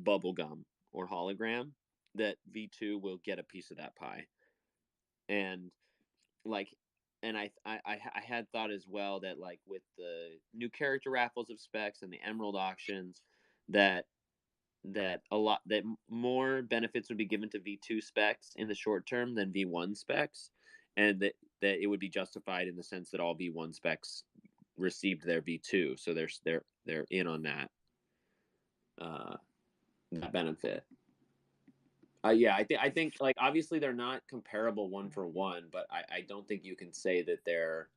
bubblegum or hologram, that V2 will get a piece of that pie. And like, and I had thought as well that like with the new character raffles of specs and the emerald auctions, that that more benefits would be given to V2 specs in the short term than V1 specs, and that it would be justified in the sense that all V1 specs received their V2, so they're in on uh, that benefit. Yeah, I think like obviously they're not comparable one for one, but I don't think you can say that they're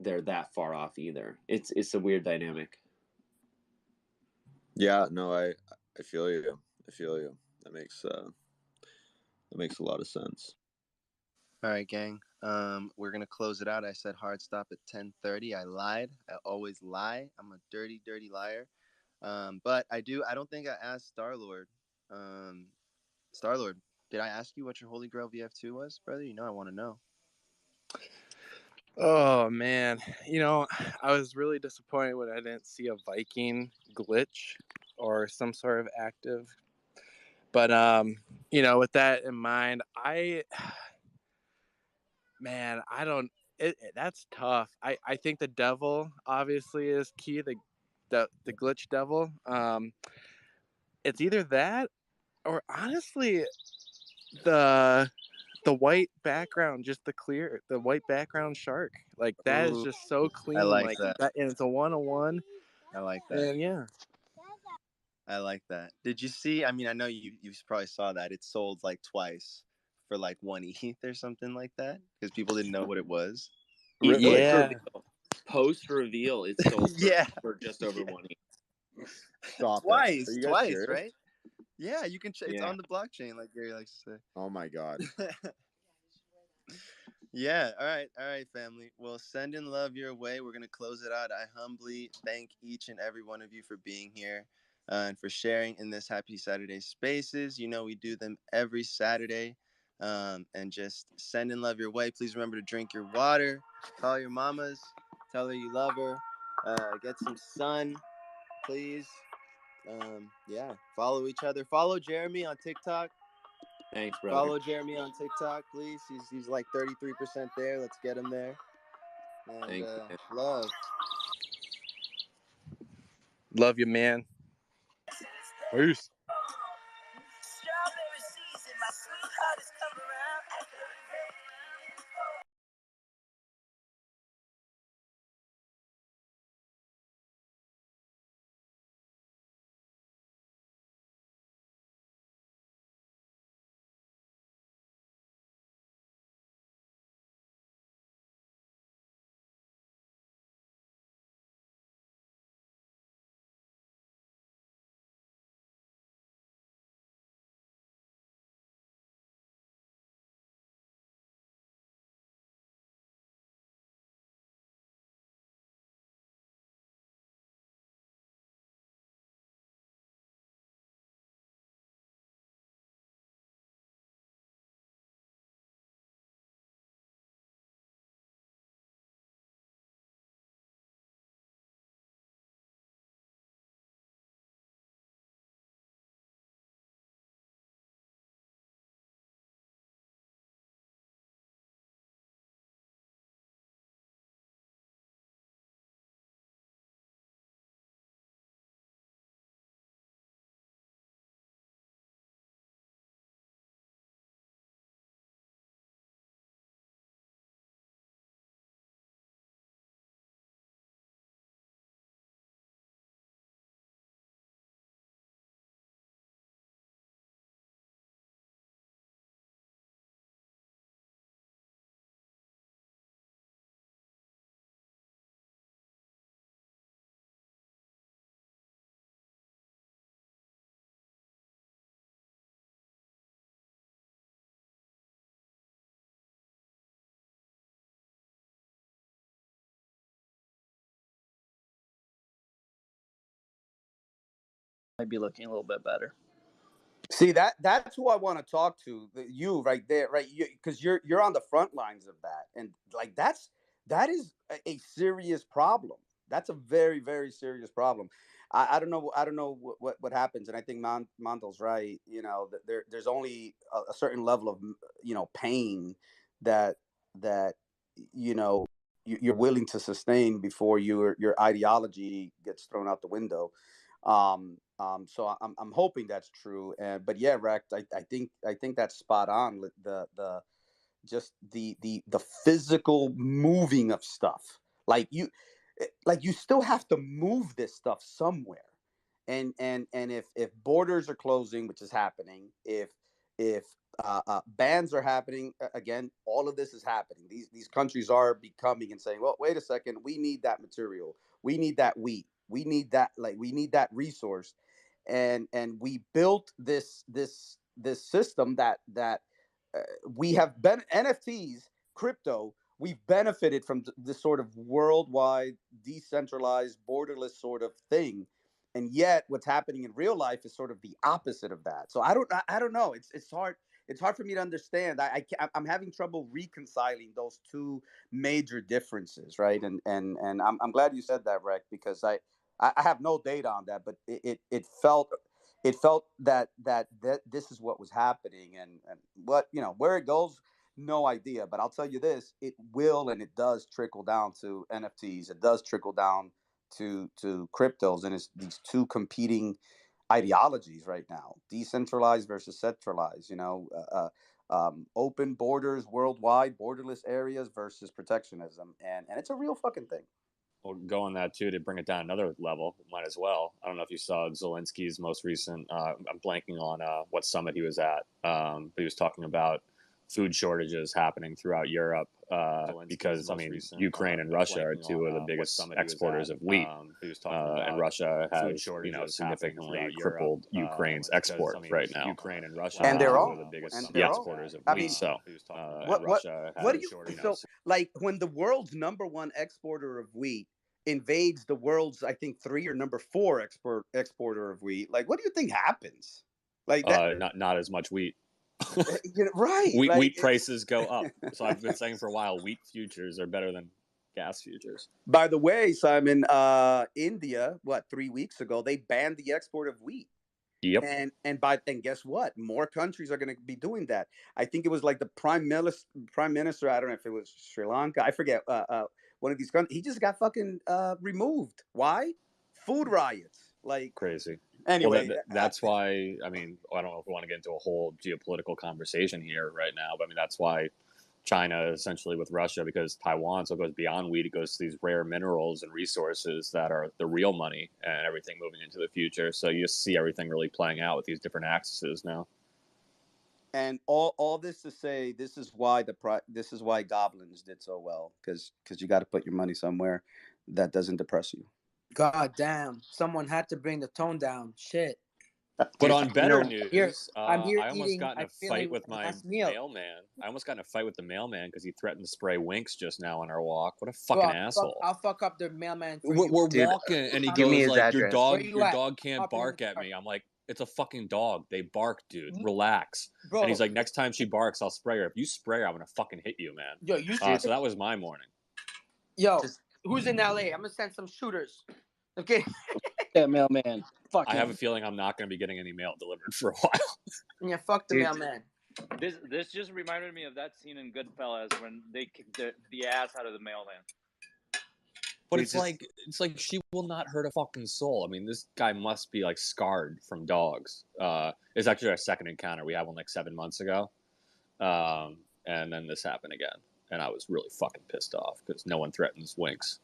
that far off either. It's a weird dynamic. Yeah, no, I feel you. I feel you. That makes a lot of sense. All right, gang. We're gonna close it out. I said hard stop at 10:30. I lied. I always lie. I'm a dirty, dirty liar. But I don't think I asked Star-Lord. Star-Lord, did I ask you what your Holy Grail VF2 was, brother? You know I want to know. Oh man, I was really disappointed when I didn't see a Viking glitch or some sort of active. But with that in mind, I don't. That's tough. I think the devil obviously is key. The glitch devil. It's either that or honestly the white background, just the white background shark. Like that is just so clean. I like that. And it's a 1-on-1. I like that. And yeah. I like that. Did you see? I mean, I know you probably saw that. It sold like twice for like 1 ETH or something like that because people didn't know what it was. Really? Yeah. Post reveal, it's sold Yeah. for just over 1 ETH. Stop Twice, it. Are you guys serious? right? Yeah, you can check. It's Yeah. on the blockchain, like Gary likes to say. Oh my god. Yeah. All right, family. Well, sending love your way. We're gonna close it out. I humbly thank each and every one of you for being here and for sharing in this Happy Saturday Spaces. You know we do them every Saturday. And just sending love your way. Please remember to drink your water. Call your mamas. Tell her you love her. Get some sun, please. Yeah. Follow each other. Follow Jeremy on TikTok. Thanks, brother. Follow Jeremy on TikTok, please. He's like 33% there. Let's get him there. And love. Love you, man. Peace. Might be looking a little bit better. See, that's who I want to talk to. You right there, right? Because you're on the front lines of that, and like that is a serious problem. That's a very, very serious problem. I don't know. I don't know what happens, and I think Mondo's right. You know, there's only a certain level of pain that that you know you're willing to sustain before your ideology gets thrown out the window. So I'm hoping that's true. And but yeah, Rex, I think that's spot on. The just the physical moving of stuff, like you still have to move this stuff somewhere. And if borders are closing, which is happening, if bans are happening, again, all of this is happening. These countries are becoming and saying, well, wait a second, we need that material, we need that wheat, we need that resource. And we built this system that uh, we have been NFTs, crypto. We've benefited from this sort of worldwide, decentralized, borderless sort of thing, and yet what's happening in real life is sort of the opposite of that. So I don't know. It's hard. It's hard for me to understand. I'm having trouble reconciling those two major differences, right? And I'm glad you said that, Rec, because I have no data on that, but it felt that this is what was happening. And what, where it goes, no idea. But I'll tell you this: it will, and it does trickle down to NFTs. It does trickle down to cryptos, and it's these two competing ideologies right now: decentralized versus centralized. Open borders worldwide, borderless areas versus protectionism, and it's a real fucking thing. Well, go on that too to bring it down another level. Might as well. I don't know if you saw Zelensky's most recent. I'm blanking on what summit he was at, but he was talking about food shortages happening throughout Europe because Ukraine and Russia are two of the biggest exporters of wheat, and Russia has significantly crippled Ukraine's export right now. Ukraine and Russia and they're all the biggest and exporters of wheat. I mean, so what do you so like when the world's number one exporter of wheat invades the world's, I think, 3 or number 4 exporter of wheat, like what do you think happens? Like that, not as much wheat. Right. Wheat prices go up. So I've been saying for a while, wheat futures are better than gas futures. By the way, Simon, India, 3 weeks ago, they banned the export of wheat. Yep. And guess what? More countries are going to be doing that. I think it was like the prime minister. I don't know if it was Sri Lanka. I forget. One of these countries. He just got fucking removed. Why? Food riots. Like crazy. Anyway, well, that's why. I mean, I don't know if we want to get into a whole geopolitical conversation here right now, but I mean that's why China essentially with Russia, because Taiwan so goes beyond wheat. It goes to these rare minerals and resources that are the real money and everything moving into the future. So you just see everything really playing out with these different axes now. And all this to say, this is why goblins did so well, because you got to put your money somewhere that doesn't depress you. God damn! Someone had to bring the tone down. Shit. But on better news, I'm here I almost eating, got in a fight with my mailman. I almost got in a fight with the mailman because he threatened to spray Winks just now on our walk. What a fucking asshole! I'll fuck up the mailman. We're walking, and he goes like, "Your dog can't bark at me." I'm like, "It's a fucking dog. They bark, dude. Relax." Bro. And he's like, "Next time she barks, I'll spray her. If you spray her, I'm gonna fucking hit you, man." Yo, so that was my morning. Yo, who's in LA? I'm gonna send some shooters. Okay. Yeah, mailman. Fuck I have a feeling I'm not going to be getting any mail delivered for a while. Yeah, fuck the mailman. This just reminded me of that scene in Goodfellas when they kicked the ass out of the mailman. But it's like she will not hurt a fucking soul. I mean, this guy must be like scarred from dogs. It's actually our second encounter. We had one like 7 months ago, and then this happened again, and I was really fucking pissed off because no one threatens Winks.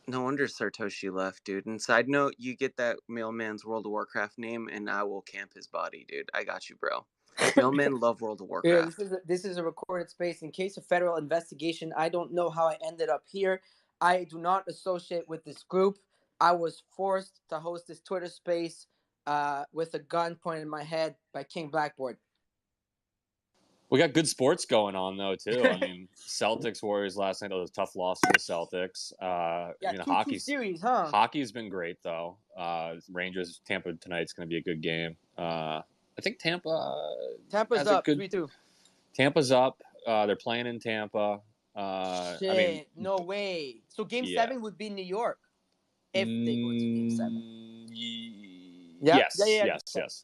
No wonder Sartoshi left, dude. And side note, you get that mailman's World of Warcraft name, and I will camp his body, dude. I got you, bro. Mailmen love World of Warcraft. Yeah, this is a recorded space. In case of federal investigation, I don't know how I ended up here. I do not associate with this group. I was forced to host this Twitter space with a gun pointed in my head by King Blackboard. We got good sports going on though too. I mean, Celtics Warriors last night. That was a tough loss for the Celtics. Hockey series, huh? Hockey's been great though. Rangers Tampa tonight's going to be a good game. I think Tampa's up 3-2. Tampa's up. They're playing in Tampa. Shit, I mean, no way. So Game 7 would be New York if they go to Game 7. Yeah. Yes, Yeah.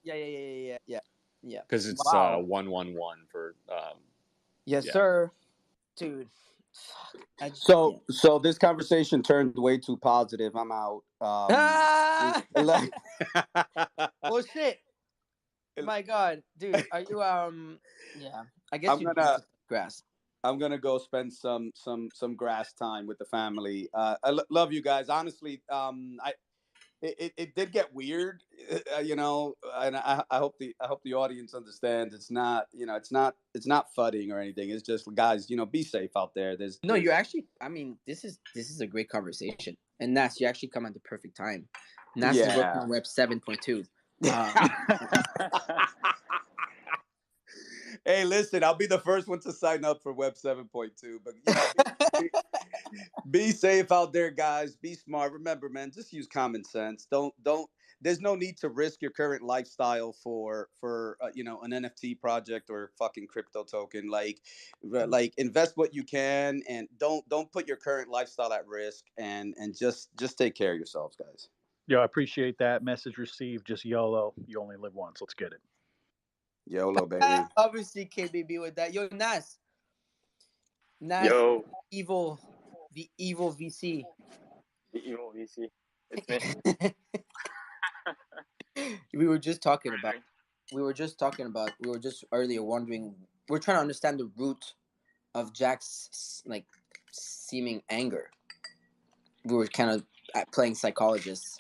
Yeah. yes. Yeah. Because it's Wow. 111 for Yes, yeah. sir. Dude. Fuck. So this conversation turned way too positive. I'm out. Ah! Like, Oh shit. My God, dude, are you Yeah, I guess I'm you need gonna to grass. I'm gonna go spend some grass time with the family. Love you guys. Honestly, it did get weird, and I hope the audience understands. It's not it's not fudding or anything. It's just, guys, be safe out there. No, you're actually. I mean, this is a great conversation, and Nas, you actually come at the perfect time. Nas is working on Web 7.2. Hey, listen, I'll be the first one to sign up for Web 7.2, but be safe out there, guys. Be smart. Remember, man, just use common sense. Don't. There's no need to risk your current lifestyle for an NFT project or fucking crypto token. Like invest what you can, and don't put your current lifestyle at risk. And just take care of yourselves, guys. Yo, I appreciate that. Message received. Just YOLO. You only live once. Let's get it. YOLO, baby. Obviously, KBB with that. Yo, Nas. Yo. The evil VC. The evil VC. It's me. We were just earlier wondering. We're trying to understand the root of Jack's seeming anger. We were kind of playing psychologists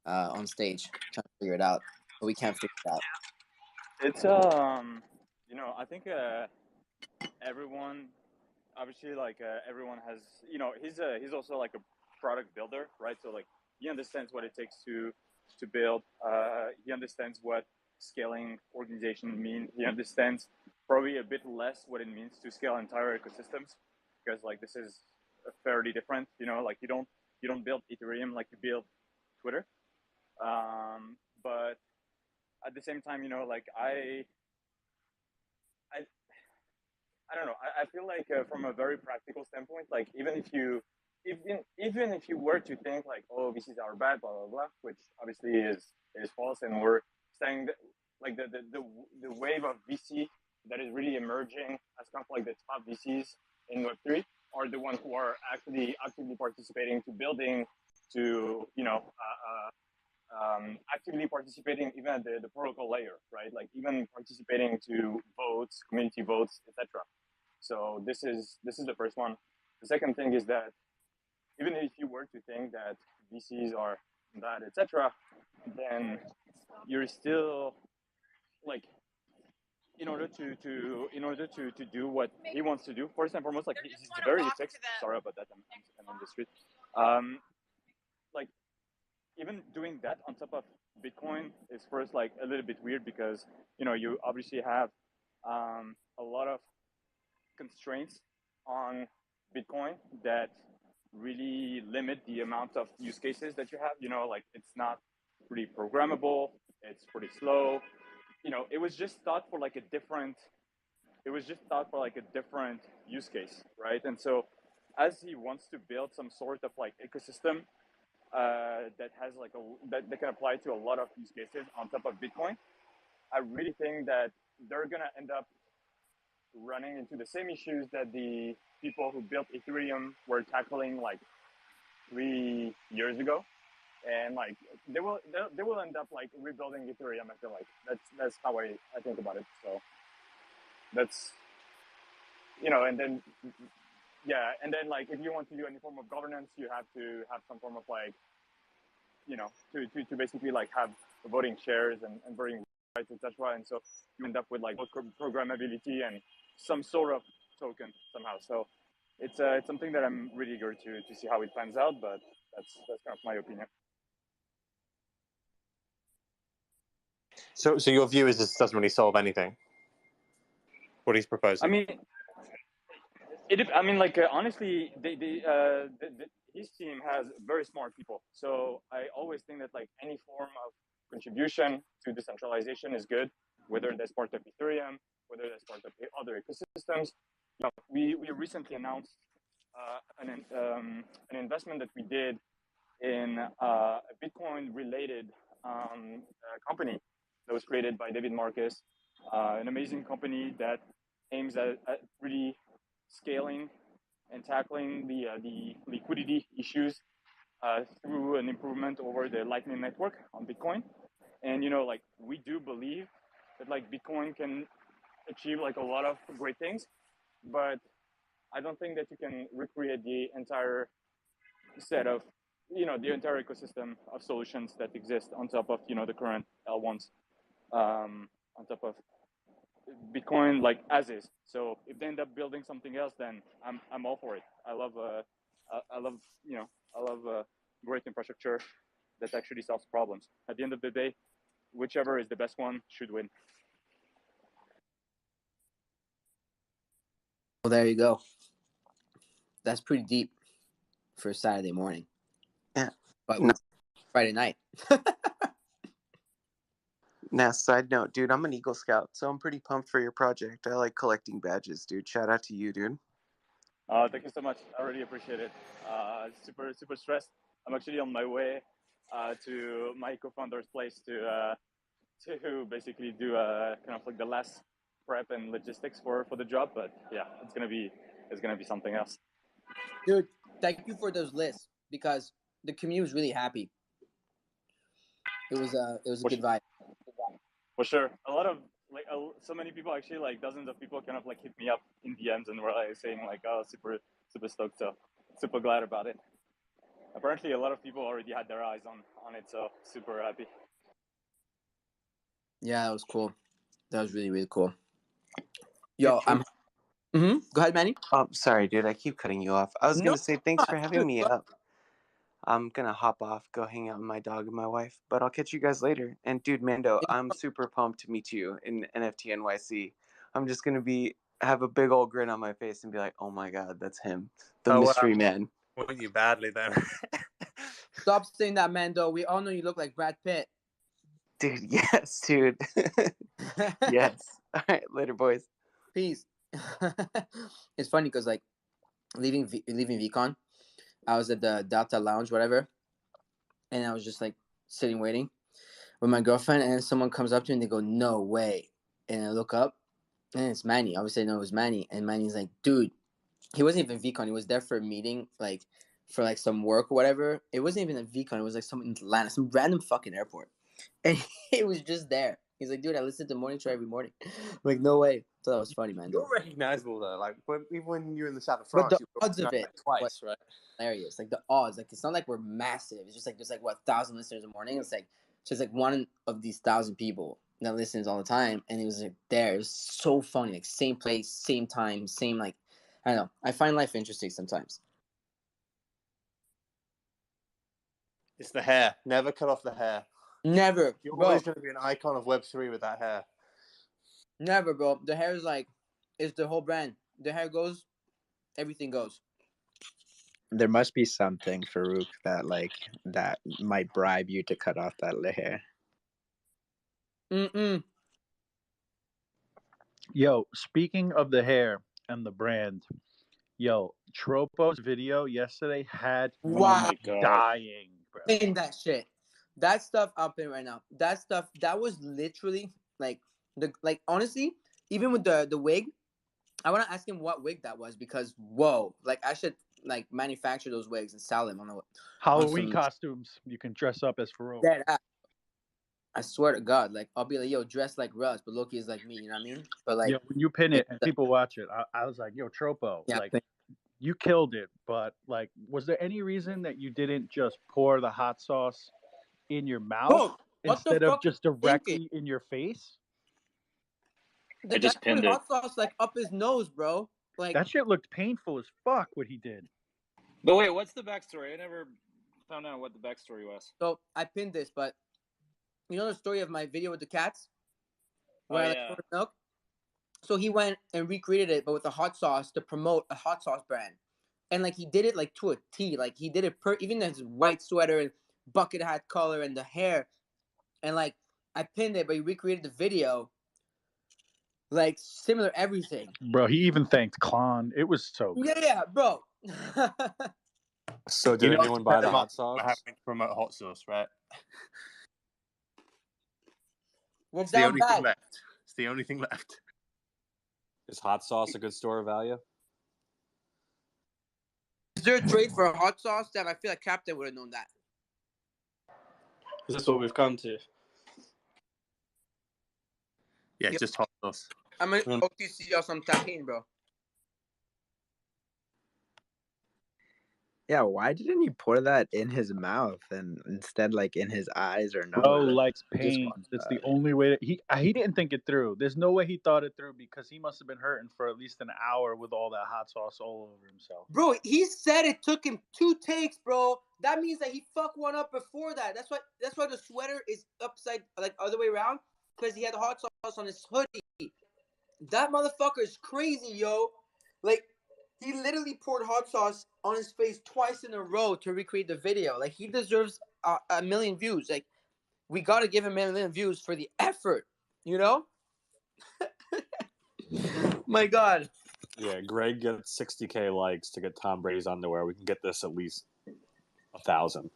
on stage, trying to figure it out, but we can't figure it out. It's I think everyone, obviously, everyone has, he's also like a product builder, right? So like he understands what it takes to build. He understands what scaling organization mean. He understands probably a bit less what it means to scale entire ecosystems, because like this is fairly different. Like you don't build Ethereum like you build Twitter. But at the same time, like I don't know. I feel like from a very practical standpoint, like even if you were to think like, oh, VCs are bad, blah blah blah, which obviously is false, and we're saying that like the wave of VC that is really emerging as kind of like the top VCs in Web3 are the ones who are actually actively participating to building, to actively participating even at the protocol layer, right? Like even participating to votes, community votes, etc. So this is the first one. The second thing is that even if you were to think that VCs are bad, etc., then you're still like, in order to do what he wants to do, first and foremost, like he's very fixed. Sorry about that. I'm on the street. Like even doing that on top of Bitcoin is first like a little bit weird, because you obviously have a lot of constraints on Bitcoin that really limit the amount of use cases that you have. Like it's not pretty programmable. It's pretty slow. It was just thought for like a different use case, right? And so as he wants to build some sort of like ecosystem that has like that can apply to a lot of use cases on top of Bitcoin, I really think that they're gonna end up running into the same issues that the people who built Ethereum were tackling like 3 years ago, and like they will end up like rebuilding Ethereum. I feel like that's how I think about it. So that's and then like if you want to do any form of governance, you have to have some form of like to basically like have voting shares and voting rights, etc. And so you end up with like programmability and some sort of token somehow. So it's something that I'm really eager to see how it pans out, but that's kind of my opinion. So your view is this doesn't really solve anything, what he's proposing? I mean, like honestly, his team has very smart people. So I always think that like any form of contribution to decentralization is good, whether that's part of Ethereum, whether that's part of other ecosystems. We recently announced an investment that we did in a Bitcoin-related company that was created by David Marcus, an amazing company that aims at really scaling and tackling the liquidity issues through an improvement over the Lightning Network on Bitcoin. And like we do believe that like Bitcoin can achieve like a lot of great things, but I don't think that you can recreate the entire set of the entire ecosystem of solutions that exist on top of the current L1s, on top of Bitcoin, like as is. So if they end up building something else, then I'm all for it. I love great infrastructure that actually solves problems. At the end of the day, whichever is the best one should win. Well, there you go. That's pretty deep for a Saturday morning. Yeah. But No. Friday night. Now, side note, dude, I'm an Eagle Scout, so I'm pretty pumped for your project. I like collecting badges, dude. Shout out to you, dude. Thank you so much. I really appreciate it. Super stressed. I'm actually on my way to my co-founder's place to basically do kind of like the last prep and logistics for the job. But yeah, it's gonna be something else. Dude, thank you for those lists because the community was really happy. It was a good vibe. For sure. A lot of like so many people actually, like dozens of people kind of like hit me up in DMs and were like saying like, oh, super stoked. So super glad about it. Apparently a lot of people already had their eyes on it, so super happy. Yeah, that was cool. That was really, really cool. Yo, I'm Go ahead, Manny. Oh, sorry, dude. I keep cutting you off. I was gonna say thanks for having me up. I'm gonna hop off, go hang out with my dog and my wife, but I'll catch you guys later. And dude, Mando, I'm super pumped to meet you in NFT NYC. I'm just gonna have a big old grin on my face and be like, oh my god, that's him, the mystery man. Want you badly then. Stop saying that, Mando. We all know you look like Brad Pitt. Dude, yes, dude. Yes. All right, later, boys. Peace. It's funny because like leaving VCon, I was at the Delta Lounge, whatever, and I was just like sitting waiting with my girlfriend, and then someone comes up to me and they go, "No way!" And I look up, and it's Manny. Obviously, I know it was Manny, and Manny's like, "Dude, he wasn't even VCon. He was there for a meeting, like for like some work or whatever. It wasn't even a VCon. It was like some in Atlanta, some random fucking airport, and he was just there." He's like, dude, I listen to Morning Show every morning. I'm like, no way. So that was funny, man. You're recognizable though. Like even when you're in the south of But France, the odds of it twice, right? Hilarious. Like the odds. Like it's not like we're massive. It's just like there's like what 1,000 listeners a morning. It's like just like one of these 1,000 people that listens all the time, and it was like there. It was so funny. Like same place, same time, same like I don't know. I find life interesting sometimes. It's the hair. Never cut off the hair. Never. You're bro. always going to be an icon of Web3 with that hair. Never, bro. The hair is like, it's the whole brand. The hair goes, everything goes. There must be something, Farouk, that might bribe you to cut off that hair. Yo, speaking of the hair and the brand, yo, Tropo's video yesterday had me dying, bro. In that shit. That stuff up in right now. That stuff, that was literally like honestly, even with the wig, I want to ask him what wig that was because whoa, like I should like manufacture those wigs and sell them on the Halloween costumes. You can dress up as Farouk. I swear to God, like I'll be like, yo, dress like Russ, but Loki is like me, you know what I mean? But like, yo, when you pin it and people watch it, I was like, yo, Tropo, like you killed it. But like, was there any reason that you didn't just pour the hot sauce in your mouth instead of just directly in your face? The guy put hot sauce like up his nose, bro. Like that shit looked painful as fuck. What he did. But wait, what's the backstory? I never found out what the backstory was. So I pinned this, but you know the story of my video with the cats, where I like poured milk. So he went and recreated it, but with a hot sauce to promote a hot sauce brand, and like he did it like to a T. Like he did it even his white sweater and bucket hat color and the hair, and like I pinned it, but he recreated the video. Like similar everything. Bro, he even thanked Klon. It was so good. Yeah, bro. So You did know, anyone buy the them up hot sauce? for having to promote hot sauce, right? We're It's the down only thing bad. left. It's the only thing left. Is hot sauce a good store of value? Is there a trade for a hot sauce? Damn, I feel like Captain would have known that. Is this what we've come to? Yeah, Yep. just hot sauce. I'm gonna OTC or some tahine, bro. Yeah, why didn't he pour that in his mouth and instead like in his eyes or nose? Bro likes Just pain. one That's the side. only way that he didn't think it through. There's no way he thought it through because he must have been hurting for at least an hour with all that hot sauce all over himself. Bro, he said it took him 2 takes, bro. That means that he fucked one up before that. That's why the sweater is upside like other way around, because he had hot sauce on his hoodie. That motherfucker is crazy, yo. Like, he literally poured hot sauce on his face twice in a row to recreate the video. Like, he deserves a million views. Like, we gotta give him a million views for the effort, you know? My God. Yeah, Greg gets 60K likes to get Tom Brady's underwear. We can get this at least 1,000.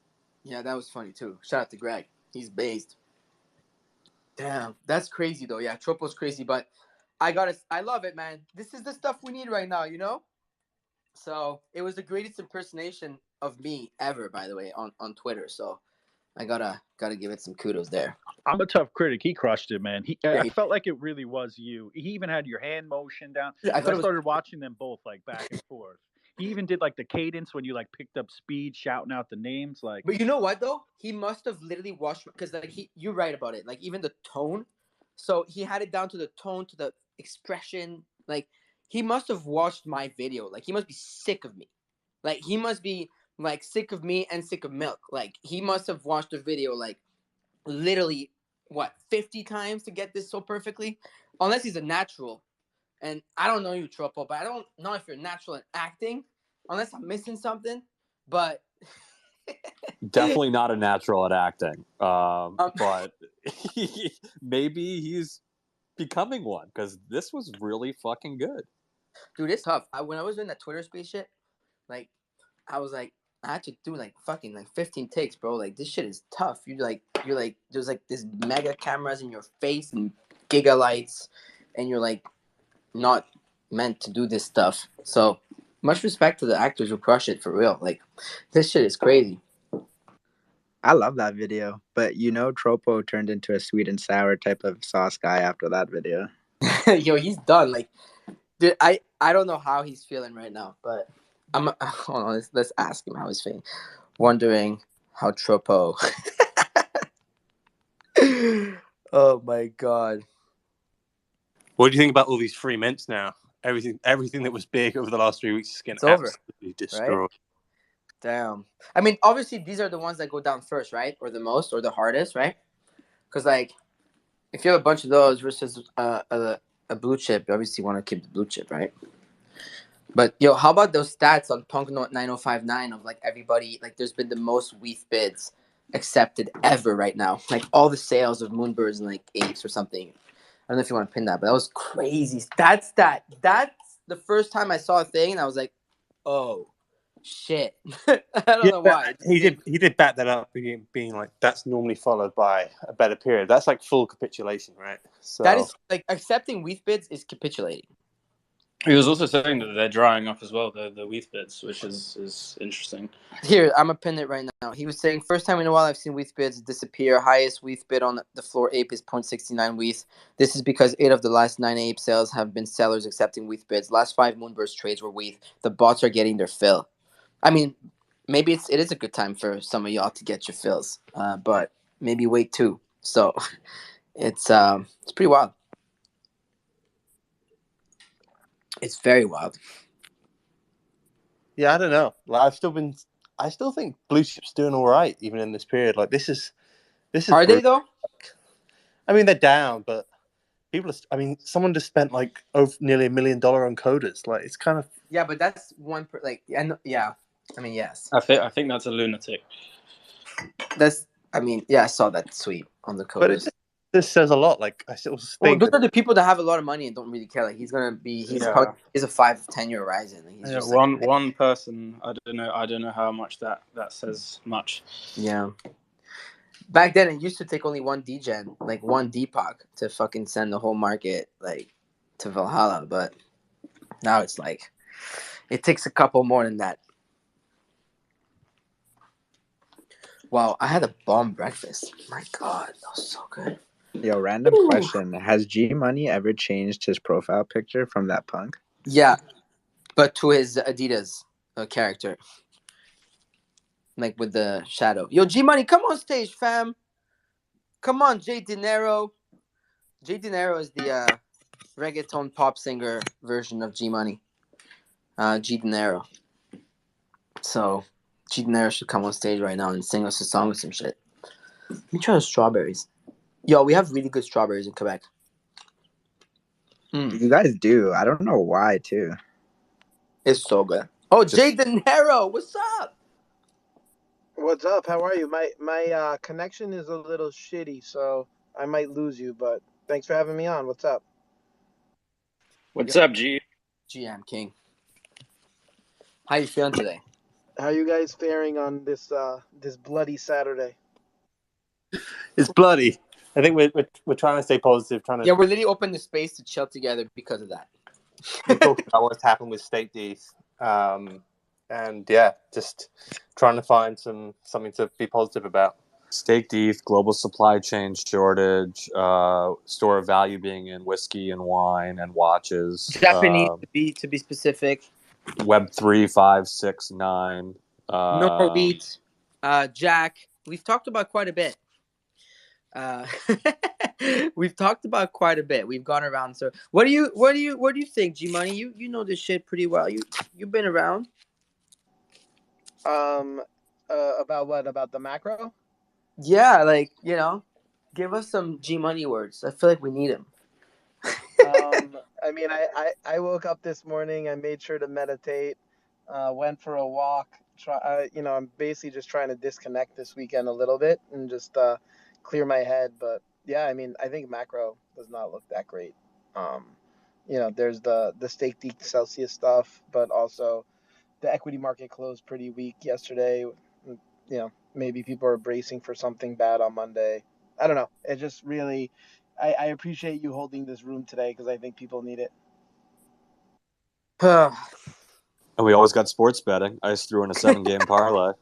Yeah, that was funny too. Shout out to Greg. He's based. Damn, that's crazy though. Yeah, Tropo's crazy, but I love it, man. This is the stuff we need right now, you know? So it was the greatest impersonation of me ever, by the way, on Twitter. So I gotta give it some kudos there. I'm a tough critic. He crushed it, man. Yeah, I felt like it really was you. He even had your hand motion down. I I thought it was. started watching them both like back and forth. He even did like the cadence when you like picked up speed, shouting out the names. Like, But you know what though? He must have literally watched, because like you're right about it. Like even the tone. So he had it down to the tone, to the expression. Like he must have watched my video. Like he must be sick of me. Like he must be like sick of me and sick of milk. Like he must have watched the video like literally 50 times to get this so perfectly. Unless he's a natural. And I don't know you, Tropo, but I don't know if you're natural in acting, unless I'm missing something. But Definitely not a natural at acting. But maybe he's becoming one, because this was really fucking good. Dude, it's tough. When I was in that Twitter space shit, like, I was like, I had to do like fucking like 15 takes, bro. Like this shit is tough. You're like, there's like this mega cameras in your face and gigalights, and you're like not meant to do this stuff. So much respect to the actors who crush it for real. Like this shit is crazy. I love that video, but you know, Tropo turned into a sweet and sour type of sauce guy after that video. Yo, he's done. Like, dude, I don't know how he's feeling right now, but hold on. Let's ask him how he's feeling. Wondering how Tropo. Oh my God. What do you think about all these free mints now? Everything that was big over the last 3 weeks is getting absolutely destroyed. Right? Damn. I mean, obviously, these are the ones that go down first, right? Or the most, or the hardest, right? Because, like, if you have a bunch of those versus a blue chip, you obviously want to keep the blue chip, right? But, yo, how about those stats on Punk Note 9059 of, like, everybody? Like, there's been the most WEEF bids accepted ever right now. Like, all the sales of Moonbirds and, like, Apes or something. I don't know if you want to pin that, but that was crazy. That's the first time I saw a thing, and I was like, oh. Shit. I don't know why. He did back that up, being like, that's normally followed by a better period. That's like full capitulation, right? So that is like accepting WEEF bids is capitulating. He was also saying that they're drying up as well, the WEEF bids, which is interesting. Here, I'm gonna pin it right now. He was saying, first time in a while I've seen WEEF bids disappear. Highest WEEF bid on the floor ape is 0.69 WEEF. This is because 8 of the last 9 ape sales have been sellers accepting WEEF bids. Last 5 Moonburst trades were WEEF. The bots are getting their fill. I mean, maybe it is a good time for some of y'all to get your fills, but maybe wait too. So it's pretty wild. It's very wild. Yeah, I don't know. Like, I still think blue chip's doing all right even in this period. Like this is. Are they though? I mean, they're down, but people. Someone just spent like nearly $1 million on coders. Like it's kind of. Yeah, but that's one yeah. I mean, yes. I think that's a lunatic. I saw that tweet on the coders. But this says a lot. Like I still Well, think those that, are the people that have a lot of money and don't really care. Like he's Yeah. probably is a 5-10 year horizon. Like, he's Yeah, just like, one person. I don't know how much that says much. yeah. Back then, it used to take only one degen, like one Deepak, to fucking send the whole market like to Valhalla. But now it's like it takes a couple more than that. Wow, I had a bomb breakfast. My God, that was so good. Yo, random Ooh. question. Has G Money ever changed his profile picture from that punk? Yeah, but to his Adidas character. Like with the shadow. Yo, G Money, come on stage, fam. Come on, Jay De Niro. Jay De Niro is the reggaeton pop singer version of G Money. G De Niro. So G De Niro should come on stage right now and sing us a song or some shit. Let me try the strawberries. Yo, we have really good strawberries in Quebec. You guys do. I don't know why, too. It's so good. Oh, Jay De Niro, what's up? What's up? How are you? My connection is a little shitty, so I might lose you, but thanks for having me on. What's up? What's up, G? GM King. How you feeling today? How you guys faring on this bloody Saturday? it's bloody. I think we're trying to stay positive. Yeah, we're literally opening the space to chill together because of that. We're talking about what's happened with State D's. And yeah, just trying to find something to be positive about. Steak beef, global supply chain shortage, store of value being in whiskey and wine and watches. Japanese to be specific. Web 3, 5, 6, 9. No more wheat. Jack, we've talked about quite a bit. We've talked about quite a bit. We've gone around. So what do you think, G Money? You know this shit pretty well. You've been around. About what? About the macro? Yeah, like, give us some G Money words. I feel like we need them. I mean, I woke up this morning. I made sure to meditate. Went for a walk. I'm basically just trying to disconnect this weekend a little bit and just clear my head. But yeah, I mean, I think macro does not look that great. There's the stake deep Celsius stuff, but also the equity market closed pretty weak yesterday. Maybe people are bracing for something bad on Monday. I don't know. It just really, I appreciate you holding this room today because I think people need it. And we always got sports betting. I just threw in a 7-game parlay.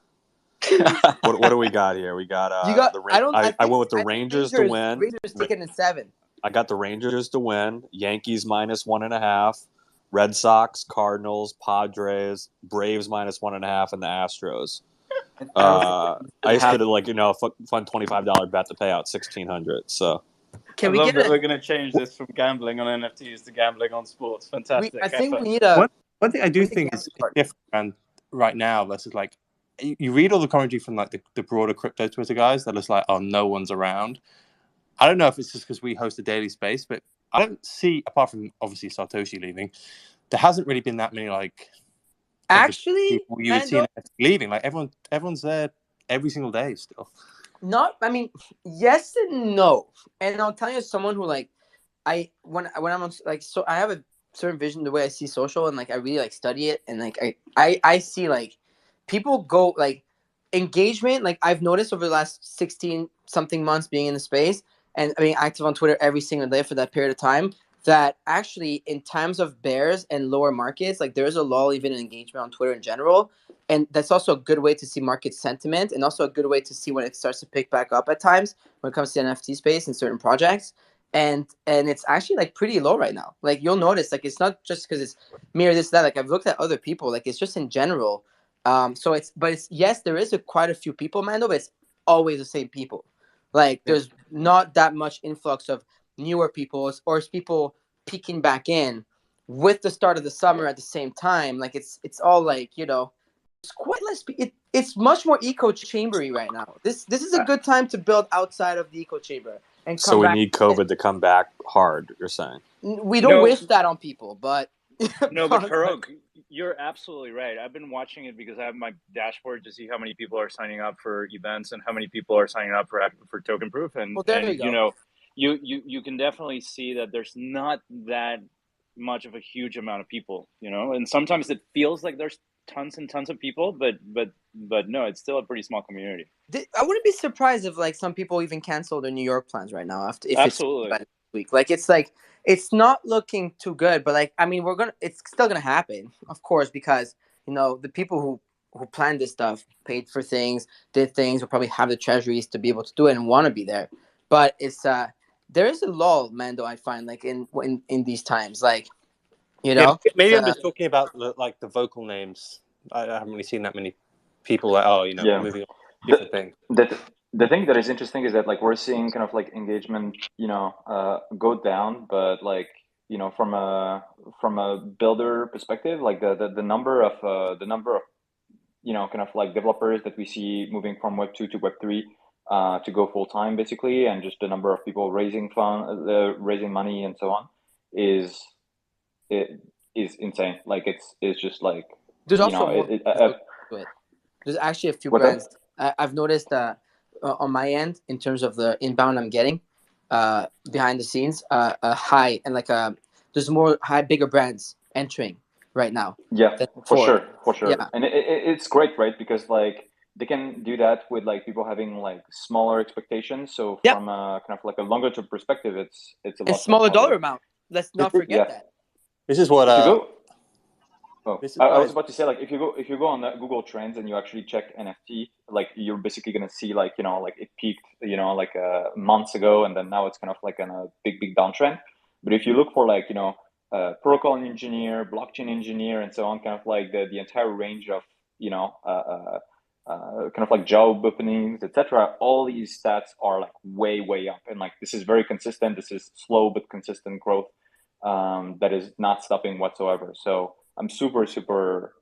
What do we got here? We got I went with the Rangers to win. Rangers taking in 7. I got the Rangers to win. Yankees -1.5. Red Sox, Cardinals, Padres, Braves -1.5, and the Astros. I just did a fun $25 bet to pay out $1,600. So I love that we're going to change this from gambling on NFTs to gambling on sports. Fantastic. I think we need a one thing I do think is different right now versus like you read all the commentary from like the broader crypto Twitter guys that is like, oh, no one's around. I don't know if it's just because we host a daily space, but I don't see, apart from obviously Satoshi leaving, there hasn't really been that many like actually people you would see leaving. Like everyone's there every single day still. Yes and no. And I'll tell you, as someone who when I'm on, like, so I have a certain vision the way I see social, and like I really like study it, and like I see like people go like engagement. Like I've noticed over the last 16 something months being in the space and being active on Twitter every single day for that period of time, that actually in times of bears and lower markets, like there's a lull even in engagement on Twitter in general. And that's also a good way to see market sentiment, and also a good way to see when it starts to pick back up at times when it comes to the NFT space and certain projects. And it's actually like pretty low right now. Like you'll notice, like it's not just because it's me or this, that. Like I've looked at other people, like it's just in general. So yes, there is quite a few people, Mando, but it's always the same people. Like there's not that much influx of newer people or people peeking back in with the start of the summer at the same time. Like it's all like, it's quite less. It's much more echo chambery right now. This is a good time to build outside of the echo chamber and come so we back. need COVID to come back hard. You're saying We don't wish that on people, but no, but Farouk, you're absolutely right. I've been watching it because I have my dashboard to see how many people are signing up for events and how many people are signing up for token proof, and well, there you go. you can definitely see that there's not that much of a huge amount of people, and sometimes it feels like there's tons and tons of people, but no, it's still a pretty small community. I wouldn't be surprised if like some people even cancel their New York plans right now if Absolutely. it's week. Like it's not looking too good, but like I mean it's still gonna happen, of course, because the people who planned this stuff paid for things, did things, will probably have the treasuries to be able to do it and want to be there. But it's there is a lull, Mando, I find, like in these times, like maybe I'm just talking about the vocal names. I haven't really seen that many people moving on different things. The thing that is interesting is that like we're seeing kind of like engagement, go down, but like from a builder perspective, like the number of kind of like developers that we see moving from Web 2 to Web 3 to go full time basically, and just the number of people raising money and so on is insane. Like it's just like there's also there's actually a few brands I've noticed on my end in terms of the inbound I'm getting behind the scenes, high and like there's more bigger brands entering right now. Yeah, for sure. Yeah. And it's great, right? Because like they can do that with like people having like smaller expectations. So from a kind of like a longer term perspective, it's a lot smaller dollar amount. Let's not forget that. This is what I was about to say, like if you go on the Google Trends and you actually check NFT, like you're basically gonna see like like it peaked like months ago, and then now it's kind of like in a big downtrend. But if you look for like protocol engineer, blockchain engineer, and so on, kind of like the entire range of kind of like job openings, etc. All these stats are like way up, and like this is very consistent. This is slow but consistent growth that is not stopping whatsoever. So I'm super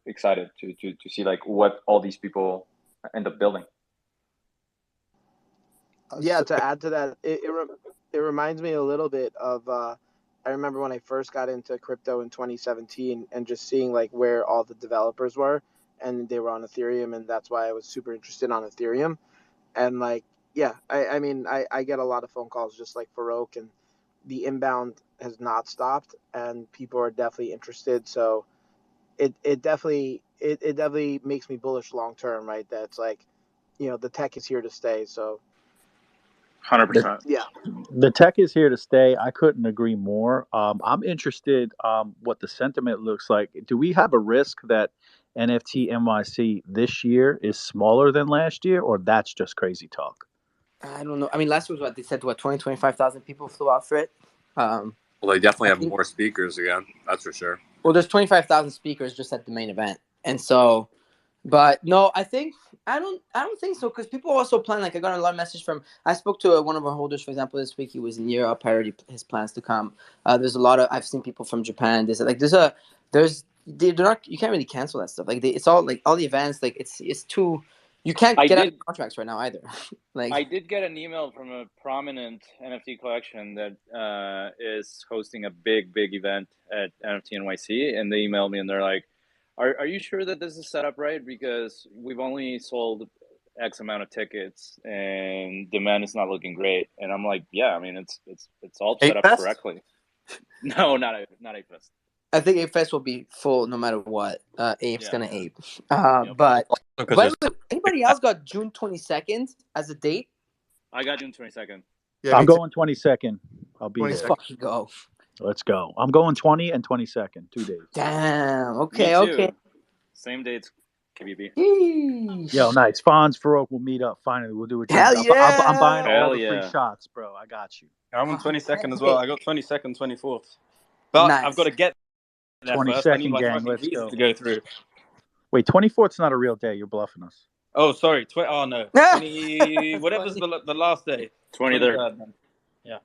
excited to see like what all these people end up building. Yeah, to add to that, it reminds me a little bit of I remember when I first got into crypto in 2017 and just seeing like where all the developers were, and they were on Ethereum, and that's why I was super interested on Ethereum. And like, yeah, I mean, I get a lot of phone calls just like Farouk, and the inbound has not stopped, and people are definitely interested. So it definitely makes me bullish long term, right? That's like, the tech is here to stay. So 100%. Yeah. The tech is here to stay. I couldn't agree more. I'm interested what the sentiment looks like. Do we have a risk that NFT NYC this year is smaller than last year, or that's just crazy talk? I don't know. I mean, last year was what they said, 25,000 people flew out for it. Well, they definitely have more speakers again. That's for sure. Well, there's 25,000 speakers just at the main event, and so, but no, I don't think so, because people also plan. Like I got a lot of message from. I spoke to one of our holders, for example, this week. He was in Europe, already his plans to come. There's a lot of. I've seen people from Japan. They're not. You can't really cancel that stuff. Like it's all like all the events. Like it's too. You can't get out of contracts right now either. Like I did get an email from a prominent NFT collection that is hosting a big event at NFT NYC, and they emailed me and they're like, "Are you sure that this is set up right? Because we've only sold X amount of tickets and demand is not looking great." And I'm like, "Yeah, I mean it's all set up correctly." No, not ApeFest. I think ApeFest will be full no matter what. Ape's gonna ape. But anybody else got June 22nd as a date? I got June 22nd. Yeah, I'm going 22nd. I'll be there. Let's fucking go. Let's go. I'm going 20 and 22nd, 2 days. Damn. Okay. Me too. Okay. Same dates. KBB. Yo, nice. Fonz, Farouk, we'll meet up. Finally, we'll do a drink. Hell yeah. I'm buying all the free shots, bro. I got you. I'm on 22nd as well. I got 22nd, 24th. But I've got to get there 22nd, gang. Let's go. To go through. Wait, 24th's not a real day. You're bluffing us. Oh, sorry. Oh, no. 20, whatever's the last day. 23rd. Yeah.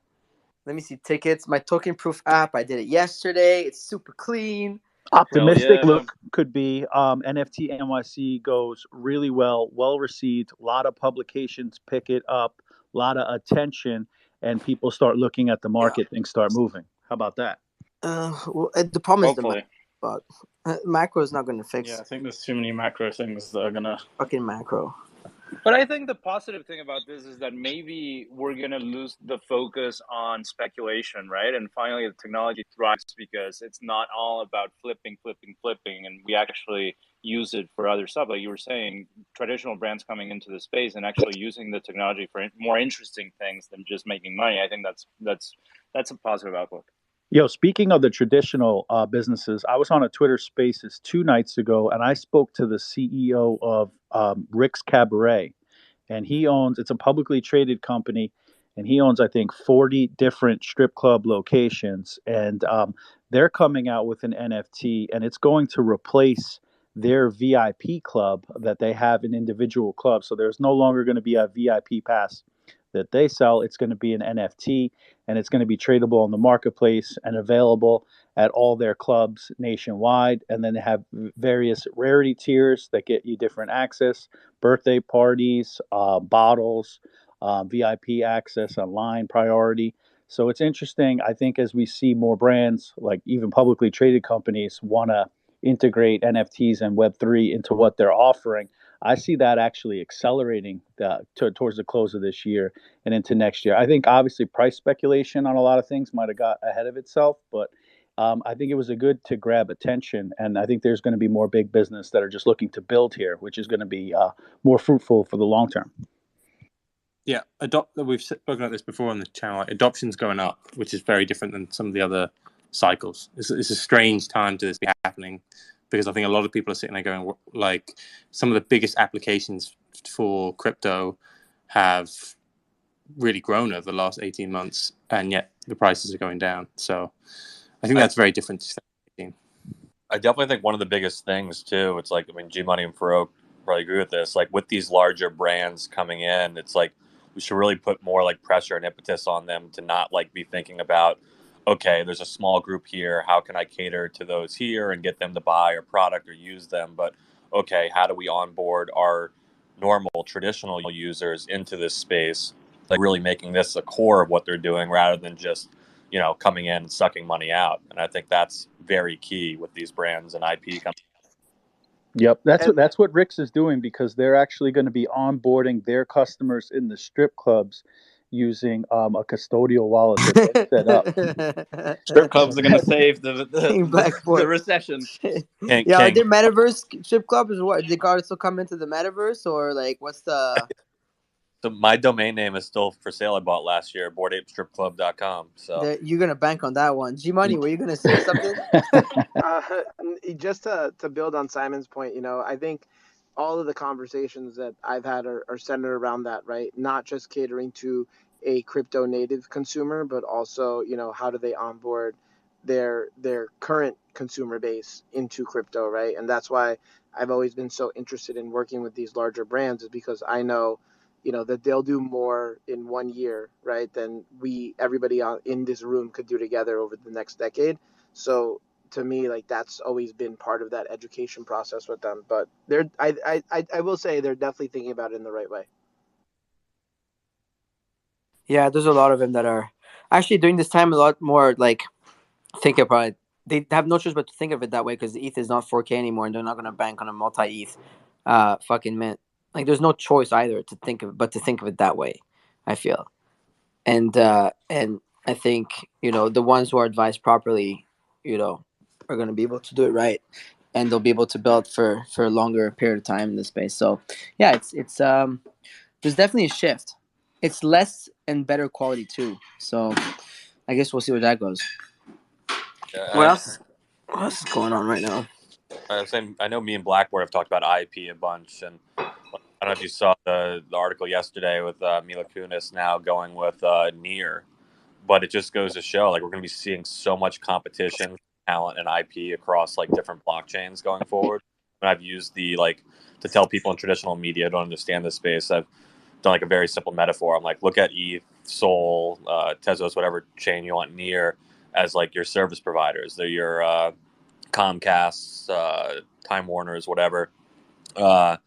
Let me see tickets. My token proof app. I did it yesterday. It's super clean. Optimistic look could be NFT NYC goes really well received. A lot of publications pick it up, a lot of attention, and people start looking at the market, things start moving. How about that? Well, the problem is the macro, but macro is not going to fix. Yeah, I think there's too many macro things that are gonna fucking macro. But I think the positive thing about this is that maybe we're going to lose the focus on speculation, right? And finally, the technology thrives because it's not all about flipping, and we actually use it for other stuff. Like you were saying, traditional brands coming into the space and actually using the technology for more interesting things than just making money. I think that's a positive outlook. Yo, speaking of the traditional businesses, I was on a Twitter Spaces 2 nights ago, and I spoke to the CEO of Rick's Cabaret, and he owns. It's a publicly traded company, and he owns, I think, 40 different strip club locations, and they're coming out with an NFT, and it's going to replace their VIP club that they have in individual clubs. So there's no longer going to be a VIP pass that they sell. It's going to be an NFT, and it's going to be tradable on the marketplace and available at all their clubs nationwide. And then they have various rarity tiers that get you different access, birthday parties, bottles, VIP access online, priority. So it's interesting. I think as we see more brands, like even publicly traded companies, want to integrate NFTs and Web3 into what they're offering, I see that actually accelerating towards the close of this year and into next year. I think obviously price speculation on a lot of things might have got ahead of itself, but I think it was a good to grab attention. And I think there's going to be more big business that are just looking to build here, which is going to be more fruitful for the long term. Yeah, we've spoken about this before on the channel. Like, adoption's going up, which is very different than some of the other cycles. It's a strange time to this be happening, because I think a lot of people are sitting there going, like, some of the biggest applications for crypto have really grown over the last 18 months, and yet the prices are going down. So I think that's very different to 2018. I definitely think one of the biggest things too, it's like, I mean, G Money and Farouk probably agree with this, like with these larger brands coming in, it's like we should really put more like pressure and impetus on them to not like be thinking about, okay, there's a small group here, how can I cater to those here and get them to buy our product or use them, but okay, how do we onboard our normal traditional users into this space, like really making this a core of what they're doing rather than just, you know, coming in and sucking money out. And I think that's very key with these brands and IP companies. Yep, that's what Rick's is doing, because they're actually going to be onboarding their customers in the strip clubs using a custodial wallet that they set up. Strip clubs are going to save the recession. Yeah, are there metaverse strip clubs? What, they got to come into the metaverse, or like what's the? So my domain name is still for sale. I bought last year, boardapstripclub.com. So you're gonna bank on that one. G Money, were you gonna say something? Just to build on Simon's point, you know, I think all of the conversations that I've had are centered around that, right? Not just catering to a crypto native consumer, but also, you know, how do they onboard their current consumer base into crypto, right? And that's why I've always been so interested in working with these larger brands, is because I know, you know, that they'll do more in 1 year, right, than everybody in this room could do together over the next decade. So to me, like, that's always been part of that education process with them. But I will say they're definitely thinking about it in the right way. Yeah, there's a lot of them that are actually during this time a lot more like think about it. They have no choice but to think of it that way, because the ETH is not 4K anymore, and they're not going to bank on a multi-ETH fucking mint. Like, there's no choice either to think of it that way, I feel. And I think, you know, the ones who are advised properly, you know, are going to be able to do it right, and they'll be able to build for a longer period of time in this space. So yeah, it's there's definitely a shift. It's less and better quality too. So I guess we'll see where that goes. What else is going on right now? I know me and Blackboard have talked about IP a bunch, and I don't know if you saw the article yesterday with Mila Kunis now going with Near, but it just goes to show, like, we're going to be seeing so much competition, talent, and IP across like different blockchains going forward. And I've used to tell people in traditional media who don't understand this space, I've done like a very simple metaphor. I'm like, look at ETH, Sol, Tezos, whatever chain you want, Near, as like your service providers. They're your Comcasts, Time Warners, whatever, and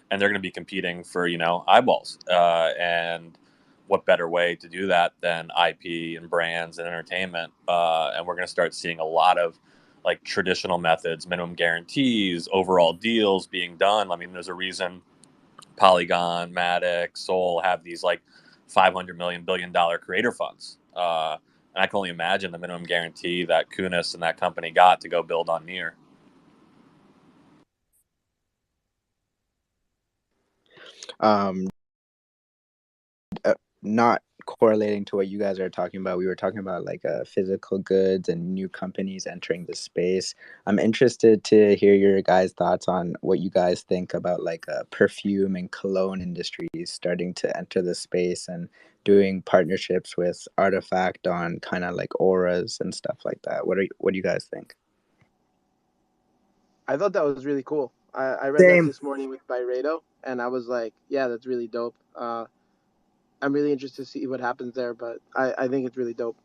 they're going to be competing for, you know, eyeballs. And what better way to do that than IP and brands and entertainment? And we're going to start seeing a lot of like traditional methods, minimum guarantees, overall deals being done. I mean, there's a reason Polygon, Matic, Sol have these like $500 million billion creator funds. And I can only imagine the minimum guarantee that Kunis and that company got to go build on Near. Not correlating to what you guys are talking about, we were talking about like physical goods and new companies entering the space. I'm interested to hear your guys' thoughts on what you guys think about like perfume and cologne industries starting to enter the space and doing partnerships with Artifact on kind of like auras and stuff like that. What do you guys think? I thought that was really cool. I read that this morning with Byredo, and I was like, yeah, that's really dope. I'm really interested to see what happens there, but I think it's really dope.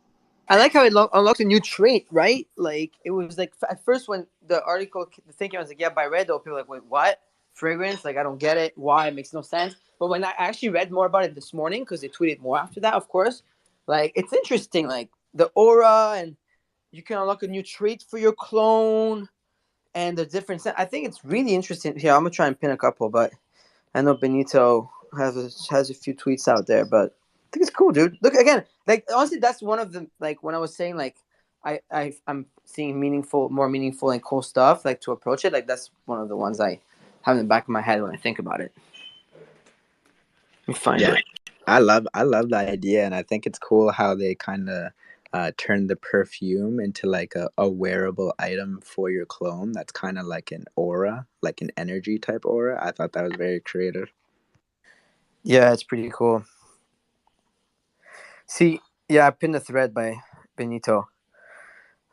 I like how it unlocks a new trait, right? Like, it was like, at first when the article, the thinking was like, yeah, Byredo, people were like, wait, what? Fragrance? Like, I don't get it. Why? It makes no sense. But when I actually read more about it this morning, because they tweeted more after that, of course, like, it's interesting. Like, the aura, and you can unlock a new trait for your clone, and the different scent. I think it's really interesting. Here, I'm going to try and pin a couple, but I know Benito has a few tweets out there, but I think it's cool, dude. Look, again, like, honestly, that's one of the, like, when I was saying, like, I'm seeing more meaningful and cool stuff, like, to approach it. Like, that's one of the ones I have in the back of my head when I think about it. Let me find it. I love the idea, and I think it's cool how they kind of turn the perfume into like a wearable item for your clone. That's kind of like an aura, like an energy type aura. I thought that was very creative. Yeah, it's pretty cool. See, yeah, I pinned a thread by Benito.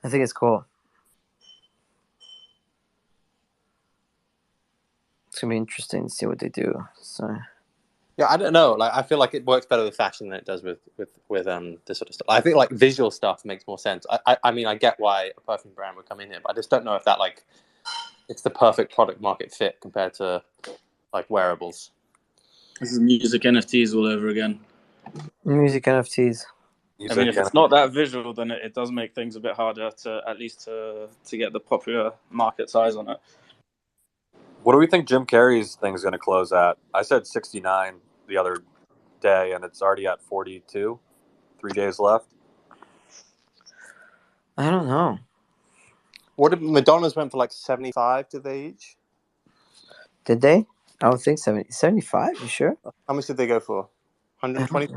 I think it's cool. It's gonna be interesting to see what they do. So, yeah, I don't know. Like, I feel like it works better with fashion than it does with this sort of stuff. I think like visual stuff makes more sense. I mean, I get why a perfume brand would come in here, but I just don't know if that like it's the perfect product market fit compared to like wearables. This is music NFTs all over again. Music NFTs. I mean, if it's not that visual, then it does make things a bit harder to at least to get the popular market size on it. What do we think Jim Carrey's thing is going to close at? I said 69 the other day, and it's already at 42. 3 days left. I don't know. What did Madonna's went for, like 75? Did they each? Did they? I don't think 75. You sure? How much did they go for? 120.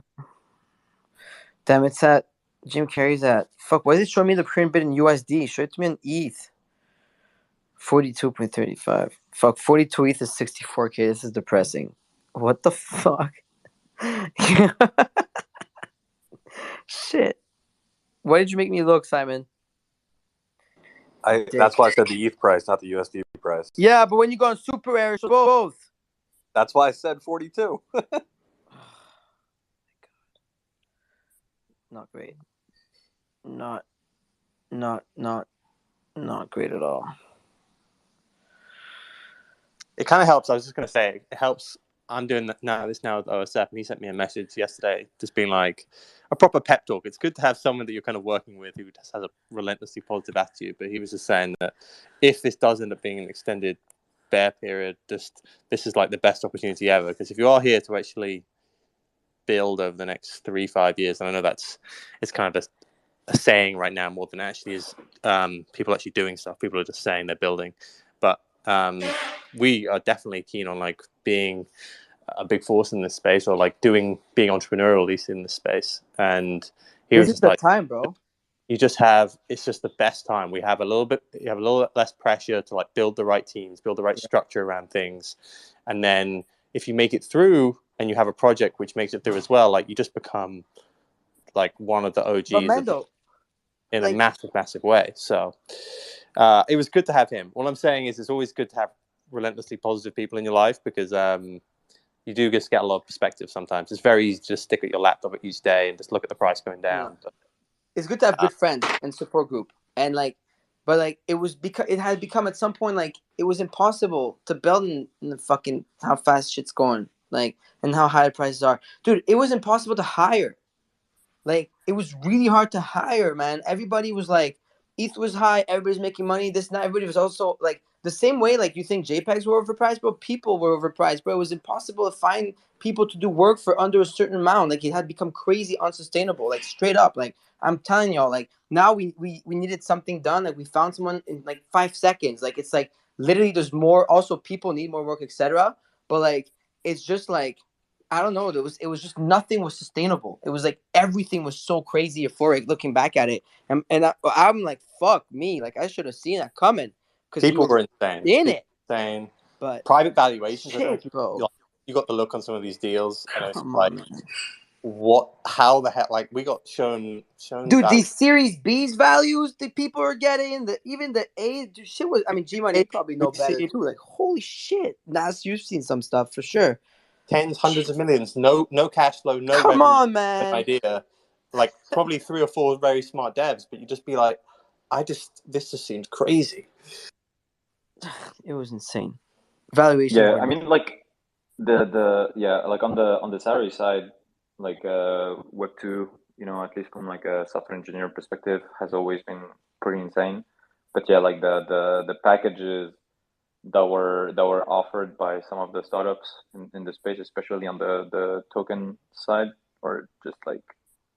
Damn, it's at Jim Carrey's at fuck. Why is it showing me the current bid in USD? Show it to me in ETH. 42.35. Fuck, 42 ETH is 64K. This is depressing. What the fuck? Shit. Why did you make me look, Simon? That's why I said the ETH price, not the USD price. Yeah, but when you go on Super Air, it's both. That's why I said 42. Not great. Not great at all. It kind of helps. I was just going to say, it helps. I'm doing this now with OSF, and he sent me a message yesterday just being like a proper pep talk. It's good to have someone that you're kind of working with who just has a relentlessly positive attitude. But he was just saying that if this does end up being an extended bear period, this is like the best opportunity ever. Because if you are here to actually build over the next 3-5 years, and I know it's kind of a saying right now more than actually is people actually doing stuff. People are just saying they're building. But we are definitely keen on like being a big force in this space, or like being entrepreneurial at least in this space. And this is the like, time, bro. It's just the best time. You have a little less pressure to like build the right teams, build the right structure around things, and then if you make it through and you have a project which makes it through as well, like you just become like one of the OGs in a massive way. So it was good to have him. All I'm saying is it's always good to have relentlessly positive people in your life, because you do just get a lot of perspective sometimes. It's very easy to just stick at your laptop each day and just look at the price going down. Yeah. It's good to have good friends and support group. And like, but like it had become at some point like it was impossible to build in the fucking how fast shit's going, like, and how high the prices are. Dude, it was impossible to hire. Like, it was really hard to hire, man. Everybody was like, ETH was high, everybody's making money. Everybody was also like the same way like you think JPEGs were overpriced, bro, people were overpriced, bro. It was impossible to find people to do work for under a certain amount. Like it had become crazy unsustainable, like straight up. Like I'm telling y'all, like now we needed something done. Like we found someone in like 5 seconds. Like it's like literally there's more. Also, people need more work, etc. But like it's just like I don't know. It was just nothing was sustainable. It was like everything was so crazy euphoric looking back at it, and I'm like fuck me. Like I should have seen that coming because you People were were insane. in People it. were insane. But Private valuations. I don't know if shit, bro. you got the look on some of these deals, and it's Come like, on, man. what? How the hell? Like we got shown Dude, that these Series B's values that people are getting, even the A, dude, shit was. I mean, G Money, you probably know better too. Like, holy shit, Nas, you've seen some stuff for sure. tens, hundreds of millions, no cash flow, no Come revenue, on, man. an idea. Like probably 3 or 4 very smart devs, but you just be like, this just seems crazy. It was insane. Valuations. Yeah, I mean, like like on the salary side, like Web2, at least from like a software engineer perspective, has always been pretty insane. But yeah, like the packages that were offered by some of the startups in the space, especially on the token side, or just like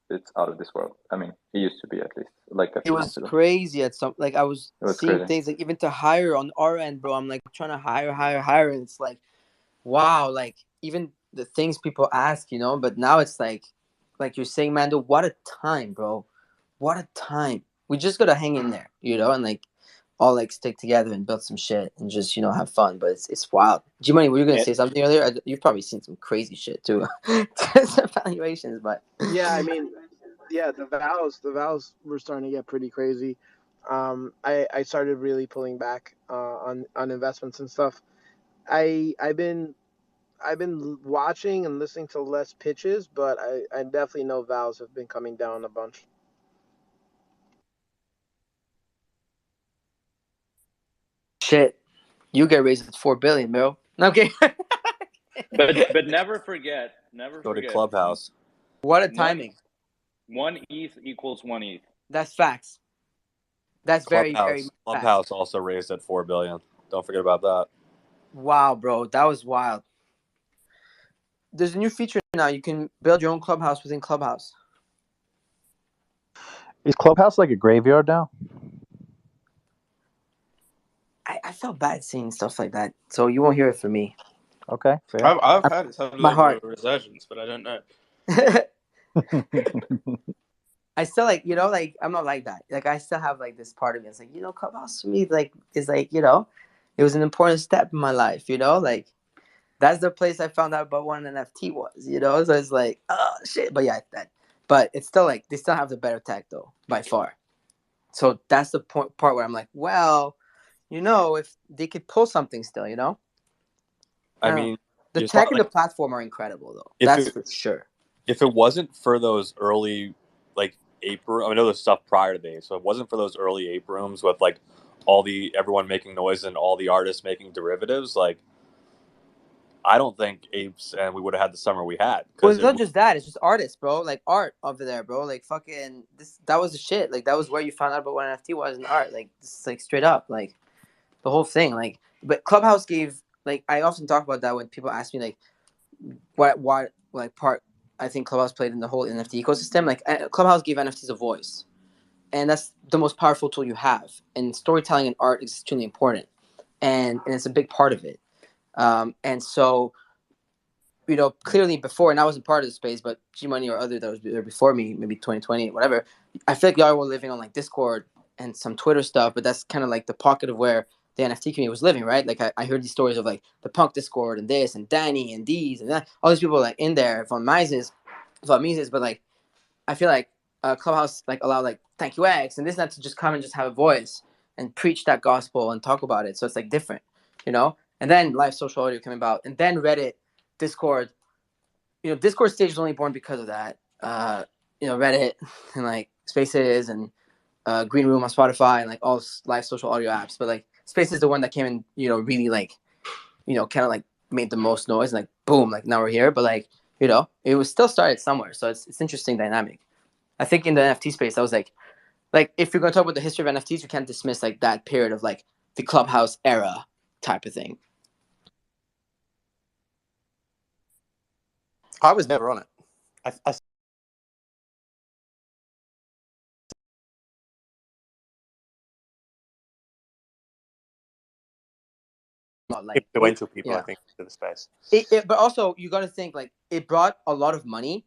it's out of this world. I mean, it used to be at least like a It few was months ago. crazy at some. Like I was It was seeing crazy. things like even to hire on our end, bro. I'm like trying to hire, and it's like, wow, like even the things people ask, But now it's like you're saying, Mando, what a time, bro. What a time. We just gotta hang in there, and like all like stick together and build some shit and just have fun. But it's wild. G Money, were you gonna say something earlier? You've probably seen some crazy shit too. Some valuations, but Yeah, I mean, yeah, the vows were starting to get pretty crazy. I started really pulling back on investments and stuff. I've been watching and listening to less pitches, but I definitely know vows have been coming down a bunch. shit, you get raised at 4 billion, bro. Okay. But never forget, Go to Clubhouse. What a timing. One ETH equals 1 ETH. That's facts. That's very, very facts. Clubhouse also raised at 4 billion. Don't forget about that. Wow, bro, that was wild. There's a new feature now. You can build your own clubhouse within Clubhouse. Is Clubhouse like a graveyard now? I felt bad seeing stuff like that, so you won't hear it from me. Okay, fair. I've heard it's had a My little bit heart. of a resurgence, but I don't know. I still like I'm not like that. Like I still have like this part of me. It's like Clubhouse for me is like it was an important step in my life. Like that's the place I found out about what an NFT was. So it's like oh shit. But yeah, but it's still like they still have the better tech though by far. So that's the part where I'm like, well, if they could pull something still, I mean, the tech and the platform are incredible though. That's for sure. If it wasn't for those early like ape room, I know there's stuff prior to these, so if it wasn't for those early ape rooms with like everyone making noise and all the artists making derivatives, like I don't think apes and we would have had the summer we had. Well, it's not just that; it's just artists, bro. Like art over there, bro. Like fucking that was the shit. Like that was where you found out about what NFT was in art. Like this, like straight up, like the whole thing. Like, but Clubhouse gave like I often talk about that when people ask me like what like part I think Clubhouse played in the whole NFT ecosystem. Like Clubhouse gave NFTs a voice, and that's the most powerful tool you have. And storytelling and art is extremely important, and it's a big part of it. And so, clearly before, and I wasn't part of the space, but G Money or other that was there before me, maybe 2020, whatever. I feel like y'all were living on like Discord and some Twitter stuff, but that's kind of like the pocket of where the NFT community was living, right? Like I heard these stories of like the Punk Discord and this and Danny and these and that. All these people like in there from Mises, but like I feel like Clubhouse like allowed like Thank You X and this and that to just come and just have a voice and preach that gospel and talk about it. So it's like different, And then live social audio came about, and then Reddit, Discord. Discord stage was only born because of that. Reddit and like Spaces and Green Room on Spotify and like all live social audio apps. But like Spaces is the one that came in, really like, kind of like made the most noise and like boom, like now we're here. But like, it was still started somewhere. So it's interesting dynamic. I think in the NFT space, I was like if you're gonna talk about the history of NFTs, you can't dismiss like that period of like the Clubhouse era type of thing. I was never on it. I Not like influential people, yeah. I think, to the space. But also you got to think like it brought a lot of money.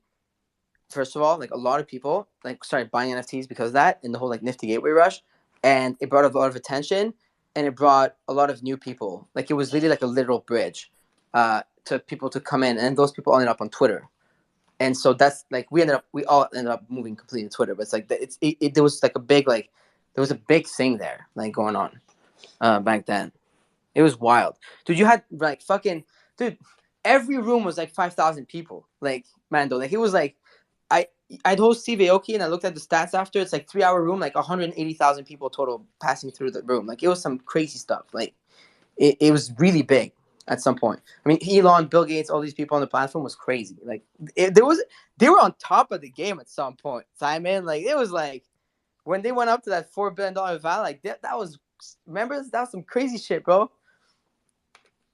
First of all, like a lot of people like started buying NFTs because of that and the whole like Nifty Gateway rush, and it brought a lot of attention and it brought a lot of new people. Like it was really like a literal bridge to people to come in, and those people ended up on Twitter. And so that's like we all ended up moving completely to Twitter. But it's like there was like there was a big thing there like going on back then. It was wild, dude. You had like fucking dude. Every room was like 5,000 people. Like Mando, like it was like I'd host Steve Aoki and I looked at the stats after. It's like 3 hour room, like 180,000 people total passing through the room. Like it was some crazy stuff. Like it was really big at some point. I mean, Elon, Bill Gates, all these people on the platform was crazy. Like they were on top of the game at some point. Simon, like it was like when they went up to that $4 billion value, like that was remember that was some crazy shit, bro.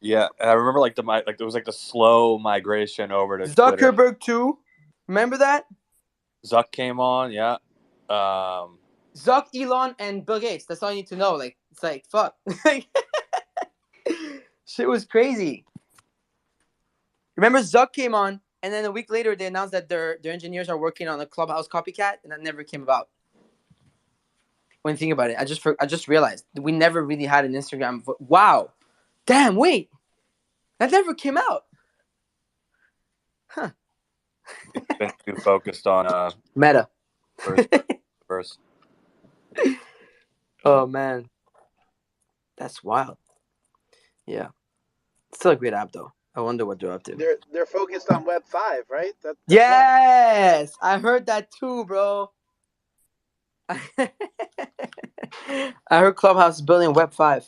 Yeah, and I remember like there was like the slow migration over to Zuckerberg Twitter. too. Remember that? Zuck came on, yeah. Zuck, Elon, and Bill Gates. That's all you need to know. Like it's like fuck. Shit was crazy. Remember Zuck came on, and then a week later they announced that their engineers are working on a Clubhouse copycat, and that never came about. When you think about it, I just realized we never really had an Instagram. Wow, damn, wait, that never came out. Huh? It's been too focused on Meta. First. Oh man, that's wild. Yeah, still a great app though. I wonder what they're up to. They're focused on Web 5, right? That's yes, I heard that too, bro. I heard Clubhouse is building Web 5.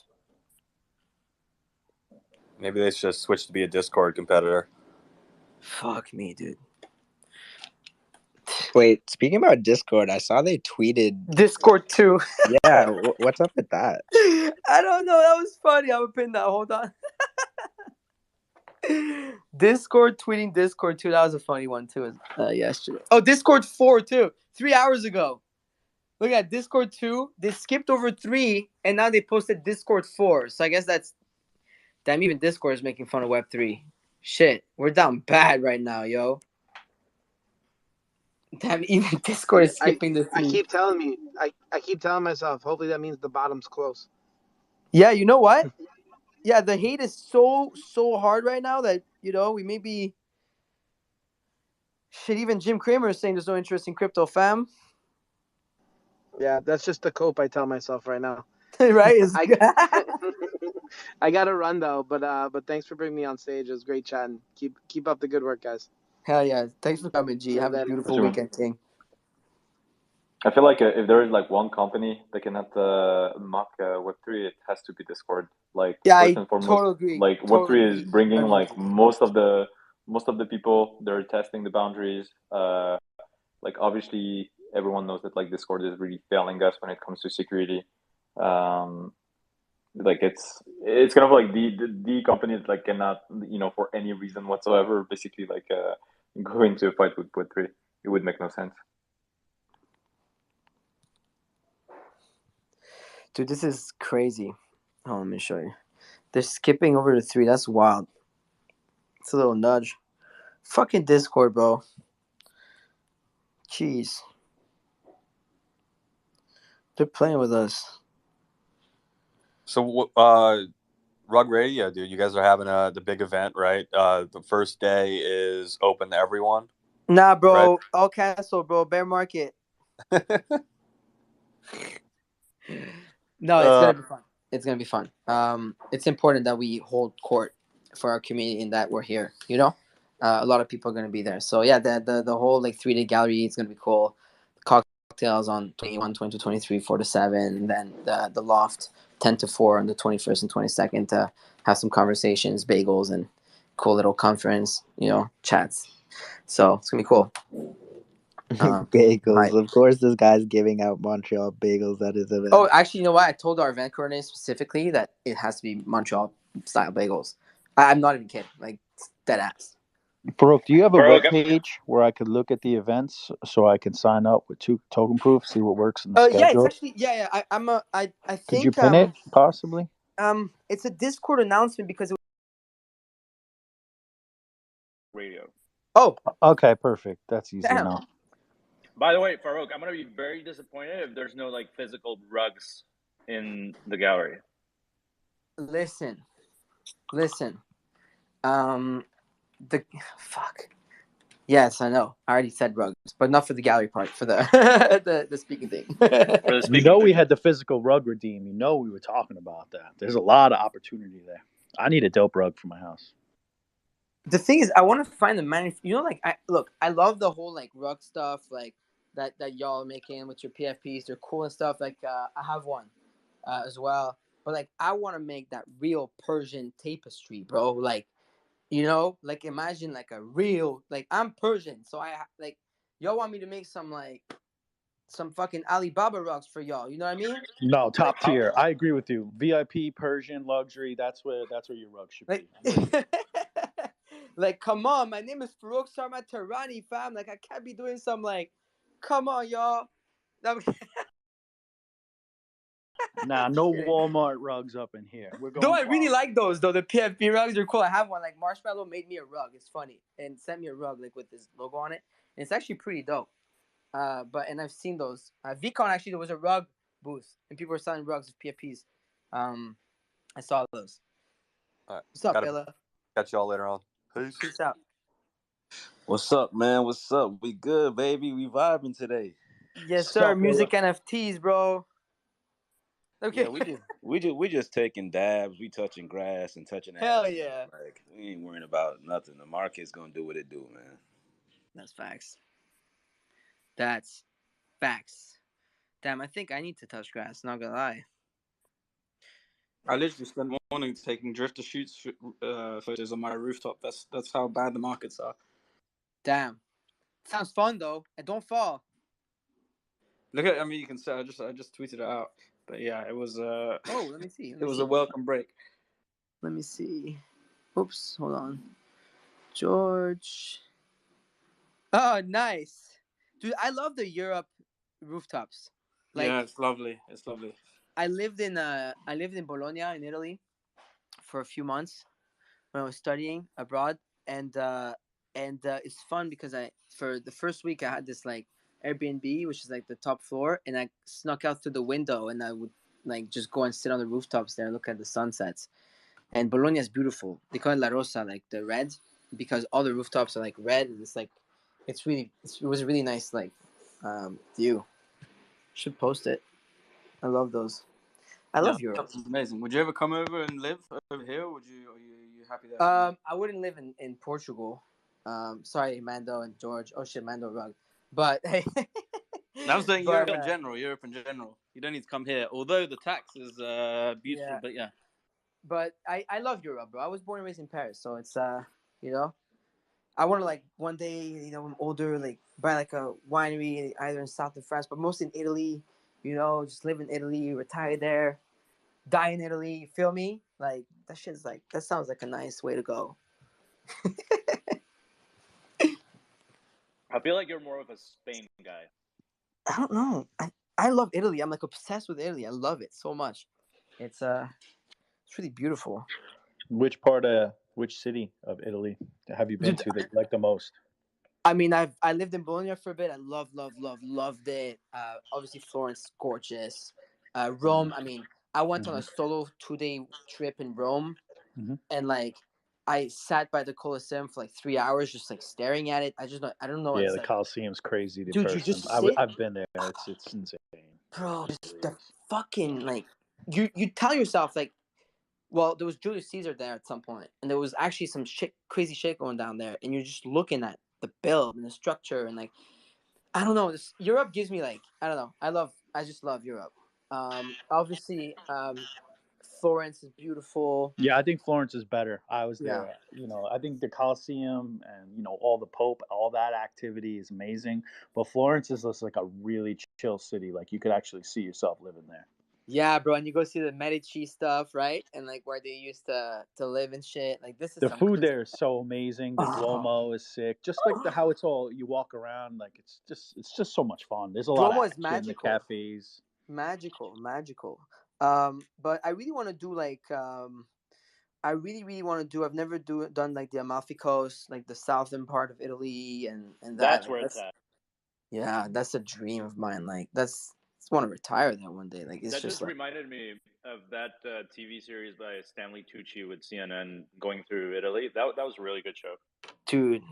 Maybe they should just switch to be a Discord competitor. Fuck me, dude. Wait, speaking about Discord, I saw they tweeted Discord too. Yeah, what's up with that? I don't know. That was funny. I'm gonna pin that. Hold on. Discord tweeting Discord 2. That was a funny one too. Yesterday. Oh, Discord 4 too. 3 hours ago. Look at Discord 2. They skipped over 3, and now they posted Discord 4. So I guess that's damn. Even Discord is making fun of Web 3. Shit, we're down bad right now, yo. Damn, even Discord is skipping the 3. I keep telling myself, hopefully that means the bottom's close. Yeah, you know what? Yeah, the hate is so hard right now that we may be. Shit, even Jim Cramer is saying there's no interest in crypto, fam. Yeah, that's just the cope I tell myself right now. Right? I gotta run though, but thanks for bringing me on stage. It was great chatting. Keep up the good work, guys. Hell yeah! Thanks for coming, G. Have a beautiful weekend, King. I feel like if there is like one company that cannot mock Web3, it has to be Discord. Like first and foremost, totally agree. like Web3 is bringing like most of the people. They're testing the boundaries. Like obviously everyone knows that like Discord is really failing us when it comes to security. Like it's kind of like the company that like cannot for any reason whatsoever basically like go into a fight with Web3. It would make no sense. Dude, this is crazy. Oh, let me show you. They're skipping over to 3. That's wild. It's a little nudge. Fucking Discord, bro. Jeez. They're playing with us. So, Rug Radio, dude, you guys are having the big event, right? The first day is open to everyone. Nah, bro. Right? All canceled, bro. Bear market. No, it's gonna be fun. It's gonna be fun. It's important that we hold court for our community and that we're here. A lot of people are gonna be there. So yeah, the whole like 3-day gallery is gonna be cool. Cocktails on 21, 22, 23, 4 to 7, and then the loft 10 to 4 on the 21st and 22nd to have some conversations, bagels, and cool little conference, chats. So it's gonna be cool. Bagels. Of course, this guy's giving out Montreal bagels at his event. Oh, actually, you know what? I told our event coordinator specifically that it has to be Montreal style bagels. I'm not even kidding. Like, dead ass. Farouk, do you have a Farouk, web page where I could look at the events so I can sign up with 2 token proof, see what works in the Yeah, it's schedule? actually I Could you think pin it possibly? it's a Discord announcement because radio. Oh, okay, perfect. That's easy damn. enough. By the way, Farouk, I'm gonna be very disappointed if there's no like physical rugs in the gallery. Listen. The fuck. Yes, I know. I already said rugs, but not for the gallery part. For the the speaking thing. You know we had the physical rug redeem. You know we were talking about that. There's a lot of opportunity there. I need a dope rug for my house. The thing is, I want to find the like I love the whole like rug stuff like that y'all are making with your PFPs. They're cool and stuff. Like I have one as well, but like I want to make that real Persian tapestry, bro. Like, like imagine like a real like I'm Persian, so I like y'all want me to make some fucking Alibaba rugs for y'all. You know what I mean? No, top tier. I agree with you. VIP, Persian, luxury. That's where your rug should be. Like, come on, my name is Farouk Sarma Tarani, fam. Like, I can't be doing some like, come on, y'all. Nah, no Walmart rugs up in here. We're going. Though I really like those though. The PFP rugs are cool. I have one. Like Marshmallow made me a rug. It's funny and sent me a rug like with this logo on it. And it's actually pretty dope. And I've seen those. VCon actually there was a rug booth and people were selling rugs with PFPs. I saw those. All right. What's up, Ella? Catch y'all later on. Peace out. What's up, man? What's up? We good, baby. We vibing today. Yes, sir. Music NFTs, bro. Okay. Yeah, we just taking dabs. We touching grass and touching ass. Hell yeah. Like we ain't worrying about nothing. The market's gonna do what it do, man. That's facts. That's facts. Damn, I think I need to touch grass. Not gonna lie. I literally spent the morning taking drifter shoots photos on my rooftop. That's how bad the markets are. Damn. Sounds fun though. And don't fall. Look at, I mean, you can say I just tweeted it out, but yeah, it was. Oh, let me see. It was a welcome break. Let me see. Oops, hold on. George. Oh, nice, dude. I love the Europe rooftops. Like, yeah, it's lovely. It's lovely. I lived in Bologna in Italy for a few months when I was studying abroad, and it's fun because for the first week I had this like Airbnb, which is like the top floor, and I snuck out through the window and I would like just go and sit on the rooftops there and look at the sunsets. And Bologna is beautiful. They call it La Rosa, like the red, because all the rooftops are like red, and it's like it was a really nice like view. Should post it. I love those. I love Europe. That's amazing. Would you ever come over and live over here? Or are you happy there? I wouldn't live in Portugal. Sorry, Mando and George. Oh shit, Mando rug. But hey, I'm saying Europe in general. Europe in general. You don't need to come here. Although the tax is beautiful, yeah. but yeah. But I love Europe, bro. I was born and raised in Paris, so it's I want to like one day, when I'm older, like buy like a winery either in south of France, but mostly in Italy. Just live in Italy, retire there, die in Italy. You feel me? Like that sounds like a nice way to go. I feel like you're more of a Spain guy. I don't know. I love Italy. I'm like obsessed with Italy. I love it so much. It's really beautiful. Which city of Italy have you been to that you like the most? I mean, I lived in Bologna for a bit. I loved it. Obviously, Florence, gorgeous. Rome. I mean, I went on a solo 2-day trip in Rome, and like I sat by the Colosseum for like 3 hours, just like staring at it. I don't know. Yeah, the Colosseum's crazy. Dude, you just sit. I've been there. It's insane, bro. Just the fucking like you tell yourself like, well, there was Julius Caesar there at some point, and there was actually some crazy shit going down there, and you're just looking at the build and the structure, and like, I don't know, Europe gives me like, I don't know, I just love Europe. Obviously, Florence is beautiful. Yeah, I think Florence is better. I was Yeah. there. I think the Colosseum and all the Pope, all that activity is amazing. But Florence is just like a really chill city. Like you could actually see yourself living there. Yeah, bro, and you go see the Medici stuff, right? And like where they used to live and shit. Like this is The some food crazy there is so amazing. The Duomo is sick. Just like how it's all you walk around, like it's just so much fun. There's a lot Duomo of is action, magical. the cafes. Magical. But I really want to do like I really want to do. I've never done like the Amalfi Coast, like the southern part of Italy, and That's like, where it's at. Yeah, that's a dream of mine. Like I just want to retire there one day. Like it's That just just like, reminded me of that TV series by Stanley Tucci with CNN going through Italy. That was a really good show. dude.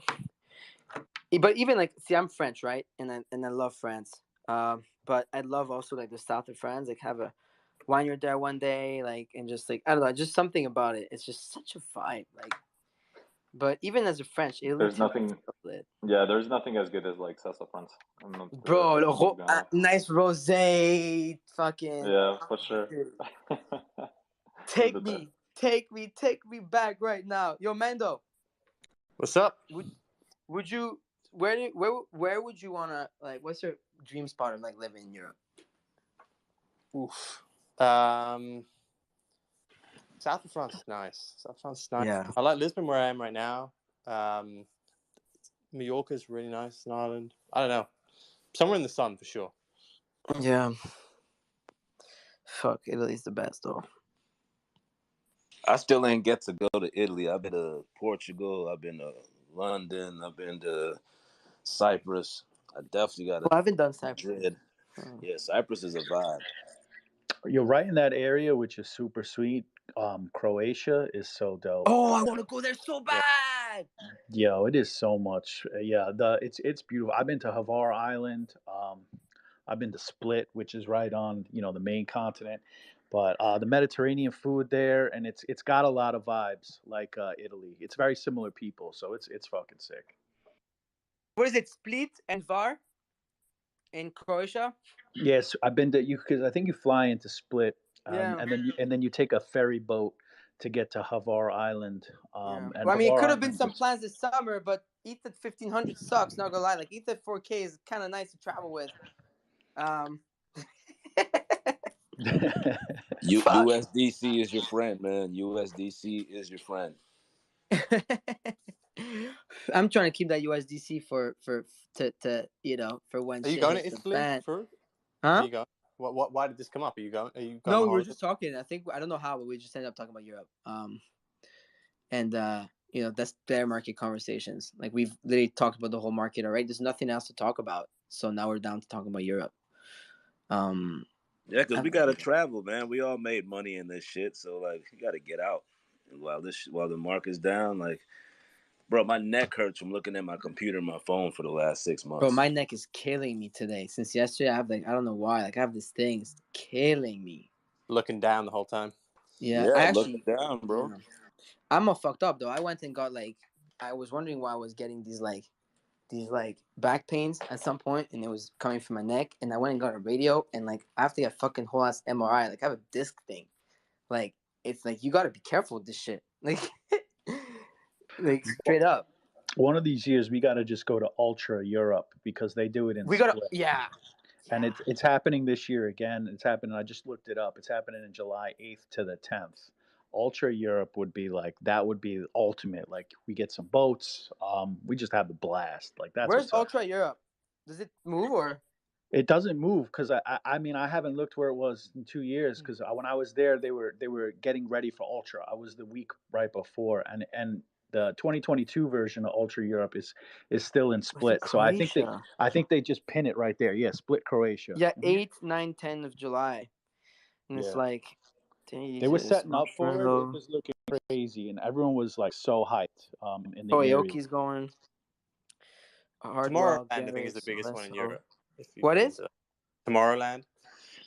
But even like, see, I'm French, right? And I love France. But I love also like the south of France. Like have a vineyard there one day, like, and just like I don't know, just something about it. It's just such a vibe. Like, but even as a French, Italy There's too, nothing. Yeah, there's nothing as good as like Sassafrance. I'm not. bro. I'm not gonna lie. Nice rosé, fucking. Yeah, for sure. Take me back right now, yo, Mando. What's up? Would you where would you wanna, like, what's your dream spot of like living in Europe? Oof. South of France is nice. South of France is nice. Yeah. I like Lisbon where I am right now. Mallorca's really nice in Ireland. I don't know. Somewhere in the sun for sure. Yeah. Fuck, Italy's the best though. I still ain't get to go to Italy. I've been to Portugal. I've been to London. I've been to Cyprus. I definitely got to. Well, I haven't done Cyprus. Madrid. Yeah, Cyprus is a vibe. You're right in that area, which is super sweet. Croatia is so dope. Oh, I want to go there so bad. Yo, it is so much. Yeah, it's beautiful. I've been to Hvar Island. I've been to Split, which is right on the main continent. But the Mediterranean food there, and it's got a lot of vibes like Italy. It's very similar people, so it's fucking sick. What is it, Split and Var in Croatia? Yes, I've been to you because I think you fly into Split, Yeah. and then you take a ferry boat to get to Hvar Island. Yeah. And Well, I mean, it Hvar could have been Island some is- plans this summer, but ETH at 1500 sucks. Not gonna lie, like ETH at 4K is kind of nice to travel with. USDC is your friend, man. USDC is your friend. I'm trying to keep that USDC for when Are you shit going to hits the Italy? fan. For? Huh? Are you going? What? Why did this come up? Are you going? No, on we were holiday? just talking. I think I don't know how, but we just ended up talking about Europe. And that's bear market conversations. Like we've literally talked about the whole market already. There's nothing else to talk about. So now we're down to talking about Europe. Yeah, because we gotta travel, man. We all made money in this shit, so like you gotta get out. And while the market's down, like, bro, my neck hurts from looking at my computer and my phone for the last 6 months. Bro, my neck is killing me today. Since yesterday, I have I don't know why. Like I have this thing, it's killing me. Looking down the whole time. Yeah, I actually looking down, bro. Yeah. I'm all fucked up though. I went and got I was wondering why I was getting these back pains at some point, and it was coming from my neck. And I went and got a radio, and I have to get a fucking whole ass MRI. Like I have a disc thing. Like it's like you gotta be careful with this shit. Like straight up. One of these years, we got to just go to Ultra Europe because they do it in We gotta Split. yeah. And it's happening this year again. It's happening. I just looked it up. It's happening in July 8th to the 10th. Ultra Europe would be that would be ultimate. Like we get some boats. We just have a blast. Like that's Where's what's up. Ultra Europe? Does it move or? It doesn't move because I mean I haven't looked where it was in 2 years because when I was there they were getting ready for Ultra. I was the week right before and the 2022 version of Ultra Europe is still in Split. So I think they just pin it right there. Yeah, Split, Croatia. Yeah, 8, 9, 10 of July. And it's Yeah. They were setting up for it. It Ultra. was looking crazy, and everyone was like so hyped. In the Oh, area. Aoki's going. Tomorrowland, I think, is the biggest one in Europe. What is? Tomorrowland?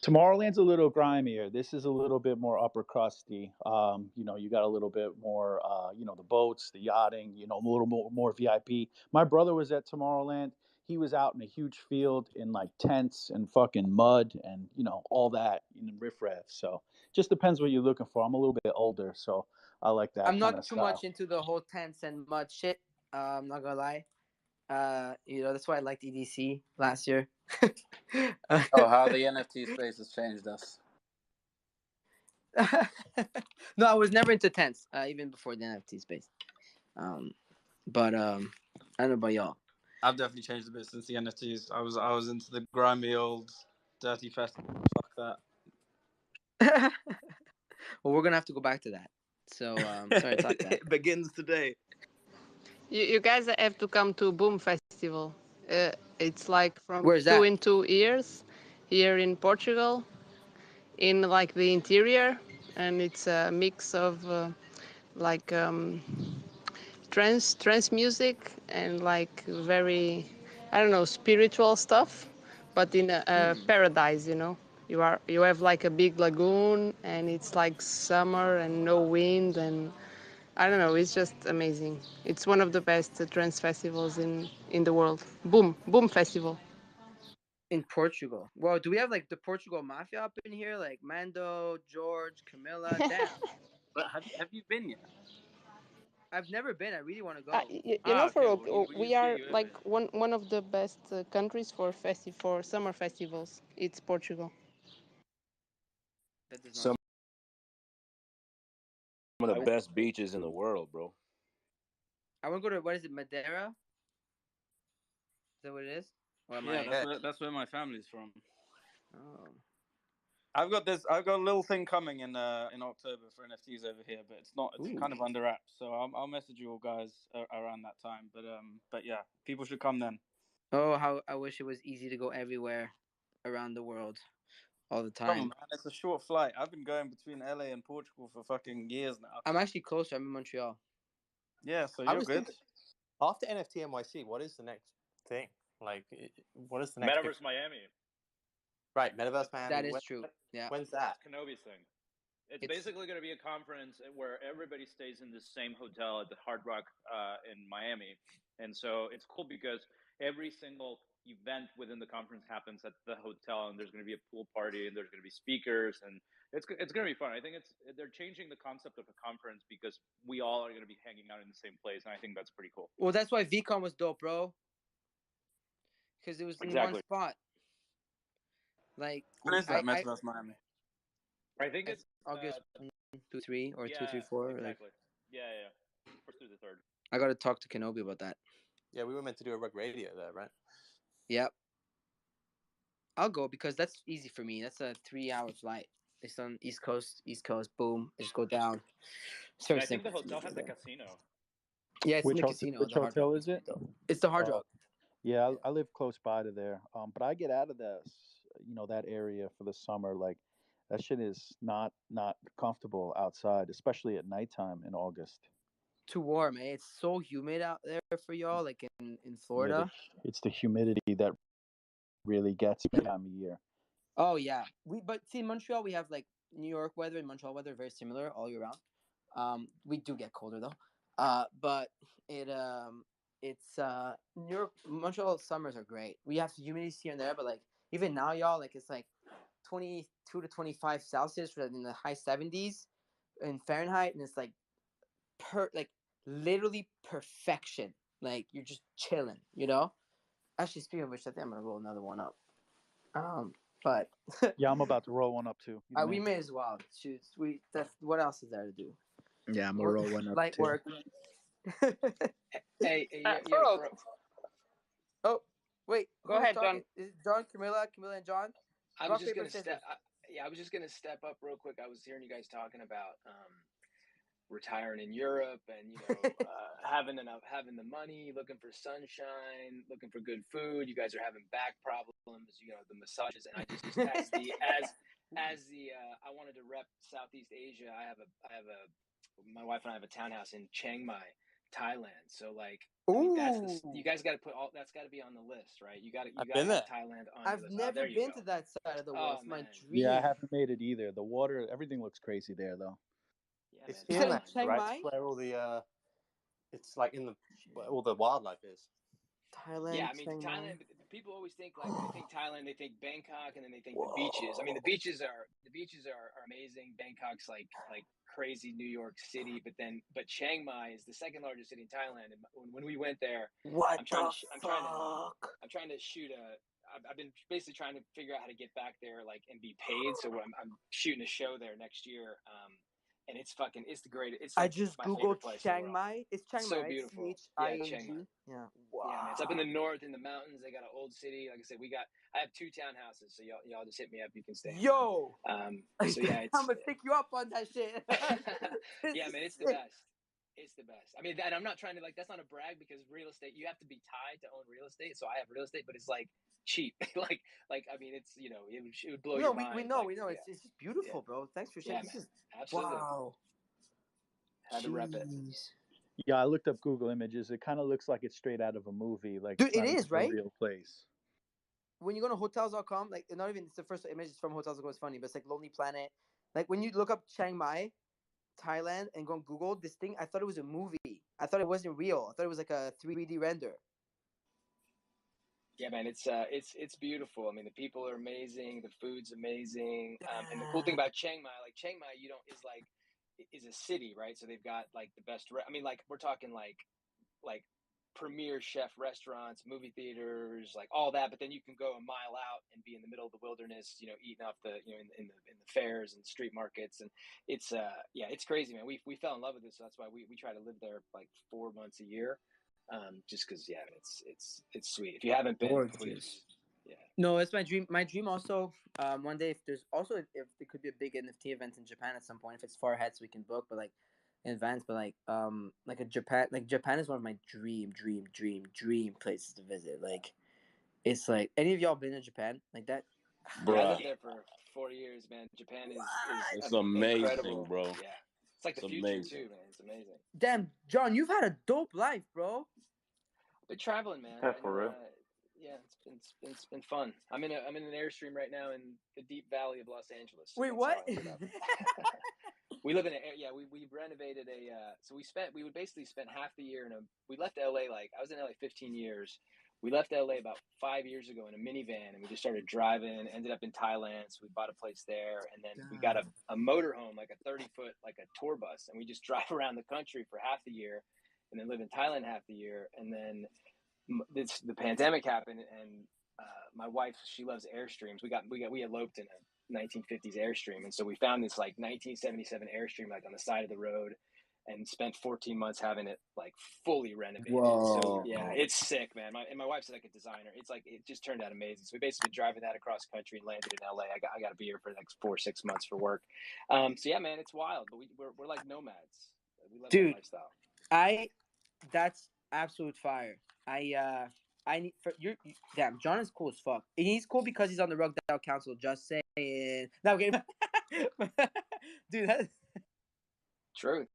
Tomorrowland's a little grimier. This is a little bit more upper crusty. You got a little bit more, the boats, the yachting, a little more VIP. My brother was at Tomorrowland. He was out in a huge field in like tents and fucking mud and, all that in riffraff. So just depends what you're looking for. I'm a little bit older, so I like that I'm kind not of too style. much into the whole tents and mud shit. I'm not gonna lie. That's why I liked EDC last year. Oh, how the NFT space has changed us. No, I was never into tents, even before the NFT space. But I don't know about y'all. I've definitely changed a bit since the NFTs. I was into the grimy old dirty festival. Fuck that. Well, we're gonna have to go back to that. So sorry to talk that. It begins today. You guys have to come to Boom Festival. It's like from Where's 2 that? in 2 years here in Portugal, in like the interior, and it's a mix of like trance music and like very, I don't know, spiritual stuff, but in a paradise, you know. You have like a big lagoon, and it's like summer and no wind, and I don't know, it's just amazing. It's one of the best trance festivals in the world. Boom Festival. In Portugal. Well, do we have like the Portugal Mafia up in here? Like Mando, George, Camilla. Damn. But have you been yet? I've never been. I really want to go. You know, okay, well, we are like one of the best countries for summer festivals. It's Portugal. That does not. Some of the best beaches in the world, bro. I want to go to, what is it, Madeira? Is that what it is? Or am Yeah, I? that's where my family's from. Oh. I've got a little thing coming in October for NFTs over here, but it's kind of under wraps. So I'll message you all guys around that time. But yeah, people should come then. Oh, how I wish it was easy to go everywhere around the world all the Come on, time. man, it's a short flight. I've been going between LA and Portugal for fucking years now. I'm actually closer. I'm in Montreal. Yeah, so you're good. After NFT NYC, what is the next thing? Like, what is the next? Metaverse Miami. Right, Metaverse Miami. That is true. Yeah. When's that? That's Kenobi's thing. It's basically going to be a conference where everybody stays in the same hotel at the Hard Rock in Miami. And so it's cool because every single event within the conference happens at the hotel, and there's going to be a pool party, and there's going to be speakers, and it's going to be fun. I think they're changing the concept of a conference because we all are going to be hanging out in the same place, and I think that's pretty cool. Well, that's why VCon was dope, bro. Because it was in one spot. Like, when is that Metaverse Miami? I think it's August 1, 2, 3 or 2, 3, 4. Exactly. Yeah. First through the third. I got to talk to Kenobi about that. Yeah, we were meant to do a rug radio there, right? Yep. I'll go because that's easy for me. That's a 3-hour flight. It's on East Coast, boom. Just go down. I think the hotel has a casino. Yeah, it's in the casino. Which hotel is it? It's the Hard Rock. Yeah, I live close by to there. But I get out of that area for the summer. Like, that shit is not comfortable outside, especially at nighttime in August. Too warm, eh? It's so humid out there for y'all, like in Florida. Yeah, it's the humidity that really gets me time of year. Oh yeah, but see in Montreal we have like New York weather and Montreal weather very similar all year round. We do get colder though. But it's New York, Montreal summers are great. We have humidity here and there, but like even now, y'all, like it's like 22 to 25 Celsius, rather than the high 70s in Fahrenheit, and it's like literally perfection. Like you're just chilling, you know. Actually, speaking of which, I think I'm gonna roll another one up. But yeah, I'm about to roll one up too. We may as well. Shoot, that's what else is there to do? Yeah, I'm gonna roll one up light too. work. Hey, bro. Oh, wait. Go ahead, talking? John. Is it John, Camilla, and John? I was just gonna step. I was just gonna step up real quick. I was hearing you guys talking about retiring in Europe and having the money, looking for sunshine, looking for good food. You guys are having back problems, the massages, and I just I wanted to rep Southeast Asia. My wife and I have a townhouse in Chiang Mai, Thailand. So like, you guys got to that's got to be on the list, right? You got to have Thailand on I've your list. never been to that side of the world. It's my dream. Yeah, I haven't made it either. The water, everything looks crazy there though. Yeah, it's inland, right? It's where all the it's like all the wildlife is. Thailand. Yeah, I mean Thailand. people always think like when they think Thailand, they think Bangkok, and then they think the beaches. I mean, the beaches are amazing. Bangkok's like crazy New York City, but Chiang Mai is the second largest city in Thailand. And when we went there, What I'm trying fuck? to shoot I've been basically trying to figure out how to get back there, like, and be paid. So I'm shooting a show there next year. And it's the greatest. It's like I just my googled favorite place in the Chiang world. Mai. It's Chiang Mai, So right? beautiful. Yeah, Chiang Mai. CHIANG. Yeah. Wow. Yeah, man. It's up in the north in the mountains. They got an old city. Like I said, I have 2 townhouses, so y'all just hit me up. You can stay. Yo. So yeah, I'm gonna pick you up on that shit. Yeah, man, it's the best. It's the best. I mean, and I'm not trying to, like, that's not a brag, because real estate, you have to be tied to own real estate. So I have real estate, but it's like cheap. like I mean, it's, it would blow your mind. We know. Yeah. It's just beautiful, bro. Thanks for sharing. Yeah, This is absolutely. wow. Had to rep it. Yeah, I looked up Google Images. It kind of looks like it's straight out of a movie. Like, dude, it's not it even is, right? a real place. When you go to hotels.com, like, not even, it's the first image from hotels.com. It's funny, but it's like Lonely Planet. Like, when you look up Chiang Mai, Thailand, and go on Google, this thing, I thought it was a movie. I thought it wasn't real. I thought it was like a 3D render. Yeah, man, it's beautiful. I mean, the people are amazing. The food's amazing. And the cool thing about Chiang Mai, is a city, right? So they've got like the best. I mean, like, we're talking like premier chef restaurants, movie theaters, like all that. But then you can go a mile out and be in the middle of the wilderness, eating off the, in the fairs and street markets. And it's it's crazy, man. We fell in love with it, so that's why we try to live there like 4 months a year. Just because, yeah, it's sweet. If you haven't been, please. Yeah. No, it's my dream. My dream also, one day, if there could be a big NFT event in Japan at some point, if it's far ahead, so we can book, but like in advance. But like Japan is one of my dream places to visit. Like, it's like, any of y'all been to Japan like that? Yeah, I lived there for 4 years, man. Japan is it's amazing, incredible, bro. Yeah, it's like the future too, man. It's amazing. Damn, John, you've had a dope life, bro. Been traveling, man. Yeah, for real. Yeah, it's been fun. I'm in an Airstream right now in the deep valley of Los Angeles. Wait, what? We live in we renovated so we would basically spend half the year we left LA, like, I was in LA 15 years. We left LA about 5 years ago in a minivan, and we just started driving, ended up in Thailand. So we bought a place there, and then we got a motorhome, like a 30-foot, like a tour bus, and we just drive around the country for half the year, and then live in Thailand half the year. And then the pandemic happened, and my wife, she loves Airstreams. We eloped in a 1950s Airstream, and so we found this like 1977 Airstream, like on the side of the road, and spent 14 months having it like fully renovated. Whoa. So yeah, it's sick, man. My wife's like a designer. It's like, it just turned out amazing. So we basically been driving that across country and landed in LA. I got to be here for the next 4-6 months for work. So yeah, man, it's wild, but we're like nomads. We love that lifestyle. That's absolute fire. I need for damn, John is cool as fuck. And he's cool because he's on the Rugged Out Council. Just saying. No, okay. Dude, that's true.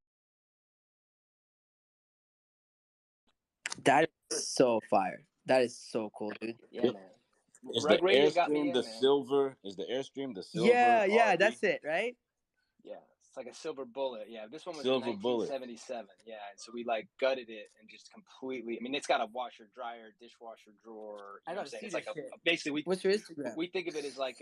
That is so fire. That is so cool, dude. Yeah, man. Is the Airstream the silver? Is the Airstream the silver? Yeah, that's it, right? Yeah, it's like a silver bullet. Yeah, this one was Silver in 1977. Yeah, and so we like gutted it and just completely. I mean, it's got a washer, dryer, dishwasher drawer. I gotta see see it's this like shit. basically What's your Instagram? We think of it as like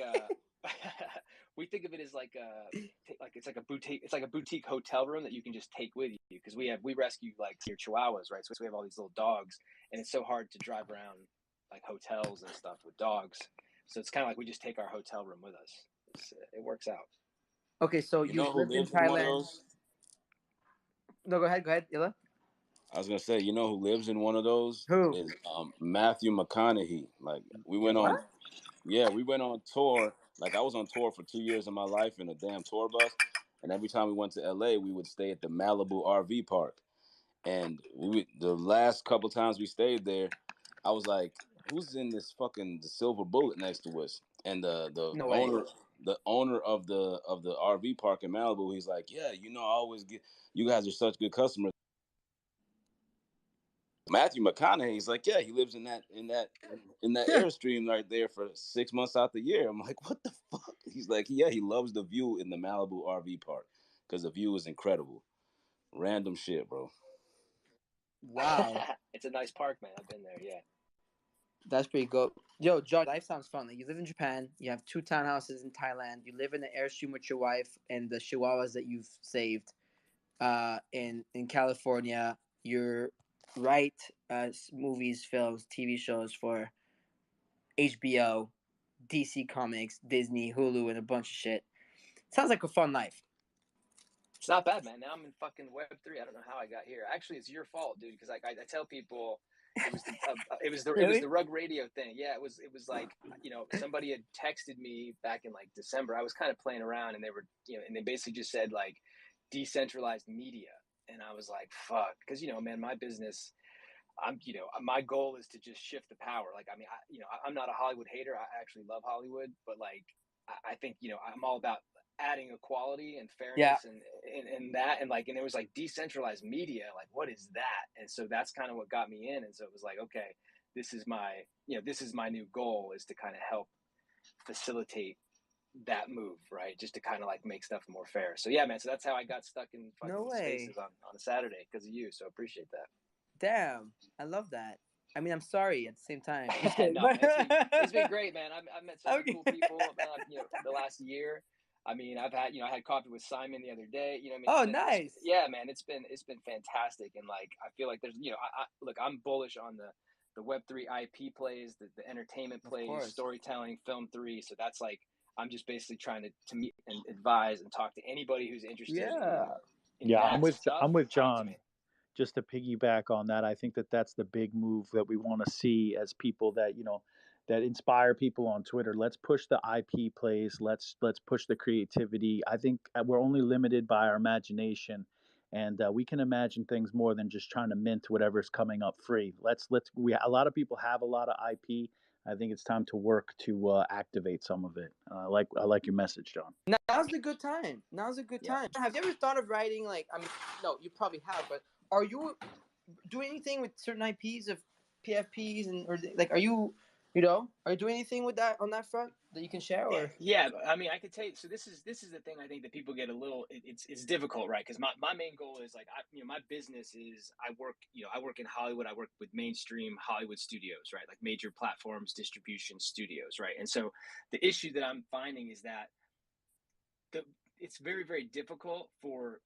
it's like a boutique. It's like a boutique hotel room that you can just take with you, because we rescue like your chihuahuas, right? So we have all these little dogs, and it's so hard to drive around like hotels and stuff with dogs. So it's kind of like we just take our hotel room with us. It works out. Okay, so you know who lived in lives in one of Thailand. those? No, go ahead, Illa. I was gonna say, you know who lives in one of those? Who? Is Matthew McConaughey. Like, we went on tour. Like, I was on tour for 2 years of my life in a damn tour bus, and every time we went to LA, we would stay at the Malibu RV park. And the last couple times we stayed there, I was like, who's in this fucking the silver bullet next to us? And the owner of the RV park in Malibu, he's like, yeah, I always get, you guys are such good customers. Matthew McConaughey's like, yeah, he lives in that Airstream right there for 6 months out the year. I'm like, what the fuck? He's like, yeah, he loves the view in the Malibu RV park because the view is incredible. Random shit, bro. Wow. It's a nice park, man. I've been there. Yeah. That's pretty good. Yo, Josh, life sounds fun. Like, you live in Japan, you have 2 townhouses in Thailand, you live in an Airstream with your wife and the chihuahuas that you've saved. In California, you write movies, films, TV shows for HBO, DC Comics, Disney, Hulu, and a bunch of shit. Sounds like a fun life. It's not bad, man. Now I'm in fucking Web3. I don't know how I got here. Actually, it's your fault, dude. Because I tell people it was the Rug Radio thing. Yeah, it was like, somebody had texted me back in like December. I was kind of playing around, and they were and they basically just said like decentralized media, and I was like, fuck, because man, my business. My goal is to just shift the power. Like, I mean, I'm not a Hollywood hater. I actually love Hollywood, but like, I think, I'm all about adding equality and fairness and that. And like, and it was like decentralized media. Like, what is that? And so that's kind of what got me in. And so it was like, okay, this is my new goal, is to kind of help facilitate that move, right? Just to kind of like make stuff more fair. So yeah, man. So that's how I got stuck in fucking spaces on a Saturday, because of you. So appreciate that. Damn, I love that. I mean, I'm sorry at the same time. No, man, it's been great, man. I've met some cool people, the last year. I mean, I had coffee with Simon the other day. You know what I mean? Oh, nice. Yeah, man, it's been fantastic, and like I feel like there's, look, I'm bullish on the Web3 IP plays, the entertainment plays, storytelling, film 3. So that's like, I'm just basically trying to meet and advise and talk to anybody who's interested. In I'm with stuff. John. Just to piggyback on that, I think that's the big move that we want to see as people that that inspire people on Twitter. Let's push the IP plays. Let's push the creativity. I think we're only limited by our imagination, and we can imagine things more than just trying to mint whatever's coming up free. A lot of people have a lot of IP. I think it's time to work to activate some of it. I like your message, John. Now's a good time. Have you ever thought of writing, like, I mean, no, you probably have, but are you doing anything with certain IPs of PFPs, or like, are you doing anything with that on that front that you can share? Or yeah, I mean, I could tell you. So this is the thing. I think that people get a little. It's difficult, right? Because my main goal is like, my business is, I work in Hollywood. I work with mainstream Hollywood studios, right? Like major platforms, distribution studios, right? And so the issue that I'm finding is that it's very, very difficult for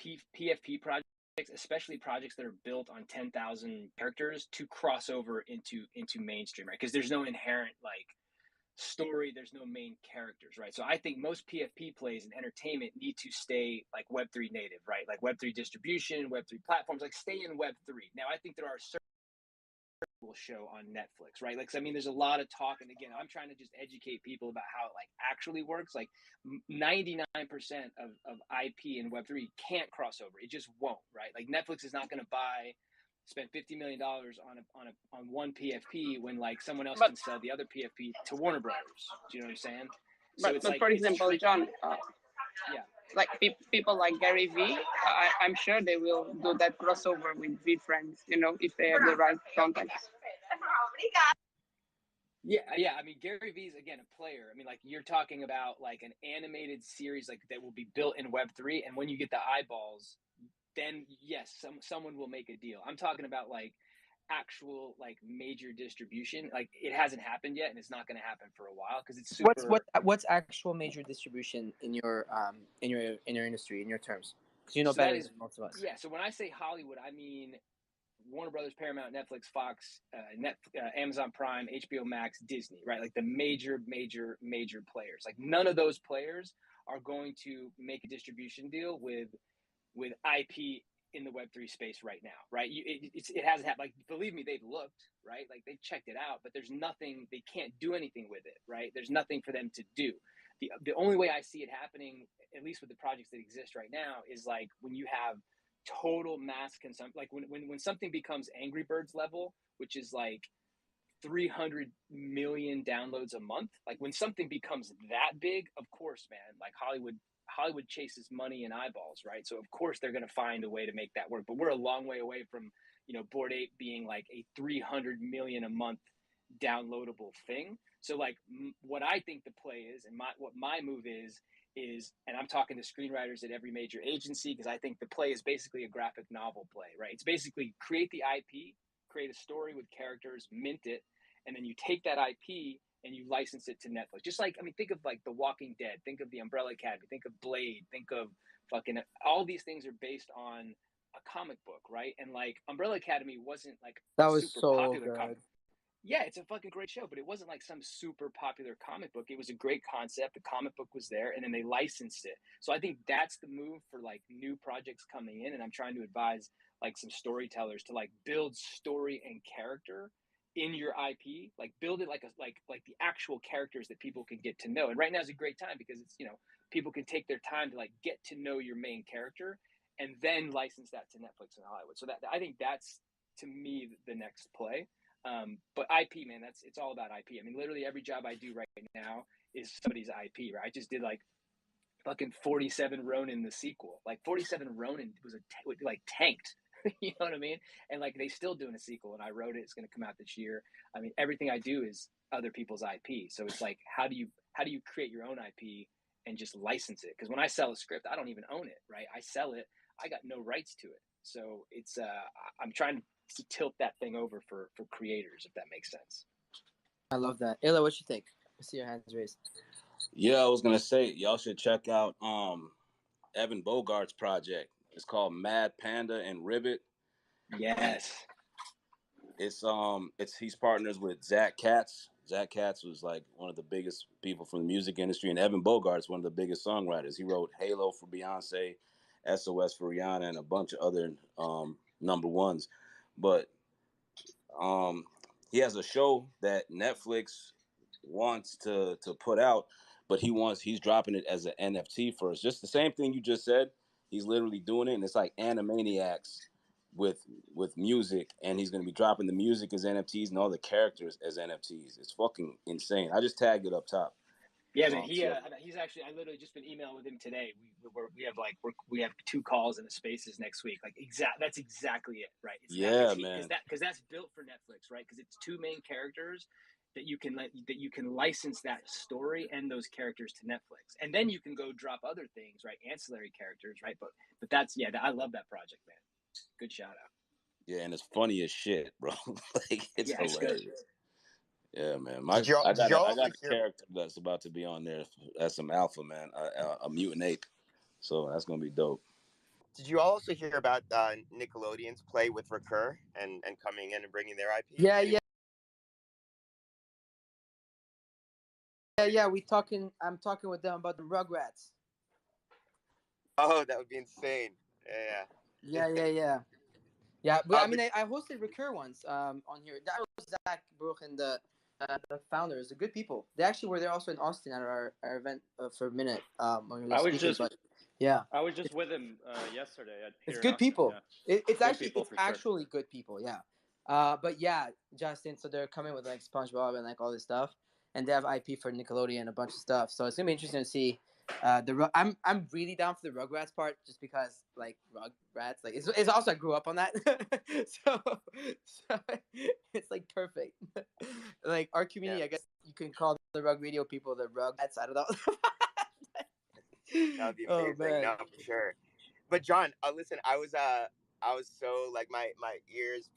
PFP projects, especially projects that are built on 10,000 characters, to cross over into mainstream, right? Because there's no inherent like story, there's no main characters, right? So I think most PFP plays and entertainment need to stay like Web3 native, right? Like Web3 distribution, Web3 platforms, like stay in Web3. Now I think there are certain show on Netflix, right? Like, I mean, there's a lot of talk, and again, I'm trying to just educate people about how it like actually works. Like 99% of IP in Web3 can't cross over. It just won't, right? Like Netflix is not going to spend $50 million on one PFP when like someone else can sell the other PFP to Warner Brothers. Do you know what I'm saying? So but for example, John, like people like Gary V, I'm sure they will do that crossover with VeeFriends, if they have the right contacts. Yeah. I mean, Gary V is, again, a player. I mean, like, you're talking about like an animated series like that will be built in Web3, and when you get the eyeballs, then yes, someone will make a deal. I'm talking about like actual like major distribution. Like, it hasn't happened yet, and it's not going to happen for a while because it's super. What's actual major distribution in your industry, in your terms? Because you know better than most of us. Yeah. So when I say Hollywood, I mean Warner Brothers, Paramount, Netflix, Fox, Amazon Prime, HBO Max, Disney, right? Like the major players. Like none of those players are going to make a distribution deal with IP in the Web3 space right now, right? It hasn't happened. Like, believe me, they've looked, right? Like they've checked it out, but there's nothing, they can't do anything with it, right? There's nothing for them to do. The only way I see it happening, at least with the projects that exist right now, is like when you have total mass consumption, like when something becomes Angry Birds level, which is like 300 million downloads a month. Like when something becomes that big, of course, man, like Hollywood chases money and eyeballs, right? So of course they're going to find a way to make that work. But we're a long way away from, Bored Ape being like a 300 million a month downloadable thing. So like what I think the play is, and what my move is, and I'm talking to screenwriters at every major agency, because I think the play is basically a graphic novel play, right? It's basically create the IP, create a story with characters, mint it, and then you take that IP and you license it to Netflix. Just like, I mean, think of like The Walking Dead, think of The Umbrella Academy, think of Blade, think of fucking all these things are based on a comic book, right? And like Umbrella Academy wasn't like That a was super so popular good. comic. Yeah, it's a fucking great show, but it wasn't like some super popular comic book. It was a great concept. The comic book was there, and then they licensed it. So I think that's the move for like new projects coming in. And I'm trying to advise like some storytellers to like build story and character in your IP, like build it like the actual characters that people can get to know. And right now is a great time because it's, you know, people can take their time to like get to know your main character and then license that to Netflix and Hollywood. So that, I think that's to me the next play. But IP, man, it's all about IP. I mean, literally every job I do right now is somebody's IP, right? I just did like fucking 47 Ronin, the sequel. Like 47 Ronin was like tanked. You know what I mean? And like they still doing a sequel, and I wrote it. It's going to come out this year. I mean, everything I do is other people's IP. So it's like, how do you create your own IP and just license it? Because when I sell a script, I don't even own it, right? I sell it. I got no rights to it. So it's I'm trying to tilt that thing over for creators, if that makes sense. I love that. Illa, what you think? I see your hands raised. Yeah, I was gonna say y'all should check out Evan Bogart's project. It's called Mad Panda and Ribbit. Yes. It's he's partners with Zach Katz. Zach Katz was like one of the biggest people from the music industry, and Evan Bogart's one of the biggest songwriters. He wrote Halo for Beyonce, SOS for Rihanna, and a bunch of other number ones. But he has a show that Netflix wants to put out, but he's dropping it as an NFT first. Just the same thing you just said. He's literally doing it, and it's like Animaniacs with music, and he's gonna be dropping the music as NFTs and all the characters as NFTs. It's fucking insane. I just tagged it up top. Yeah, man. He's actually. I literally just been emailing with him today. We have 2 calls in the Spaces next week. Like that's exactly it, right? It's yeah, man. Because that's built for Netflix, right? Because it's 2 main characters that you can license that story and those characters to Netflix, and then you can go drop other things, right? Ancillary characters, right? But that's I love that project, man. Good shout out. Yeah, and it's funny as shit, bro. Like it's hilarious. Yeah, man. I got a character that's about to be on there as some alpha, man. A mutant ape. So that's gonna be dope. Did you also hear about Nickelodeon's play with Recur and coming in and bringing their IP? Yeah. I'm talking with them about the Rugrats. Oh, that would be insane. Yeah, but I mean, I hosted Recur once on here. That was Zach Bruch and the founders, the good people. They actually were there also in Austin at our event for a minute. When we were speaking, I was just with him yesterday. It's good people. Yeah. It's actually good people. Yeah. But yeah, Justin. So they're coming with like SpongeBob and like all this stuff, and they have IP for Nickelodeon and a bunch of stuff. So it's gonna be interesting to see. I'm really down for the Rugrats part just because like Rugrats like it's also I grew up on that, so it's like perfect. Like our community, I guess you can call the Rug Radio people the Rugrats. I don't know. That would be amazing. No, for sure. But John, listen, I was so like my ears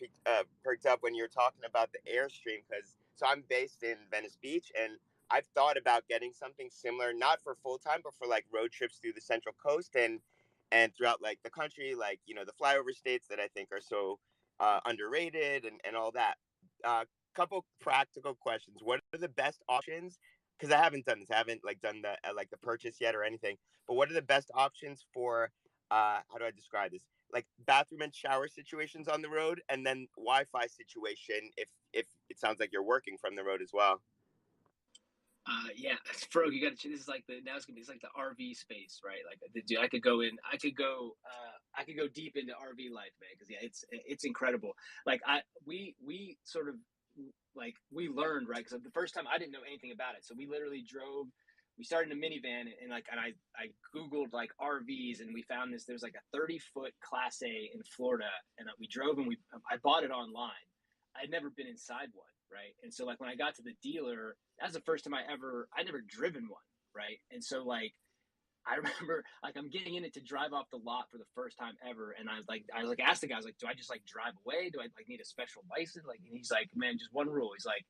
perked up when you were talking about the Airstream, because so I'm based in Venice Beach, and I've thought about getting something similar, not for full time, but for like road trips through the Central Coast and throughout like the country, like, you know, the flyover states that I think are so underrated and all that. Couple practical questions. What are the best options? Because I haven't done this. I haven't like done the like the purchase yet or anything. But what are the best options for how do I describe this? Like bathroom and shower situations on the road, and then Wi-Fi situation if it sounds like you're working from the road as well. Yeah, Frog, you got to. This is like it's like the RV space, right? Like, dude, I could go deep into RV life, man. Because yeah, it's incredible. Like we sort of like we learned, right? Because the first time I didn't know anything about it, so we literally drove. We started in a minivan and I Googled like RVs, and we found there's like a 30-foot Class A in Florida, and we drove and I bought it online. I'd never been inside one, right? And so like when I got to the dealer, that's the first time I'd never driven one, right? And so like I remember like I'm getting in it to drive off the lot for the first time ever, and I was like asked the guy, I was like, do I just like drive away? Do I like need a special license? Like, and he's like, man, just one rule. He's like,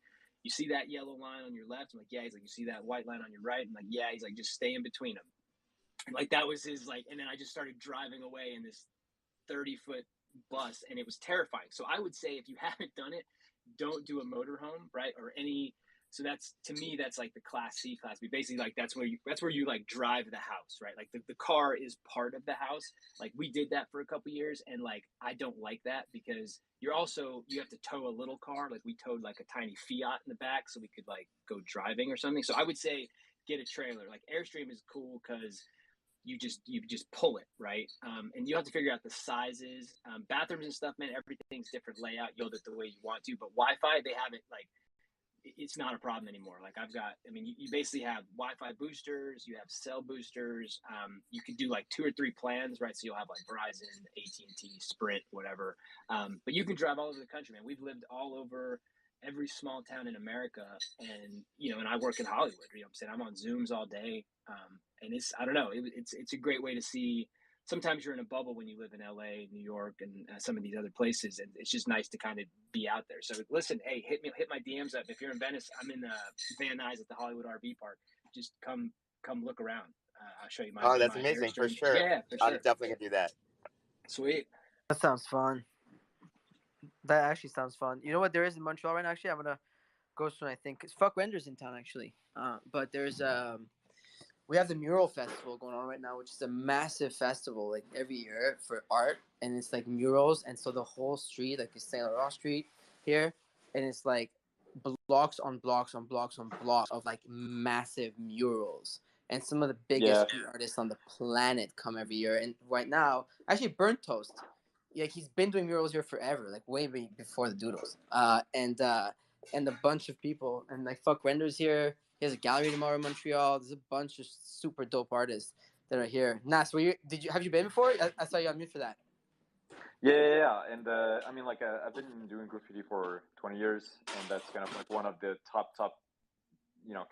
you see that yellow line on your left? I'm like, yeah. He's like, you see that white line on your right? I'm like, yeah. He's like, just stay in between them. And like, that was his, like, and then I just started driving away in this 30-foot bus, and it was terrifying. So I would say, if you haven't done it, don't do a motorhome, right? Or any. So that's, to me, that's like the class C, class B. Basically, like that's where you like drive the house, right? Like the car is part of the house. Like we did that for a couple years, and like I don't like that, because you have to tow a little car. Like we towed like a tiny Fiat in the back so we could like go driving or something. So I would say get a trailer. Like Airstream is cool because you just pull it, right? And you have to figure out the sizes, bathrooms and stuff, man. Everything's different layout. You build it the way you want to, but Wi-Fi, they have it like, it's not a problem anymore. Like you basically have Wi-Fi boosters, you have cell boosters. You can do like 2 or 3 plans, right? So you'll have like Verizon, AT&T, Sprint, whatever. But you can drive all over the country, man. We've lived all over every small town in America, and and I work in Hollywood. I'm saying I'm on Zooms all day, and I don't know. It's a great way to see. Sometimes you're in a bubble when you live in LA, New York, and some of these other places, and it's just nice to kind of be out there. So listen, hey, hit my DMs up if you're in Venice. I'm in Van Nuys at the Hollywood RV Park. Just come look around. I'll show you my. Oh, that's my amazing, for Airstream. sure. Yeah, for I'm sure. definitely gonna do that. Sweet. That sounds fun. That actually sounds fun. You know what there is in Montreal right now? Actually, I'm gonna go soon. I think because Fuck Render's in town actually. But there's we have the Mural Festival going on right now, which is a massive festival like every year for art, and it's like murals, and so the whole street, like it's Saint Laurent Street here, and it's like blocks on blocks on blocks on blocks of like massive murals, and some of the biggest street artists on the planet come every year. And right now, actually, Burnt Toast, yeah, he's been doing murals here forever, like way before the Doodles, and a bunch of people, and like Fuck Render's here. He has a gallery tomorrow in Montreal. There's a bunch of super dope artists that are here. Nas, have you been before? I saw you on mute for that. Yeah. And I mean, like, I've been doing graffiti for 20 years, and that's kind of like one of the top, kind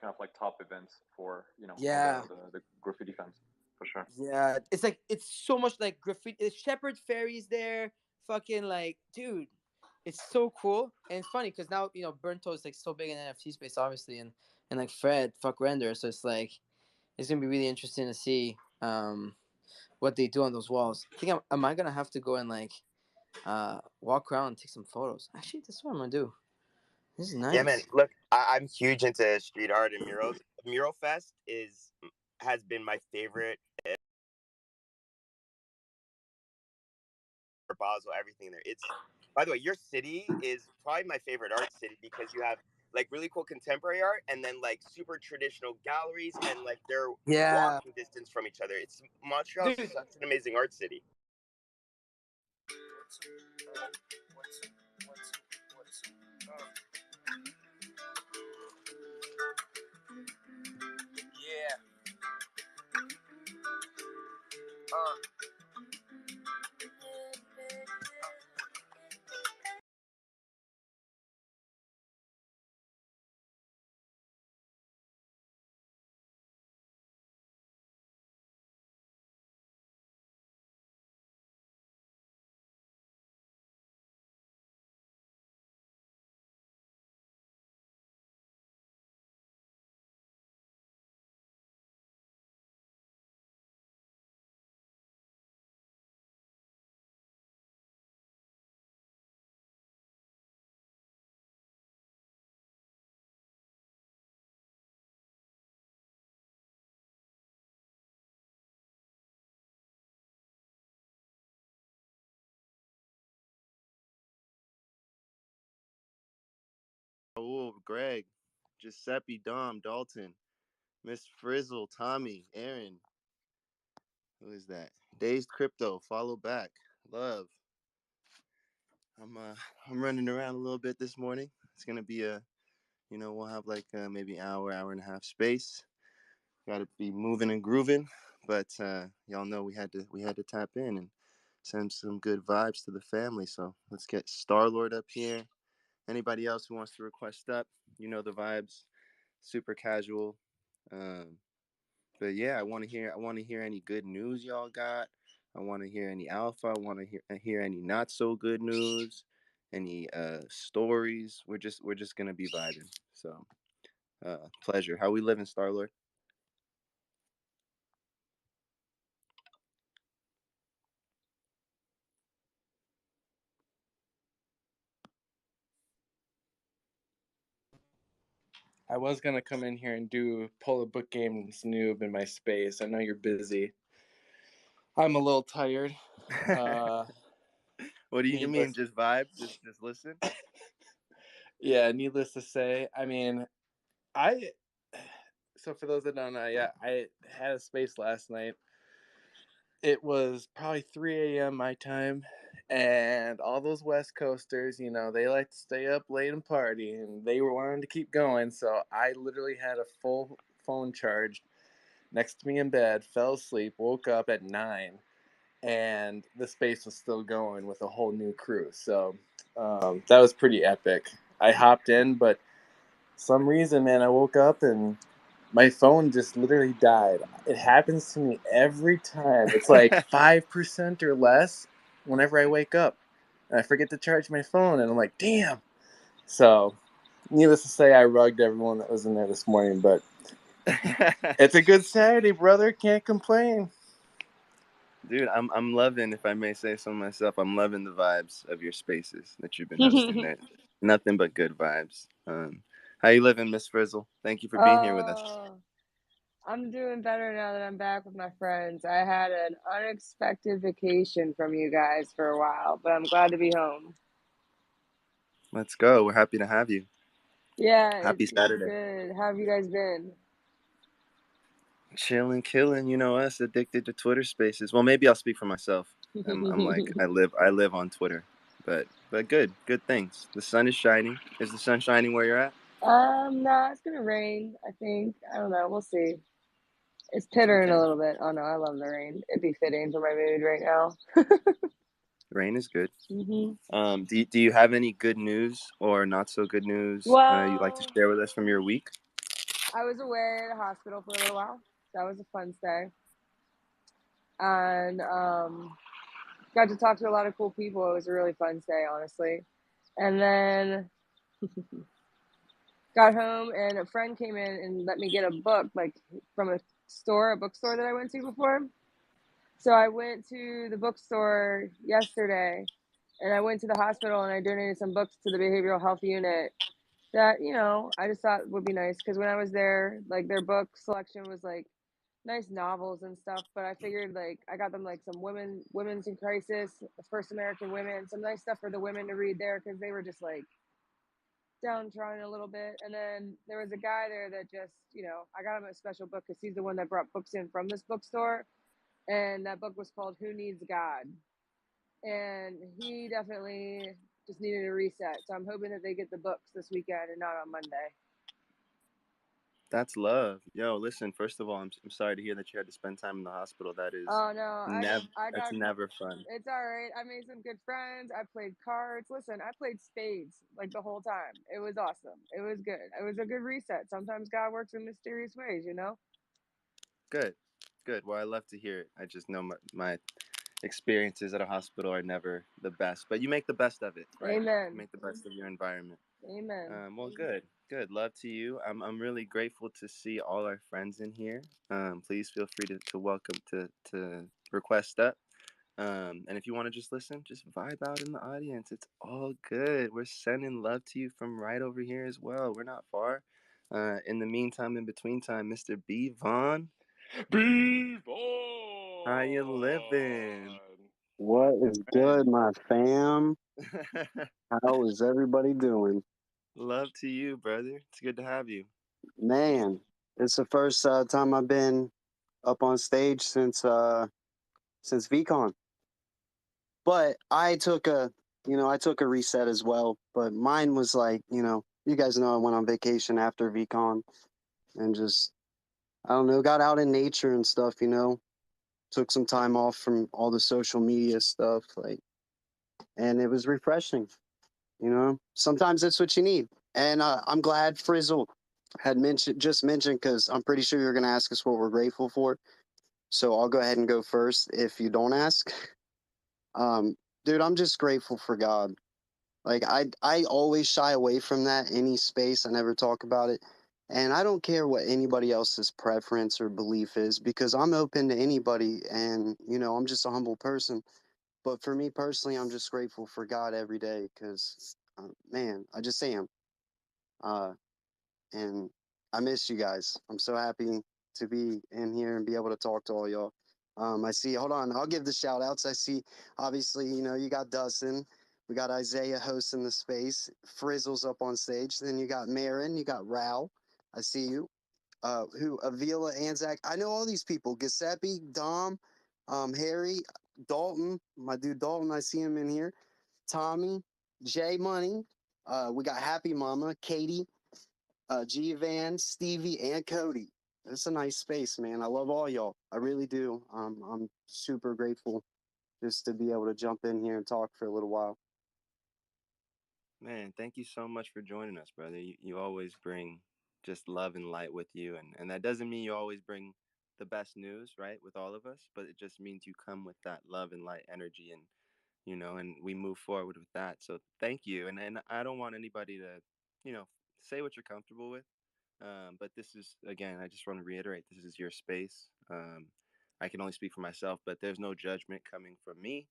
of like top events for all the graffiti fans, for sure. Yeah, it's so much like graffiti. Shepherd Ferry's there. Fucking like, dude, it's so cool. And it's funny because now Burnto is like so big in NFT space, obviously, and like Fred, Fuck Render. So it's like it's gonna be really interesting to see what they do on those walls. I think am I gonna have to go and like walk around and take some photos. Actually, that's what I'm gonna do. This is nice. Yeah, man. Look, I'm huge into street art and murals. Mural Fest has been my favorite. Basel, everything there. It's, by the way, your city is probably my favorite art city because you have like really cool contemporary art and then like super traditional galleries, and like they're walking distance from each other. It's Montreal is such an amazing art city. Yeah. Raul, Greg, Giuseppe, Dom, Dalton, Miss Frizzle, Tommy, Aaron. Who is that? Dazed Crypto, follow back. Love. I'm running around a little bit this morning. It's gonna be we'll have like maybe hour and a half space. Got to be moving and grooving, but y'all know we had to tap in and send some good vibes to the family. So let's get Starlord up here. Anybody else who wants to request up, the vibes. Super casual. But yeah, I want to hear any good news y'all got. I want to hear any alpha. I want to hear any not so good news. any stories. We're just gonna be vibing. So pleasure. How we living, Star-Lord? I was gonna come in here and pull a Bookgames noob in my space. I know you're busy. I'm a little tired. What do you mean? Just vibe? Just listen? Yeah, needless to say, I mean, so for those that don't know, yeah, I had a space last night. It was probably 3 a.m. my time, and all those West Coasters, they like to stay up late and party, and they were wanting to keep going. So I literally had a full phone charged next to me in bed, fell asleep, woke up at 9, and the space was still going with a whole new crew. So that was pretty epic. I hopped in, but some reason, man, I woke up and my phone just literally died. It happens to me every time. It's like 5% or less whenever I wake up. And I forget to charge my phone, and I'm like, damn. So, needless to say, I rugged everyone that was in there this morning, but it's a good Saturday, brother. Can't complain. Dude, I'm loving, if I may say so myself, I'm loving the vibes of your spaces that you've been hosting there. Nothing but good vibes. How you living, Miss Frizzle? Thank you for being here with us. I'm doing better now that I'm back with my friends. I had an unexpected vacation from you guys for a while, but I'm glad to be home. Let's go. We're happy to have you. Yeah, Happy it's Saturday. good. How have you guys been? Chilling, killing. You know us, addicted to Twitter Spaces. Well, maybe I'll speak for myself. I'm like I live on Twitter, but good things. The sun is shining. Is the sun shining where you're at? No, it's gonna rain, I think. I don't know. We'll see. It's pittering a little bit. Oh no, I love the rain. It'd be fitting for my mood right now. Rain is good. Mm-hmm. Do you have any good news or not so good news you'd like to share with us from your week? I was away at a hospital for a little while. That was a fun stay. And got to talk to a lot of cool people. It was a really fun stay, honestly. And then got home, and a friend came in and let me get a book, like from a bookstore that I went to before. So I went to the bookstore yesterday, and I went to the hospital, and I donated some books to the behavioral health unit that, I just thought would be nice, because when I was there, like, their book selection was like nice novels and stuff, but I figured, like, I got them like some women's in crisis, first American women, some nice stuff for the women to read there, because they were just like downtrodden a little bit. And then there was a guy there that just, I got him a special book because he's the one that brought books in from this bookstore, and that book was called Who Needs God, and he definitely just needed a reset. So I'm hoping that they get the books this weekend and not on Monday. That's love. Yo, listen, first of all, I'm sorry to hear that you had to spend time in the hospital. That is that's never fun. It's all right. I made some good friends. I played cards. Listen, I played spades like the whole time. It was awesome. It was good. It was a good reset. Sometimes God works in mysterious ways, Good. Well, I love to hear it. I just know my experiences at a hospital are never the best, but you make the best of it, right? Amen. You make the best of your environment. Amen. Well, good. Love to you. I'm really grateful to see all our friends in here. Please feel free to welcome to request up. And if you want to just listen, just vibe out in the audience. It's all good. We're sending love to you from right over here as well. We're not far. In the meantime, in between time, Mr. B. Vaughn. B. Vaughn! How you living? What is good, my fam? How is everybody doing? Love to you, brother. It's good to have you. Man, it's the first time I've been up on stage since VCon. But I took a reset as well. But mine was like, you guys know I went on vacation after VCon and just, I don't know, got out in nature and stuff, took some time off from all the social media stuff, and it was refreshing. Sometimes that's what you need. And I'm glad Frizzle had mentioned because I'm pretty sure you're going to ask us what we're grateful for. So I'll go ahead and go first if you don't ask. Dude, I'm just grateful for God. Like I always shy away from that any space. I never talk about it. And I don't care what anybody else's preference or belief is because I'm open to anybody and I'm just a humble person. But for me personally, I'm just grateful for God every day cuz man, I just am. Uh and I miss you guys. I'm so happy to be in here and be able to talk to all y'all. I see, hold on, I'll give the shout outs. I see, obviously, you got Dustin, we got Isaiah hosting the space, Frizzle's up on stage, then you got Marin, you got Rao, I see you, Avila, Anzac, I know all these people, Giuseppe, Dom, Harry, Dalton, my dude Dalton, I see him in here, Tommy, Jay Money, we got Happy Mama, Katie, G Van, Stevie, and Cody. It's a nice space, man. I love all y'all. I really do. I'm super grateful just to be able to jump in here and talk for a little while. Man, thank you so much for joining us, brother. You always bring just love and light with you, and that doesn't mean you always bring the best news, right, with all of us, but it just means you come with that love and light energy, and and we move forward with that. So thank you, and I don't want anybody to, say what you're comfortable with, but this is, again, I just want to reiterate, this is your space. I can only speak for myself, but there's no judgment coming from me.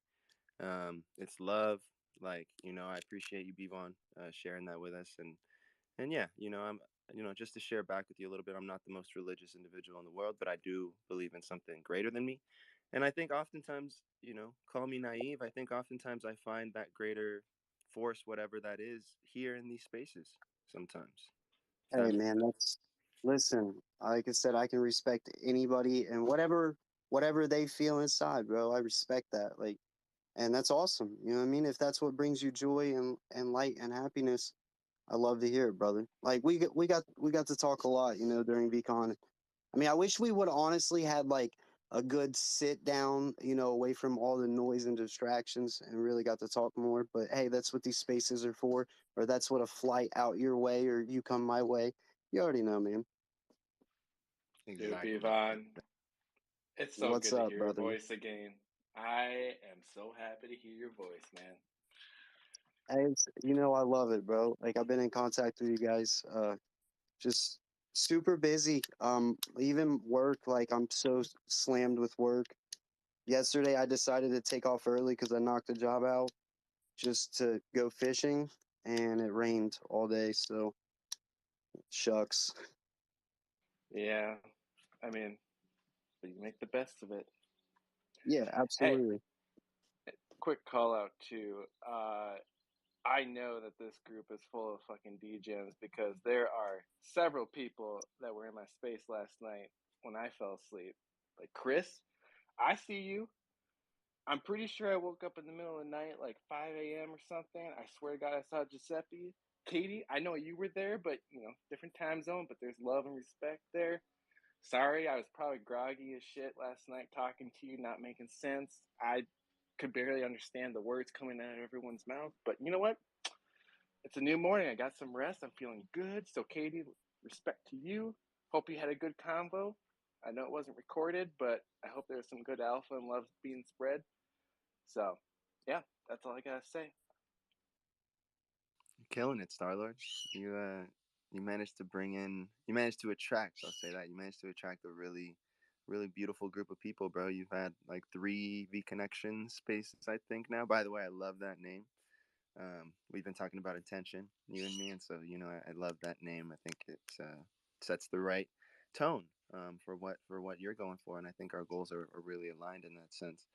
It's love. Like, I appreciate you, Bivon, sharing that with us. And yeah, I'm, just to share back with you a little bit, I'm not the most religious individual in the world, but I do believe in something greater than me. And I think oftentimes, call me naive, I think oftentimes I find that greater force, whatever that is, here in these spaces sometimes. If Hey, that makes man, sense. listen, like I said, I can respect anybody and whatever they feel inside, bro. I respect that. Like, and that's awesome. You know what I mean? If that's what brings you joy and light and happiness, I love to hear it, brother. Like we got to talk a lot, during VCon. I mean, I wish we would honestly had like a good sit down, away from all the noise and distractions and really got to talk more. But hey, that's what these spaces are for, or that's what a flight out your way or you come my way. You already know, man. Dude, Exactly. Bivon, it's so What's good to up, hear your brother? voice again. I am so happy to hear your voice, man. Hey, I love it, bro. Like I've been in contact with you guys. Just super busy. Even work, like I'm so slammed with work. Yesterday, I decided to take off early because I knocked a job out just to go fishing, and it rained all day. So, shucks. Yeah, I mean, but you make the best of it. Yeah, Hey, absolutely. quick call out too. I know that this group is full of fucking DJs because there are several people that were in my space last night when I fell asleep. Like Chris, I see you. I'm pretty sure I woke up in the middle of the night, like 5 a.m. or something. I swear to God, I saw Giuseppe. Katie, I know you were there, but different time zone, but there's love and respect there. Sorry, I was probably groggy as shit last night talking to you, not making sense. I could barely understand the words coming out of everyone's mouth, but you know what? It's a new morning. I got some rest. I'm feeling good. So, Katie, respect to you. Hope you had a good convo. I know it wasn't recorded, but I hope there's some good alpha and love being spread. So, yeah, that's all I gotta say. Killing it, Starlord. You managed to bring in, you managed to attract, I'll say that, you managed to attract a really, really beautiful group of people, bro. You've had like 3 V Connection spaces, I think now. By the way, I love that name. We've been talking about intention, you and me, and so I love that name. I think it sets the right tone, for what you're going for, and I think our goals are really aligned in that sense.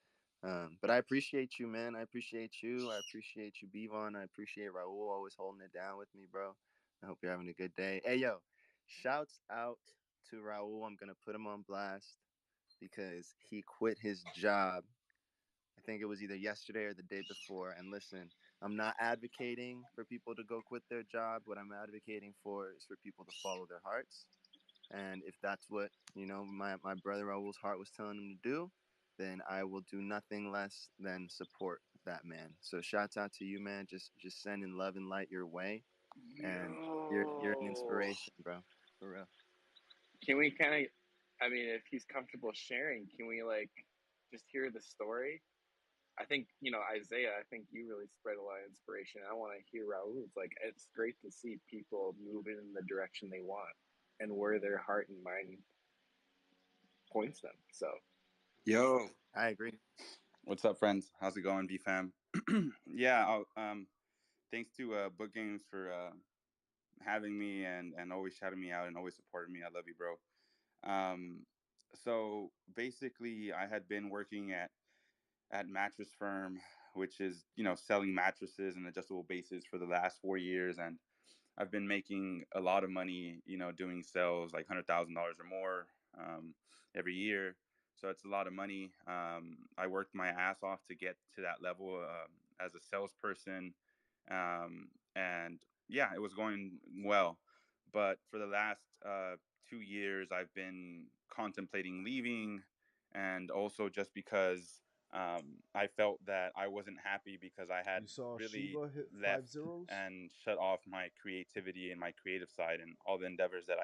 But I appreciate you, man. I appreciate you. I appreciate you, Bivon. I appreciate Raul always holding it down with me, bro. I hope you're having a good day. Hey, yo, shouts out to Raul. I'm gonna put him on blast because he quit his job. I think it was either yesterday or the day before. And listen, I'm not advocating for people to go quit their job. What I'm advocating for is for people to follow their hearts. And if that's what, my brother Raul's heart was telling him to do, then I will do nothing less than support that man. So shouts out to you, man. Just sending love and light your way. And you're an Yo, inspiration, bro. For real. can we kind of? I mean, if he's comfortable sharing, can we like just hear the story? I think, Isaiah, I think you really spread a lot of inspiration. I want to hear Raul's. Like, it's great to see people moving in the direction they want and where their heart and mind points them. So, Yo, I agree. what's up, friends? How's it going, BFam? Yeah, thanks to Bookgames for having me and always shouting me out and always supporting me. I love you, bro. So basically, I had been working at Mattress Firm, which is selling mattresses and adjustable bases for the last 4 years, and I've been making a lot of money, doing sales like $100,000 or more every year. So it's a lot of money. I worked my ass off to get to that level as a salesperson, and yeah, it was going well. But for the last 2 years, I've been contemplating leaving, and also just because I felt that I wasn't happy because I had really left and shut off my creativity and my creative side and all the endeavors that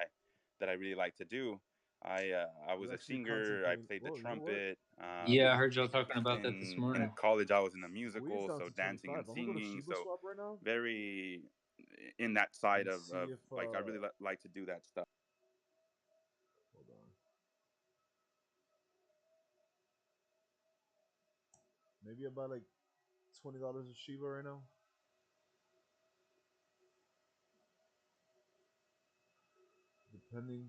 I really like to do. I was a singer. I played the trumpet. Yeah, I heard y'all talking about that this In morning. college, I was in a musical, so dancing and singing. So very in that side of like I really like to do that stuff. Hold on. Maybe about like $20 a Shiba right now. Depending,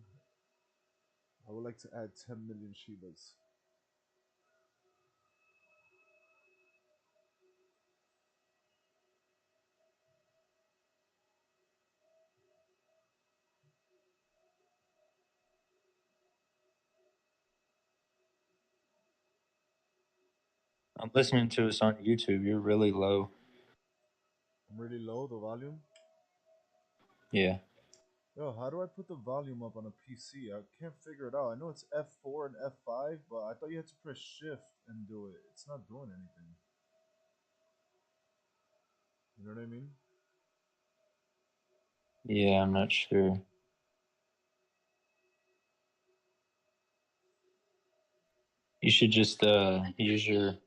I would like to add 10 million Shibas. I'm listening to us on YouTube. You're really low. I'm really low, the volume. Yeah. Yo, how do I put the volume up on a PC? I can't figure it out. I know it's F4 and F5, but I thought you had to press Shift and do it. It's not doing anything. You know what I mean? Yeah, I'm not sure. You should just use your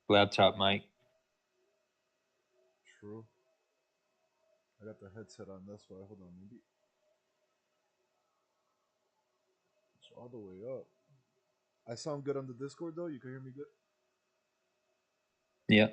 laptop mic. True. I got the headset on, that's why. Hold on, maybe. It's all the way up. I sound good on the Discord though? You can hear me good? Yeah.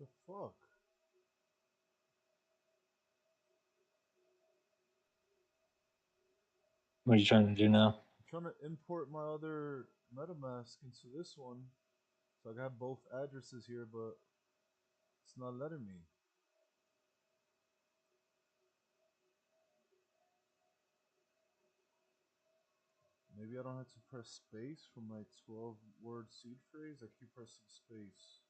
The fuck? What are you trying to do now? I'm trying to import my other MetaMask into this one. So I got both addresses here, but it's not letting me. Maybe I don't have to press space for my 12-word seed phrase. I keep pressing space.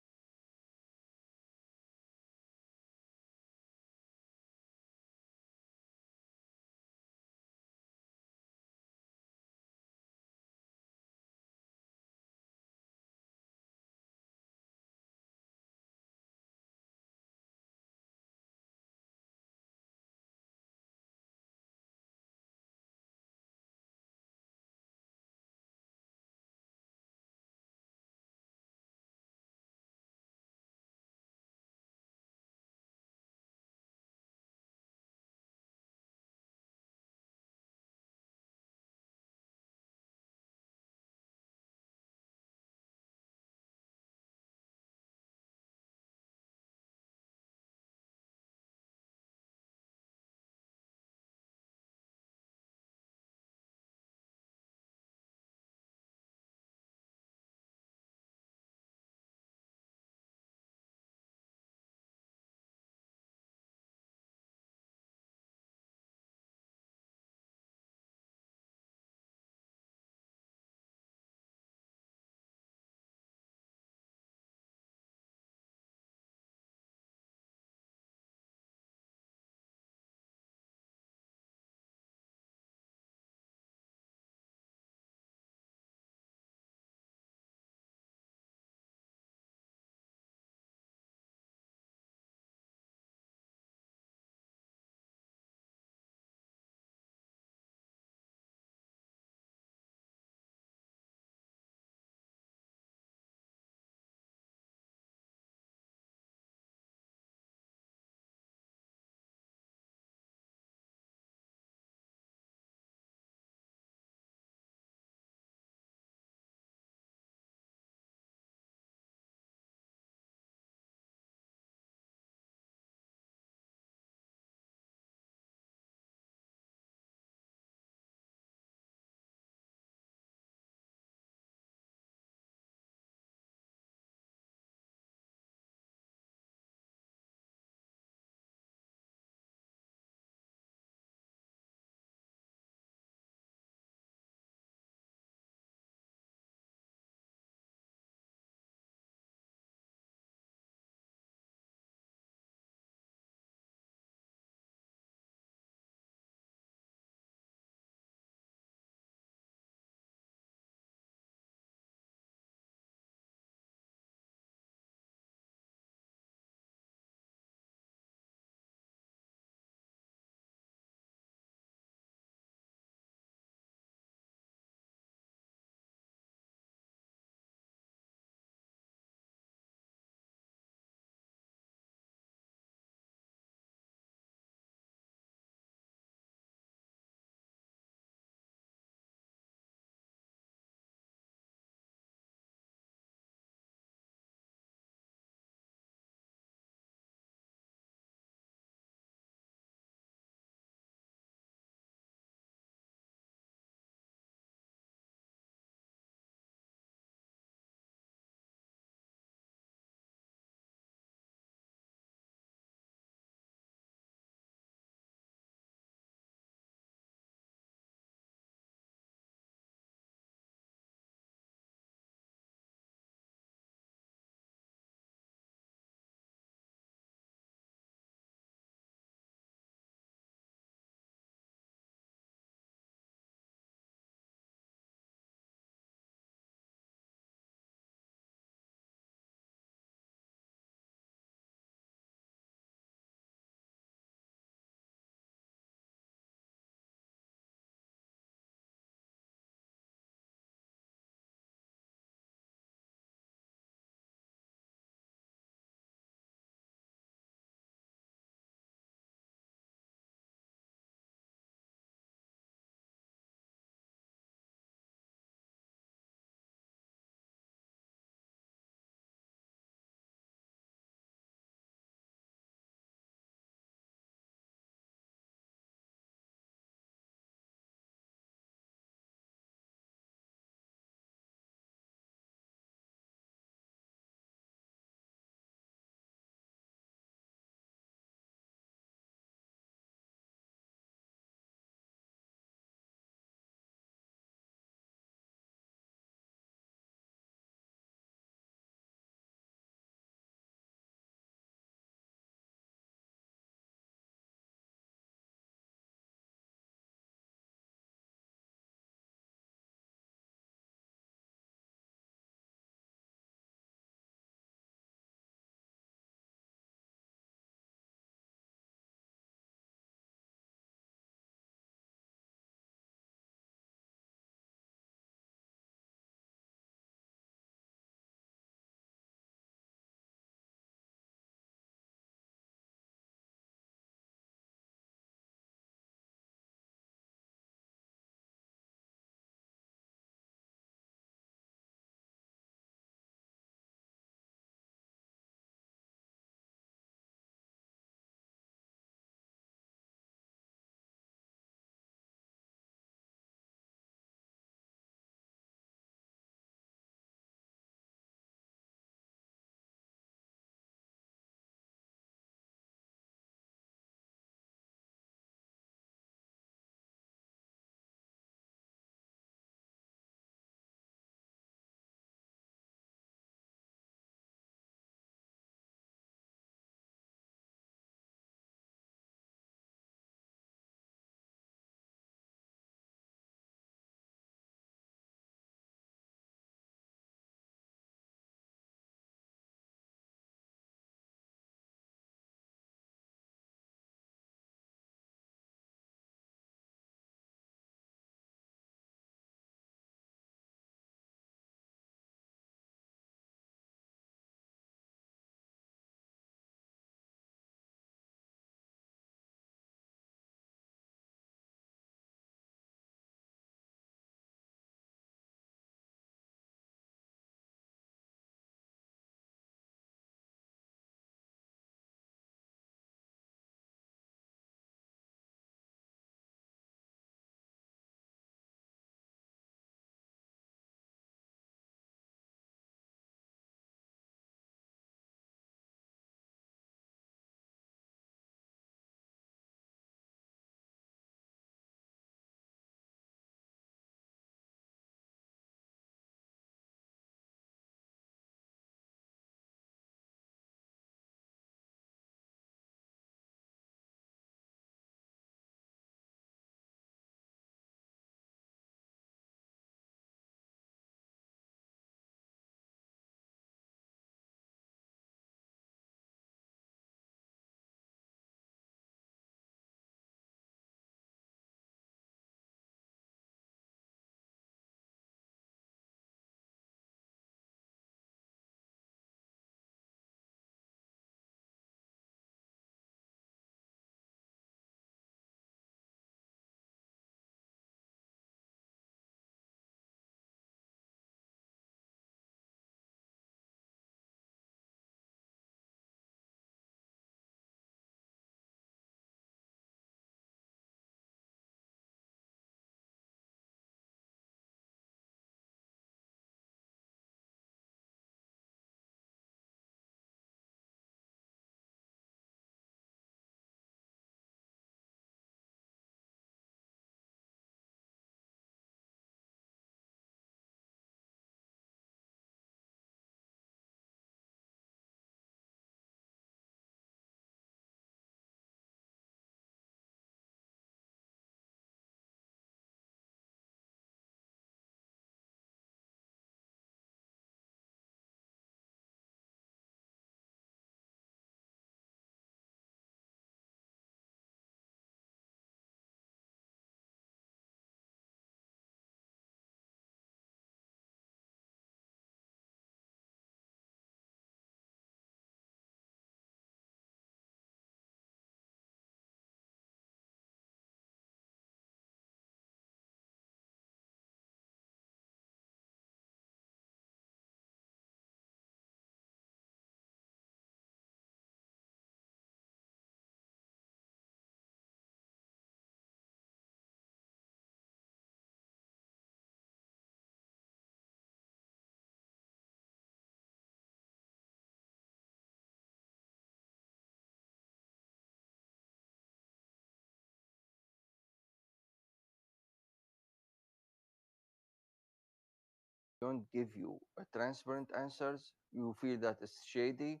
don't give you a transparent answers, you feel that it's shady,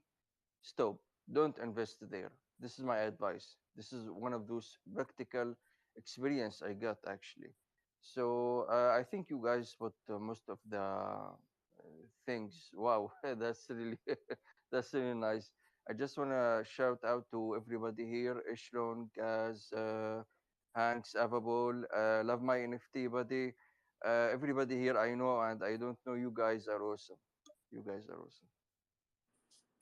stop. Don't invest there. This is my advice. This is one of those practical experience I got actually. So I think you guys put most of the things. Wow, that's really that's really nice. I just want to shout out to everybody here: Ishlon, Gaz, Hanks, Avabol, love my NFT buddy. Everybody here I know and I don't know. You guys are awesome. You guys are awesome.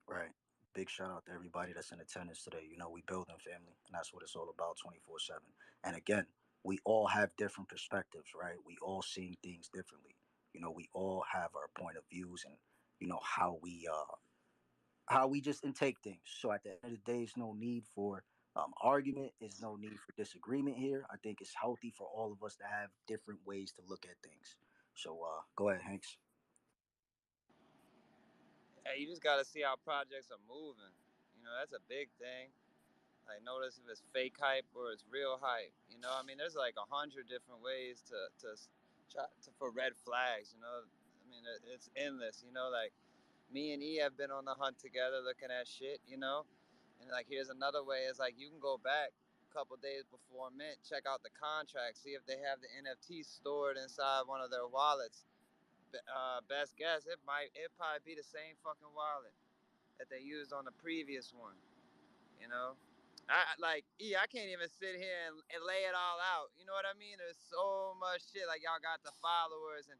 Right. Big shout out to everybody that's in attendance today. You know, we building family, and that's what it's all about 24/7. And again, we all have different perspectives, right? We all seeing things differently. You know, we all have our point of views and you know how we just intake things. So at the end of the day, there's no need for argument. Is no need for disagreement here. I think it's healthy for all of us to have different ways to look at things. So go ahead, Hanks. Hey, you just got to see how projects are moving. You know, that's a big thing. Like, notice if it's fake hype or it's real hype. You know, I mean, there's like 100 different ways to try to for red flags. You know, I mean, it's endless. You know, like me and E have been on the hunt together, looking at shit. You know, and like here's another way. It's like you can go back a couple days before mint, check out the contract, see if they have the NFT stored inside one of their wallets. Best guess, it probably be the same fucking wallet that they used on the previous one. You know, I can't even sit here and lay it all out. You know what I mean? There's so much shit. Like y'all got the followers and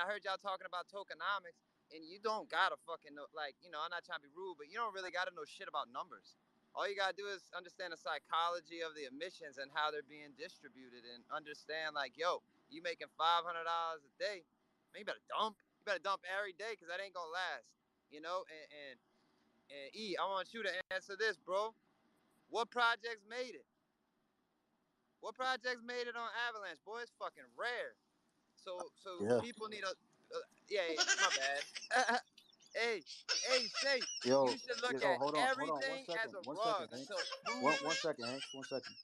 I heard y'all talking about tokenomics, and you don't gotta fucking know. Like, you know, I'm not trying to be rude, but you don't really gotta know shit about numbers. All you gotta do is understand the psychology of the emissions and how they're being distributed, and understand like, yo, you making $500 a day, man, you better dump. You better dump every day because that ain't gonna last. You know, and E, I want you to answer this, bro. What projects made it? What projects made it on Avalanche? Boy, it's fucking rare. So Yeah. people need a. Yeah, my bad. hey, Shay, Yo, you should look yo, at hold on, everything as a one rug second, Hanks. until One, proven. one second, Hanks, 1 second.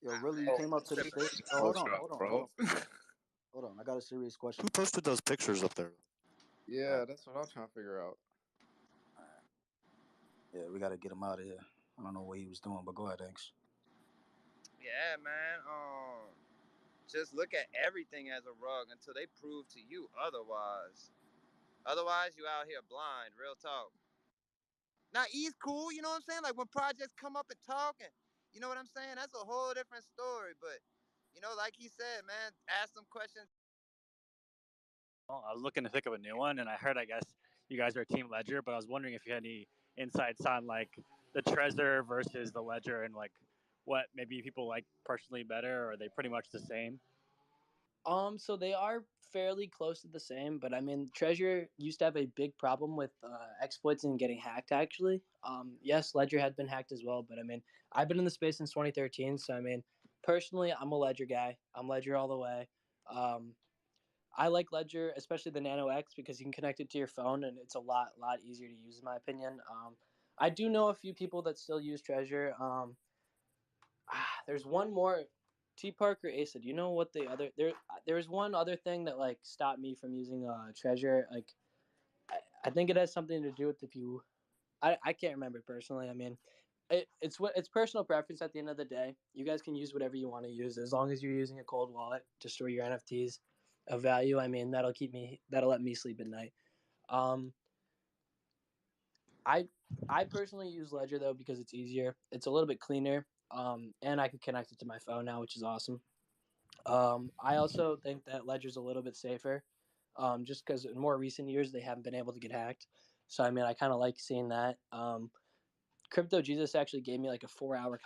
Yo, Ah, really, you man. came up to the stage. Oh, hold on. I got a serious question. Who posted those pictures up there? Yeah, that's what I'm trying to figure out. Yeah, we got to get him out of here. I don't know what he was doing, but go ahead, Hanks. Yeah, man. Just look at everything as a rug until they prove to you otherwise. Otherwise, you out here blind. Real talk. Now, E's cool, you know what I'm saying? Like when projects come up and talk, and you know what I'm saying? That's a whole different story. But, you know, like he said, man, ask some questions. Well, I was looking to pick up a new one, and I heard, I guess, you guys are Team Ledger, but I was wondering if you had any insights on like the Trezor versus the Ledger, and like what maybe people like personally better, or are they pretty much the same? So they are fairly close to the same, but I mean, Treasure used to have a big problem with exploits and getting hacked. Actually, yes, Ledger had been hacked as well, but I mean, I've been in the space since 2013, so I mean, personally, I'm a Ledger guy. I'm Ledger all the way. Um, I like Ledger, especially the Nano X, because you can connect it to your phone, and it's a lot easier to use, in my opinion. I do know a few people that still use Treasure. There's one more. T Parker Asa. Do you know what the other there? There's one other thing that like stopped me from using Treasure. Like I think it has something to do with if you. I can't remember personally. I mean, it's personal preference at the end of the day. You guys can use whatever you want to use as long as you're using a cold wallet to store your NFTs of value. I mean, that'll let me sleep at night. Um, I I personally use Ledger though because it's easier. It's a little bit cleaner. And I can connect it to my phone now, which is awesome. I also think that Ledger's a little bit safer, just because in more recent years they haven't been able to get hacked. So I mean, I kind of like seeing that. Crypto Jesus actually gave me like a 4 hour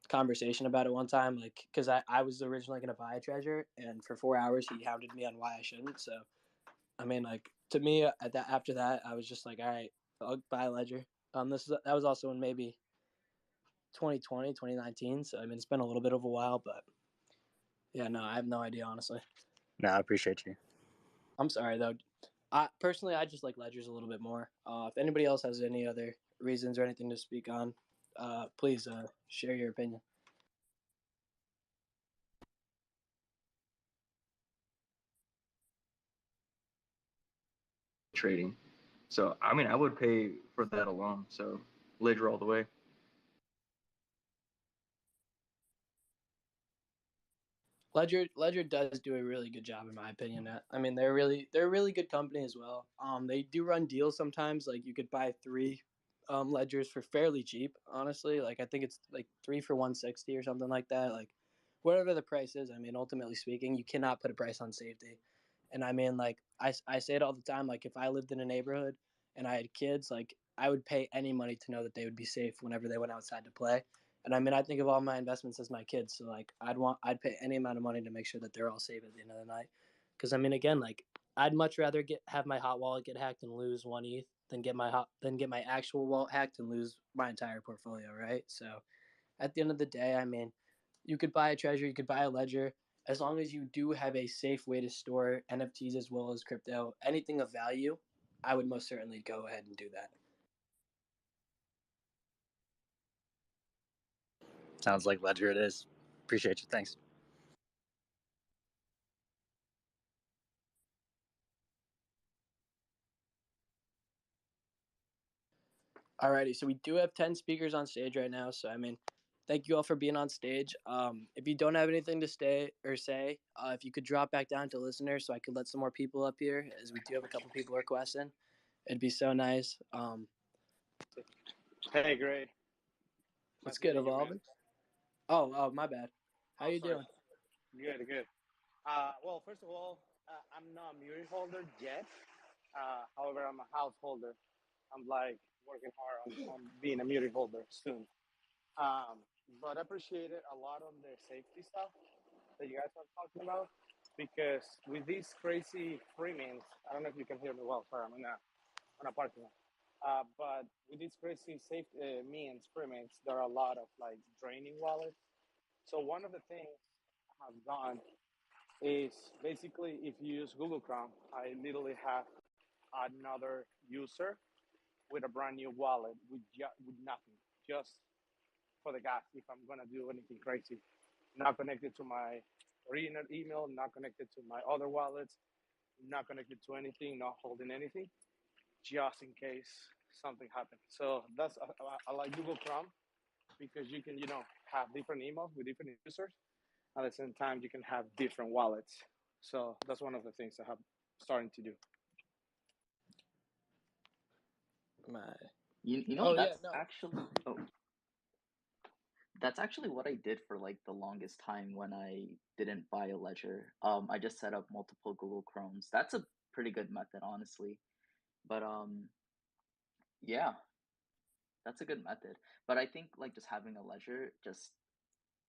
conversation about it one time, like because I was originally gonna buy a Treasure, and for 4 hours he hounded me on why I shouldn't. So I mean, like to me, at that after that, I was just like, all right, I'll buy a Ledger. That was also in maybe 2020, 2019. So I mean, it's been a little bit of a while, but yeah, no, I have no idea honestly. No, I appreciate you. I'm sorry though. I just like Ledgers a little bit more. If anybody else has any other reasons or anything to speak on, please share your opinion. trading. So I mean, I would pay for that alone. So Ledger all the way. Ledger does do a really good job in my opinion. I mean, they're a really good company as well. They do run deals sometimes. Like you could buy three ledgers for fairly cheap. Honestly, like I think it's like three for 160 or something like that. Like whatever the price is. I mean, ultimately speaking, you cannot put a price on safety. And I mean, like I say it all the time. Like if I lived in a neighborhood and I had kids, like I would pay any money to know that they would be safe whenever they went outside to play. And I mean, I think of all my investments as my kids. So like, I'd pay any amount of money to make sure that they're all safe at the end of the night. Because I mean, again, like I'd much rather have my hot wallet get hacked and lose one ETH than get my actual wallet hacked and lose my entire portfolio, right? So at the end of the day, I mean, you could buy a treasure, you could buy a ledger, as long as you do have a safe way to store NFTs as well as crypto, anything of value. I would most certainly go ahead and do that. Sounds like Ledger it is. Appreciate you. Thanks. Alrighty, so we do have 10 speakers on stage right now. So I mean, thank you all for being on stage. If you don't have anything to say, if you could drop back down to listeners, so I could let some more people up here, as we do have a couple people requesting, it'd be so nice. Hey, great. What's Nice good, meeting you, man. Evolving? Oh, my bad. How you Sorry. doing? Good, good. Well, first of all, I'm not a mutant holder yet. However, I'm a householder. I'm like working hard on being a mutant holder soon. Um, but I appreciated a lot on the safety stuff that you guys are talking about because with these crazy premiums, I don't know if you can hear me well. Sorry, I'm on a parking lot. But with these crazy safe means premiums, there are a lot of like draining wallets. So one of the things I've done is basically if you use Google Chrome, I literally have another user with a brand new wallet with nothing, just for the gas if I'm gonna do anything crazy. Not connected to my original email, not connected to my other wallets, not connected to anything, not holding anything, just in case something happens. So I like Google Chrome because you can have different emails with different users. At the same time, you can have different wallets. So that's one of the things I have starting to do. My. You know, Oh yeah, that's no. actually that's actually what I did for like the longest time when I didn't buy a ledger. I just set up multiple Google Chromes. That's a pretty good method, honestly. But yeah, that's a good method. But I think like just having a ledger just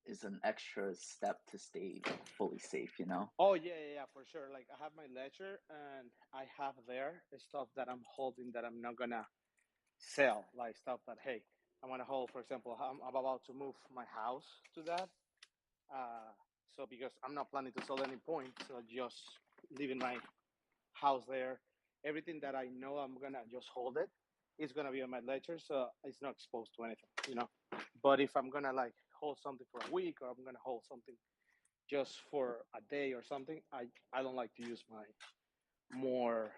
is an extra step to stay like fully safe, you know? Oh yeah, for sure. Like I have my ledger and I have there stuff that I'm holding that I'm not gonna sell, like stuff that hey, I'm gonna hold. For example, I'm about to move my house to that. So because I'm not planning to sell any point, so just leaving my house there. Everything that I know I'm gonna just hold it is gonna be on my ledger, so it's not exposed to anything. But if I'm gonna like hold something for a week or I'm gonna hold something just for a day or something, I don't like to use my more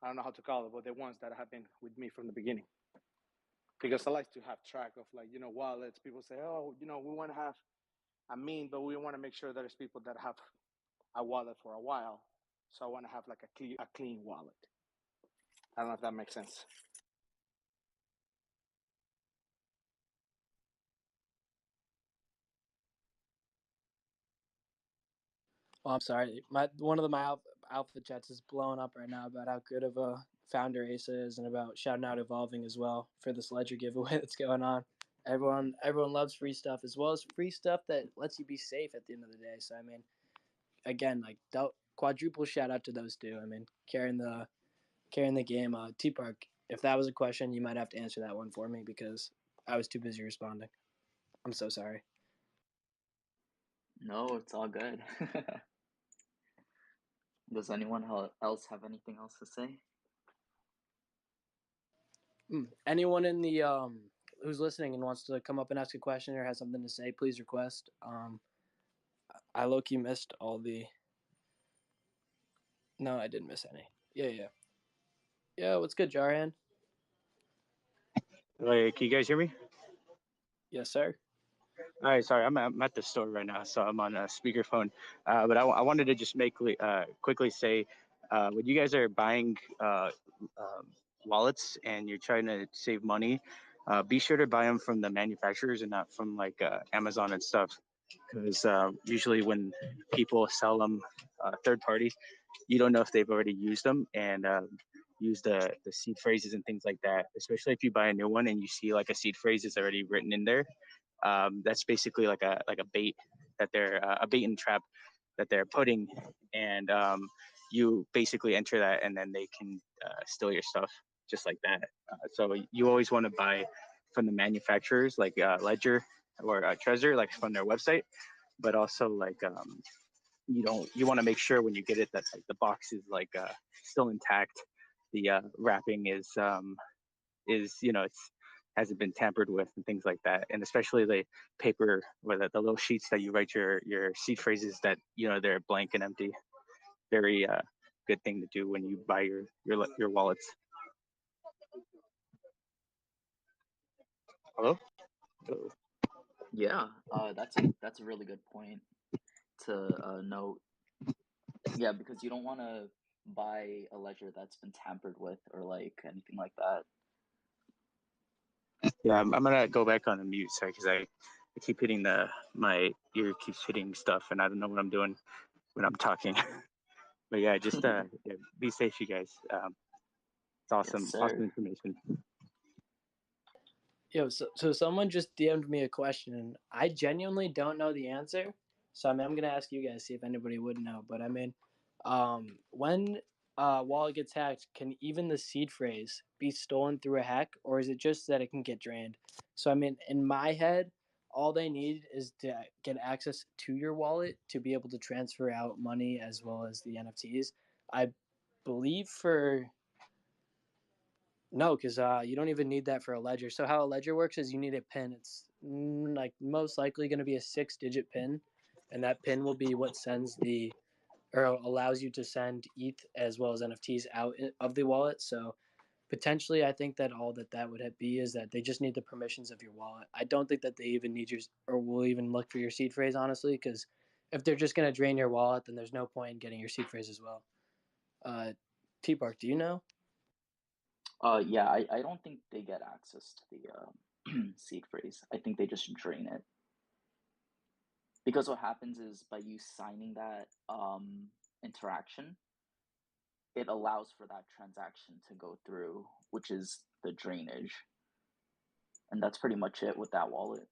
I don't know how to call it, but the ones that have been with me from the beginning. Because I like to have track of like wallets. People say, oh, we want to have a mean, but we want to make sure there's people that have a wallet for a while. So I want to have like a clean wallet. I don't know if that makes sense. Oh, I'm sorry. One of my alpha chats is blowing up right now about how good of a founder Asa is, and about shouting out Evolving as well for this ledger giveaway that's going on. Everyone loves free stuff as well as free stuff that lets you be safe at the end of the day. So I mean, again, like quadruple shout out to those two. I mean, carrying the game. T Park. If that was a question, you might have to answer that one for me because I was too busy responding. I'm so sorry. No, it's all good. Does anyone else have anything else to say? Anyone in the who's listening and wants to come up and ask a question or has something to say, please request. I low key missed all the. No, I didn't miss any. Yeah. Yeah, what's good, Jarian? Like, can you guys hear me? Yes, sir. All right, sorry, I'm at the store right now, so I'm on a speakerphone. But I wanted to just quickly say, when you guys are buying wallets and you're trying to save money, be sure to buy them from the manufacturers and not from like Amazon and stuff. Because usually when people sell them third party, you don't know if they've already used them and use the seed phrases and things like that. Especially if you buy a new one and you see like a seed phrase is already written in there, that's basically like a bait that they're a bait and trap that they're putting, and you basically enter that, and then they can steal your stuff just like that. So you always want to buy from the manufacturers, like Ledger or Trezor, like from their website, but also like you want to make sure when you get it that like the box is like still intact, the wrapping is it's hasn't been tampered with and things like that, and especially the paper or the little sheets that you write your seed phrases that they're blank and empty. Very good thing to do when you buy your wallets. Hello. Yeah, that's a really good point to note. Yeah, because you don't want to buy a ledger that's been tampered with or like anything like that. Yeah, I'm gonna go back on the mute, sorry, because I keep hitting my ear keeps hitting stuff, and I don't know what I'm doing when I'm talking. But yeah, just yeah, be safe, you guys. It's awesome, Yes, awesome sir. information. Yo, so someone just DM'd me a question, and I genuinely don't know the answer. So I'm gonna ask you guys, see if anybody would know. But I mean, when wallet gets hacked, can even the seed phrase be stolen through a hack, or is it just that it can get drained? So I mean, in my head, all they need is to get access to your wallet to be able to transfer out money as well as the NFTs. I believe for no, because you don't even need that for a ledger. So how a ledger works is you need a pin. It's like most likely going to be a 6-digit pin, and that pin will be what sends the or allows you to send ETH as well as NFTs out of the wallet. So potentially, I think that all that would be is that they just need the permissions of your wallet. I don't think that they even need your or will even look for your seed phrase, honestly, because if they're just going to drain your wallet, then there's no point in getting your seed phrase as well. T-Bark, do you know? Yeah, I don't think they get access to the seed phrase. I think they just drain it. Because what happens is by you signing that interaction, it allows for that transaction to go through, which is the drainage. And that's pretty much it with that wallet.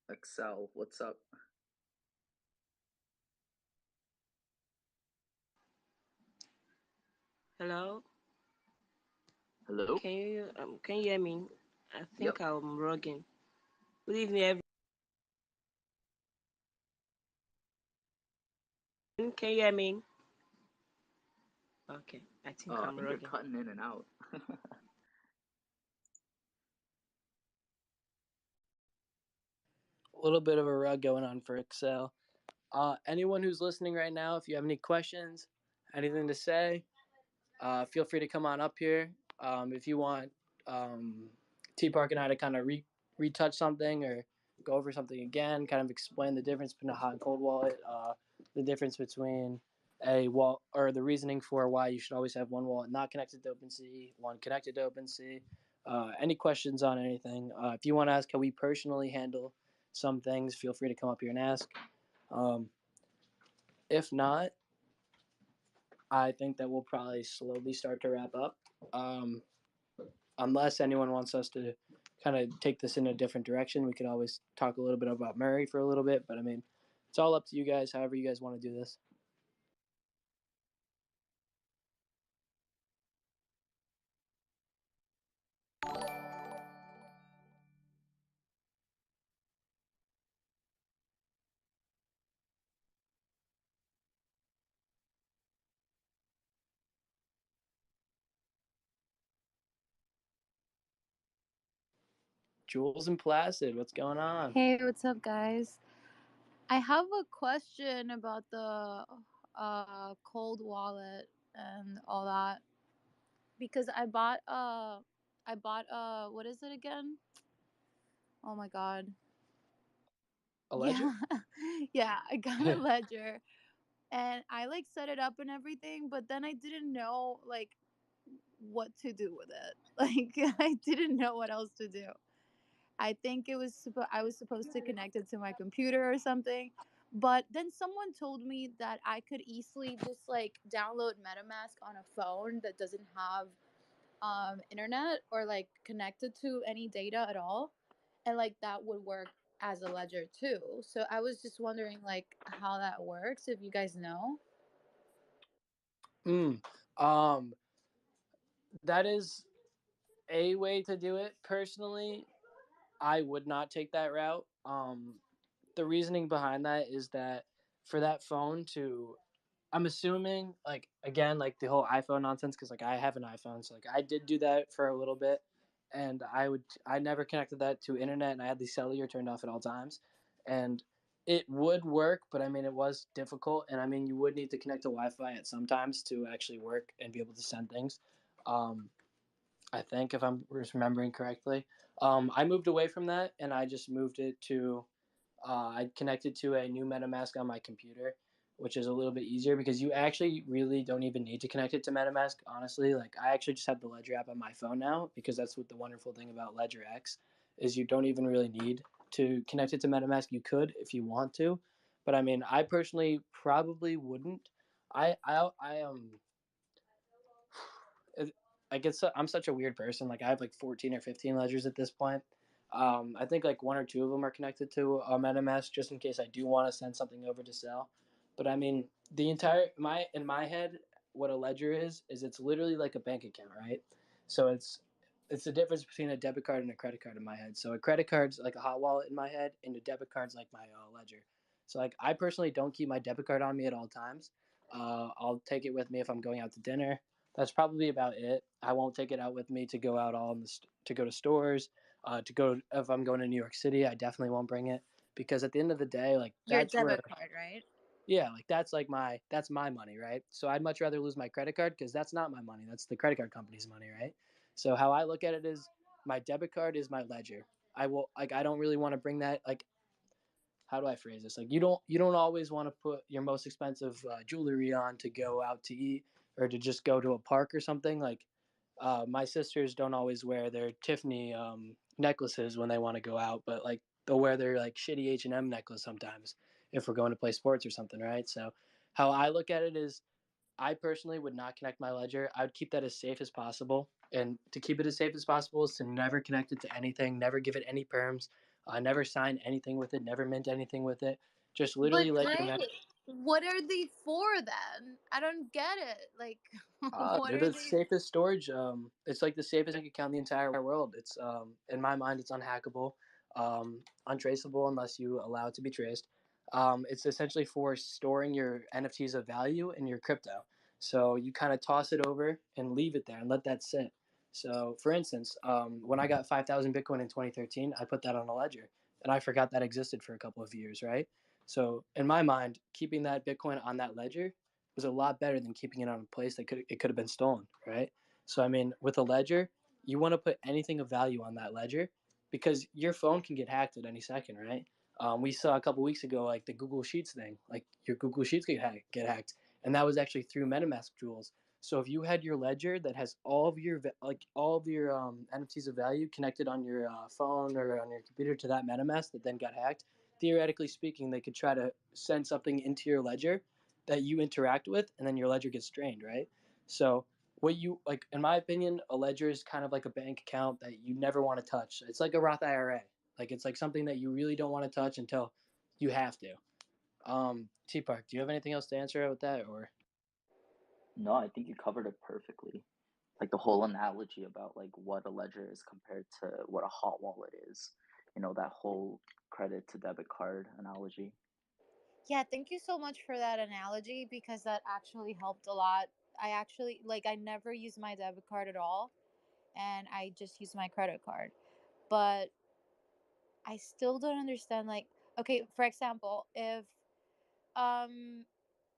Excel, what's up? Hello. Hello? Can you hear me? I Yep. think I'm rugging. Good evening, everyone. Can you hear me? Okay, I think I I'm think you're rugging. cutting in and out. A little bit of a rug going on for Excel. Anyone who's listening right now, if you have any questions, anything to say, feel free to come on up here. If you want T Park and I to kind of retouch something or go over something again, kind of explain the difference between a hot and cold wallet, the difference between a wall or the reasoning for why you should always have one wallet not connected to OpenSea, one connected to OpenSea. Any questions on anything? If you want to ask how we personally handle some things, feel free to come up here and ask. Um, if not, I think that we'll probably slowly start to wrap up. Unless anyone wants us to kind of take this in a different direction, we could always talk a little bit about Murray for a little bit. But I mean, it's all up to you guys, however you guys want to do this. Jules and Placid, what's going on? Hey, what's up, guys? I have a question about the cold wallet and all that because I bought what is it again? Oh my god. A ledger? Yeah. Yeah, I got a ledger and I like set it up and everything, but then I didn't know like what to do with it. Like I didn't know what else to do. I think I was supposed to connect it to my computer or something. But then someone told me that I could easily just like download MetaMask on a phone that doesn't have internet or like connected to any data at all, and like that would work as a ledger too. So I was just wondering like how that works, if you guys know. Mm. That is a way to do it. Personally, I would not take that route. The reasoning behind that is that for that phone to, I'm assuming like again like the whole iPhone nonsense because like I have an iPhone, so like I did do that for a little bit, and I never connected that to internet, and I had the cellular turned off at all times, and it would work, but I mean it was difficult, and I mean you would need to connect to Wi-Fi at sometimes to actually work and be able to send things. Um, I think if I'm remembering correctly. I moved away from that and I just moved it to I connected to a new MetaMask on my computer, which is a little bit easier because you actually really don't even need to connect it to MetaMask. Honestly, like I actually just have the Ledger app on my phone now because that's what the wonderful thing about Ledger X is. You don't even really need to connect it to MetaMask. You could if you want to, but I mean, I personally probably wouldn't. I I get I'm such a weird person. Like I have like 14 or 15 ledgers at this point. I think like one or two of them are connected to a MetaMask just in case I do want to send something over to sell. But I mean, the entire my in my head, what a ledger is it's literally like a bank account, right? So it's the difference between a debit card and a credit card in my head. So a credit card's like a hot wallet in my head, and a debit card's like my ledger. So like I personally don't keep my debit card on me at all times. I'll take it with me if I'm going out to dinner. That's probably about it. I won't take it out with me to go out to go to stores, to go if I'm going to New York City. I definitely won't bring it because at the end of the day, like Your that's where debit card, right? yeah, like that's my money, right? So I'd much rather lose my credit card because that's not my money. That's the credit card company's money, right? So how I look at it is my debit card is my ledger. I don't really want to bring that like how do I phrase this? Like you don't always want to put your most expensive jewelry on to go out to eat or to just go to a park or something. Like my sisters don't always wear their Tiffany necklaces when they want to go out, but like they'll wear their like shitty H&M necklace sometimes if we're going to play sports or something, right? So how I look at it is I personally would not connect my ledger. I would keep that as safe as possible. And to keep it as safe as possible is to never connect it to anything, never give it any perms, never sign anything with it, never mint anything with it. Just But literally let your wait, what are they for then? I don't get it. Like, what they're are the they? safest storage. It's like the safest bank account in the entire world. It's in my mind, it's unhackable, untraceable unless you allow it to be traced. It's essentially for storing your NFTs of value in your crypto. So you kind of toss it over and leave it there and let that sit. So, for instance, when I got 5,000 Bitcoin in 2013, I put that on a ledger, and I forgot that existed for a couple of years, right? So, in my mind, keeping that Bitcoin on that ledger was a lot better than keeping it on a place that could have been stolen, right? So I mean, with a ledger, you want to put anything of value on that ledger because your phone can get hacked at any second, right? We saw a couple weeks ago like the Google Sheets thing, like your Google Sheets get hacked, and that was actually through MetaMask jewels. So if you had your ledger that has all of your NFTs of value connected on your phone or on your computer to that MetaMask that then got hacked, theoretically speaking, they could try to send something into your ledger that you interact with, and then your ledger gets drained, right? So what you like, in my opinion, a ledger is kind of like a bank account that you never want to touch. It's like a Roth IRA. Like it's like something that you really don't want to touch until you have to. T Park, do you have anything else to answer with that, or? No, I think you covered it perfectly. Like the whole analogy about like what a ledger is compared to what a hot wallet is. You know, that whole credit to debit card analogy. Yeah, thank you so much for that analogy because that actually helped a lot. I actually like I never use my debit card at all, and I just use my credit card. But I still don't understand like okay, for example, if um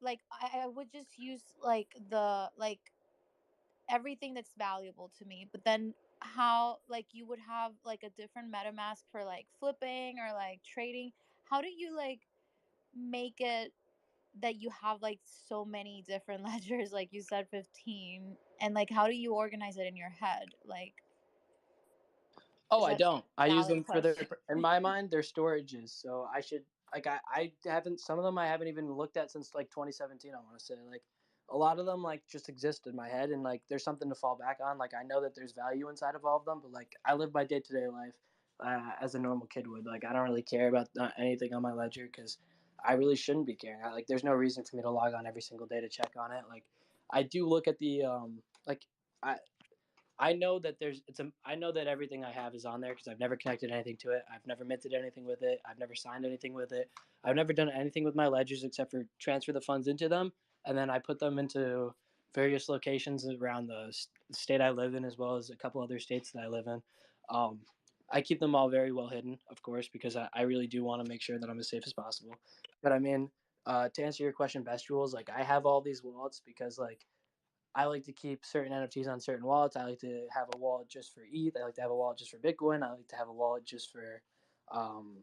like I would just use like the like everything that's valuable to me, but then how like you would have like a different MetaMask for like flipping or like trading. How do you like make it that you have like so many different ledgers, like you said 15, and like how do you organize it in your head? Like, Oh, is I that don't. I a use valid them for their, question? in my mind, they're storages. So I should, like, I haven't, some of them I haven't even looked at since like 2017, I want to say. Like, a lot of them, like, just exist in my head and, like, there's something to fall back on. Like, I know that there's value inside of all of them, but, like, I live my day to day life as a normal kid would. Like, I don't really care about anything on my ledger because I really shouldn't be caring. Like, there's no reason for me to log on every single day to check on it. Like, I do look at the, like, I know that I know that everything I have is on there because I've never connected anything to it. I've never minted anything with it. I've never signed anything with it. I've never done anything with my ledgers except for transfer the funds into them, and then I put them into various locations around the state I live in, as well as a couple other states that I live in. Um, I keep them all very well hidden, of course, because I really do want to make sure that I'm as safe as possible. But I mean, to answer your question, best rules, like I have all these wallets because like I like to keep certain NFTs on certain wallets. I like to have a wallet just for ETH. I like to have a wallet just for Bitcoin. I like to have a wallet just for um,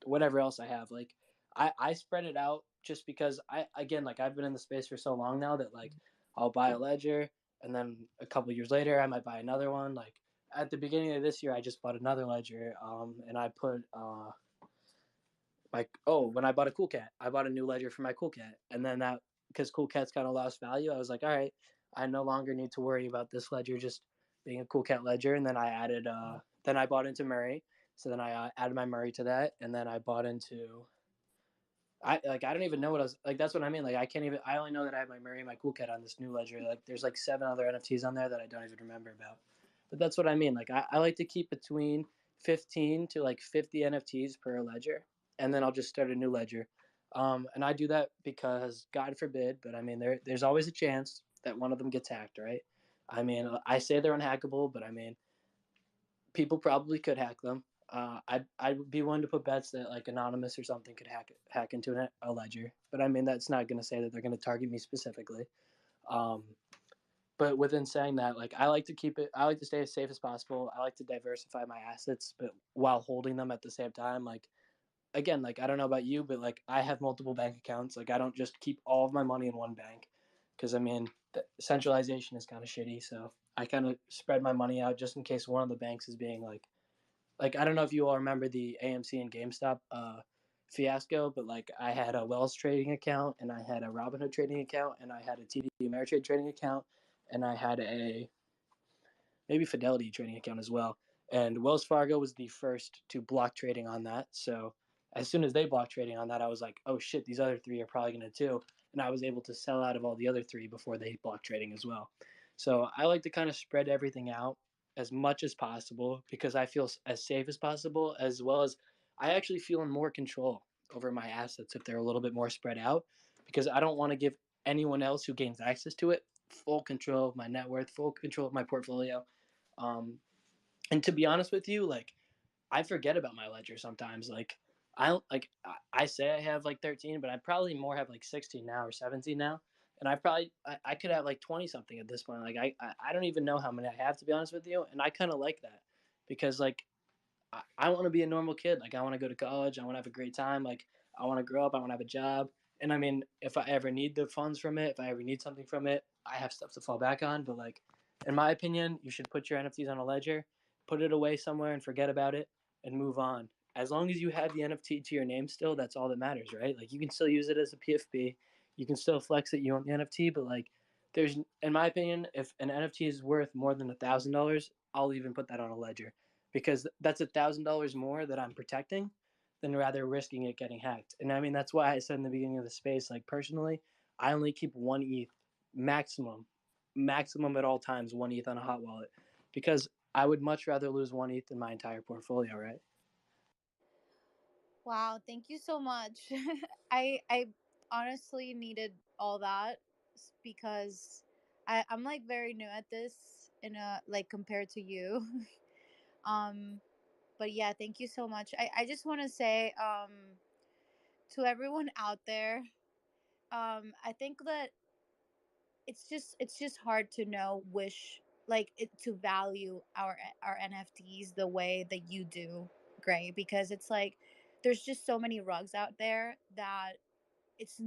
whatever else I have. Like I spread it out just because I again like I've been in the space for so long now that like I'll buy a ledger and then a couple years later I might buy another one. Like at the beginning of this year I just bought another ledger and I put like when I bought a Cool Cat, I bought a new ledger for my Cool Cat, and then that because Cool Cat's kind of lost value, I was like, all right, I no longer need to worry about this ledger just being a Cool Cat ledger, and then I added then I bought into Murray, so then I added my Murray to that, and then I bought into I don't even know what I was like. That's what I mean. Like I can't even. I only know that I have my Murray and my Cool Cat on this new ledger. Like there's like 7 other NFTs on there that I don't even remember about. But that's what I mean. Like I like to keep between 15 to like 50 NFTs per ledger, and then I'll just start a new ledger. And I do that because God forbid, but I mean there's always a chance that one of them gets hacked, right? I mean I say they're unhackable, but I mean people probably could hack them. I'd be willing to put bets that like anonymous or something could hack into a ledger, but I mean that's not going to say that they're going to target me specifically. Um, but within saying that, like I like to keep it, I like to stay as safe as possible. I like to diversify my assets, but while holding them at the same time. Like again, like I don't know about you, but like I have multiple bank accounts. Like I don't just keep all of my money in one bank because I mean the centralization is kind of shitty. So I kind of spread my money out just in case one of the banks is being like I don't know if you all remember the AMC and GameStop fiasco, but like I had a Wells trading account and I had a Robinhood trading account and I had a TD Ameritrade trading account and I had a maybe Fidelity trading account as well. And Wells Fargo was the first to block trading on that. So as soon as they blocked trading on that, I was like, oh shit, these other three are probably going to too. And I was able to sell out of all the other three before they blocked trading as well. So I like to kind of spread everything out as much as possible because I feel as safe as possible, as well as I actually feel in more control over my assets if they're a little bit more spread out because I don't want to give anyone else who gains access to it full control of my net worth, full control of my portfolio. Um, and to be honest with you, like I forget about my ledger sometimes. I say I have like 13, but I probably more have like 16 now or 17 now. And I could have like 20 something at this point. Like I don't even know how many I have to be honest with you. And I kind of like that because like I want to be a normal kid. Like I want to go to college. I want to have a great time. Like I want to grow up. I want to have a job. And I mean, if I ever need the funds from it, if I ever need something from it, I have stuff to fall back on. But like, in my opinion, you should put your NFTs on a ledger, put it away somewhere, and forget about it, and move on. As long as you have the NFT to your name still, that's all that matters, right? Like you can still use it as a PFP, you can still flex that you own the NFT, but like, there's, in my opinion, if an NFT is worth more than $1,000, I'll even put that on a ledger because that's $1,000 more that I'm protecting than rather risking it getting hacked. And I mean, that's why I said in the beginning of the space, like personally, I only keep one ETH maximum at all times, one ETH on a hot wallet because I would much rather lose one ETH than my entire portfolio, right? Wow, thank you so much. I honestly needed all that because I'm like very new at this in a like compared to you. um but yeah, thank you so much. I just want to say to everyone out there, I think that it's just hard to know to value our NFTs the way that you do, Gray, because it's like there's just so many rugs out there that it's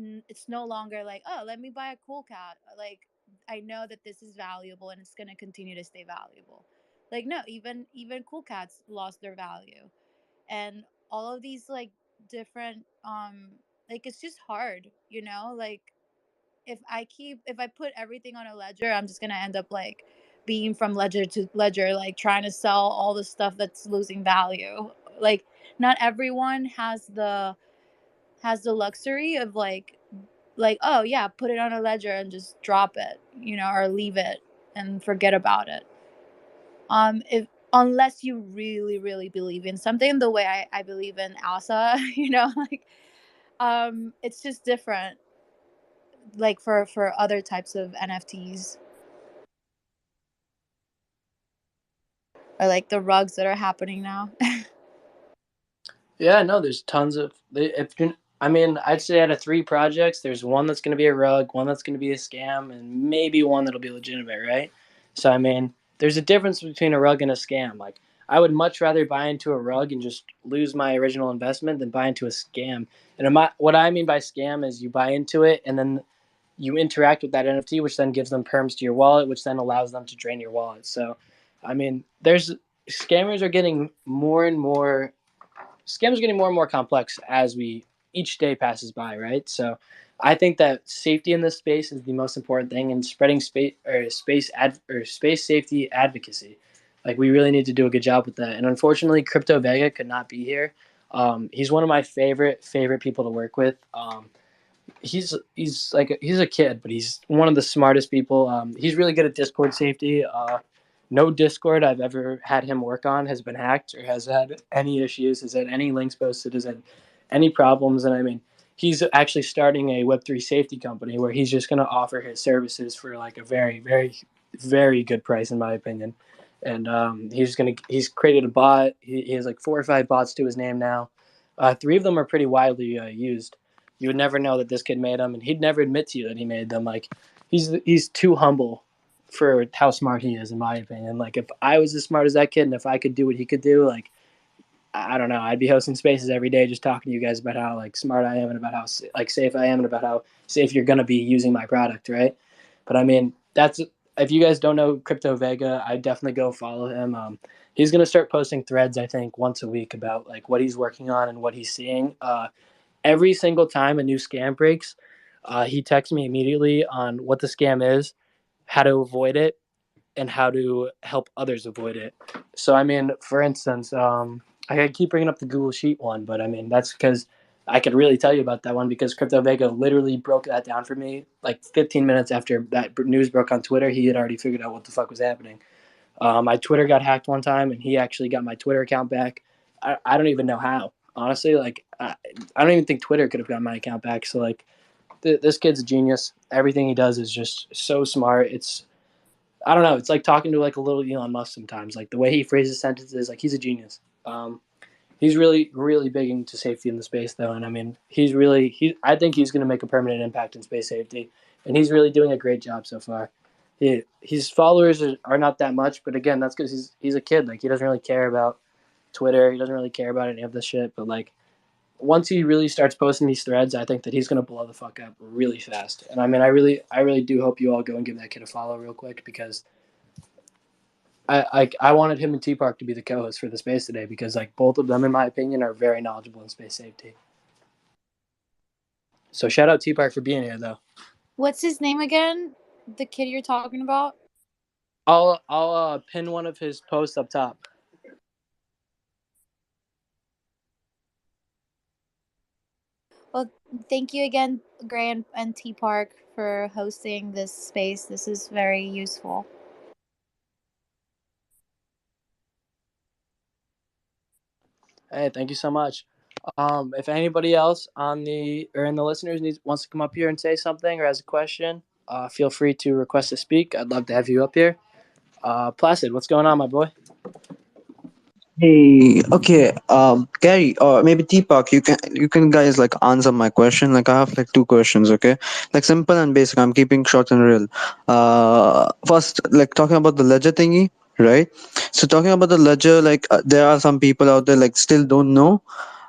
no longer like, oh, let me buy a cool cat. Like, I know that this is valuable and it's going to continue to stay valuable. Like, no, even cool cats lost their value. And all of these like different like it's just hard, like if I put everything on a ledger, I'm just going to end up like being from ledger to ledger, like trying to sell all the stuff that's losing value. Like, not everyone has the luxury of like, oh yeah, put it on a ledger and just drop it, or leave it and forget about it. If Unless you really really believe in something the way I believe in Asa, like, it's just different, like for other types of NFTs, or like the rugs that are happening now. Yeah, no, there's tons of. I mean, I'd say out of 3 projects, there's one that's going to be a rug, one that's going to be a scam, and maybe one that'll be legitimate, right? So, I mean, there's a difference between a rug and a scam. Like, I would much rather buy into a rug and just lose my original investment than buy into a scam. And what I mean by scam is you buy into it and then you interact with that NFT, which then gives them perms to your wallet, which then allows them to drain your wallet. So, I mean, there's scammers are getting more and more scams are getting more and more complex as each day passes by, right? So I think that safety in this space is the most important thing, and spreading space safety advocacy. Like, we really need to do a good job with that. And unfortunately, Crypto Vega could not be here. He's one of my favorite people to work with. He's a kid, but he's one of the smartest people. He's really good at Discord safety. No Discord I've ever had him work on has been hacked or has had any issues, has had any links posted, has had any problems. And I mean, he's actually starting a Web3 safety company where he's just going to offer his services for like a very, very, very good price, in my opinion. And he's created a bot. He has like 4 or 5 bots to his name now. 3 of them are pretty widely used. You would never know that this kid made them, and he'd never admit to you that he made them. Like, he's too humble for how smart he is, in my opinion. Like, if I was as smart as that kid and if I could do what he could do, like, I don't know, I'd be hosting spaces every day just talking to you guys about how like smart I am and about how like safe I am and about how safe you're going to be using my product, right? But I mean, that's if you guys don't know Crypto Vega, I definitely go follow him. He's going to start posting threads, I think, once a week about like what he's working on and what he's seeing. Every single time a new scam breaks, he texts me immediately on what the scam is, how to avoid it, and how to help others avoid it. So, I mean, for instance, I keep bringing up the Google Sheet one, but I mean, that's because I could really tell you about that one because Crypto Vega literally broke that down for me. Like 15 minutes after that news broke on Twitter, he had already figured out what the fuck was happening. My Twitter got hacked one time, and he actually got my Twitter account back. I don't even know how. Honestly, like, I don't even think Twitter could have gotten my account back. So, like, this kid's a genius. Everything he does is just so smart. I don't know. It's like talking to like a little Elon Musk sometimes. Like the way he phrases sentences, like he's a genius. He's really, really big into safety in the space, though, and I mean, I think he's going to make a permanent impact in space safety, and he's really doing a great job so far. His followers are not that much, but again, that's because he's a kid. Like, he doesn't really care about Twitter. He doesn't really care about any of this shit. But like, once he really starts posting these threads, I think that he's going to blow the fuck up really fast. And I mean, I really do hope you all go and give that kid a follow real quick because I wanted him and T Park to be the co-hosts for the space today because like both of them, in my opinion, are very knowledgeable in space safety. So shout out T Park for being here, though. What's his name again? The kid you're talking about? I'll pin one of his posts up top. Well, thank you again, Gray and T Park, for hosting this space. This is very useful. Hey, thank you so much. If anybody else in the listeners wants to come up here and say something or has a question, feel free to request to speak. I'd love to have you up here. Placid, what's going on, my boy? Hey, okay, Gary, or maybe Deepak, you can guys like answer my question. Like I have like two questions, okay? Like simple and basic. I'm keeping short and real. First, like talking about the ledger thingy, right? So talking about the ledger, like there are some people out there like still don't know.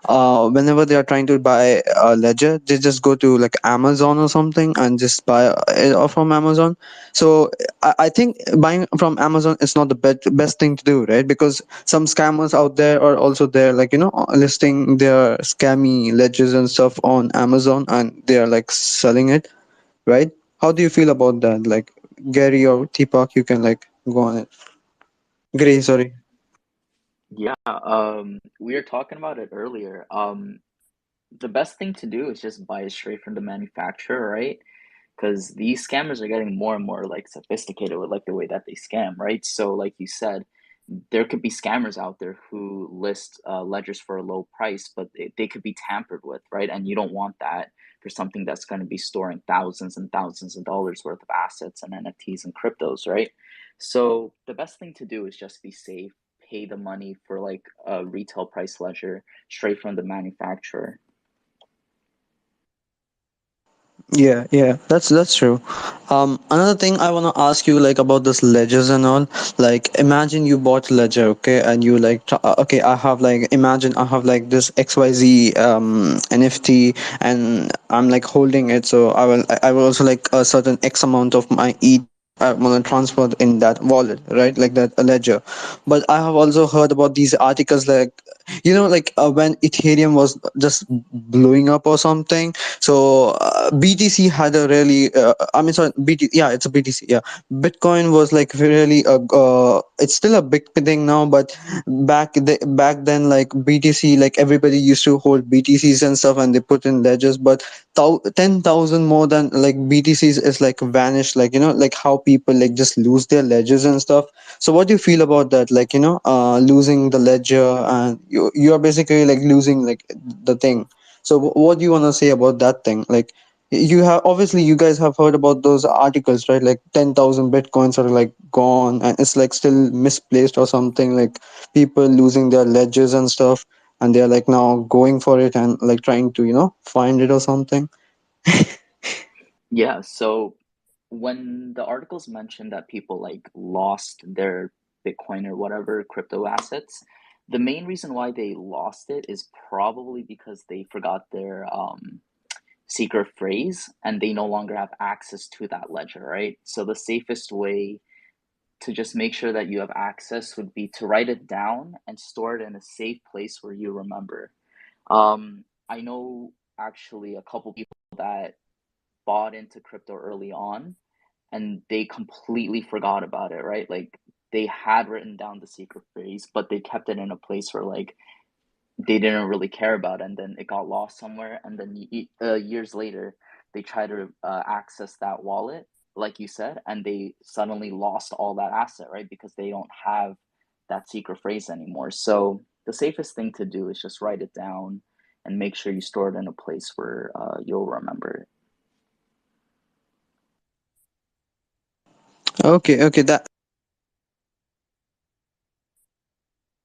Whenever they are trying to buy a ledger, they just go to like Amazon or something and just buy it off from Amazon. So I think buying from Amazon is not the best thing to do, right? Because some scammers out there are also there, like listing their scammy ledgers and stuff on Amazon, and they are like selling it, right? How do you feel about that? Like Gary or Tepak, you can like go on it. Gray, sorry. Yeah, we were talking about it earlier. The best thing to do is just buy it straight from the manufacturer, right? Because these scammers are getting more and more like sophisticated with like the way that they scam, right? So, like you said, there could be scammers out there who list ledgers for a low price, but they could be tampered with, right? And you don't want that for something that's going to be storing thousands and thousands of dollars worth of assets and NFTs and cryptos, right? So the best thing to do is just be safe, pay the money for like a retail price ledger straight from the manufacturer. Yeah, that's true. Another thing I wanna ask you like about this ledgers and all. Like, imagine you bought a ledger, okay, and you like, okay, I have like, imagine I have like this XYZ NFT, and I'm like holding it, so I will also like a certain X amount of my ETH. I want to transfer in that wallet, right? Like that a ledger. But I have also heard about these articles like like when Ethereum was just blowing up or something. So BTC had a really I mean sorry BT yeah, it's a BTC, yeah. Bitcoin was like really it's still a big thing now, but back then, like BTC, like everybody used to hold BTCs and stuff, and they put in ledgers. But 10,000 more than like BTCs is like vanished, like like how people like just lose their ledgers and stuff. So what do you feel about that? Like losing the ledger, and you are basically like losing like the thing. So what do you want to say about that thing? Like you have, obviously you guys have heard about those articles, right? Like 10,000 bitcoins are like gone, and it's like still misplaced or something. Like people losing their ledgers and stuff, and they're like now going for it and like trying to find it or something. Yeah, so when the articles mentioned that people like lost their Bitcoin or whatever crypto assets, the main reason why they lost it is probably because they forgot their secret phrase and they no longer have access to that ledger, right? So the safest way to just make sure that you have access would be to write it down and store it in a safe place where you remember. I know actually a couple people that bought into crypto early on and they completely forgot about it, right? Like they had written down the secret phrase, but they kept it in a place where like they didn't really care about it, and then it got lost somewhere. And then years later, they try to access that wallet, like you said, and they suddenly lost all that asset, right? Because they don't have that secret phrase anymore. So the safest thing to do is just write it down and make sure you store it in a place where you'll remember it. Okay, that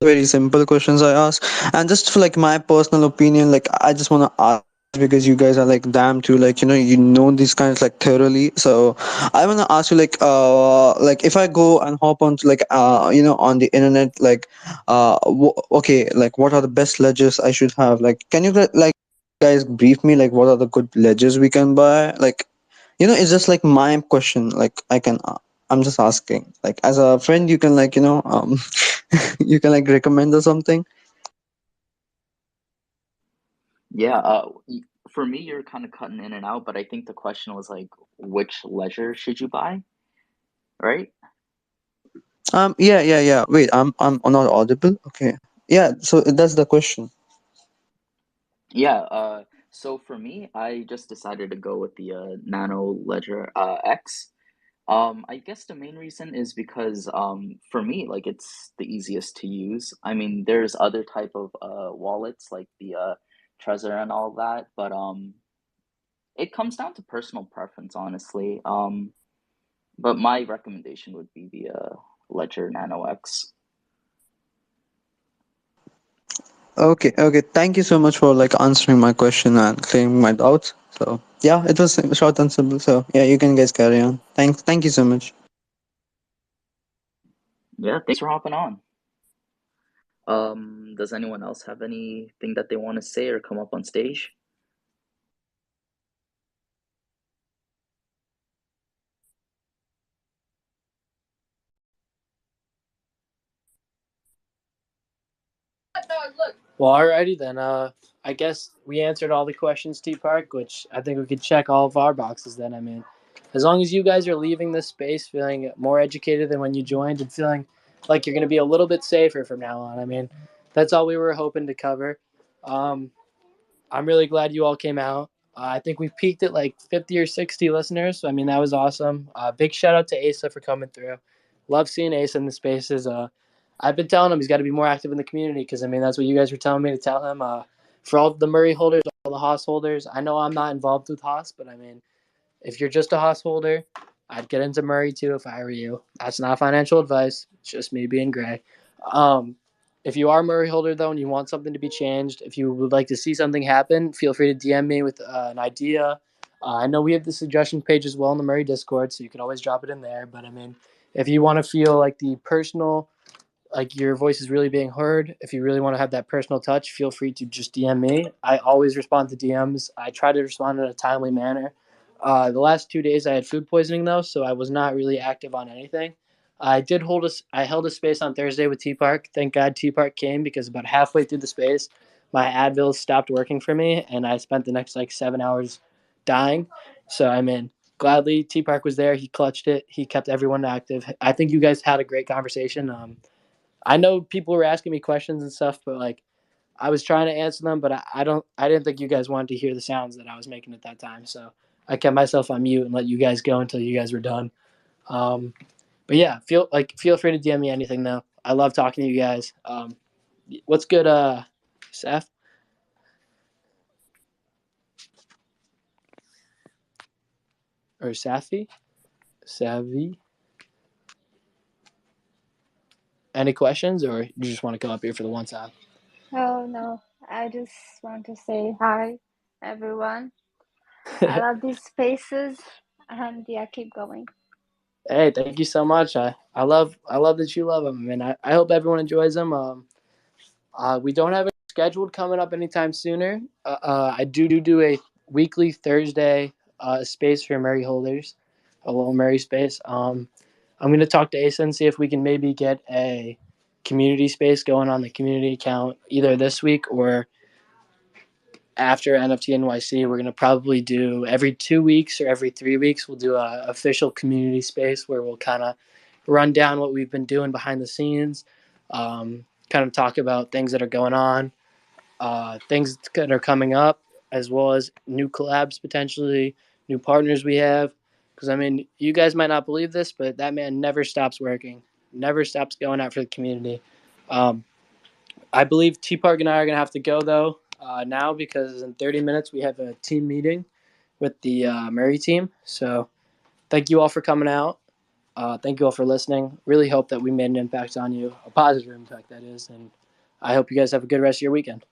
very simple questions I ask. And just for like my personal opinion, like I just want to ask because you guys are like damn too, like you know these kinds like thoroughly. So I want to ask you like if I go and hop onto like on the internet, like okay, like what are the best ledgers I should have? Like can you like guys brief me like what are the good ledgers we can buy? Like it's just like my question. Like I'm just asking, like as a friend you can like you can like recommend or something. Yeah, for me, you're kind of cutting in and out, but I think the question was like, which ledger should you buy, right? Yeah, wait, I'm not audible, okay. Yeah, so that's the question. Yeah, so for me, I just decided to go with the Nano Ledger X. I guess the main reason is because for me, like it's the easiest to use. I mean, there's other type of wallets like the Trezor and all that, but it comes down to personal preference, honestly. But my recommendation would be the Ledger Nano X. Okay, okay. Thank you so much for like answering my question and clearing my doubts. So yeah, it was short and simple. So yeah, you can guys carry on. Thank you so much. Yeah, thanks for hopping on. Does anyone else have anything that they want to say or come up on stage? Well, alrighty then. I guess we answered all the questions, T Park, which I think we could check all of our boxes then. I mean, as long as you guys are leaving this space feeling more educated than when you joined and feeling like you're going to be a little bit safer from now on, I mean, that's all we were hoping to cover. Um, I'm really glad you all came out. I think we peaked at like 50 or 60 listeners. So, I mean, that was awesome. Big shout out to Asa for coming through. Love seeing Asa in the spaces. I've been telling him he's got to be more active in the community because, I mean, that's what you guys were telling me to tell him. For all the Murray holders, all the Haas holders, I know I'm not involved with Haas, but I mean, if you're just a Haas holder, I'd get into Murray too if I were you. That's not financial advice. It's just me being gray. Um, if you are a Murray holder though and you want something to be changed, if you would like to see something happen, feel free to DM me with an idea. I know we have the suggestion page as well in the Murray Discord, so you can always drop it in there. But I mean, if you want to feel like the personal like your voice is really being heard, if you really want to have that personal touch, feel free to just DM me. I always respond to DMs. I try to respond in a timely manner. The last 2 days I had food poisoning though, so I was not really active on anything. I held a space on Thursday with T Park. Thank God T Park came because about halfway through the space, my Advil stopped working for me, and I spent the next like 7 hours dying. So I mean, gladly T Park was there. He clutched it. He kept everyone active. I think you guys had a great conversation. I know people were asking me questions and stuff, but like I was trying to answer them, but I didn't think you guys wanted to hear the sounds that I was making at that time. So I kept myself on mute and let you guys go until you guys were done. Um, but yeah, feel free to DM me anything though. I love talking to you guys. What's good, Seth or Safi? Savvy? Any questions, or you just want to come up here for the one time? Oh no, I just want to say hi, everyone. I love these spaces, and yeah, keep going. Hey, thank you so much. I love that you love them, and I hope everyone enjoys them. We don't have it scheduled coming up anytime sooner. I do a weekly Thursday space for Murray holders, a little Murray space. I'm going to talk to Asa and see if we can maybe get a community space going on the community account either this week or after NFT NYC. We're going to probably do every 2 weeks or every 3 weeks. We'll do a official community space where we'll kind of run down what we've been doing behind the scenes, kind of talk about things that are going on, things that are coming up, as well as new collabs potentially, new partners we have. Because I mean, you guys might not believe this, but that man never stops working, never stops going out for the community. Um, I believe T Park and I are gonna have to go though now because in 30 minutes we have a team meeting with the Murray team. So thank you all for coming out. Thank you all for listening. Really hope that we made an impact on you, a positive impact that is, and I hope you guys have a good rest of your weekend.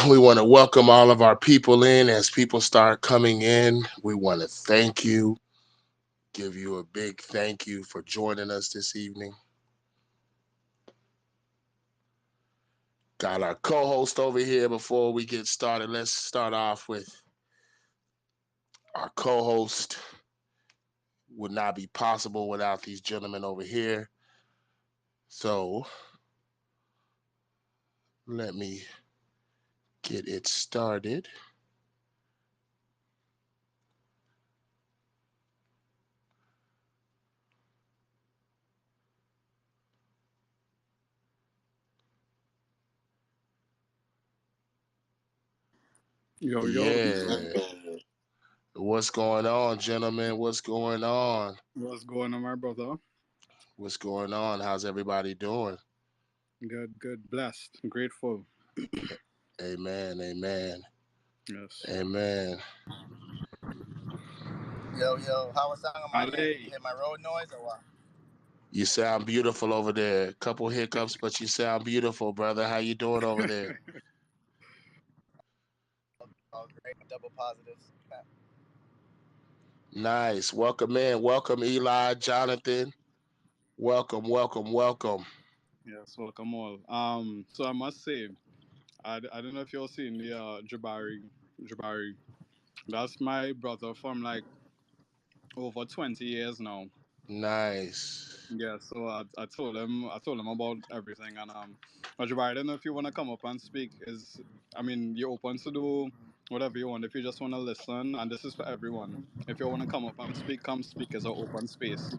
We want to welcome all of our people in. As people start coming in, we want to thank you, give you a big thank you for joining us this evening. Got our co host over here. Before we get started, let's start off with our co host. Would not be possible without these gentlemen over here. So let me get it started. Yo, yo. Yeah. What's going on, gentlemen? What's going on? What's going on, my brother? What's going on? How's everybody doing? Good, good, blessed, grateful. Amen. Amen. Yes. Amen. Yo, how was sound on my end? You Ali. hear my road noise or what? You sound beautiful over there. Couple hiccups, but you sound beautiful, brother. How you doing over there? Oh, great, double positives. Nice. Welcome in. Welcome, Eli, Jonathan. Welcome, welcome, welcome. Yes, welcome all. So I must say, I don't know if you're seeing the Jabari. That's my brother from like over 20 years now. Nice. Yeah, so I told him about everything, and Jabari, I don't know if you want to come up and speak. I mean, you're open to do whatever you want. If you just want to listen, and this is for everyone. If you want to come up and speak, come speak. It's an open space.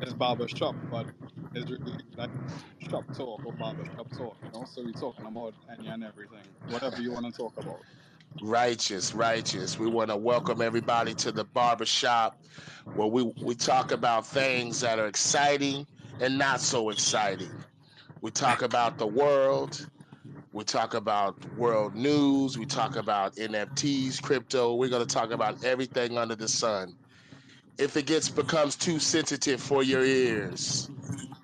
It's barber shop, but it's really like shop talk or barber shop talk. So we're talking about any and everything, whatever you want to talk about. Righteous, righteous. We want to welcome everybody to the barbershop where we talk about things that are exciting and not so exciting. We talk about the world. We talk about world news. We talk about NFTs, crypto. We're going to talk about everything under the sun. If it becomes too sensitive for your ears,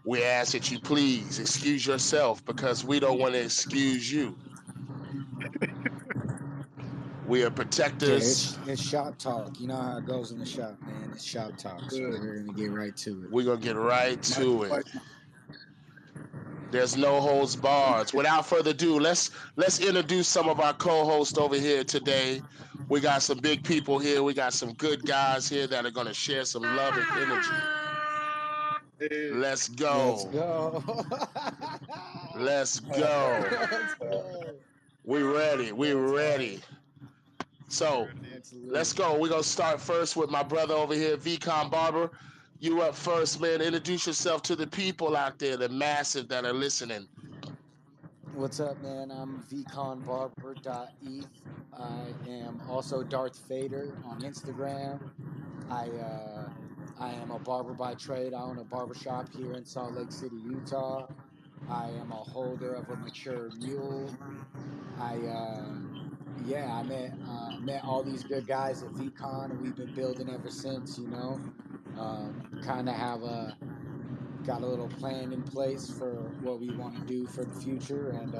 we ask that you please excuse yourself because we don't want to excuse you. We are Yeah, protectors. it's shop talk. You know how it goes in the shop, man. It's shop talk. So Good. we're gonna get right to it. We're going to get right My, to it. my, There's no holds barred. Without further ado, let's introduce some of our co-hosts over here today. We got some big people here. We got some good guys here that are going to share some love and energy. hey, Let's Let's go. go. Let's go. Let's go. We ready. We That's right. ready. So let's Absolutely. go. We're going to start first with my brother over here, VCon Barber. You up first, man. Introduce yourself to the people out there, the massive that are listening. What's up, man? I'm vconbarber.eth. I am also Darth Vader on Instagram. I am a barber by trade. I own a barbershop here in Salt Lake City, Utah. I am a holder of a mature mule. I met all these good guys at VCon, and we've been building ever since. Kind of have a got a little plan in place for what we want to do for the future, and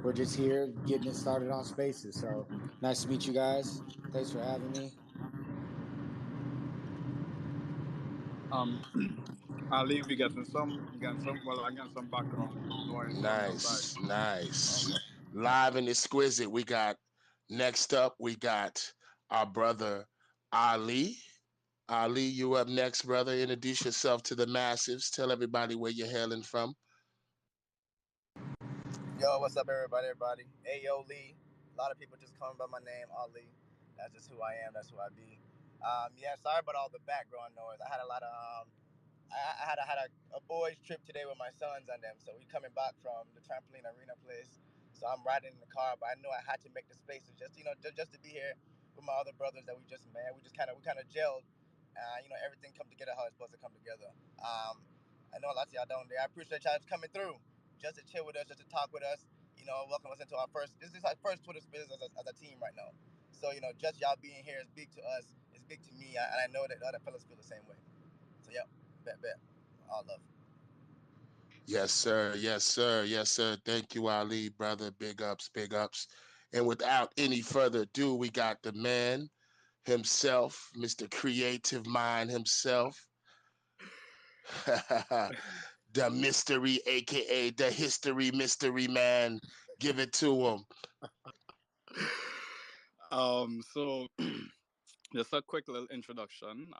we're just here getting it started on Spaces. So nice to meet you guys. Thanks for having me. um, Ali, we getting some. Well, I got some background noise from your side. Nice, nice. Okay. Live and exquisite. We got next up, we got our brother Ali. Ali, you up next, brother. Introduce yourself to the massives. Tell everybody where you're hailing from. Yo, what's up, everybody? Hey, yo, Lee. A lot of people just call me by my name, Ali. That's just who I am. That's who I be. Yeah, sorry about all the background noise. I had a lot of I had a boys trip today with my sons and them, so we coming back from the trampoline arena place. So I'm riding in the car, but I know I had to make the spaces just just to be here with my other brothers that we just met. We kind of gelled. Everything come together how it's supposed to come together. I know lots of y'all down there. I appreciate y'all coming through just to chill with us, just to talk with us. Welcome us into our first. This is our first Twitter Spaces as a team right now. So just y'all being here is big to us. It's big to me, and I know that other fellas feel the same way. So yep, bet. All love. Yes, sir. Yes, sir. Yes, sir. Thank you, Ali, brother. Big ups, big ups. And without any further ado, we got the man himself, Mr. Creative Mind himself, the mystery, aka the history mystery man. Give it to him. So just a quick little introduction.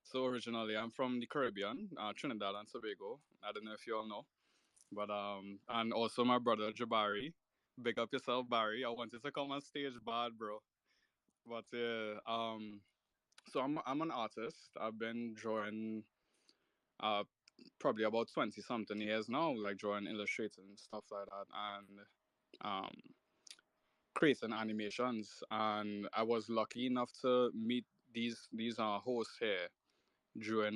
So originally I'm from the Caribbean, Trinidad and Tobago. I don't know if you all know, but and also my brother Jabari. Big up yourself, Barry. I wanted to come on stage, bad bro. But yeah, so I'm an artist. I've been drawing uh probably about 20 something years now, like drawing, illustrating, stuff like that, and um creating animations. And I was lucky enough to meet these hosts here during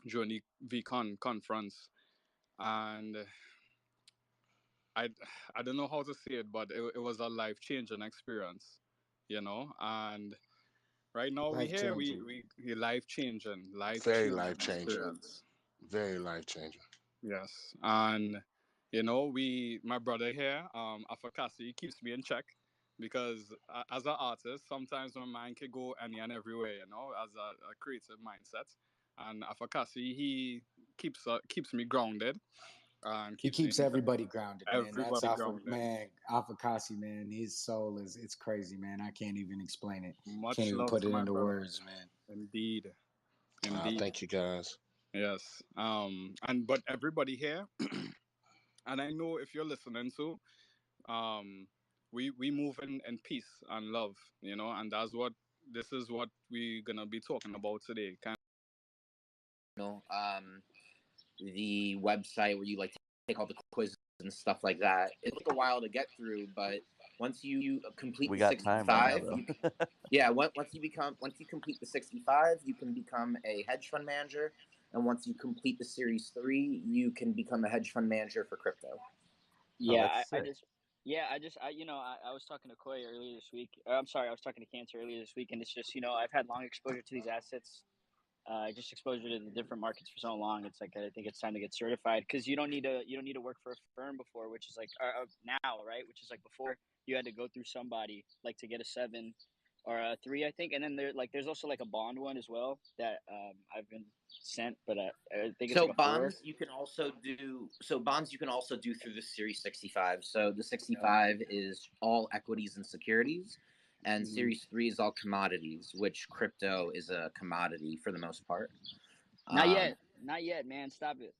during the VCon conference, and I I don't know how to say it, but it was a life changing experience, you know. And right now we Life here, changing. we life Very changing life changing. experience. Very life changing. Yes, and you know, my brother here, Afakasi, keeps me in check because as an artist, sometimes my mind can go any and everywhere. You know, as a creative mindset, and Afakasi, he keeps me grounded and He keeps me keeps everybody grounded, man. That's everybody Alpha grounded. man, Alpha Kasi, man. His soul is it's crazy, man. I can't even explain it. Can't Much even love put to it my into brother. words, man. Indeed, indeed. Thank you, guys. Yes. And but everybody here, and I know if you're listening to, um, we move in peace and love, you know, and this is what we're gonna be talking about today. know, the website where you like take all the quizzes and stuff like that. It took a while to get through, but once you complete We the got time right now, 65, though. yeah, once you complete the 65, you can become a hedge fund manager, and once you complete the Series 3, you can become a hedge fund manager for crypto. Oh, Yeah, that's I sick. just, yeah, I was talking to Koi earlier this week. I'm sorry, I was talking to Cancer earlier this week, and it's just, I've had long exposure to these assets, just exposure to the different markets for so long. It's like I think it's time to get certified because you don't need to work for a firm before, which is like now, right? Which is like before you had to go through somebody like to get a 7 or a 3, I think, and then there's also like a bond one as well that I've been sent, but I think it's So like a 4. bonds you can also do through the Series 65. So the 65 is all equities and securities, and Mhm. Series 3 is all commodities, which crypto is a commodity for the most part. Not Um, yet, not yet, man. Stop it.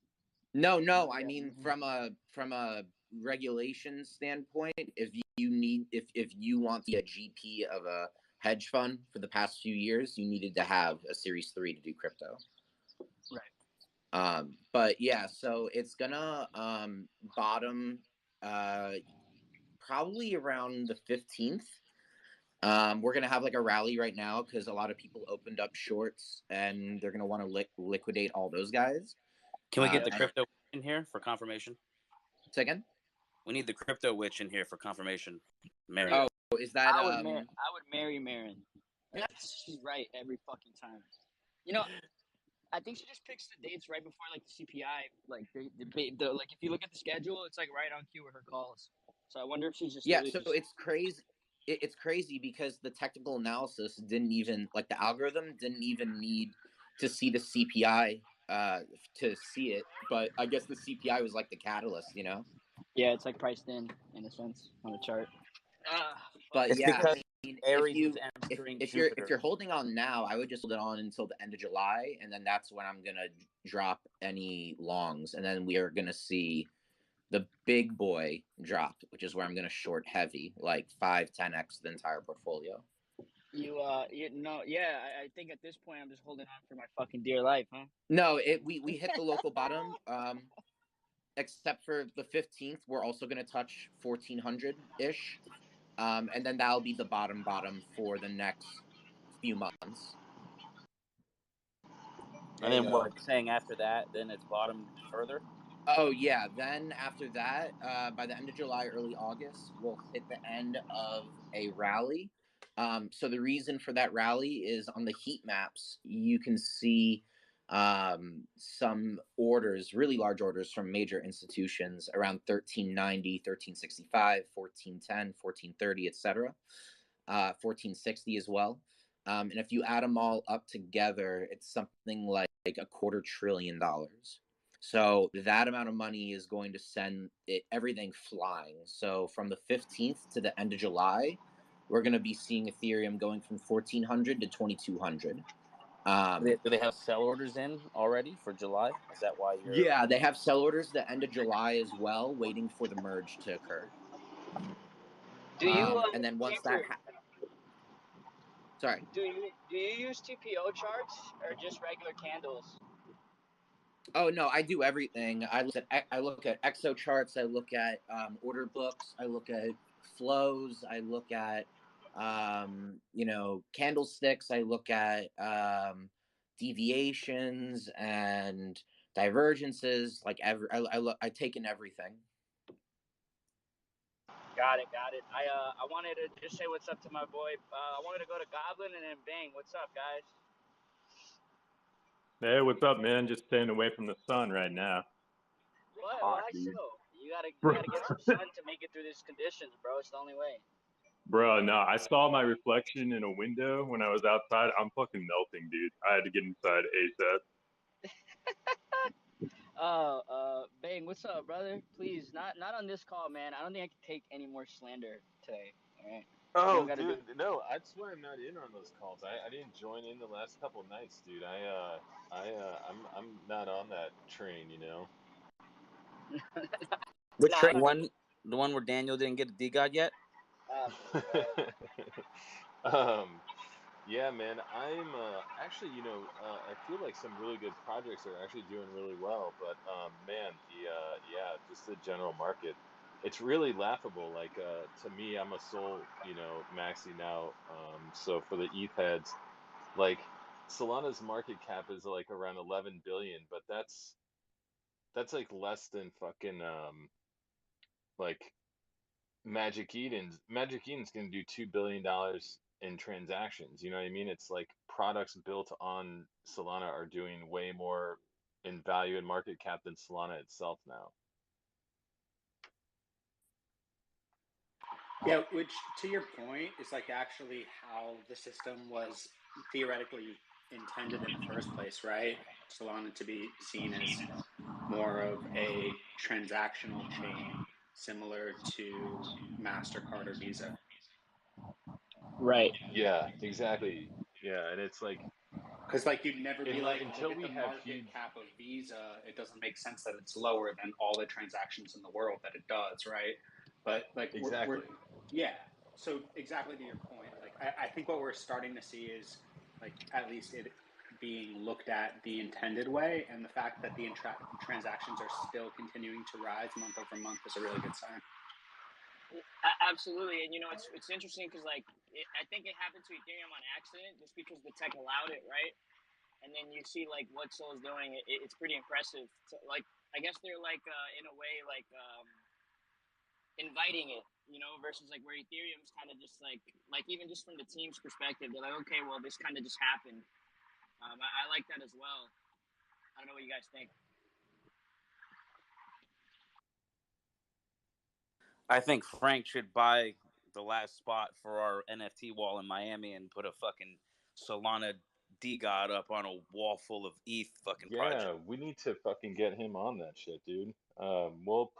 no, Not I yet. mean from a regulation standpoint, if you want to be a GP of a hedge fund for the past few years, you needed to have a Series 3 to do crypto. Right. But yeah, so it's gonna bottom probably around the 15th. We're gonna have like a rally right now because a lot of people opened up shorts and they're gonna want to liquidate all those guys. Can we get the And crypto in here for confirmation? say again. We need the crypto witch in here for confirmation. Mary. Oh, is that I would marry Marin. She's right every fucking time. You know, I think she just picks the dates right before like the CPI. Like like if you look at the schedule, it's like right on cue with her calls. So I wonder if she's just Yeah, literally so just it's crazy. It's crazy because the technical analysis didn't even like the algorithm didn't even need to see the CPI to see it, but I guess the CPI was like the catalyst, you know. yeah, it's like priced in a sense on the chart. But It's yeah, because I mean, Aries is entering if Jupiter. you're holding on now, I would just hold it on until the end of July, and then that's when I'm gonna drop any longs, and then we are gonna see the big boy drop, which is where I'm gonna short heavy, like 5-10x the entire portfolio. You know, yeah. I think at this point I'm just holding on for my fucking dear life, huh? No, we hit the local bottom. Except for the 15th, we're also gonna touch 1400 ish, and then that'll be the bottom for the next few months. And There you then go. what? Saying after that, then it's bottom further. Oh yeah. Then after that, by the end of July, early August, we'll hit the end of a rally. So the reason for that rally is on the heat maps. You can see some orders, really large orders from major institutions around 1390, 1365, 1410, 1430, etc. 1460 as well. And if you add them all up together, it's something like $250 billion. So that amount of money is going to send everything flying. So from the 15th to the end of July, we're going to be seeing Ethereum going from 1400 to 2200. Do they have sell orders in already for July? Is that why you're? Yeah, they have sell orders the end of July as well, waiting for the merge to occur. Do you? And then once that sorry. Do you use TPO charts or just regular candles? Oh no, I do everything. I look at exo charts. I look at order books. I look at flows. I look at candlesticks. I look at deviations and divergences. Like I take in everything. Got it. I wanted to just say what's up to my boy. I wanted to go to Goblin and then Bang. What's up, guys? Hey, what's up, man? Just staying away from the sun right now. What? Hot, Why dude. so? You gotta get some sun to make it through these conditions, bro. It's the only way. Bro, no, I saw my reflection in a window when I was outside. I'm fucking melting, dude. I had to get inside ASAP. Bang, what's up, brother? Please, not on this call, man. I don't think I can take any more slander today. All right. Oh, dude, no, I swear I'm not in on those calls. I didn't join in the last couple nights, dude. I'm not on that train, you know. Which train? The one where Daniel didn't get a DGOD yet? Yeah, man. I'm actually, I feel like some really good projects are actually doing really well, but man, just the general market, it's really laughable. Like to me, I'm a Sol, maxi now. So for the ETH heads, like Solana's market cap is like around 11 billion, but that's like less than fucking like Magic Eden's gonna do $2 billion in transactions. You know what I mean? It's like products built on Solana are doing way more in value and market cap than Solana itself now. Yeah, which to your point is like actually how the system was theoretically intended in the first place, right? Solana to be seen as more of a transactional chain similar to MasterCard or Visa. Right. Yeah, exactly. Yeah, and it's like because like you'd never be like, until look at we the have market huge cap of Visa, it doesn't make sense that it's lower than all the transactions in the world that it does, right? But like exactly. Yeah. So exactly to your point, like I think what we're starting to see is like at least it being looked at the intended way, and the fact that the transactions are still continuing to rise month over month is a really good sign. Absolutely, and it's interesting because I think it happened to Ethereum on accident just because the tech allowed it, right? And then you see like what Sol's doing, it's pretty impressive. Like I guess they're like in a way like inviting it, versus like where Ethereum's kind of just like even just from the team's perspective, they're like, okay, well this kind of just happened. I like that as well. I don't know what you guys think. I think Frank should buy the last spot for our NFT wall in Miami and put a fucking Solana DGOD up on a wall full of ETH fucking project. Yeah, we need to fucking get him on that shit, dude. We'll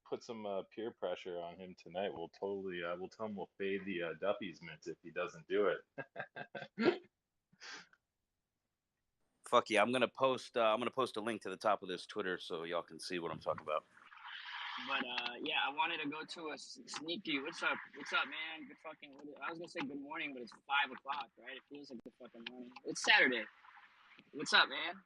put some peer pressure on him tonight. We'll totally we'll tell him we'll fade the Duffy's mints if he doesn't do it. Fuck yeah, I'm gonna post a link to the top of this Twitter so y'all can see what I'm talking about. But yeah, I wanted to go to a sneaky. What's up, man? Good fucking. I was gonna say good morning, but it's 5 o'clock, right? It feels like good fucking morning. It's Saturday. What's up, man?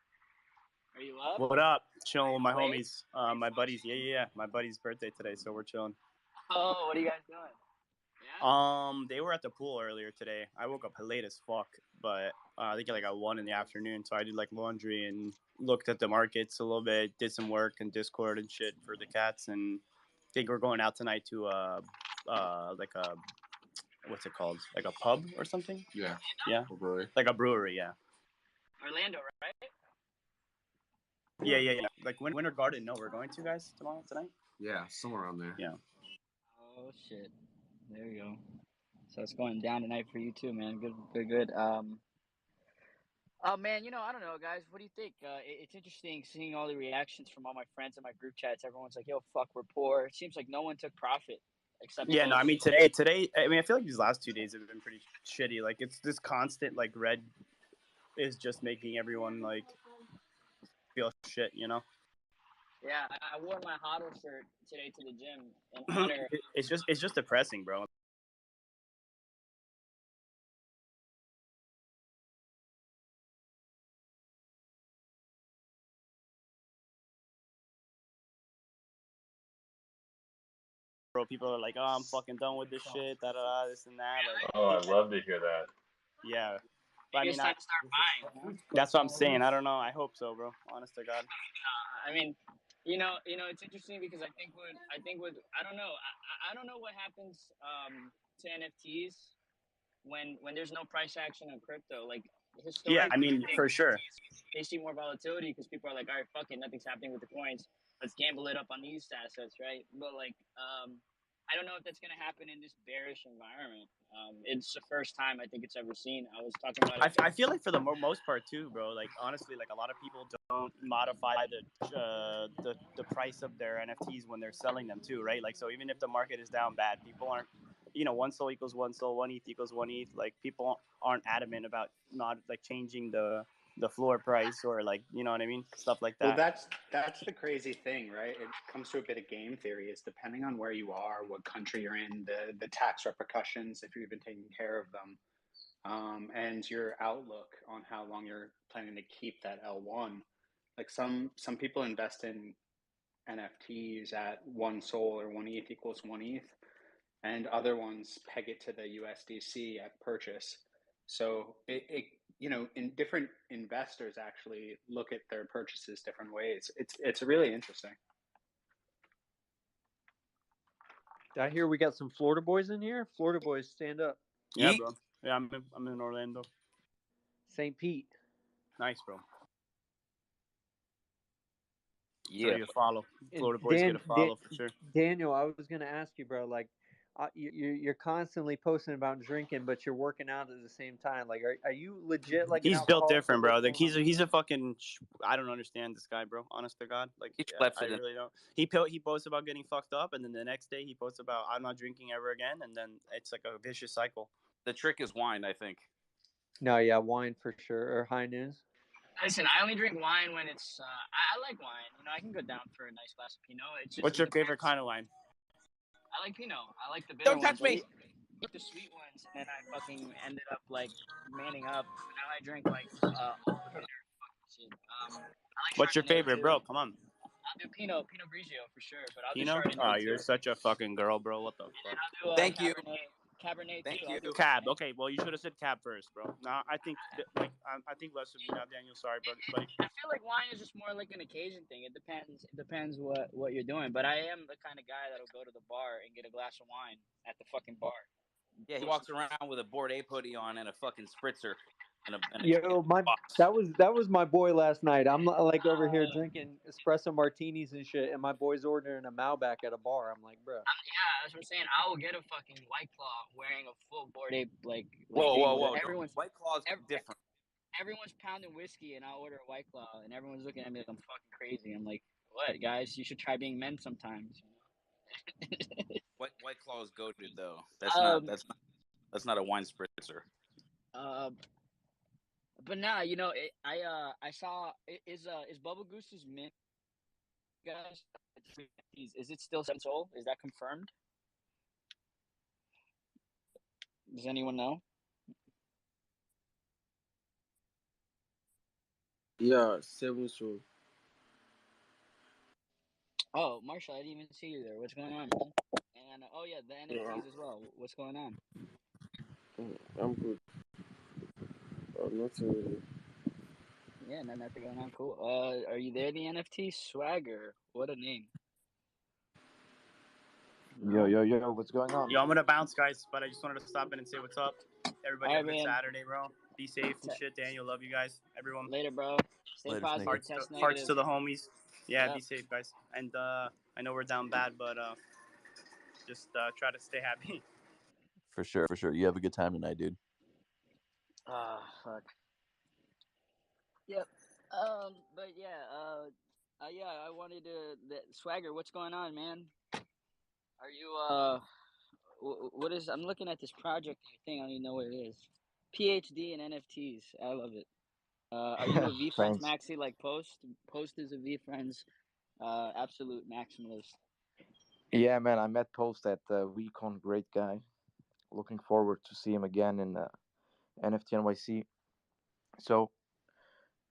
Are you up? What up? Chilling with my homies. My buddies. Yeah. My buddy's birthday today, so we're chilling. Oh, what are you guys doing? Yeah? They were at the pool earlier today. I woke up late as fuck, but I think like at 1 in the afternoon. So I did like laundry and looked at the markets a little bit, did some work in Discord and shit for the cats, and I think we're going out tonight to like a what's it called? Like a pub or something? Yeah. Yeah. A brewery. Like a brewery, yeah. Orlando, right? Yeah. Like Winter Garden. No, we're going to guys tonight. Yeah, somewhere around there. Yeah. Oh shit. There you go. So it's going down tonight for you too, man. Good. Oh man, I don't know, guys. What do you think? It's interesting seeing all the reactions from all my friends in my group chats. Everyone's like, "Yo, fuck, we're poor." It seems like no one took profit except Yeah, those. no, I mean today. I mean, I feel like these last 2 days have been pretty shitty. Like it's this constant like red is just making everyone like feel shit. Yeah, I wore my HODL shirt today to the gym in honor. It's just depressing, bro. Bro, people are like, "Oh, I'm fucking done with this shit." Da da da, this and that. Like, Oh, I'd love to hear that. yeah. But I Maybe it's mean, time to start buying. Huh? that's what I'm saying. I don't know. I hope so, bro. Honest to God. I mean, it's interesting because I think with I don't know. I don't know what happens to NFTs when there's no price action on crypto. Like Yeah, historically, I mean, for sure. they see more volatility because people are like, all right, fuck it, nothing's happening with the coins. Let's gamble it up on these assets, right? But like, I don't know if that's gonna happen in this bearish environment. It's the first time I think it's ever seen. I was talking about it. I feel like for the most part too, bro. Like honestly, like a lot of people don't modify the price of their NFTs when they're selling them too, right? Like so, even if the market is down bad, people aren't, one soul equals one soul, one ETH equals one ETH. Like people aren't adamant about not like changing the floor price or like you know what I mean, stuff like that. Well, that's the crazy thing, right? It comes to a bit of game theory. Is depending on where you are, what country you're in, the tax repercussions if you're even taking care of them, and your outlook on how long you're planning to keep that L1. Like some people invest in NFTs at one SOL or one ETH equals one ETH, and other ones peg it to the USDC at purchase. So in different investors actually look at their purchases different ways. It's really interesting. I hear we got some Florida boys in here. Florida boys, stand up. Yeah, bro. Yeah, I'm in Orlando. St. Pete. Nice, bro. Yeah. So you follow. Florida boys get a follow for sure. Daniel, I was gonna ask you, bro. Like, you're constantly posting about drinking, but you're working out at the same time. Like, are you legit like? He's built different, bro. Like he's a fucking. I don't understand this guy, bro. Honest to God, like I really don't. He posts about getting fucked up, and then the next day he posts about I'm not drinking ever again, and then it's like a vicious cycle. The trick is wine, I think. No, yeah, wine for sure, or high noons. Listen, I only drink wine when it's. I like wine. I can go down for a nice glass of Pinot. It's just, what's your favorite kind of wine? I like Pinot. I like the bitter ones. Don't touch me. I like the sweet ones, and then I fucking ended up like manning up. Now I drink like all the bitter fucking shit. I like what's your favorite, too. bro? Come on. I'll do Pinot Grigio for sure, but I'll Pinot? do Chardonnay Oh, too. you're such a fucking girl, bro. What the fuck? I'll do, Thank you. Cabernet Thank too. you. Cab. Okay, well you should have said cab first, bro. No, I think I think less of you now, Daniel. Sorry, buddy. I feel like wine is just more like an occasion thing. It depends what you're doing. But I am the kind of guy that'll go to the bar and get a glass of wine at the fucking bar. Yeah, he walks around with a Bored Ape hoodie on and a fucking spritzer. Yo, that was my boy last night. I'm like over here drinking espresso martinis and shit, and my boy's ordering a Malbec at a bar. I'm like, bro. Yeah, that's what I'm saying. I will get a fucking White Claw wearing a full Bored Ape like. Whoa! Everyone's White Claw's different. Everyone's pounding whiskey, and I'll order a White Claw, and everyone's looking at me like I'm fucking crazy. I'm like, what, guys? You should try being men sometimes. White Claw is goated though. That's not a wine spritzer. But nah, I saw is Bubble Goose's mint, guys. Is it still $7 Is that confirmed? Does anyone know? Yeah, $7. Oh, Marshall, I didn't even see you there. What's going on, man? And yeah, the NFTs as well. What's going on? I'm good. Nothing really. Yeah, nothing going on. Cool. Are you there? The NFT Swagger. What a name. Yo, what's going on? Yo, I'm gonna bounce, guys, but I just wanted to stop in and say what's up. Everybody All have right, a good man. Saturday, bro. Be safe and shit. Daniel, love you guys. Everyone. Later, bro. Stay Later, positive. hearts Test hearts negative. to the homies. Yeah, Yep. be safe, guys. And I know we're down bad, but just try to stay happy. For sure, for sure. You have a good time tonight, dude. Ah, fuck. Yep. But yeah, yeah, I wanted to Swagger. What's going on, man? Are you what is? I'm looking at this project thing. I don't even know what it is. PhD in NFTs. I love it. Are you a VeeFriends Thanks. maxi like Post? Post is a VeeFriends absolute maximalist. Yeah, man, I met Post at WeCon. Great guy. Looking forward to see him again in NFT NYC. So,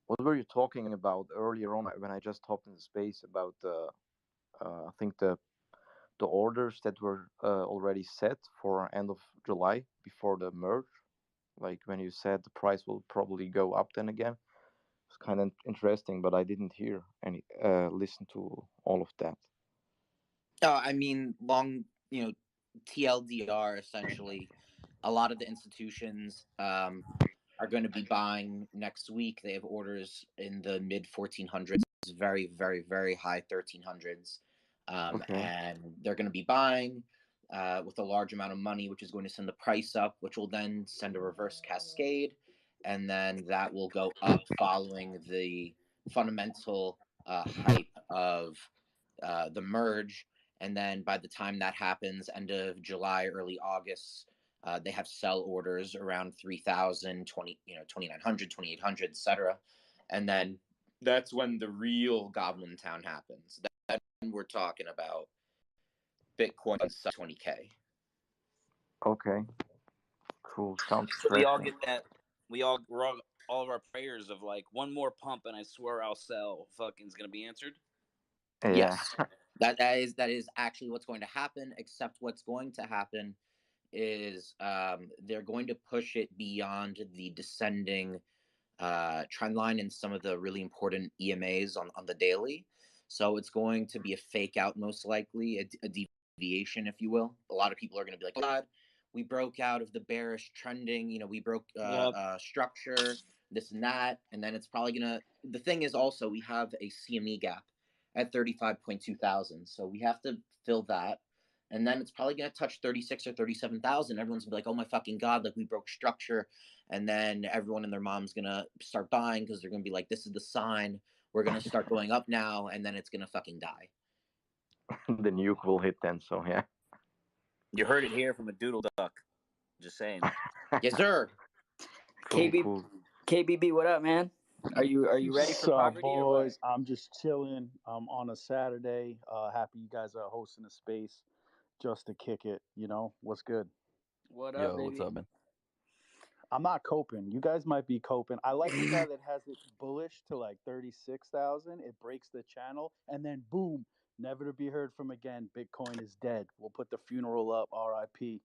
what were you talking about earlier on when I just hopped in the space about I think the orders that were already set for end of July before the merge? Like when you said the price will probably go up then again. It's kind of interesting, but I didn't hear any listen to all of that. I mean, TLDR essentially. A lot of the institutions are going to be buying next week. They have orders in the mid 1400s, very, very, very high 1300s. Okay. And they're going to be buying with a large amount of money, which is going to send the price up, which will then send a reverse cascade. And then that will go up following the fundamental hype of the merge. And then by the time that happens, end of July, early August, they have sell orders around 3,000, 2,900, 2,800, etc. And then that's when the real Goblin Town happens. Then we're talking about Bitcoin sub 20K. Okay. Cool. Sounds So we all interesting. get that. All of our prayers of like one more pump, and I swear I'll sell. Fucking's gonna be answered. Yeah. Yes, that is actually what's going to happen. Except what's going to happen is they're going to push it beyond the descending trend line in some of the really important EMAs on the daily. So it's going to be a fake out, most likely, a deviation, if you will. A lot of people are going to be like, God, we broke out of the bearish trending, we broke structure, this and that. And then it's probably going to, the thing is also, we have a CME gap at 35.2 thousand. So we have to fill that. And then it's probably going to touch 36 or 37,000. Everyone's going to be like, oh my fucking God, like we broke structure. And then everyone and their mom's going to start buying because they're going to be like, this is the sign. We're going to start going up now. And then it's going to fucking die. The nuke will hit then, so yeah. You heard it here from a doodle duck. Just saying. Yes, sir. Cool. KBB, what up, man? Are you ready for poverty boys? or what? I'm just chilling. On a Saturday. Happy you guys are hosting a space just to kick it. What's good? What up, Yo, baby? what's up, man? I'm not coping. You guys might be coping. I like the guy that has it bullish to like 36,000. It breaks the channel, and then boom, never to be heard from again. Bitcoin is dead. We'll put the funeral up, RIP,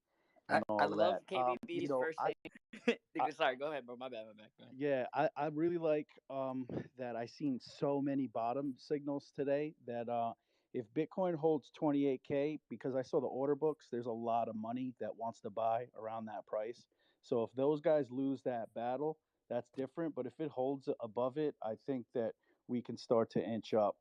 and all I love that. KBB's first thing. Sorry, go ahead, bro. My bad. Go ahead. Yeah, I really like that I seen so many bottom signals today that if Bitcoin holds 28K, because I saw the order books, there's a lot of money that wants to buy around that price. So if those guys lose that battle, that's different. But if it holds above it, I think that we can start to inch up.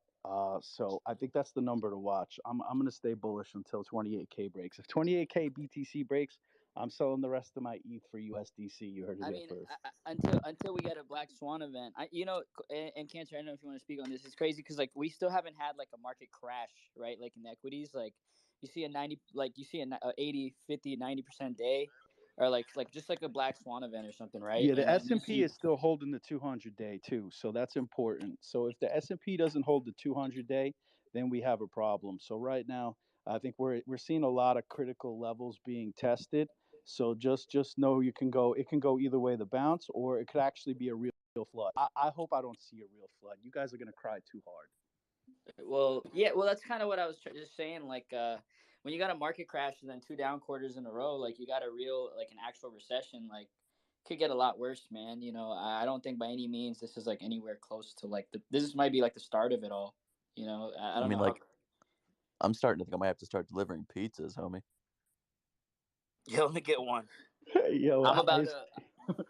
So I think that's the number to watch. I'm gonna stay bullish until 28K breaks. If 28K BTC breaks, I'm selling the rest of my ETH for USDC. You heard it here first. Until we get a Black Swan event, and Cancer, I don't know if you want to speak on this. It's crazy because like we still haven't had like a market crash, right? Like in equities, like you see a 80, 50, 90% day, or like just like a Black Swan event or something, right? Yeah, the And you S&P see, is still holding the 200-day too, so that's important. So if the S&P doesn't hold the 200-day, then we have a problem. So right now, I think we're seeing a lot of critical levels being tested. So just know it can go either way, the bounce, or it could actually be a real flood. I hope I don't see a real flood. You guys are gonna cry too hard. well, that's kind of what I was just saying. Like, when you got a market crash and then two down quarters in a row, like you got a real, like an actual recession, like could get a lot worse, man. I don't think by any means this is like anywhere close to like this might be like the start of it all. I don't mean, know how. like, I'm starting to think I might have to start delivering pizzas, homie. You only get one. Yo, I'm about to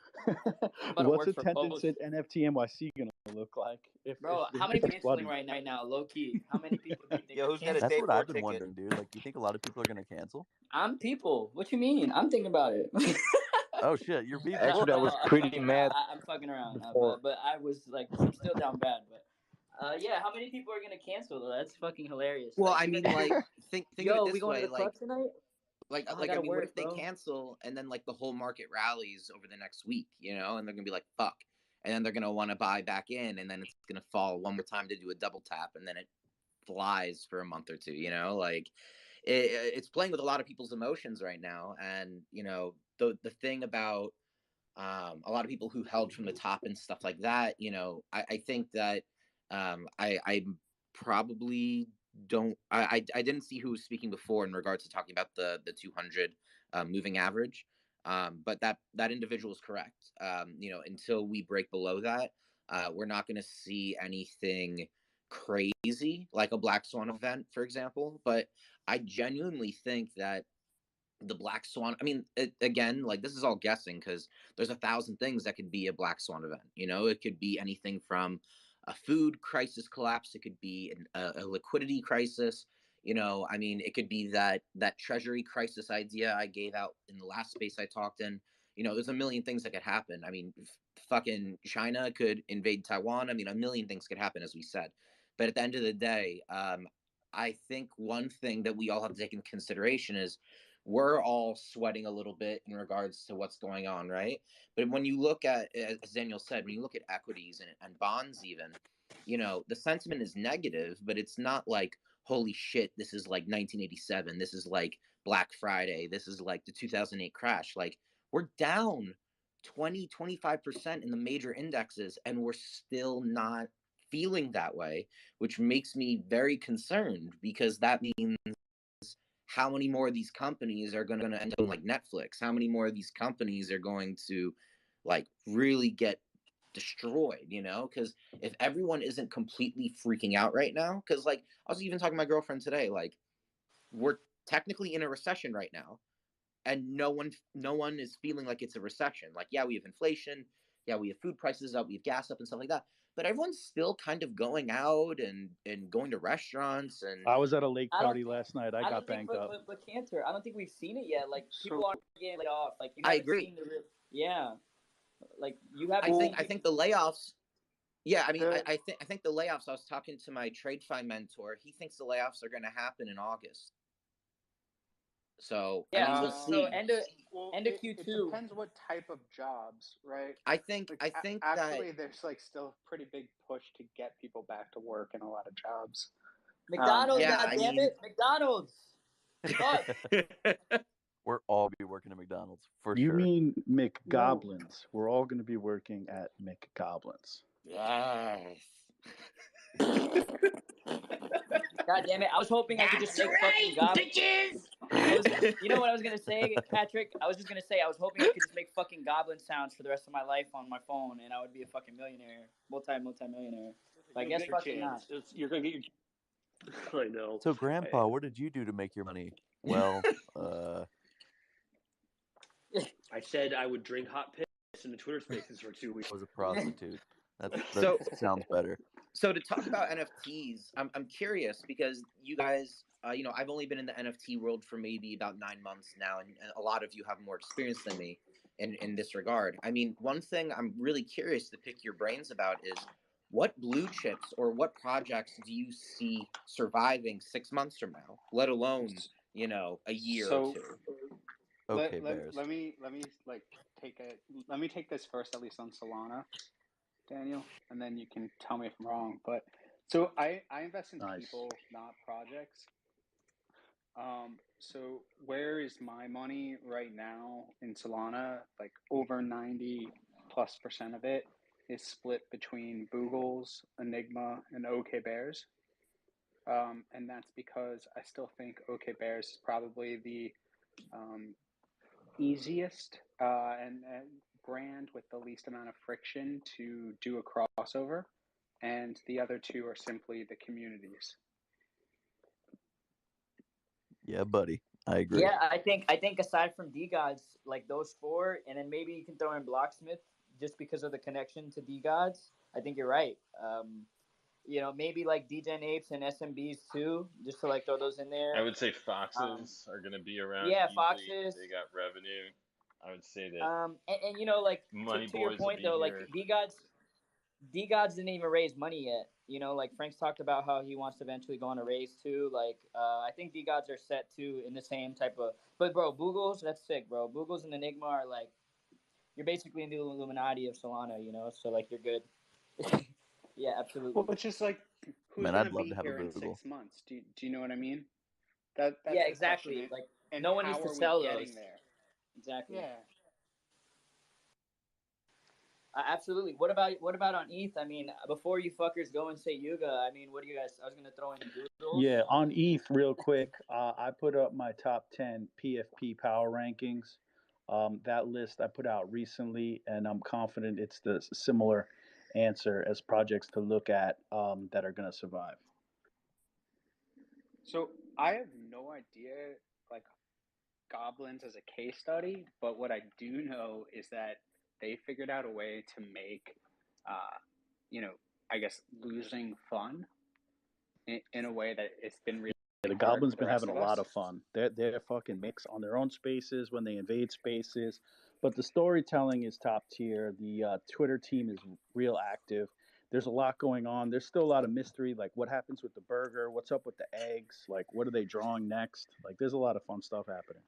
what's work for attendance Post. at NFT NYC gonna look like Bro, if how many people it's canceling flooding? right now? Low key, how many people do you think Yo, are who's gonna canceling? That's pay what for a I've been ticket? wondering, dude. Like, you think a lot of people are gonna cancel? I'm people. What you mean? I'm thinking about it. Oh shit, you're people. Actually, I was pretty mad I'm fucking around. before. But I was like, I'm still down bad. But yeah, how many people are gonna cancel though? That's fucking hilarious. Well, Like, I mean, like, think of yo, it we this going to way, the club tonight? like, Oh, I I gotta mean, what work, if they bro. cancel and then like the whole market rallies over the next week, you know, and they're gonna be like, fuck, and then they're gonna want to buy back in, and then it's gonna fall one more time to do a double tap, and then it flies for a month or two, you know, like it's playing with a lot of people's emotions right now, and you know, the thing about a lot of people who held from the top and stuff like that, you know, I think that I probably don't I didn't see who was speaking before in regards to talking about the 200 moving average, but that individual is correct. You know, until we break below that, we're not going to see anything crazy like a black swan event, for example. But I genuinely think that the black swan, I mean, again, like, this is all guessing because there's 1,000 things that could be a black swan event. You know, it could be anything from a food crisis collapse, it could be a liquidity crisis. You know, I mean, it could be that treasury crisis idea I gave out in the last space I talked in. You know, there's a million things that could happen. I mean, fucking China could invade Taiwan. I mean, a million things could happen, as we said. But at the end of the day, I think one thing that we all have to take into consideration is we're all sweating a little bit in regards to what's going on, right? But when you look at, as Daniel said, when you look at equities and bonds, even, you know, the sentiment is negative, but it's not like, holy shit, this is like 1987. This is like Black Friday. This is like the 2008 crash. Like, we're down 20-25% in the major indexes, and we're still not feeling that way, which makes me very concerned because that means how many more of these companies are going to end up like Netflix? How many more of these companies are going to like really get destroyed, you know? Because if everyone isn't completely freaking out right now, because like I was even talking to my girlfriend today, like we're technically in a recession right now, and no one is feeling like it's a recession. Like, yeah, we have inflation, yeah, we have food prices up, we have gas up and stuff like that, but everyone's still kind of going out and going to restaurants. And I was at a lake I don't party last night. I got banged up. But Cantor, I don't think we've seen it yet. Like, So people aren't getting laid off. Like, you I haven't agree. seen the real. Yeah, like you haven't I seen. think the layoffs. Yeah, I mean, the I think the layoffs. I was talking to my TradeFi mentor. He thinks the layoffs are going to happen in August. So I Yeah, mean, we'll so see. well, end of it Q2. depends what type of jobs, right? I think Like that actually, there's like still a pretty big push to get people back to work in a lot of jobs. McDonald's, yeah, God I damn mean, it, McDonald's. Fuck. We're all be working at McDonald's for You sure. mean No, McGoblins? We're all going to be working at McGoblins. yes. God damn it! I was hoping I could just make fucking goblin. You know what I was gonna say, Patrick? I was just gonna say I was hoping I could just make fucking goblin sounds for the rest of my life on my phone, and I would be a fucking millionaire, multi-millionaire. But I guess fucking not. You're gonna get your. I know. So, Grandpa, what did you do to make your money? Well, I said I would drink hot piss in the Twitter Spaces for 2 weeks. was a prostitute. That So sounds better. So to talk about NFTs, I'm curious because you guys, you know, I've only been in the NFT world for maybe about 9 months now, and a lot of you have more experience than me in this regard. I mean, one thing I'm really curious to pick your brains about is what blue chips or what projects do you see surviving 6 months from now, let alone, you know, a year or So two? Okay, Bears. let me like let me take this first, at least on Solana, Daniel, and then you can tell me if I'm wrong. But so I invest in Nice. people, not projects. So where is my money right now in Solana? Like over 90+% of it is split between Boogles, Enigma, and OK Bears. And that's because I still think OK Bears is probably the easiest and brand with the least amount of friction to do a crossover, and the other two are simply the communities. Yeah, buddy. I agree. Yeah, I think aside from D Gods, like those four, and then maybe you can throw in Blocksmith just because of the connection to D Gods. I think you're right. Maybe like DGen Apes and SMBs too, just to like throw those in there. I would say foxes are going to be around Yeah, easily. Foxes. They got revenue. I would say that. Like Money to your Boys will point be though, here. like D Gods didn't even raise money yet. Like Frank's talked about how he wants to eventually go on a raise too. Like I think D Gods are set too in the same type of. But bro, Boogles, that's sick, bro. Boogles and Enigma are like, you're basically in the Illuminati of Solana, so like you're good. Yeah, absolutely. Well, it's just like, who's Man, gonna I'd love be to have a here in Google. 6 months? Do you know what I mean? Yeah, That's the exactly. question. Like And no one how needs to are we sell getting those. there? Exactly. Yeah. Absolutely. What about on ETH? I mean, before you fuckers go and say Yuga, I mean, what do you guys? I was gonna throw in Doodles. Yeah, on ETH, real quick, I put up my top 10 PFP power rankings. That list I put out recently, and I'm confident it's the similar answer as projects to look at that are going to survive. So I have no idea, like, goblins as a case study, but what I do know is that they figured out a way to make, I guess, losing fun in a way that it's been really The hard Goblins for the been rest having a of us. lot of fun. They're fucking mix on their own spaces when they invade spaces, but the storytelling is top tier. The Twitter team is real active. There's a lot going on. There's still a lot of mystery, like what happens with the burger, what's up with the eggs, like what are they drawing next? Like there's a lot of fun stuff happening.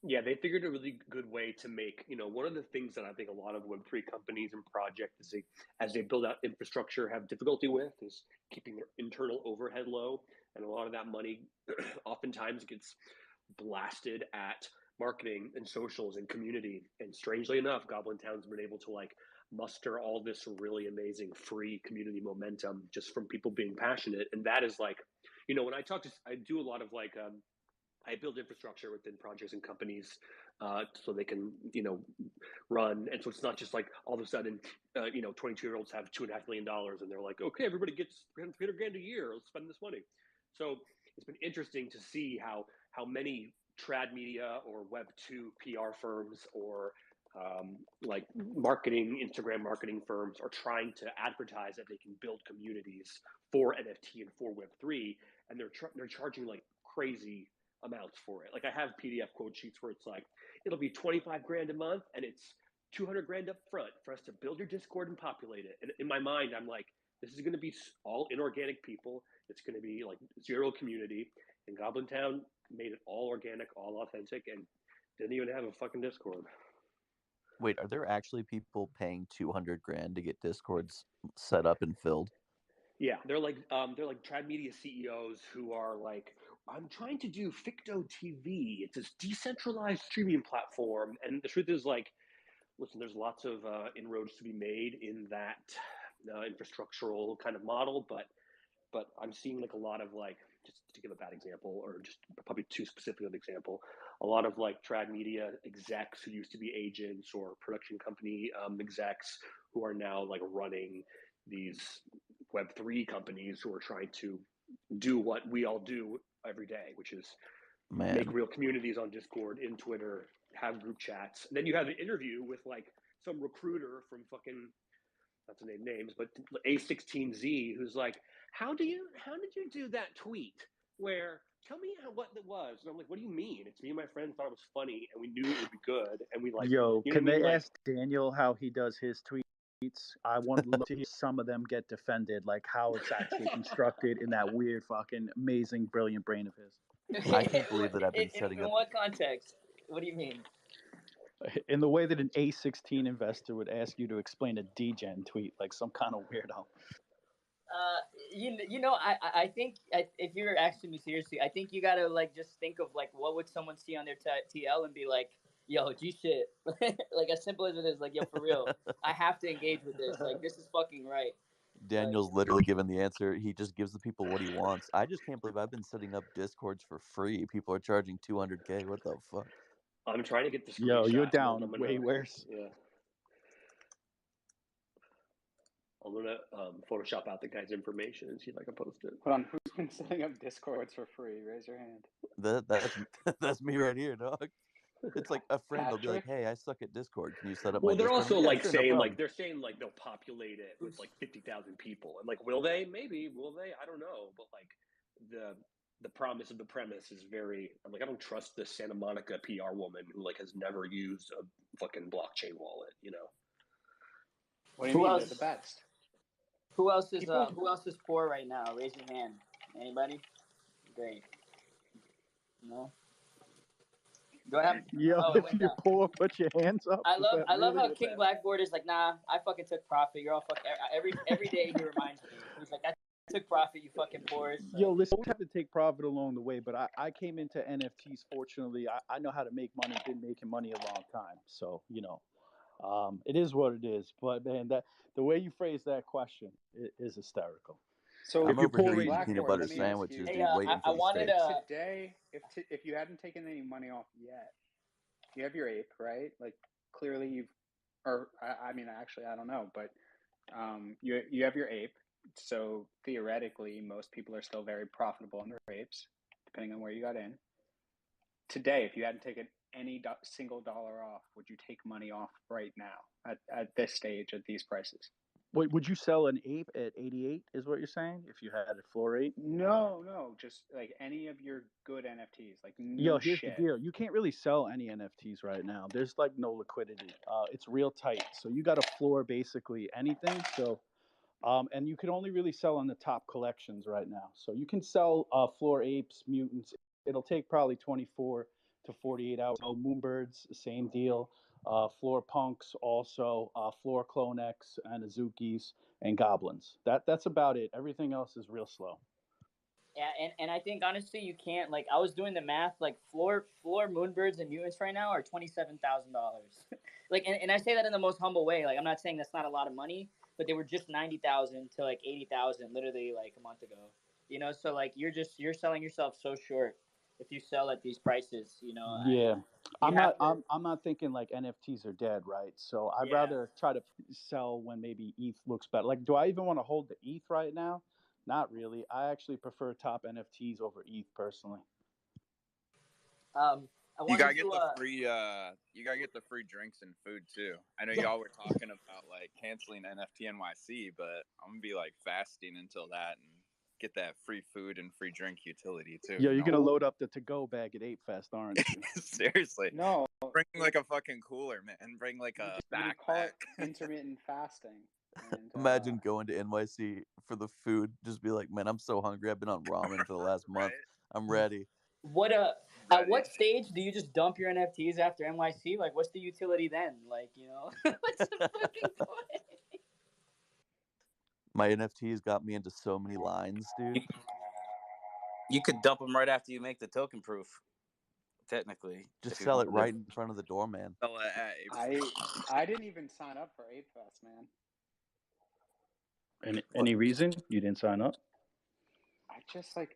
Yeah, they figured a really good way to make, one of the things that I think a lot of Web3 companies and projects, as they build out infrastructure, have difficulty with is keeping their internal overhead low. And a lot of that money oftentimes gets blasted at marketing and socials and community. And strangely enough, Goblin Town's been able to muster all this really amazing free community momentum just from people being passionate. And that is when I do a lot of I build infrastructure within projects and companies so they can, run. And so it's not just like all of a sudden, 22-year-olds have $2.5 million and they're like, okay, everybody gets $300,000 a year. Let's spend this money. So it's been interesting to see how many trad media or Web2 PR firms or Instagram marketing firms are trying to advertise that they can build communities for NFT and for Web3, and they're charging like crazy amounts for it. Like I have PDF quote sheets where it's like it'll be $25,000 a month, and it's $200,000 up front for us to build your Discord and populate it. And in my mind, I'm like, this is going to be all inorganic people. It's going to be like zero community. And Goblin Town made it all organic, all authentic, and didn't even have a fucking Discord. Wait, are there actually people paying $200,000 to get Discords set up and filled? Yeah, they're like trad media CEOs who are like, I'm trying to do Ficto TV. It's this decentralized streaming platform, and the truth is, listen, there's lots of inroads to be made in that infrastructural kind of model, but I'm seeing a lot of just to give a bad example, or just probably too specific of an example, a lot of trad media execs who used to be agents or production company execs who are now running these Web3 companies who are trying to do what we all do every day, which is make real communities on Discord, in Twitter, have group chats. And then you have an interview with some recruiter from fucking, not to name names, but A16Z, who's like, how did you do that tweet where, tell me what it was? And I'm like, what do you mean? It's me and my friend thought it was funny and we knew it would be good. And we Can they ask Daniel how he does his tweets? I want to hear some of them get defended, like how it's actually constructed in that weird, fucking, amazing, brilliant brain of his. I can't believe that I've been setting up. In what context? What do you mean? In the way that an A16 investor would ask you to explain a DGen tweet, like some kind of weirdo. I think if you're asking me seriously, I think you gotta just think of what would someone see on their TL and be like, yo, G shit. As simple as it is, yo, for real, I have to engage with this. This is fucking right. Daniel's literally given the answer. He just gives the people what he wants. I just can't believe I've been setting up Discords for free. People are charging $200,000. What the fuck? I'm trying to get the screenshot. Yo, you're down way worse. Yeah. I'm gonna Photoshop out the guy's information and see if I can post it. Hold on, been setting up discords for free? Raise your hand. That's that's me right here, dog. It's like a friend. They'll be like, Patrick? "Hey, I suck at Discord. Can you set up my Well, they're Discord?" I'm also like, "Yeah, like sure, no saying problem." they'll populate it with like 50,000 people, and like will they? Maybe will they? I don't know, but like the promise of the premise is very. I'm like I don't trust this Santa Monica PR woman who like has never used a fucking blockchain wallet. You know. What do you Who mean? They're the else? best. Who else is People. who else is poor right now? Raise your hand. Anybody? Great. No. Do I have? Yo, Oh if wait, you're no. poor, put your hands up. Is that I love really how what King that? Blackboard is like, nah, I fucking took profit. You're all fucking every day he reminds me. He's like, I took profit. You fucking poor. Yo, listen, we have to take profit along the way, but I came into NFTs. Fortunately, I know how to make money. Been making money a long time, so it is what it is. But man, that the way you phrase that question is hysterical. So I'm If you're over here poor, eating raise peanut Blackboard, butter let me ask sandwiches, you. Hey, dude, waiting I for the wanted steaks. to. Today, if you hadn't taken any money off yet, you have your ape, right? Like clearly you've, or I mean, actually, I don't know, but you have your ape. So theoretically, most people are still very profitable on their apes, depending on where you got in. Today, if you hadn't taken any single dollar off, would you take money off right now at this stage at these prices? wait, would you sell an ape at 88? Is what you're saying? If you had a floor ape? No, just like any of your good NFTs, like Yo, new here's the shit. deal. You can't really sell any NFTs right now. There's like no liquidity. It's real tight. So you got to floor basically anything. So and you can only really sell on the top collections right now. So you can sell floor apes, mutants. It'll take probably 24 to 48 hours. Oh, moonbirds, same deal. Floor punks, also floor clone X and Azukis and goblins. That's about it. Everything else is real slow. Yeah, and I think honestly you can't like I was doing the math like floor moonbirds and mutants right now are $27,000. Like and I say that in the most humble way. Like I'm not saying that's not a lot of money, but they were just 90,000 to like 80,000 literally like a month ago. So like you're selling yourself so short if you sell at these prices. Yeah. You I'm have not to. I'm not thinking like NFTs are dead, right? So I'd Yeah. rather try to sell when maybe ETH looks better. Like, do I even want to hold the ETH right now? Not really. I actually prefer top NFTs over ETH personally. I You wanted gotta get to. the free drinks and food too. I know y'all were talking about like canceling NFT NYC, but I'm gonna be like fasting until that and get that free food and free drink utility too. Yo, you're gonna load up the to-go bag at Ape Fest, aren't you? Seriously. No, Bring like a fucking cooler, man. Bring like a you call it backpack. intermittent fasting. And Imagine going to NYC for the food. Just be like, man, I'm so hungry. I've been on ramen for the last month. I'm ready. What at what stage do you just dump your NFTs after NYC? Like, what's the utility then? Like, what's the fucking point? My NFTs got me into so many lines, dude. You could dump them right after you make the token proof. Technically, Just if you sell it wanted to. right in front of the door, man. Sell it at Ape I didn't even sign up for Ape Fest, man. Any reason you didn't sign up? I just like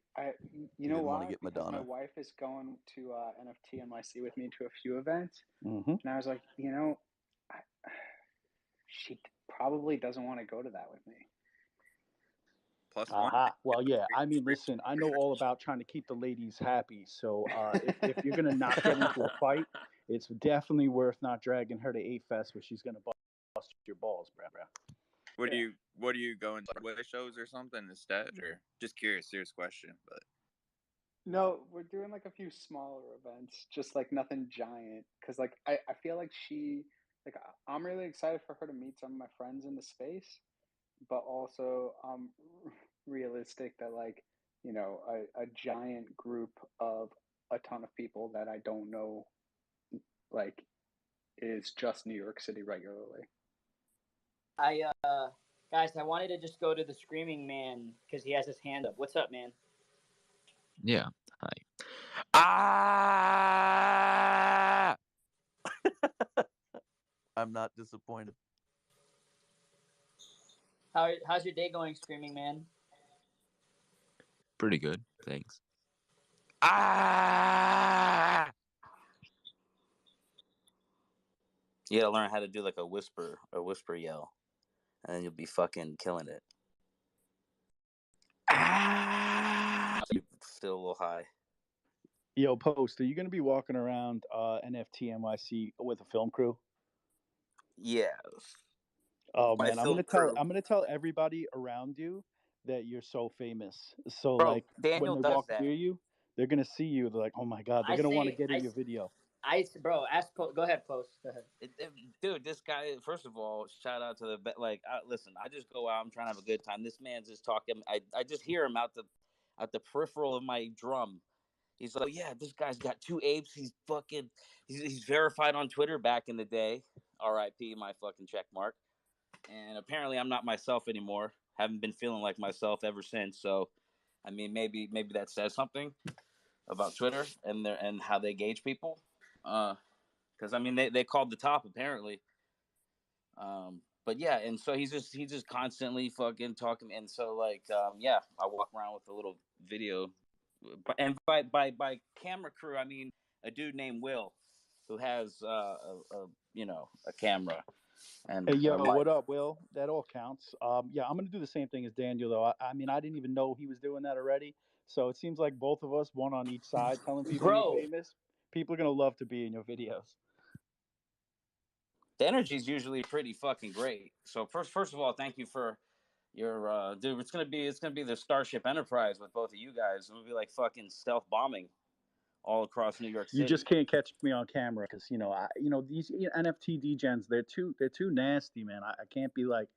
You know didn't want why? to get Because my Madonna. wife is going to NFT NYC with me to a few events, Mm-hmm. and I was like, she probably doesn't want to go to that with me. +1. Aha. Well, yeah. I mean, listen, I know all about trying to keep the ladies happy. So if you're gonna not get into a fight, it's definitely worth not dragging her to Ape Fest where she's gonna bust your balls, bro. What do you go into way shows or something instead, or just curious, serious question, but No, we're doing like a few smaller events, just like nothing giant. Cause like I feel like I'm really excited for her to meet some of my friends in the space, but also I'm realistic that like, a giant group of a ton of people that I don't know like is just New York City regularly. Guys, I wanted to just go to the Screaming Man because he has his hand up. What's up, man? Yeah. Hi. I'm not disappointed. How's your day going, Screaming Man? Pretty good, thanks. You gotta learn how to do like a whisper yell, and then you'll be fucking killing it. still a little high. Yo, Post, are you gonna be walking around NFT NYC with a film crew? Yeah. Oh My man, film crew. I'm gonna tell everybody around you that you're so famous. So Bro, like when Daniel they does walk that. near you, they're gonna see you. They're like, oh my god, they're gonna want to get in your video. Bro, go ahead, Post. Go ahead. Dude, this guy. First of all, shout out to the listen. I just go out. I'm trying to have a good time. This man's just talking. I just hear him out the peripheral of my drum. He's like, oh, yeah, this guy's got 2 apes. He's verified on Twitter back in the day. R.I.P. my fucking check mark. And apparently, I'm not myself anymore. Haven't been feeling like myself ever since. So, I mean, maybe that says something about Twitter and how they gauge people. Because I mean, they called the top apparently. But yeah, and so he's just constantly fucking talking, and so like yeah, I walk around with a little video, and by camera crew I mean a dude named Will, who has a camera and Hey a yo, mic. what up, Will? That all counts. Yeah, I'm gonna do the same thing as Daniel though. I mean, I didn't even know he was doing that already. So it seems like both of us, one on each side, telling people you're Bro, famous. People are gonna love to be in your videos. The energy is usually pretty fucking great. So first of all, thank you for your dude. It's gonna be the Starship Enterprise with both of you guys. It's gonna be like fucking stealth bombing all across New York You City. just can't catch me on camera because these NFT degens they're too nasty, man. I can't be like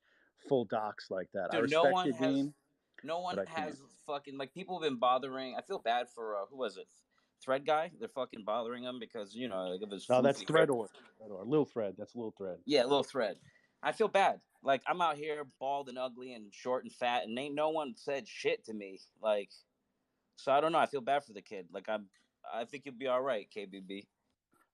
full docs like that. I Dude, respect your game, no one but I can't. has fucking like people have been bothering. I feel bad for who was it? Thread guy. They're fucking bothering him because like of his No, that's floofy hair. Little Thread. That's Little Thread. Yeah, little thread. I feel bad. Like I'm out here bald and ugly and short and fat, and ain't no one said shit to me. Like, so I don't know. I feel bad for the kid. Like I think you'll be all right, KBB.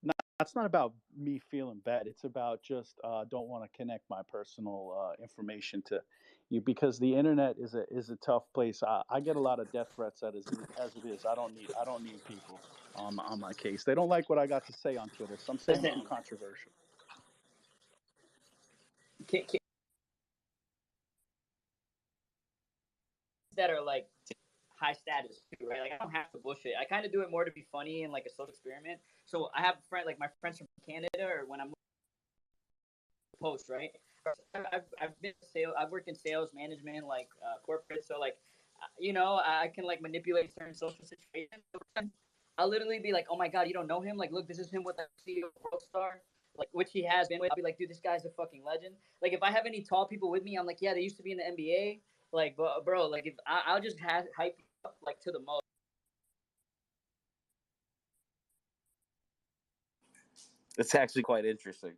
No, that's not about me feeling bad. It's about just don't want to connect my personal information to you because the internet is a tough place. I get a lot of death threats as it is. I don't need people on my case. They don't like what I got to say on Twitter. Some say I'm too listen, controversial. that are like high status too, right? Like I don't have to bullshit. I kind of do it more to be funny and like a social experiment. So I have my friends from Canada, or when I'm Post, right? I've been sales. I've worked in sales management, like corporate. So like, I can like manipulate certain social situations. I'll literally be like, oh my god, you don't know him? Like, look, this is him with the CEO Worldstar, like which he has been with. I'll be like, dude, this guy's a fucking legend. Like, if I have any tall people with me, I'm like, yeah, they used to be in the NBA. Like, but bro, like if I'll just hype you up like to the most. It's actually quite interesting.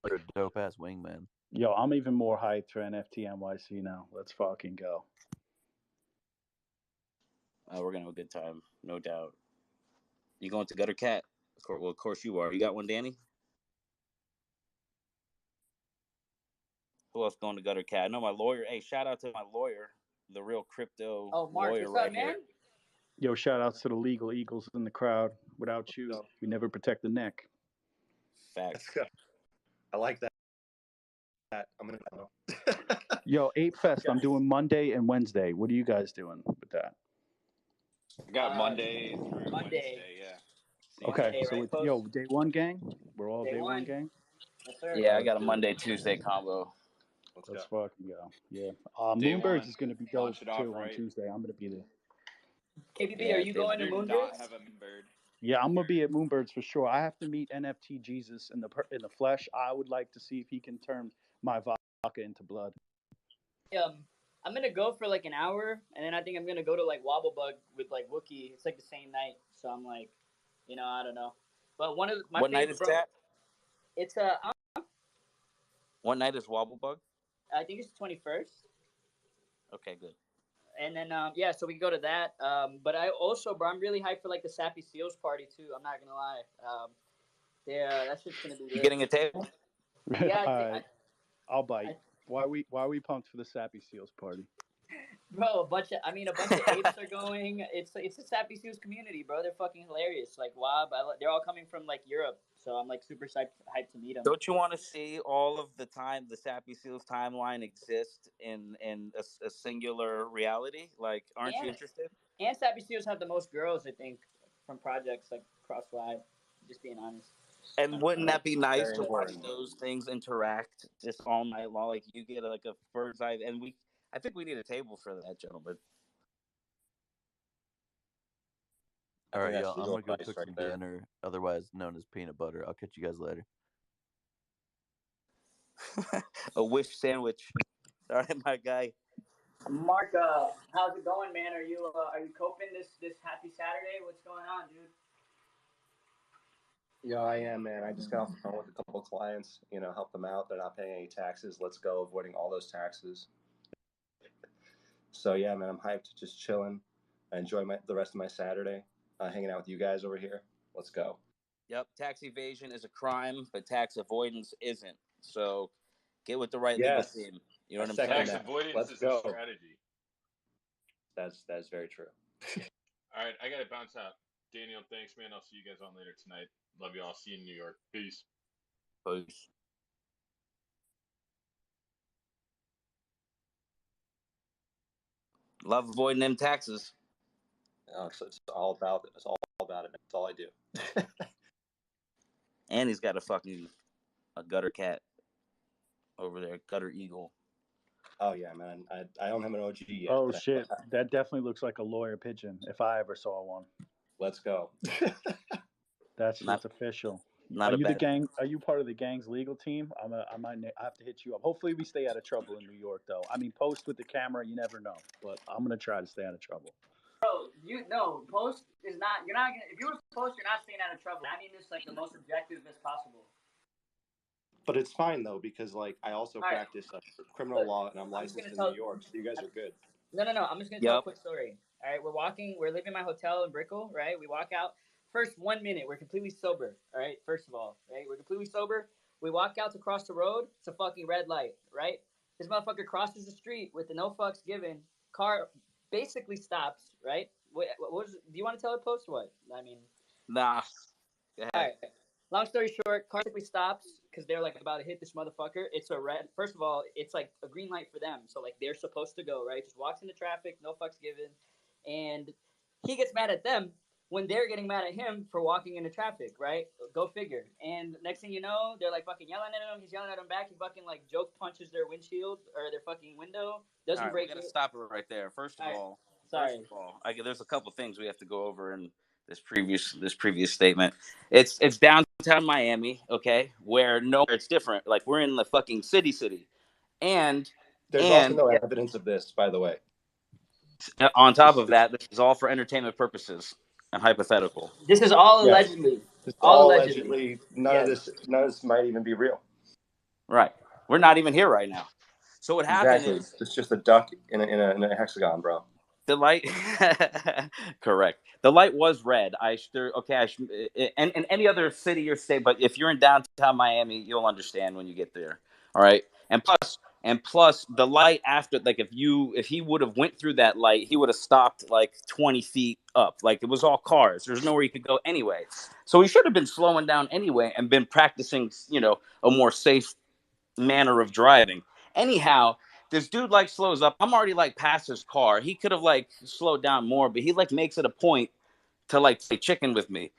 You're a dope ass wingman. Yo, I'm even more hyped for NFT NYC now. Let's fucking go. We're gonna have a good time, no doubt. You going to Gutter Cat? Well, of course you are. You got one, Danny? Who else going to Gutter Cat? I know my lawyer. Hey, shout out to my lawyer, the real crypto Mark, lawyer what's up, right man? here. Yo, shout outs to the legal eagles in the crowd. Without you, we never protect the neck. Facts. I like that. I'm gonna. Yo, Ape Fest. I'm doing Monday and Wednesday. What are you guys doing with that? I got Monday through Wednesday. Yeah. Okay, Monday, so right, it's Post? day one gang. We're all Day day one one. gang. Yes, sir. Yeah, I got a Monday Tuesday combo. Let's fucking go. Yeah. Day Moonbirds one, is gonna be dope launch it off too on right. Tuesday. I'm gonna be there. KBB, are you going to Do not Moonbirds? have a moonbird. Yeah, I'm gonna be at Moonbirds for sure. I have to meet NFT Jesus in the flesh. I would like to see if he can turn my vodka into blood. I'm gonna go for like an hour, and then I think I'm gonna go to like Wobblebug with like Wookie. It's like the same night, so I'm like, I don't know. But one of my What night favorite, is bro, that? it's What night is Wobblebug? I think it's 21st. Okay, good. And then so we go to that. But I also, bro, I'm really hyped for like the Sappy Seals party too. I'm not gonna lie. That's just gonna be. You getting a table? Yeah, All right, I'll bite. Why we pumped for the Sappy Seals party? Bro, a bunch of apes are going. It's a Sappy Seals community, bro. They're fucking hilarious. Like Wob, they're all coming from like Europe, so I'm like super hyped to meet them. Don't you want to see all of the time the Sappy Seals timeline exist in a singular reality? Like, aren't you interested? And Sappy Seals have the most girls, I think, from projects like cross-wide. Just being honest. And wouldn't that be nice Very to watch important. those things interact just all night long? Like you get like a bird's eye, and I think we need a table for that, gentlemen. All think right, that's y'all. I'm legal gonna go advice cook right some there. dinner, otherwise known as peanut butter. I'll catch you guys later. A wish sandwich. All right, my guy. Mark, how's it going, man? Are you coping this happy Saturday? What's going on, dude? Yeah, I am, man. I just got off the phone with a couple of clients. Help them out. They're not paying any taxes. Let's go, avoiding all those taxes. So yeah, man, I'm hyped. Just chilling. I enjoy the rest of my Saturday, hanging out with you guys over here. Let's go. Yep, tax evasion is a crime, but tax avoidance isn't. So get with the right legal Yes, team. You know what I'm second saying? Tax that. avoidance Let's is go. a strategy. That's very true. All right, I gotta bounce out. Daniel, thanks, man. I'll see you guys on later tonight. Love you all. See you in New York. Peace. Peace. Love avoiding them taxes. So it's all about it. It's all about it. That's all I do. And he's got a gutter cat over there, gutter eagle. Oh yeah, man. I don't have an OG yet. Oh but shit, that definitely looks like a lawyer pigeon if I ever saw one. Let's go. That's just official. Not Are a you the bad. gang? Are you part of the gang's legal team? I have to hit you up. Hopefully, we stay out of trouble in New York, though. I mean, post with the camera, you never know. But I'm gonna try to stay out of trouble. Bro, post is not. You're not gonna. If you were to post, you're not staying out of trouble. I mean this like the most objective as possible. But it's fine though because I also All right. practice criminal law and I'm licensed in New York, so you guys are good. No. I'm just gonna tell a quick story. All right, we're leaving my hotel in Brickell, right? We walk out. First 1 minute, we're completely sober. All right, first of all, right, we're completely sober. We walk out to cross the road. It's a fucking red light, right? This motherfucker crosses the street with the no fucks given. Car basically stops, right? What was? Do you want to tell it post what? I mean, nah. All right. Long story short, car basically stops because they're like about to hit this motherfucker. It's a red. First of all, it's like a green light for them, so like they're supposed to go right. Just walks into traffic, no fucks given, and he gets mad at them when they're getting mad at him for walking into traffic, right? Go figure. And next thing you know, they're like fucking yelling at him. He's yelling at them back. He fucking like joke punches their windshield or their fucking window. Doesn't All right, break we gotta it. stop it right there. First of all, there's a couple things we have to go over in this previous statement. It's downtown Miami, okay, where nowhere it's different. Like we're in the fucking city, and there's also no evidence of this, by the way. On top of that, this is all for entertainment purposes and hypothetical. This is all allegedly. It's all allegedly. None of this might even be real. Right. We're not even here right now. So what happened is it's just a duck in a hexagon, bro. The light, correct. The light was red. And any other city or state, but if you're in downtown Miami, you'll understand when you get there. All right, and plus, the light after, like if he would have went through that light, he would have stopped like 20 feet up. Like it was all cars. There's nowhere he could go anyway. So he should have been slowing down anyway and been practicing, a more safe manner of driving. Anyhow, this dude slows up. I'm already past his car. He could have slowed down more, but he makes it a point to play chicken with me.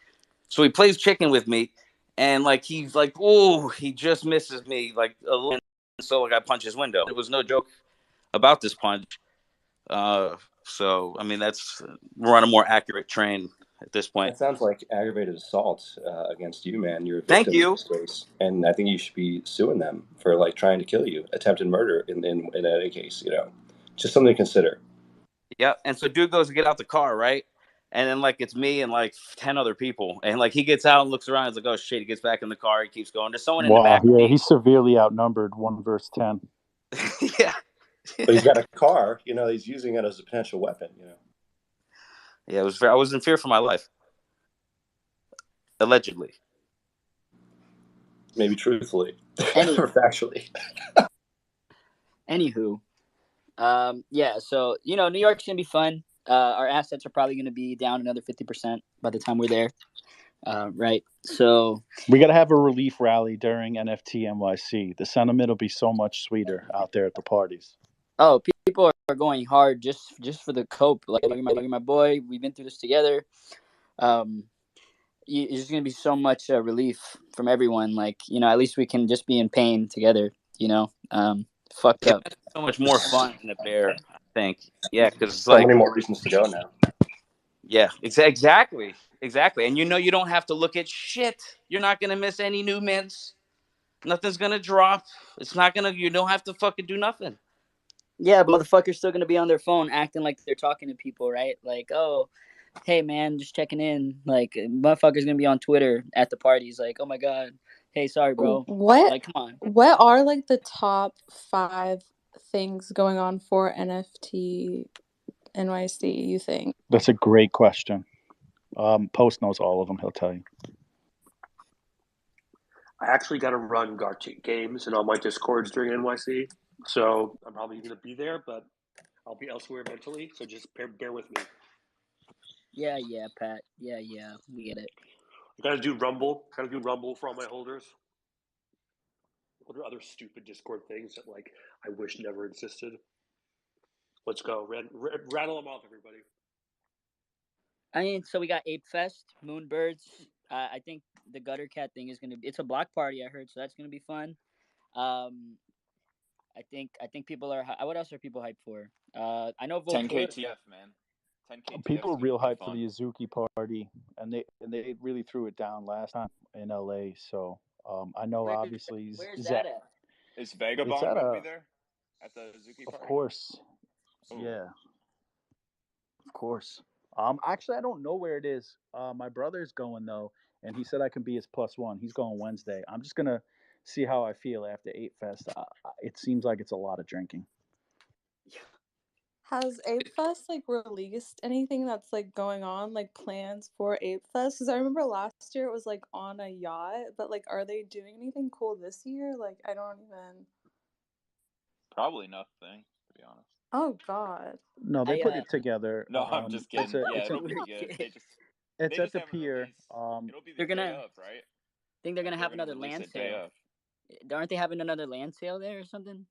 So he plays chicken with me, and he's oh, he just misses me a little. So I punch his window. It was no joke about this punch. So I mean we're on a more accurate train at this point. It sounds like aggravated assault against you, man. You're a victim Thank you. in this case, and I think you should be suing them for trying to kill you, attempted murder in any case. Just something to consider. Yeah, and so dude goes to get out the car, right? And then it's me and 10 other people, and he gets out and looks around. He's like, "Oh shit!" He gets back in the car. He keeps going. There's someone in the back. Yeah, he's severely outnumbered, 1 versus 10. Yeah, but he's got a car. He's using it as a potential weapon. Yeah, I was in fear for my life. Allegedly. Maybe truthfully or factually. Anywho, Yeah, so New York's gonna be fun. Our assets are probably gonna be down another 50% by the time we're there. Right. So we got to have a relief rally during NFT NYC. The sentiment will be so much sweeter out there at the parties. oh, people are going hard just for the cope. Like my boy, we've been through this together. It's just gonna be so much relief from everyone. Like at least we can just be in pain together. Fucked up. So much more fun in the bear, I think. Yeah, because it's So like many more reasons to go now. yeah, exactly. And you don't have to look at shit. You're not gonna miss any new mints. Nothing's gonna drop. You don't have to fucking do nothing. Yeah, but motherfuckers still gonna be on their phone acting like they're talking to people, right? Like, oh, hey man, just checking in. Like, motherfuckers gonna be on Twitter at the parties, like, oh my god, hey, sorry, bro. What Like, come on. what are like the top 5 things going on for NFT NYC, you think? That's a great question. Post knows all of them. He'll tell you. I actually got to run Gartic Games and all my Discords during NYC, so I'm probably going to be there, but I'll be elsewhere mentally. So just bear with me. Yeah, Pat. Yeah, we get it. I got to do Rumble. Got to do Rumble for all my holders. What are other stupid Discord things that I wish never existed? Let's go. Rattle them off, everybody. I mean, so we got Ape Fest, Moonbirds. I think the Gutter Cat thing is gonna be. It's a block party, I heard, so that's gonna be fun. I think people are. What else are people hyped for? I know vote 10K TF, man. 10K People are TF real hyped for the Azuki party, and they really threw it down last time in LA. So I know obviously where's Zach. that at? Is Vagabond gonna be there at the Azuki party? Of course. Ooh. Yeah. Of course. Actually, I don't know where it is. My brother's going though, and he said I can be his +1. He's going Wednesday. I'm just gonna see how I feel after 8 Fest. It seems like it's a lot of drinking. Has Ape Fest released anything that's going on, plans for Ape Fest? Because I remember last year it was on a yacht, but are they doing anything cool this year? I don't even. Probably nothing, to be honest. Oh God. No, they put it together. No, I'm just kidding. It'll be good. It's at the pier. It'll be the day of, right? Think they're gonna have another land sale. Aren't they having another land sale there or something?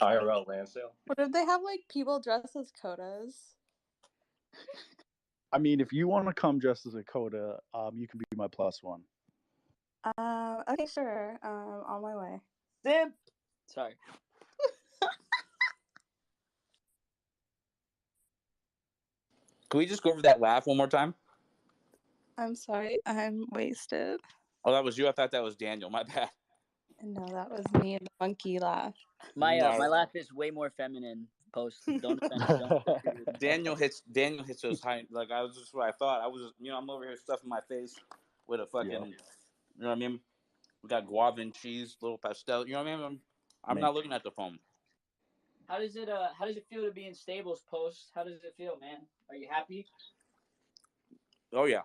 IRL land sale. What if they have people dressed as Kodas? I mean, if you want to come dressed as a Coda, you can be my +1. Okay, sure. On my way. Simp. Sorry. Can we just go over that laugh one more time? I'm sorry, I'm wasted. Oh, that was you. I thought that was Daniel. My bad. No, that was me and the monkey laugh. My laugh is way more feminine. Post. Don't offend. Daniel hits those high. I was just what I thought. I was I'm over here stuffing my face with a fucking. You know what I mean? We got guava and cheese, little pastel. You know what I mean? I'm not looking at the phone. How does it feel to be in Stables, Post? How does it feel, man? Are you happy? Oh yeah.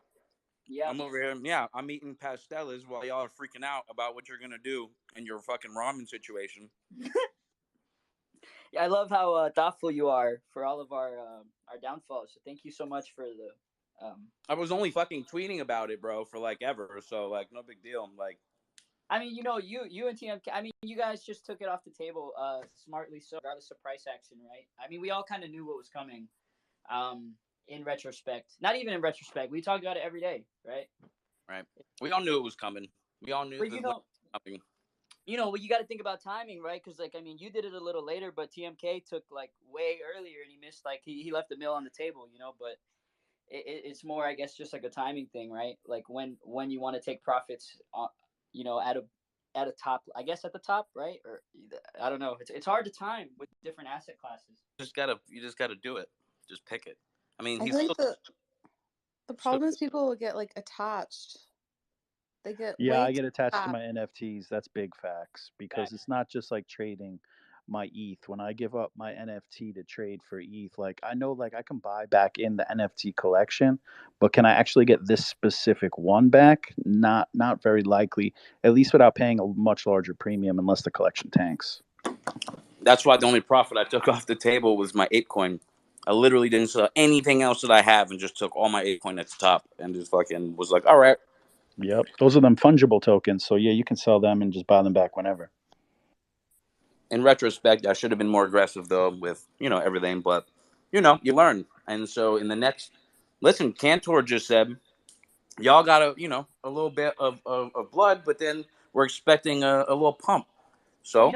Yeah. I'm over here. Yeah, I'm eating pastellas while y'all are freaking out about what you're gonna do in your fucking ramen situation. Yeah, I love how thoughtful you are for all of our downfalls. So thank you so much for the. I was only fucking tweeting about it, bro, for ever. So no big deal. I mean, you and TMK. I mean, you guys just took it off the table, smartly so, regardless of price action, right? I mean, we all kind of knew what was coming. In retrospect, not even in retrospect, we talked about it every day, right? Right. We all knew it was coming. We all knew it was coming. You got to think about timing, right? Because you did it a little later, but TMK took way earlier, and he missed he left the mill on the table, But it's more, I guess, just a timing thing, right? When you want to take profits, at a top, I guess at the top, right? Or I don't know. It's hard to time with different asset classes. You just gotta do it. Just pick it. I mean, I think the problem is people will get attached. They get I get attached to my NFTs. That's big facts because it's not just trading my ETH. When I give up my NFT to trade for ETH, I know I can buy back in the NFT collection, but can I actually get this specific one back? Not very likely, at least without paying a much larger premium unless the collection tanks. That's why the only profit I took off the table was my ApeCoin. I literally didn't sell anything else that I have and just took all my ApeCoin at the top and just fucking was like, all right. Yep, those are them fungible tokens. So yeah, you can sell them and just buy them back whenever. In retrospect, I should have been more aggressive though with, everything, but you learn. And so in the next, listen, Cantor just said, y'all got a little bit of blood, but then we're expecting a little pump. So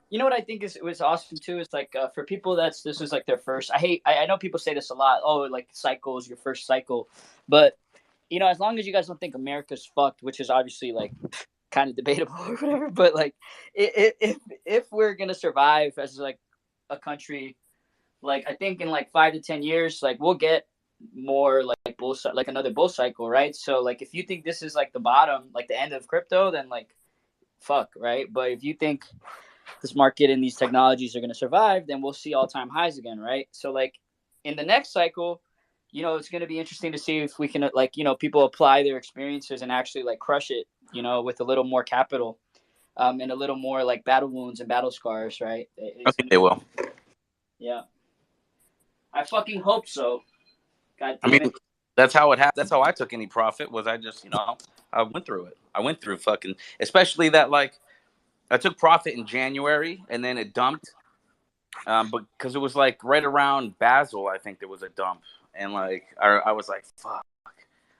You know what I think was awesome too is like for people this is like their first. I know people say this a lot. Oh, like cycle is your first cycle, but as long as you guys don't think America's fucked, which is obviously like kind of debatable or whatever, but like if we're gonna survive as like a country, like I think in like 5 to 10 years, like we'll get more like like another bull cycle, right? So like if you think this is like the bottom, like the end of crypto, then like fuck, right? But if you think this market and these technologies are going to survive, then we'll see all-time highs again, right? So like in the next cycle, it's going to be interesting to see if we can like people apply their experiences and actually like crush it, with a little more capital, and a little more like battle wounds and battle scars, right? I think they will. Yeah, I fucking hope so. God damn it. That's how it happened. That's how I took any profit. Was I just I went through it. I went through fucking, especially that like I took profit in January and then it dumped, but because it was like right around Basel, I think there was a dump, and like I was like fuck.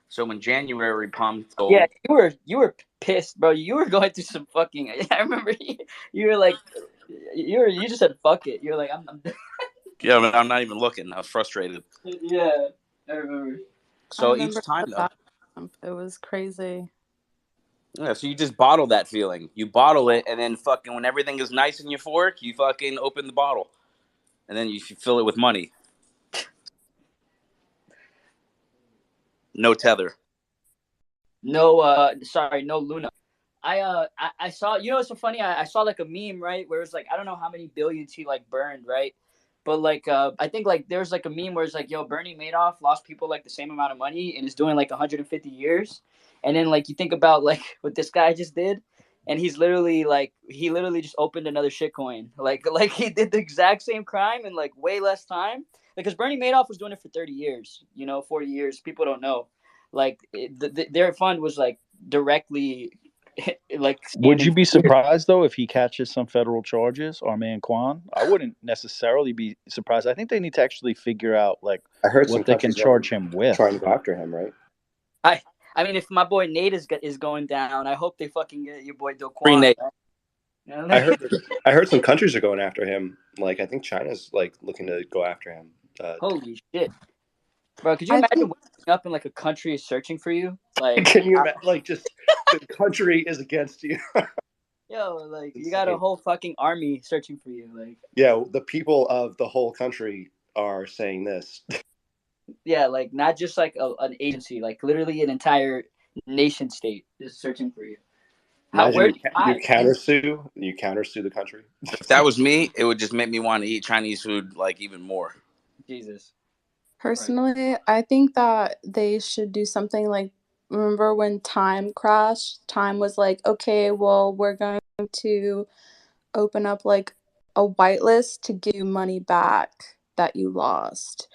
So when January pumped, yeah, you were pissed, bro. You were going through some fucking. I remember you were like, you just said fuck it. You were like, I'm yeah, I'm not even looking. I was frustrated. Yeah, I remember. So I remember each time though, it was crazy. yeah. So you just bottle that feeling. You bottle it, and then fucking when everything is nice and euphoric, you fucking open the bottle, and then you fill it with money. No tether. No, sorry, no Luna. I saw, it's so funny. I saw like a meme, right, where it's like I don't know how many billions he like burned, right, but like I think like there's like a meme where it's like, yo, Bernie Madoff lost people like the same amount of money and is doing like 150 years, and then like you think about like what this guy just did, and he literally just opened another shitcoin, like he did the exact same crime in like way less time, because Bernie Madoff was doing it for 30 years, 40 years. People don't know, like their fund was like directly like. Would you be surprised though if he catches some federal charges, our man Kwan? I wouldn't necessarily be surprised. I think they need to actually figure out like I heard what they can charge him with. Trying to go after him, right? I mean, if my boy Nate is going down, I hope they fucking get your boy Do Free Kwon. Nate. Right? I heard some countries are going after him. Like I think China's like looking to go after him. Holy shit, bro! Could you imagine waking up and like a country is searching for you? Like, can you imagine? Like just the country is against you. Yo, like you got a whole fucking army searching for you. Like, yeah, the people of the whole country are saying this. Yeah, like not just like an agency, like literally an entire nation state is searching for you. You countersue the country. If that was me, it would just make me want to eat Chinese food like even more. Jesus. Personally, I think that they should do something like, remember when Time crashed? Time was like, okay, well, we're going to open up like a whitelist to give you money back that you lost.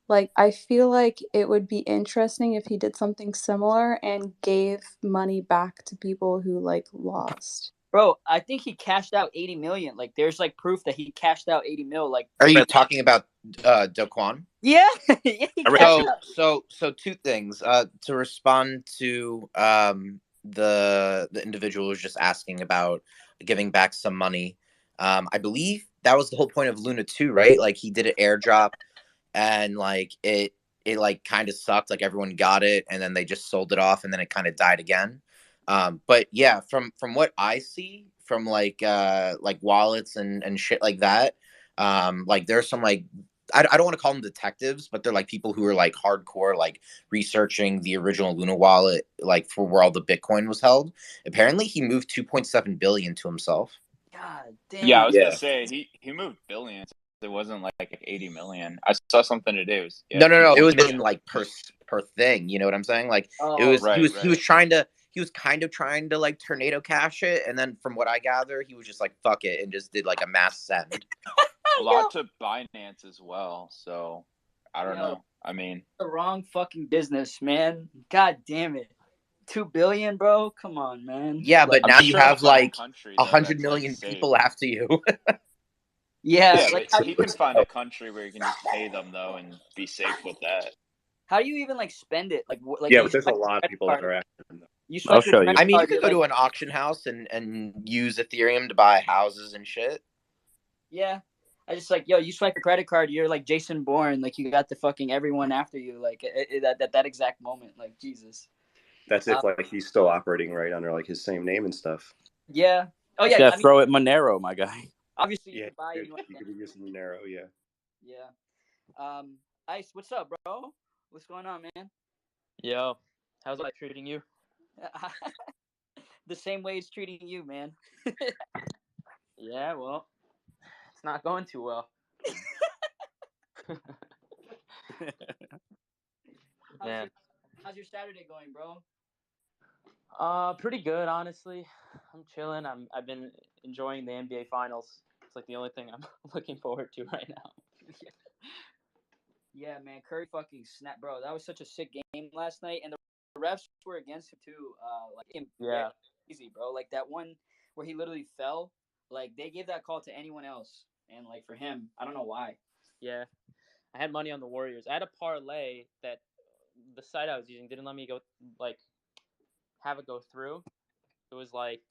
Like, I feel like it would be interesting if he did something similar and gave money back to people who like lost. Bro, I think he cashed out 80 million. Like, there's like proof that he cashed out 80 mil. Like, are you talking about Do Kwon? Yeah. So two things. To respond to the individual who was just asking about giving back some money. I believe that was the whole point of Luna 2, right? Like he did an airdrop and like it like kind of sucked. Like everyone got it and then they just sold it off and then it kind of died again. But yeah, from what I see from like wallets and shit like that, like there's some like I don't want to call them detectives, but they're like people who are like hardcore, like researching the original Luna wallet, like for where all the Bitcoin was held. Apparently he moved 2.7 billion to himself. God damn. Yeah, I was gonna say he moved billions. It wasn't like 80 million. I saw something today. No, it was in like per thing. You know what I'm saying? Like it was he was trying to he was kind of trying to like tornado cash it, and then from what I gather, he was just like fuck it and just did like a mass send. A lot to Binance as well. So I don't know. I mean, the wrong fucking business, man. God damn it. 2 billion, bro. Come on, man. Yeah, but now you have like country, 100 that's, million like, safe. people after you. Yeah, Yeah, like but he can find a country where you can just pay them though and be safe with that. how do you even like spend it? Like Yeah, you but there's a swipe your lot of credit people card. that are after him. You I'll swipe your show you. credit I mean, you card, could you're go to like, an auction house and use Ethereum to buy houses and shit. yeah. I just like, yo, you swipe your credit card, you're like Jason Bourne, like you got the fucking everyone after you, like that exact moment, like Jesus. That's if like he's still operating right under like his same name and stuff. Yeah. Oh You yeah. gotta throw it Monero, my guy. Obviously, you Yeah, could buy it. you could be using Monero. Yeah. Yeah. Ice, what's up, bro? What's going on, man? Yo, how's life treating you? The same way it's treating you, man. Yeah, well, it's not going too well. Man. How's your Saturday going, bro? Pretty good, honestly. I'm chilling. I've been enjoying the NBA Finals. It's like the only thing I'm looking forward to right now. Yeah, man, Curry fucking snap, bro. That was such a sick game last night, and the refs were against him too. Yeah. Easy, bro. Like that one where he literally fell. Like they gave that call to anyone else, and like for him, I don't know why. Yeah, I had money on the Warriors. I had a parlay that the site I was using didn't let me go like have it go through. It was like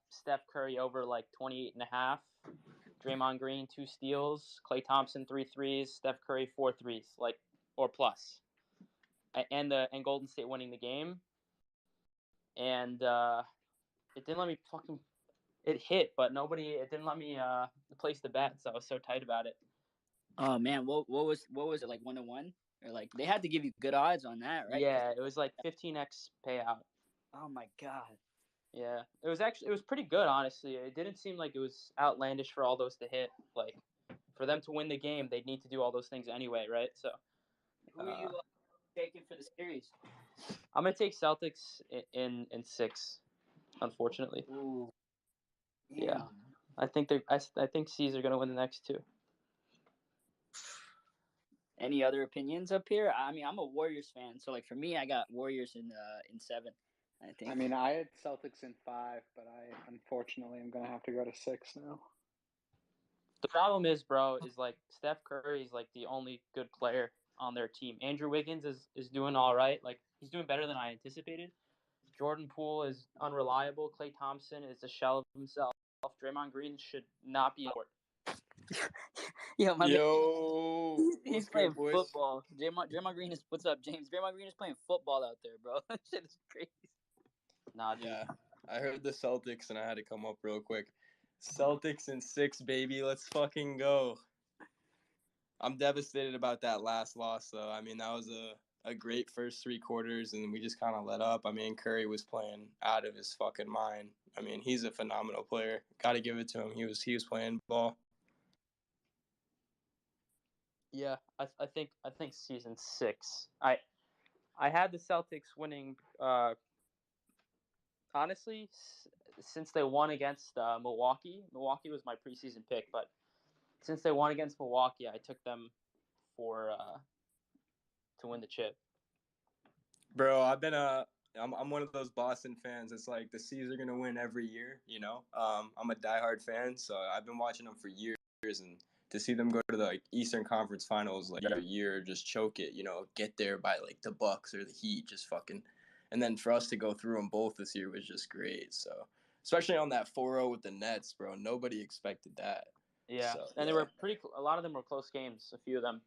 Steph Curry over like 28.5. Draymond Green 2 steals, Klay Thompson 3 threes, Steph Curry 4 threes, like or plus, and Golden State winning the game, and it didn't let me fucking. It hit, but it didn't let me place the bet, so I was so tight about it. Oh man, what was it like 1-1? Or like they had to give you good odds on that, right? Yeah, it was like 15x payout. Oh my god. Yeah, it was pretty good, honestly. It didn't seem like it was outlandish for all those to hit. Like, for them to win the game, they'd need to do all those things anyway, right? So, who are you taking for the series? I'm gonna take Celtics in 6, unfortunately. Ooh. Yeah, I think C's are gonna win the next 2. Any other opinions up here? I mean, I'm a Warriors fan, so like for me, I got Warriors in 7. I think. I mean, I had Celtics in 5, but I unfortunately am gonna have to go to 6 now. The problem is, bro, is like Steph Curry is like the only good player on their team. Andrew Wiggins is doing all right. Like he's doing better than I anticipated. Jordan Poole is unreliable. Klay Thompson is a shell of himself. Draymond Green should not be on court. Yo, my Yo, man, he's what's playing good, boys? football. Draymond Green is what's up, James? Draymond Green is playing football out there, bro. That shit is crazy. Nah, dude. Yeah, I heard the Celtics and I had to come up real quick. Celtics in 6, baby. Let's fucking go. I'm devastated about that last loss, though. I mean, that was a great first 3 quarters, and we just kind of let up. I mean, Curry was playing out of his fucking mind. I mean, he's a phenomenal player. Got to give it to him. He was playing ball. Yeah, I think season 6. I had the Celtics winning. Honestly, since they won against Milwaukee. Milwaukee was my preseason pick, but since they won against Milwaukee, I took them for to win the chip. Bro, I'm one of those Boston fans. It's like the C's are gonna win every year, you know. I'm a diehard fan, so I've been watching them for years, and to see them go to the Eastern Conference Finals like every year, just choke it, you know, get there by like the Bucks or the Heat, just fucking, and then for us to go through them both this year was just great. So especially on that 4-0 with the Nets, bro, nobody expected that. Yeah, so, and they were a lot of them were close games. A few of them.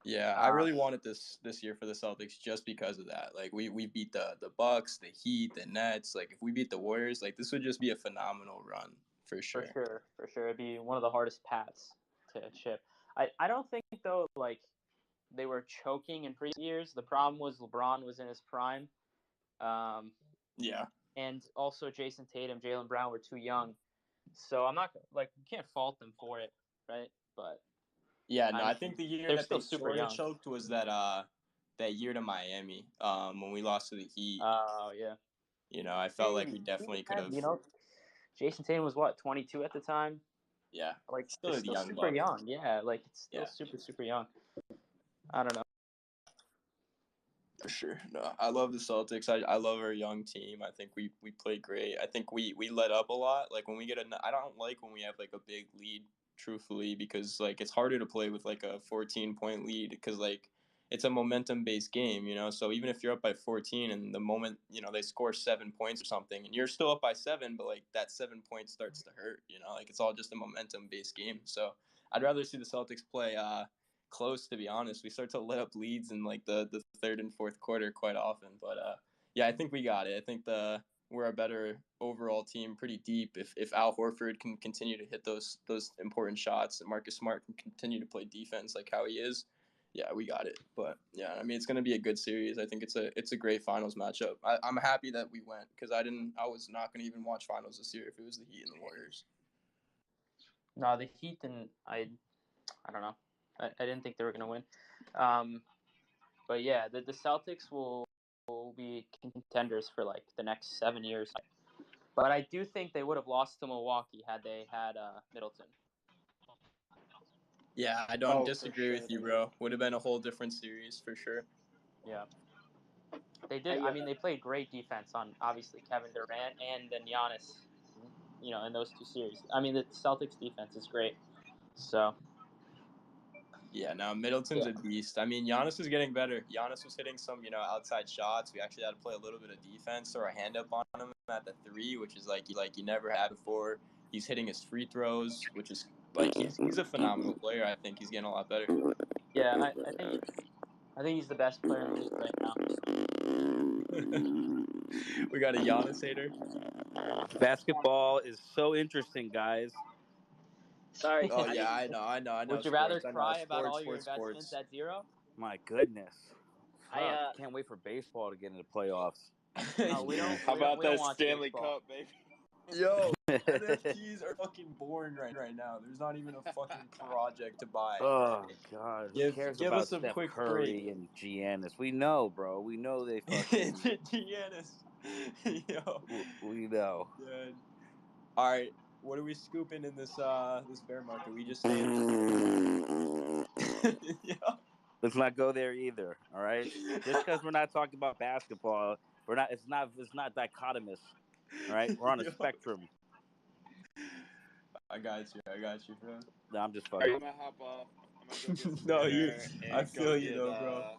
Yeah, I really wanted this year for the Celtics just because of that. Like we beat the Bucks, the Heat, the Nets. Like if we beat the Warriors, like this would just be a phenomenal run for sure. For sure. It'd be one of the hardest paths to chip. I don't think though like they were choking in previous years. The problem was LeBron was in his prime. Yeah. And also Jason Tatum, Jaylen Brown were too young. So I'm not like you can't fault them for it, right? But yeah, no, I think the year that they super young. choked was that year to Miami, when we lost to the Heat. Oh yeah. You know, I felt like we definitely could have. You know, Jason Tatum was what, 22 at the time? Yeah, Like still it's a still young super buck. young. Yeah, like it's still super young. I don't know. For sure. No, I love the Celtics. I love our young team. I think we play great. I think we let up a lot. Like when we get I don't like when we have like a big lead, truthfully, because like it's harder to play with like a 14-point lead because like it's a momentum based game, you know. So even if you're up by 14 and the moment, you know, they score 7 points or something and you're still up by 7, but like that 7 points starts to hurt, you know. Like it's all just a momentum based game. So I'd rather see the Celtics play close, to be honest. We start to let up leads in like the third and fourth quarter quite often, but yeah, I think we got it. I think we're a better overall team, pretty deep. If Al Horford can continue to hit those important shots and Marcus Smart can continue to play defense like how he is, yeah, we got it. But yeah, I mean, it's going to be a good series. I think it's a great finals matchup. I'm happy that we went because I was not going to even watch finals this year if it was the Heat and the Warriors. No, the Heat and I don't know. I didn't think they were going to win. But yeah, the Celtics will be contenders for like the next 7 years. But I do think they would have lost to Milwaukee had they had Middleton. Yeah, I don't disagree with you, bro. Would have been a whole different series for sure. Yeah. They did. I mean, they played great defense on obviously Kevin Durant and then Giannis, you know, in those two series. I mean, the Celtics defense is great. So yeah, now Middleton's a beast. I mean, Giannis is getting better. Giannis was hitting some, you know, outside shots. We actually had to play a little bit of defense, throw a hand up on him at the 3, which is like you never had before. He's hitting his free throws, which is like he's a phenomenal player. I think he's getting a lot better. Yeah, I think he's the best player in the league right now. We got a Giannis hater. Basketball is so interesting, guys. Sorry. Oh yeah, I know. Would you rather cry about all your investments at zero? My goodness. I can't wait for baseball to get into playoffs. No, we don't. How about that watch Stanley baseball. Cup, baby? Yo, NFTs are fucking boring right now. There's not even a fucking project to buy. Oh God, who cares give about us a Steph quick Curry break. and Giannis? We know, bro. We know they fucking. Giannis. Yo. We know. Good. All right, what are we scooping in this bear market? We just saying. Yeah. Let's not go there either. All right. Just because we're not talking about basketball, we're not. It's not dichotomous. All right. We're on a spectrum. I got you, bro. No, I'm just fucking. I'm gonna hop off. I'm gonna go get some No, dinner I feel you though, bro.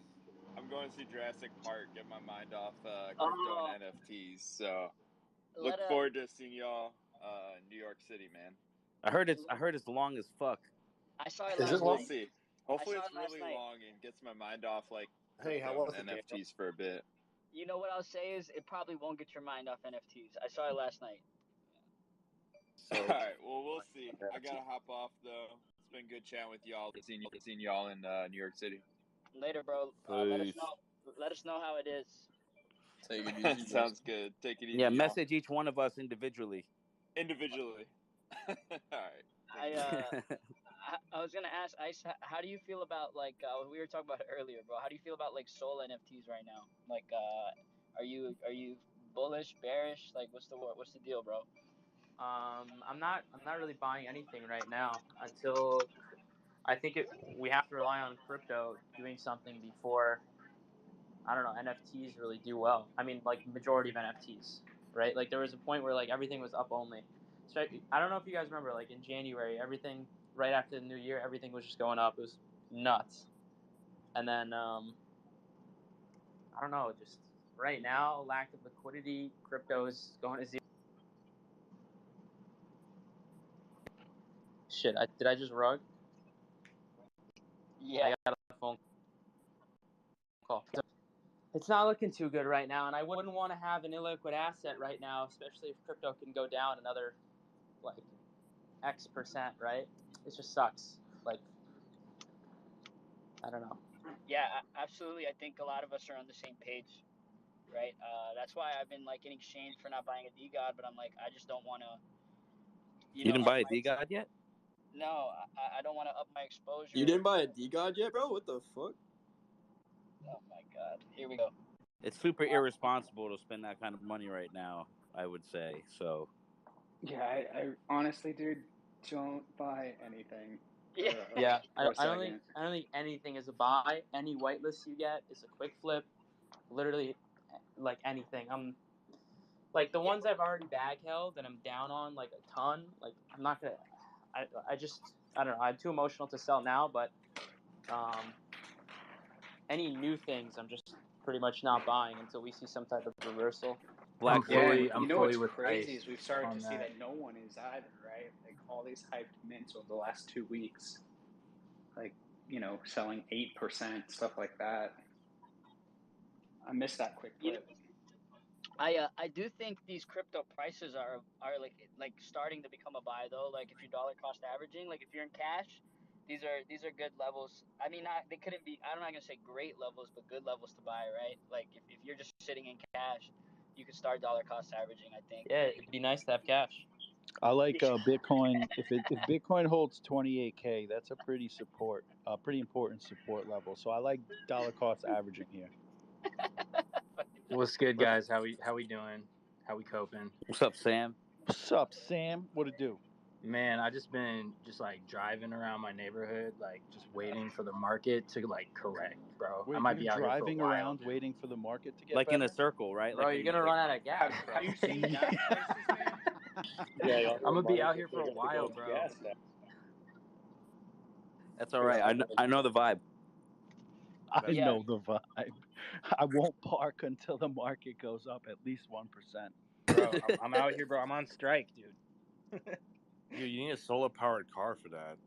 I'm going to see Jurassic Park, get my mind off crypto and NFTs. So look forward to seeing y'all in New York City, man. I heard it's long as fuck. I saw it last night. We'll see. Hopefully it's really long and gets my mind off like crypto and NFTs for a bit. You know what I'll say is it probably won't get your mind off NFTs. I saw it last night. So, all right, well, we'll see. I gotta hop off though. It's been good chatting with y'all. Seeing y'all in New York City. Later, bro. Let us know how it is. Take it easy. Sounds good. Take it easy. Yeah, message each one of us individually. All right. I was gonna ask Ice, how do you feel about like we were talking about it earlier, bro? How do you feel about like Soul NFTs right now? Like, are you bullish, bearish? Like, what's the deal, bro? I'm not really buying anything right now until I think we have to rely on crypto doing something before, I don't know, NFTs really do well. I mean, like majority of NFTs, right? Like there was a point where like everything was up only. So I don't know if you guys remember, like in January, everything right after the new year, everything was just going up. It was nuts. And then I don't know, just right now, lack of liquidity, crypto is going to zero. Shit, did I just rug? Yeah. I got a phone call. It's not looking too good right now, and I wouldn't want to have an illiquid asset right now, especially if crypto can go down another, like, X%, right? It just sucks. Like, I don't know. Yeah, absolutely. I think a lot of us are on the same page, right? That's why I've been, like, getting shamed for not buying a DGOD, but I'm like, I just don't want to, You didn't buy a DGOD yet? No, I don't want to up my exposure. You didn't buy a DGOD yet, bro? What the fuck? Oh, my God. Here we go. It's super irresponsible to spend that kind of money right now, I would say. So Yeah, I honestly, dude, don't buy anything. Yeah, For a I don't second. think anything is a buy. Any whitelist you get is a quick flip. Literally, like anything. I'm like the ones I've already bag held and I'm down on like a ton. Like I'm not gonna. I just I don't know. I'm too emotional to sell now, but any new things I'm just pretty much not buying until we see some type of reversal. Black You I'm know fully what's with crazy Ice is we've started on to see that. that no one is either, right? Like all these hyped mints over the last 2 weeks, like selling 8%, stuff like that. I missed that quick flip. I do think these crypto prices are like starting to become a buy though. Like if you're dollar cost averaging, like if you're in cash, these are good levels. I mean, they couldn't be. I'm not gonna say great levels, but good levels to buy, right? Like if you're just sitting in cash, you could start dollar cost averaging. I think. Yeah, it'd be nice to have cash. I like Bitcoin. If Bitcoin holds 28K, that's a pretty important support level. So I like dollar cost averaging here. What's good, guys? How we doing? How we coping? What's up, Sam? What's up, Sam? What it do? Man, I just been like driving around my neighborhood, like just waiting for the market to like correct, bro. Wait, I might you're be out here for a driving while, around dude. waiting for the market to get Like better? in a circle, right? Bro, like you're gonna run out of gas, bro. Have you seen gas prices, man? Yeah, I'm gonna be out here for a while, bro. That's all right. I know the vibe. I know the vibe. I won't park until the market goes up at least 1%. Bro, I'm out here, bro. I'm on strike, dude. Dude, you need a solar powered car for that.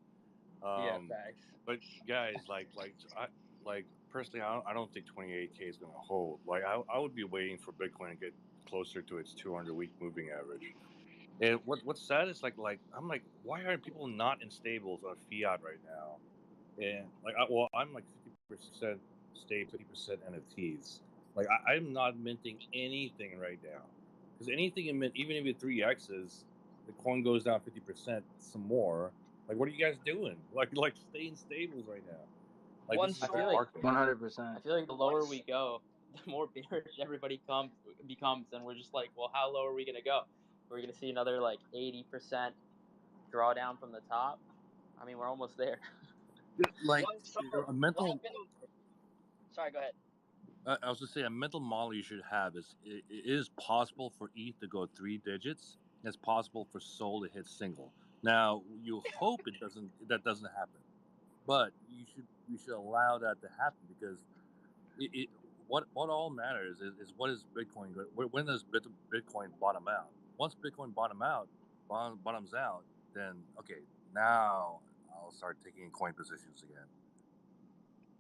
Yeah, facts. But guys, I personally, I don't think 28K is going to hold. Like, I would be waiting for Bitcoin to get closer to its 200-week moving average. And what's sad is I'm like, why aren't people not in stables on fiat right now? And I'm like 50% stable, 50% NFTs. Like I'm not minting anything right now because anything in mint, even if it 3x's, the coin goes down 50%, some more. Like, what are you guys doing? Like stay in stables right now. Like this is a good market. 100%. I feel like the lower we go, the more bearish everybody becomes, and we're just like, well, how low are we gonna go? We're gonna see another like 80% drawdown from the top. I mean, we're almost there. Like a mental. Sorry, go ahead. I was just saying, a mental model you should have is it is possible for ETH to go 3 digits. It's possible for Sol to hit single. Now you hope that doesn't happen, but you should allow that to happen because what all matters is what is Bitcoin when does Bitcoin bottom out? Once Bitcoin bottoms out, then okay, now I'll start taking coin positions again.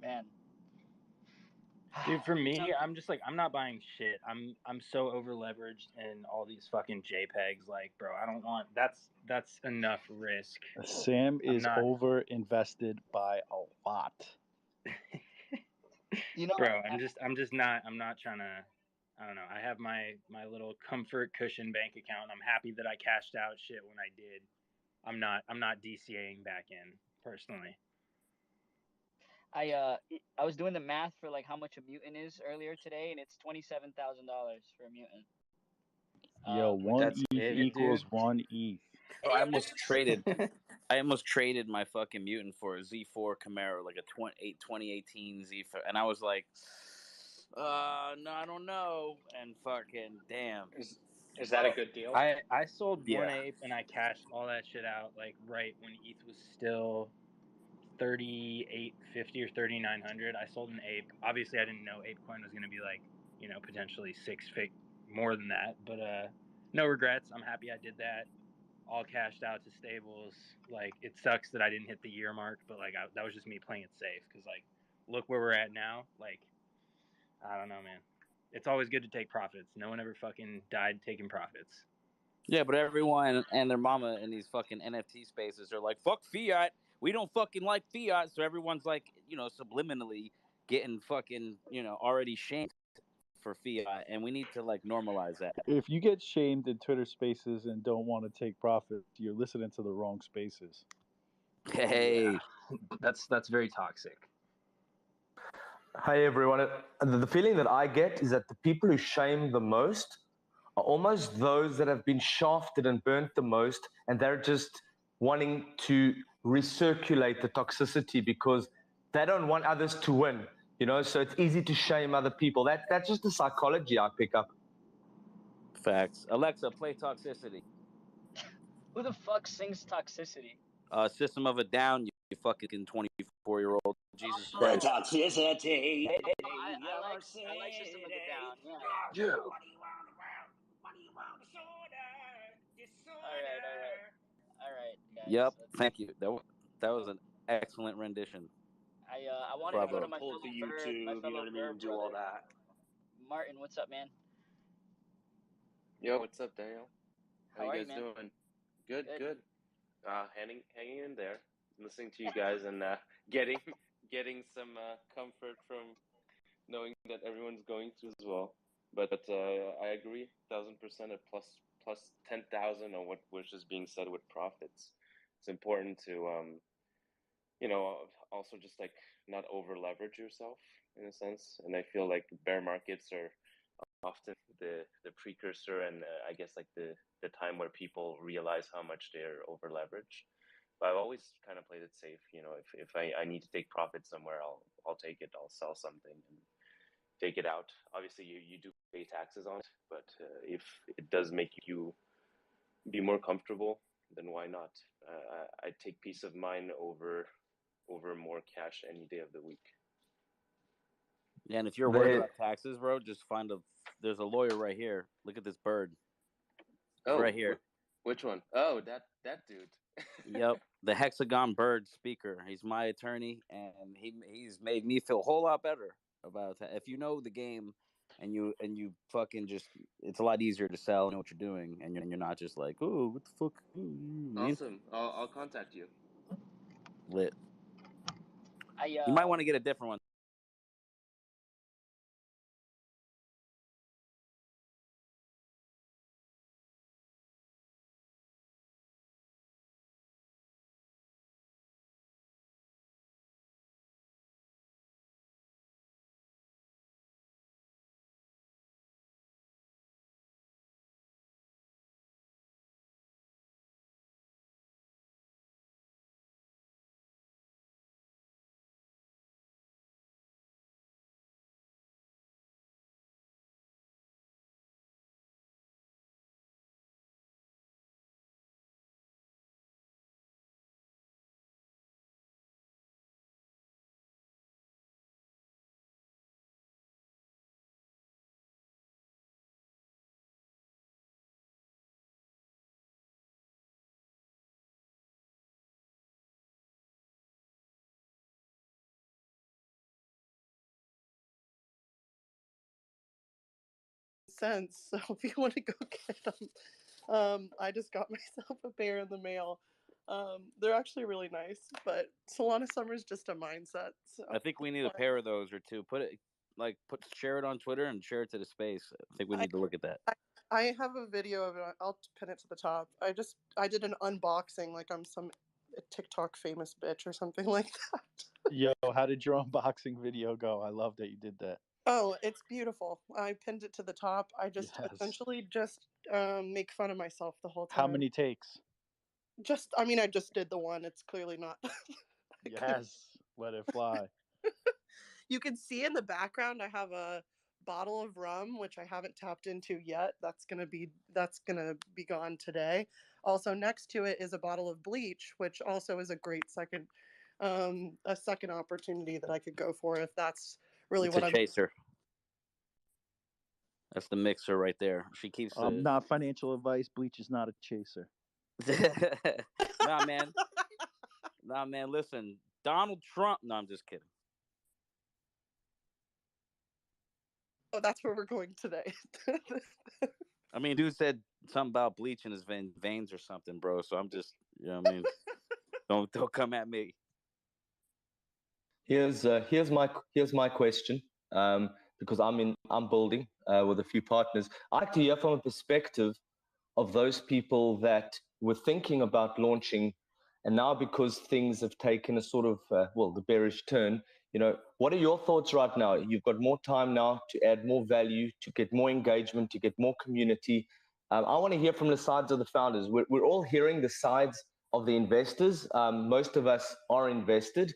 Man. Dude, for me, I'm just like I'm not buying shit. I'm so over leveraged in all these fucking JPEGs. Like, bro, I don't want that's enough risk. Sam is over invested by a lot. Bro, I'm not trying to. I don't know. I have my little comfort cushion bank account. I'm happy that I cashed out shit when I did. I'm not DCAing back in personally. I was doing the math for like how much a mutant is earlier today, and it's $27,000 for a mutant. Yo, one ETH equals dude. 1 ETH. So I almost traded my fucking mutant for a Z4 Camaro, like a 2018 Z4, and I was like, no, I don't know, and fucking damn. Is that a good deal? I sold Yeah. one ape and I cashed all that shit out like right when ETH was still 3,850 or 3,900. I sold an ape. Obviously, I didn't know ApeCoin was going to be like, potentially more than that. But no regrets. I'm happy I did that. All cashed out to stables. Like, it sucks that I didn't hit the year mark, but like that was just me playing it safe because like, look where we're at now. Like, I don't know, man. It's always good to take profits. No one ever fucking died taking profits. Yeah, but everyone and their mama in these fucking NFT spaces are like, fuck fiat. We don't fucking like fiat. So everyone's like, subliminally getting fucking, already shamed for fiat. And we need to like normalize that. If you get shamed in Twitter spaces and don't want to take profit, you're listening to the wrong spaces. Hey, yeah. That's very toxic. Hi everyone. The feeling that I get is that the people who shame the most are almost those that have been shafted and burnt the most, and they're just wanting to recirculate the toxicity because they don't want others to win. So it's easy to shame other people. That's just the psychology I pick up. Facts. Alexa, play Toxicity. Who the fuck sings Toxicity? System of a Down, you fucking 24-year-old. Jesus Oh, Christ. Toxicity. I like System of a Down. Yeah. What do you want in the world? What do you want? All right, guys. Yep. Thank you. That was an excellent rendition. I wanted to go to my Pull fellow to bird, YouTube, my you know fellow what I mean, bird and do all brother. that. Martin, what's up, man? Yo, what's up, Daniel? How you are guys you, man? doing? Good, Good. good. Hanging in there, listening to you guys, and getting some comfort from knowing that everyone's going through as well. But I agree, 1,000% at plus 10,000 on what was just being said with profits. It's important to also just like not over leverage yourself in a sense. And I feel like bear markets are often the precursor and I guess like the time where people realize how much they're over leveraged. But I've always kind of played it safe. If I need to take profit somewhere, I'll take it. I'll sell something and take it out. Obviously, you do pay taxes on it, but if it does make you be more comfortable, then why not? I take peace of mind over more cash any day of the week. Yeah, and if you're worried about taxes, bro, just there's a lawyer right here. Look at this bird. It's right here. Which one? Oh, that dude. Yep, the hexagon bird speaker. He's my attorney, and he's made me feel a whole lot better about that. If you know the game, and you fucking just, it's a lot easier to sell and know what you're doing, and you're not just like, oh, what the fuck. Awesome. I'll contact you. Lit. You might want to get a different one. Sense. So if you want to go get them, I just got myself a pair in the mail. They're actually really nice, but Solana Summer is just a mindset. So I think we need a pair of those or two. Share it on Twitter and share it to the space. I think we need to look at that. I have a video of it. I'll pin it to the top. I did an unboxing like I'm some TikTok famous bitch or something like that. Yo, how did your unboxing video go? I love that you did that. Oh, it's beautiful. I pinned it to the top. I just essentially just make fun of myself the whole time. How many takes? I just did the one. It's clearly not. Yes, let it fly. You can see in the background I have a bottle of rum which I haven't tapped into yet. That's gonna be gone today. Also next to it is a bottle of bleach, which also is a great second opportunity that I could go for if that's really It's what a I'm chaser. That's the mixer right there. She keeps not financial advice. Bleach is not a chaser. Nah, man. Nah, man. Listen, Donald Trump. No, I'm just kidding. Oh, that's where we're going today. I mean, dude said something about bleach in his veins or something, bro. So I'm just, you know what I mean? Don't come at me. Here's my question, because I'm building with a few partners. I like to hear from a perspective of those people that were thinking about launching, and now because things have taken a sort of the bearish turn, What are your thoughts right now? You've got more time now to add more value, to get more engagement, to get more community. I want to hear from the sides of the founders. We're all hearing the sides of the investors. Most of us are invested,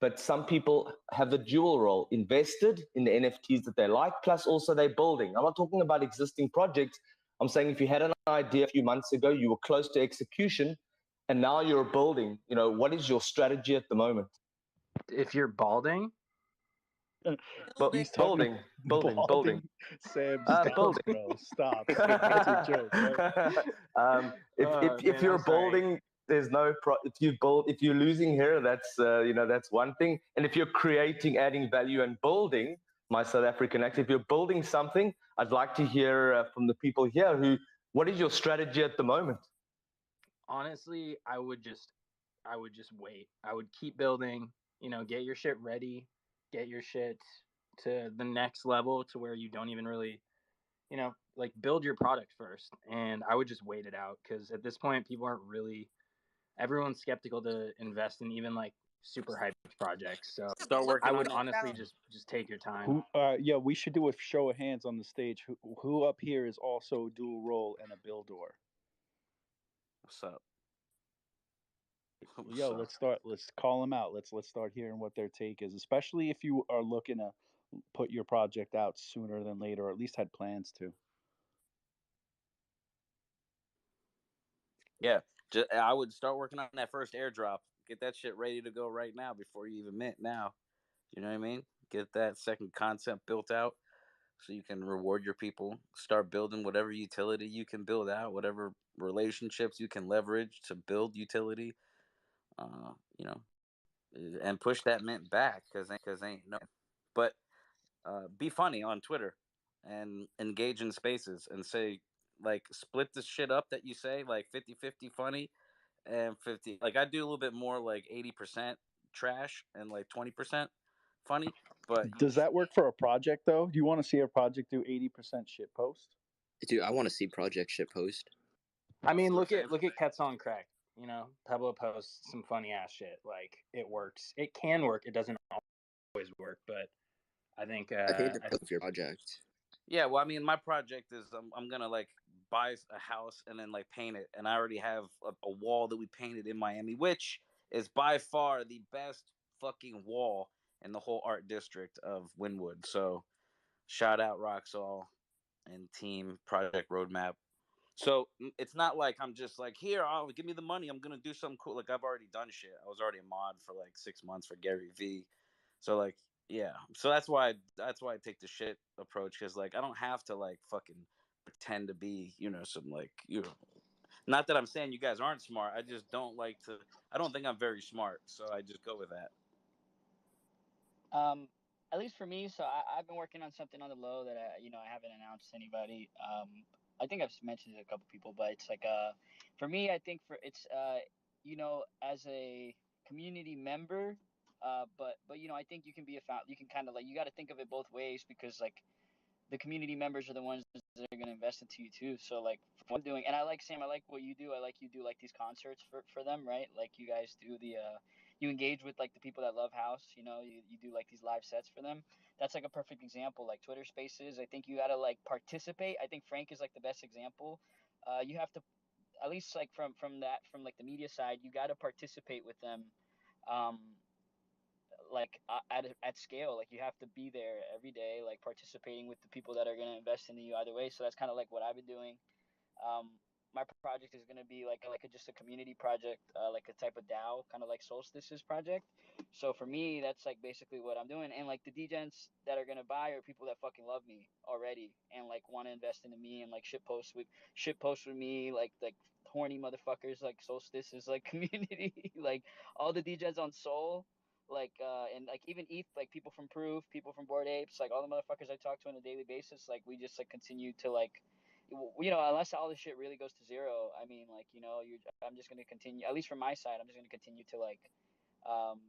but some people have the dual role, invested in the NFTs that they like, plus also they're building. I'm not talking about existing projects. I'm saying if you had an idea a few months ago, you were close to execution, and now you're building, what is your strategy at the moment? If you're balding, He's talking building. Sam, stop, building. bro. Stop. That's a joke, right? If you're building, there's no if you're losing here, that's that's one thing. And if you're creating, adding value, and building, my South African accent, if you're building something, I'd like to hear from the people here what is your strategy at the moment? Honestly, I would just wait. I would keep building, get your shit ready, get your shit to the next level to where you don't even really, like build your product first. And I would just wait it out because at this point, people aren't really, everyone's skeptical to invest in even like super hyped projects. So I would honestly just take your time. Yeah, we should do a show of hands on the stage. Who up here is also dual role and a builder? What's up? Yo, let's call them out. Let's start hearing what their take is, especially if you are looking to put your project out sooner than later, or at least had plans to. Yeah, I would start working on that first airdrop. Get that shit ready to go right now before you even mint now. You know what I mean? Get that second concept built out so you can reward your people. Start building whatever utility you can build out, whatever relationships you can leverage to build utility. You know, and push that mint back because ain't no. But be funny on Twitter and engage in spaces and say like split the shit up that you say like 50-50 funny and 50 like I do a little bit more like 80% trash and like 20% funny. But does that work for a project though? Do you want to see a project do 80% shit post? Dude, I want to see project shit post. I mean, look at Cats on Crack. Pablo posts some funny ass shit. Like it works. It can work. It doesn't always work, but I think I paid the price of your project. Yeah, well, I mean, my project is I'm gonna like buy a house and then like paint it, and I already have a wall that we painted in Miami, which is by far the best fucking wall in the whole art district of Wynwood. So, shout out Roxall and team Project Roadmap. So it's not like I'm just like here, give me the money. I'm gonna do something cool. Like I've already done shit. I was already a mod for like 6 months for Gary V. So like yeah, so that's why I take the shit approach because like I don't have to like fucking pretend to be some like not that I'm saying you guys aren't smart. I just don't like to. I don't think I'm very smart, so I just go with that. At least for me, so I've been working on something on the low that I haven't announced to anybody. I think I've mentioned it to a couple people, but it's like for me, I think as a community member, but I think you can be you can kind of like you got to think of it both ways because like the community members are the ones that are going to invest into you too. So like what I'm doing, and I like Sam, I like what you do. I like you do like these concerts for them, right? Like you guys do you engage with like the people that love house. You do like these live sets for them. That's like a perfect example. Like Twitter Spaces, I think you got to like participate. I think Frank is like the best example. You have to at least like from like the media side, you got to participate with them. Um, like at scale, like you have to be there every day, like participating with the people that are going to invest in you either way. So that's kind of like what I've been doing. My project is going to be like just a community project, like a type of DAO, kind of like Solstice's project. So for me, that's like basically what I'm doing. And like the degens that are going to buy are people that fucking love me already and like want to invest into me and like shit post with me, like horny motherfuckers. Like Solstice is like community, like all the degens on Soul, like and like even ETH, like people from Proof, people from Bored Apes, like all the motherfuckers I talk to on a daily basis, like we just like continue to like unless all this shit really goes to zero, I mean, like, I'm just going to continue, at least from my side, I'm just going to continue to like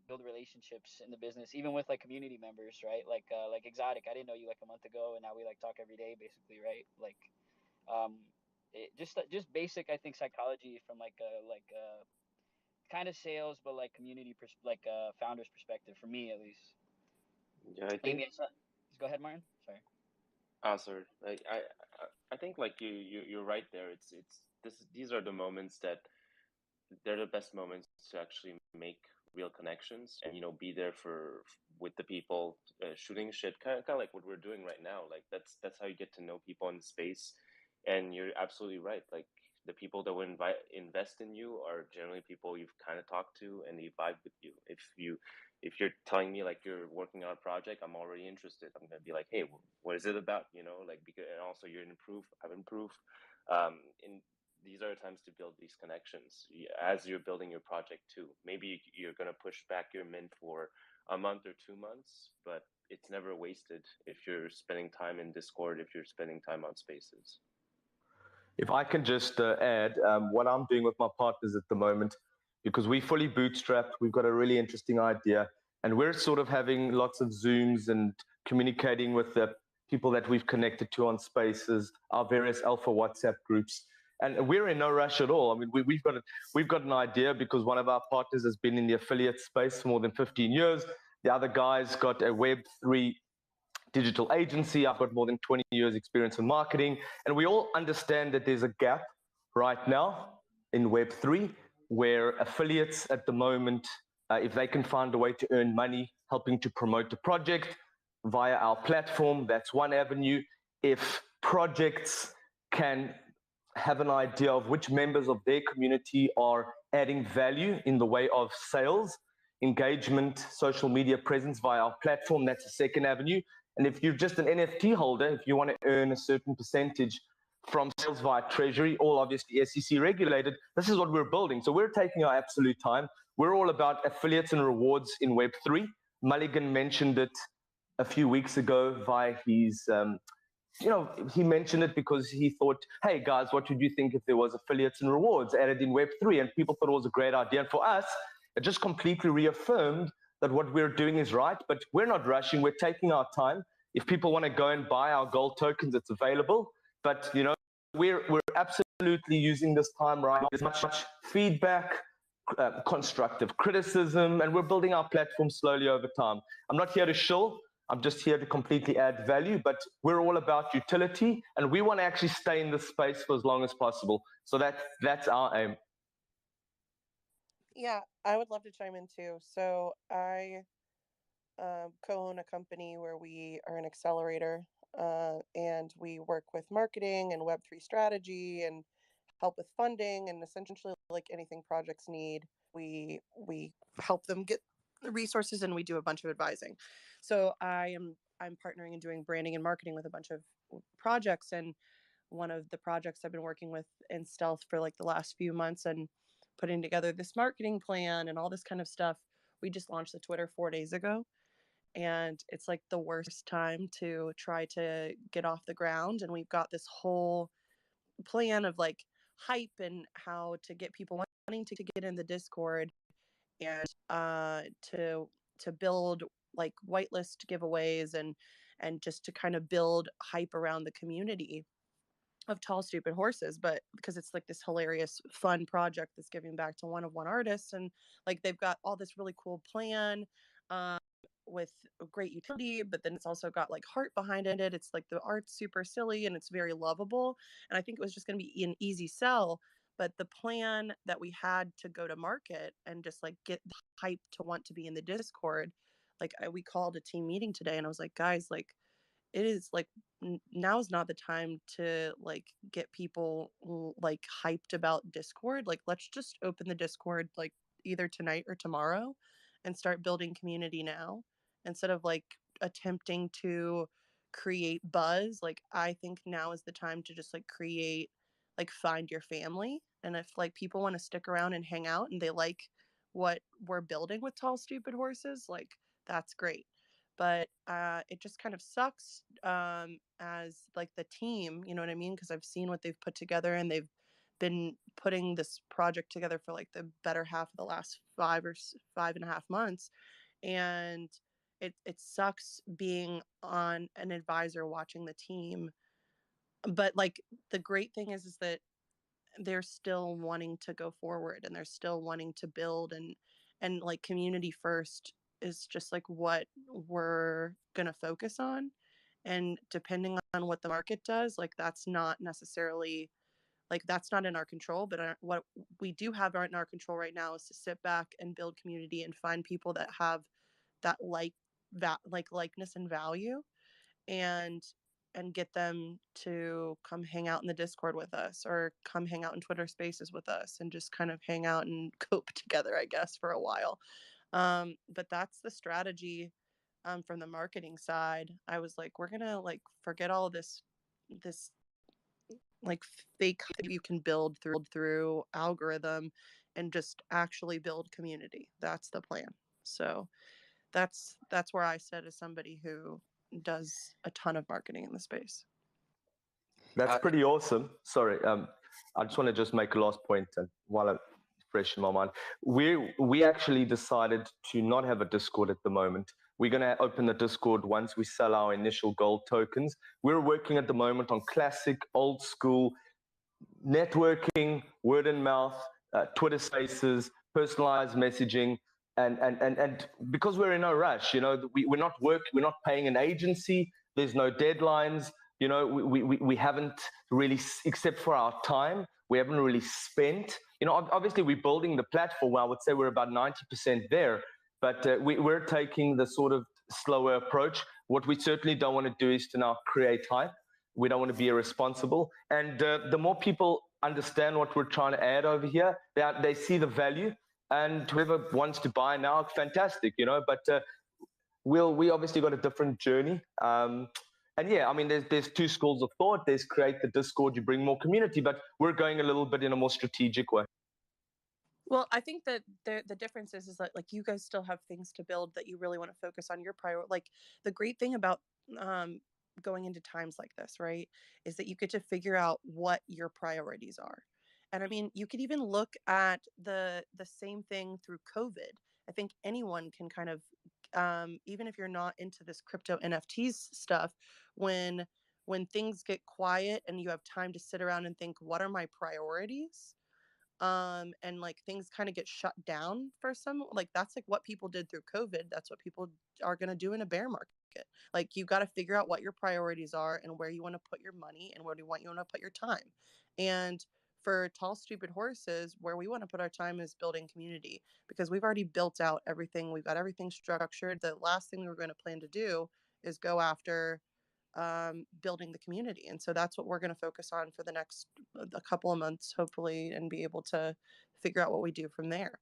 build relationships in the business, even with like community members, right? Like Exotic, I didn't know you like a month ago, and now we like talk every day basically, right? Like just basic, I think, psychology from like kind of sales, but like community founder's perspective, for me at least. Yeah, I think. Go ahead, Martin. Sorry. Sorry. Like I think like you're right there. These are the moments that they're the best moments to actually make real connections and be there for with the people shooting shit, kind of like what we're doing right now. Like that's how you get to know people in the space. And you're absolutely right. Like the people that will invest in you are generally people you've kind of talked to and they vibe with you. If you're telling me like you're working on a project, I'm already interested. I'm gonna be like, hey, what is it about? Like, because, and also you're in proof, I'm in proof. And these are times to build these connections as you're building your project too. Maybe you're gonna push back your mint for a month or 2 months, but it's never wasted if you're spending time in Discord, if you're spending time on spaces. If I can just add, what I'm doing with my partners at the moment, because we fully bootstrapped, we've got a really interesting idea, and we're sort of having lots of Zooms and communicating with the people that we've connected to on spaces, our various alpha WhatsApp groups. And we're in no rush at all. I mean, we've got an idea because one of our partners has been in the affiliate space for more than 15 years. The other guy's got a Web3 digital agency. I've got more than 20 years experience in marketing. And we all understand that there's a gap right now in Web3 where affiliates at the moment, if they can find a way to earn money helping to promote the project via our platform, that's one avenue. If projects can have an idea of which members of their community are adding value in the way of sales, engagement, social media presence via our platform, that's a second avenue. And if you're just an NFT holder, if you want to earn a certain percentage from sales via treasury, all obviously SEC regulated, this is what we're building. So we're taking our absolute time. We're all about affiliates and rewards in Web3. Mulligan mentioned it a few weeks ago via his he mentioned it because he thought, hey guys, what would you think if there was affiliates and rewards added in Web3? And people thought it was a great idea. And for us, it just completely reaffirmed that what we're doing is right, but we're not rushing. We're taking our time. If people want to go and buy our gold tokens, it's available. But we're absolutely using this time right now. There's much feedback, constructive criticism, and we're building our platform slowly over time. I'm not here to shill. I'm just here to completely add value, but we're all about utility, and we want to actually stay in this space for as long as possible. So that's our aim. Yeah, I would love to chime in too. So I co-own a company where we are an accelerator, and we work with marketing and Web3 strategy and help with funding and essentially like anything projects need. We help them get the resources and we do a bunch of advising. So I'm partnering and doing branding and marketing with a bunch of projects, and one of the projects I've been working with in stealth for like the last few months and putting together this marketing plan and all this kind of stuff. We just launched the Twitter 4 days ago, and it's like the worst time to try to get off the ground, and we've got this whole plan of like hype and how to get people wanting to get in the Discord, and to build like whitelist giveaways and just to kind of build hype around the community of Tall Stupid Horses. But because it's like this hilarious fun project that's giving back to one artists, and like they've got all this really cool plan with great utility, but then it's also got like heart behind it. It's like the art's super silly and it's very lovable, and I think it was just going to be an easy sell. But the plan that we had to go to market and just like get the hype to want to be in the Discord, like we called a team meeting today and I was like, guys, like it is like now is not the time to like get people like hyped about Discord. Like let's just open the Discord like either tonight or tomorrow and start building community now instead of like attempting to create buzz. Like I think now is the time to just like create, like find your family. And if like people want to stick around and hang out and they like what we're building with Tall Stupid Horses, like that's great. But it just kind of sucks as like the team, you know what I mean? Because I've seen what they've put together, and they've been putting this project together for like the better half of the last 5.5 months, and it sucks being on an advisor watching the team. But like the great thing is that they're still wanting to go forward and they're still wanting to build, and like community first is just like what we're going to focus on. And depending on what the market does, like that's not necessarily like that's not in our control, but what we do have in our control right now is to sit back and build community and find people that have that likeness and value, and get them to come hang out in the Discord with us or come hang out in Twitter Spaces with us and just kind of hang out and cope together, I guess, for a while. But that's the strategy. From the marketing side, I was like, we're gonna like forget all this like fake that you can build through algorithm and just actually build community. That's the plan. So that's where I sit as somebody who does a ton of marketing in the space. That's pretty awesome. Sorry, I just want to just make a last point, and while I'm fresh in my mind, we actually decided to not have a Discord at the moment. We're going to open the Discord once we sell our initial gold tokens. We're working at the moment on classic, old school networking, word and mouth, Twitter Spaces, personalized messaging, and because we're in no rush, we're not paying an agency. There's no deadlines. We haven't really, except for our time, we haven't really spent. Obviously we're building the platform. I would say we're about 90% there, but we're taking the sort of slower approach. What we certainly don't want to do is to now create hype. We don't want to be irresponsible. And the more people understand what we're trying to add over here, they see the value. And whoever wants to buy now, fantastic, But we obviously got a different journey. And yeah, I mean, there's two schools of thought. There's create the Discord, you bring more community, but we're going a little bit in a more strategic way. Well, I think that the difference is that like you guys still have things to build that you really want to focus on your priority. Like the great thing about going into times like this, right, is that you get to figure out what your priorities are. And I mean, you could even look at the same thing through COVID. I think anyone can kind of, even if you're not into this crypto NFTs stuff, when things get quiet and you have time to sit around and think, what are my priorities? And like things kind of get shut down for some, like that's like what people did through COVID. That's what people are going to do in a bear market. Like you've got to figure out what your priorities are and where you want to put your money and where you want to put your time. And for Tall Stupid Horses, where we want to put our time is building community, because we've already built out everything. We've got everything structured. The last thing we were going to plan to do is go after building the community. And so that's what we're going to focus on for the next a couple of months, hopefully, and be able to figure out what we do from there.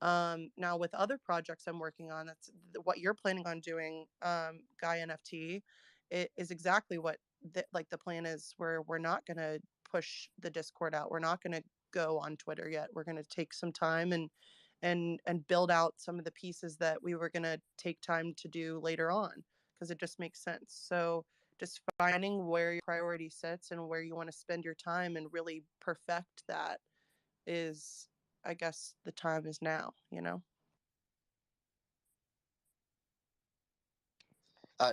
Now with other projects I'm working on, that's what you're planning on doing, GWEI NFT. It is exactly what the plan is, where we're not going to push the Discord out. We're not going to go on Twitter yet. We're going to take some time and build out some of the pieces that we were going to take time to do later on, because it just makes sense. So just finding where your priority sits and where you want to spend your time and really perfect that is, I guess, the time is now,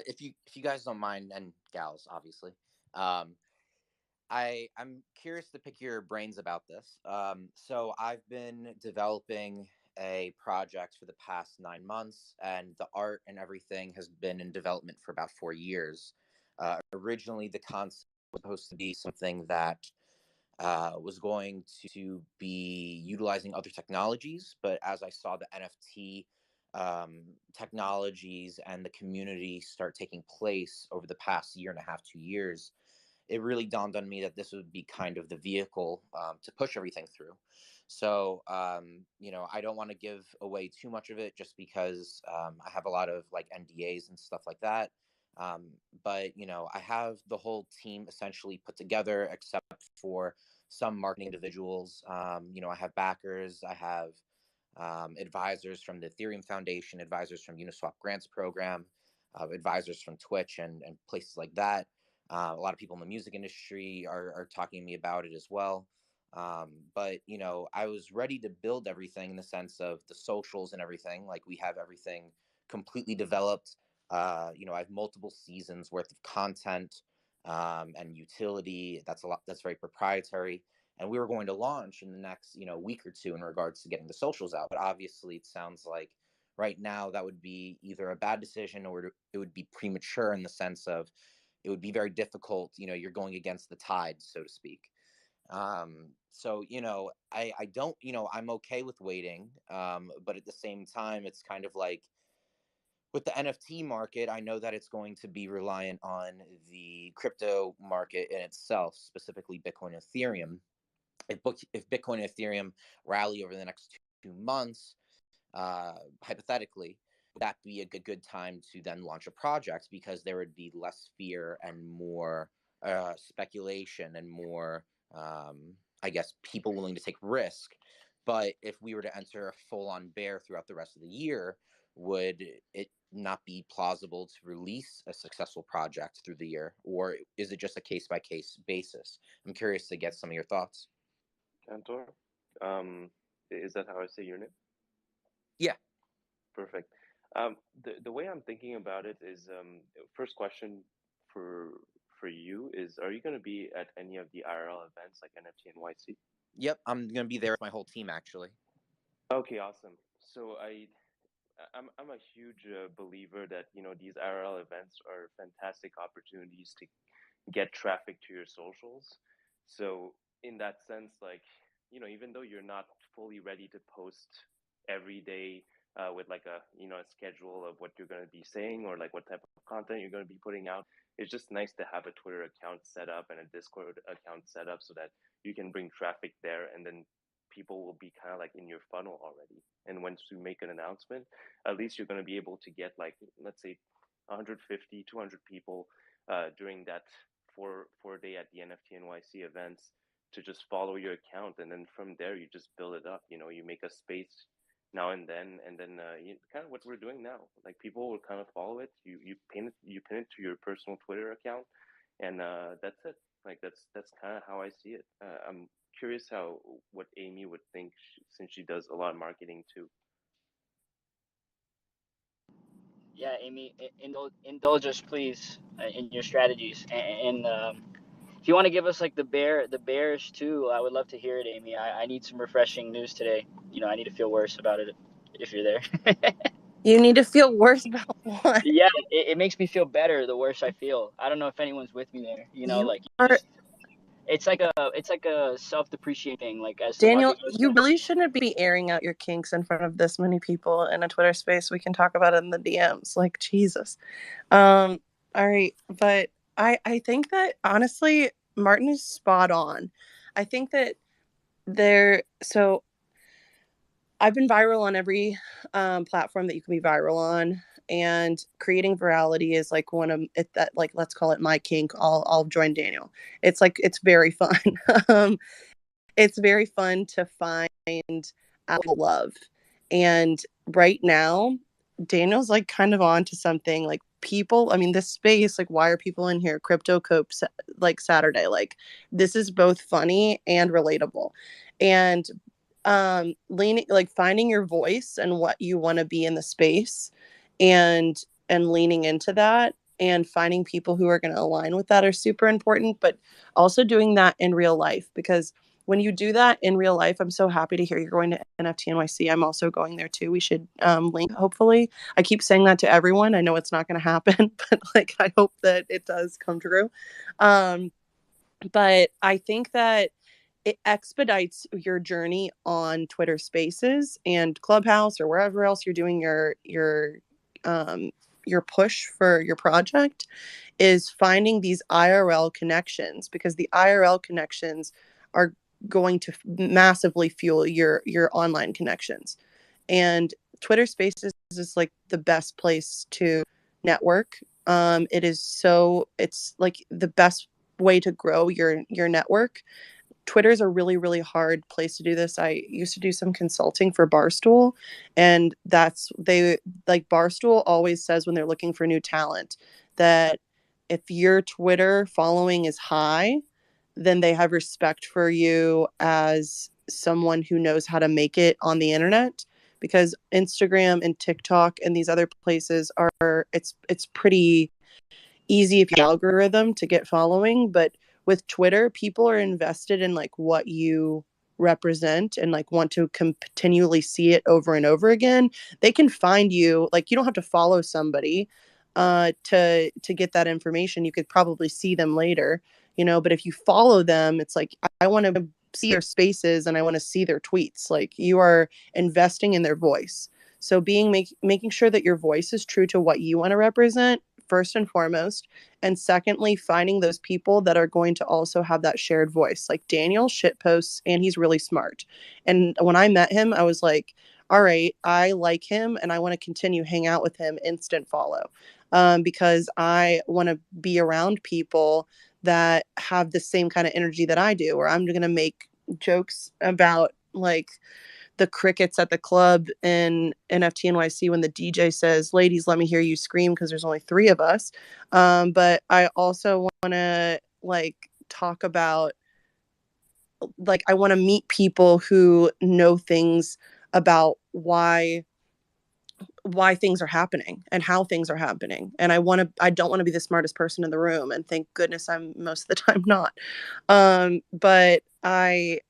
If you guys don't mind, and gals, obviously, I'm curious to pick your brains about this. So I've been developing a project for the past 9 months, and the art and everything has been in development for about 4 years. Originally, the concept was supposed to be something that was going to be utilizing other technologies, but as I saw the NFT technologies and the community start taking place over the past year and a half, 2 years, it really dawned on me that this would be kind of the vehicle to push everything through. So, I don't want to give away too much of it just because I have a lot of like NDAs and stuff like that. But, I have the whole team essentially put together, except for some marketing individuals. I have backers, I have advisors from the Ethereum Foundation, advisors from Uniswap Grants Program, advisors from Twitch and places like that. A lot of people in the music industry are talking to me about it as well. But, I was ready to build everything in the sense of the socials and everything. Like we have everything completely developed. I have multiple seasons worth of content and utility. That's a lot. That's very proprietary. And we were going to launch in the next, week or two in regards to getting the socials out. But obviously, it sounds like right now that would be either a bad decision or it would be premature in the sense of it would be very difficult. You're going against the tide, so to speak. So I don't, I'm okay with waiting, but at the same time it's kind of like with the NFT market, I know that it's going to be reliant on the crypto market in itself, specifically Bitcoin and Ethereum. If Bitcoin and Ethereum rally over the next 2 months, hypothetically, would that be a good time to then launch a project, because there would be less fear and more speculation and more, I guess, people willing to take risk. But if we were to enter a full-on bear throughout the rest of the year, would it not be plausible to release a successful project through the year, or is it just a case-by-case basis? I'm curious to get some of your thoughts. Cantor, is that how I say your name? Yeah. Perfect. The way I'm thinking about it is, first question for you is, are you going to be at any of the IRL events like NFT NYC? Yep, I'm gonna be there with my whole team actually. Okay, awesome. So I'm a huge believer that these IRL events are fantastic opportunities to get traffic to your socials. So in that sense, like even though you're not fully ready to post every day with like a schedule of what you're going to be saying or like what type of content you're going to be putting out, it's just nice to have a Twitter account set up and a Discord account set up so that you can bring traffic there, and then people will be kind of like in your funnel already. And once you make an announcement, at least you're going to be able to get, like, let's say 150, 200 people during that four day at the NFT NYC events to just follow your account, and then from there you just build it up. You make a space now and then kind of what we're doing now. Like, people will kind of follow it. You pin it to your personal Twitter account, and that's it. Like, that's kind of how I see it. I'm curious what Amy would think, since she does a lot of marketing too. Yeah, Amy, indulge us, please, in your strategies. And if you want to give us like the bears too, I would love to hear it, Amy. I need some refreshing news today. I need to feel worse about it if you're there. You need to feel worse about what? Yeah, it makes me feel better the worse I feel. I don't know if anyone's with me there. You Like, are it's like a self-depreciating thing. Like, as the Daniel, market goes you down. really shouldn't be airing out your kinks in front of this many people in a Twitter space. We can talk about it in the DMs. Like, Jesus. All right, but I think that honestly, Martin is spot on. I think that so I've been viral on every platform that you can be viral on, and creating virality is like one of it, that, like, let's call it my kink. I'll join Daniel. It's like, it's very fun. um, it's very fun to find out love. And right now, Daniel's like kind of on to something. Like, people, I mean, this space, like, why are people in here? Crypto Cope, like, Saturday. Like, this is both funny and relatable. And leaning, like, finding your voice and what you want to be in the space, and leaning into that, and finding people who are going to align with that are super important. But also doing that in real life, because when you do that in real life, I'm so happy to hear you're going to NFT NYC. I'm also going there too. We should link, hopefully. I keep saying that to everyone. I know it's not going to happen, but like, I hope that it does come true. But I think that it expedites your journey on Twitter Spaces and Clubhouse, or wherever else you're doing your push for your project, is finding these IRL connections, because the IRL connections are going to massively fuel your online connections. And Twitter Spaces is like the best place to network. It's like the best way to grow your network. Twitter is a really, really hard place to do this. I used to do some consulting for Barstool, and Barstool always says when they're looking for new talent that if your Twitter following is high, then they have respect for you as someone who knows how to make it on the internet. Because Instagram and TikTok and these other places it's pretty easy if you algorithm to get following, but with Twitter, people are invested in like what you represent and like want to continually see it over and over again, they can find you. Like, you don't have to follow somebody to get that information. You could probably see them later, you know, but if you follow them, it's like, I want to see their spaces and I want to see their tweets. Like, you are investing in their voice. So making sure that your voice is true to what you want to represent, first and foremost. And secondly, finding those people that are going to also have that shared voice. Like, Daniel shit posts and he's really smart. And when I met him, I was like, all right, I like him and I want to continue hang out with him, instant follow. Because I want to be around people that have the same kind of energy that I do, or I'm going to make jokes about like the crickets at the club in NFT NYC when the DJ says, ladies, let me hear you scream, because there's only 3 of us. But I also want to like talk about, like, I want to meet people who know things about why things are happening and how things are happening. And I don't want to be the smartest person in the room, and thank goodness I'm most of the time not. But I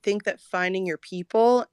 think that finding your people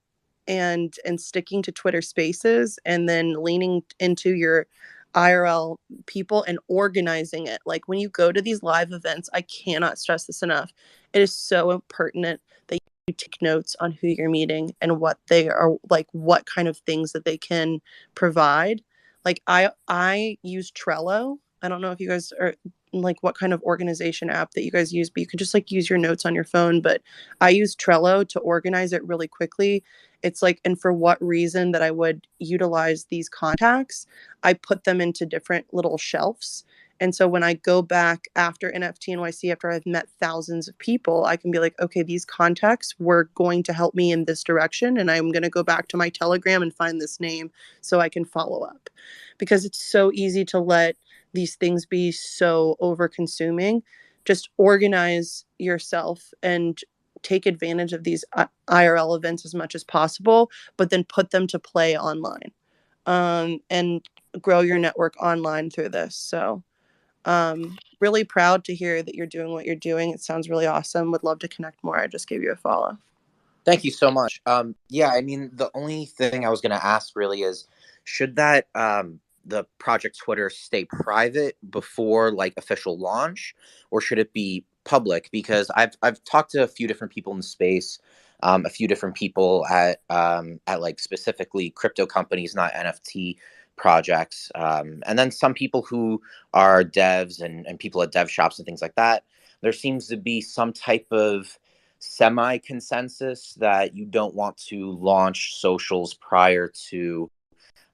and sticking to Twitter Spaces and then leaning into your IRL people and organizing it. Like, when you go to these live events, I cannot stress this enough. It is so pertinent that you take notes on who you're meeting and what they are, like what kind of things that they can provide. Like, I use Trello. I don't know if you guys are like what kind of organization app that you guys use, but you can just like use your notes on your phone. But I use Trello to organize it really quickly. It's like, and for what reason that I would utilize these contacts, I put them into different little shelves. And so when I go back after NFT NYC, after I've met thousands of people, I can be like, okay, these contacts were going to help me in this direction. And I'm going to go back to my Telegram and find this name so I can follow up. Because it's so easy to let these things be so over consuming. Just organize yourself and take advantage of these IRL events as much as possible, but then put them to play online, and grow your network online through this. So really proud to hear that you're doing what you're doing. It sounds really awesome. Would love to connect more. I just gave you a follow. Thank you so much. Yeah, I mean, the only thing I was going to ask really is, should that the project Twitter stay private before like official launch, or should it be public? Because I've talked to a few different people in the space, a few different people at like specifically crypto companies, not NFT projects, and then some people who are devs and people at dev shops and things like that. There seems to be some type of semi-consensus that you don't want to launch socials prior to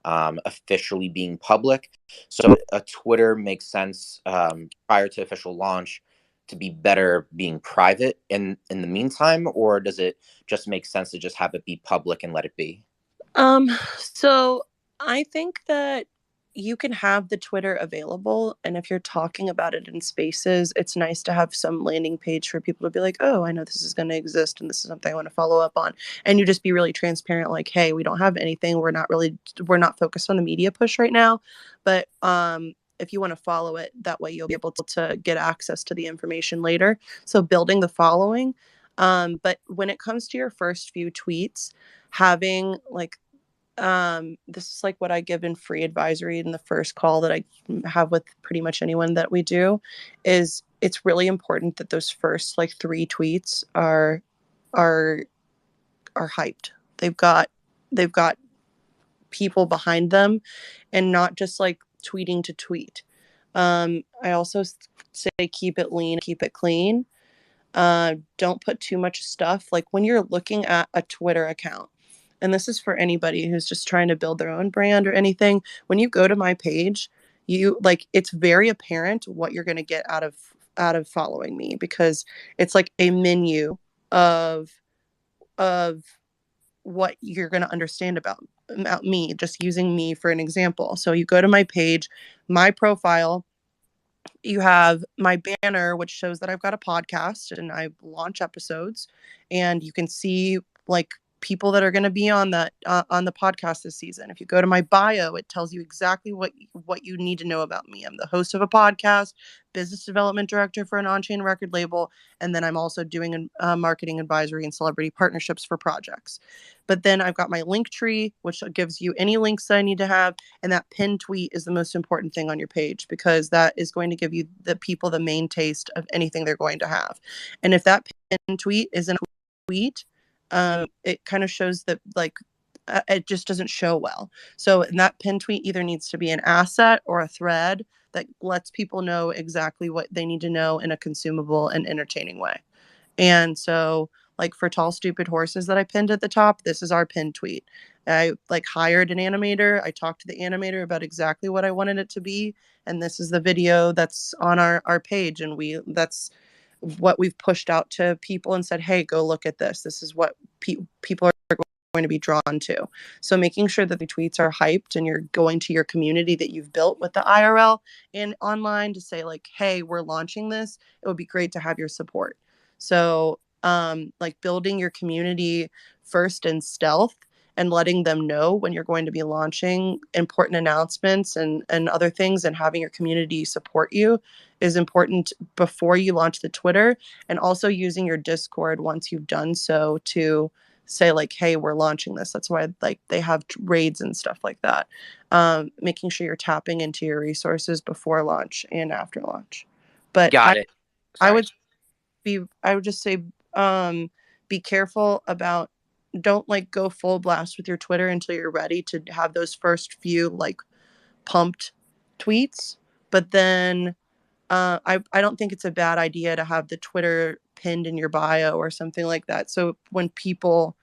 officially being public. So a Twitter makes sense prior to official launch to be better being private in the meantime, or does it just make sense to just have it be public and let it be? So I think that you can have the Twitter available, and if you're talking about it in spaces, it's nice to have some landing page for people to be like, oh, I know this is going to exist and this is something I want to follow up on. And you just be really transparent, like, hey, we don't have anything. We're not focused on a media push right now. But if you want to follow it, that way you'll be able to get access to the information later. So building the following. But when it comes to your first few tweets, having like, this is like what I give in free advisory in the first call that I have with pretty much anyone that we do, is it's really important that those first like 3 tweets are hyped. They've got people behind them and not just like tweeting to tweet. I also say keep it lean, keep it clean. Don't put too much stuff. Like, when you're looking at a Twitter account, and this is for anybody who's just trying to build their own brand or anything, when you go to my page, you like, it's very apparent what you're going to get out of following me, because it's like a menu of what you're going to understand about me, just using me for an example. So you go to my page, my profile, you have my banner, which shows that I've got a podcast and I launch episodes, and you can see like people that are going to be on that on the podcast this season. If you go to my bio, it tells you exactly what you need to know about me. I'm the host of a podcast, business development director for an on-chain record label, and then I'm also doing marketing advisory and celebrity partnerships for projects. But then I've got my link tree, which gives you any links that I need to have, and that pinned tweet is the most important thing on your page, because that is going to give you the people the main taste of anything they're going to have. And if that pinned tweet isn't a tweet, it kind of shows that like it just doesn't show well. So that pin tweet either needs to be an asset or a thread that lets people know exactly what they need to know in a consumable and entertaining way. And so like for Tall Stupid Horses that I pinned at the top, this is our pin tweet. I like hired an animator. I talked to the animator about exactly what I wanted it to be, and this is the video that's on our page, and that's what we've pushed out to people and said, hey, go look at this. This is what people are going to be drawn to. So making sure that the tweets are hyped and you're going to your community that you've built with the IRL and online to say like, hey, we're launching this. It would be great to have your support. So like building your community first in stealth and letting them know when you're going to be launching important announcements and other things, and having your community support you is important before you launch the Twitter, and also using your Discord once you've done so to say like, hey, we're launching this. That's why like they have raids and stuff like that. Making sure you're tapping into your resources before launch and after launch. But Got it. I would just say be careful about, don't like go full blast with your Twitter until you're ready to have those first few like pumped tweets. But then I don't think it's a bad idea to have the Twitter pinned in your bio or something like that. So when people,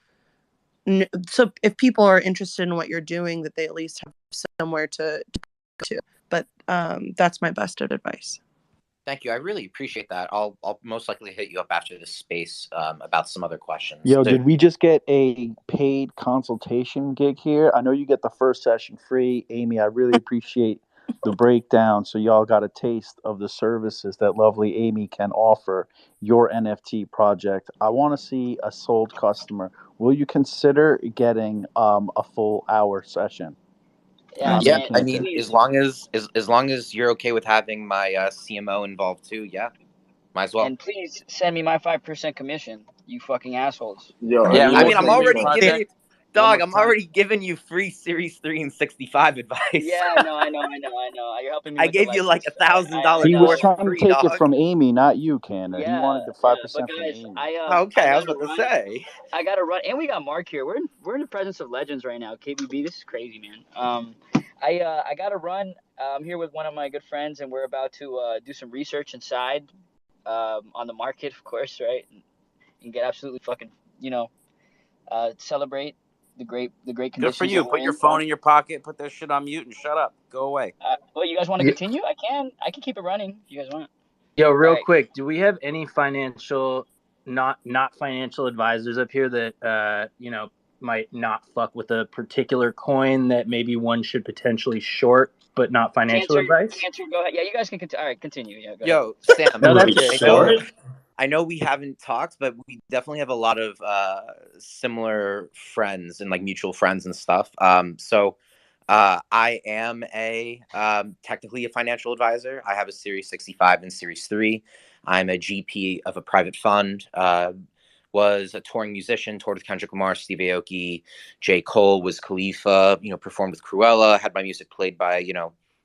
so if people are interested in what you're doing, that they at least have somewhere to go to. But that's my best advice. Thank you. I really appreciate that. I'll most likely hit you up after this space about some other questions. Yo, did we just get a paid consultation gig here? I know you get the first session free. Amy, I really appreciate the breakdown. So y'all got a taste of the services that lovely Amy can offer your NFT project. I want to see a sold customer. Will you consider getting a full hour session? Yeah, I mean, as long as you're okay with having my CMO involved too, yeah, might as well. And please send me my 5% commission, you fucking assholes. Yo, yeah, I mean, I'm already giving, dog. I'm already giving you free Series 3 and 65 advice. Yeah, no, I know. You're helping me. I with gave the you like $1,000. He was course trying free, to take it dog. from Amy, not you, Canada. He Yeah, wanted the 5% but from guys, Amy. Okay, I was gotta about to say. I gotta run, and we got Mark here. We're in the presence of legends right now. KBB, this is crazy, man. I gotta run. I'm here with one of my good friends, and we're about to do some research inside, on the market, of course, right? And get absolutely fucking, celebrate the great conditions. Good for you. that Put we're your in. phone in your pocket. Put that shit on mute and shut up. Go away. Well, you guys want to continue? I can keep it running if you guys want. Yo, real Alright. quick, do we have any not financial advisors up here that might not fuck with a particular coin that maybe one should potentially short, but not financial advice? Cancer, go ahead. Yeah, you guys can continue. All right, continue. Yeah, go Yo, ahead. Sam. No, that's it. I know we haven't talked, but we definitely have a lot of similar friends and like mutual friends and stuff. So I am technically a financial advisor. I have a Series 65 and Series 3. I'm a GP of a private fund. Was a touring musician, toured with Kendrick Lamar, Steve Aoki, J. Cole, was Khalifa, performed with Cruella, had my music played by,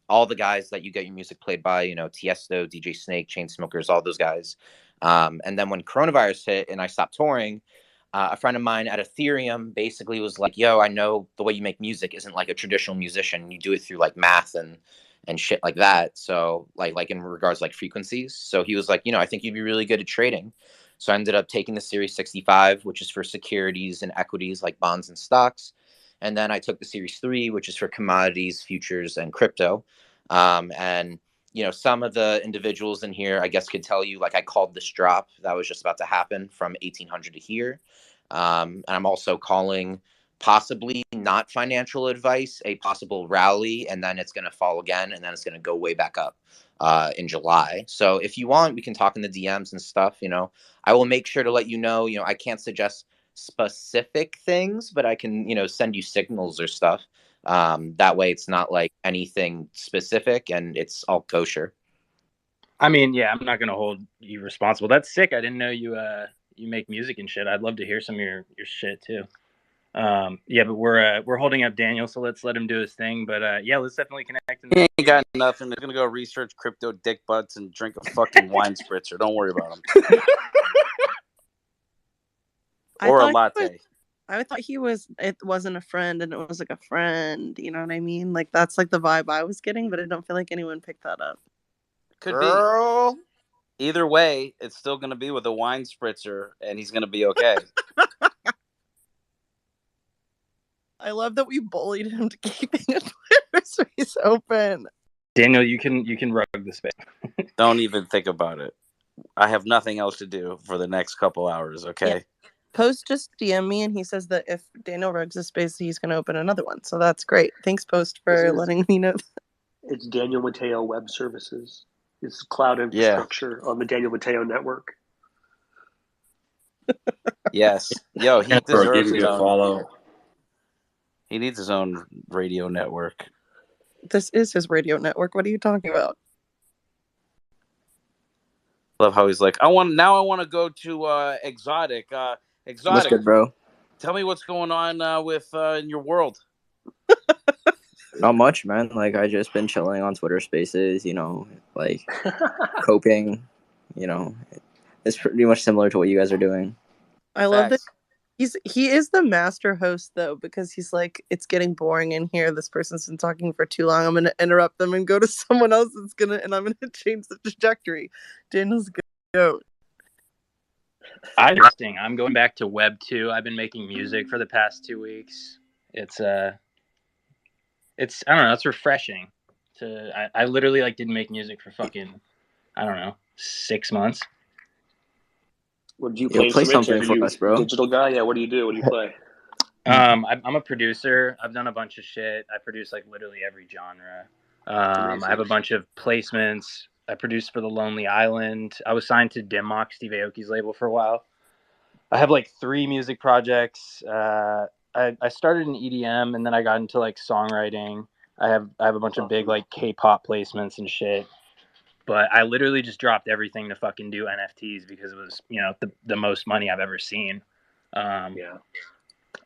all the guys that you get your music played by, Tiesto, DJ Snake, Chainsmokers, all those guys. And then when coronavirus hit and I stopped touring, a friend of mine at Ethereum basically was like, yo, I know the way you make music isn't like a traditional musician. You do it through like math and shit like that. So like in regards like frequencies. So he was like, I think you'd be really good at trading. So I ended up taking the Series 65, which is for securities and equities like bonds and stocks. And then I took the Series 3, which is for commodities, futures, and crypto. And some of the individuals in here, I guess, could tell you, like, I called this drop that was just about to happen from 1800 to here. And I'm also calling possibly not financial advice, a possible rally, and then it's going to fall again, and then it's going to go way back up in July. So if you want, we can talk in the DMs and stuff. I will make sure to let you know. I can't suggest specific things, but I can, send you signals or stuff. That way it's not like anything specific and it's all kosher. I mean, yeah, I'm not gonna hold you responsible. That's sick. I didn't know you make music and shit. I'd love to hear some of your shit too. Yeah, but we're holding up Daniel, so let's let him do his thing. But yeah, let's definitely connect. He ain't got nothing. He's gonna go research crypto dick butts and drink a fucking wine spritzer. Don't worry about him. Or a latte. I thought it wasn't a friend and it was like a friend. You know what I mean? Like that's like the vibe I was getting, but I don't feel like anyone picked that up. Could be. Either way, it's still gonna be with a wine spritzer, and he's gonna be okay. I love that we bullied him to keeping a Twitter space open. Daniel, you can rug the space. Don't even think about it. I have nothing else to do for the next couple hours, okay? Yeah. Post just DM me and he says that if Daniel rugs the space, he's going to open another one. So that's great. Thanks, Post, for letting me know. It's Daniel Mateo Web Services. It's cloud infrastructure on the Daniel Mateo network. Yes. Yo, he Bro, deserves give me his a own. follow. He needs his own radio network. This is his radio network. What are you talking about? Love how he's like, I want to go to Exotic. Exotic. What's good, bro? Tell me what's going on with in your world. Not much, man. Like, I just been chilling on Twitter Spaces, like coping. It's pretty much similar to what you guys are doing. I love that he is the master host though, because he's like, it's getting boring in here. This person's been talking for too long. I'm gonna interrupt them and go to someone else and I'm gonna change the trajectory. Daniel's goat. Interesting. I'm going back to Web 2. I've been making music for the past 2 weeks. It's I don't know, it's refreshing. I literally didn't make music for fucking, I don't know, 6 months. What do you play something for us, bro? Digital guy? Yeah, what do you do? What do you play? I'm a producer. I've done a bunch of shit. I produce literally every genre. I have a bunch of placements. I produced for The Lonely Island. I was signed to Dimmock, Steve Aoki's label, for a while. I have 3 music projects. I started in EDM and then I got into songwriting. I have a bunch of big K-pop placements and shit. But I literally just dropped everything to fucking do NFTs because it was, the most money I've ever seen. Yeah.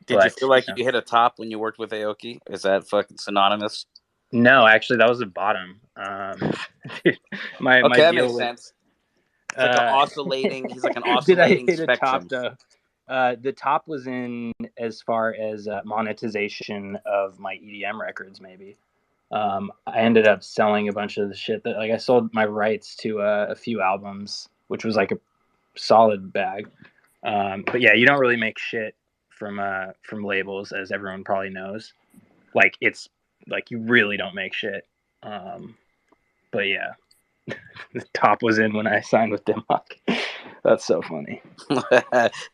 Did you feel like you hit a top when you worked with Aoki? Is that fucking synonymous? No, actually, that was the bottom. My that deal makes sense. It's like an oscillating. He's like an Did I oscillating hit a spectrum. top though? The top was in as far as monetization of my EDM records, maybe. I ended up selling a bunch of the shit that I sold my rights to a few albums, which was a solid bag. But yeah, you don't really make shit from labels, as everyone probably knows. It's you really don't make shit. But yeah, the top was in when I signed with Dimmock. That's so funny.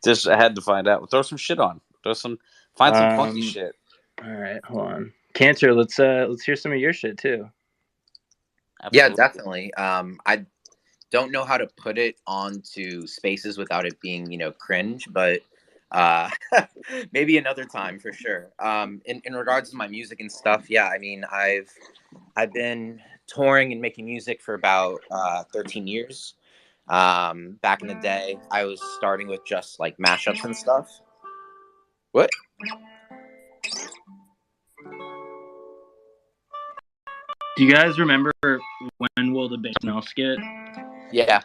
Just I had to find out. Throw some shit on. Find some funky shit. All right, hold on. Cantor, let's hear some of your shit too. Absolutely. Yeah, definitely. I don't know how to put it onto Spaces without it being, cringe, but maybe another time for sure. In regards to my music and stuff, yeah, I mean, I've been touring and making music for about 13 years. Back in the day, I was starting with just mashups and stuff. What? Do you guys remember When Will the Bass Smell skit? Yeah.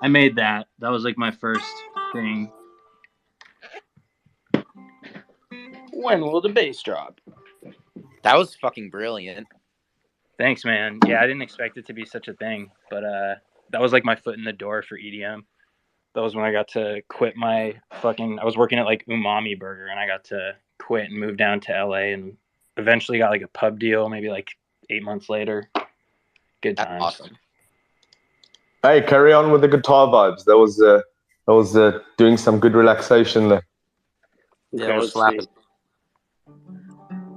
I made that. That was my first thing. When will the bass drop? That was fucking brilliant. Thanks, man. Yeah, I didn't expect it to be such a thing, but that was my foot in the door for EDM. That was when I got to quit my I was working at Umami Burger, and I got to quit and move down to LA, and eventually got a pub deal maybe 8 months later. Good times. That's awesome. Hey, carry on with the guitar vibes. That was doing some good relaxation there. Yeah, we're slapping.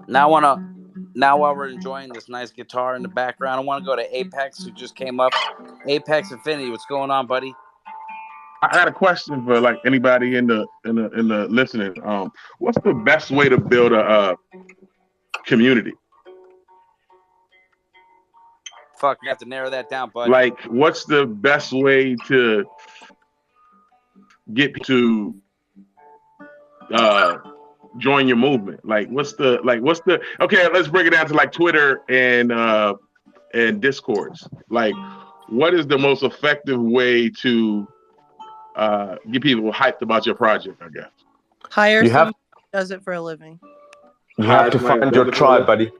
Now while we're enjoying this nice guitar in the background, I want to go to Apex, who just came up. Apex Infinity, what's going on, buddy? I had a question for like anybody in the listening. What's the best way to build a community? Fuck, you have to narrow that down, bud. Like, what's the best way to get people to join your movement? Like, what's the okay? Let's break it down to like Twitter and Discords. Like, what is the most effective way to get people hyped about your project? I guess Hire You have somebody who does it for a living. you have to find your tribe, buddy.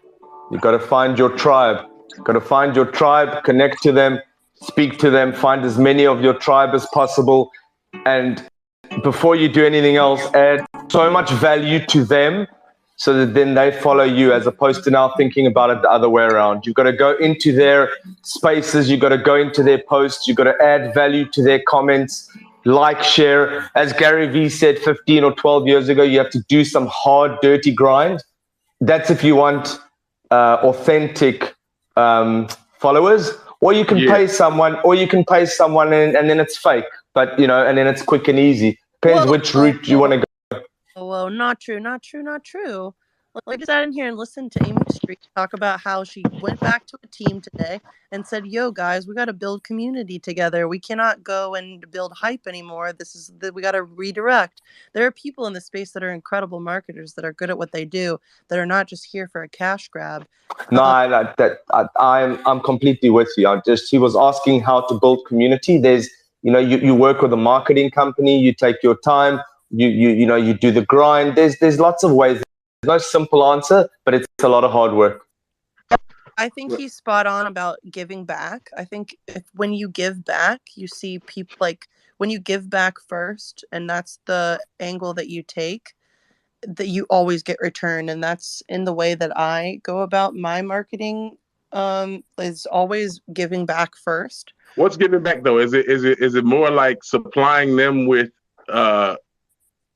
You got to find your tribe. Got to find your tribe, connect to them, speak to them, find as many of your tribe as possible, and before you do anything else, add so much value to them so that then they follow you, as opposed to now thinking about it the other way around. You've got to go into their spaces, you've got to go into their posts, you've got to add value to their comments, like, share. As Gary Vee said 15 or 12 years ago, you have to do some hard, dirty grind. That's if you want authentic followers, or you can pay someone, and then it's fake, but and then it's quick and easy. Depends which route you want to go. Whoa, not true, not true, not true. Like, just sat in here and listened to Amy Street talk about how she went back to a team today and said, "Yo, guys, we got to build community together. We cannot go and build hype anymore. We got to redirect." There are people in the space that are incredible marketers that are good at what they do, that are not just here for a cash grab. No, I'm completely with you. He was asking how to build community. There's, you work with a marketing company, you take your time, you do the grind. There's lots of ways. There's no simple answer, but it's a lot of hard work. I think he's spot on about giving back. I think when you give back, you see people, like, when you give back first, and that's the angle that you take, that you always get return. And that's in the way that I go about my marketing, is always giving back first. What's giving back though? Is it more like supplying them with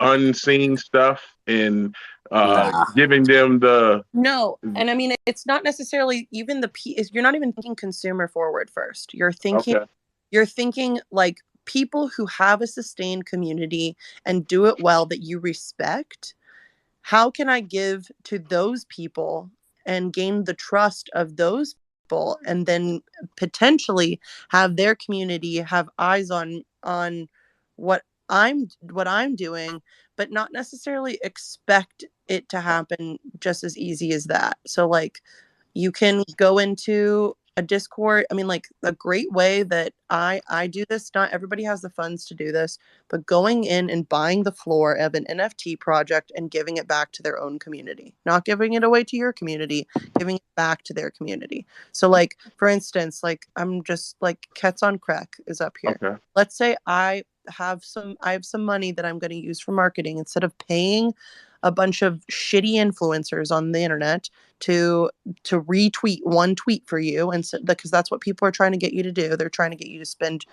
unseen stuff and giving them the No, and I mean, it's not necessarily even you're not even thinking consumer forward first. You're thinking like people who have a sustained community and do it well, that you respect. How can I give to those people and gain the trust of those people, and then potentially have their community have eyes on what I'm doing, but not necessarily expect it to happen just as easy as that. So, like, you can go into a Discord. I mean, like, a great way that I do this, not everybody has the funds to do this, but going in and buying the floor of an NFT project and giving it back to their own community, not giving it away to your community, giving it back to their community. So, like, for instance, like, I'm just like, Cats on Crack is up here. Okay. Let's say I have some money that I'm going to use for marketing. Instead of paying a bunch of shitty influencers on the internet to retweet one tweet for you, and because that's what people are trying to get you to do. They're trying to get you to spend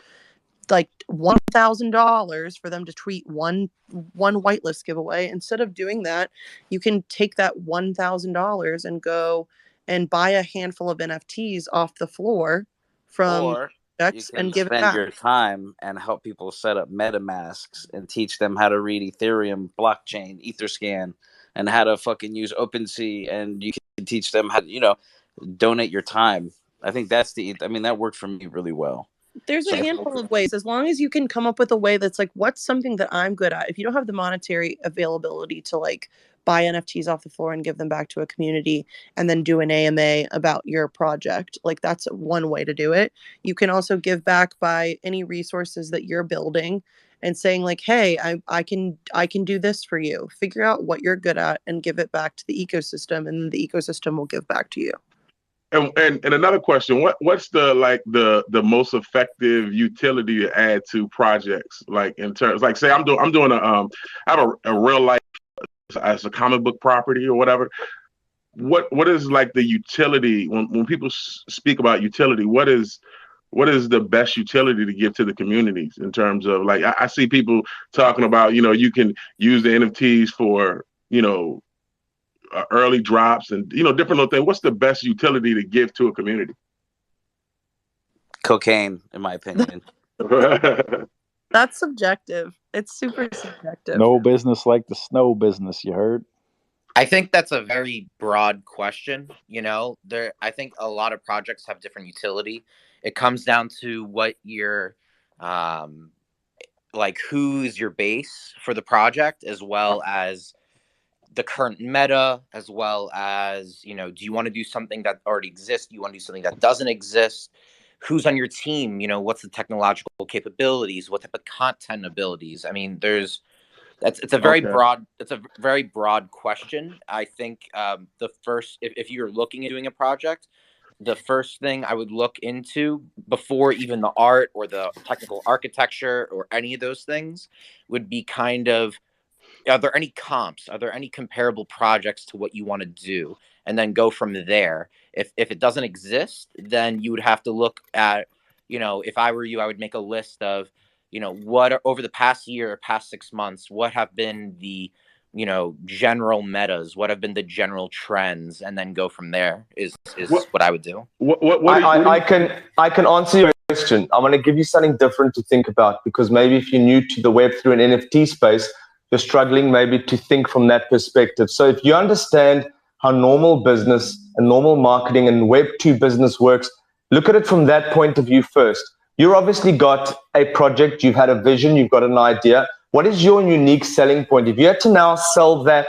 like $1,000 for them to tweet one whitelist giveaway. Instead of doing that, you can take that $1,000 and go and buy a handful of NFTs off the floor from Or you can and give it spend back. your time and help people set up MetaMasks and teach them how to read Ethereum blockchain, Etherscan, and how to fucking use OpenSea. And you can teach them how to, donate your time. I think that worked for me really well. There's a handful of ways, as long as you can come up with a way that's like, what's something that I'm good at? If you don't have the monetary availability to like buy NFTs off the floor and give them back to a community and then do an AMA about your project, like, that's one way to do it. You can also give back by any resources that you're building and saying like, hey, I can do this for you. Figure out what you're good at and give it back to the ecosystem, and the ecosystem will give back to you. And another question: what's the most effective utility to add to projects? Like, in terms, like, say I'm doing I have a real life as a comic book property or whatever. What is like the utility when people speak about utility? What is the best utility to give to the communities in terms of, like, I see people talking about, you can use the NFTs for early drops and different little things. What's the best utility to give to a community? Cocaine, in my opinion. That's subjective. It's super subjective. No business like the snow business. You heard? I think that's a very broad question. I think a lot of projects have different utility. It comes down to what your like who's your base for the project, as well as the current meta, as well as, do you want to do something that already exists? Do you want to do something that doesn't exist? Who's on your team? What's the technological capabilities? What type of content abilities? I mean, it's a very Okay. broad question. I think the first, if you're looking at doing a project, the first thing I would look into before even the art or the technical architecture or any of those things would be kind of, are there any comps? Are there any comparable projects to what you want to do? And then go from there. If it doesn't exist, then you would have to look at, if I were you, I would make a list of, what are, over the past year or past 6 months, what have been the, general metas, what have been the general trends, and then go from there is what I would do. I can answer your question. I'm going to give you something different to think about, because maybe if you're new to the Web3 and NFT space, you're struggling maybe to think from that perspective. So if you understand how normal business and normal marketing and Web2 business works, look at it from that point of view first. You've obviously got a project, you've had a vision, you've got an idea. What is your unique selling point? If you had to now sell that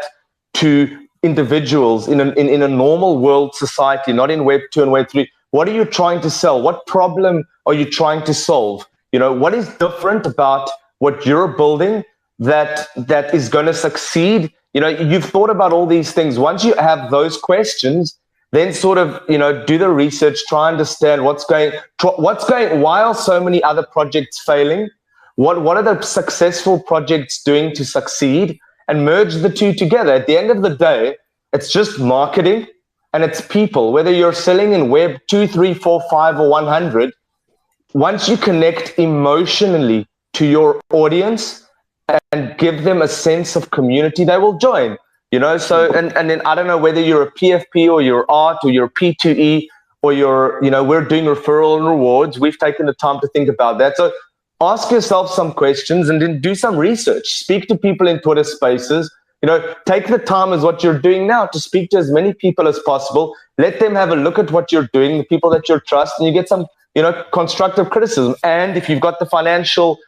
to individuals in a normal world society, not in Web 2 and Web 3, what are you trying to sell? What problem are you trying to solve? What is different about what you're building that is going to succeed? You've thought about all these things. Once you have those questions, then sort of, do the research, try and understand what's going, why are so many other projects failing? What are the successful projects doing to succeed? And merge the two together. At the end of the day, it's just marketing and it's people. Whether you're selling in Web 2, 3, 4, 5, or 100, once you connect emotionally to your audience and give them a sense of community, they will join. So and then I don't know whether you're a PFP or you're art or you're P2E or you're, we're doing referral and rewards. We've taken the time to think about that. So ask yourself some questions and then do some research. Speak to people in Twitter spaces. Take the time as what you're doing now to speak to as many people as possible. Let them have a look at what you're doing, the people that you trust, and you get some, constructive criticism. And if you've got the financial,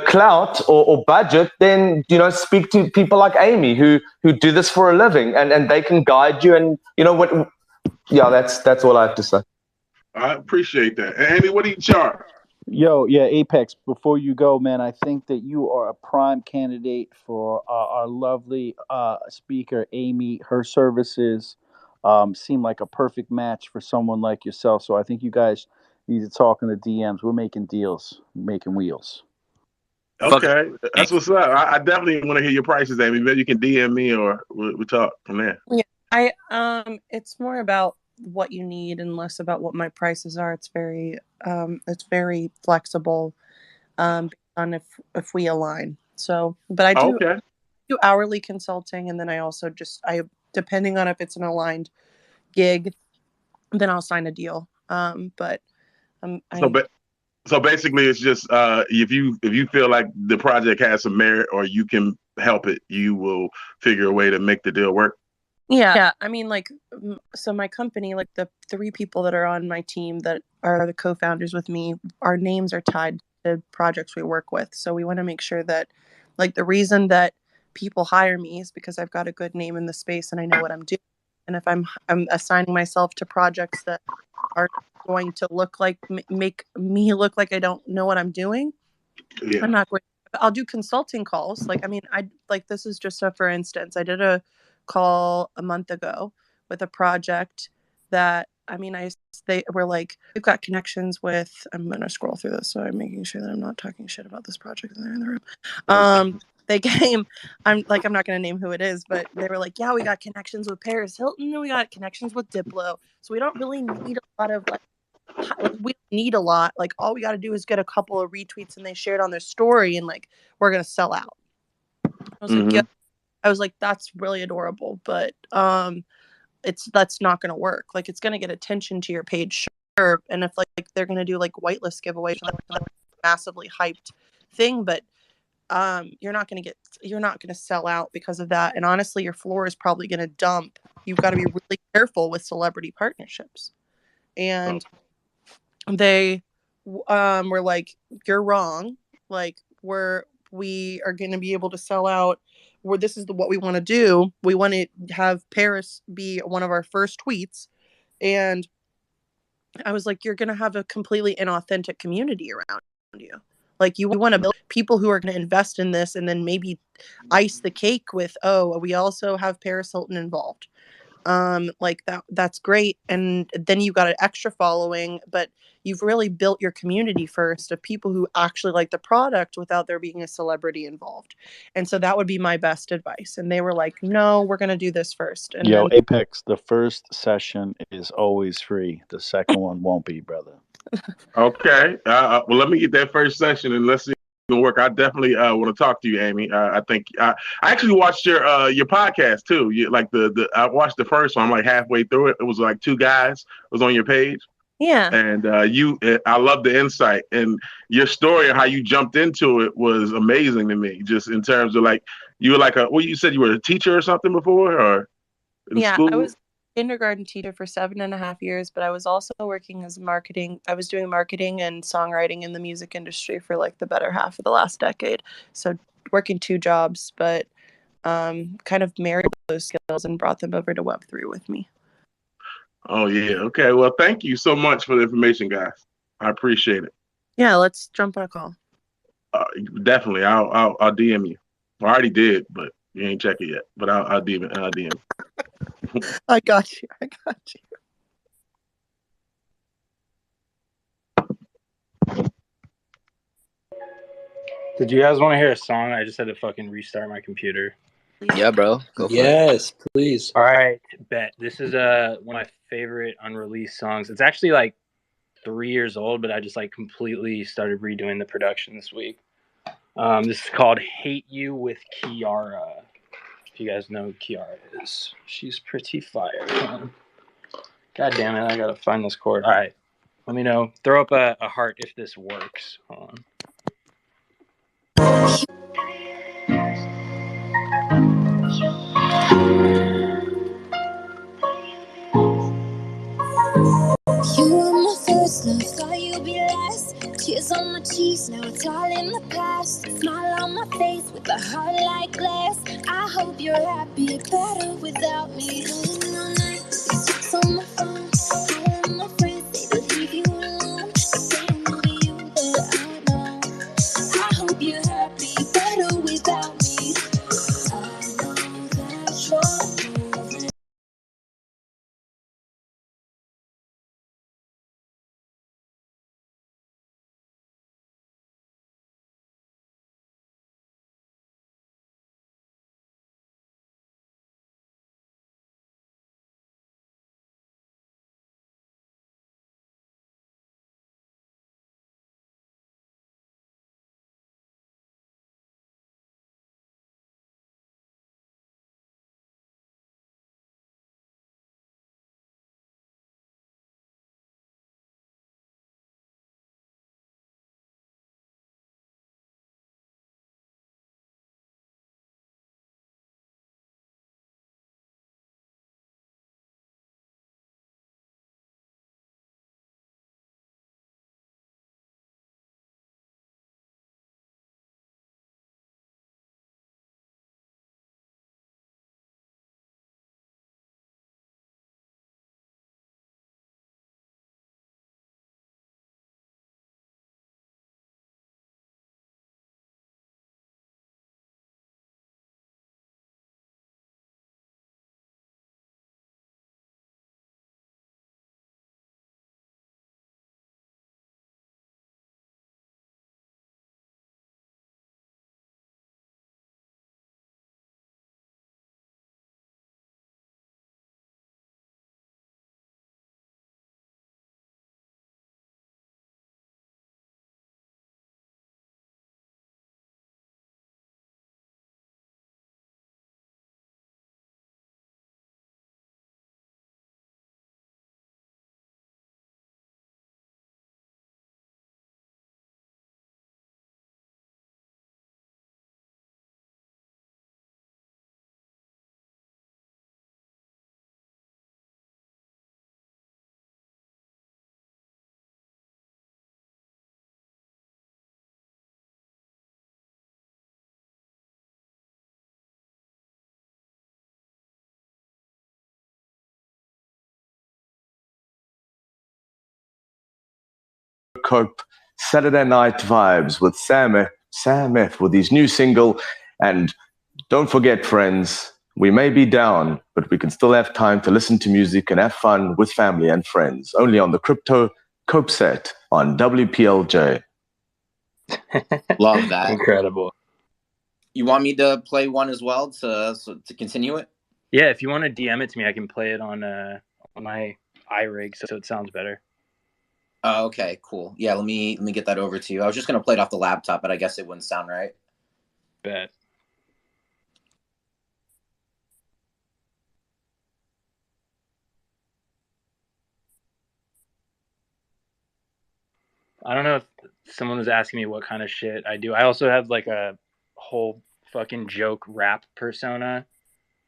clout or budget, then, speak to people like Amy who do this for a living and they can guide you. And that's all I have to say. I appreciate that. And Amy, what do you charge? Yo, yeah, Apex, before you go, man, I think that you are a prime candidate for our lovely speaker, Amy. Her services seem like a perfect match for someone like yourself. So I think you guys need to talk in the DMs. We're making deals, making wheels. Okay, that's what's up. I definitely want to hear your prices, Amy. Maybe you can DM me or we talk from there. Yeah, it's more about what you need and less about what my prices are. It's very flexible, based on if we align. So, but I do hourly consulting, and then I also depending on if it's an aligned gig, then I'll sign a deal. So basically, it's just if you feel like the project has some merit or you can help it, you will figure a way to make the deal work. Yeah. I mean, so my company, like the 3 people that are on my team that are the co-founders with me, our names are tied to projects we work with. So we want to make sure that, the reason that people hire me is because I've got a good name in the space and I know what I'm doing. And if I'm assigning myself to projects that are going to make me look like I don't know what I'm doing, I'm not going. I'll do consulting calls. This is just for instance, I did a call a month ago with a project that, they were like, we've got connections with, I'm going to scroll through this, so I'm making sure that I'm not talking shit about this project and they're in the room. They came, I'm not going to name who it is, but they were like, yeah, we got connections with Paris Hilton and we got connections with Diplo. So we don't really need a lot of we need a lot. All we got to do is get a couple of retweets and they shared on their story and we're going to sell out. I was like, yeah. I was like, that's really adorable, but that's not going to work. It's going to get attention to your page, sure. And if they're going to do whitelist giveaways, massively hyped thing, but you're not going to sell out because of that. And honestly, your floor is probably going to dump. You've got to be really careful with celebrity partnerships. And they were like, you're wrong. Like, we are going to be able to sell out. Where this is what we want to do. We want to have Paris be one of our first tweets. And I was like, you're going to have a completely inauthentic community around you. Like, you want to build people who are going to invest in this and then maybe ice the cake with, oh, we also have Paris Hilton involved. Like that's great. And then you got an extra following, but you've really built your community first of people who actually like the product without there being a celebrity involved. And so that would be my best advice. And they were like, no, we're going to do this first. And Yo, then Apex, the first session is always free. The second one won't be, brother. Okay. Well, let me get that first session and let's see if it can work. I definitely want to talk to you, Amy. I think I actually watched your podcast too. I watched the first one. I'm like halfway through it. It was like two guys. It was on your page. Yeah. And I love the insight and your story and how you jumped into it was amazing to me. Just in terms of like you were like you said you were a teacher or something before or in school. I was kindergarten teacher for 7.5 years, but I was also working as marketing. I was doing marketing and songwriting in the music industry for like the better half of the last decade. So working 2 jobs, but kind of married those skills and brought them over to Web3 with me. Oh yeah. Okay. Well, thank you so much for the information, guys. I appreciate it. Yeah, let's jump on a call. Definitely. I'll DM you. I already did, but you ain't check it yet. But I'll DM it. I'll DM. I got you. Did you guys want to hear a song? I just had to fucking restart my computer. Yeah, bro. Go for it. Yes, please. All right, bet. This is one of my favorite unreleased songs. It's actually like 3 years old, but I just like completely started redoing the production this week. This is called "Hate You" with Kiara. If you guys know who Kiara is, she's pretty fire. God damn it, I gotta find this chord. All right, let me know. Throw up a heart if this works. Hold on. You were my first love, thought you'd be last. Tears on my cheeks, now it's all in the past. Smile on my face with a heart like glass. I hope you're happy, better without me. Calling all night, texts on my phone. Calling my friends, they leave you alone. They don't know you, but I know. I hope you're happy, better without me. I know that you're moving. cope Saturday night vibes with Sam F with his new single. And don't forget, friends, we may be down, but we can still have time to listen to music and have fun with family and friends. Only on the Crypto Cope Set on WPLJ. Love that. Incredible. You want me to play one as well to continue it? Yeah, if you want to DM it to me, I can play it on my iRig, so it sounds better. Oh, okay, cool. Yeah, let me get that over to you. I was just gonna play it off the laptop, but I guess it wouldn't sound right. Bet. I don't know if someone was asking me what kind of shit I do. I also have like a whole fucking joke rap persona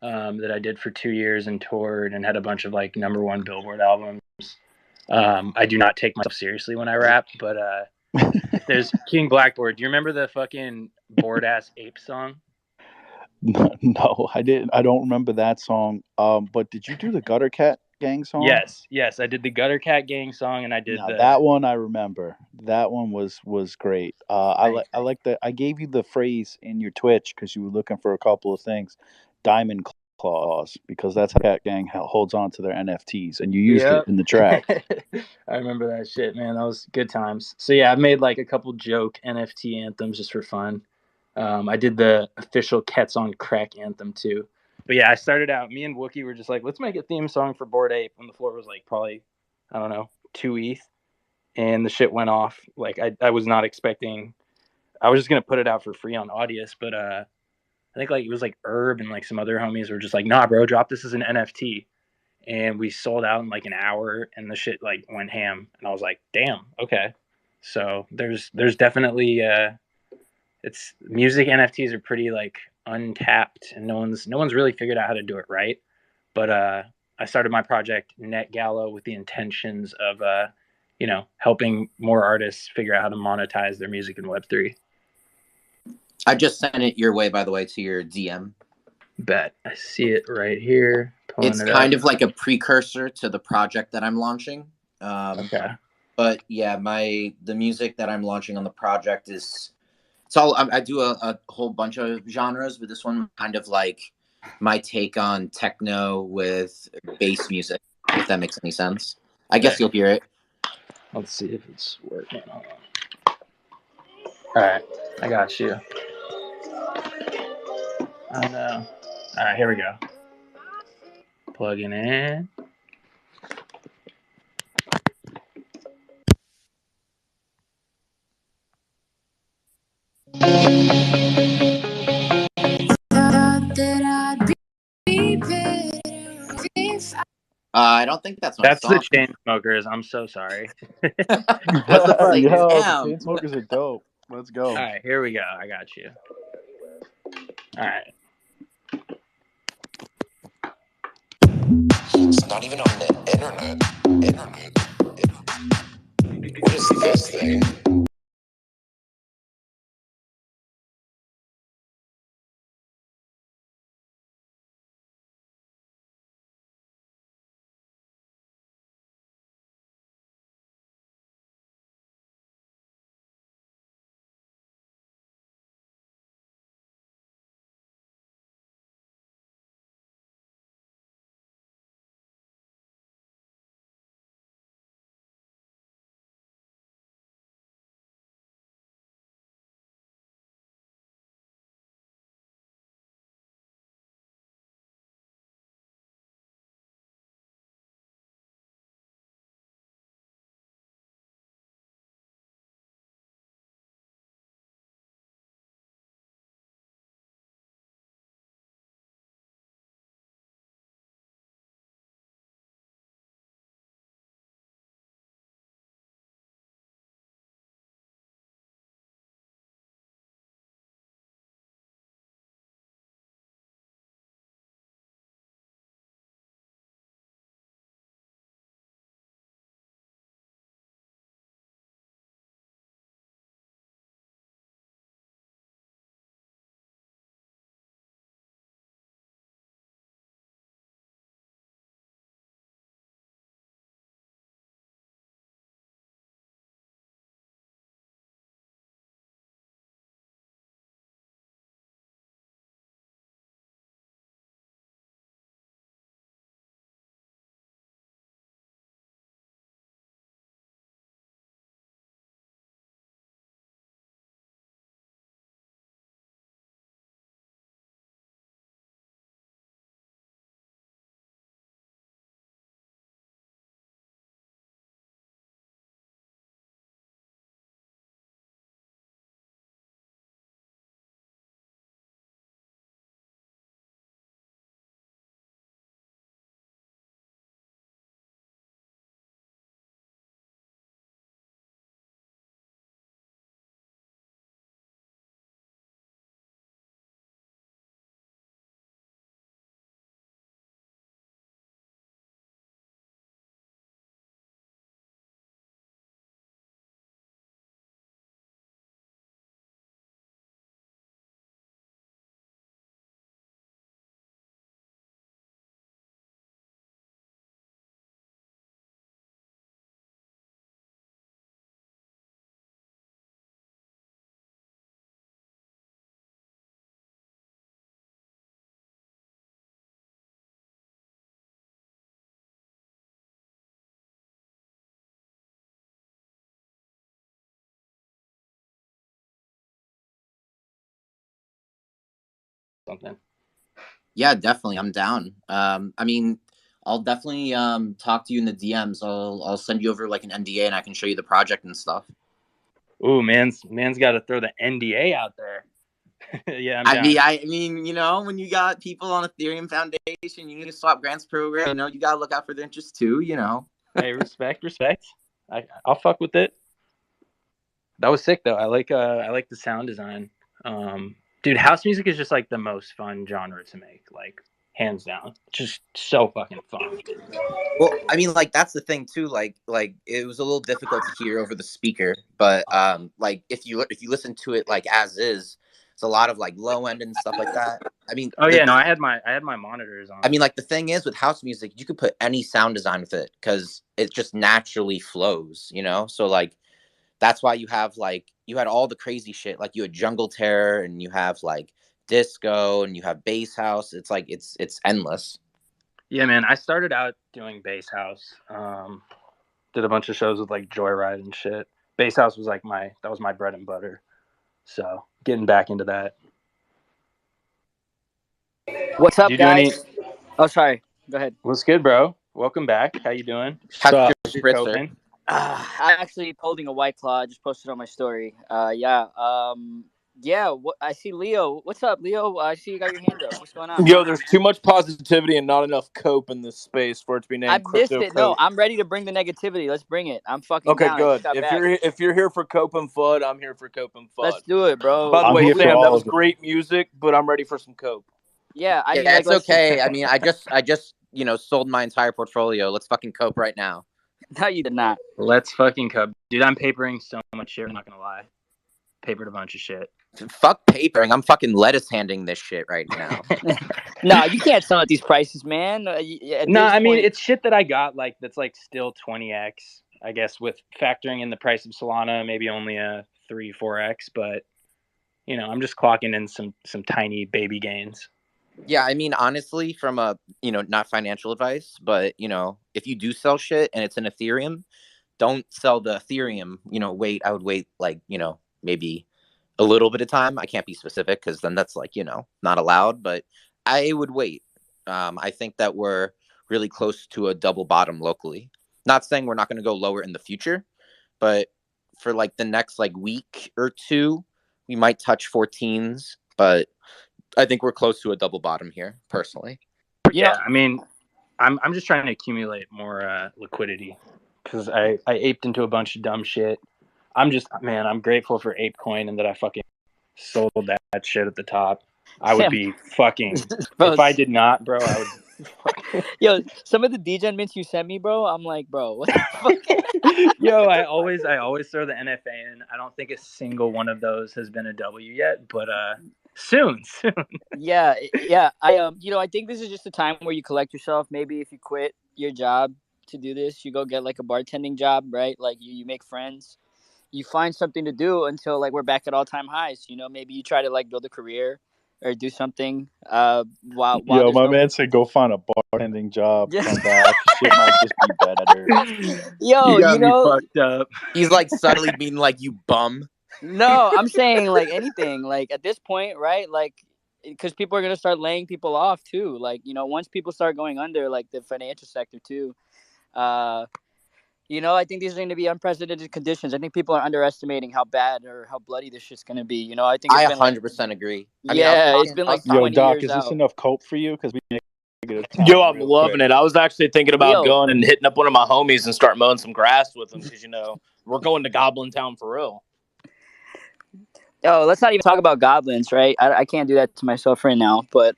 that I did for 2 years and toured and had a bunch of like #1 Billboard albums. I do not take myself seriously when I rap, but there's King Blackboard. Do you remember the fucking Bored Ass Ape song? No, I didn't. I don't remember that song. But did you do the Gutter Cat Gang song? Yes. I did the Gutter Cat Gang song, and I did Now that one I remember. That one was great. I like the. I gave you the phrase in your Twitch because you were looking for a couple of things. Diamond claws, because that's how Cat Gang holds on to their NFTs, and you used it in the track. I remember that shit, man. That was good times. So yeah, I've made like a couple joke NFT anthems just for fun. I did the official Cats on Crack anthem too. But yeah, I started out. Me and Wookie were just like, let's make a theme song for Bored Ape. And the floor was like probably, I don't know, 2 ETH, and the shit went off. Like I was not expecting. I was just gonna put it out for free on Audius, but I think like it was like Herb and like some other homies were just like, nah, bro, drop this as an NFT. And we sold out in like an hour, and the shit like went ham. And I was like, damn, okay. So there's definitely it's music. NFTs are pretty like untapped, and no one's really figured out how to do it right. But I started my project Net Gala with the intentions of helping more artists figure out how to monetize their music in Web3. I just sent it your way, by the way, to your DM. Bet. I see it right here. It's kind of like a precursor to the project that I'm launching. Okay. But yeah, the music that I'm launching on the project is it's all I do a whole bunch of genres, but this one kind of like my take on techno with bass music, if that makes any sense. I guess you'll hear it. Let's see if it's working. Hold on. All right, I got you. I know. All right, here we go. Plugging in. I don't think that's my That's song. the Chainsmokers. I'm so sorry. What the fuck? Yo, the Damn. Chainsmokers are dope. Let's go. All right, here we go. I got you. All right. It's not even on the internet. What is this thing? something. Yeah, definitely. I'm down. I mean, I'll definitely talk to you in the DMs. I'll send you over like an NDA and I can show you the project and stuff. Ooh, man's got to throw the NDA out there. Yeah, I'm I down. mean, I mean, you know, when you got people on Ethereum Foundation, you need to swap grants program. You know, you gotta look out for their interests too. You know. Hey, respect. I'll fuck with it. That was sick though. I like the sound design. Dude, house music is just like the most fun genre to make, like hands down. Just so fucking fun. Well, I mean, like that's the thing too. Like it was a little difficult to hear over the speaker, but like if you listen to it like as is, it's a lot of like low end and stuff like that. I mean, Oh yeah, no, I had my monitors on. I mean, like the thing is with house music, you could put any sound design with it because it just naturally flows, you know. So like that's why you had all the crazy shit. Like you had jungle terror, and you have like disco, and you have bass house. It's like it's endless. Yeah, man. I started out doing bass house. Did a bunch of shows with like Joyride and shit. Bass house was like my bread and butter. So getting back into that. What's up, Do you do guys? any? Oh, sorry. Go ahead. What's good, bro? Welcome back. How you doing? How's So, your spritzer? I'm actually holding a White Claw. I just posted on my story. Yeah. What I see, Leo. What's up, Leo? I see you got your hand up. What's going on? Yo, there's too much positivity and not enough cope in this space for it to be named I missed crypto it. No, cope. I'm ready to bring the negativity. Let's bring it. I'm fucking Okay, down. I good. just got If back. you're here for cope and fud, I'm here for cope and fud. Let's do it, bro. By the I'm way, here for Sam, that all was of it. great music, but I'm ready for some cope. Yeah, I mean, Yeah, like, it's okay. I mean, I just you know sold my entire portfolio. Let's fucking cope right now. No, you did not. Let's fucking cope, dude. I'm papering so much shit. I'm not gonna lie. Papered a bunch of shit. Fuck papering. I'm fucking lettuce handing this shit right now. No, you can't sell at these prices, man. No, I mean it's shit that I got like that's like still 20x. I guess with factoring in the price of Solana, maybe only a 3-4x. But you know, I'm just clocking in some tiny baby gains. Yeah, I mean, honestly, from a, you know, not financial advice, but, you know, if you do sell shit and it's in Ethereum, don't sell the Ethereum, you know, I would wait like, you know, maybe a little bit of time. I can't be specific because then that's like, you know, not allowed, but I would wait. I think that we're really close to a double bottom locally. Not saying we're not going to go lower in the future, but for like the next like week or two, we might touch 14s, but I think we're close to a double bottom here, personally. Yeah, I mean, I'm just trying to accumulate more liquidity because I aped into a bunch of dumb shit. I'm grateful for ApeCoin and that I fucking sold that shit at the top. I would be fucking Bro, if I did not, bro. I would. Yo, some of the DGen mints you sent me, bro. I'm like, bro, what the fuck? Yo, I always throw the NFA in. I don't think a single one of those has been a W yet, but soon. Yeah. I think this is just a time where you collect yourself. Maybe if you quit your job to do this, you go get like a bartending job, right? Like you make friends, you find something to do until like we're back at all time highs. You know, maybe you try to like build a career or do something. While Yo, there's my no man said go find a bartending job, Yeah. come back. Shit might just be better. Yo, you got you me know, fucked up. He's like subtly being like, you bum. No, I'm saying like anything. Like at this point, right? Like because people are gonna start laying people off too. Like once people start going under, like the financial sector too. I think these are going to be unprecedented conditions. I think people are underestimating how bad or how bloody this shit's going to be. I think it's I been like 100% agree. it's been like Yo, 20 Doc, years is this out. enough cope for you? Because we negative time. Yo, I'm real loving quick. it. I was actually thinking about Leo. going and hitting up one of my homies and start mowing some grass with them because we're going to Goblin Town for real. Oh, let's not even talk about goblins, right? I can't do that to myself right now. But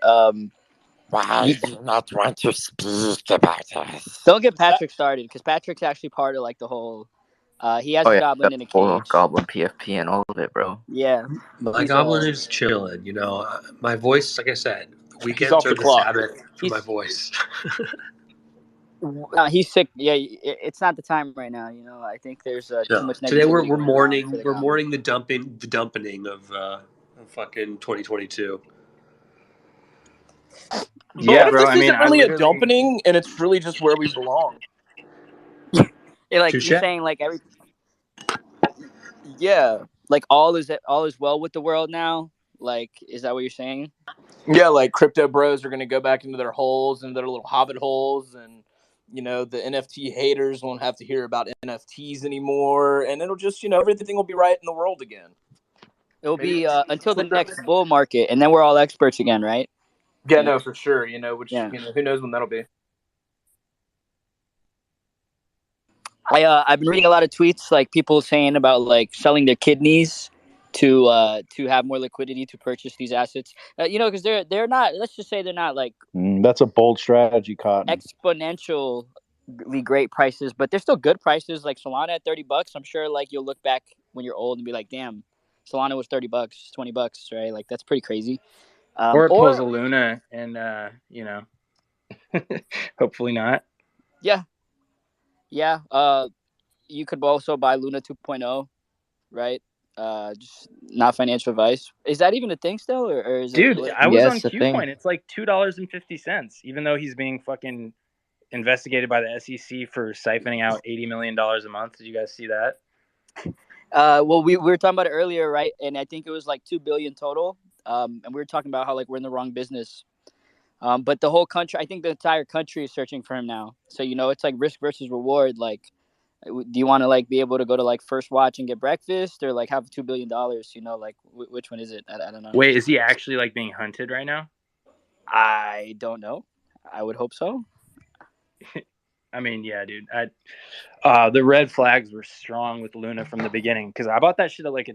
why do you not want to speak about us? Don't get Patrick started because Patrick's actually part of like the whole. He has a goblin in a cage. Goblin PFP and all of it, bro. Yeah, My goblin is chilling. My voice, like I said, weekends off are the the clock. Sabbath for my voice. He's sick. Yeah, it's not the time right now. I think there's too much negativity. Today we're going on mourning for the we're goblin. mourning the dumpening of fucking 2022. But Yeah, what if bro. this I mean, isn't I really a literally- dumpening and it's really just where we belong? Like Touche. you're saying, like yeah, like all is well with the world now. Like, is that what you're saying? Yeah, like crypto bros are going to go back into their holes and their little hobbit holes, and the NFT haters won't have to hear about NFTs anymore, and it'll just everything will be right in the world again. It'll Maybe be until the next bull market, and then we're all experts again, right? Yeah, no, for sure. Which Yeah. who knows when that'll be. I've been reading a lot of tweets, like people saying about like selling their kidneys to have more liquidity to purchase these assets. Because they're not. Let's just say they're not like That's a bold strategy, Cotton. exponentially great prices, but they're still good prices. Like Solana at $30. I'm sure like you'll look back when you're old and be like, damn, Solana was $30, $20, right? Like that's pretty crazy. Or it pulls a Luna, and hopefully not. Yeah. You could also buy Luna 2.0, right? Just not financial advice. Is that even a thing still, or is Dude, it? I was on QCoin. It's like $2.50, even though he's being fucking investigated by the SEC for siphoning out $80 million a month. Did you guys see that? Well, we were talking about it earlier, right? And I think it was like 2 billion total. And we were talking about how like we're in the wrong business. But the whole country, I think the entire country is searching for him now. So it's like risk versus reward. Like, do you want to like be able to go to like First Watch and get breakfast, or like have $2 billion? Like which one is it? I don't know. Wait, is he actually like being hunted right now? I don't know. I would hope so. I mean, yeah, dude. The red flags were strong with Luna from the beginning, because I bought that shit at like $1,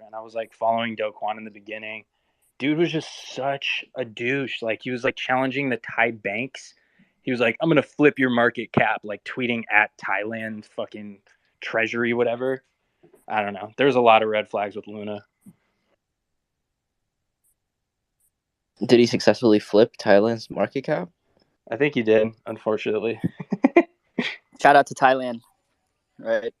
and I was like following Do Kwon in the beginning. Dude was just such a douche. Like, he was like challenging the Thai banks. He was like, I'm gonna flip your market cap, like tweeting at Thailand fucking treasury, whatever. I don't know. There's a lot of red flags with Luna. Did he successfully flip Thailand's market cap? I think he did, unfortunately. Shout out to Thailand, right?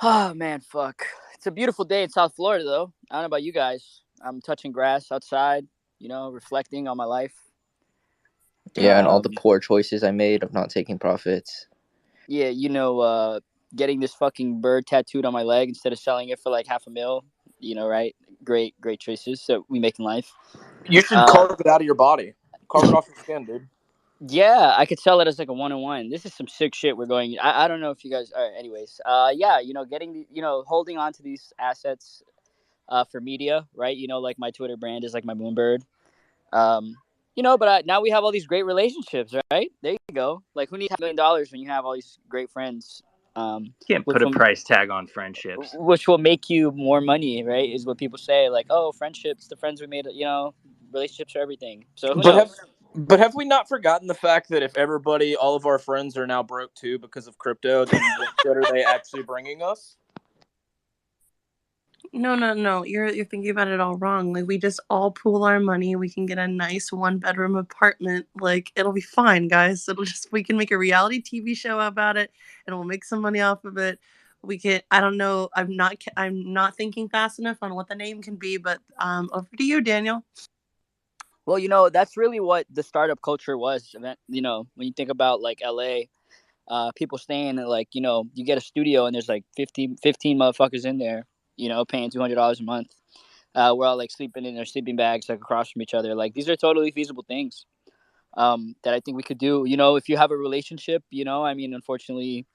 Oh man, fuck! It's a beautiful day in South Florida, though. I don't know about you guys. I'm touching grass outside, reflecting on my life. Yeah, and all the poor choices I made of not taking profits. Yeah, getting this fucking bird tattooed on my leg instead of selling it for like $500,000. Right? Great choices that we make in life. You should carve it out of your body. Carve it off your skin, dude. Yeah, I could sell it as like a 1-on-1. This is some sick shit we're going. I don't know if you guys. All right, anyways, getting holding on to these assets, for media, right? Like my Twitter brand is like my Moonbird. But now we have all these great relationships, right? There you go. Like, who needs $5 million when you have all these great friends? You can't put a price tag on friendships. Which will make you more money, right? Is what people say. Like, oh, friendships, the friends we made, relationships are everything. So who knows? But have we not forgotten the fact that if all of our friends are now broke too because of crypto, then what good are they actually bringing us? No. You're thinking about it all wrong. Like, we just all pool our money. We can get a nice 1-bedroom apartment. Like, it'll be fine, guys. We can make a reality TV show about it, and we'll make some money off of it. We can. I don't know. I'm not thinking fast enough on what the name can be. But over to you, Daniel. Well, that's really what the startup culture was. When you think about like LA, people staying at like, you get a studio and there's like 15 motherfuckers in there, paying $200 a month. We're all like sleeping in their sleeping bags like across from each other. Like, these are totally feasible things that I think we could do. If you have a relationship, unfortunately,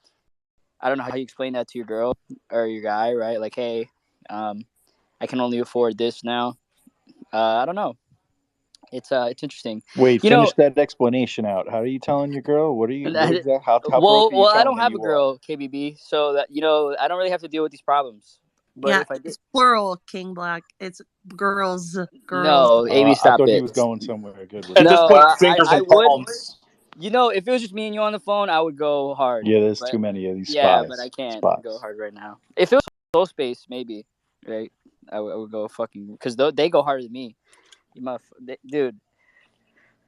I don't know how you explain that to your girl or your guy, right? Like, hey, I can only afford this now. I don't know. It's interesting. Wait, finish that explanation out. How are you telling your girl? What are you? How broke are you well, I don't telling her have a you girl, KBB, so that I don't really have to deal with these problems. But yeah, if I did, it's plural, King Black. It's girls. no, AB, I stop thought it. he was going somewhere good with At this that. point, fingers I and would. palms. If it was just me and you on the phone, I would go hard. Yeah, there's but, too many of these Yeah, spies. but I can't Spies. go hard right now. If it was Soul Space, maybe, right? I would go fucking, because they go harder than me. Dude.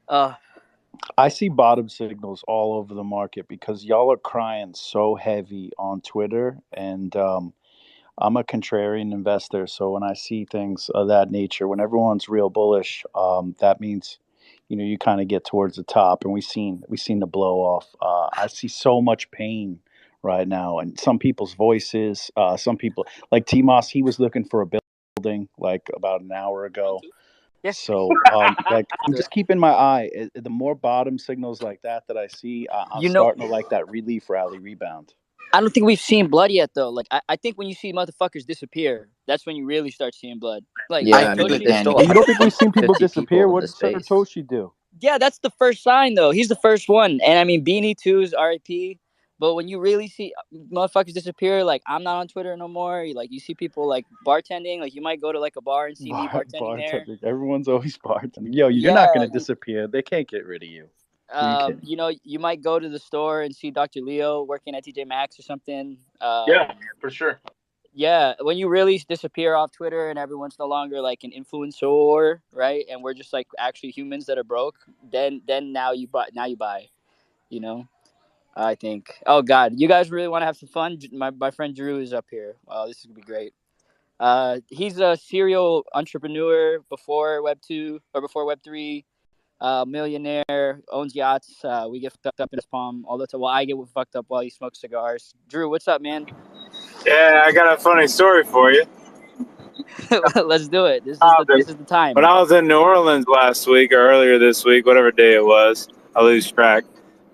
I see bottom signals all over the market because y'all are crying so heavy on Twitter, and I'm a contrarian investor. So when I see things of that nature, when everyone's real bullish, that means you kind of get towards the top, and we seen the blow off. I see so much pain right now, and some people's voices. Some people like T-Moss, he was looking for $1 billion building like about an hour ago. Yeah. So like I'm just keeping my eye. The more bottom signals like that I see, I'm You know, starting to like that relief rally rebound. I don't think we've seen blood yet, though. Like, I think when you see motherfuckers disappear, that's when you really start seeing blood. Like, I Yeah, I mean, agree with Satoshi. there's Danny. still You don't think we've seen people 150 disappear? people in What the did space. Satoshi do? Yeah, that's the first sign, though. He's the first one. And I mean, Beanie too is RIP. But when you really see motherfuckers disappear, like, I'm not on Twitter no more. Like, you see people like bartending. Like, you might go to like a bar and see me bartending there. Bartending. Everyone's always bartending. Yo, you're not Yeah. gonna disappear. They can't get rid of you. Who you kidding? You know, you might go to the store and see Dr. Leo working at TJ Maxx or something. Yeah, for sure. Yeah, when you really disappear off Twitter and everyone's no longer like an influencer, right? And we're just like actually humans that are broke, then now you buy, you know? I think. Oh God, you guys really want to have some fun? My friend Drew is up here. Wow, this is gonna be great. He's a serial entrepreneur before Web 2 or before Web 3. Millionaire, owns yachts. We get fucked up in his palm all the time. Well, I get fucked up while he smokes cigars. Drew, what's up, man? Yeah, I got a funny story for you. Let's do it. This is the time. When I was in New Orleans last week or earlier this week, whatever day it was, I lose track,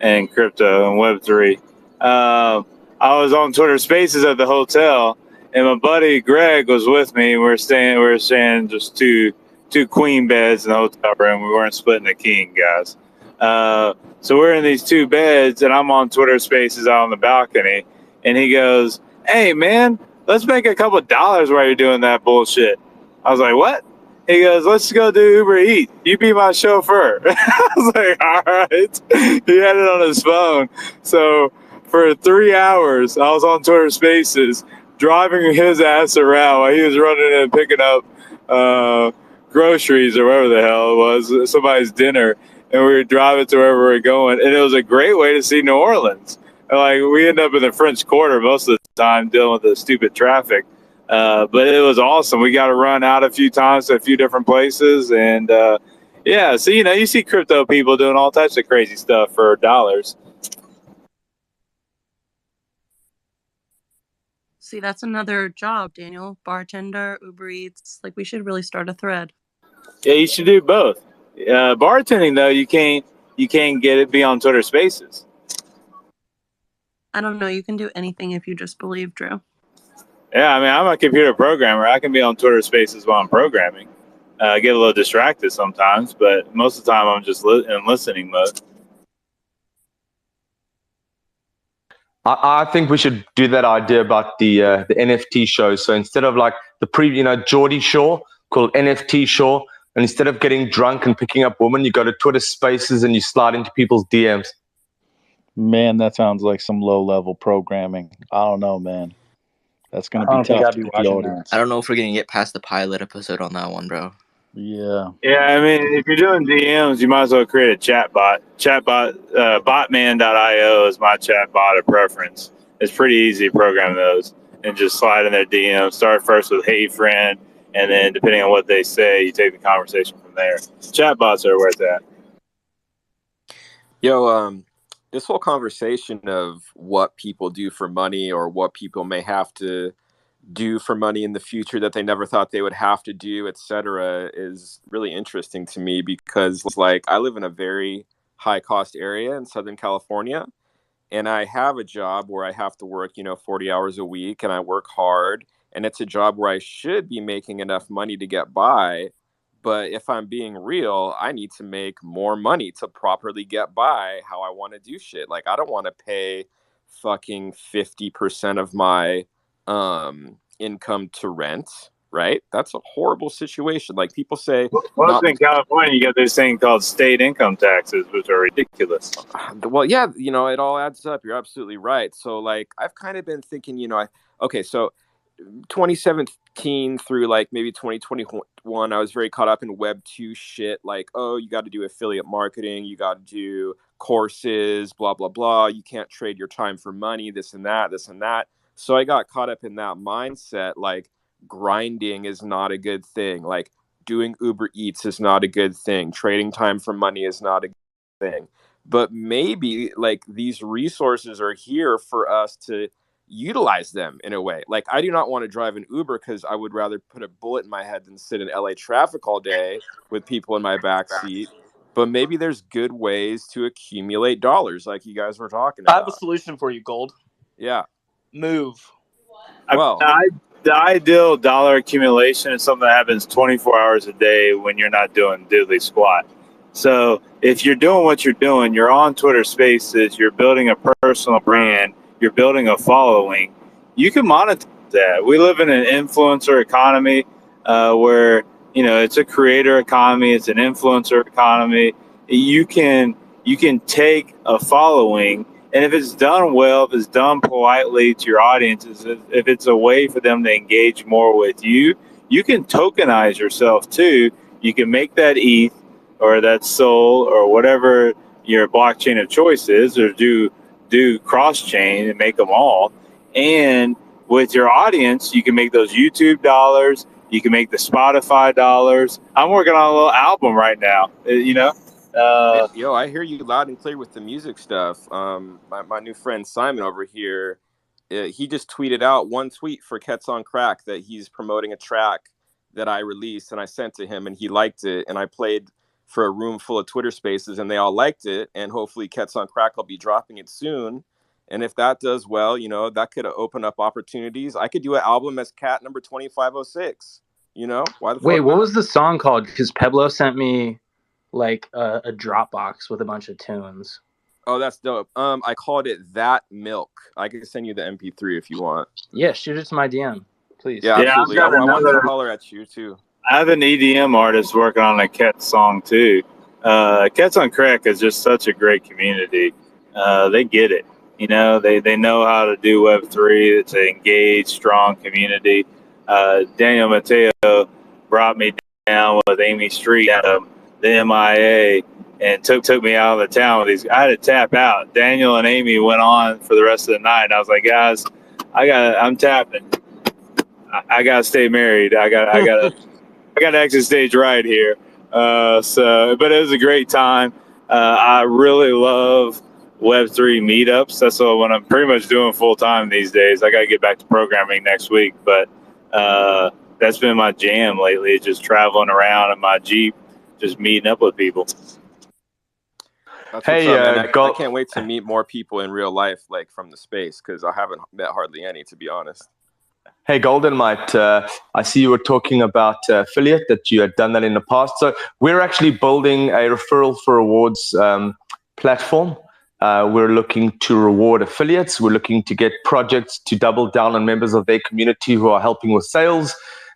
in crypto and Web3. I was on Twitter Spaces at the hotel, and my buddy Greg was with me. We were staying just two queen beds in the hotel room. We weren't splitting a king, guys. So we're in these two beds, and I'm on Twitter Spaces out on the balcony, and he goes, "Hey, man, let's make a couple of dollars while you're doing that bullshit." I was like, "What?" He goes, "Let's go do Uber Eats. You be my chauffeur." I was like, "All right." He had it on his phone. So for 3 hours, I was on Twitter Spaces driving his ass around while he was running and picking up groceries or whatever the hell it was, somebody's dinner. And we were driving to wherever we were going. And it was a great way to see New Orleans. Like, we end up in the French Quarter most of the time dealing with the stupid traffic. But it was awesome. We got to run out a few times to a few different places. And, yeah, so, you see crypto people doing all types of crazy stuff for dollars. See, that's another job, Daniel. Bartender, Uber Eats. Like, we should really start a thread. Yeah, you should do both. Bartending, though, you can't get it beyond Twitter Spaces. I don't know. You can do anything if you just believe, Drew. Yeah, I mean, I'm a computer programmer. I can be on Twitter Spaces while I'm programming. I get a little distracted sometimes, but most of the time I'm just in listening mode. I think we should do that idea about the NFT show. So instead of like the Geordie Shore called NFT Shore, and instead of getting drunk and picking up women, you go to Twitter Spaces and you slide into people's DMs. Man, that sounds like some low-level programming. I don't know, man. That's gonna I be don't think tough I'd to be get the watching audience. I don't know if we're gonna get past the pilot episode on that one, bro. Yeah. Yeah, I mean, if you're doing DMs, you might as well create a chat bot. Botman.io is my chat bot of preference. It's pretty easy to program those and just slide in their DMs. Start first with "Hey friend," and then depending on what they say, you take the conversation from there. Chat bots are where it's at. Yo, this whole conversation of what people do for money or what people may have to do for money in the future that they never thought they would have to do, etc., is really interesting to me because, like, I live in a very high cost area in Southern California, and I have a job where I have to work, 40 hours a week, and I work hard, and it's a job where I should be making enough money to get by. But if I'm being real, I need to make more money to properly get by how I want to do shit. Like, I don't want to pay fucking 50% of my income to rent, right? That's a horrible situation. Like, people say, Well, in California, you got this thing called state income taxes, which are ridiculous. well, yeah, it all adds up. You're absolutely right. So, like, I've kind of been thinking, so 2017 through like maybe 2021, I was very caught up in Web 2 shit. Like, oh, you got to do affiliate marketing, you got to do courses, blah, blah, blah. You can't trade your time for money, this and that, this and that. So I got caught up in that mindset. Like, grinding is not a good thing. Like, doing Uber Eats is not a good thing. Trading time for money is not a good thing. But maybe like these resources are here for us to utilize them in a way. Like, I do not want to drive an Uber because I would rather put a bullet in my head than sit in LA traffic all day with people in my back seat. But maybe there's good ways to accumulate dollars, like you guys were talking I have a about. solution for you, Gold. Yeah. Move. Well, the ideal dollar accumulation is something that happens 24 hours a day when you're not doing diddly squat. So if you're doing what you're doing, you're on Twitter Spaces, you're building a personal brand, you're building a following, you can monetize that. We live in an influencer economy where, you know, it's a creator economy, it's an influencer economy. You can take a following, and if it's done well, if it's done politely to your audiences, if it's a way for them to engage more with you, you can tokenize yourself too. You can make that ETH or that SOL or whatever your blockchain of choice is, or do cross-chain and make them all. And with your audience, you can make those YouTube dollars. You can make the Spotify dollars. I'm working on a little album right now, you know. Yo, I hear you loud and clear with the music stuff. My new friend Simon over here, he just tweeted out one tweet for Kets on Crack that he's promoting a track that I released, and I sent to him, and he liked it, and I played for a room full of Twitter Spaces, and they all liked it, and hopefully Kets on Crack will be dropping it soon. And if that does well, you know, that could open up opportunities. I could do an album as Cat number 2506. You know, why the Wait, fuck what not? was the song called? Because Peblo sent me like a Dropbox with a bunch of tunes. Oh, that's dope. I called it That Milk. I can send you the MP3 if you want. Yeah, shoot it to my DM, please. Yeah, absolutely. I've got I want to another- holler at you too. I have an EDM artist working on a Ket song too. Cats on Crack is just such a great community. They get it. You know, they know how to do Web3. It's an engaged, strong community. Daniel Mateo brought me down with Amy Street out of the MIA and took me out of the town with these. I had to tap out. Daniel and Amy went on for the rest of the night. I was like, guys, I'm tapping. I gotta stay married. I gotta exit stage right here. But it was a great time. I really love Web3 meetups. That's what I'm pretty much doing full time these days. I got to get back to programming next week, but that's been my jam lately. Just traveling around in my Jeep, just meeting up with people. That's Hey, what's up, man. Gold. I can't wait to meet more people in real life, like from the space, because I haven't met hardly any, to be honest. Hey, Golden Mite, I see you were talking about affiliate, that you had done that in the past. So we're actually building a referral for rewards platform. We're looking to reward affiliates. We're looking to get projects to double down on members of their community who are helping with sales.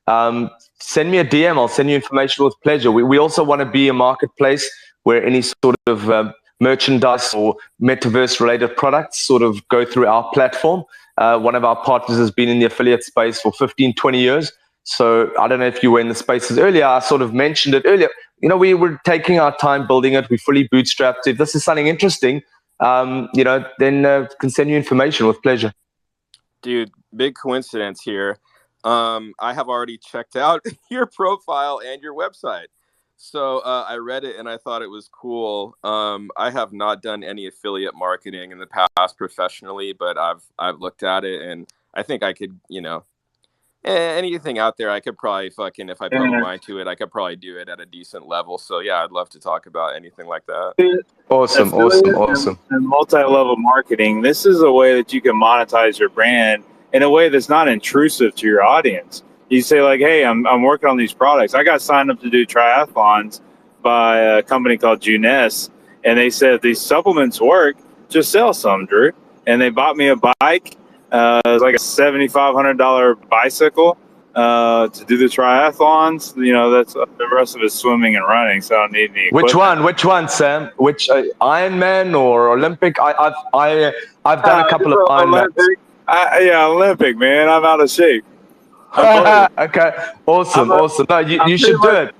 Send me a DM. I'll send you information with pleasure. We also want to be a marketplace where any sort of merchandise or metaverse-related products sort of go through our platform. One of our partners has been in the affiliate space for 15, 20 years. So I don't know if you were in the spaces earlier. I sort of mentioned it earlier. You know, we were taking our time building it. We fully bootstrapped. If this is something interesting, you know, then can send you information with pleasure. Dude, big coincidence here. I have already checked out your profile and your website. So I read it and I thought it was cool. I have not done any affiliate marketing in the past professionally, but I've looked at it and I think I could, you know, anything out there, I could probably fucking, if I put my mind to it, I could probably do it at a decent level. So yeah, I'd love to talk about anything like that. Awesome. And multi-level marketing. This is a way that you can monetize your brand in a way that's not intrusive to your audience. You say like, hey, I'm working on these products. I got signed up to do triathlons by a company called Juness, and they said if these supplements work, just sell some, Drew. And they bought me a bike. It was like a $7,500 bicycle to do the triathlons. You know, that's the rest of it's swimming and running, so I don't need any equipment. Which one, Sam? Which Ironman or Olympic? I've done a couple of Ironmans. Yeah, Olympic, man. I'm out of shape. Okay, awesome. No, you should do it.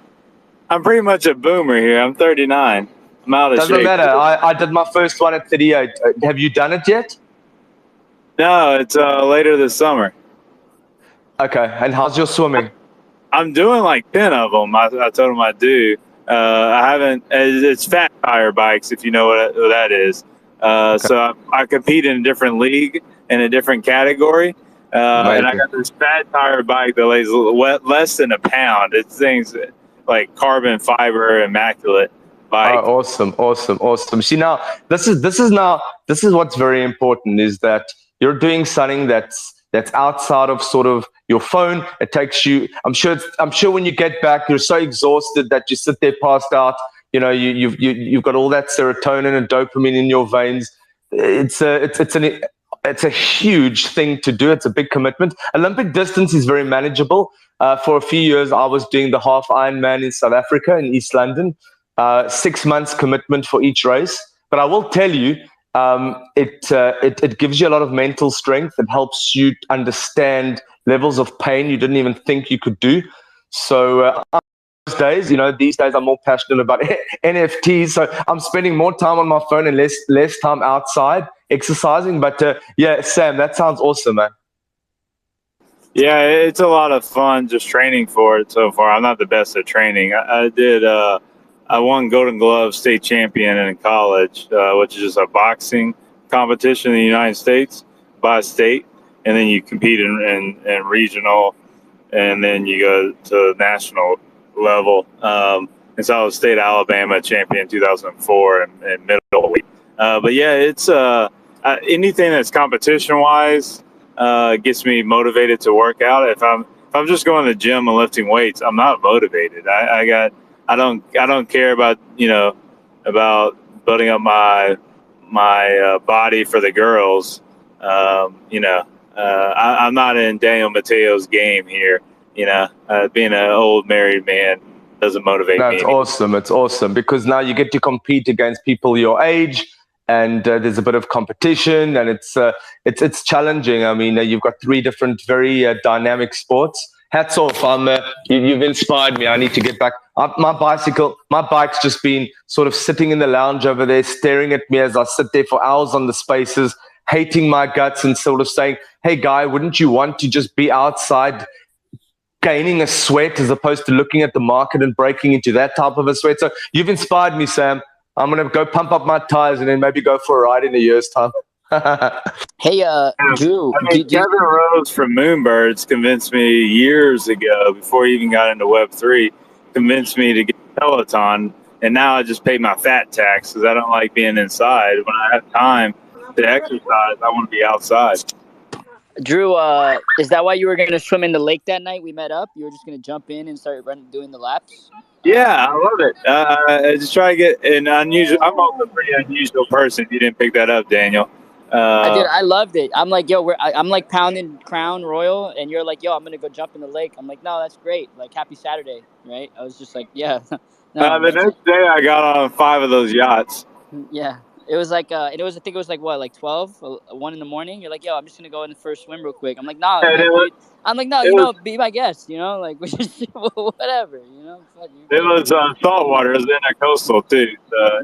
I'm pretty much a boomer here. I'm 39. I'm out of shape. Doesn't matter. I did my first one at 38. Have you done it yet? No, it's later this summer. Okay, and how's your swimming? I'm doing like 10 of them. I told them I'd do. I haven't. It's fat tire bikes, if you know what that is. So I compete in a different league in a different category. And I got this fat tire bike that weighs less than a pound. It's things like carbon fiber, immaculate bike. Oh, awesome. See, now this is what's very important is that you're doing something that's outside of sort of your phone. It takes you. I'm sure when you get back, you're so exhausted that you sit there passed out. You know, you've got all that serotonin and dopamine in your veins. It's a huge thing to do. It's a big commitment. Olympic distance is very manageable. For a few years, I was doing the half Ironman in South Africa, in East London. 6 months commitment for each race. But I will tell you, it gives you a lot of mental strength. It helps you understand levels of pain you didn't even think you could do. So these days I'm more passionate about NFTs. So I'm spending more time on my phone and less time outside exercising. But yeah, Sam, that sounds awesome, man. Yeah, it's a lot of fun just training for it so far. I'm not the best at training. I won Golden Glove state champion in college, which is just a boxing competition in the United States by state. And then you compete in regional, and then you go to national level. And so I was state Alabama champion in 2004 in middleweight. But yeah, it's anything that's competition-wise gets me motivated to work out. If I'm just going to the gym and lifting weights, I'm not motivated. I don't care about building up my body for the girls. I'm not in Daniel Mateo's game here. Being an old married man doesn't motivate me. That's awesome. It's awesome because now you get to compete against people your age, and there's a bit of competition, and it's challenging. I mean, you've got 3 different very dynamic sports. Hats off. You've inspired me. I need to get back. My bike's just been sort of sitting in the lounge over there, staring at me as I sit there for hours on the spaces, hating my guts and sort of saying, hey, guy, wouldn't you want to just be outside gaining a sweat as opposed to looking at the market and breaking into that type of a sweat? So you've inspired me, Sam. I'm going to go pump up my tires and then maybe go for a ride in a year's time. Hey, Drew. Kevin Rose from Moonbirds convinced me years ago, before he even got into Web3, convinced me to get Peloton. And now I just pay my fat tax because I don't like being inside. When I have time to exercise, I want to be outside. Drew, is that why you were going to swim in the lake that night we met up? You were just going to jump in and start doing the laps? Yeah, I love it. I just try to get an unusual. I'm also a pretty unusual person. If you didn't pick that up, Daniel. I did. I loved it. I'm like, yo, I'm like pounding Crown Royal, and you're like, yo, I'm gonna go jump in the lake. I'm like, no, that's great. Like, happy Saturday, right? I was just like, yeah. The next day, I got on 5 of those yachts. Yeah, it was like, I think it was like what, like 12, 1 in the morning. You're like, yo, I'm just gonna go in the first swim real quick. I'm like, nah, dude. I'm like, no, be my guest, like we just whatever, It was saltwater. It was intercoastal too,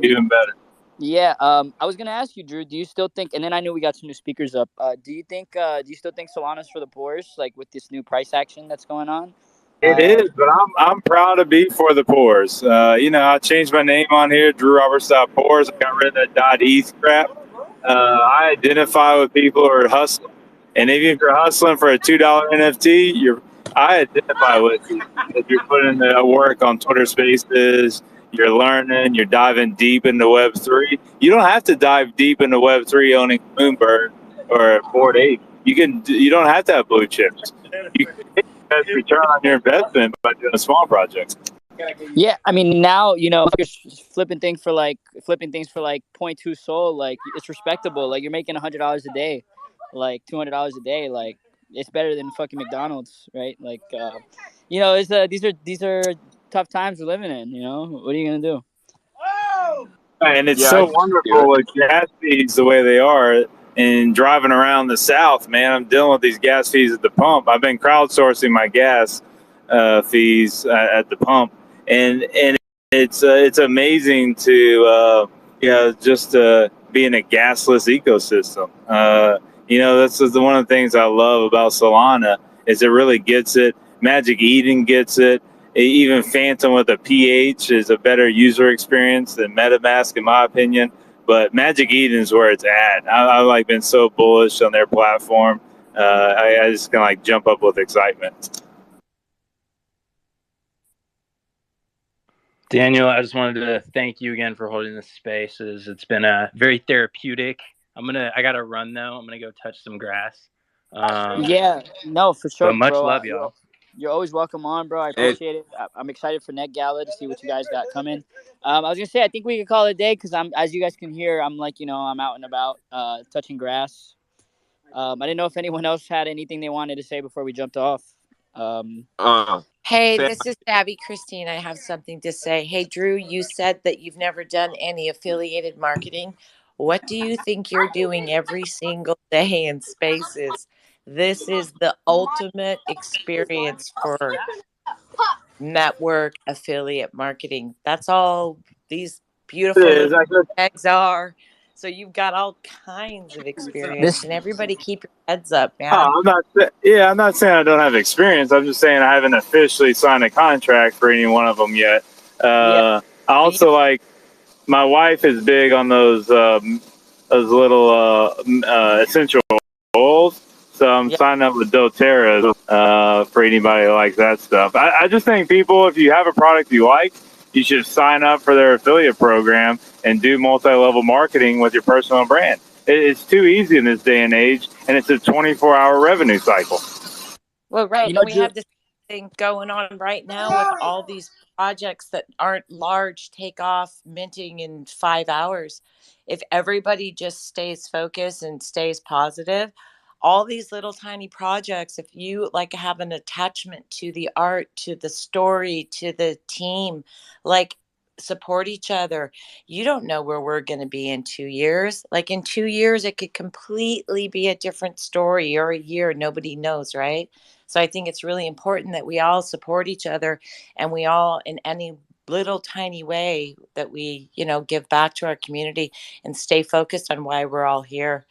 even better. Yeah, I was gonna ask you, Drew. Do you still think? And then I knew we got some new speakers up. Do you still think Solana's for the poors, like with this new price action that's going on? It is, but I'm proud to be for the poors. I changed my name on here, Drew Roberts.poors. I got rid of that .eth crap. I identify with people who are hustling, and even if you're hustling for a $2 NFT, I identify with you. If you're putting the work on Twitter Spaces. You're learning, you're diving deep into Web3. You don't have to dive deep into Web3 owning Moonbird or Bored Ape. You don't have to have blue chips. You can get the best return on your investment by doing a small project. Yeah, I mean now you're flipping things for like 0.2 Sol. Like it's respectable. Like you're making $100 a day, like $200 a day. Like it's better than fucking McDonald's, right? Like these are tough times we're living in. What are you gonna do? And it's so wonderful with gas fees the way they are, and driving around the South, man. I'm dealing with these gas fees at the pump. I've been crowdsourcing my gas fees at the pump, and it's amazing to just be in a gasless ecosystem. That's one of the things I love about Solana is it really gets it. Magic Eden gets it. Even Phantom with a PH is a better user experience than MetaMask, in my opinion. but Magic Eden is where it's at. I've like been so bullish on their platform. I just kind of like jump up with excitement. Daniel, I just wanted to thank you again for holding this space. It's been very therapeutic. I gotta run though. I'm gonna go touch some grass. Yeah, no, for sure, But much bro. love, y'all. You're always welcome on, bro. I Hey, appreciate it. I'm excited for Net Gala to see what you guys got coming. I was gonna say I think we could call it a day because as you guys can hear, I'm like I'm out and about, touching grass. I didn't know if anyone else had anything they wanted to say before we jumped off. Hey, Sam, this is Abby Christine. I have something to say. Hey, Drew, you said that you've never done any affiliated marketing. What do you think you're doing every single day in spaces? This is the ultimate experience for network affiliate marketing. That's all these beautiful It is. little eggs are. So you've got all kinds of experience, This and everybody keep your heads up, man. I'm not. Yeah, I'm not saying I don't have experience. I'm just saying I haven't officially signed a contract for any one of them yet. Yeah. I also like. My wife is big on those little essential oils. So I'm signing up with doTERRA for anybody who likes that stuff. I just think people, if you have a product you like, you should sign up for their affiliate program and do multi-level marketing with your personal brand. It's too easy in this day and age, and it's a 24-hour revenue cycle. Well, right. You know, And we Drew. have this thing going on right now with all these projects that aren't large take off minting in 5 hours. If everybody just stays focused and stays positive, all these little tiny projects, if you like have an attachment to the art, to the story, to the team, like support each other. You don't know where we're going to be in 2 years. Like in 2 years, it could completely be a different story, or a year. Nobody knows, right? So I think it's really important that we all support each other, and we all, in any little tiny way that we, give back to our community, and stay focused on why we're all here.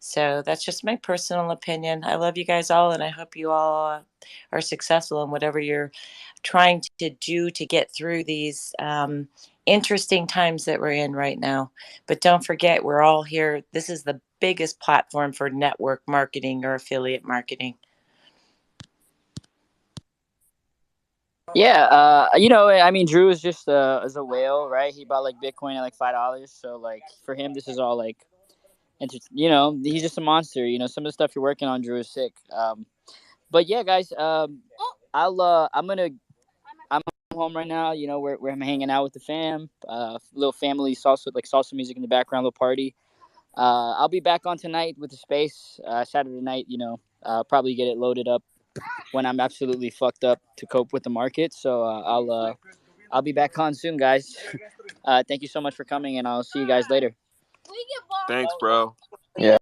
So that's just my personal opinion. I love you guys all, and I hope you all are successful in whatever you're trying to do to get through these interesting times that we're in right now. But don't forget, we're all here. This is the biggest platform for network marketing or affiliate marketing. Yeah, I mean, Drew is just is a whale, right? He bought like Bitcoin at like $5, so like for him, this is all like, he's just a monster. Some of the stuff you're working on, Drew, is sick. But yeah, guys, I'm home right now. Where I'm hanging out with the fam, little family salsa, like salsa music in the background, little party. I'll be back on tonight with the space, Saturday night. Probably get it loaded up when I'm absolutely fucked up to cope with the market. So I'll be back on soon, guys. Thank you so much for coming, and I'll see you guys later. thanks, bro. Yeah.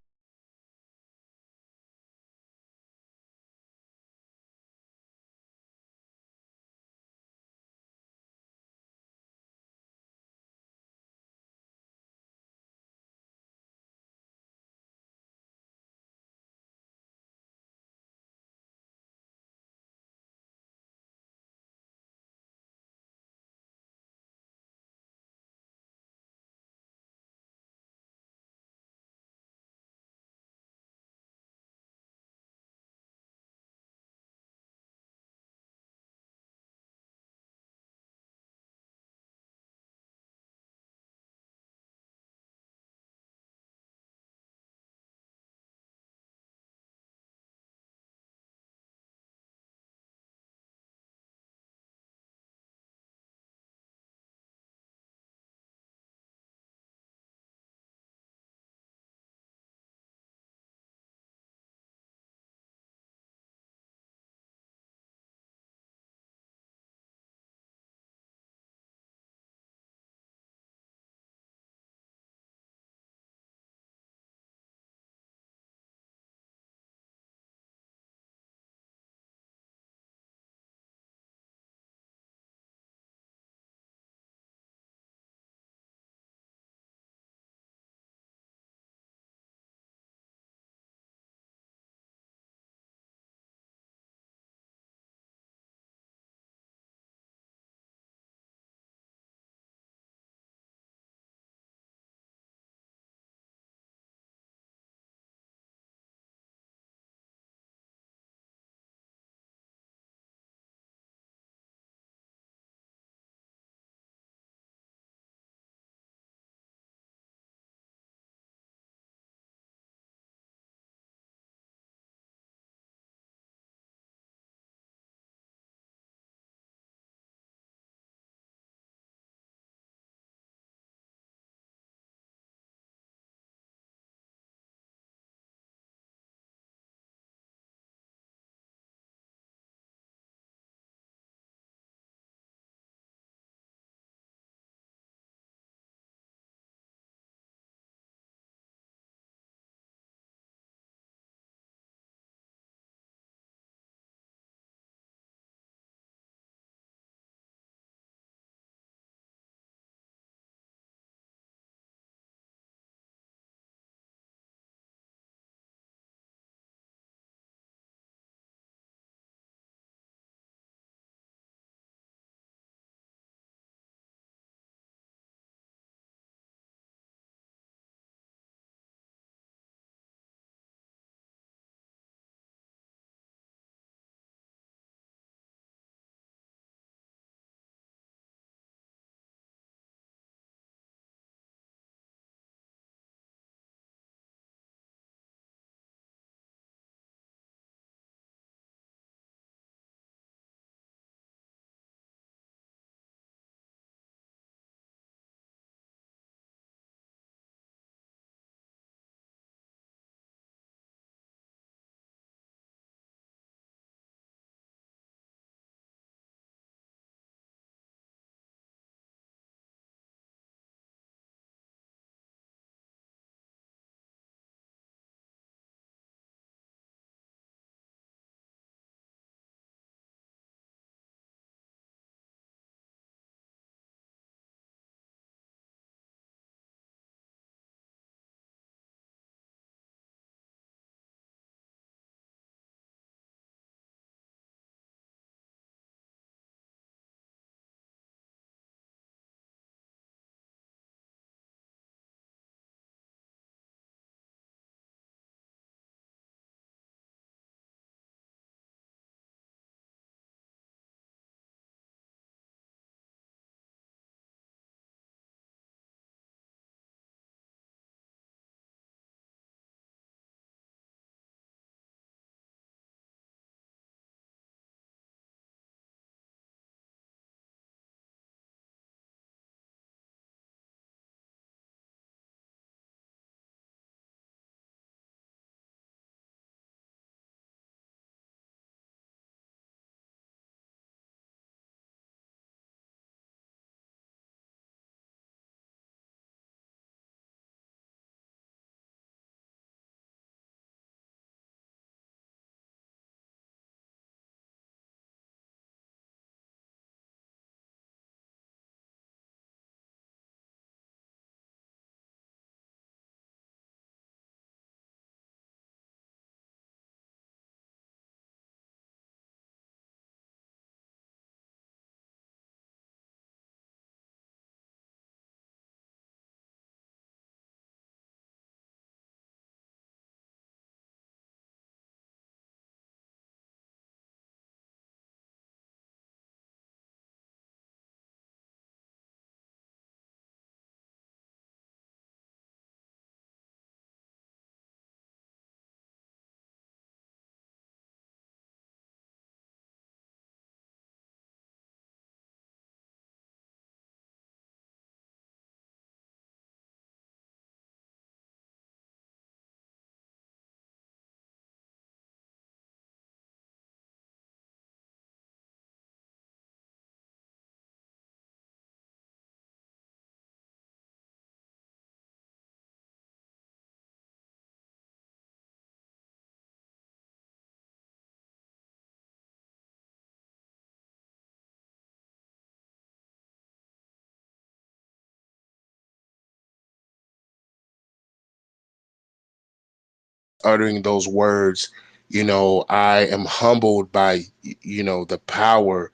uttering those words, I am humbled by, the power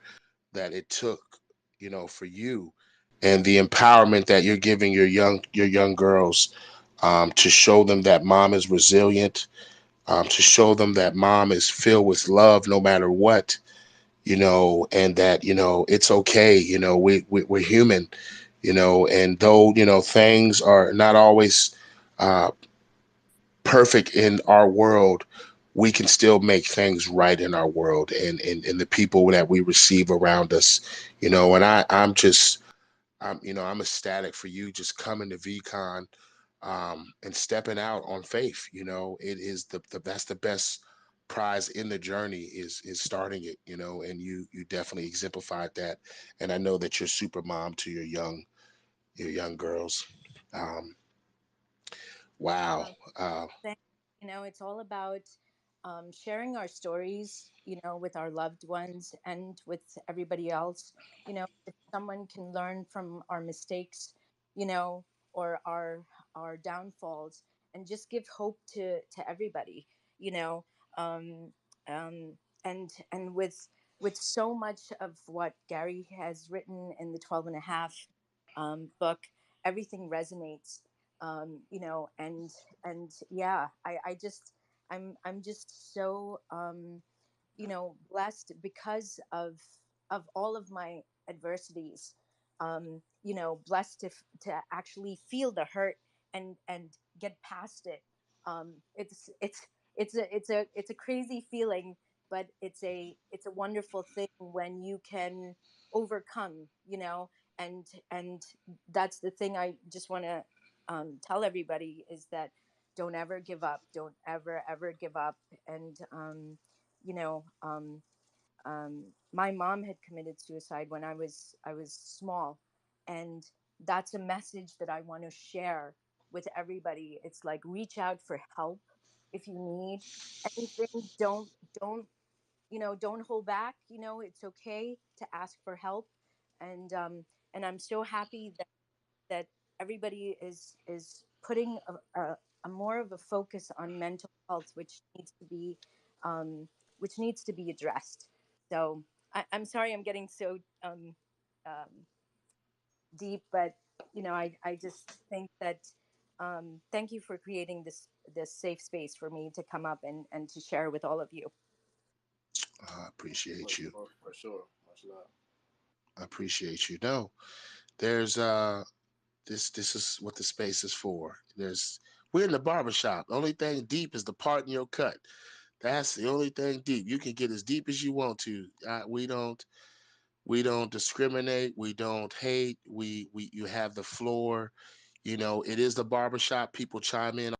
that it took, for you and the empowerment that you're giving your young girls, to show them that mom is resilient, to show them that mom is filled with love no matter what, and that, it's okay. We're human, and though, things are not always uh, perfect in our world, we can still make things right in our world and the people that we receive around us, and I'm ecstatic for you just coming to VCon, and stepping out on faith. It is that's the best prize in the journey is starting it, and you definitely exemplified that. And I know that you're super mom to your young girls. Um, wow. Um, it's all about sharing our stories, with our loved ones and with everybody else. If someone can learn from our mistakes, you know, or our downfalls, and just give hope to everybody, you know, um, and with so much of what Gary has written in the 12 and a half book, everything resonates, and yeah, I'm just so blessed because of all of my adversities, blessed to actually feel the hurt and get past it. It's a crazy feeling, but it's a wonderful thing when you can overcome, and that's the thing I just want to tell everybody, is that don't ever give up, don't ever give up. And you know my mom had committed suicide when I was small, and that's a message that I want to share with everybody. It's like, reach out for help if you need anything. Don't hold back. It's okay to ask for help. And I'm so happy that everybody is putting a more of a focus on mental health, um, which needs to be addressed. So I'm sorry I'm getting so um, deep, but I just think that thank you for creating this safe space for me to come up and to share with all of you. I appreciate you. For sure. Much love. I appreciate you. No, there's this is what the space is for. We're in the barbershop. The only thing deep is the part in your cut. That's the only thing deep. You can get as deep as you want to. We don't discriminate. We don't hate. We you have the floor. It is the barbershop. People chime in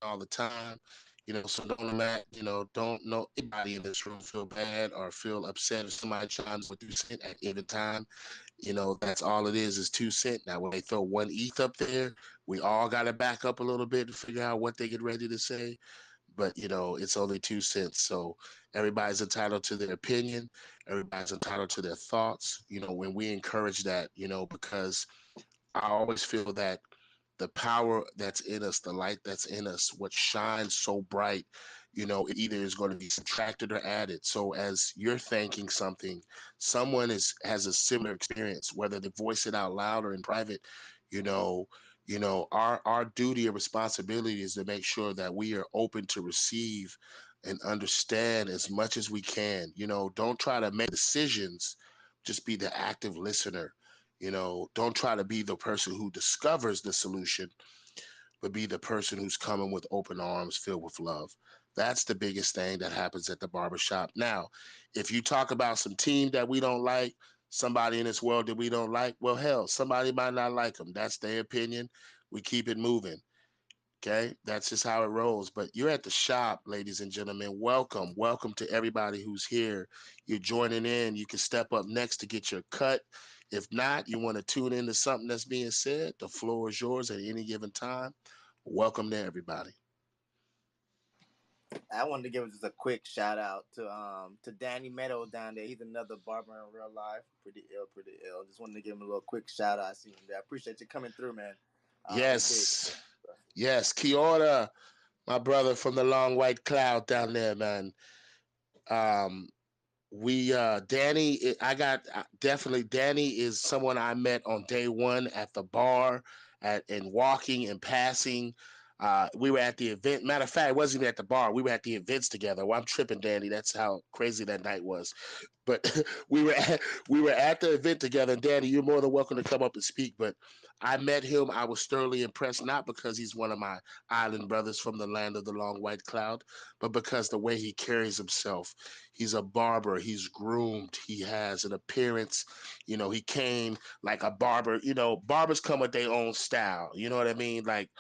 all the time. So don't don't know anybody in this room feel bad or feel upset if somebody chimes with 2 cents at any time. That's all it is 2 cents. Now, when they throw one ETH up there, we all got to back up a little bit to figure out what they get ready to say. But, it's only 2 cents. So everybody's entitled to their opinion. Everybody's entitled to their thoughts. When we encourage that, because I always feel that the power that's in us, the light that's in us, what shines so bright, it either is going to be subtracted or added. So as you're thanking something, someone has a similar experience, whether they voice it out loud or in private. You know, our duty and responsibility is to make sure that we are open to receive and understand as much as we can. Don't try to make decisions, just be the active listener. Don't try to be the person who discovers the solution, but be the person who's coming with open arms filled with love. That's the biggest thing that happens at the barbershop. Now, if you talk about some team that we don't like, somebody in this world that we don't like, well, hell, somebody might not like them. That's their opinion. We keep it moving. Okay, that's just how it rolls. But you're at the shop, ladies and gentlemen. Welcome. Welcome to everybody who's here. You're joining in. You can step up next to get your cut. If not, you want to tune into something that's being said, the floor is yours at any given time. Welcome to everybody. I wanted to give just a quick shout out to Danny Meadow down there. He's another barber in real life. Pretty ill, pretty ill. Just wanted to give him a little quick shout out. I see him there. I appreciate you coming through, man. Yes. Yes. Kia ora. my brother from the long white cloud down there, man. Um, we Danny, I got definitely Danny is someone I met on day one at the bar, and walking and passing. We were at the event. Matter of fact, it wasn't even at the bar. We were at the events together. Well, I'm tripping, Danny. That's how crazy that night was. But we were at the event together. And Danny, you're more than welcome to come up and speak. But I met him. I was thoroughly impressed, not because he's one of my island brothers from the land of the long white cloud, but because the way he carries himself. He's a barber. He's groomed. He has an appearance. You know, he came like a barber. You know, barbers come with their own style. You know what I mean? Like,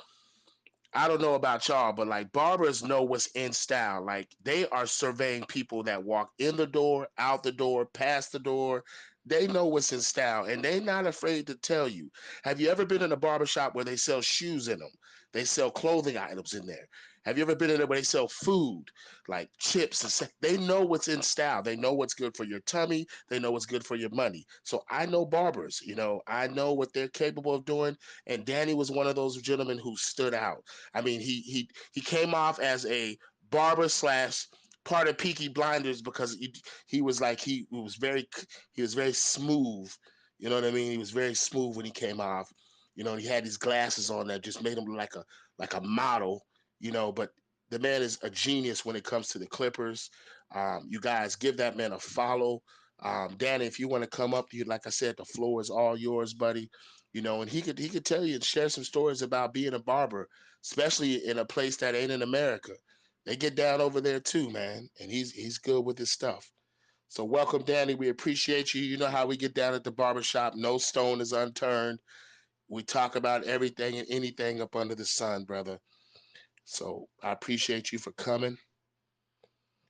I don't know about y'all, but like barbers know what's in style. Like they are surveying people that walk in the door, out the door, past the door. They know what's in style and they're not afraid to tell you. Have you ever been in a barbershop where they sell shoes in them? They sell clothing items in there. Have you ever been in there where they sell food, like chips they know what's in style. They know what's good for your tummy. They know what's good for your money. So I know barbers, you know, I know what they're capable of doing. And Danny was one of those gentlemen who stood out. I mean, he came off as a barber slash part of Peaky Blinders because he was like he was very smooth. You know what I mean? He was very smooth when he came off. You know, he had these glasses on that just made him look like a model. You know, but the man is a genius when it comes to the Clippers. You guys give that man a follow. Danny, if you want to come up, you like I said, the floor is all yours, buddy. You know, and he could tell you and share some stories about being a barber, especially in a place that ain't in America. They get down over there too, man, and he's good with his stuff. So welcome, Danny. We appreciate you. You know how we get down at the barbershop. No stone is unturned. We talk about everything and anything up under the sun, brother. So I appreciate you for coming.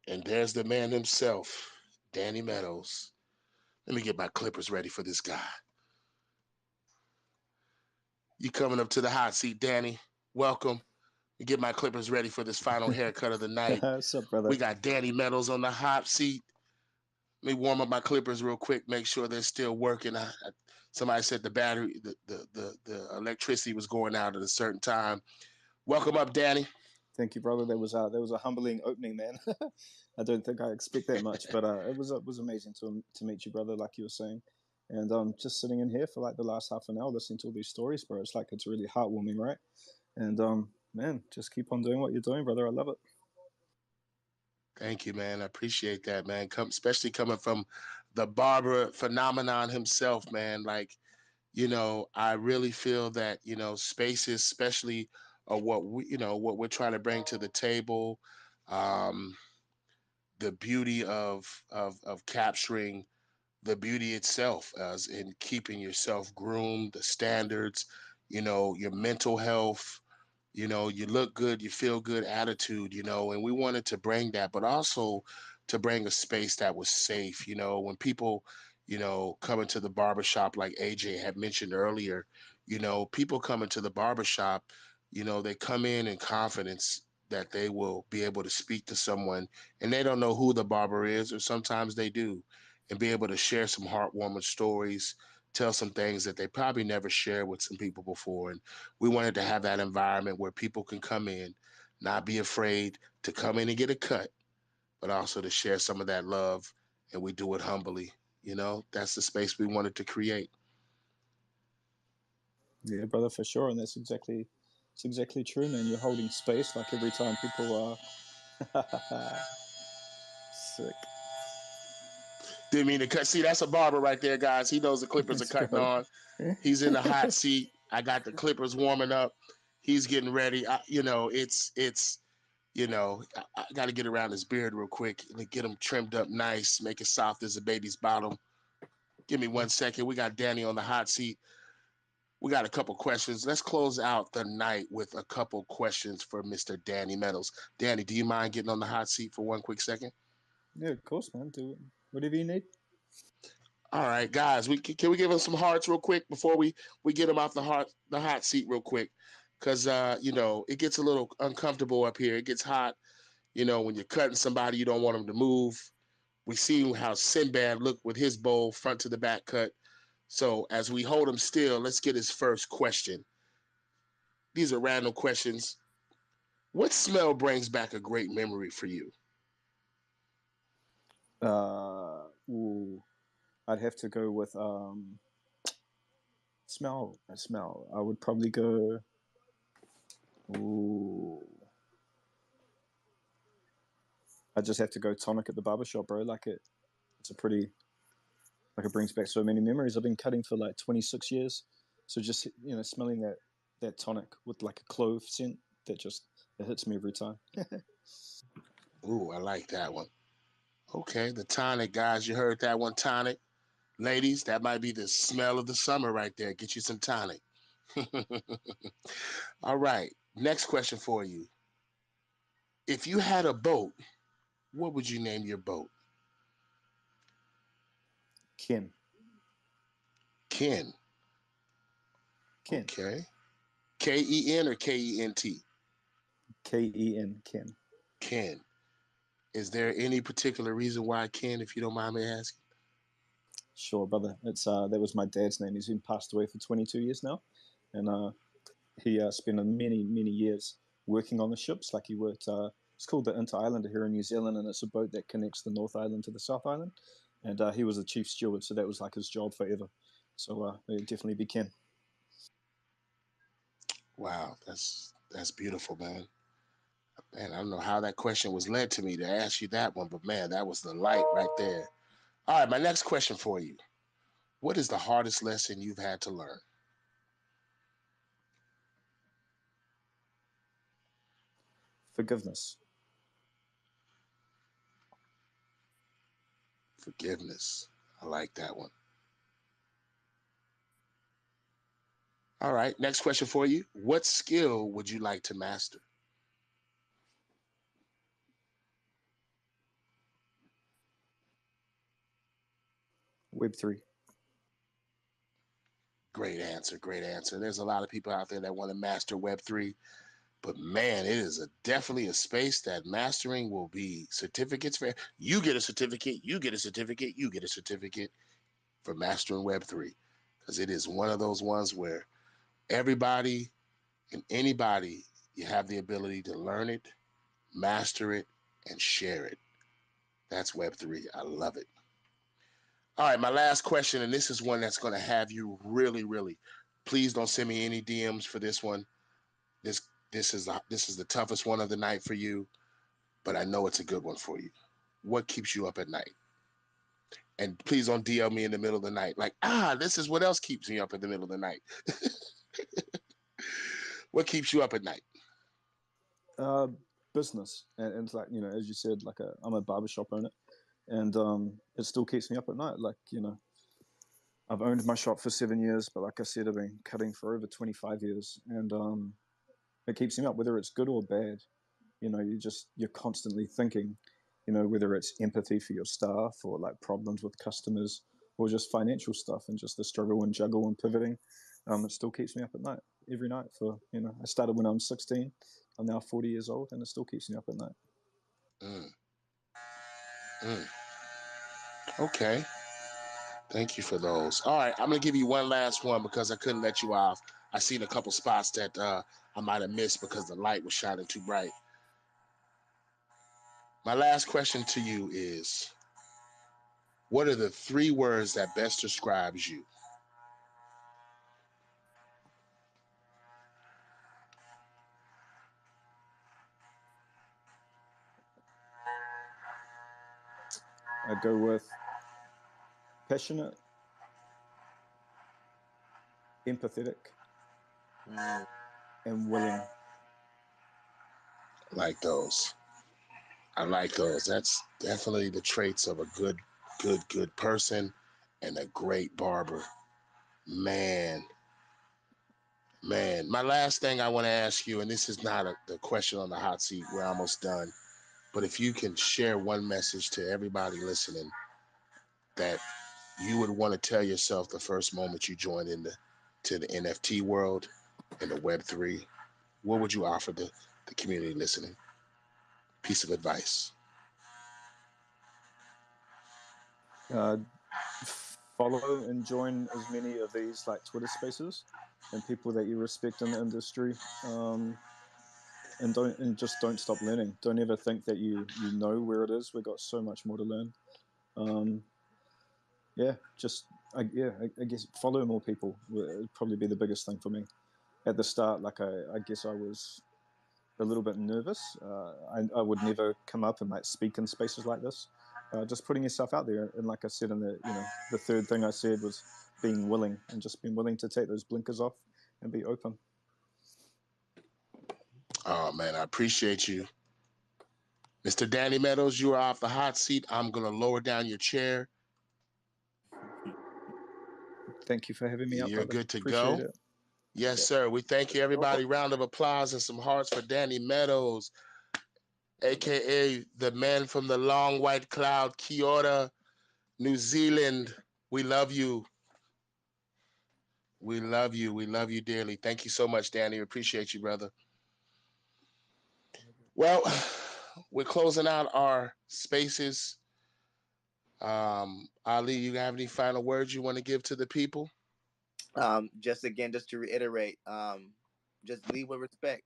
And there's the man himself, Danny Meadows. Let me get my clippers ready for this guy. You coming up to the hot seat, Danny. Welcome. Get my clippers ready for this final haircut of the night. What's up, brother? We got Danny Meadows on the hot seat. Let me warm up my clippers real quick, make sure they're still working. Somebody said the battery, the electricity was going out at a certain time. Welcome up, Danny. Thank you, brother. There was a humbling opening, man. I don't think I expect that much, but it was amazing to meet you, brother. Like you were saying, and just sitting in here for like the last half an hour listening to all these stories, bro. It's like it's really heartwarming, right? And man, just keep on doing what you're doing, brother. I love it. Thank you, man. I appreciate that, man. Especially coming from the barber phenomenon himself, man. Like, you know, I really feel that, you know, spaces, especially what what we're trying to bring to the table, um, the beauty of capturing the beauty itself, as in keeping yourself groomed, the standards, you know, your mental health, you know, you look good, you feel good attitude, you know, and we wanted to bring that, but also to bring a space that was safe. You know, when people, you know, come into the barbershop, like AJ had mentioned earlier, you know, people come into the barbershop, you know, they come in confidence that they will be able to speak to someone and they don't know who the barber is, or sometimes they do, and be able to share some heartwarming stories, tell some things that they probably never shared with some people before. And we wanted to have that environment where people can come in, not be afraid to come in and get a cut, but also to share some of that love. And we do it humbly. You know, that's the space we wanted to create. Yeah, brother, for sure, and it's exactly true, man. You're holding space like every time people are sick. Didn't mean to cut. See, that's a barber right there, guys. He knows the clippers are Thanks, cutting bro. on. He's in the hot seat. I got the clippers warming up. He's getting ready. You know, you know, I got to get around his beard real quick and get him trimmed up nice, make it soft as a baby's bottom. Give me 1 second. We got Danny on the hot seat. We got a couple questions. Let's close out the night with a couple questions for Mr. Danny Meadows. Danny, do you mind getting on the hot seat for 1 quick second? Yeah, of course, man. Do whatever you need. All right, guys. Can we give him some hearts real quick before we get him off the hot seat real quick, because you know, it gets a little uncomfortable up here. It gets hot. You know, when you're cutting somebody, you don't want them to move. We see how Sinbad looked with his bowl front to the back cut. So as we hold him still, let's get his first question. These are random questions. What smell brings back a great memory for you? Ooh, I'd have to go with smell. A smell. I would probably go. Ooh, I just have to go tonic at the barbershop, bro. Like it's a pretty like it brings back so many memories. I've been cutting for like 26 years, so just smelling that tonic with like a clove scent that just it hits me every time. Ooh, I like that one. Okay, the tonic, guys. You heard that one, tonic. Ladies, that might be the smell of the summer right there. Get you some tonic. All right, next question for you. If you had a boat, what would you name your boat? Ken. Ken. Ken. Okay. K-E-N or K-E-N-T? K-E-N. Ken. Ken. Is there any particular reason why Ken, if you don't mind me asking? Sure, brother. It's that was my dad's name. He's been passed away for 22 years now, and he spent many years working on the ships. Like he worked. It's called the Inter Islander here in New Zealand, and it's a boat that connects the North Island to the South Island. And he was a chief steward, so that was like his job forever. So it'd definitely be Ken. Wow, that's beautiful, man. Man, I don't know how that question was led to me to ask you that one, but man, that was the light right there. All right, my next question for you. What is the hardest lesson you've had to learn? Forgiveness. Forgiveness. I like that one. All right, next question for you. What skill would you like to master? Web3. Great answer. Great answer. There's a lot of people out there that want to master Web3, but man, it is definitely a space that mastering will be certificates for. You get a certificate, you get a certificate, you get a certificate for mastering Web3 because it is one of those ones where everybody and anybody, you have the ability to learn it, master it, and share it. That's Web3. I love it. All right, my last question, and this is one that's going to have you really. Please don't send me any DMs for this one. This is the toughest one of the night for you, but I know it's a good one for you. What keeps you up at night? And please don't DL me in the middle of the night. Like, this is what else keeps me up in the middle of the night. What keeps you up at night? Business, and it's like as you said, like I'm a barbershop owner, and it still keeps me up at night. Like I've owned my shop for 7 years, but like I said, I've been cutting for over 25 years, and it keeps me up, whether it's good or bad. You're constantly thinking, whether it's empathy for your staff or like problems with customers or just financial stuff and just the struggle and juggle and pivoting. It still keeps me up at night every night. I started when I was 16. I'm now 40 years old, and it still keeps me up at night. Mm. Mm. Okay. Thank you for those. All right, I'm gonna give you one last one because I couldn't let you off. I seen a couple spots that I might have missed because the light was shining too bright. My last question to you is, what are the 3 words that best describes you? I'd go with passionate, empathetic, and willing. I like those. I like those. That's definitely the traits of a good person and a great barber. Man, my last thing I want to ask you, and this is not the question on the hot seat, we're almost done, but if you can share one message to everybody listening that you would want to tell yourself the first moment you joined to the NFT world and the Web3, what would you offer the community listening? Piece of advice. Follow and join as many of these like Twitter spaces and people that you respect in the industry. and just don't stop learning. Don't ever think that you know where it is. We've got so much more to learn. Yeah, just I guess follow more people would probably be the biggest thing for me. At the start, like I guess I was a little bit nervous. I would never come up and like speak in spaces like this. Just putting yourself out there, and like I said in the third thing I said was being willing, and just being willing to take those blinkers off and be open. Oh man, I appreciate you. Mr. Danny Meadows, you are off the hot seat. I'm gonna lower down your chair. Thank you for having me up, You're brother. good to Appreciate go. it. Yes, Yep. sir. We thank you, everybody. Round of applause and some hearts for Danny Meadows, aka the man from the long white cloud, Kia ora, New Zealand. We love you. We love you. We love you dearly. Thank you so much, Danny. We appreciate you, brother. Well, we're closing out our spaces. Ali, you have any final words you want to give to the people? Just again, just to reiterate, just lead with respect.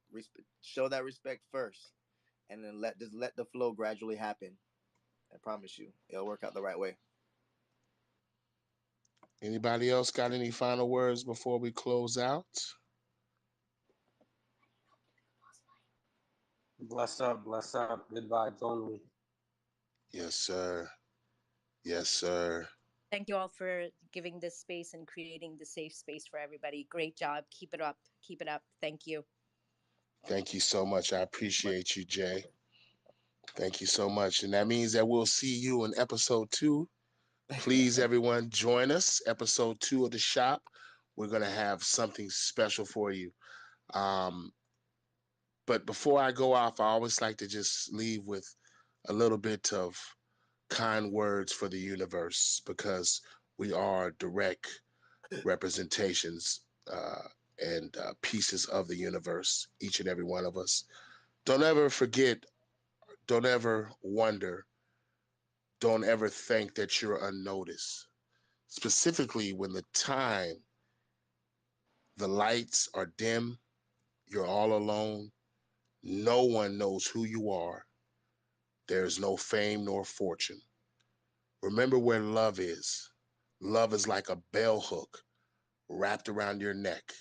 Show that respect first, and then let the flow gradually happen. I promise you, it'll work out the right way. Anybody else got any final words before we close out? Bless up, good vibes only. Yes, sir. Yes, sir. Thank you all for giving this space and creating the safe space for everybody. Great job. Keep it up. Keep it up. Thank you. Thank you so much. I appreciate you, Jay. Thank you so much. And that means that we'll see you in episode 2. Please, everyone, join us. Episode 2 of The Shop. We're going to have something special for you. But before I go off, I always like to just leave with a little bit of kind words for the universe, because we are direct representations and pieces of the universe, each and every one of us. Don't ever forget, don't ever wonder, don't ever think that you're unnoticed. Specifically when the lights are dim, you're all alone, no one knows who you are. There's no fame nor fortune. Remember where love is. Love is like a bell hook wrapped around your neck.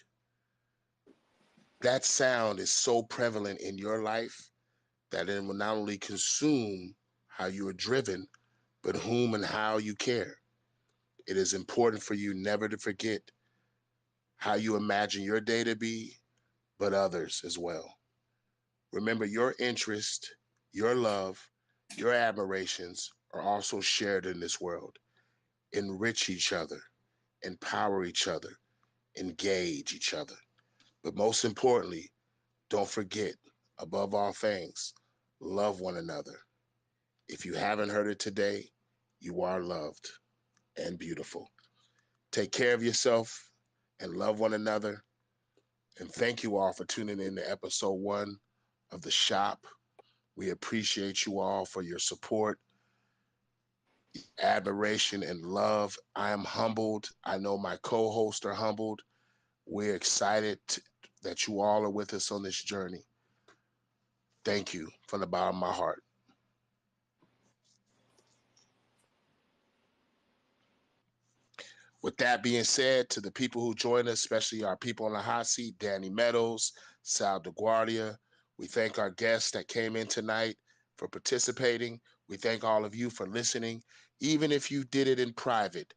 That sound is so prevalent in your life that it will not only consume how you are driven, but whom and how you care. It is important for you never to forget how you imagine your day to be, but others as well. Remember, your interest, your love, your admirations are also shared in this world. Enrich each other, empower each other, engage each other. But most importantly, don't forget, above all things, love one another. If you haven't heard it today, you are loved and beautiful. Take care of yourself and love one another. And thank you all for tuning in to episode 1 of The Shop. We appreciate you all for your support, admiration, and love. I am humbled. I know my co-hosts are humbled. We're excited that you all are with us on this journey. Thank you from the bottom of my heart. With that being said, to the people who joined us, especially our people on the hot seat, Danny Meadows, Sal DeGuardia, we thank our guests that came in tonight for participating. We thank all of you for listening. Even if you did it in private,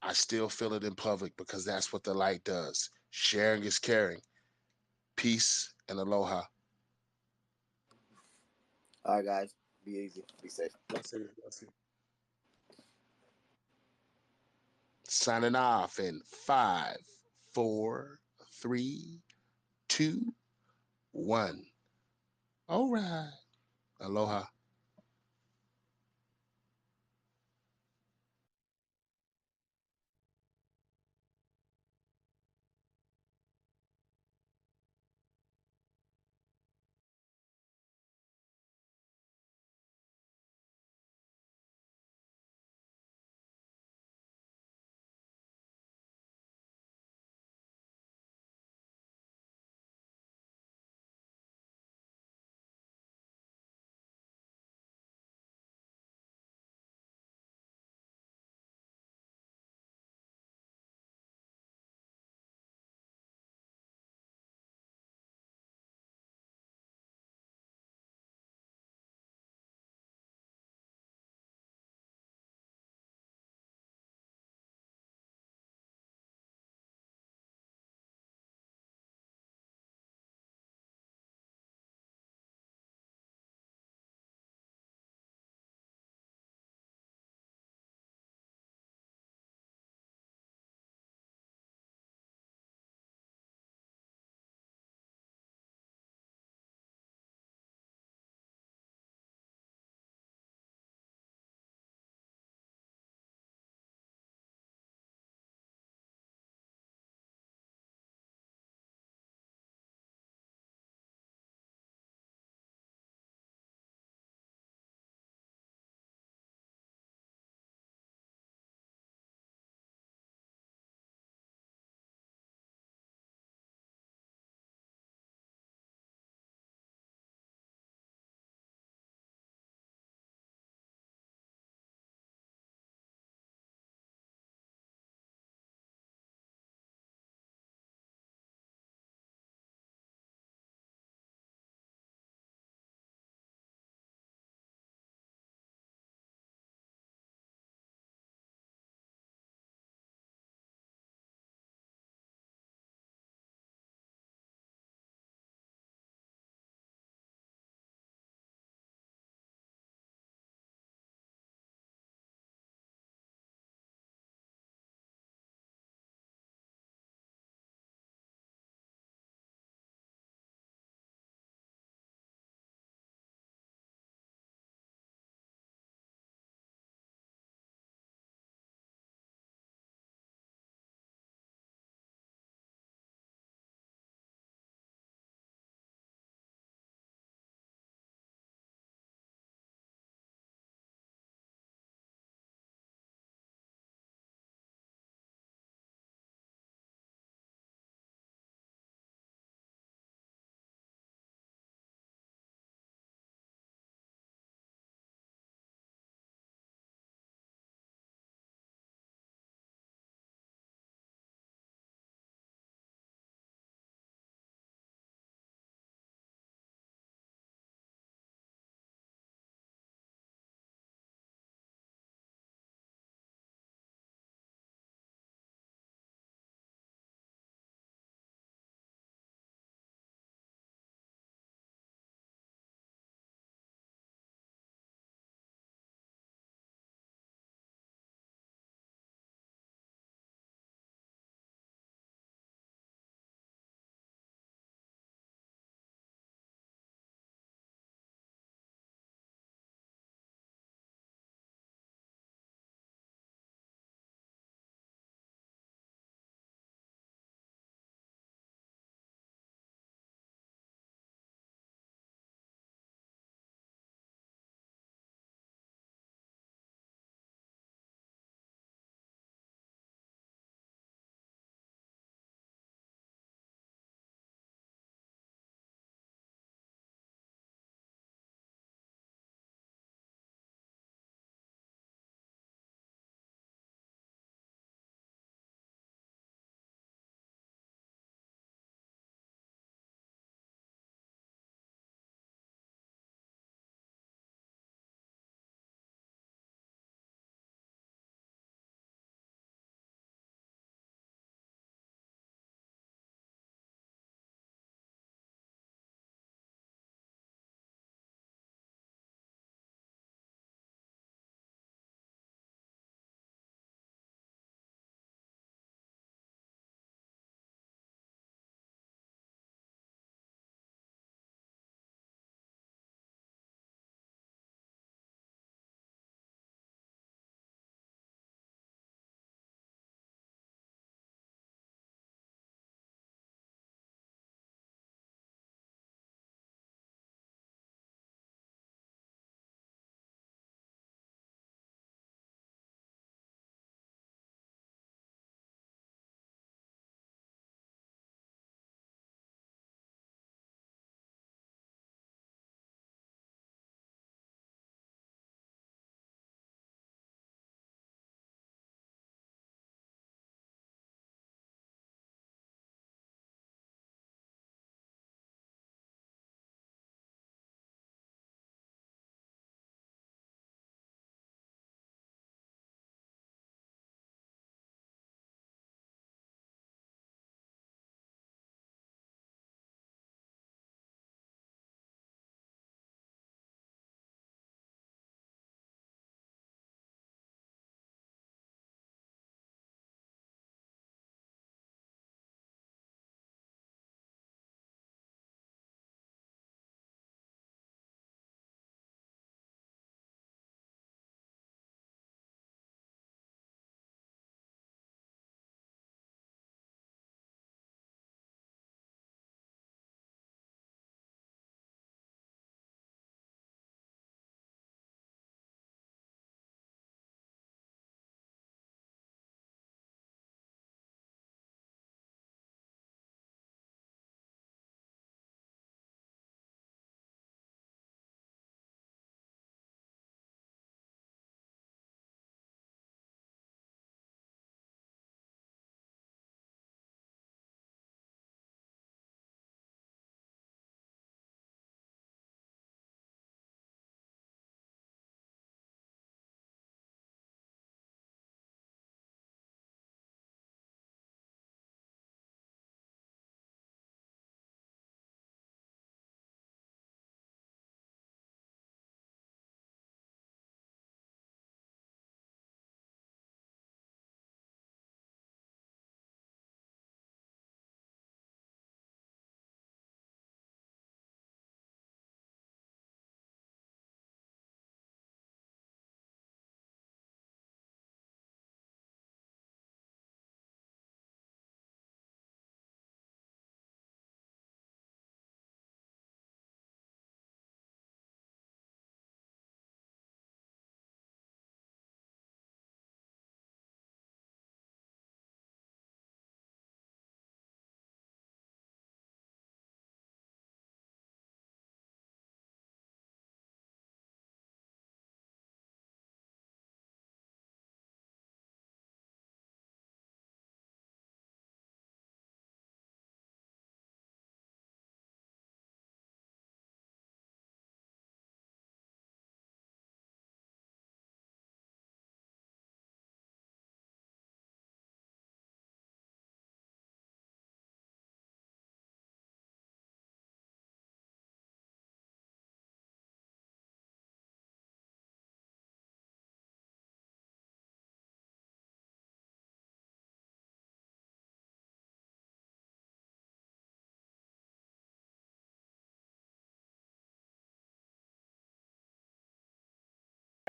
I still feel it in public, because that's what the light does. Sharing is caring. Peace and aloha. All right, guys. Be easy. Be safe. Blessings. Signing off in 5, 4, 3, 2, 1. All right. Aloha.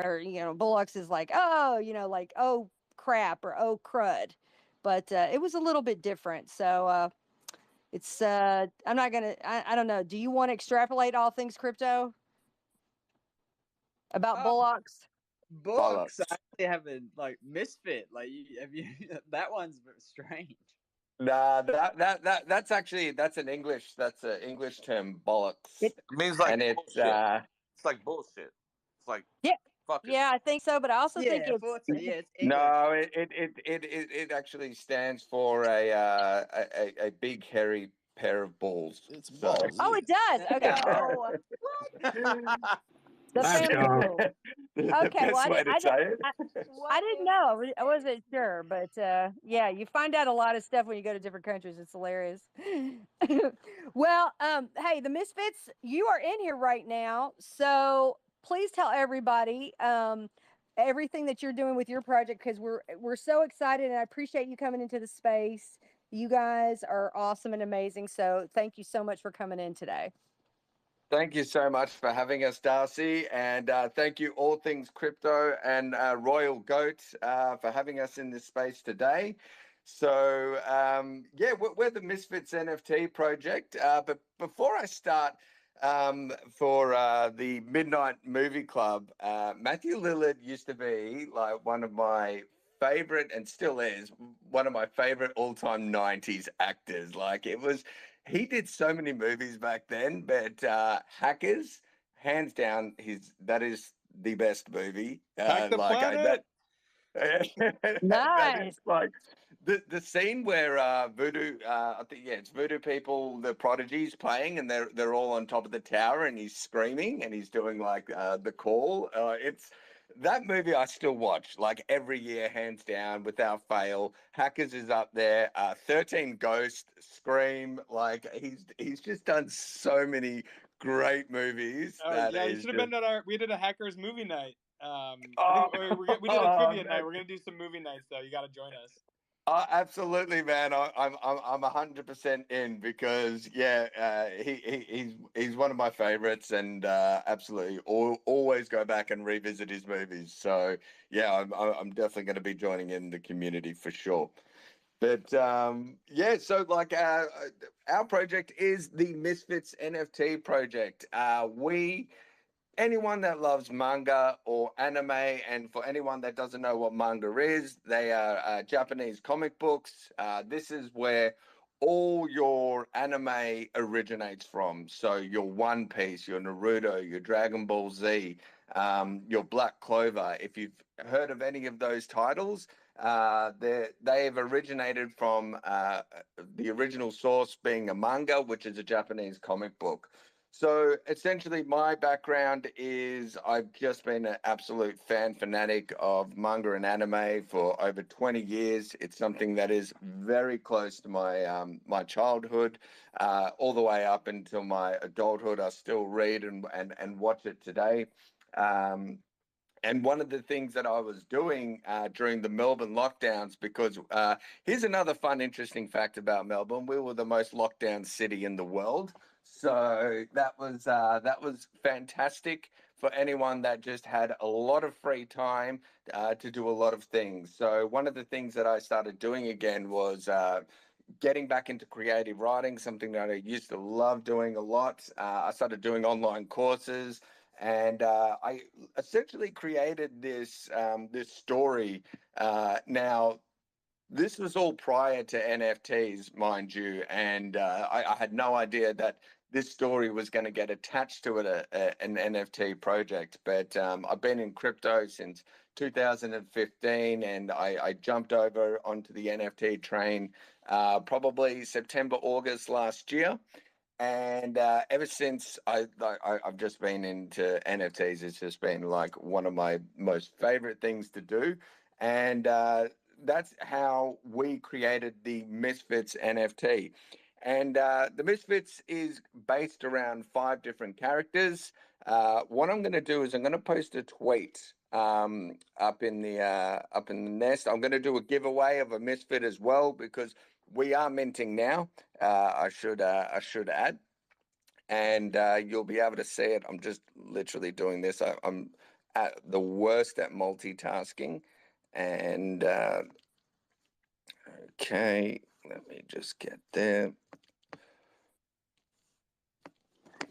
or Bullocks is like, oh, like, oh crap, or oh crud. But it was a little bit different. So it's I'm not gonna. I don't know. Do you want to extrapolate all things crypto about Bullocks? Books. I actually haven't like Misfit. Like, have you? That one's strange. Nah, that's actually that's an English term, bollocks. It means like and bullshit. It's like bullshit. It's like yeah, fuck it. yeah, I think so. But I also think Yeah, it's thought so. Yeah, it's English. No, it actually stands for a big hairy pair of balls. It's So balls. oh, it does. Okay. Oh, The Let's family go. jewel. the Okay, well, best way to say it. I didn't know. I wasn't sure, but yeah, you find out a lot of stuff when you go to different countries. It's hilarious. Well, hey, the Misfits, you are in here right now, so please tell everybody everything that you're doing with your project, because we're so excited, and I appreciate you coming into the space. You guys are awesome and amazing. So thank you so much for coming in today. Thank you so much for having us, Darcy, and thank you, All Things Crypto and Royal Goat, for having us in this space today. So, yeah, we're the Misfits NFT project. But before I start, for the Midnight Movie Club, Matthew Lillard used to be like one of my favorite, and still is one of my favorite all-time 90s actors. Like, he did so many movies back then, but Hackers, hands down, that is the best movie. Hack the planet. That Nice. is like the scene where Voodoo, I think, yeah, it's Voodoo People, the Prodigy's playing, and they're all on top of the tower, and he's screaming, and he's doing like the call. It's that movie I still watch like every year, hands down, without fail. Hackers is up there. 13 Ghosts, Scream, like he's just done so many great movies. Oh That yeah, you is should have just been at we did a Hackers movie night. I oh, think we did a trivia night. man. We're gonna do some movie nights though. You got to join us. Absolutely, man. I'm 100% in, because yeah, he's one of my favorites, and absolutely always go back and revisit his movies. So yeah, I'm definitely going to be joining in the community for sure. But yeah, so like our project is the Misfits NFT project. Anyone that loves manga or anime, and for anyone that doesn't know what manga is, they are Japanese comic books. This is where all your anime originates from. So your One Piece, your Naruto, your Dragon Ball Z, your Black Clover. If you've heard of any of those titles, they have originated from the original source being a manga, which is a Japanese comic book. So essentially, my background is I've just been an absolute fan fanatic of manga and anime for over 20 years. It's something that is very close to my childhood, all the way up until my adulthood. I still read and watch it today. And one of the things that I was doing during the Melbourne lockdowns, because here's another fun, interesting fact about Melbourne: we were the most locked down city in the world. So that was fantastic for anyone that just had a lot of free time to do a lot of things. So one of the things that I started doing again was getting back into creative writing, something that I used to love doing a lot. I started doing online courses, and I essentially created this story. Now, this was all prior to NFTs, mind you, and I had no idea that this story was going to get attached to it, an NFT project. But I've been in crypto since 2015, and I jumped over onto the NFT train probably September, August last year. And ever since I've just been into NFTs. It's just been like one of my most favorite things to do. And that's how we created the Misfits NFT. And the Misfits is based around 5 different characters. What I'm going to do is I'm going to post a tweet up in the nest. I'm going to do a giveaway of a Misfit as well, because we are minting now. I should add, and you'll be able to see it. I'm just literally doing this. I'm at the worst at multitasking. And okay, let me just get there.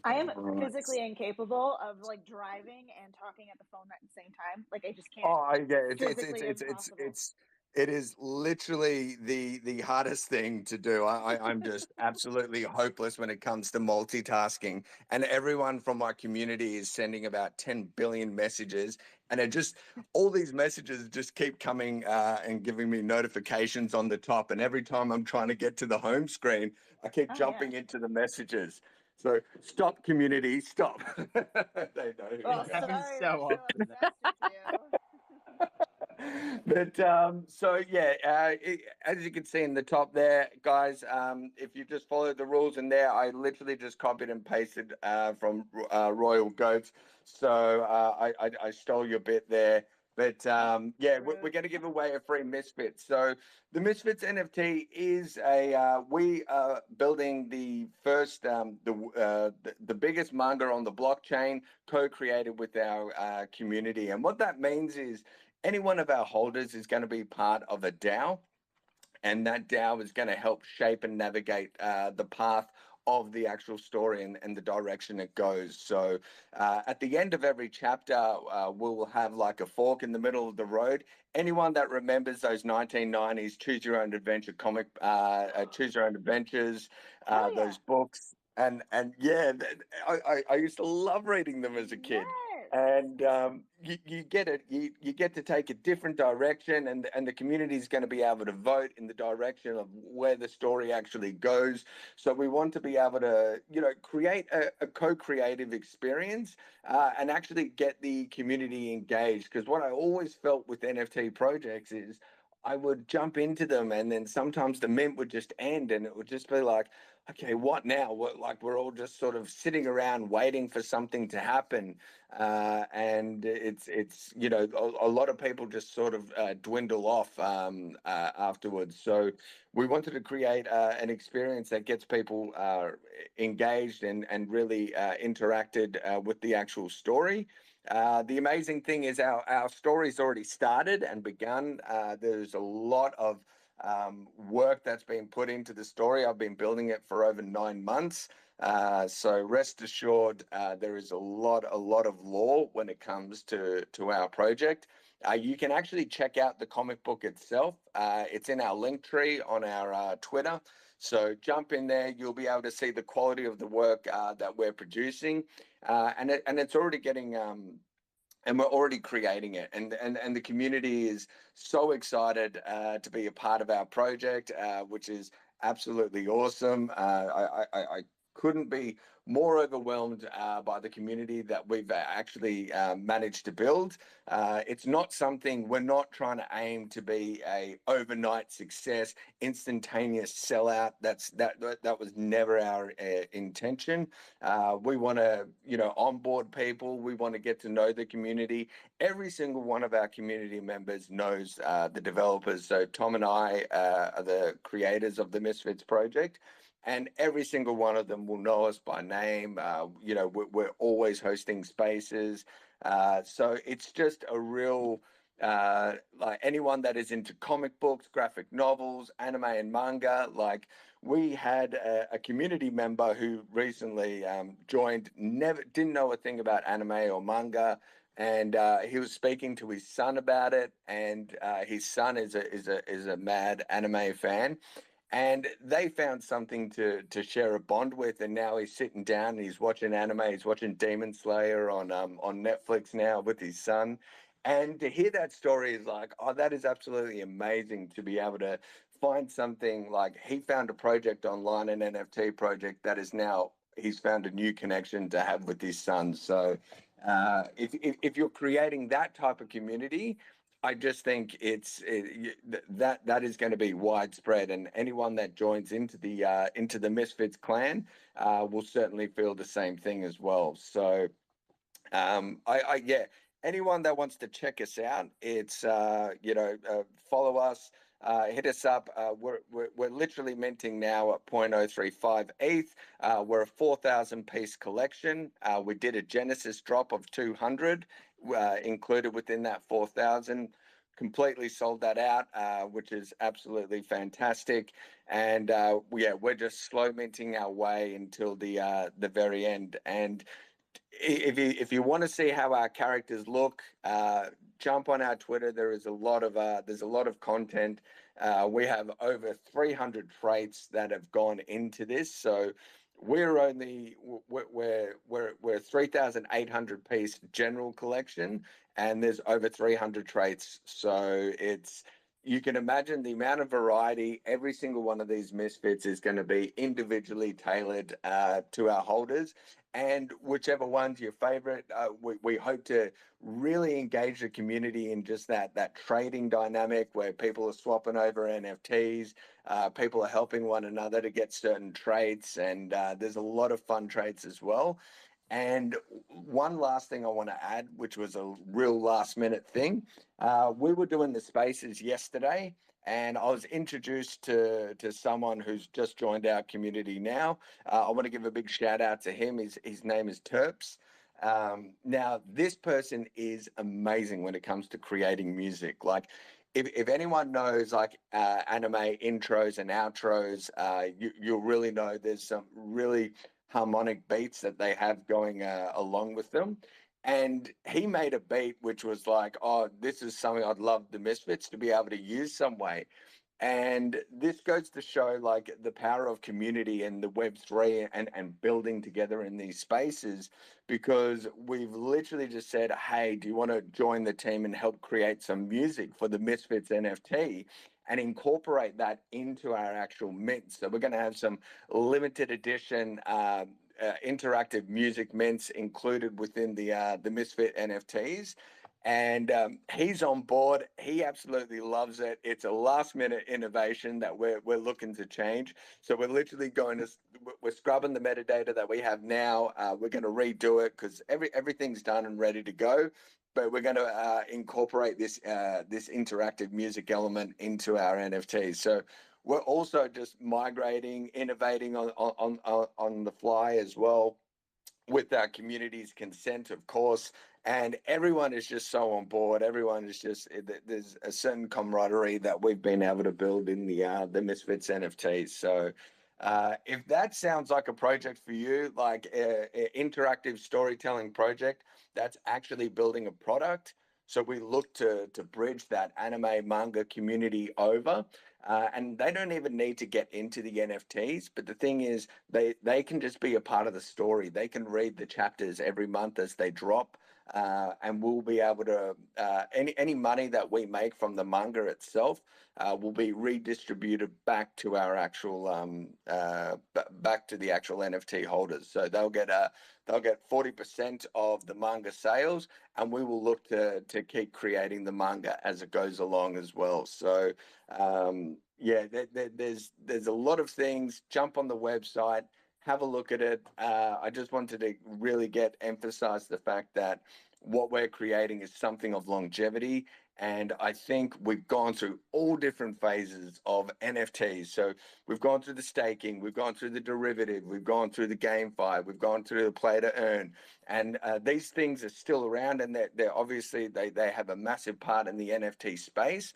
I am Right. physically incapable of like driving and talking at the phone at the same time. Like I just can't. Oh yeah, It's physically impossible. it is literally the hardest thing to do. I'm just absolutely hopeless when it comes to multitasking. And everyone from my community is sending about 10 billion messages, and it just all these messages just keep coming and giving me notifications on the top. And every time I'm trying to get to the home screen, I keep jumping into the messages. So stop, community, stop. They know. Well, It happens sorry so we're so often. obsessed with you. But so yeah, as you can see in the top there, guys, if you just follow the rules in there, I literally just copied and pasted from Royal Goats. So I stole your bit there. But yeah, we're going to give away a free Misfit. So the Misfits NFT is we are building the first the biggest manga on the blockchain, co-created with our community. And what that means is any one of our holders is going to be part of a DAO, and that DAO is going to help shape and navigate the path of the actual story and the direction it goes. So at the end of every chapter, we'll have like a fork in the middle of the road. Anyone that remembers those 1990s Choose Your Own Adventure comic, Choose Your Own Adventures, those books. And yeah, I used to love reading them as a kid. And you get it. You get to take a different direction, and the community is going to be able to vote in the direction of where the story actually goes. So we want to be able to, create a co-creative experience and actually get the community engaged. Because what I always felt with NFT projects is I would jump into them, and then sometimes the mint would just end, and it would just be like, okay, what now? Like we're all just sort of sitting around waiting for something to happen, and it's a lot of people just sort of dwindle off afterwards. So we wanted to create an experience that gets people engaged and really interacted with the actual story. The amazing thing is our story's already started and begun. There's a lot of work that's been put into the story. I've been building it for over 9 months. So rest assured, there is a lot of lore when it comes to our project. You can actually check out the comic book itself. It's in our link tree on our Twitter. So jump in there. You'll be able to see the quality of the work that we're producing, and it's already getting. And we're already creating it, and the community is so excited to be a part of our project, which is absolutely awesome. I couldn't be more overwhelmed by the community that we've actually managed to build. It's not something, we're not trying to aim to be a overnight success, instantaneous sellout. That was never our intention. We want to, onboard people. We want to get to know the community. Every single one of our community members knows the developers. So Tom and I are the creators of the Misfits project, and every single one of them will know us by name. We're always hosting spaces. So it's just a real, like anyone that is into comic books, graphic novels, anime and manga, like we had a community member who recently joined, never didn't know a thing about anime or manga, and he was speaking to his son about it, and his son is a mad anime fan, and they found something to share a bond with, and now he's sitting down and he's watching anime. He's watching Demon Slayer on Netflix now with his son, and to hear that story is like, oh, that is absolutely amazing to be able to find something. Like he found a project online, an NFT project that is now he's found a new connection to have with his son. So if you're creating that type of community, I just think that is going to be widespread, and anyone that joins into the Misfits clan will certainly feel the same thing as well. So yeah, anyone that wants to check us out, it's follow us, hit us up. We're literally minting now at 0.035 ETH. We're a 4,000 piece collection. We did a Genesis drop of 200. included within that 4,000. Completely sold that out, which is absolutely fantastic. And we're just slow minting our way until the very end. And if you want to see how our characters look, jump on our Twitter. There's a lot of content. We have over 300 traits that have gone into this. So we're 3,800 piece general collection, and there's over 300 traits. So you can imagine the amount of variety. Every single one of these misfits is going to be individually tailored to our holders. And whichever one's your favorite, we hope to really engage the community in just that trading dynamic where people are swapping over NFTs, people are helping one another to get certain traits, and there's a lot of fun traits as well. And one last thing I want to add, which was a real last minute thing, we were doing the spaces yesterday, and I was introduced to someone who's just joined our community now. I want to give a big shout out to him. His name is Terps. Now, this person is amazing when it comes to creating music. Like, if anyone knows anime intros and outros, you'll really know there's some really harmonic beats that they have going along with them. And he made a beat which was like, oh, this is something I'd love the Misfits to be able to use some way. And this goes to show like the power of community and the Web3 and building together in these spaces, because we've literally just said, hey, do you want to join the team and help create some music for the Misfits NFT and incorporate that into our actual mint? So we're going to have some limited edition interactive music mints included within the Misfit NFTs. And he's on board. He absolutely loves it. It's a last minute innovation that we're looking to change. So we're literally we're scrubbing the metadata that we have now. We're going to redo it because everything's done and ready to go. But we're going to incorporate this interactive music element into our NFTs. So we're also just migrating, innovating on the fly as well, with our community's consent, of course. And everyone is just so on board. Everyone is just, there's a certain camaraderie that we've been able to build in the Misfits NFTs. So if that sounds like a project for you, like an interactive storytelling project that's actually building a product, so we look to bridge that anime manga community over. And they don't even need to get into the NFTs. But the thing is, they can just be a part of the story. They can read the chapters every month as they drop. And we'll be able to, any money that we make from the manga itself will be redistributed back to our actual, back to the actual NFT holders. So they'll get 40% of the manga sales, and we will look to keep creating the manga as it goes along as well. So there's a lot of things. Jump on the website, have a look at it. I just wanted to really emphasize the fact that what we're creating is something of longevity. And I think we've gone through all different phases of NFTs. So we've gone through the staking, we've gone through the derivative, we've gone through the GameFi, we've gone through the play to earn. And these things are still around, and they're obviously, they have a massive part in the NFT space.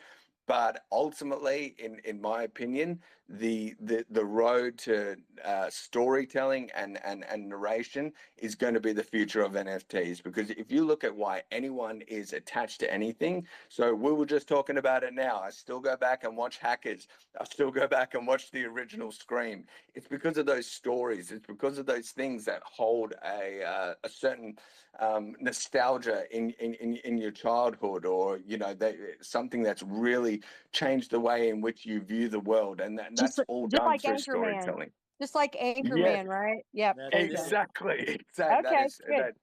But ultimately, in my opinion, the road to storytelling and narration is going to be the future of NFTs. Because if you look at why anyone is attached to anything, so we were just talking about it now. I still go back and watch Hackers. I still go back and watch the original Scream. It's because of those stories. It's because of those things that hold a certain nostalgia in your childhood, or something that's really changed the way in which you view the world, and that's all Just done like through Anchorman. storytelling. Just like Yes, Anchorman, right? Yep. exactly. Okay, good.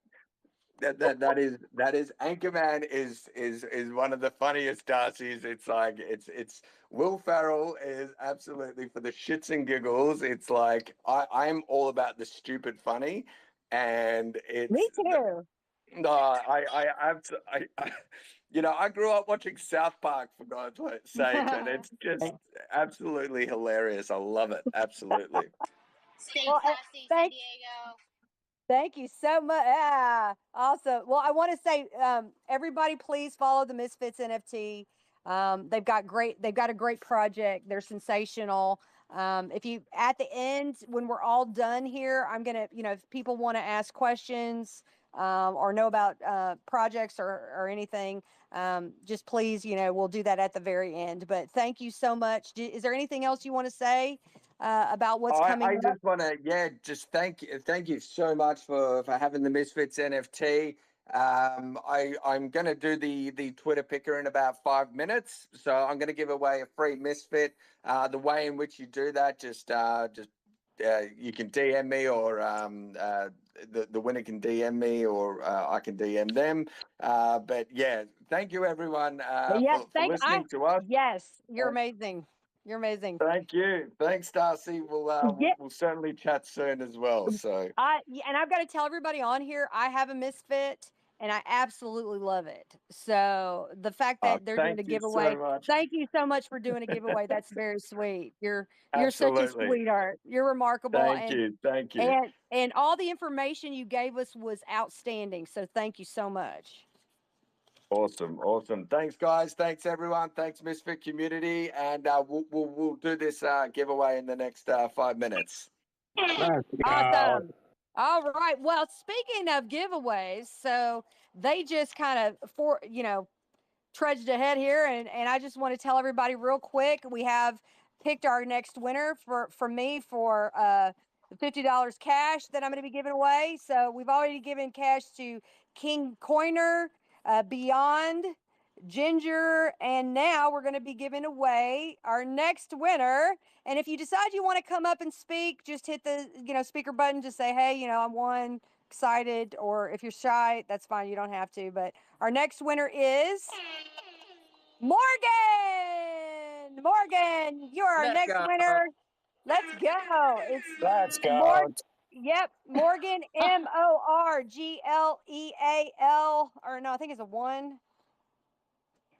That is Anchorman is one of the funniest Darcys. It's like it's Will Ferrell is absolutely for the shits and giggles. It's like I'm all about the stupid funny, and it's Me too. no, I grew up watching South Park, for God's sakes, and it's just absolutely hilarious. I love it, absolutely. Stay Well, classy, San Diego. Thank you so much. Yeah, awesome. Well, I want to say, everybody, please follow the Misfits NFT. They've got a great project. They're sensational. If you at the end when we're all done here, I'm gonna, if people want to ask questions or know about projects or anything, just please, we'll do that at the very end. But thank you so much. Is there anything else you want to say about what's coming I up? just want to, just thank you so much for having the Misfits NFT. I'm going to do the Twitter picker in about 5 minutes, so I'm going to give away a free Misfit. The way in which you do that, just you can DM me, or the winner can DM me, or I can DM them. But yeah, thank you everyone Yes, for listening to us. yes, you're amazing. You're amazing. Thank you. Thanks, Darcy. Yeah. We'll certainly chat soon as well. So And I've got to tell everybody on here, I have a Misfit and I absolutely love it. So the fact that they're doing a thank you so giveaway, much. thank you so much for doing a giveaway. That's very sweet. You're such a Absolutely. sweetheart. You're remarkable. Thank you. Thank you. And all the information you gave us was outstanding. So thank you so much. Awesome. Thanks, guys. Thanks, everyone. Thanks, Misfit community. And we'll do this giveaway in the next 5 minutes. Awesome. All right. Well, speaking of giveaways, so they just kind of trudged ahead here, and I just want to tell everybody real quick, we have picked our next winner for me for the $50 cash that I'm going to be giving away. So we've already given cash to King Coiner, Beyond, Ginger, and now we're going to be giving away our next winner. And if you decide you want to come up and speak, just hit the speaker button. Just say, hey, I won, excited. Or if you're shy, that's fine. You don't have to. But our next winner is Morgan. Morgan, you're our Let's next go. winner. Let's go. Let's go. Morgan. Yep, Morgan, Morgleal, or no, I think it's a 1.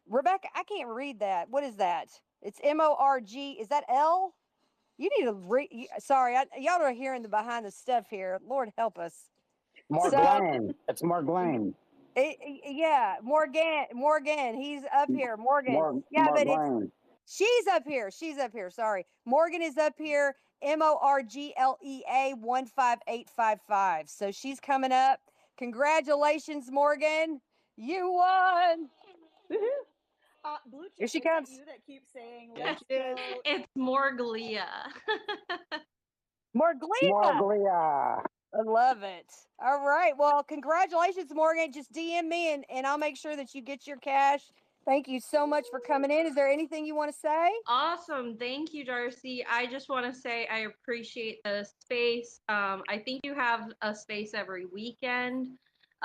Rebecca, I can't read that. What is that? It's Morg. Is that L? You need to read. Sorry, y'all are hearing the behind the stuff here. Lord help us. Morgan. It's Morgan. Yeah, Morgan. He's up here. Morgan. Yeah, but she's up here. She's up here. Sorry. Morgan is up here. Morglea 15855. So she's coming up. Congratulations, Morgan. You won. Blue Here Chip, she is that comes. you that keeps saying Yes, let's go? It's Morglia. Morglia. I love it. All right. Well, congratulations, Morgan. Just DM me and I'll make sure that you get your cash. Thank you so much for coming in. Is there anything you want to say? Awesome. Thank you, Darcy. I just want to say I appreciate the space. I think you have a space every weekend,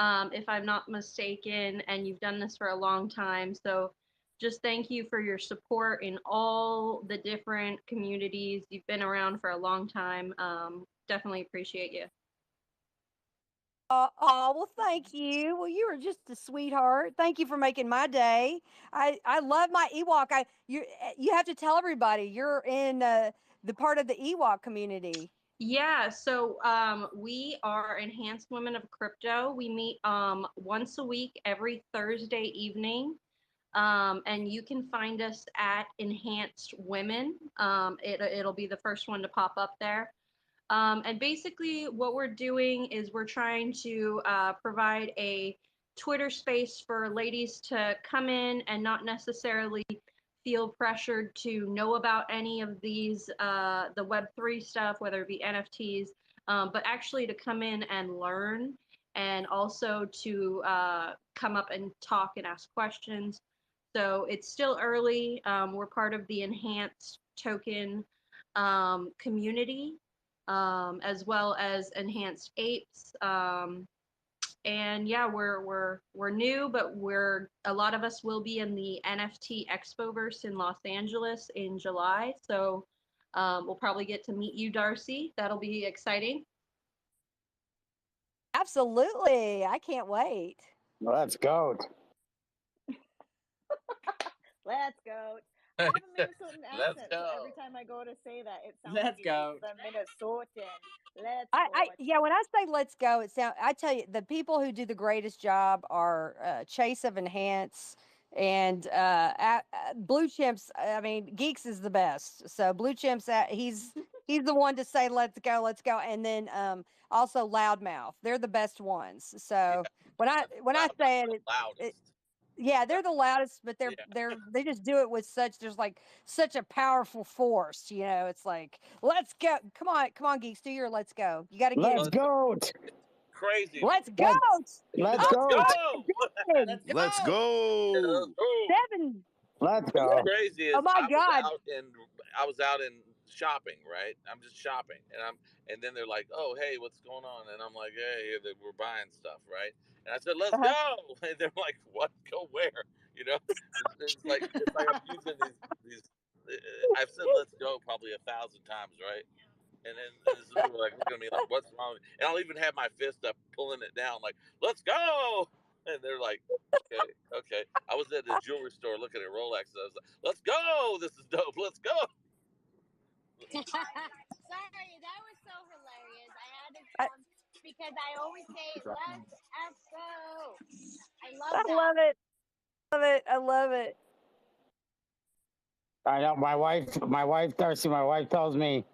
if I'm not mistaken, and you've done this for a long time. So just thank you for your support in all the different communities. You've been around for a long time. Definitely appreciate you. Oh, well, thank you. Well, you were just a sweetheart. Thank you for making my day. I love my Ewok. You have to tell everybody you're in the part of the Ewok community. Yeah, so we are Enhanced Women of Crypto. We meet once a week, every Thursday evening. And you can find us at Enhanced Women. It'll be the first one to pop up there. And basically what we're doing is we're trying to provide a Twitter space for ladies to come in and not necessarily feel pressured to know about any of these, the Web3 stuff, whether it be NFTs, but actually to come in and learn, and also to come up and talk and ask questions. So it's still early. We're part of the Enhanced Token community, as well as Enhanced Apes. And yeah, we're new, but a lot of us will be in the NFT Expoverse in Los Angeles in July. So we'll probably get to meet you, Darcy. That'll be exciting. Absolutely. I can't wait. Let's go. Let's go. I have a Minnesotan Let's accent, so go. every time I go to say that, it sounds Let's weird go. because I'm Minnesotan. Let's I go. yeah, when I say let's go, it sound I tell you the people who do the greatest job are Chase of Enhance and Blue Chimps. I mean, Geeks is the best. So Blue Chimps, he's the one to say let's go, and then also Loudmouth. They're the best ones. So when I say it, Loudest. yeah, they're the loudest, but they just do it with there's like such a powerful force, It's like, let's go. Come on, geeks, do your let's go. You gotta get Let's go. Crazy. let's go. Let's Oh go. Go. God, Let's Yeah, let's go. go. Devin. Let's What's go. crazy Oh is my God. I was out in shopping, right? I'm just shopping, and then they're like, "Oh, hey, what's going on?" And I'm like, "Hey, we're buying stuff, right?" And I said, "Let's Uh-huh. go." And they're like, "What? Go where?" You know, it's like I'm using these. I've said "let's go" probably 1,000 times, right? And then this is people like looking at me like, "What's wrong?" And I'll even have my fist up, pulling it down, like, "Let's go!" And they're like, "Okay, okay." I was at the jewelry store looking at Rolex. And I was like, "Let's go! This is dope. Let's go!" Sorry, that was so hilarious. I had to I, because I always say let's go. I love I that. love it. Love it. I love it. I know my wife, Darcy, my wife tells me,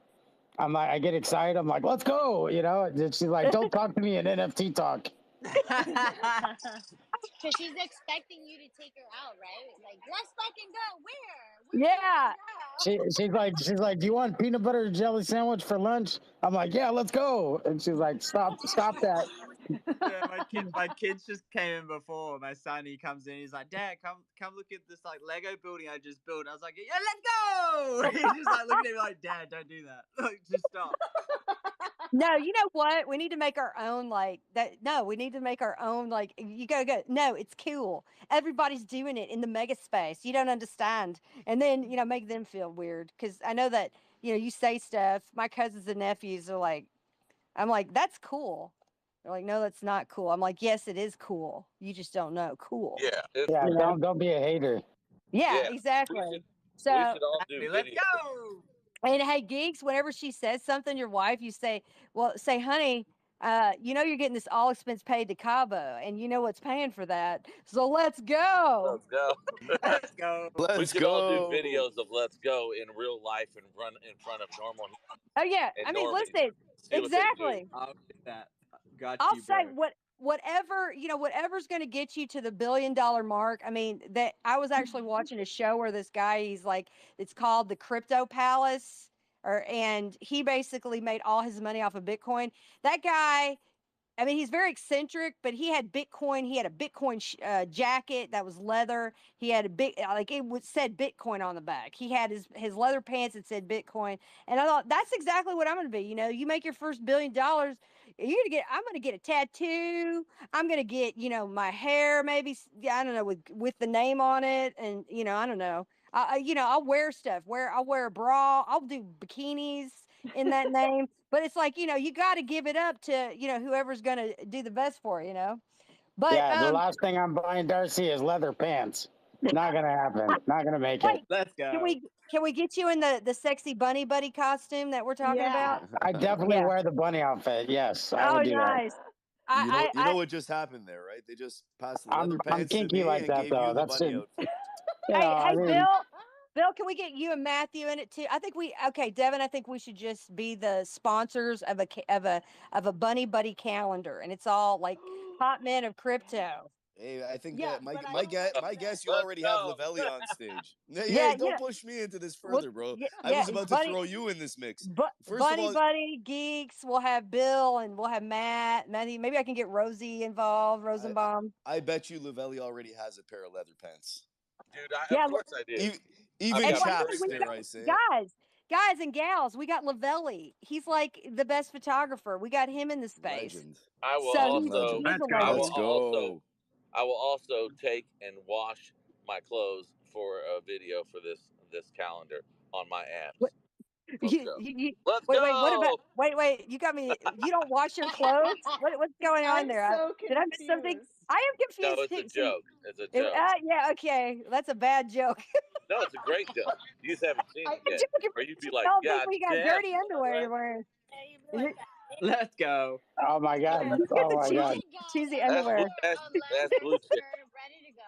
I get excited. I'm like, let's go. And she's like, don't talk to me in NFT talk. Because she's expecting you to take her out, right? Like, let's fucking go. Where? Yeah. She's like, do you want peanut butter and jelly sandwich for lunch? I'm like, yeah, let's go. And she's like, stop that. Yeah, my kids just came in before. My son, he comes in, he's like, "Dad, come look at this like Lego building I just built." I was like, "Yeah, let's go!" He's just like looking at me like, "Dad, don't do that. Like, just stop." No, you know what? We need to make our own like that. No, we need to make our own like you go. No, it's cool. Everybody's doing it in the mega space. You don't understand. And then, make them feel weird. Cause I know that, you say stuff. My cousins and nephews are like, I'm like, that's cool. They're like, no, that's not cool. I'm like, yes, it is cool. You just don't know. Cool. Yeah, it's Yeah, cool. don't be a hater. Yeah, Yeah, we exactly. should we So should all do Let's videos. go. And hey, geeks, whenever she says something, your wife, you say, honey, you're getting this all expense paid to Cabo, and you know what's paying for that. So let's go. Let's go. Let's go. We Let's should all do go. videos of "Let's go" in real life and run in front of normal humans Oh yeah, and I mean, normies. listen, See what they do. exactly. I'll do that. Got I'll you, say bro. whatever's going to get you to the $1 billion mark. I mean, that I was actually watching a show where this guy, he's like, it's called the Crypto Palace, and he basically made all his money off of Bitcoin. That guy, I mean, he's very eccentric, but he had Bitcoin. He had a Bitcoin jacket that was leather. He had a big, like said Bitcoin on the back. He had his leather pants that said Bitcoin. And I thought that's exactly what I'm going to be. You make your first $1 billion, I'm going to get a tattoo. I'm going to get, my hair, maybe, I don't know, with the name on it. And, I don't know. I'll wear stuff. I'll wear a bra. I'll do bikinis in that name. But it's like, you got to give it up to, whoever's going to do the best for you. But Yeah, the last thing I'm buying, Darcy, is leather pants. Not gonna happen. Not gonna make it. wait, Let's can go. we get you in the sexy bunny buddy costume that we're talking Yeah. about? I definitely Yeah. wear the bunny outfit. Yes, I Oh, would do that. nice. You know what just happened there, right? They just passed the leather I'm pants to kinky me like and that gave though. you the That's bunny it. outfit. I Hey, mean, Bill, can we get you and Matthew in it too? I think okay, Devin, I think we should just be the sponsors of a bunny buddy calendar, and it's all like hot men of crypto. Hey, I think Yeah, my but I my don't guess like my that. guess you Let's already have go. Lavelli on stage. Hey, Yeah, hey, don't push me into this well, further, bro. I yeah, was about to buddy, throw you in this mix. First of bunny all, buddy geeks. We'll have Bill and we'll have Matty. Maybe I can get Rosie involved, I Rosenbaum. I bet you Lavelli already has a pair of leather pants. Dude, of Yeah, course I did. I've Even and got hey, chaps, we dare got I say it? guys and gals. We got Lavelli. He's like the best photographer. We got him in the space. Legend. So Legend. he's a I legend. will Let's also go. I will also take and wash my clothes for a video for this calendar on my abs. Let's go. Let's wait, what about? go. Wait, you got me. You don't wash your clothes? What's going on I'm there? so Did I miss something? confused. I am No, confused it's a too. See, joke. It's a joke. yeah, okay, that's a bad joke. No, it's a great joke. You just haven't seen it I'm yet. joking. Or you'd be Just like, tell God people you got damn, dirty son, underwear right? you're wearing. Is it? Let's go. Oh my god! You got Oh the my god! cheesy That's underwear. that's blue chip. Ready to go.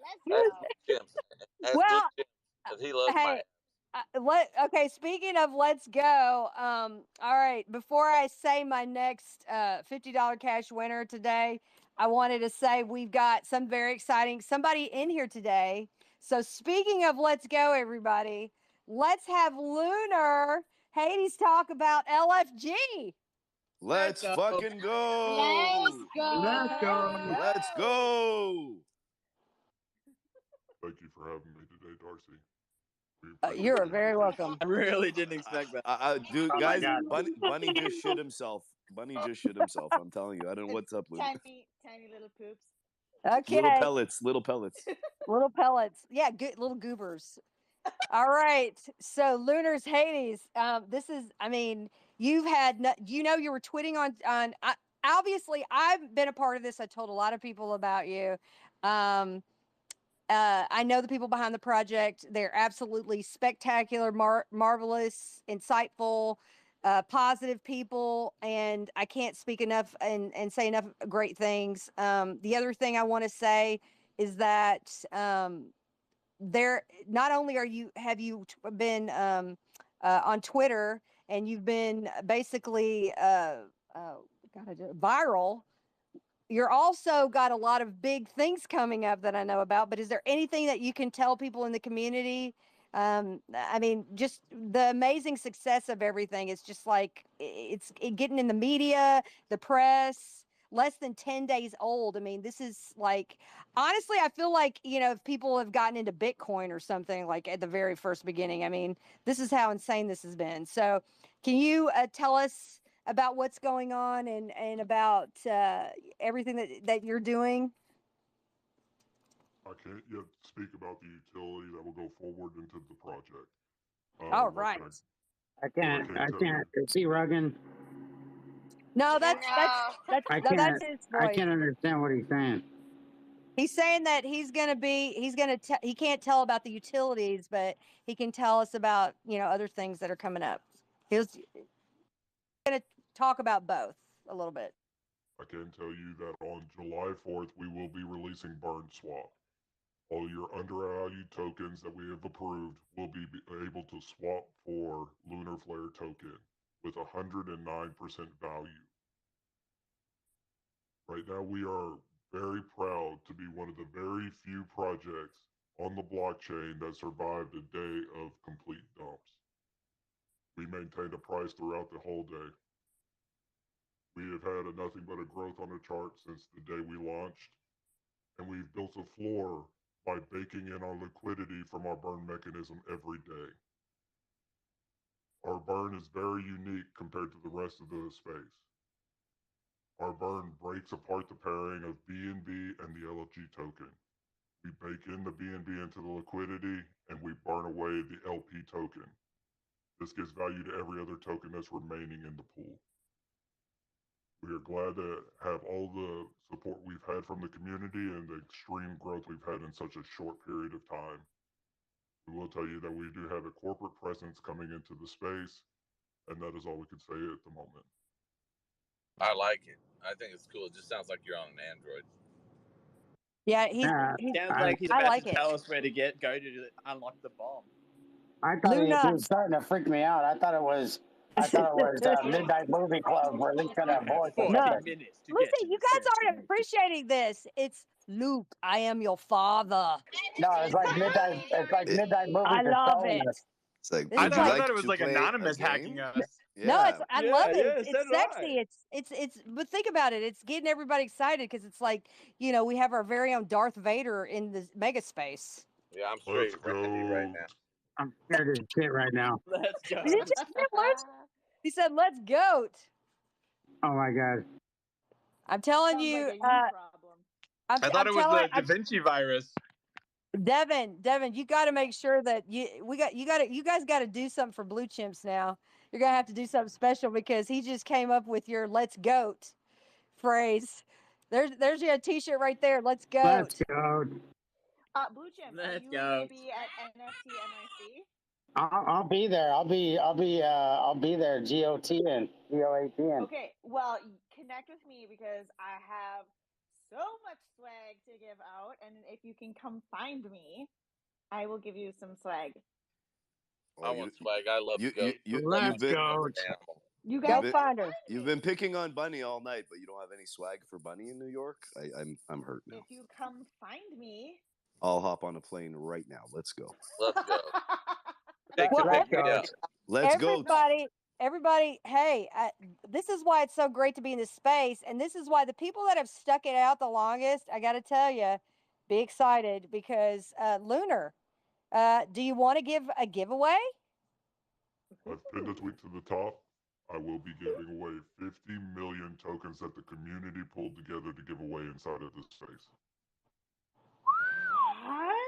Let's That's go. blue chips. That's blue Well, chips. Because he loves my hey, okay, speaking of let's go, all right, before I say my next $50 cash winner today, I wanted to say we've got some very exciting somebody in here today. So speaking of let's go, everybody, let's have Lunar Hades talk about LFG. Let's go. fucking Let's go. go. Let's go. Thank you for having me today, Darcy. We You're appreciate very welcome. I really didn't expect that. Dude, Oh my guys, god! Bunny just shit himself. Bunny just shit himself. I'm telling you. I don't know what's up, Lunar. Tiny little poops. Little Okay, pellets. Little pellets. little pellets. Yeah, good little goobers. All right. So Lunar's Hades. This is, I mean, you've had, you were tweeting on, obviously I've been a part of this. I told a lot of people about you. I know the people behind the project. They're absolutely spectacular, marvelous, insightful, positive people. And I can't speak enough and say enough great things. The other thing I want to say is that, there not only have you been on Twitter and you've been basically viral, you're also got a lot of big things coming up that I know about. But is there anything that you can tell people in the community? I mean, just the amazing success of everything. It's just like it's getting in the media, the press. Less than 10 days old. I mean, this is like, honestly, I feel like, if people have gotten into Bitcoin or something like at the very first beginning, I mean, this is how insane this has been. So can you tell us about what's going on and about everything that you're doing? I can't yet speak about the utility that will go forward into the project. All What right. can I what can't. I I can tell can't. you. Is he rugging? No, that's I no, that's can't. his I voice. can't understand what he's saying. He's saying that he can't tell about the utilities, but he can tell us about, other things that are coming up. He's going to talk about both a little bit. I can tell you that on July 4th, we will be releasing Burn Swap. All your undervalued tokens that we have approved will be able to swap for Lunar Flare token with 109% value. Right now, we are very proud to be one of the very few projects on the blockchain that survived a day of complete dumps. We maintained a price throughout the whole day. We have had nothing but a growth on the chart since the day we launched, and we've built a floor by baking in our liquidity from our burn mechanism every day. Our burn is very unique compared to the rest of the space. Our burn breaks apart the pairing of BNB and the LFG token. We bake in the BNB into the liquidity, and we burn away the LP token. This gives value to every other token that's remaining in the pool. We are glad to have all the support we've had from the community and the extreme growth we've had in such a short period of time. We will tell you that we do have a corporate presence coming into the space, and that is all we can say at the moment. I like it. I think it's cool. It just sounds like you're on an Android. Yeah, Sounds like he's I about like to it. tell us where to go to unlock the bomb. I thought he Luna. was starting to freak me out. I thought it was Midnight Movie Club releasing a voice or 40 something. minutes to Listen, get to you the guys aren't appreciating this. It's Luke, I am your father. No, it's like Midnight. It's like Midnight Movie I for love stoners. it. It's like, This I is thought like it was like anonymous hacking us. no, it's I love it. Yeah, It's so do sexy. I. It's but think about it. It's getting everybody excited because it's like, we have our very own Darth Vader in the mega space. Yeah, I'm straight Randy right now. I'm scared as shit right now. Let's go. Did you just hear what? He said, "Let's goat." Oh my god. I'm telling Sounds you, like a you problem. I thought it was the Da Vinci virus. Devin, you got to make sure that you guys got to do something for Blue Chimps now. You're gonna have to do something special because he just came up with your "Let's goat" phrase. There's your T-shirt right there. Let's Let's goat. go. Blue Chimp, are Let's you go. gonna be at NFT NYC? I'll be there. I'll be there. GOATN. Okay, well, connect with me because I have so much swag to give out, and if you can come find me, I will give you some swag. I want swag. I love goats. Let's Goats are my go. favorite animal. You Go guys been, find her. you've been picking on Bunny all night, but you don't have any swag for Bunny in New York. I'm hurt now. If you come find me, I'll hop on a plane right now. Let's go. Let's go. Take Well, the big wheel. Let's go. everybody, hey, this is why it's so great to be in this space, and this is why the people that have stuck it out the longest, I got to tell you, be excited because Lunar, do you want to give a giveaway? I've pinned a tweet to the top. I will be giving away 50 million tokens that the community pulled together to give away inside of this space.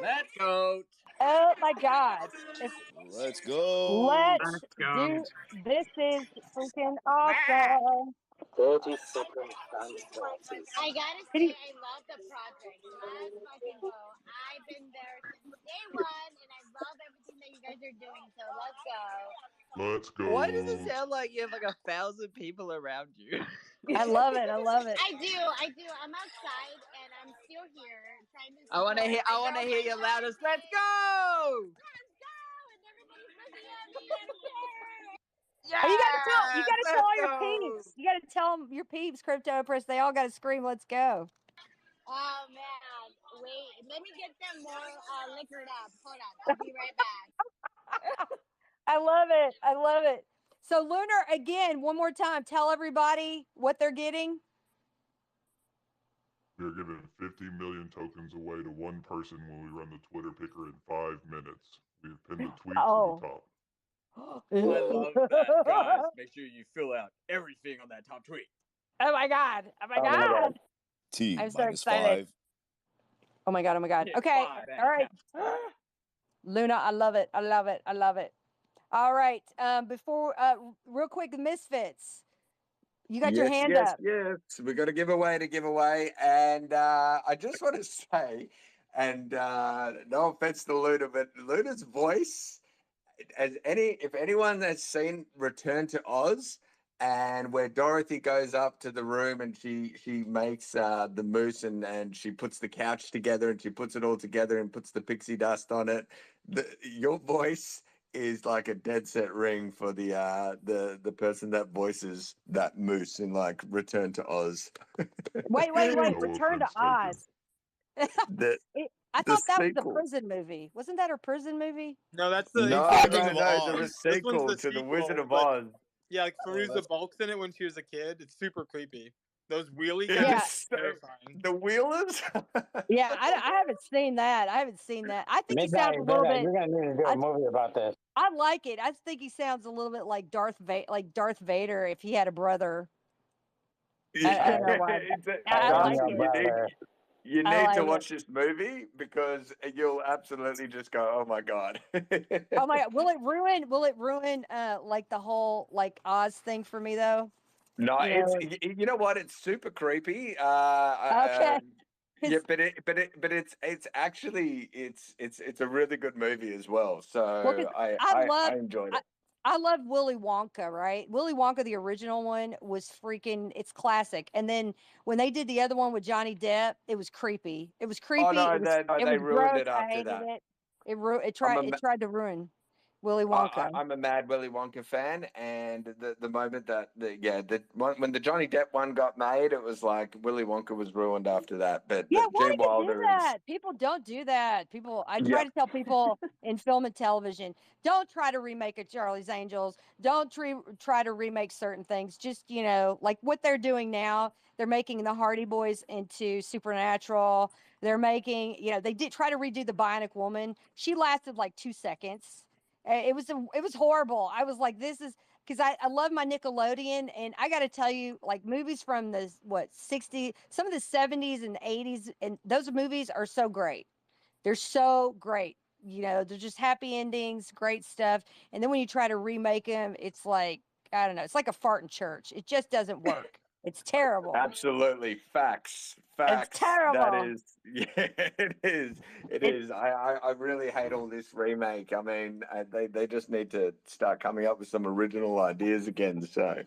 Let's go. Oh my God! Let's go. Let's do. This is freaking awesome. 30 seconds and I gotta say, I love the project. Let's fucking go. I've been there since day one, and I love everything that you guys are doing. So let's go. Let's go. Why does it sound like you have like 1,000 people around you? I love it. I love it. I do. I'm outside, and I'm still here trying to. I want to hear. I want to hear your loudest. Let's go. Oh, you got to tell all your Let's go. peeps. You got to tell them your peeps, Crypto Press. They all got to scream, "Let's go!" Oh man, wait. Let me get them more liquored up. Hold on, I'll be right back. I love it. I love it. So, Lunar, again, one more time, tell everybody what they're getting. We are giving 50 million tokens away to one person when we run the Twitter picker in 5 minutes. We've pinned a tweet to the top. I love that, guys. Make sure you fill out everything on that top tweet. Oh my God. Oh my God. T I'm so minus excited. 5. Oh my God. Oh my God. Yeah, Okay. 5 and All right. count. Luna, I love it. I love it. I love it. All right. Before, real quick, the Misfits. You got your hand up. Yes. We've got a giveaway to give away. And I just want to say, and no offense to Luna, but Luna's voice, if anyone has seen Return to Oz, and where Dorothy goes up to the room and she makes the moose and she puts the couch together and she puts it all together and puts the pixie dust on it, your voice is like a dead set ring for the person that voices that moose in like Return to Oz. Wait. Return to Oz. The I thought that was the sequel. prison movie. Wasn't that her prison movie? No, that's No, the. the This one's sequel the to the sequel, Wizard of but- Oz. Yeah, like Fairuza that's- Balk's in it when she was a kid. It's super creepy. Those wheelie guys, Yeah. terrifying. The Wheelers? Yeah, I haven't seen that. I think he sounds Midnight, a little bit. you're gonna need to do a movie about this. I like it. I think he sounds a little bit like Darth Vader if he had a brother. I don't know why. I like it. You I need like to it. watch this movie because you'll absolutely just go, "Oh my god!" Oh my God! Will it ruin like the whole like Oz thing for me though? No, You know? you know what? It's super creepy. Okay. Yeah, but it's actually it's a really good movie as well. So Well, 'cause I enjoyed it. I love Willy Wonka, right? Willy Wonka, the original one, was freaking. It's classic. And then when they did the other one with Johnny Depp, it was creepy. It was creepy. Oh no, it was, they it was ruined gross. it I after hated that. it. It tried to ruin Willy Wonka. I'm a mad Willy Wonka fan, and the moment that when the Johnny Depp one got made, it was like Willy Wonka was ruined after that. But Yeah, why Gene do you do Wilder is that? People don't do that. I try to tell people in film and television, don't try to remake a Charlie's Angels. Don't try to remake certain things. Just, like what they're doing now, they're making the Hardy Boys into Supernatural. They're making, they did try to redo the Bionic Woman. She lasted like 2 seconds. It was horrible. I was like, this is because I love my Nickelodeon, and I got to tell you, like movies from the 60s, some of the 70s and 80s, and those movies are so great. They're so great. They're just happy endings, great stuff. And then when you try to remake them, it's like, I don't know, it's like a fart in church. It just doesn't work. It's terrible. Absolutely, facts, It's facts. That terrible. is, yeah, it is. It is. I really hate all this remake. I mean, they just need to start coming up with some original ideas again. So,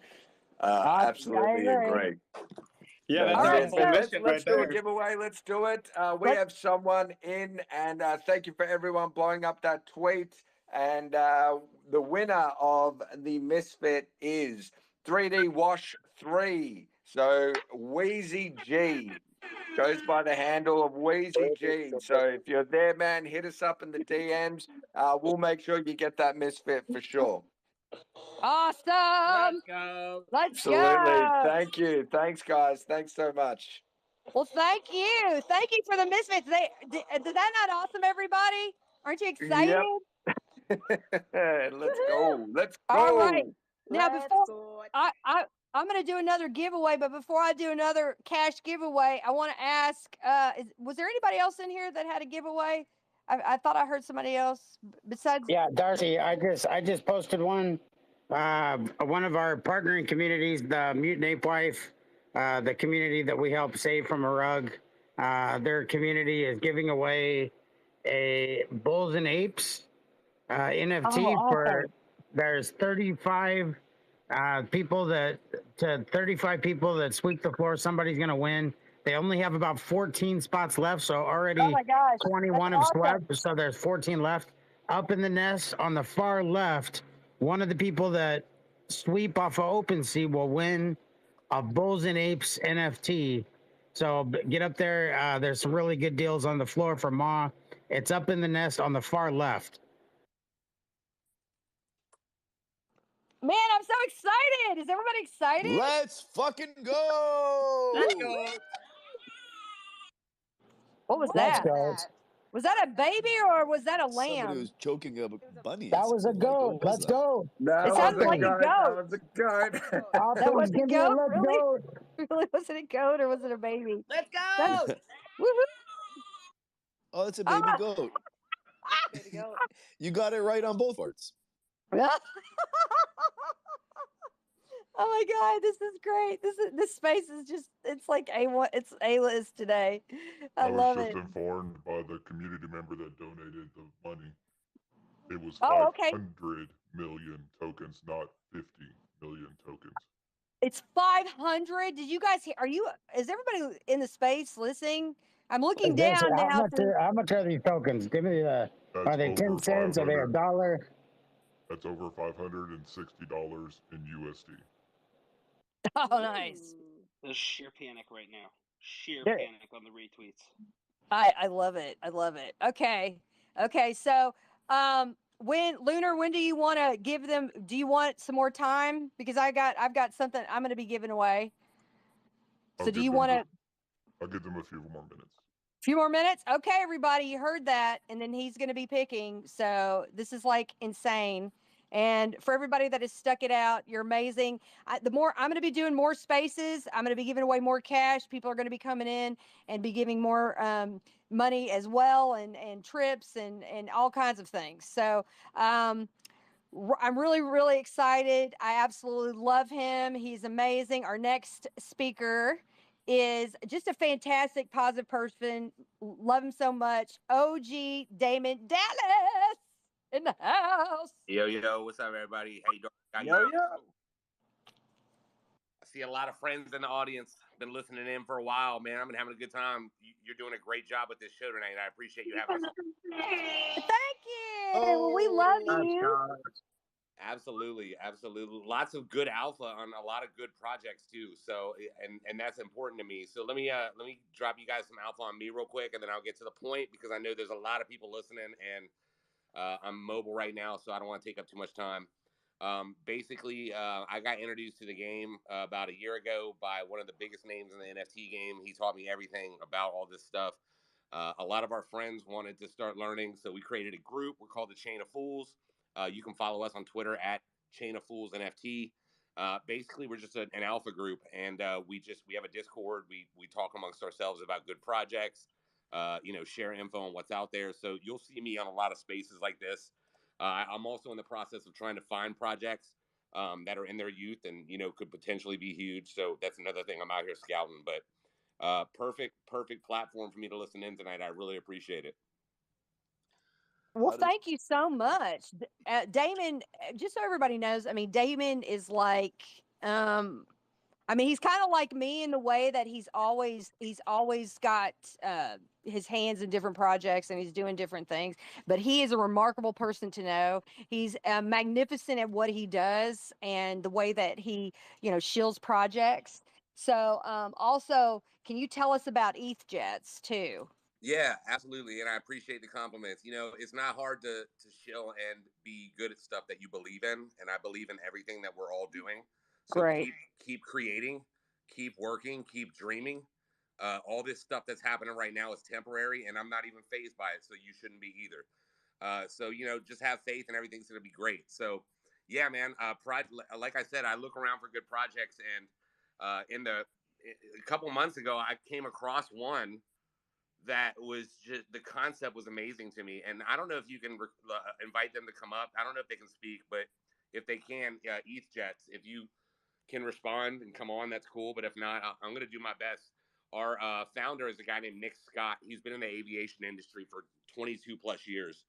I absolutely agree. agree. Yeah, that's All our right, whole so let's mission right do a there. giveaway. Let's do it. We let's have someone in, and thank you for everyone blowing up that tweet. And the winner of the Misfit is 3D Wash 3. So Wheezy G goes by the handle of Wheezy G. So if you're there, man, hit us up in the DMs. We'll make sure you get that Misfit for sure. awesome. Go. Let's Absolutely. go. Thank you. Thanks, guys. Thanks so much. Well, thank you. Thank you for the Misfits. Is that not awesome, everybody? Aren't you excited? Yep. Let's go. Let's All right. go. Now, Let's before go. I'm going to do another giveaway, but before I do another cash giveaway, I want to ask: was there anybody else in here that had a giveaway? I thought I heard somebody else besides. Yeah, Darcy, I just posted one. One of our partnering communities, the Mutant Ape Wife, the community that we help save from a rug. Their community is giving away a Bulls and Apes NFT Oh, for. awesome. There's 35 people that 35 people that sweep the floor. Somebody's gonna win. They only have about 14 spots left, so Oh already my gosh, 21 that's have awesome. swept. So there's 14 left. Up in the nest on the far left, one of the people that sweep off of OpenSea will win a Bulls and Apes NFT. So get up there. There's some really good deals on the floor for Ma. It's up in the nest on the far left. Man, I'm so excited. Is everybody excited? Let's fucking go. Let's go. What was Let's that? go. Was that a baby or was that a Somebody lamb? was choking a bunny. That It was a sounded like. goat. What was Let's that? go. That It was sounded a like a goat. goat. That was a goat. I That thought was it a gonna be a goat? let's Really? go. Really? Was it a goat or was it a baby? Let's That's go. woohoo. Oh, it's a Ah! baby goat. Baby goat. You got it right on both parts. Oh my god, this is great. This space is just it's like A1, it's A-list today. I I was love just it. informed by the community member that donated the money. It was Oh, okay. 500 million tokens, not 50 million tokens. It's 500. Did you guys hear? Is everybody in the space listening? I'm looking down now. How much are these tokens? Give me the. That's Are they 10 cents? Are they a dollar? That's over $560 in USD. Oh, nice. There's sheer panic right now. Sheer Yeah. panic on the retweets. I love it. I love it. Okay. So, when do you want to give them? Do you want some more time? Because I've got something I'm going to be giving away. So do you want to? I'll give them a few more minutes. Few more minutes? Okay, everybody, you heard that. And then he's going to be picking. So this is like insane. And for everybody that has stuck it out, you're amazing. I'm going to be doing more spaces. I'm going to be giving away more cash. People are going to be coming in and be giving more money as well, and trips and all kinds of things. So I'm really, really excited. I absolutely love him. He's amazing. Our next speaker is just a fantastic, positive person. Love him so much. OG Damon Dallas in the house. Yo, what's up, everybody? How you doing? Yo. I see a lot of friends in the audience. Been listening in for a while, man. I've been having a good time. You're doing a great job with this show tonight. I appreciate you having us. Thank you. Well, we love you. Absolutely. Lots of good alpha on a lot of good projects too. So, and that's important to me. So let me drop you guys some alpha on me real quick, and then I'll get to the point because I know there's a lot of people listening, and I'm mobile right now, so I don't want to take up too much time. Basically, I got introduced to the game about a year ago by one of the biggest names in the NFT game. He taught me everything about all this stuff. A lot of our friends wanted to start learning, so we created a group. We're called the Chain of Fools. You can follow us on Twitter at Chain of Fools NFT. Basically, we're just an alpha group, and we have a Discord. We talk amongst ourselves about good projects. share info on what's out there. So you'll see me on a lot of spaces like this. I'm also in the process of trying to find projects that are in their youth and, could potentially be huge. So that's another thing I'm out here scouting. But perfect platform for me to listen in tonight. I really appreciate it. Well, thank you so much. Damon, just so everybody knows, I mean, Damon is like, he's kind of like me in the way that he's always got his hands in different projects and he's doing different things. But he is a remarkable person to know. He's magnificent at what he does and the way that he, shields projects. So, also, can you tell us about ETH Jets too? Yeah, absolutely. And I appreciate the compliments. It's not hard to chill and be good at stuff that you believe in. And I believe in everything that we're all doing. So Great. keep creating, keep working, keep dreaming. All this stuff that's happening right now is temporary, and I'm not even fazed by it. So you shouldn't be either. So just have faith and everything's going to be great. So yeah, man, like I said, I look around for good projects, and a couple months ago, I came across one that was just, the concept was amazing to me. And I don't know if you can invite them to come up. I don't know if they can speak, but if they can, ETH Jets, if you can respond and come on, that's cool. But if not, I'm going to do my best. Our founder is a guy named Nick Scott. He's been in the aviation industry for 22 plus years.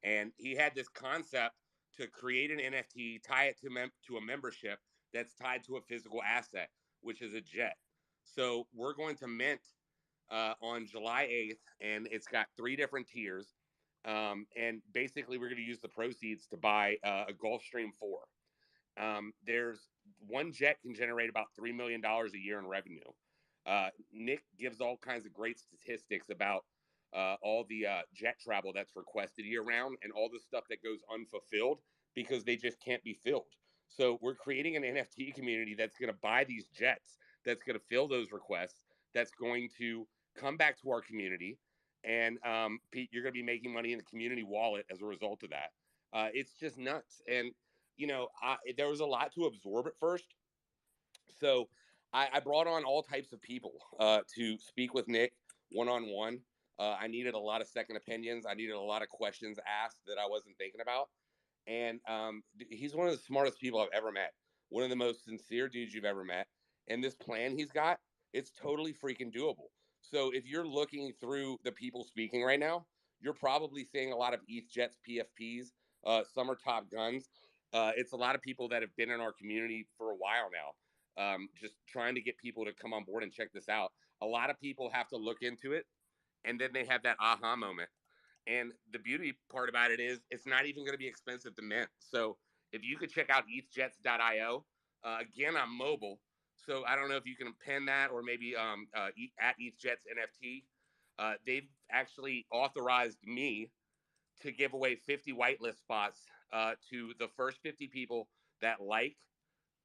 And he had this concept to create an NFT, tie it to a membership that's tied to a physical asset, which is a jet. So we're going to mint on July 8th, and it's got 3 different tiers. And basically, we're going to use the proceeds to buy a Gulfstream 4. There's one jet can generate about $3 million a year in revenue. Nick gives all kinds of great statistics about all the jet travel that's requested year round and all the stuff that goes unfulfilled because they just can't be filled. So we're creating an NFT community that's going to buy these jets, that's going to fill those requests, that's going to come back to our community. And Pete, you're going to be making money in the community wallet as a result of that. It's just nuts. And, there was a lot to absorb at first. So I brought on all types of people to speak with Nick one-on-one. I needed a lot of second opinions. I needed a lot of questions asked that I wasn't thinking about. And he's one of the smartest people I've ever met. One of the most sincere dudes you've ever met. And this plan he's got, it's totally freaking doable. So if you're looking through the people speaking right now, you're probably seeing a lot of ETH Jets PFPs. Some are Top Guns. It's a lot of people that have been in our community for a while now, just trying to get people to come on board and check this out. A lot of people have to look into it, and then they have that aha moment. And the beauty part about it is it's not even going to be expensive to mint. So if you could check out ethjets.io, again, I'm mobile. So I don't know if you can pin that or maybe at ethjets NFT. They've actually authorized me to give away 50 whitelist spots to the first 50 people that like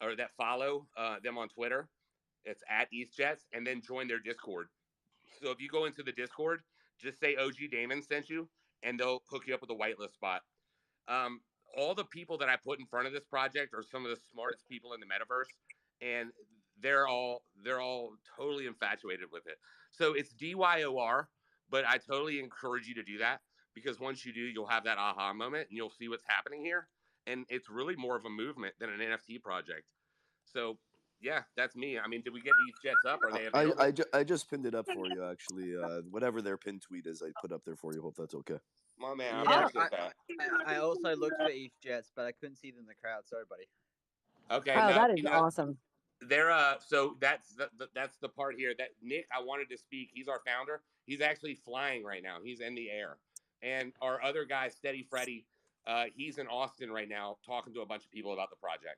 or that follow them on Twitter. It's at ethjets, and then join their Discord. So if you go into the Discord, just say OG Damon sent you, and they'll hook you up with a whitelist spot. All the people that I put in front of this project are some of the smartest people in the metaverse, and they're all totally infatuated with it. So it's DYOR, but I totally encourage you to do that because once you do, you'll have that aha moment and you'll see what's happening here. And it's really more of a movement than an NFT project. So yeah, that's me. I mean, did we get these jets up? Are they available? I just pinned it up for you actually. Whatever their pin tweet is, I put up there for you. Hope that's okay. My man, I Yeah, appreciate that. I also looked for ETH Jets, but I couldn't see them in the crowd. Sorry, buddy. Okay, Oh, now that is awesome. they're so that's the part here that Nick, I wanted to speak. He's our founder. He's actually flying right now. He's in the air. And our other guy, Steady Freddy, he's in Austin right now talking to a bunch of people about the project.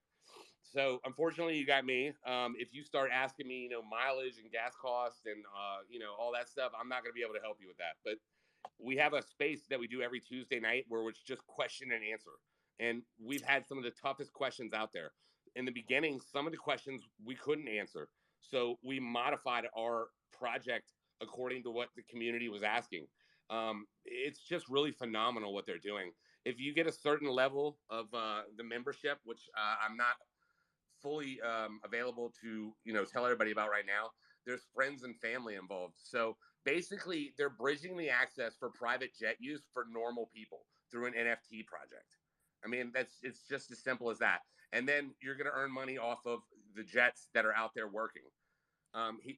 So unfortunately, you got me. If you start asking me, mileage and gas costs and all that stuff, I'm not going to be able to help you with that. But we have a space that we do every Tuesday night where it's just question and answer. And we've had some of the toughest questions out there. In the beginning, some of the questions we couldn't answer. So we modified our project according to what the community was asking. It's just really phenomenal what they're doing. If you get a certain level of the membership, which I'm not fully available to tell everybody about right now, there's friends and family involved. So basically, they're bridging the access for private jet use for normal people through an NFT project. I mean, it's just as simple as that. And then you're going to earn money off of the jets that are out there working.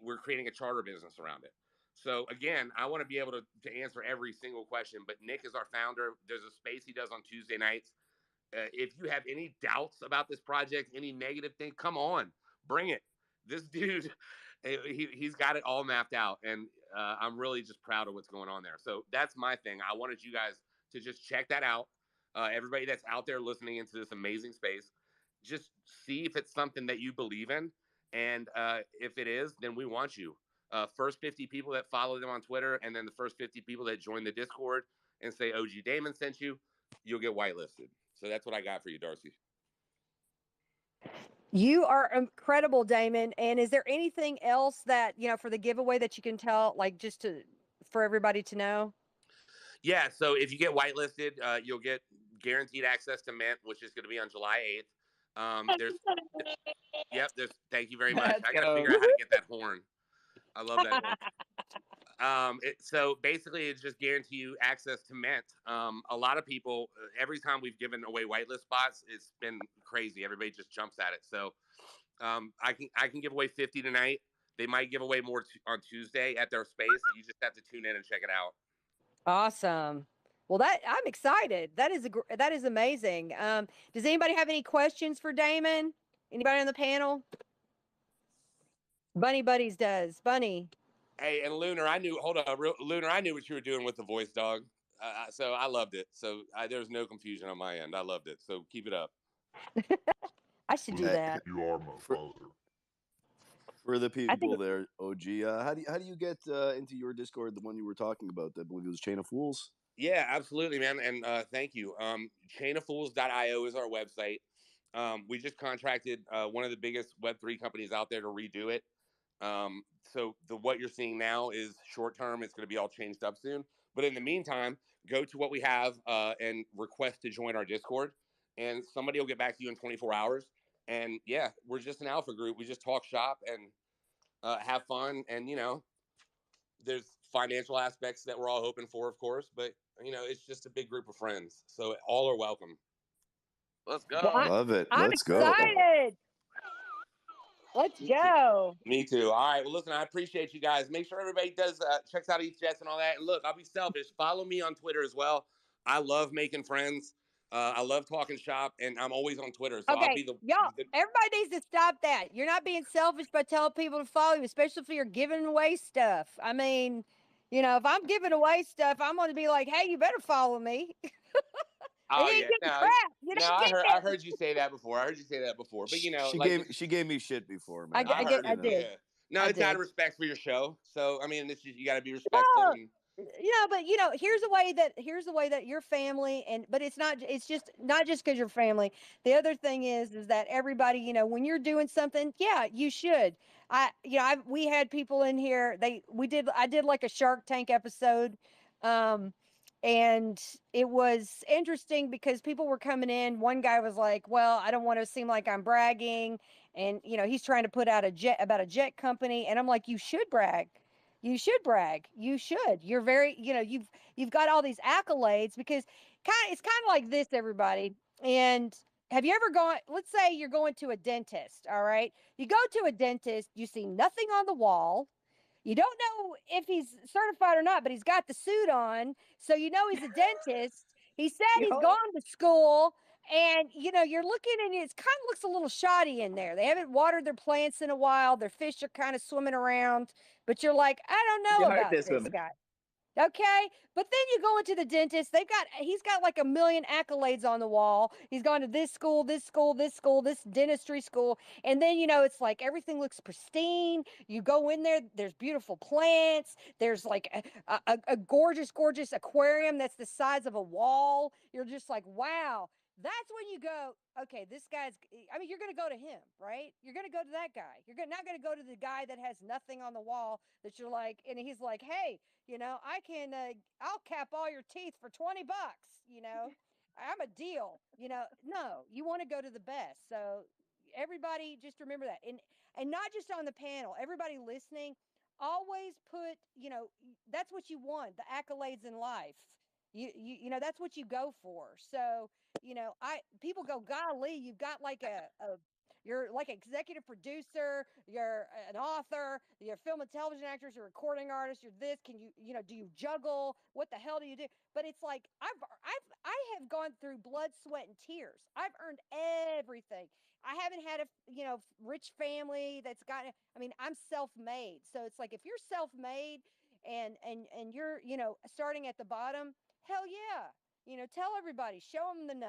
We're creating a charter business around it. So again, I want to be able to answer every single question. But Nick is our founder. There's a space he does on Tuesday nights. If you have any doubts about this project, any negative thing, come on, bring it. This dude, he's got it all mapped out, and I'm really just proud of what's going on there. So that's my thing. I wanted you guys to just check that out. Everybody that's out there listening into this amazing space, just see if it's something that you believe in, and if it is, then we want you. First 50 people that follow them on Twitter, and then the first 50 people that join the Discord and say OG Damon sent you, you'll get whitelisted. So that's what I got for you, Darcy. You are incredible, Damon. And is there anything else that, for the giveaway that you can tell, like just for everybody to know? Yeah. So if you get whitelisted, you'll get guaranteed access to Mint, which is going to be on July 8th. Thank you very much. I got to figure out how to get that horn. I love that horn. So basically, it's just guarantee you access to Mint. A lot of people, every time we've given away whitelist spots, it's been crazy. Everybody just jumps at it. So I can give away 50 tonight. They might give away more on Tuesday at their space. You just have to tune in and check it out. Awesome. Well, I'm excited. That is amazing. Does anybody have any questions for Damon? Anybody on the panel? Bunny Buddies does. Bunny. Hey, and Lunar, Lunar, I knew what you were doing with the voice, dog. So I loved it. So there's no confusion on my end. I loved it. So keep it up. I should do that. You are my father. For the people there, OG, how do you get into your Discord, the one you were talking about? I believe it was Chain of Fools. Yeah, absolutely, man. And thank you. Chainoffools.io is our website. We just contracted one of the biggest Web3 companies out there to redo it. So what you're seeing now is short term. It's going to be all changed up soon. But in the meantime, go to what we have and request to join our Discord, and somebody will get back to you in 24 hours. And yeah, we're just an alpha group. We just talk shop and have fun. And there's financial aspects that we're all hoping for, of course. But it's just a big group of friends. So all are welcome. Let's go. Well, Love it. I'm Let's go. excited. Let's go. Me too. All right. Well, listen, I appreciate you guys. Make sure everybody checks out East Jets and all that. And look, I'll be selfish. Follow me on Twitter as well. I love making friends. I love talking shop, and I'm always on Twitter. So Okay, I'll be everybody needs to stop that. You're not being selfish by telling people to follow you, especially if you're giving away stuff. I mean, if I'm giving away stuff, I'm going to be like, hey, you better follow me. Oh you yeah, ain't getting crap. no, I heard you say that before. But she gave me shit before, man. I did. Yeah. No, it's out of respect for your show. So I mean, you got to be respectful. Well, but here's the way that your family but it's just not just because you're family. The other thing is that everybody, when you're doing something, yeah, you should. We had people in here. I did like a Shark Tank episode. And it was interesting because people were coming in. One guy was like, well, I don't want to seem like I'm bragging. And, he's trying to put out about a jet company. And I'm like, you should brag. You should brag. You should. You're very, you've got all these accolades because it's kind of like this, everybody. And have you ever gone, let's say you're going to a dentist, all right? You go to a dentist, you see nothing on the wall. You don't know if he's certified or not, but he's got the suit on. So he's a dentist. He said he's gone to school. And, you're looking and it kind of looks a little shoddy in there. They haven't watered their plants in a while. Their fish are kind of swimming around. But you're like, I don't know about this guy. Okay. But then you go into the dentist. He's got like a million accolades on the wall. He's gone to this school, this school, this school, this dentistry school. And then, it's like everything looks pristine. You go in there, there's beautiful plants. There's like a gorgeous, gorgeous aquarium that's the size of a wall. You're just like, wow. That's when you go, okay, this guy's, you're going to go to him, right? You're going to go to that guy. You're not going to go to the guy that has nothing on the wall that you're like, and he's like, hey, I'll cap all your teeth for $20. I'm a deal. No, you want to go to the best. So everybody just remember that, and not just on the panel, everybody listening, always put, that's what you want, the accolades in life. That's what you go for. So, people go, golly, you've got like you're like executive producer, you're an author, you're a film and television actress, you're a recording artist, you're this, can you, do you juggle? What the hell do you do? But it's like, I have gone through blood, sweat, and tears. I've earned everything. I haven't had a, rich family that's got, I mean, I'm self-made. So it's like, if you're self-made and you're, starting at the bottom, hell yeah. Tell everybody, show them the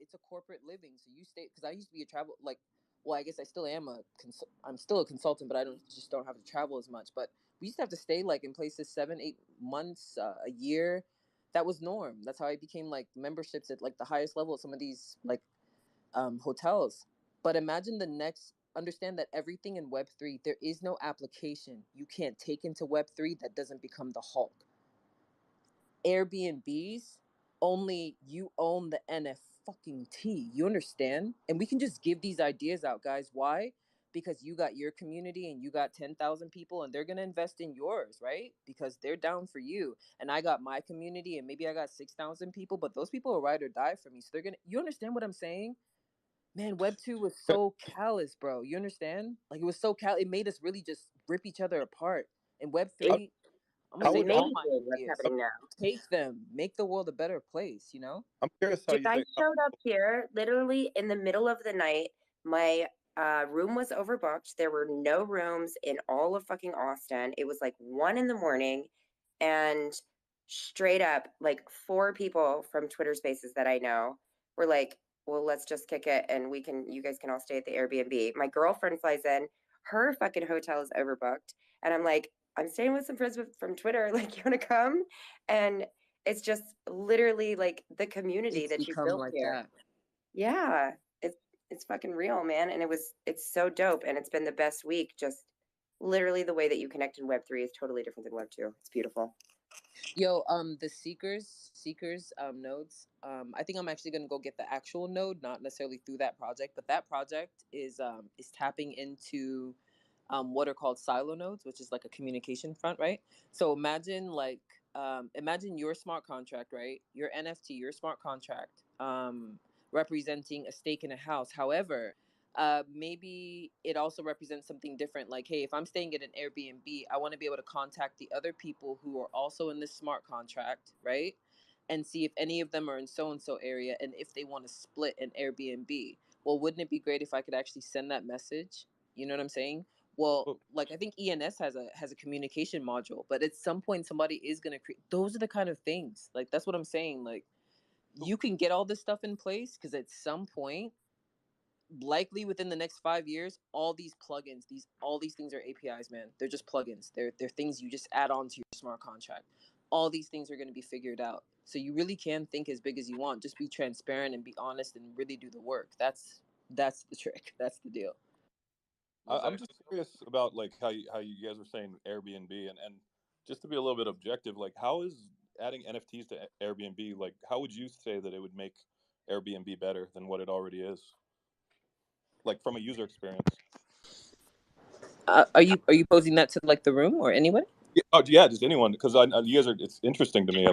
it's a corporate living. So you stay, because I used to be a travel, like, well, I guess I still am I'm still a consultant, but I don't have to travel as much. But we used to have to stay like in places 7-8 months, a year. That was norm. That's how I became like memberships at like the highest level of some of these like hotels. But imagine understand that everything in Web3, there is no application you can't take into Web3 that doesn't become the Hulk. Airbnbs, only you own the NFT. You understand? And we can just give these ideas out, guys. Why? Because you got your community and you got 10,000 people and they're going to invest in yours, right? Because they're down for you. And I got my community and maybe I got 6,000 people, but those people will ride or die for me. So they're going to, you understand what I'm saying? Man, Web 2 was so callous, bro. You understand? Like, it was so callous. It made us really just rip each other apart. And Web 3, I'm going to say all my What's ideas. happening now? Take them. Make the world a better place, you know? I'm curious how Dude, you I think. showed up here literally in the middle of the night. My room was overbooked. There were no rooms in all of fucking Austin. It was like 1 in the morning, and straight up, like 4 people from Twitter Spaces that I know were like, "Well, let's just kick it, and you guys can all stay at the Airbnb." My girlfriend flies in. Her fucking hotel is overbooked, and I'm like, "I'm staying with some friends from Twitter. Like, you want to come?" And it's just literally like the community It's that you become built like here. that. Yeah, it's fucking real, man, and it's so dope, and it's been the best week. Just literally the way that you connect in Web3 is totally different than Web2. It's beautiful. Yo, the seekers nodes. I think I'm actually gonna go get the actual node, not necessarily through that project, but that project is tapping into what are called silo nodes, which is like a communication front, right? So imagine your smart contract, right? Your NFT, your smart contract, representing a stake in a house. However, maybe it also represents something different. Like, hey, if I'm staying at an Airbnb, I want to be able to contact the other people who are also in this smart contract, right? And see if any of them are in so and so area and if they want to split an Airbnb. Well, wouldn't it be great if I could actually send that message? You know what I'm saying? Well, like I think ENS has a communication module, but at some point somebody is gonna create. Those are the kind of things. Like that's what I'm saying. Like you can get all this stuff in place because at some point, likely within the next 5 years, all these plugins, all these things are APIs, man. They're just plugins. They're things you just add on to your smart contract. All these things are going to be figured out. So you really can think as big as you want. Just be transparent and be honest and really do the work. That's the trick. That's the deal. I'm just curious about like how you guys were saying Airbnb and just to be a little bit objective, like how is adding NFTs to Airbnb, like how would you say that it would make Airbnb better than what it already is? Like from a user experience. Are you posing that to like the room or anyone? Yeah, yeah, just anyone, because you guys are. It's interesting to me,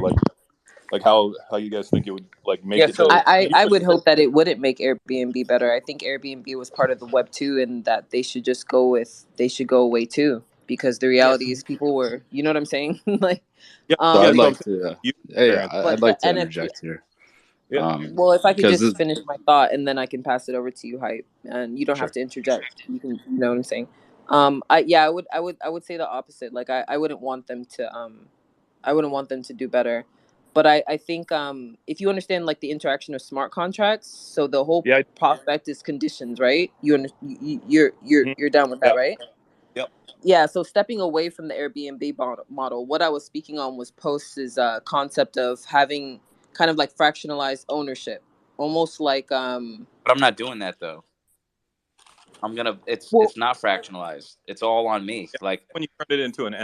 like how you guys think it would like make it. I would hope that it wouldn't make Airbnb better. I think Airbnb was part of the Web 2 and that they should go away too, because the reality is people were, you know what I'm saying? Like, yeah, So I'd so like to, I'd like to interject here. Well, if I could just Because finish my thought and then I can pass it over to you, Hype, and you don't have to interject. You can, you know what I'm saying? I would say the opposite. Like, I wouldn't want them to do better. But I think if you understand like the interaction of smart contracts, so the whole prospect is conditions, right? You're down with that, right? Yep. Yeah, so stepping away from the Airbnb model, what I was speaking on was Post's concept of having kind of like fractionalized ownership, almost like But I'm not doing that though. It's not fractionalized. It's all on me. Like when you turn it into an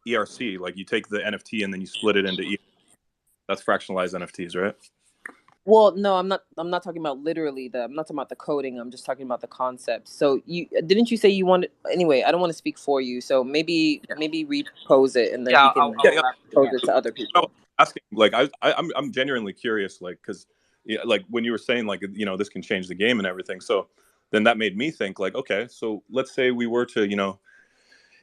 ERC, like you take the NFT and then you split it into that's fractionalized NFTs, right? Well, no, I'm not talking about literally I'm not talking about the coding. I'm just talking about the concept. So didn't you say you wanted, anyway, I don't want to speak for you. So maybe repose it and then he can pose it to other people. I was asking, like I'm genuinely curious, like because like when you were saying like this can change the game and everything. So then that made me think like, okay, so let's say we were to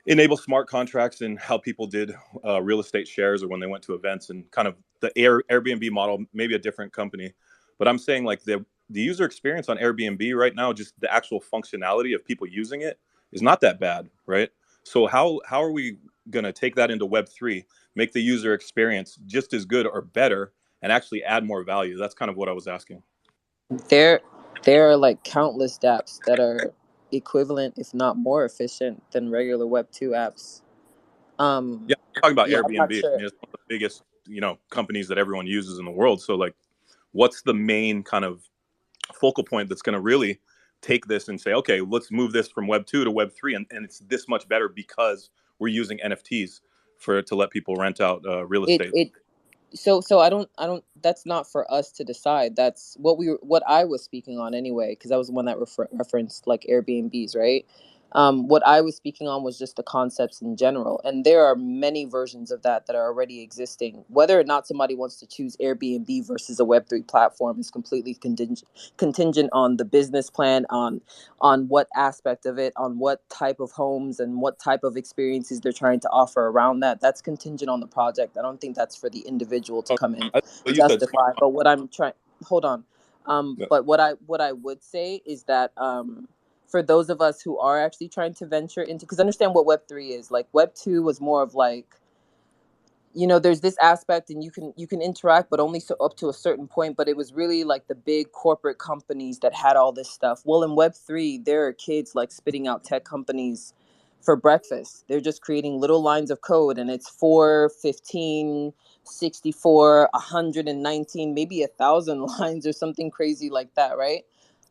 enable smart contracts in how people did real estate shares or when they went to events and kind of the Airbnb model, maybe a different company. But I'm saying like the user experience on Airbnb right now, just the actual functionality of people using it is not that bad, right? So how are we going to take that into Web3, make the user experience just as good or better and actually add more value? That's kind of what I was asking. There are like countless dApps that are equivalent, if not more efficient than regular Web 2 apps. Yeah, I'm talking about Yeah, I'm not Airbnb. I sure. mean, it's one of the biggest, companies that everyone uses in the world. So like, what's the main kind of focal point that's going to really take this and say, okay, let's move this from Web 2 to Web 3, and it's this much better because we're using NFTs to let people rent out real It estate. it so I don't that's not for us to decide. That's what I was speaking on anyway, because I was the one that referenced like Airbnbs, right? What I was speaking on was just the concepts in general, and there are many versions of that are already existing. Whether or not somebody wants to choose Airbnb versus a Web3 platform is completely contingent on the business plan, on what aspect of it, on what type of homes and what type of experiences they're trying to offer around that. That's contingent on the project. I don't think that's for the individual to come in But you said justify. But what I'm trying, hold on. Yeah. But what I would say is that for those of us who are actually trying to venture into, because understand what Web3 is. Like Web 2 was more of like, there's this aspect and you can interact, but only so up to a certain point. But it was really like the big corporate companies that had all this stuff. Well, in Web3, there are kids like spitting out tech companies for breakfast. They're just creating little lines of code, and it's 4, 15, 64, 119, maybe 1,000 lines or something crazy like that, right?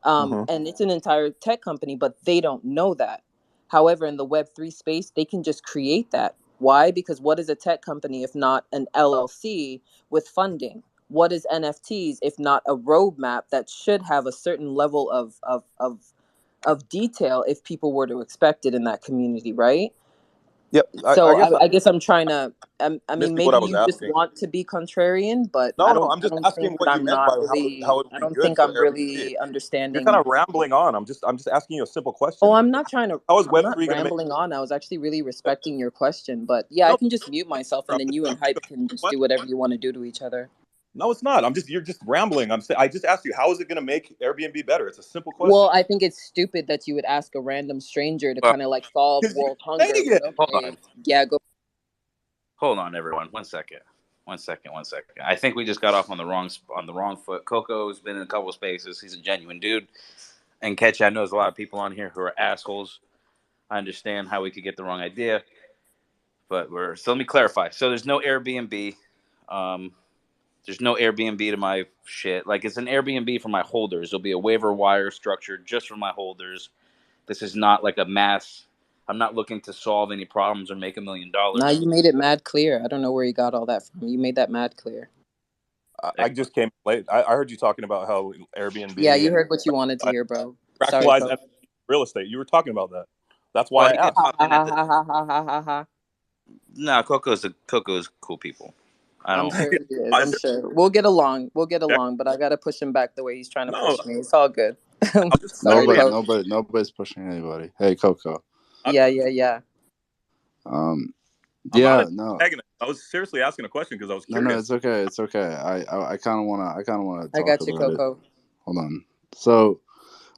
And it's an entire tech company, but they don't know that. However, in the Web3 space, they can just create that. Why? Because what is a tech company if not an LLC with funding? What is NFTs if not a roadmap that should have a certain level of detail if people were to expect it in that community, right? Yep. So I guess I guess I'm trying to. I mean, maybe what I maybe was you just asking. want to be contrarian, but No, no, I'm I just don't asking think that what you I'm meant by not how really. it would I be don't good think for I'm Airbnb. really You're kind understanding. of rambling on. I'm just asking you a simple Oh, question. I'm not trying to. How is I'm not Web3 going to make? rambling on. I was actually really respecting your question, but yeah, I No, can just mute myself, and then you and Hype can just do whatever you want to do to each other. no, it's not. You're just rambling. I just asked you, how is it going to make Airbnb better? It's a simple Well, question. I think it's stupid that you would ask a random stranger to Well, kind of like solve Because you're world hunger. saying But it. hold okay, on. yeah, go. Hold on, everyone. 1 second. 1 second. 1 second. I think we just got off on the wrong foot. Coco's been in a couple of spaces. He's a genuine dude. And Ketchy, I know there's a lot of people on here who are assholes. I understand how we could get the wrong idea, but so let me clarify. So there's no Airbnb. There's no Airbnb to my shit. Like, it's an Airbnb for my holders. There'll be a waiver wire structured just for my holders. This is not like a mass. I'm not looking to solve any problems or make $1 million. Now you made it mad clear. I don't know where you got all that from. You made that mad clear. I just came late. I heard you talking about how Airbnb Yeah, you and heard what you wanted to hear, bro. Sorry, fractalized Coco. real estate. You were talking about that. That's Well, why I he did asked. pop in at the. Ha. No, Coco's cool people. I I'm don't. sure he is. I'm sure we'll get along. We'll get Yeah. along. But I gotta push him back the way he's trying to No, push me. It's all good. I'm just Sorry, Nobody's pushing anybody. Hey, Coco. Yeah. I'm not Yeah, an no, antagonist. I was seriously asking a question because I was no, curious. it's okay. It's okay. I kind of wanna I talk got you, about it. Coco. Hold on. So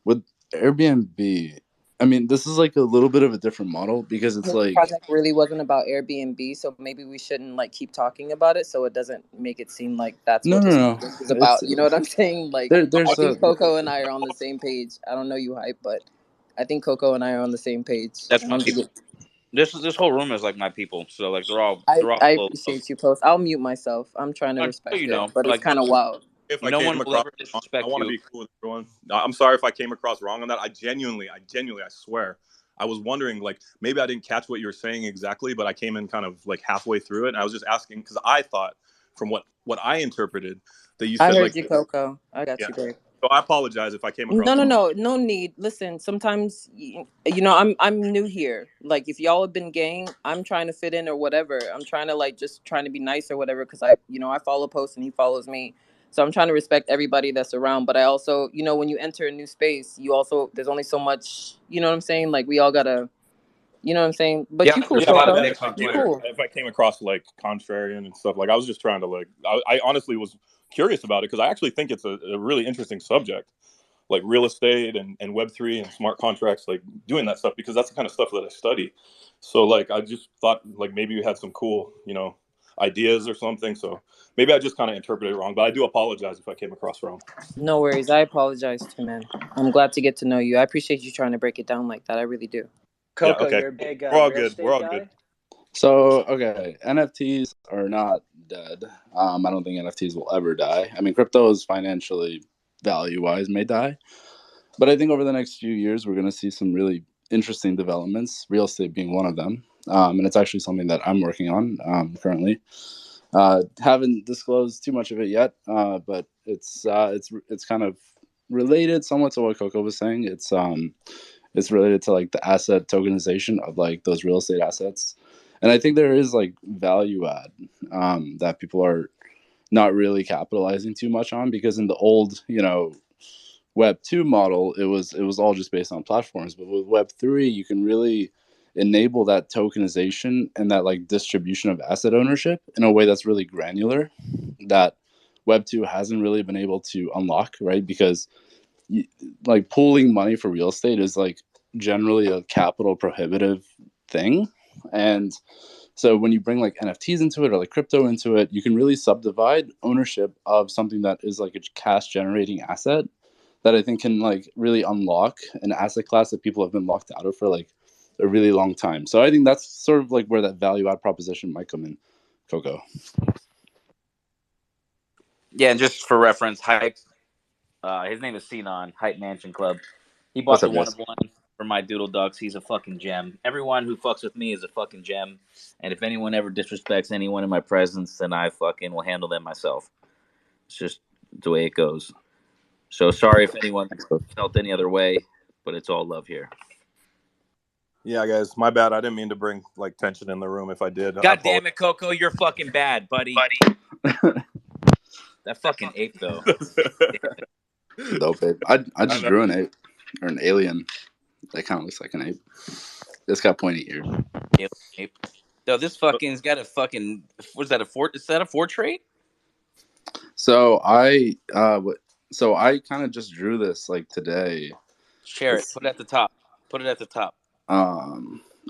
with Airbnb, I mean, this is like a little bit of a different model because it's His like project really wasn't about Airbnb, so maybe we shouldn't like keep talking about it, so it doesn't make it seem like that's no, what this no, no. project is It's about. You know what I'm saying? Like, I there's a think Coco and I are on the same page. I don't know you, Hype, but I think Coco and I are on the same page. That's I my don't think people. it. This whole room is like my people. So like they're all I close. appreciate you, Post. I'll mute myself. I'm trying to I know respect you it, know, but it's like kind of wild. If I no came one will across ever wrong, I disrespect want to you. be cool with everyone. I'm sorry if I came across wrong on that. I genuinely, I swear, I was wondering, like, maybe I didn't catch what you were saying exactly, but I came in kind of like halfway through it, and I was just asking because I thought, from what I interpreted, that you I said heard like, you, Coco. I got yeah. you, babe. So I apologize if I came across No, no, wrong. no, no need. Listen, sometimes I'm new here. Like if y'all have been gang, I'm trying to fit in or whatever. I'm trying to like just trying to be nice or whatever because I follow Post and he follows me. So I'm trying to respect everybody that's around. But I also, when you enter a new space, there's only so much. You know what I'm saying? Like we all gotta. You know what I'm saying? But Yeah, you cool, there's a Yeah, lot my of Coco. bad dicks on You Twitter. cool. if I came across like contrarian and stuff. Like I was just trying to like, I honestly was curious about it because I actually think it's a really interesting subject, like real estate and Web3 and smart contracts, like doing that stuff because that's the kind of stuff that I study. So like I just thought like maybe you had some cool, ideas or something. So maybe I just kind of interpreted it wrong, but I do apologize if I came across wrong. No worries. I apologize too, man. I'm glad to get to know you. I appreciate you trying to break it down like that. I really do. Coco, Yeah, okay. you're a big We're all real good. estate We're all guy. good. So, okay, NFTs are not dead. I don't think NFTs will ever die. I mean, crypto is financially value-wise may die, but I think over the next few years we're going to see some really interesting developments. Real estate being one of them, and it's actually something that I'm working on currently. Haven't disclosed too much of it yet, but it's kind of related somewhat to what Coco was saying. It's related to like the asset tokenization of like those real estate assets. And I think there is like value add that people are not really capitalizing too much on, because in the old, Web 2 model, it was all just based on platforms. But with Web 3, you can really enable that tokenization and that like distribution of asset ownership in a way that's really granular, that Web 2 hasn't really been able to unlock, right? Because like pooling money for real estate is like generally a capital prohibitive thing. And so when you bring like NFTs into it or like crypto into it, you can really subdivide ownership of something that is like a cash generating asset that I think can like really unlock an asset class that people have been locked out of for like a really long time. So I think that's sort of like where that value add proposition might come in, Coco. Yeah, and just for reference, Hype, his name is Sinon, Hype Mansion Club. He bought What's the up, one guys? of one for my Doodle Ducks. He's a fucking gem. Everyone who fucks with me is a fucking gem. And if anyone ever disrespects anyone in my presence, then I fucking will handle them myself. It's just the way it goes. So sorry if anyone felt any other way, but it's all love here. Yeah, guys, my bad. I didn't mean to bring like tension in the room. If I did, God damn it, Coco, you're fucking bad, buddy. That fucking ape, though. It's a dope ape. I just drew an ape or an alien that kind of looks like an ape. It's got pointy ears. Ape. No, this fucking's got a fucking. What's that? Is that a 4 trait? So I kind of just drew this like today. Share it. Put it at the top. Put it at the top. All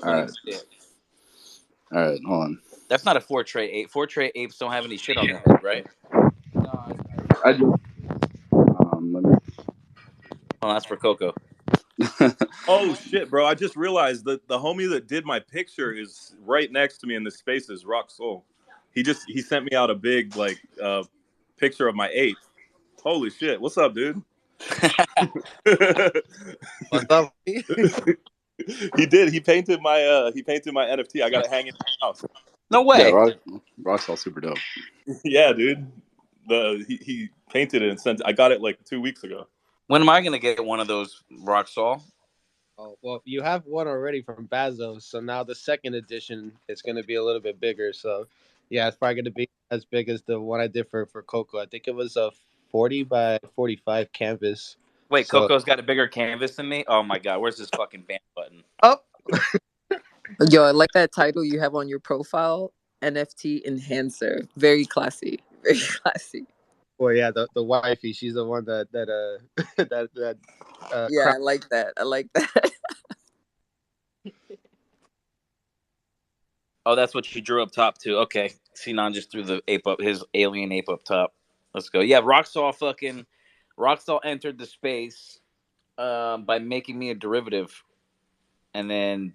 right. All right, hold on. That's not a 4 trait ape. 4 trait apes don't have any shit on their head, right? I just let me. Well, that's for Coco. Oh shit, bro! I just realized that the homie that did my picture is right next to me in the spaces. Rock Soul. He sent me out a big like picture of my ape. Holy shit! What's up, dude? What's up? He did. He painted my NFT. I got it hanging in my house. No way. Yeah, Rock's all super dope. Yeah, dude. He painted it and sent. I got it like 2 weeks ago. When am I gonna get one of those, Rock Soul? Oh, well, you have one already from Bazos, so now the second edition is going to be a little bit bigger. So, yeah, it's probably going to be as big as the one I did for Coco. I think it was a 40 by 45 canvas. Wait, So, Coco's got a bigger canvas than me? Oh my god, where's this fucking ban button? Oh! Yo, I like that title you have on your profile, NFT Enhancer. Very classy. Very classy. Well, yeah, the wifey, she's the one that yeah, I like that. I like that. Oh, that's what you drew up top too. Okay, Sinon just threw the ape up, his alien ape up top. Let's go. Yeah, Roxall entered the space by making me a derivative, and then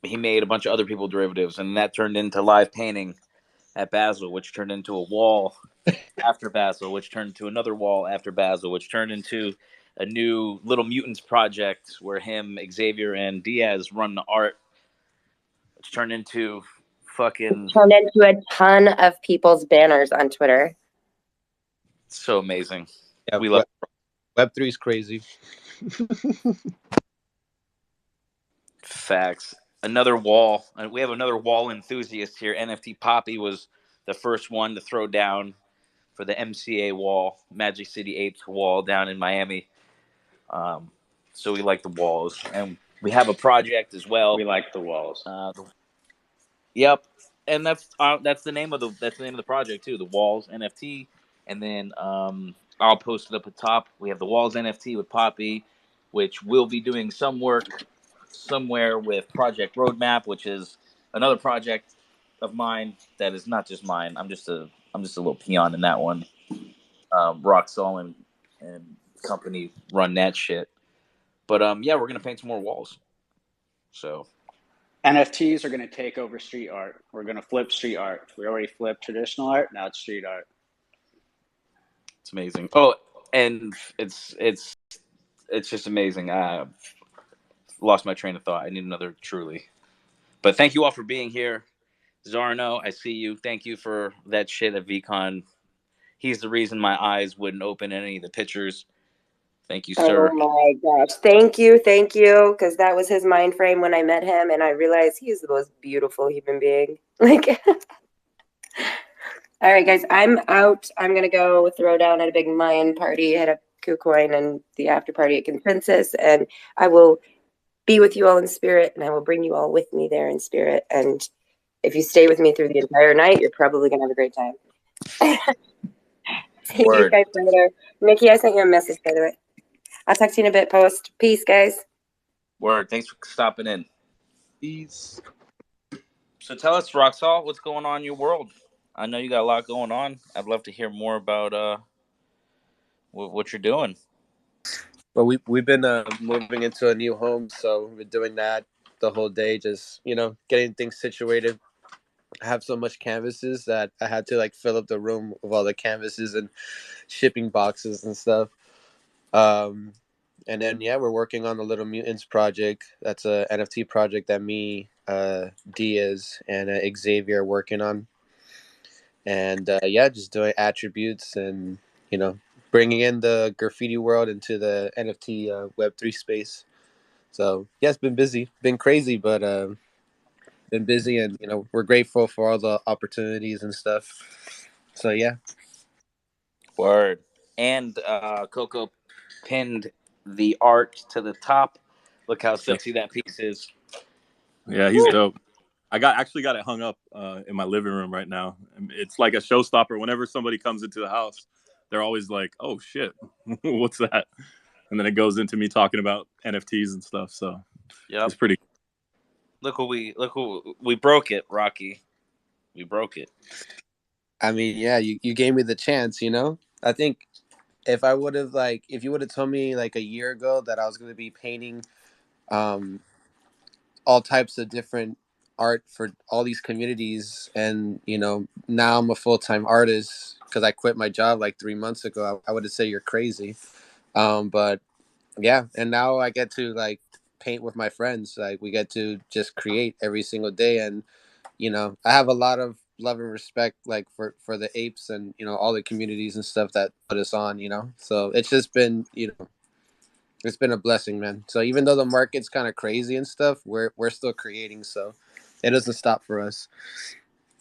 he made a bunch of other people derivatives, and that turned into live painting at Basel, which turned into a wall after Basel, which turned into another wall after Basel, which turned into a new Little Mutants project where him, Xavier, and Diaz run the art, which turned into fucking... Turned into a ton of people's banners on Twitter. So amazing. Yeah, we love Web3 is crazy. Facts. Another wall. We have another wall enthusiast here. NFT Poppy was the first one to throw down for the MCA wall, Magic City Apes wall down in Miami. So we like the walls, and we have a project as well. We like the walls. Yep, and that's the name of the project too. The Walls NFT, and then I'll post it up at top. We have the Walls NFT with Poppy, which will be doing some work somewhere with Project Roadmap, which is another project of mine that is not just mine. I'm just a little peon in that one. Roxall and company run that shit. But yeah, we're gonna paint some more walls. So NFTs are going to take over street art. We're going to flip street art. We already flipped traditional art. Now it's street art. it's amazing. Oh, and it's just amazing. I lost my train of thought. I need another truly. But thank you all for being here. Zarno, I see you. Thank you for that shit at VCon. He's the reason my eyes wouldn't open in any of the pictures. Thank you, sir. Oh my gosh. Thank you. Because that was his mind frame when I met him, and I realized he is the most beautiful human being. Like, all right, guys, I'm out. I'm going to go throw down at a big Mayan party, head up KuCoin and the after party at Consensus, and I will be with you all in spirit, and I will bring you all with me there in spirit. And if you stay with me through the entire night, you're probably going to have a great time. See you guys later. Nikki, I sent you a message, by the way. I'll talk to you in a bit, post. Peace, guys. Word. Thanks for stopping in. Peace. So tell us, Roxall, what's going on in your world? I know you got a lot going on. I'd love to hear more about what you're doing. Well, we've been moving into a new home, so we've been doing that the whole day, just getting things situated. I have so much canvases that I had to fill up the room with all the canvases and shipping boxes and stuff. And then we're working on the Little Mutants project. That's a NFT project that me, Diaz, and Xavier are working on. And just doing attributes and bringing in the graffiti world into the NFT Web3 space. So it's been busy, been crazy, but been busy, and we're grateful for all the opportunities and stuff. So Word. And Coco pinned the art to the top. Look how sexy that piece is. Yeah, he's dope. I actually got it hung up in my living room right now. It's like a showstopper. Whenever somebody comes into the house, they're always like, "Oh shit, what's that?" And then it goes into me talking about NFTs and stuff. So it's pretty. Look who we broke it, Rocky. We broke it. I mean, you gave me the chance. I think if I would have if you would have told me a year ago that I was going to be painting all types of different art for all these communities, and now I'm a full-time artist because I quit my job 3 months ago, I would have said you're crazy. But and now I get to paint with my friends. We get to just create every single day, and I have a lot of love and respect for the apes and all the communities and stuff that put us on. So it's just been it's been a blessing, man. So even though the market's kind of crazy and stuff, we're still creating. So it doesn't stop for us.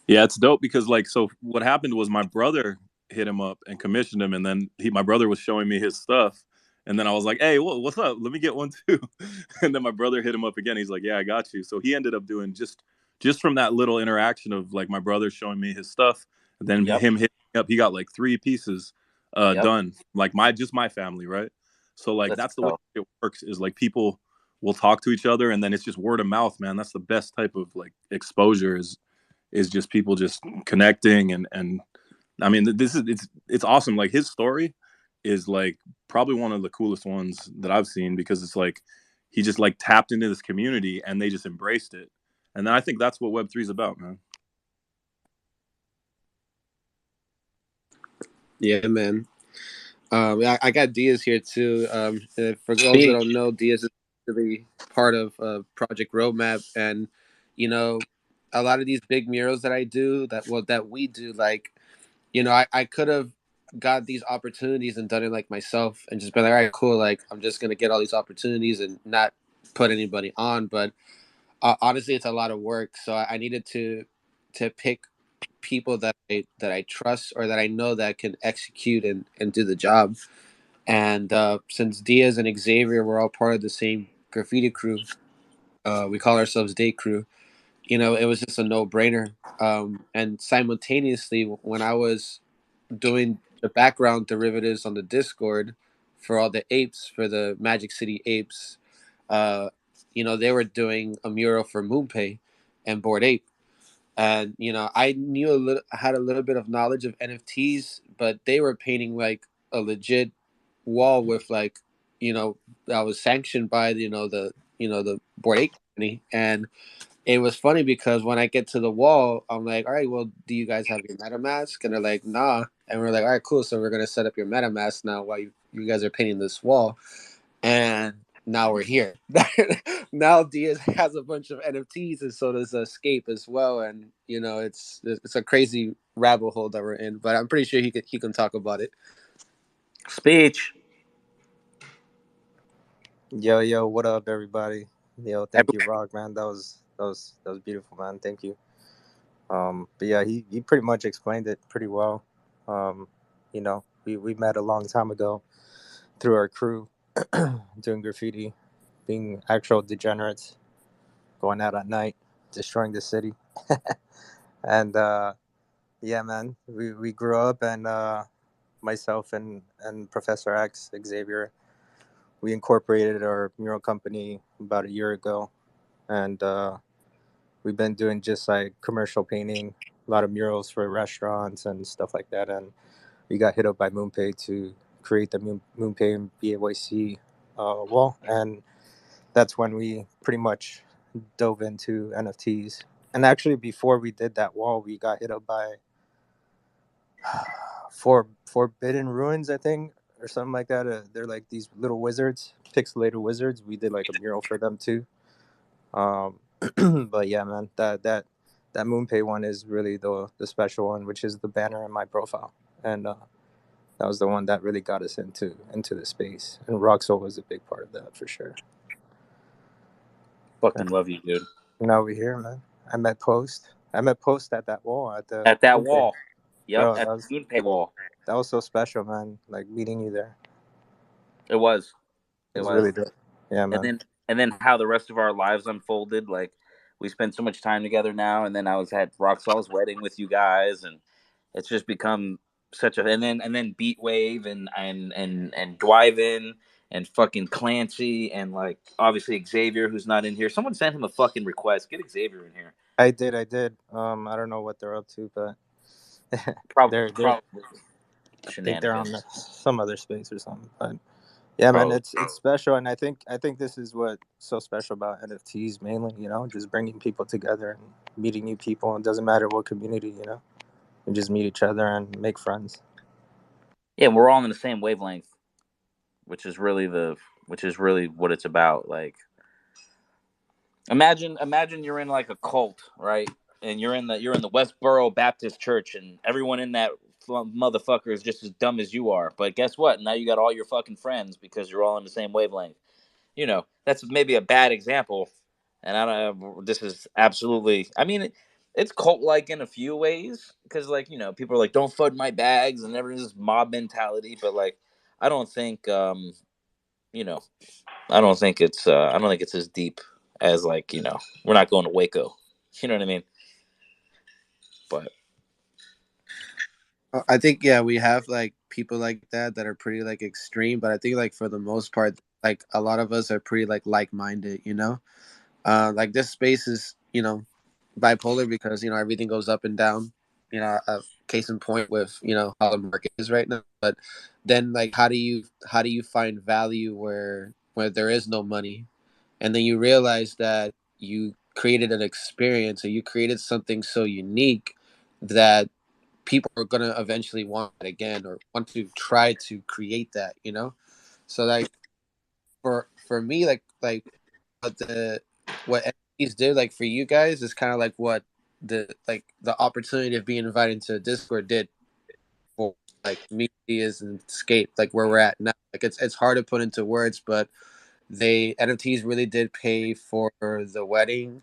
Yeah, it's dope because so what happened was my brother hit him up and commissioned him, and then my brother was showing me his stuff, and then I was like, "Hey, what's up? Let me get one too." And then my brother hit him up again. He's like, "Yeah, I got you." So he ended up doing just from that little interaction of my brother showing me his stuff, and then him hitting me up. He got 3 pieces done, my family, right? So that's the way it works. Is people will talk to each other, and then it's just word of mouth, man. That's the best type of exposure is just people just connecting and I mean it's awesome. His story is probably one of the coolest ones that I've seen because it's he just tapped into this community and they just embraced it. And then I think that's what Web3 is about, man. Yeah, man. I got Diaz here too. For those that don't know, Diaz is really part of Project Roadmap, and a lot of these big murals that I do, that we do, I could have got these opportunities and done it myself, and just been all right, cool. I'm just gonna get all these opportunities and not put anybody on. But honestly, it's a lot of work, so I needed to pick people that I trust or that I know that can execute and do the job. And since Diaz and Xavier were all part of the same graffiti crew, we call ourselves Day Crew. It was just a no-brainer. And simultaneously, when I was doing the background derivatives on the Discord for all the apes, for the Magic City apes, they were doing a mural for MoonPay and Bored Ape. And I had a little bit of knowledge of NFTs, but they were painting like a legit wall with like that was sanctioned by the Board 8 company. And it was funny because when I get to the wall, I'm like, all right, well, do you guys have your MetaMask? And they're like, nah. And we're like, all right, cool. So we're gonna set up your MetaMask now while you guys are painting this wall. And now we're here. Now Diaz has a bunch of NFTs, and so does Escape as well. And it's a crazy rabbit hole that we're in. But I'm pretty sure he can talk about it. Speech. Yo, what up, everybody? Yo, thank you, Rock, man. That was beautiful, man. Thank you. But yeah, he pretty much explained it pretty well. We met a long time ago through our crew doing graffiti, being actual degenerates, going out at night, destroying the city. And yeah, man, we grew up, and myself and Professor X, Xavier, we incorporated our mural company about a year ago, and we've been doing just like commercial painting, a lot of murals for restaurants and stuff like that. And we got hit up by MoonPay to create the MoonPay and BAYC wall, and that's when we pretty much dove into NFTs. And actually, before we did that wall, we got hit up by Forbidden Ruins, I think, or something like that. They're like these little wizards, pixelated wizards. We did like a mural for them too. But yeah, man, that MoonPay one is really the special one, which is the banner in my profile, and that was the one that really got us into the space. And Roxo was a big part of that for sure. Fucking love you, dude. Now we're here, man. I met Post at that wall at the That MoonPay. wall. Yep, Bro, at the MoonPay wall. That was so special, man. Like meeting you there. It was. It was really dope. Yeah, man. And then how the rest of our lives unfolded. Like we spend so much time together now, and then I was at Roxall's wedding with you guys, and it's just become such a. And then Beat Wave and Dwiven and fucking Clancy and like obviously Xavier, who's not in here. Someone sent him a fucking request. Get Xavier in here. I did. I don't know what they're up to, but probably I think they're on some other space or something. But yeah, man, it's special, and I think this is what's so special about NFTs mainly. Just bringing people together and meeting new people. It doesn't matter what community, you just meet each other and make friends. Yeah, we're all in the same wavelength, which is really what it's about. Like, imagine you're in like a cult, right? And you're in the Westboro Baptist Church, and everyone in that motherfucker is just as dumb as you are. But guess what? Now you got all your fucking friends because you're all in the same wavelength. That's maybe a bad example, and I don't know. This is absolutely. I mean, it's cult-like in a few ways because, like, people are like, "Don't fud my bags," and everything's mob mentality. But like, I don't think, I don't think it's as deep as like, we're not going to Waco. You know what I mean? But I think we have like people like that are pretty like extreme, but I think like for the most part, like a lot of us are pretty like-minded. Like this space is bipolar because everything goes up and down. Case in point with how the market is right now. But then like how do you find value where there is no money, and then you realize that you created an experience or you created something so unique that people are gonna eventually want it again or want to try to create that. So like for me, like what NFTs did, like for you guys, is kind of like what the opportunity of being invited to Discord did for like me, Diaz, and Escape, like where we're at now. Like it's hard to put into words, but NFTs really did pay for the wedding,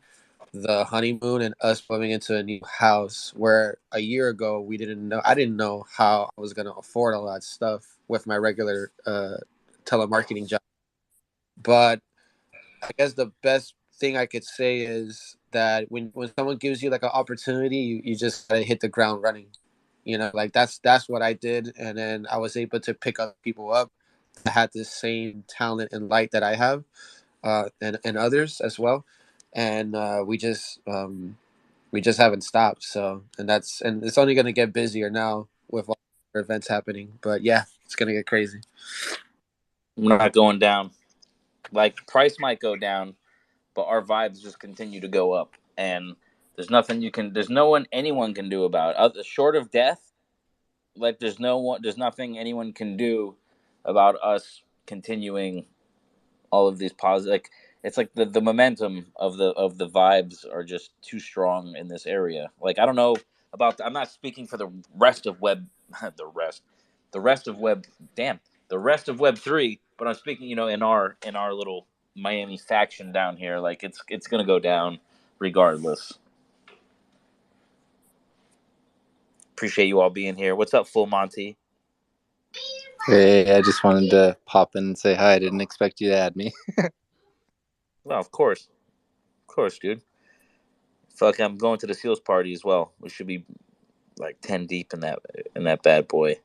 the honeymoon, and us moving into a new house where a year ago I didn't know how I was going to afford all that stuff with my regular telemarketing job. But I guess the best thing I could say is that when someone gives you like an opportunity, you just gotta hit the ground running. Like that's what I did, and then I was able to pick up people up that had the same talent and light that I have, and others as well, and we just we just haven't stopped. So, and it's only going to get busier now with all the events happening. But yeah, it's going to get crazy. We're not going down. Like, price might go down, but our vibes just continue to go up. And there's no one anyone can do about it. Short of death, like there's nothing anyone can do about us continuing all of these positive. Like, it's like the momentum of the vibes are just too strong in this area. Like, I don't know I'm not speaking for the rest of web the rest of web damn the rest of web 3, but I'm speaking, in our little Miami faction down here. Like, it's gonna go down regardless. Appreciate you all being here. What's up, Full Monty? Hey, I just wanted to pop in and say hi. I didn't expect you to add me. Well, of course, dude. Fuck, I'm going to the Seals party as well. We should be like 10 deep in that bad boy.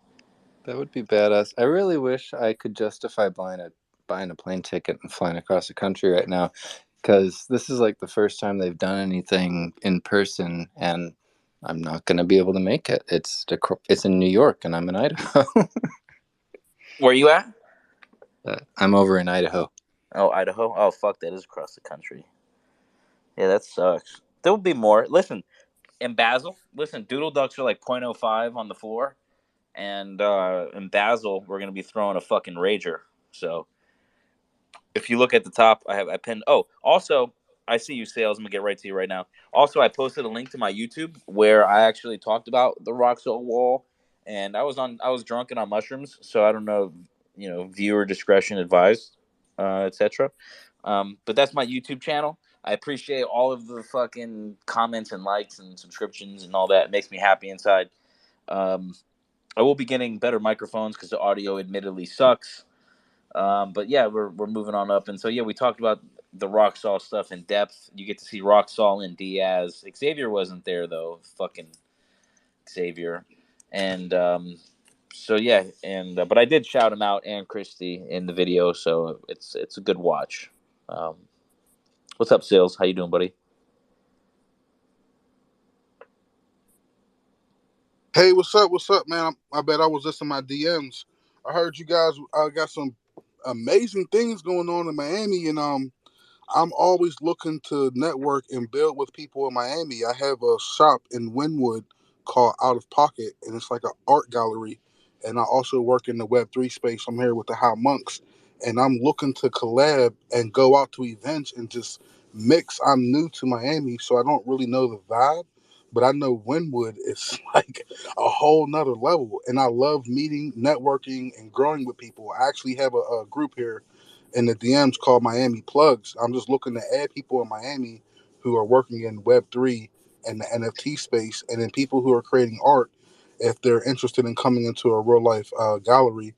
That would be badass. I really wish I could justify buying a plane ticket and flying across the country right now, because this is like the first time they've done anything in person, and I'm not going to be able to make it. It's in New York, and I'm in Idaho. Where you at? I'm over in Idaho. Oh, Idaho. Oh, fuck, that is across the country. Yeah, that sucks. There will be more. Listen, in Basel, Doodle Ducks are like 0.05 on the floor, and in Basel, we're gonna be throwing a fucking rager. So if you look at the top, I pinned. Oh, also, I see you, Sales. I'm gonna get right to you right now. Also, I posted a link to my YouTube where I actually talked about the rock salt wall, and I was drunk and on mushrooms, so I don't know, viewer discretion advised, etc. But that's my YouTube channel. I appreciate all of the fucking comments and likes and subscriptions and all that. It makes me happy inside. I will be getting better microphones because the audio admittedly sucks. But yeah, we're moving on up, and so yeah, we talked about the Roxall stuff in depth. You get to see Roxall and Diaz. Xavier wasn't there though, fucking Xavier, and so yeah, and but I did shout him out and Christy in the video, so it's a good watch. What's up, Sales? How you doing, buddy? Hey, what's up? What's up, man? I bet I was just in my DMs. I heard you guys got some amazing things going on in Miami, and I'm always looking to network and build with people in Miami. I have a shop in Wynwood called Out of Pocket, and it's like an art gallery. And I also work in the Web3 space. I'm here with the High Monks, and I'm looking to collab and go out to events and just mix. I'm new to Miami, so I don't really know the vibe, but I know Wynwood is like a whole nother level. And I love meeting, networking, and growing with people. I actually have a group here in the DMs called Miami Plugs. I'm just looking to add people in Miami who are working in Web3 and the NFT space, and then people who are creating art. If they're interested in coming into a real life gallery,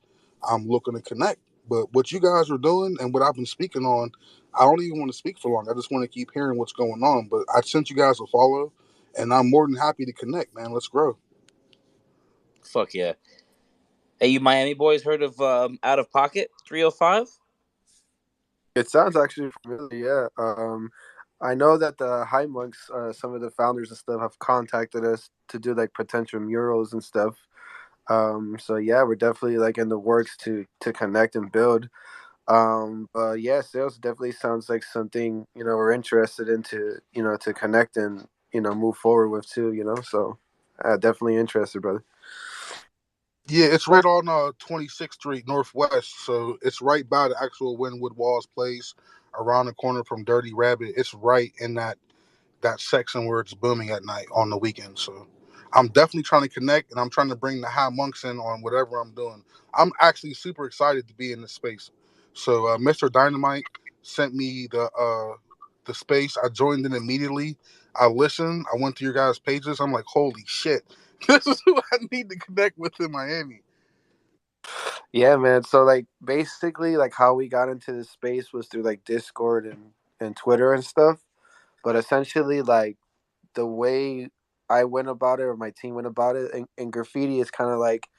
I'm looking to connect. But what you guys are doing and what I've been speaking on, I don't even want to speak for long. I just want to keep hearing what's going on. But I sent you guys a follow, and I'm more than happy to connect, man. Let's grow. Fuck yeah. Hey, you Miami boys heard of Out of Pocket 305? It sounds actually familiar, yeah. I know that the High Monks, some of the founders and stuff, have contacted us to do like potential murals and stuff. So yeah, we're definitely like in the works to connect and build. But yeah, sales definitely sounds like something we're interested in to connect and move forward with too. So definitely interested, brother. Yeah, it's right on 26th Street Northwest, so it's right by the actual Wynwood Walls place, around the corner from Dirty Rabbit. It's right in that section where it's booming at night on the weekend. So I'm definitely trying to connect, and I'm trying to bring the High Monks in on whatever I'm doing. I'm actually super excited to be in this space. So Mr. Dynamite sent me the space. I joined in immediately. I listened. I went to your guys' pages. I'm like, holy shit, this is who I need to connect with in Miami. Yeah, man. So like basically like how we got into this space was through like Discord and Twitter and stuff. But essentially like the way I went about it or my team went about it in graffiti is kind of like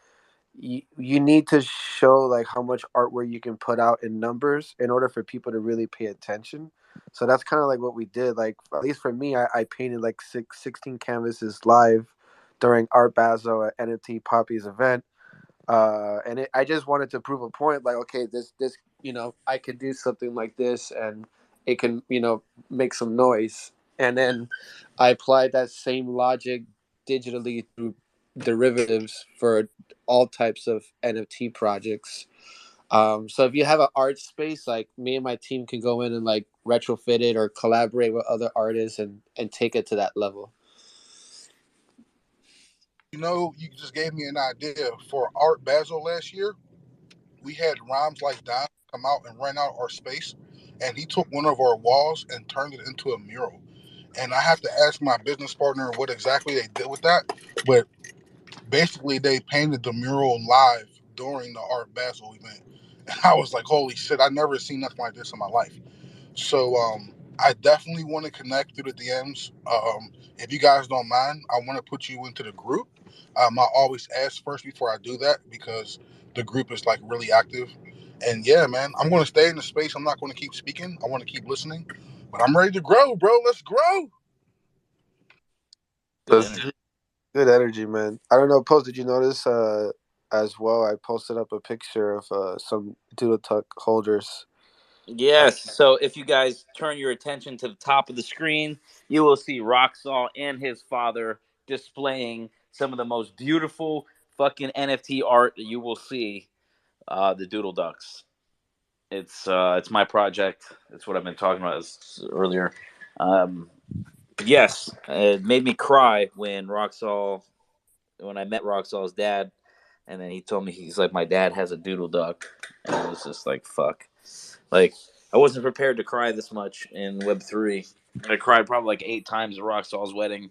you need to show like how much artwork you can put out in numbers in order for people to really pay attention. So that's kind of like what we did. Like, at least for me, I painted like 16 canvases live during Art Basel at NFT Poppy's event. I just wanted to prove a point, like, okay, this, I can do something like this, and it can, make some noise. And then I applied that same logic digitally through derivatives for all types of NFT projects. So if you have an art space, like me and my team can go in and like retrofit it or collaborate with other artists and take it to that level. You just gave me an idea for Art Basel last year. We had Rhymes Like Don come out and rent out our space, and he took one of our walls and turned it into a mural. And I have to ask my business partner what exactly they did with that, but basically they painted the mural live during the Art Basel event. And I was like, holy shit, I never seen nothing like this in my life. So I definitely want to connect through the DMs. If you guys don't mind, I want to put you into the group. I always ask first before I do that because the group is like really active. And yeah, man, I'm going to stay in the space. I'm not going to keep speaking. I want to keep listening, but I'm ready to grow, bro. Let's grow. Good energy, man. I don't know, Post, did you notice as well? I posted up a picture of some Doodle Tuck holders. Yes. So if you guys turn your attention to the top of the screen, you will see Roxall and his father displaying some of the most beautiful fucking NFT art that you will see. The Doodle Ducks. It's my project. It's what I've been talking about earlier. Yes, it made me cry when I met Roxall's dad, and then he told me, he's like, my dad has a doodle duck, and I was just like, fuck. Like, I wasn't prepared to cry this much in Web3. I cried probably like 8 times at Roxall's wedding.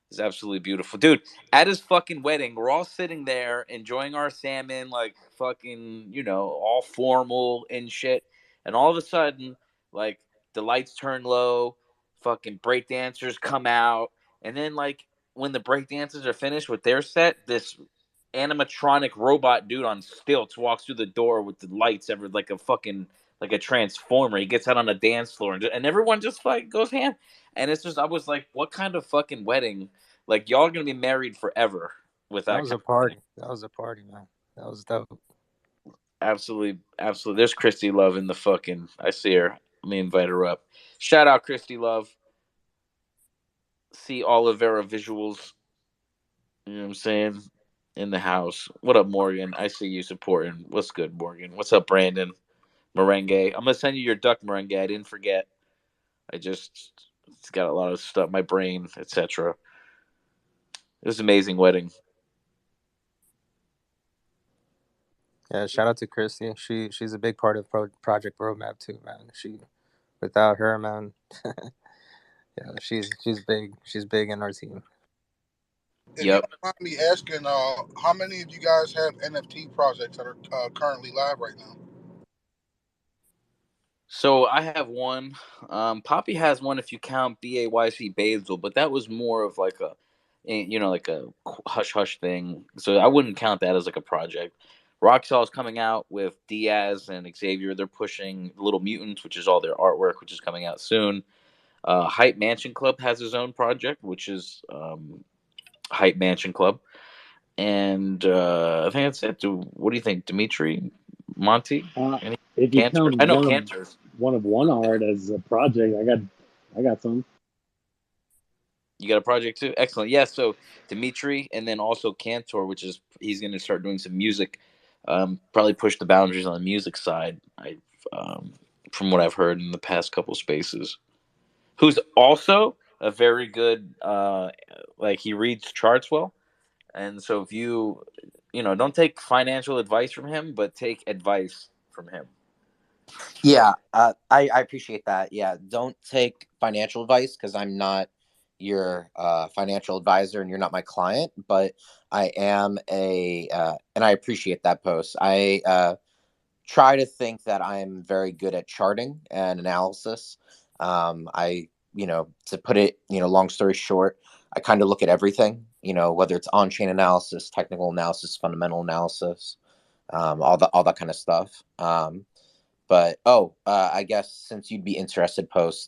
It's absolutely beautiful. Dude, at his fucking wedding, we're all sitting there enjoying our salmon, like fucking, all formal and shit. And all of a sudden, like, the lights turn low, fucking break dancers come out. And then, like, when the break dancers are finished with their set, this animatronic robot dude on stilts walks through the door with the lights ever like a fucking like a transformer. He gets out on a dance floor and everyone just like goes ham. And it's just, I was like, what kind of fucking wedding? Like, y'all are gonna be married forever with that. That was a party. That was a party, man. That was dope. Absolutely, absolutely. There's Christy Love in the fucking. I see her. Let me invite her up. Shout out Christy Love. See Olivera visuals. You know what I'm saying? In the house. What up, Morgan? I see you supporting. What's good, Morgan? What's up, Brandon? Merengue. I'm gonna send you your duck merengue. I didn't forget. It's got a lot of stuff. My brain, etc. It was an amazing wedding. Yeah, shout out to Christy. She's a big part of Project Roadmap too, man. Without her, man, yeah, she's big. She's big in our team. If you don't mind me asking, how many of you guys have NFT projects that are currently live right now? So I have one. Poppy has one if you count BAYC Basil, but that was more of like like a hush hush thing. So I wouldn't count that as like a project. Roxall is coming out with Diaz and Xavier. They're pushing Little Mutants, which is all their artwork, which is coming out soon. Hype Mansion Club has his own project, which is Hype Mansion Club. And I think that's it. What do you think, Dimitri, Monty? If you Cantor? count I know Cantor. one of one art as a project, I got some. You got a project too? Excellent. Yeah, so Dimitri and then also Cantor, which is he's going to start doing some music. Probably push the boundaries on the music side. From what I've heard in the past couple spaces. Who's also a very good, like he reads charts well, and so if you don't take financial advice from him, but take advice from him. Yeah, I appreciate that. Yeah, don't take financial advice because I'm not your financial advisor and you're not my client, but I am and I appreciate that post. I try to think that I'm very good at charting and analysis. To put it, long story short, I kind of look at everything, whether it's on-chain analysis, technical analysis, fundamental analysis, all that kind of stuff. But I guess since you'd be interested, Post.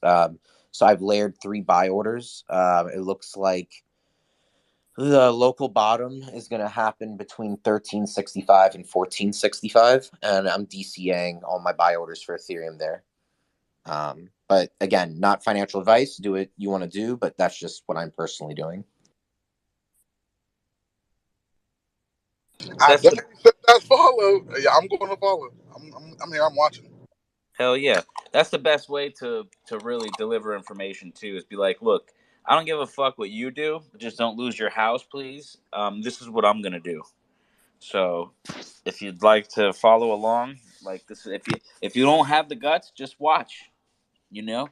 So I've layered 3 buy orders. It looks like the local bottom is going to happen between 1365 and 1465, and I'm DCAing all my buy orders for Ethereum there. But again, not financial advice. Do what you want to do, but that's just what I'm personally doing. I definitely said that follow. Yeah, I'm going to follow. I'm here. I'm watching. Hell yeah. That's the best way to really deliver information too, is be like, look, I don't give a fuck what you do, just don't lose your house, please. This is what I'm gonna do. So if you'd like to follow along, like this, if you don't have the guts, just watch, you know?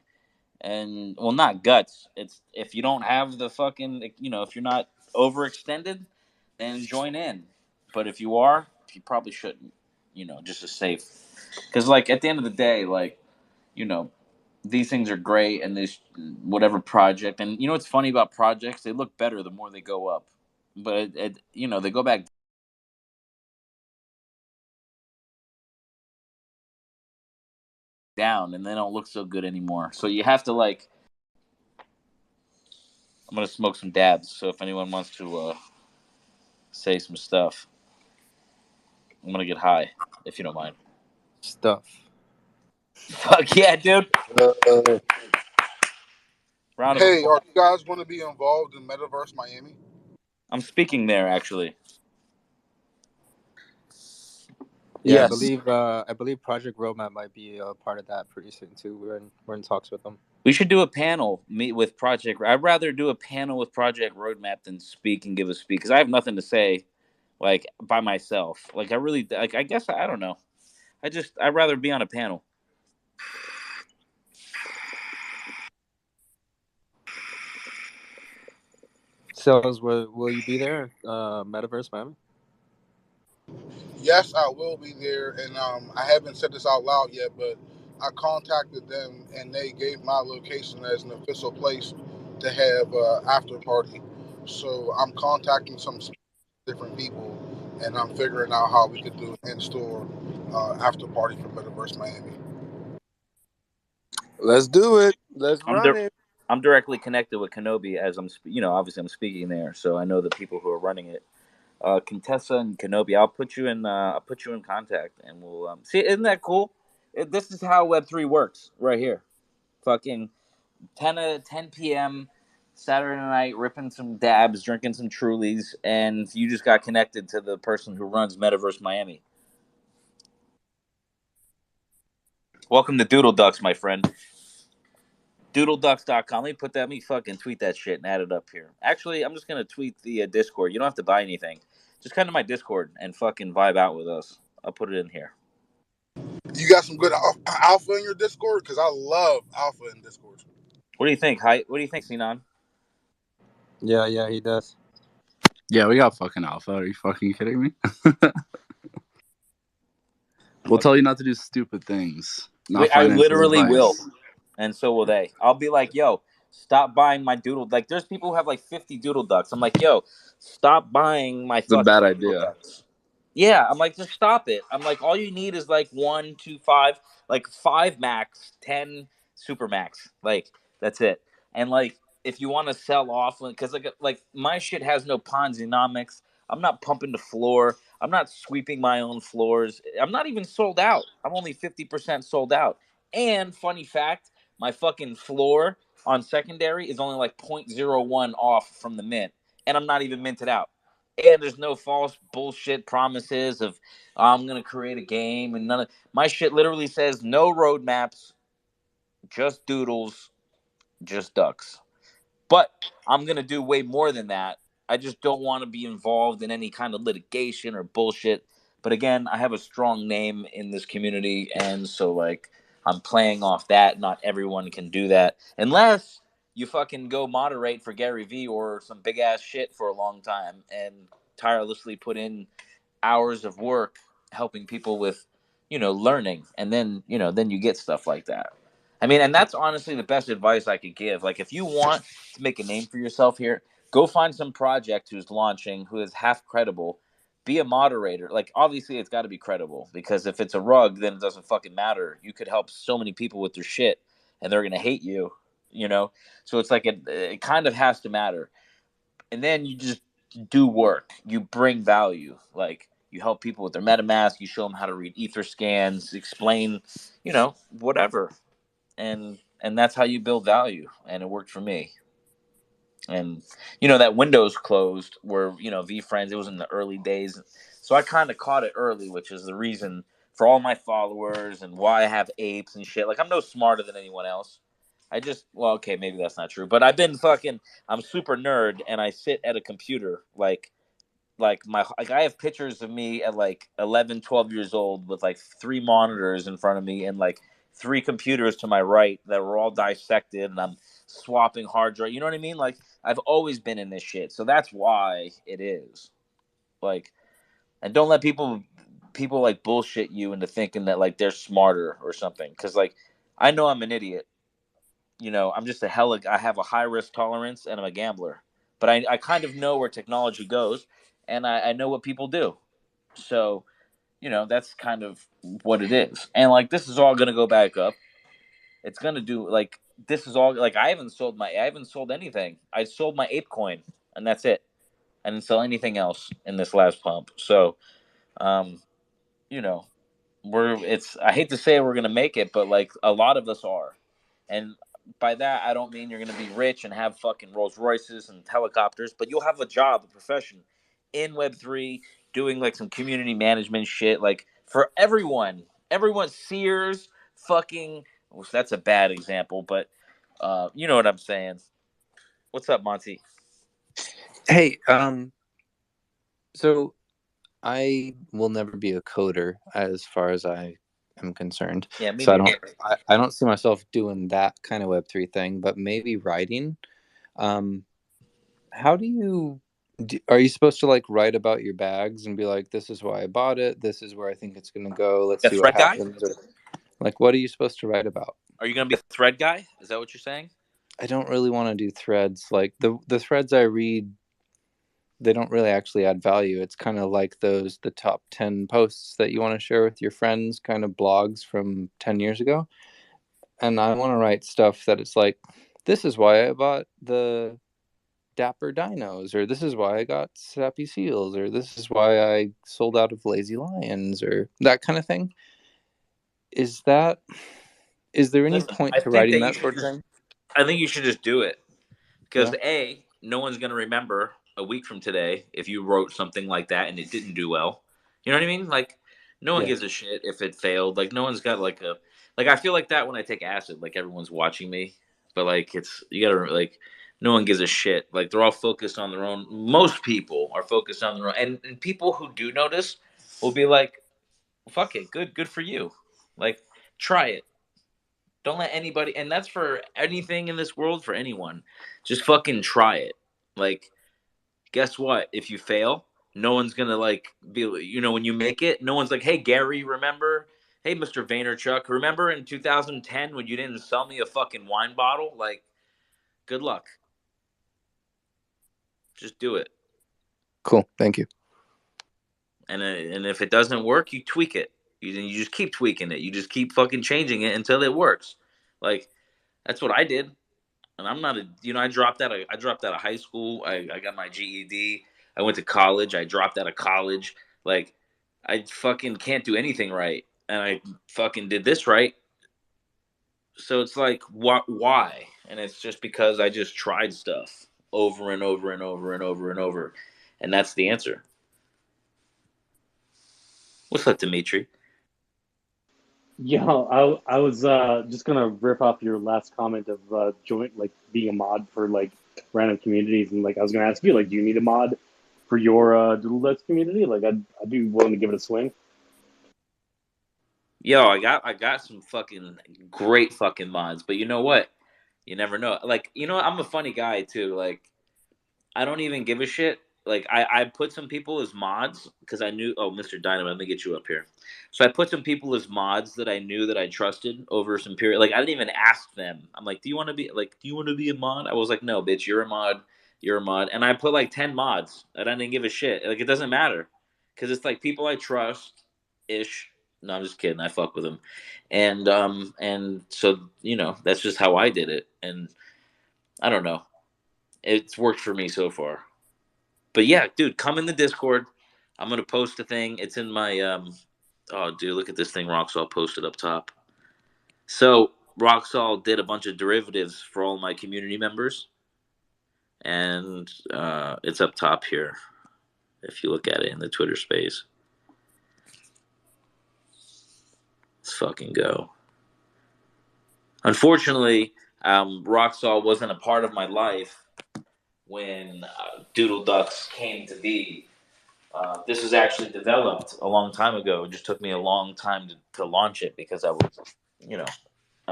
And well, not guts. It's if you don't have the fucking, if you're not overextended, then join in. But if you are, you probably shouldn't, just as safe. Because like at the end of the day, like, you know, these things are great, and this whatever project, and what's funny about projects, they look better the more they go up, but they go back down and they don't look so good anymore. So you have to like, I'm gonna smoke some dabs. So if anyone wants to say some stuff, I'm gonna get high if you don't mind. Stuff. Fuck yeah, dude. Round of Hey, applause. are you guys going to be involved in Metaverse Miami? I'm speaking there actually. Yeah, Yes. I believe Project Roadmap might be a part of that pretty soon too. We're in talks with them. We should do a panel meet with Project. I'd rather do a panel with Project Roadmap than speak and give a speak, because I have nothing to say, like by myself. Like I really like. I guess I don't know. I'd rather be on a panel. So, will you be there? Metaverse Miami? Yes, I will be there, and I haven't said this out loud yet, but I contacted them, and they gave my location as an official place to have after party. So I'm contacting some different people, and I'm figuring out how we could do an in-store after party for Metaverse Miami. Let's do it. Let's I'm run it. I'm directly connected with Kenobi, as obviously I'm speaking there, so I know the people who are running it. Contessa and Kenobi, I'll put you in contact, and we'll see. Isn't that cool? This is how Web3 works right here. Fucking 10 p.m. Saturday night, ripping some dabs, drinking some Trulies, and you just got connected to the person who runs Metaverse Miami. Welcome to Doodle Ducks, my friend. DoodleDucks.com. Let me fucking tweet that shit and add it up here. Actually, I'm just gonna tweet the Discord. You don't have to buy anything. Just come to my Discord and fucking vibe out with us. I'll put it in here. You got some good alpha in your Discord? Because I love alpha in Discord. What do you think, What do you think, Sinan? Yeah, he does. Yeah, we got fucking alpha. Are you fucking kidding me? We'll tell you not to do stupid things. I literally will, and so will they. I'll be like, yo, stop buying my doodle. Like, there's people who have like 50 doodle ducks. I'm like, yo, stop buying my It's a fucking bad doodle idea. ducks. Yeah, I'm like, just stop it. I'm like, all you need is like 1, 2, 5, like 5 max, 10 super max. Like, that's it. And like, if you want to sell off, because like my shit has no Ponzi-nomics. I'm not pumping the floor. I'm not sweeping my own floors. I'm not even sold out. I'm only 50% sold out. And funny fact, my fucking floor on secondary is only like 0.01 off from the mint, and I'm not even minted out. And there's no false bullshit promises of I'm gonna create a game, and none of my shit literally says no roadmaps, just doodles, just ducks. But I'm gonna do way more than that. I just don't want to be involved in any kind of litigation or bullshit. But again, I have a strong name in this community, and so like I'm playing off that. Not everyone can do that unless you fucking go moderate for Gary Vee or some big ass shit for a long time and tirelessly put in hours of work helping people with, learning, and then you get stuff like that. I mean, and that's honestly the best advice I could give. Like, if you want to make a name for yourself here, go find some project who's launching, who is half credible, be a moderator. Like, obviously, it's got to be credible, because if it's a rug, then it doesn't fucking matter. You could help so many people with their shit, and they're gonna hate you, you know. So it's like it kind of has to matter, and then you just do work. You bring value, like you help people with their MetaMask. You show them how to read Ether scans, explain, whatever, and that's how you build value. And it worked for me. And that window's closed where VeeFriends, it was in the early days, so I kind of caught it early, which is the reason for all my followers and why I have apes and shit. Like, I'm no smarter than anyone else. Okay, maybe that's not true, but I'm super nerd, and I sit at a computer I have pictures of me at like 11, 12 years old with like 3 monitors in front of me and like 3 computers to my right that were all dissected, and I'm swapping hard drive. You know what I mean? Like, I've always been in this shit. So that's why it is. Like, and don't let people like bullshit you into thinking that like they're smarter or something. Cause like, I know I'm an idiot. I'm just I have a high risk tolerance, and I'm a gambler. But I kind of know where technology goes, and I know what people do. So, that's kind of what it is. And like, this is all gonna go back up. It's gonna do like this is all like I haven't sold anything. I sold my ape coin, and that's it. I didn't sell anything else in this last pump. So, um, you know, I hate to say we're gonna make it, but like a lot of us are. And by that I don't mean you're gonna be rich and have fucking Rolls Royces and helicopters, but you'll have a job, a profession in Web3, doing like some community management shit, like for everyone. Sears, fucking, well, that's a bad example, but you know what I'm saying. What's up, Monty? Hey, so I will never be a coder as far as I am concerned. Yeah, me So neither. I don't see myself doing that kind of Web3 thing, but maybe writing. How are you supposed to like write about your bags and be like, this is why I bought it, this is where I think it's gonna go, let's A see what thread guy? happens? Or like, what are you supposed to write about? Are you gonna be a thread guy? Is that what you're saying? I don't really want to do threads. Like the threads I read, they don't really actually add value. It's kind of like the top 10 posts that you want to share with your friends, kind of blogs from 10 years ago. And I want to write stuff that it's like, this is why I bought the Dapper Dinos, or this is why I got Sappy Seals, or this is why I sold out of Lazy Lions, or that kind of thing. Is there any Listen, point I to think writing that you that should sort of just thing? I think you should just do it. Because Yeah. no one's gonna remember a week from today if you wrote something like that and it didn't do well. You know what I mean? Like, no one Yeah. gives a shit if it failed. Like, no one's got I feel like that when I take acid. Like, everyone's watching me, but like, you gotta like, no one gives a shit. Like, they're all focused on their own. Most people are focused on their own, and people who do notice will be like, "Fuck it, good for you." Like, try it. Don't let anybody, and that's for anything in this world, for anyone. Just fucking try it. Like, guess what? If you fail, no one's gonna like be, when you make it, no one's like, hey, Gary, remember? Hey, Mr. Vaynerchuk, remember in 2010 when you didn't sell me a fucking wine bottle? Like, good luck. Just do it. Cool. Thank you. And if it doesn't work, you tweak it. You just keep tweaking it. You just keep fucking changing it until it works. Like, that's what I did. And I'm not I dropped out of high school. I got my GED. I went to college. I dropped out of college. Like, I fucking can't do anything right, and I fucking did this right. So it's like, why? And it's just because I just tried stuff over and over and over and over and over, and that's the answer. What's up, Dimitri? Yo, I was just gonna rip off your last comment of joint like being a mod for like random communities, and like I was gonna ask you, like, do you need a mod for your Doodle Ducks community? Like, I'd be willing to give it a swing. Yo, I got some fucking great fucking mods, but you know what? You never know. Like, I'm a funny guy too. Like, I don't even give a shit. Like, I put some people as mods because I knew. Oh, Mr. Dynamite, let me get you up here. So I put some people as mods that I knew that I trusted over some period. Like, I didn't even ask them. I'm like, do you want to be a mod? I was like, no, bitch, you're a mod. You're a mod. And I put like 10 mods, and I didn't give a shit. Like, it doesn't matter because it's like people I trust ish. No, I'm just kidding. I fuck with them, and so that's just how I did it, and I don't know. It's worked for me so far. But yeah, dude, come in the Discord. I'm gonna post a thing. It's in my oh, dude, look at this thing Roxall posted up top. So Roxall did a bunch of derivatives for all my community members, and it's up top here. If you look at it in the Twitter space, let's fucking go. Unfortunately, Roxall wasn't a part of my life when Doodle Ducks came to be. This was actually developed a long time ago. It just took me a long time to launch it because I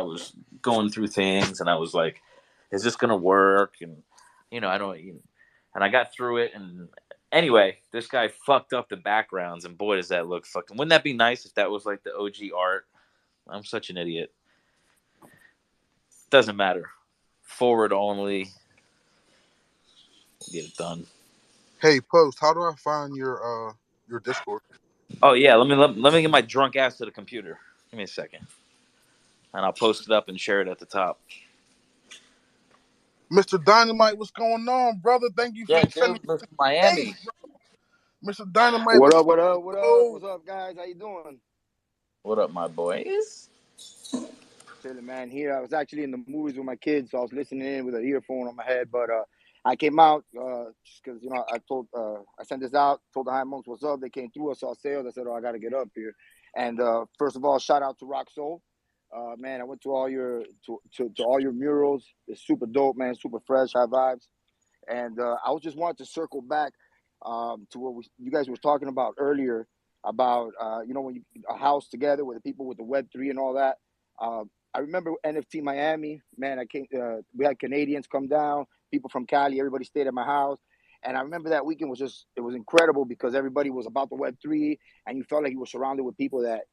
was going through things and I was like, is this going to work? And, and I got through it. And anyway, this guy fucked up the backgrounds and boy, does that look fucking, wouldn't that be nice if that was like the OG art? I'm such an idiot. Doesn't matter. Forward only. Get it done. Hey, Post, how do I find your Discord? Oh yeah, let me get my drunk ass to the computer. Give me a second, and I'll post it up and share it at the top. Mr. Dynamite, what's going on, brother? Thank you for sending Mr. Miami. Hey, Mr. Dynamite, What up? What up? What up? What's up, guys? How you doing? What up, my boys? Chilling, man. Here, I was actually in the movies with my kids, so I was listening in with an earphone on my head. But I came out just because I sent this out, told the High Monks what's up. They came through. I saw sales. I said, I got to get up here. And first of all, shout out to Rock Soul. Man, I went to all your to all your murals. It's super dope, man. Super fresh, high vibes. And I was just wanted to circle back to what you guys were talking about earlier about when a house together with the people with the Web3 and all that. I remember NFT Miami, man. We had Canadians come down, people from Cali, everybody stayed at my house. And I remember that weekend it was incredible because everybody was about the Web3 and you felt like you were surrounded with people that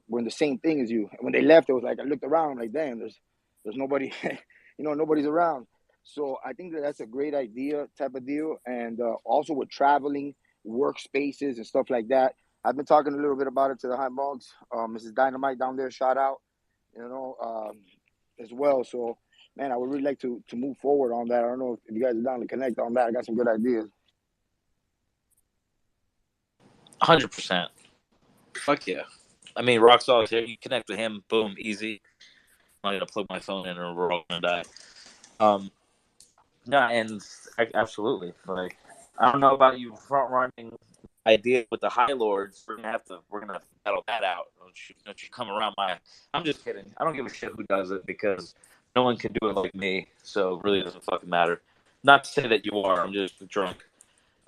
were in the same thing as you. And when they left, it was like, I looked around, I'm like, damn, there's nobody, nobody's around. So I think that's a great idea type of deal. And also with traveling, workspaces and stuff like that. I've been talking a little bit about it to the High Monks, Mrs. Dynamite down there, shout out. As well. So, man, I would really like to move forward on that. I don't know if you guys are down to connect on that. I got some good ideas. 100%. Fuck yeah. I mean, Roxall is here. You connect with him, boom, easy. I'm not gonna plug my phone in, or we're all gonna die. No, and absolutely. Like, I don't know about you front running idea with the High Lords. We're gonna battle that out. Don't you come around my? I'm just kidding. I don't give a shit who does it because no one can do it like me. So it really doesn't fucking matter. Not to say that you are. I'm just drunk.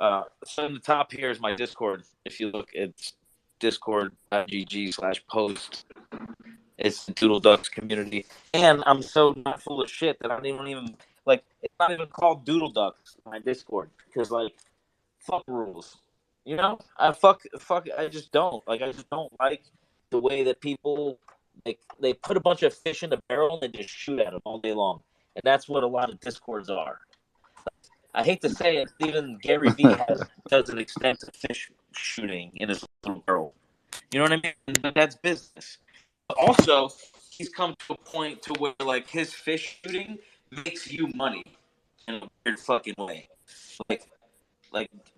So in the top here is my Discord. If you look, it's discord.gg/post. It's the Doodle Ducks community, and I'm so not full of shit that I don't even like. It's not even called Doodle Ducks my Discord because fuck rules. I just don't like. I just don't like the way that people they put a bunch of fish in a barrel and just shoot at them all day long, and that's what a lot of Discords are. I hate to say it, even Gary Vee does an extensive fish shooting in his little barrel. You know what I mean? But that's business. But also, he's come to a point to where like his fish shooting makes you money in a weird fucking way. Like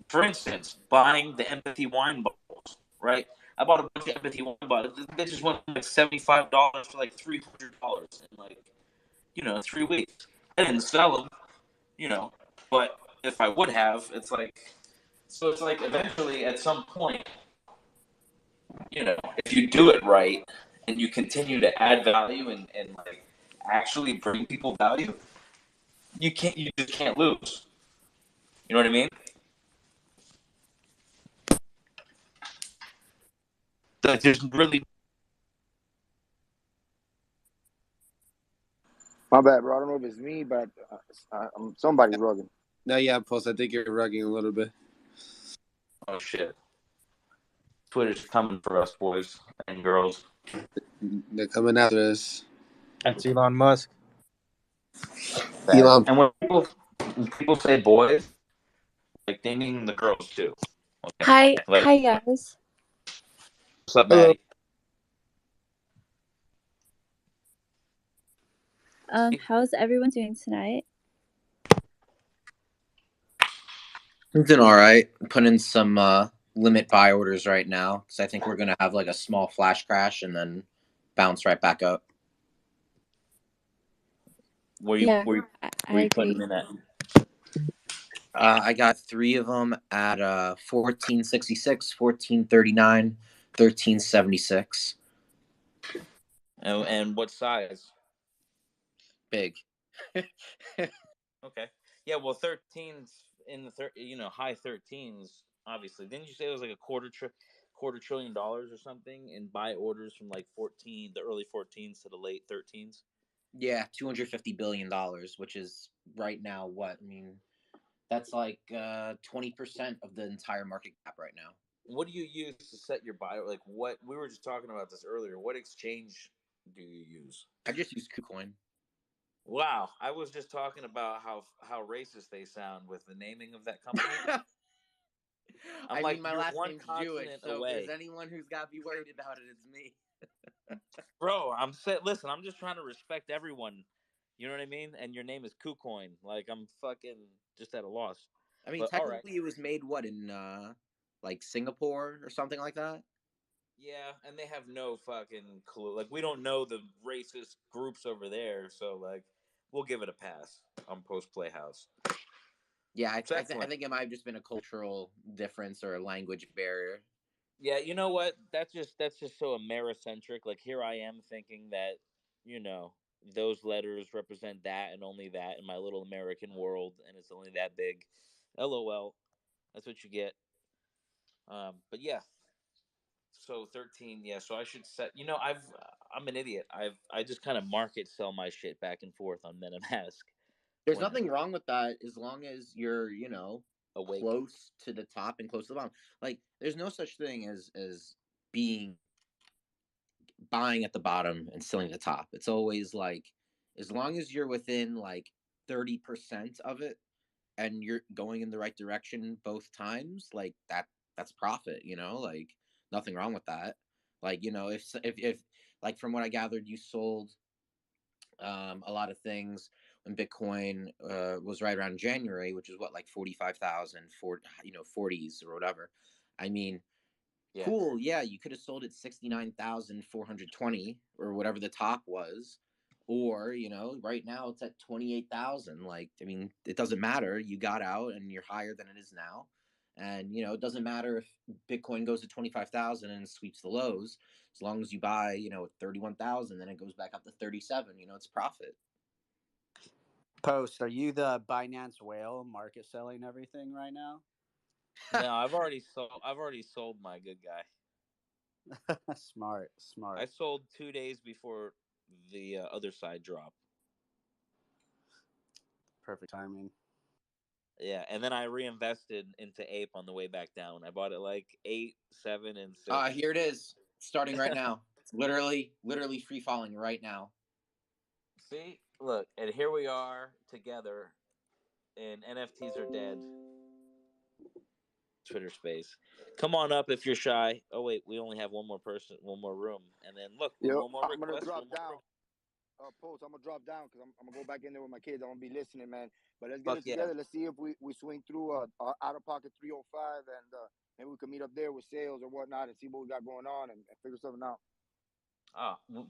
for instance, buying the empathy wine bottles, right? I bought a bunch of empathy wine bottles. They just went from like $75 to like $300 in 3 weeks. I didn't sell them, but if I would have, it's like eventually at some point, if you do it right and you continue to add value and like actually bring people value, you just can't lose. You know what I mean? There's really. My bad, bro. I don't know if it's me, but somebody's rugging. No, yeah, Post. I think you're rugging a little bit. Oh shit! Twitter's coming for us, boys and girls. They're coming after us. That's Elon Musk. Elon. And when people say boys, like they mean the girls too. Hi, Like, hi guys. what's up, Hello. Maddie? How's everyone doing tonight? I'm doing all right. Put in some limit buy orders right now because I think we're gonna have like a small flash crash and then bounce right back up. Where Yeah, you I putting agree. them in at? I got 3 of them at 1466, 1439, 1376. And what size? Big. Okay. Yeah, well, 13's in the high 13s. Obviously, didn't you say it was like a quarter trillion dollars or something in buy orders from like the early 14s to the late 13s? Yeah, $250 billion, which is right now what? I mean, that's like 20% of the entire market cap right now. What do you use to set your buy? Like, what we were just talking about this earlier. What exchange do you use? I just use KuCoin. Wow, I was just talking about how racist they sound with the naming of that company. I like, mean, my you're last one name's Jewish, continent so if away. there's anyone who's got to be worried about it, it's me. Bro, listen, I'm just trying to respect everyone. You know what I mean? And your name is KuCoin. Like, I'm fucking just at a loss. I mean, But all right. technically, it was made what in like Singapore or something like that. Yeah, and they have no fucking clue. Like, we don't know the racist groups over there, so like, we'll give it a pass on Post Playhouse. Yeah, It's I excellent. think it might have just been a cultural difference or a language barrier. Yeah, you know what? That's just so Americentric. Like, here I am thinking that, those letters represent that and only that in my little American world, and it's only that big. LOL. That's what you get. But yeah. So 13, yeah. So I should set. I'm an idiot. I just kind of market sell my shit back and forth on MetaMask. There's nothing wrong with that as long as you're, Awake. close to the top and close to the bottom. Like, there's no such thing as buying at the bottom and selling at the top. It's always like, as long as you're within like 30% of it and you're going in the right direction both times, like that's profit, like nothing wrong with that. Like, if like from what I gathered, you sold a lot of things when Bitcoin was right around January, which is what, like 45,000 for 40s or whatever. I mean, Yeah. cool. Yeah, you could have sold it 69,420 or whatever the top was. Or, right now it's at 28,000. Like, I mean, it doesn't matter. You got out and you're higher than it is now. And, it doesn't matter if Bitcoin goes to 25,000 and sweeps the lows. As long as you buy, at 31,000, then it goes back up to 37, it's profit. Post, are you the Binance whale market selling everything right now? No, I've already sold my good guy. Smart. I sold 2 days before the other side drop. Perfect timing. Yeah, and then I reinvested into Ape on the way back down. I bought it like 8, 7, and 6. Here it is, starting right now. It's literally free falling right now. See, look, and here we are together, and NFTs are dead. Twitter space. Come on up if you're shy. Oh wait, we only have one more room, and then look, Yo, one more I'm gonna request. drop down. Post, I'm gonna drop down because I'm gonna go back in there with my kids. I'm gonna be listening, man. But let's get it together. Let's see if we swing through out of pocket 305 and maybe we can meet up there with sales or whatnot and see what we got going on and figure something out.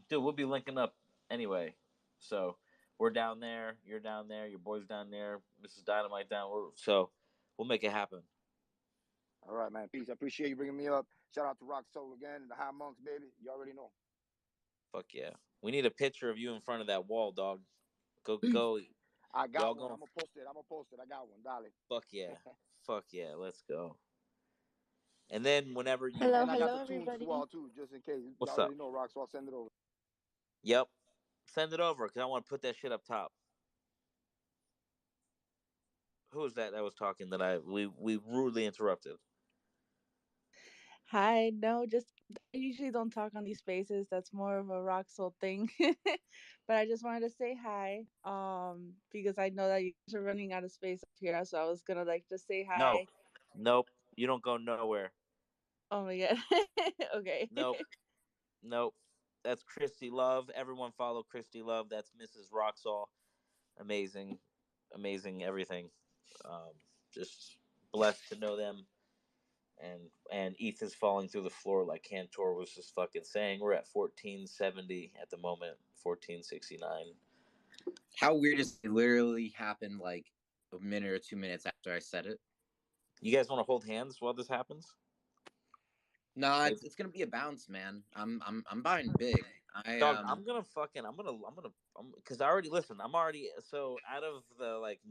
Dude, we'll be linking up anyway. So we're down there. You're down there. Your boy's down there. Mrs. Dynamite down. So we'll make it happen. All right, man. Peace. I appreciate you bringing me up. Shout out to Rock Soul again and the High Monks, baby. You already know. Fuck yeah. We need a picture of you in front of that wall, dog. Go. I got Y'all one. going? I'm gonna post it. I got one. Dale. Fuck yeah. Fuck yeah. Let's go. And then whenever you and I got the tunes as well too, just in case. What's you already up? know, Rock, so I'll send it over. Yep. Send it over because I want to put that shit up top. Who was that was talking that we rudely interrupted? Hi, no, just I usually don't talk on these spaces. That's more of a rock soul thing. But I just wanted to say hi. Because I know that you guys are running out of space up here, so I was gonna like just say hi. Nope. You don't go nowhere. Oh my god. Okay. Nope. Nope. That's Christy Love. Everyone follow Christy Love. That's Mrs. Roxall. Amazing, amazing everything. Um, just blessed to know them. And ETH is falling through the floor like Cantor was just fucking saying. We're at 1470 at the moment. 1469. How weird is it? Literally happened like a minute or 2 minutes after I said it. You guys want to hold hands while this happens? No, it's gonna be a bounce, man. I'm buying big. Dog, I'm gonna because I already listen. I'm already so out of the like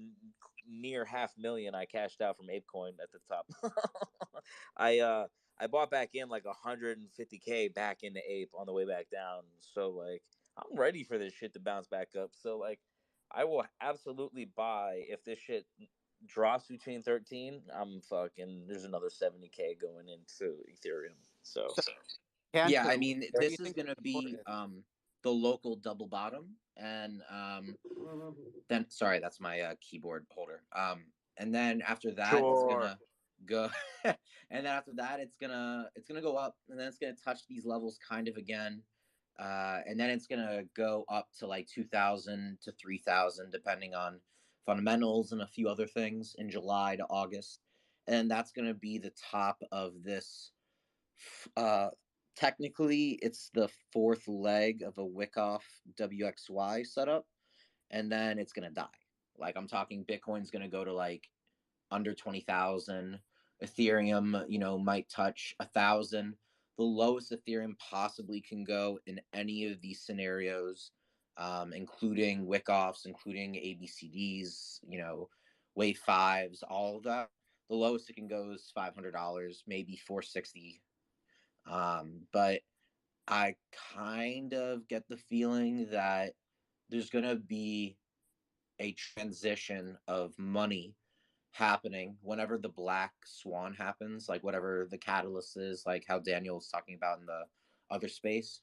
near 500,000 I cashed out from ApeCoin at the top. I bought back in like 150K back into Ape on the way back down. So like I'm ready for this shit to bounce back up. So like I will absolutely buy if this shit drops between 13. I'm fucking. There's another 70K going into Ethereum. So. Yeah, I mean, where do you this is think gonna the support be is? the local double bottom, and then sorry, that's my keyboard holder. And then after that, it's Sure. gonna go, and then after that, it's gonna go up, and then it's gonna touch these levels kind of again, and then it's gonna go up to like 2,000 to 3,000, depending on fundamentals and a few other things in July to August, and that's gonna be the top of this. Uh, Technically, it's the fourth leg of a Wickoff WXY setup, and then it's gonna die. Like I'm talking, Bitcoin's gonna go to like under 20,000. Ethereum, might touch 1,000. The lowest Ethereum possibly can go in any of these scenarios, including Wickoffs, including ABCDs, Wave fives, all of that. The lowest it can go is $500, maybe 460. But I kind of get the feeling that there's going to be a transition of money happening whenever the black swan happens, like whatever the catalyst is, like how Daniel was talking about in the other space.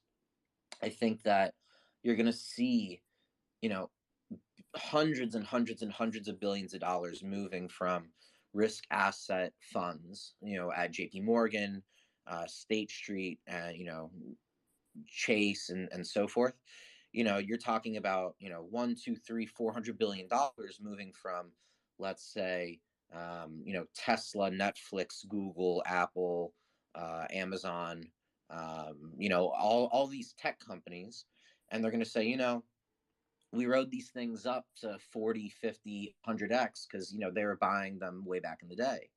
I think that you're going to see, you know, hundreds and hundreds and hundreds of billions of dollars moving from risk asset funds, at JP Morgan, State Street, and, Chase and so forth. You're talking about, one, two, three, $400 billion moving from, let's say, Tesla, Netflix, Google, Apple, Amazon, all these tech companies. And they're going to say, we rode these things up to 40, 50, 100x because, they were buying them way back in the day.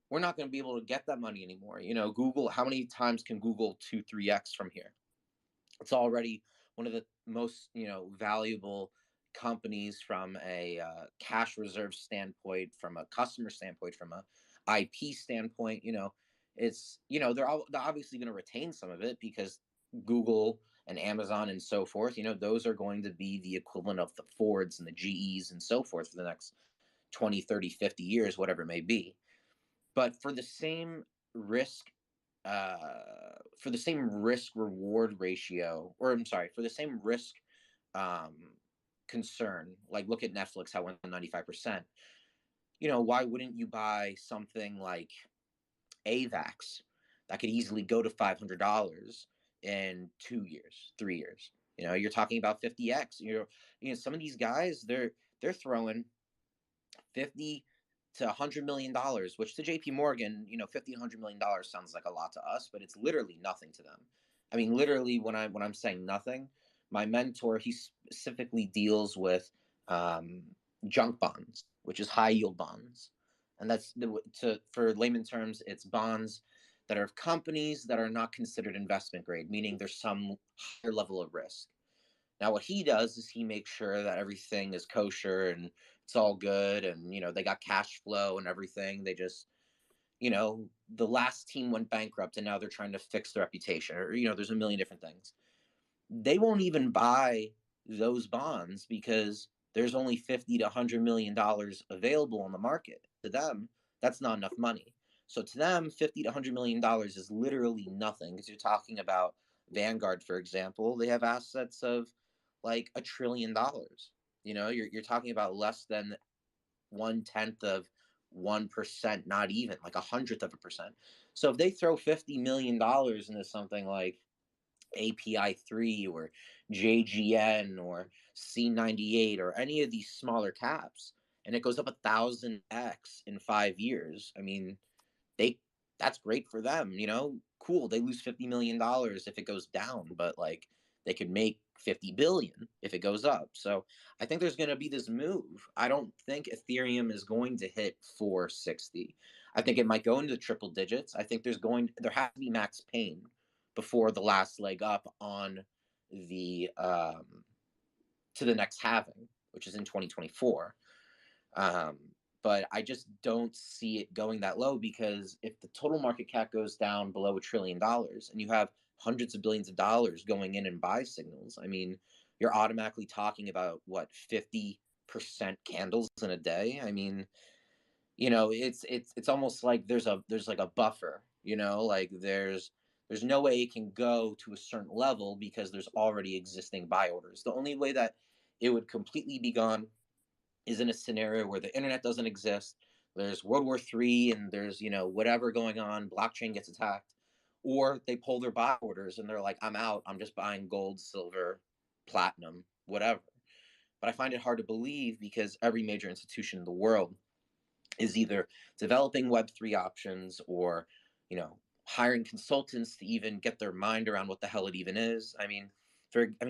We're not going to be able to get that money anymore. Google, how many times can Google 2, 3x from here? It's already one of the most, valuable companies from a cash reserve standpoint, from a customer standpoint, from a IP standpoint. It's, they're obviously going to retain some of it because Google and Amazon and so forth, those are going to be the equivalent of the Fords and the GEs and so forth for the next 20, 30, 50 years, whatever it may be. But for the same risk reward ratio, or I'm sorry, for the same risk concern, like look at Netflix, how it went to 95%. Why wouldn't you buy something like AVAX that could easily go to $500 in 2 years, 3 years? You're talking about 50x. Some of these guys, they're throwing 50 to $100 million, which to JP Morgan, 50 to $100 million sounds like a lot to us, but it's literally nothing to them. I mean, literally, when I'm saying nothing, my mentor, he specifically deals with junk bonds, which is high yield bonds, and that's for layman terms, it's bonds that are of companies that are not considered investment grade, meaning there's some higher level of risk. Now, what he does is he makes sure that everything is kosher and it's all good, and they got cash flow and everything. They just, the last team went bankrupt and now they're trying to fix their reputation, or there's a million different things. They won't even buy those bonds because there's only 50 to $100 million available on the market. To them, that's not enough money. So to them, 50 to $100 million is literally nothing, because you're talking about Vanguard, for example. They have assets of like $1 trillion. You're talking about less than 1/10 of 1%, not even like 1/100%. So if they throw $50 million into something like API3 or JGN or C98 or any of these smaller caps, and it goes up 1,000x in 5 years, I mean, they that's great for them, cool. They lose $50 million if it goes down, but like they could make 50 billion if it goes up. So I think there's going to be this move. I don't think Ethereum is going to hit 460. I think it might go into the triple digits. I think there has to be max pain before the last leg up on the to the next halving, which is in 2024. But I just don't see it going that low, because if the total market cap goes down below $1 trillion and you have hundreds of billions of dollars going in and buy signals, I mean, you're automatically talking about what, 50% candles in a day. I mean, it's almost like there's like a buffer, like there's no way it can go to a certain level because there's already existing buy orders. The only way that it would completely be gone is in a scenario where the internet doesn't exist, there's World War III, and there's, whatever going on, blockchain gets attacked, or they pull their buy orders and they're like, I'm out, I'm just buying gold, silver, platinum, whatever. But I find it hard to believe, because every major institution in the world is either developing Web3 options or, hiring consultants to even get their mind around what the hell it even is. I mean,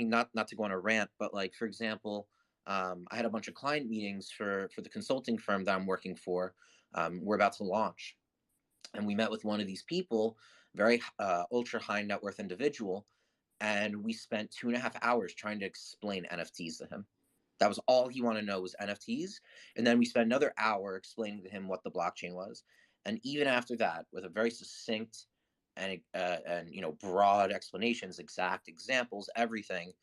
not to go on a rant, but like, for example, I had a bunch of client meetings for the consulting firm that I'm working for. We're about to launch, and we met with one of these people, very ultra high net worth individual, and we spent 2.5 hours trying to explain NFTs to him. That was all he wanted to know, was NFTs. And then we spent another hour explaining to him what the blockchain was. And even after that, with a very succinct and broad explanations, exact examples, everything,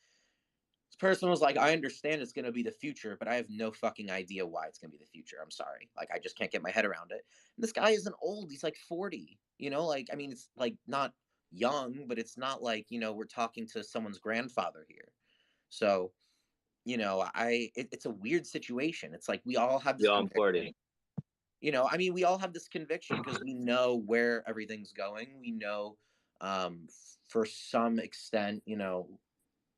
this person was like, I understand it's going to be the future, but I have no fucking idea why it's going to be the future. I'm sorry. Like, I just can't get my head around it. And this guy isn't old. He's like 40, I mean, it's like not young, but it's not like, we're talking to someone's grandfather here. So, it's a weird situation. It's like we all have this Yo, I'm 40. I mean, we all have this conviction because we know where everything's going. We know, for some extent,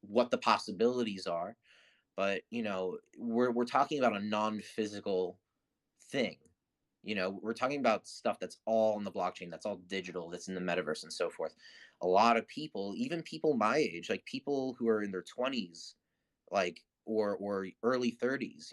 what the possibilities are. But, we're talking about a non-physical thing. We're talking about stuff that's all on the blockchain, that's all digital, that's in the metaverse and so forth. A lot of people, even people my age, like people who are in their 20s, like or early 30s,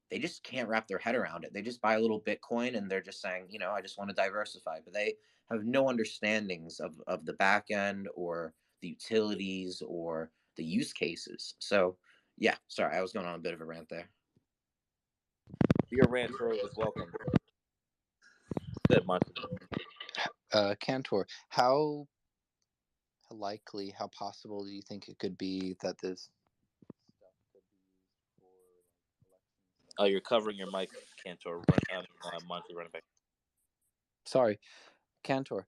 they just can't wrap their head around it. They just buy a little Bitcoin and they're just saying, I just want to diversify, but they have no understandings of the back end or the utilities or the use cases. So yeah, sorry, I was going on a bit of a rant there. Your ranter was welcome. Said much. Cantor, how likely, how possible do you think it could be that this stuff could be used for elections? Oh, you're covering your mic, Cantor. Monty, run it back. Sorry, Cantor.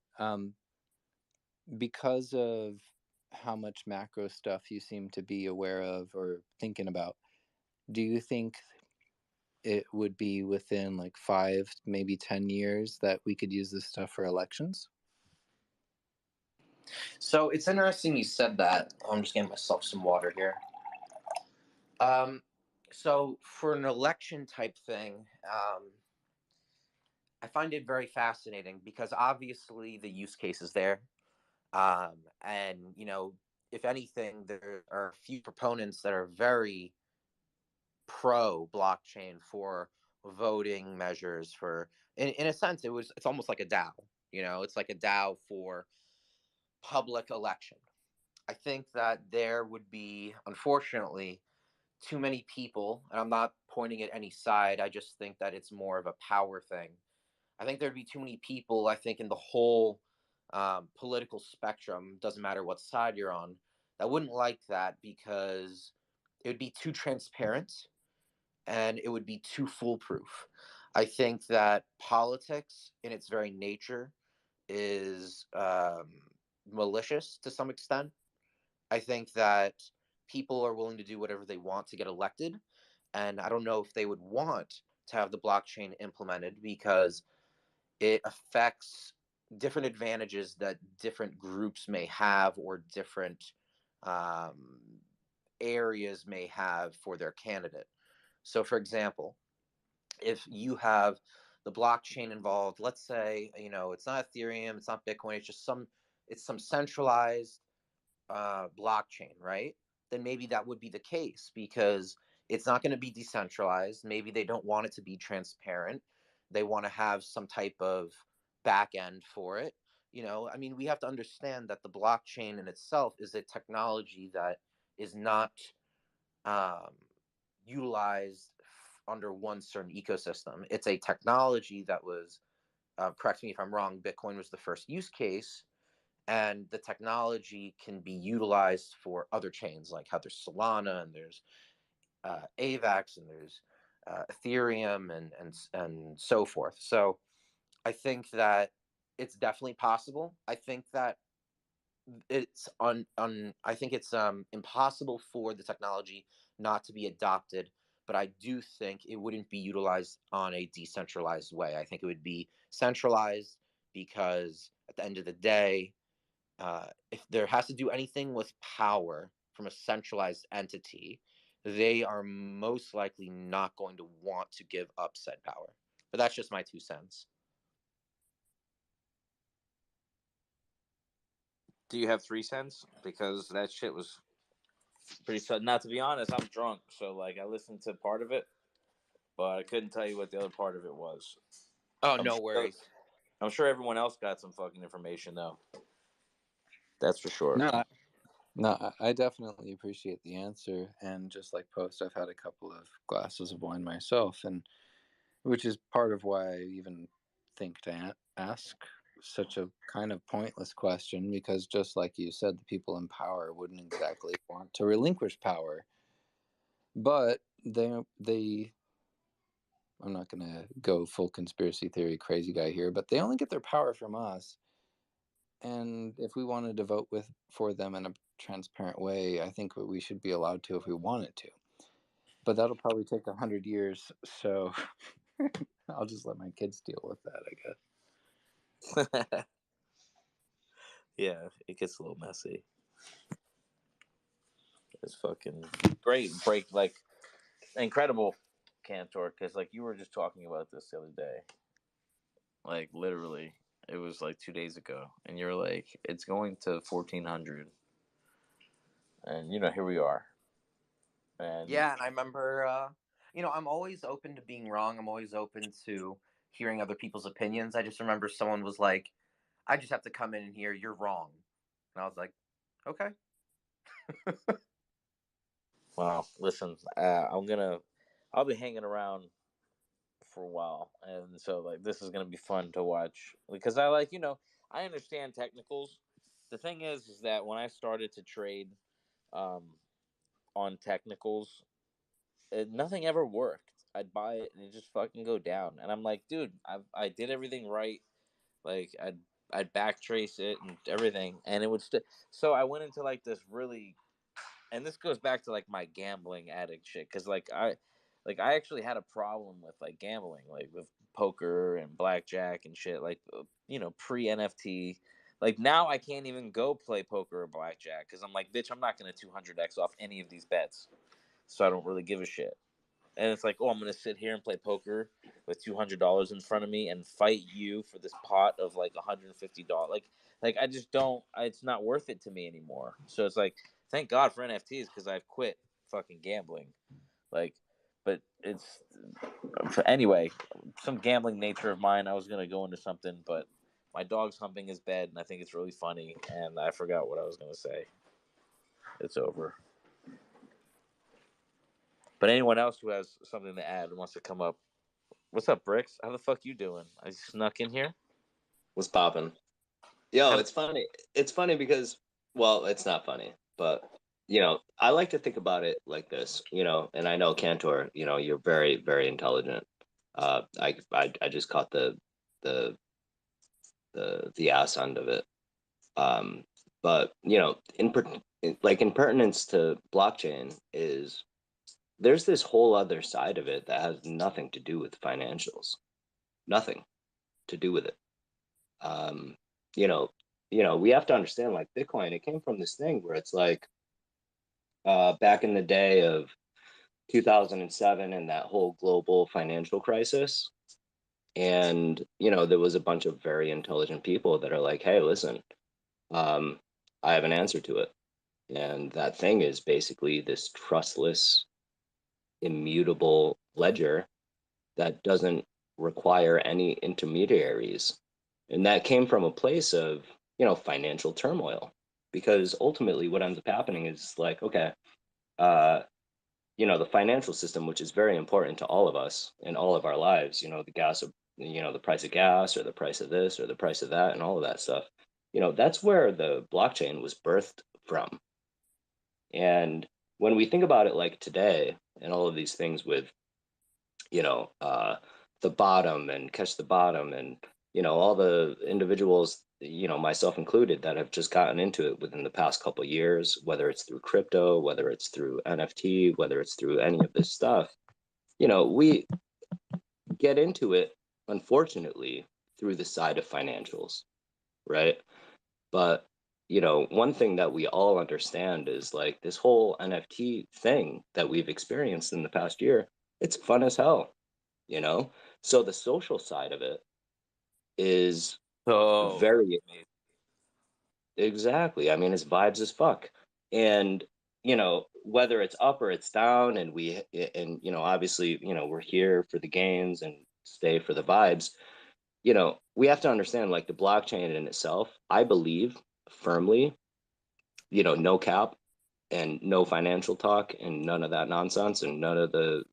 Because of how much macro stuff you seem to be aware of or thinking about, do you think it would be within like 5, maybe 10 years that we could use this stuff for elections? So it's interesting you said that. I'm just getting myself some water here. So for an election type thing, I find it very fascinating because obviously the use case is there. And, if anything, there are a few proponents that are very pro blockchain for voting measures for, in a sense, it's almost like a DAO, it's like a DAO for public election. I think that there would be, unfortunately, too many people, and I'm not pointing at any side, I just think that it's more of a power thing. I think there'd be too many people, I think, in the whole political spectrum, doesn't matter what side you're on, that wouldn't like that because it would be too transparent and it would be too foolproof. I think that politics, in its very nature, is malicious to some extent. I think that people are willing to do whatever they want to get elected, and I don't know if they would want to have the blockchain implemented because it affects different advantages that different groups may have or different areas may have for their candidate. So, for example, if you have the blockchain involved, let's say, it's not Ethereum, it's not Bitcoin, it's some centralized blockchain, right? Then maybe that would be the case because it's not going to be decentralized. Maybe they don't want it to be transparent. They want to have some type of back end for it. I mean, we have to understand that the blockchain in itself is a technology that is not um, utilized under one certain ecosystem. It's a technology that was, correct me if I'm wrong, Bitcoin was the first use case, and the technology can be utilized for other chains, like how there's Solana and there's AVAX and there's Ethereum and so forth. So I think that it's definitely possible. I think that I think it's impossible for the technology not to be adopted, but I do think it wouldn't be utilized on a decentralized way. I think it would be centralized because at the end of the day, if there has to do anything with power from a centralized entity, they are most likely not going to want to give up said power. But that's just my 2 cents. Do you have 3 cents? Because that shit was pretty sudden. Now, to be honest, I'm drunk, so like I listened to part of it, but I couldn't tell you what the other part of it was. Oh, no worries. I'm sure everyone else got some fucking information though. That's for sure. No, I definitely appreciate the answer. And just like Post, I've had a couple of glasses of wine myself, and which is part of why I even think to ask such a kind of pointless question, because just like you said, the people in power wouldn't exactly want to relinquish power. But I'm not going to go full conspiracy theory crazy guy here, but they only get their power from us. And if we wanted to vote for them in a transparent way, I think we should be allowed to if we wanted to. But that'll probably take 100 years, so I'll just let my kids deal with that, I guess. Yeah, it gets a little messy. It's fucking great break, like incredible, Cantor, because like you were just talking about this the other day, like literally, it was like 2 days ago, and you're like, it's going to 1400, and here we are. And yeah, and I remember, I'm always open to being wrong. I'm always open to hearing other people's opinions. I just remember someone was like, I just have to come in and hear you're wrong. And I was like, okay. Wow, listen, I'll be hanging around for a while, and so like this is gonna be fun to watch because I like I understand technicals. The thing is that when I started to trade on technicals, nothing ever worked. I'd buy it and it just fucking go down, and I'm like, dude, I did everything right. Like I'd backtrace it and everything, and it would so I went into like this really, and this goes back to like my gambling addict shit, because I actually had a problem with like gambling, like with poker and blackjack and shit, like pre NFT. Like now I can't even go play poker or blackjack because I'm like, bitch, I'm not gonna 200x off any of these bets, so I don't really give a shit. And it's like, oh, I'm gonna sit here and play poker with $200 in front of me and fight you for this pot of like $150. Like I just don't. It's not worth it to me anymore. So it's like, thank God for NFTs because I've quit fucking gambling. Like, but it's anyway, some gambling nature of mine. I was gonna go into something, but my dog's humping his bed, and I think it's really funny, and I forgot what I was gonna say. It's over. But anyone else who has something to add and wants to come up, what's up, Bricks? How the fuck you doing? I snuck in here. What's popping? Yo, it's funny. It's funny because, well, it's not funny, but I like to think about it like this, and I know Cantor, you're very, very intelligent. I just caught the ass end of it. But in pertinence to blockchain is there's this whole other side of it that has nothing to do with financials, nothing to do with it. Um, you know, we have to understand, like, Bitcoin, it came from this thing where it's like, back in the day of 2007 and that whole global financial crisis. And, there was a bunch of very intelligent people that are like, hey, listen, I have an answer to it. And that thing is basically this trustless, immutable ledger that doesn't require any intermediaries. And that came from a place of, financial turmoil. Because ultimately what ends up happening is like, okay, uh, the financial system, which is very important to all of us in all of our lives, the gas, the price of gas or the price of this or the price of that and all of that stuff, that's where the blockchain was birthed from. And when we think about it like today and all of these things with, the bottom and catch the bottom and, all the individuals, myself included, that have just gotten into it within the past couple of years, whether it's through crypto, whether it's through NFT, whether it's through any of this stuff, we get into it, unfortunately, through the side of financials, right? But, one thing that we all understand is like this whole NFT thing that we've experienced in the past year, it's fun as hell, So the social side of it is very exactly. I mean, it's vibes as fuck. And, whether it's up or it's down, and obviously, we're here for the gains and stay for the vibes, we have to understand, like, the blockchain in itself, I believe firmly, no cap and no financial talk and none of that nonsense and none of the,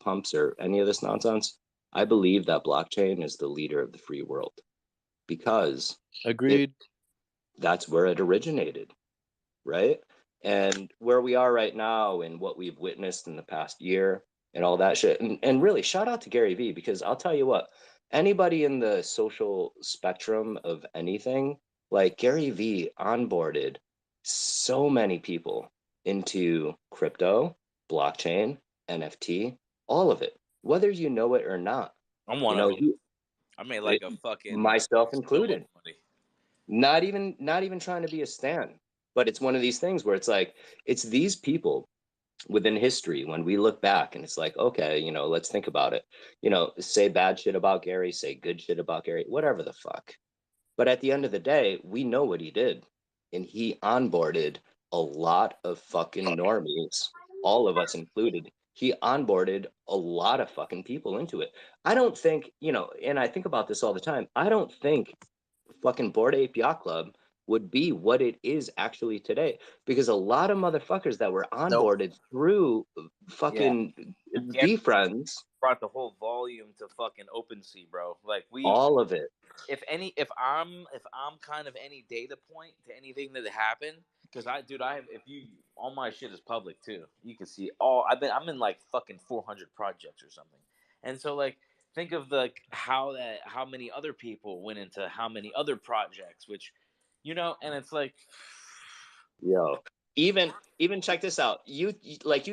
pumps or any of this nonsense. I believe that blockchain is the leader of the free world because Agreed. that's where it originated, right? And where we are right now and what we've witnessed in the past year and all that shit. And really, shout out to Gary Vee, because I'll tell you what, anybody in the social spectrum of anything, like Gary Vee onboarded so many people into crypto, blockchain, NFT, all of it, whether you know it or not. I'm one of them. I made like a fucking myself included. Not even trying to be a stan, but it's one of these things where it's like, it's these people within history when we look back and it's like, okay, let's think about it. Say bad shit about Gary, say good shit about Gary, whatever the fuck. But at the end of the day, we know what he did. And he onboarded a lot of fucking normies, all of us included. He onboarded a lot of fucking people into it. I don't think, and I think about this all the time, I don't think fucking Bored Ape Yacht Club would be what it is actually today, because a lot of motherfuckers that were onboarded through fucking VeeFriends brought the whole volume to fucking OpenSea, bro. Like all of it. If I'm kind of any data point to anything that happened, because all my shit is public too. You can see I'm in like fucking 400 projects or something, and so like think of how many other people went into how many other projects, which, and it's like, yo, even check this out. You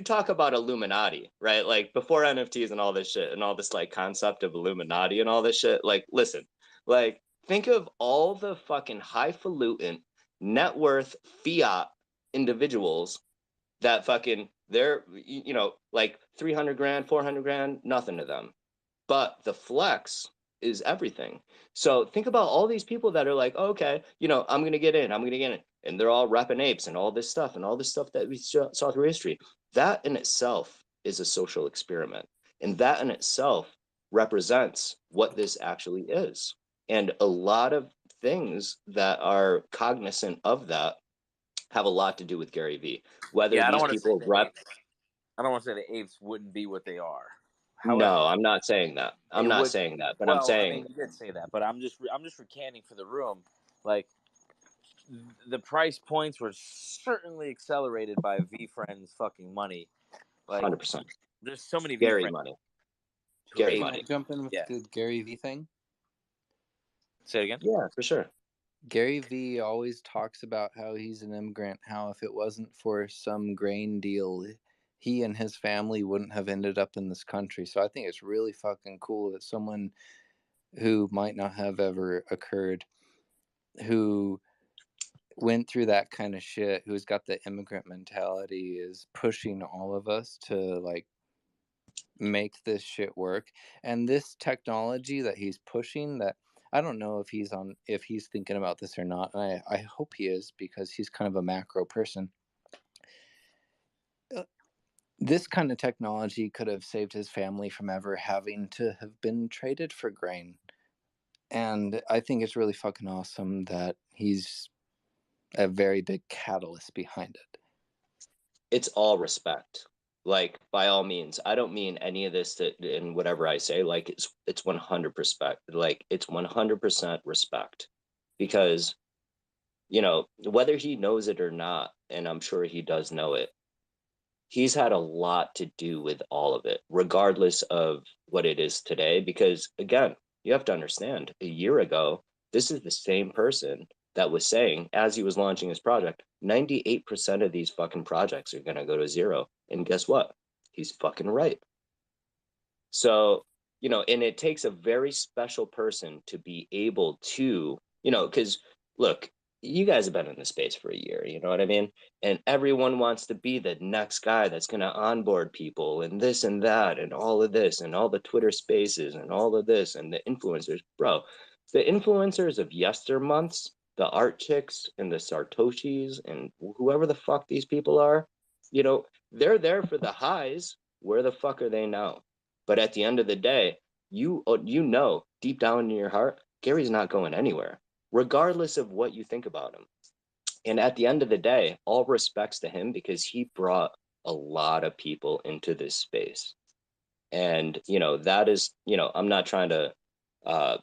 talk about Illuminati, right? Like before NFTs and all this shit and all this like concept of Illuminati and all this shit. Like, listen, like think of all the fucking highfalutin net worth fiat individuals that fucking they're like 300 grand, 400 grand, nothing to them. But the flex is everything. So think about all these people that are like, oh, okay, I'm going to get in. And they're all repping apes and all this stuff that we saw through history. That in itself is a social experiment. And that in itself represents what this actually is. And a lot of things that are cognizant of that have a lot to do with Gary Vee. Whether I don't these want to say people I don't want to say the apes wouldn't be what they are. However, no, I'm not saying that. I'm not saying that, but I'm saying, I mean, you did say that, but I'm just recanting for the room. Like the price points were certainly accelerated by VeeFriends fucking money. Like 100%. There's so many Gary VeeFriends. money. Gary money. Can I jump in with the Gary Vee thing? Say it again. Yeah, for sure. Gary Vee always talks about how he's an immigrant, how if it wasn't for some grain deal, he and his family wouldn't have ended up in this country. So I think it's really fucking cool that someone who might not have ever occurred, who went through that kind of shit, who's got the immigrant mentality, is pushing all of us to like make this shit work. And this technology that he's pushing, that I don't know if he's thinking about this or not, and I hope he is, because he's kind of a macro person. This kind of technology could have saved his family from ever having to have been traded for grain. And I think it's really fucking awesome that he's a very big catalyst behind it. It's all respect. Like, by all means, I don't mean any of this in whatever I say. Like, it's 100%. Like, it's 100% respect, because, you know, whether he knows it or not, and I'm sure he does know it, he's had a lot to do with all of it, regardless of what it is today. Because again, you have to understand, a year ago, this is the same person that was saying, as he was launching his project, 98% of these fucking projects are going to go to zero. And guess what? He's fucking right. So, you know, and it takes a very special person to be able to, you know, because look, you guys have been in the space for a year, you know what I mean? And everyone wants to be the next guy that's going to onboard people and this and that and all of this and all the Twitter spaces and all of this and the influencers. Bro, the influencers of yester months, the art chicks and the Sartoshis and whoever the fuck these people are, you know, they're there for the highs. Where the fuck are they now? But at the end of the day, you know deep down in your heart, Gary's not going anywhere, regardless of what you think about him. And at the end of the day, all respects to him, because he brought a lot of people into this space. And, you know, that is, you know, I'm not trying to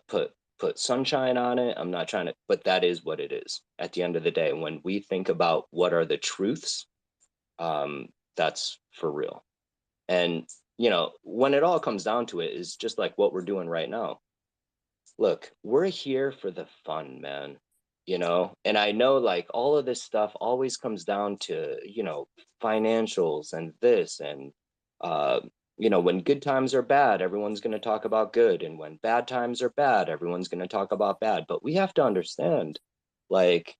put sunshine on it. I'm not trying to, but that is what it is. At the end of the day, when we think about what are the truths, that's for real. And, you know, when it all comes down to it, is just like what we're doing right now. Look, we're here for the fun, man. You know, and I know like all of this stuff always comes down to, you know, financials and this and, you know, when good times are bad, everyone's going to talk about good. And when bad times are bad, everyone's going to talk about bad. But we have to understand, like,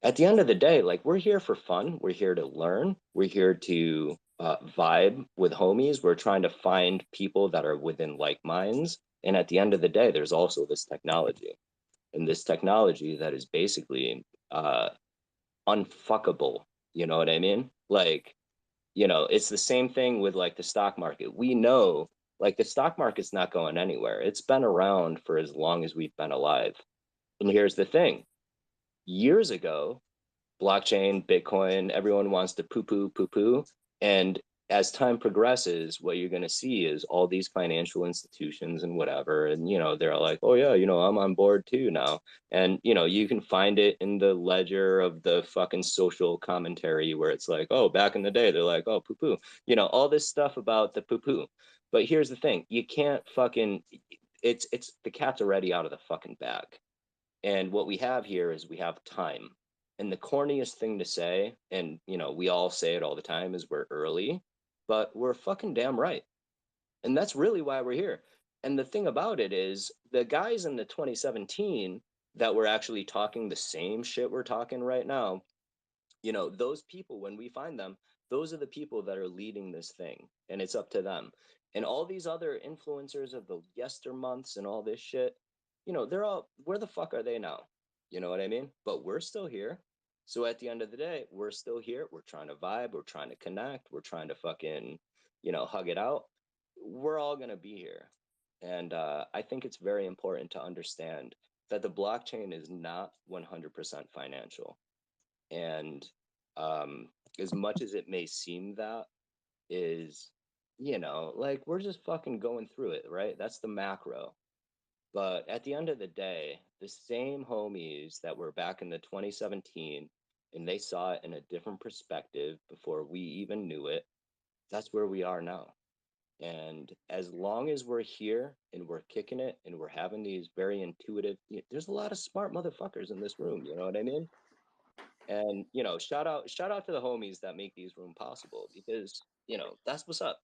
at the end of the day, like, we're here for fun. We're here to learn. We're here to vibe with homies. We're trying to find people that are within like minds. And at the end of the day, there's also this technology, and this technology that is basically unfuckable. You know what I mean? Like, you know, it's the same thing with like the stock market. We know like the stock market's not going anywhere. It's been around for as long as we've been alive. And here's the thing. Years ago, blockchain, Bitcoin, everyone wants to poo-poo. And as time progresses, what you're going to see is all these financial institutions and whatever. And, you know, they're like, oh, yeah, you know, I'm on board too now. And, you know, you can find it in the ledger of the fucking social commentary where it's like, oh, back in the day, they're like, oh, poo-poo, you know, all this stuff about the poo-poo. But here's the thing. You can't fucking, it's the cat's already out of the fucking bag. And what we have here is we have time. And the corniest thing to say, and you know, we all say it all the time, is we're early, but we're fucking damn right. And that's really why we're here. And the thing about it is the guys in the 2017 that were actually talking the same shit we're talking right now, you know, those people, when we find them, those are the people that are leading this thing, and it's up to them. And all these other influencers of the yester months and all this shit, you know, they're all, where the fuck are they now? You know what I mean? But we're still here. So at the end of the day, we're still here. We're trying to vibe. We're trying to connect. We're trying to fucking, you know, hug it out. We're all going to be here. And I think it's very important to understand that the blockchain is not 100% financial. And as much as it may seem that is, you know, like we're just fucking going through it, right? That's the macro. But at the end of the day, the same homies that were back in the 2017 and they saw it in a different perspective before we even knew it, that's where we are now. And as long as we're here and we're kicking it and we're having these very intuitive, there's a lot of smart motherfuckers in this room, you know what I mean? And shout out to the homies that make these rooms possible, because that's what's up.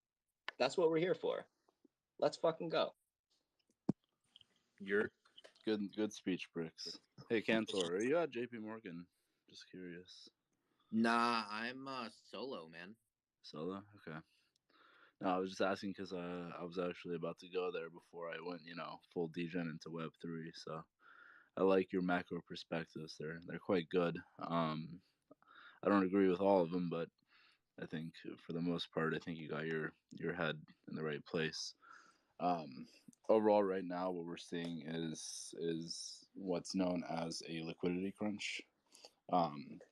That's what we're here for. Let's fucking go. You're good speech, Bricks. Hey, Cantor, are you at JP Morgan? Just curious. Nah, I'm solo, man. Solo? Okay. No, I was just asking because I was actually about to go there before I went, full degen into Web3. So I like your macro perspectives. They're quite good. I don't agree with all of them, but I think for the most part, I think you got your head in the right place. Um, Overall, right now, what we're seeing is what's known as a liquidity crunch.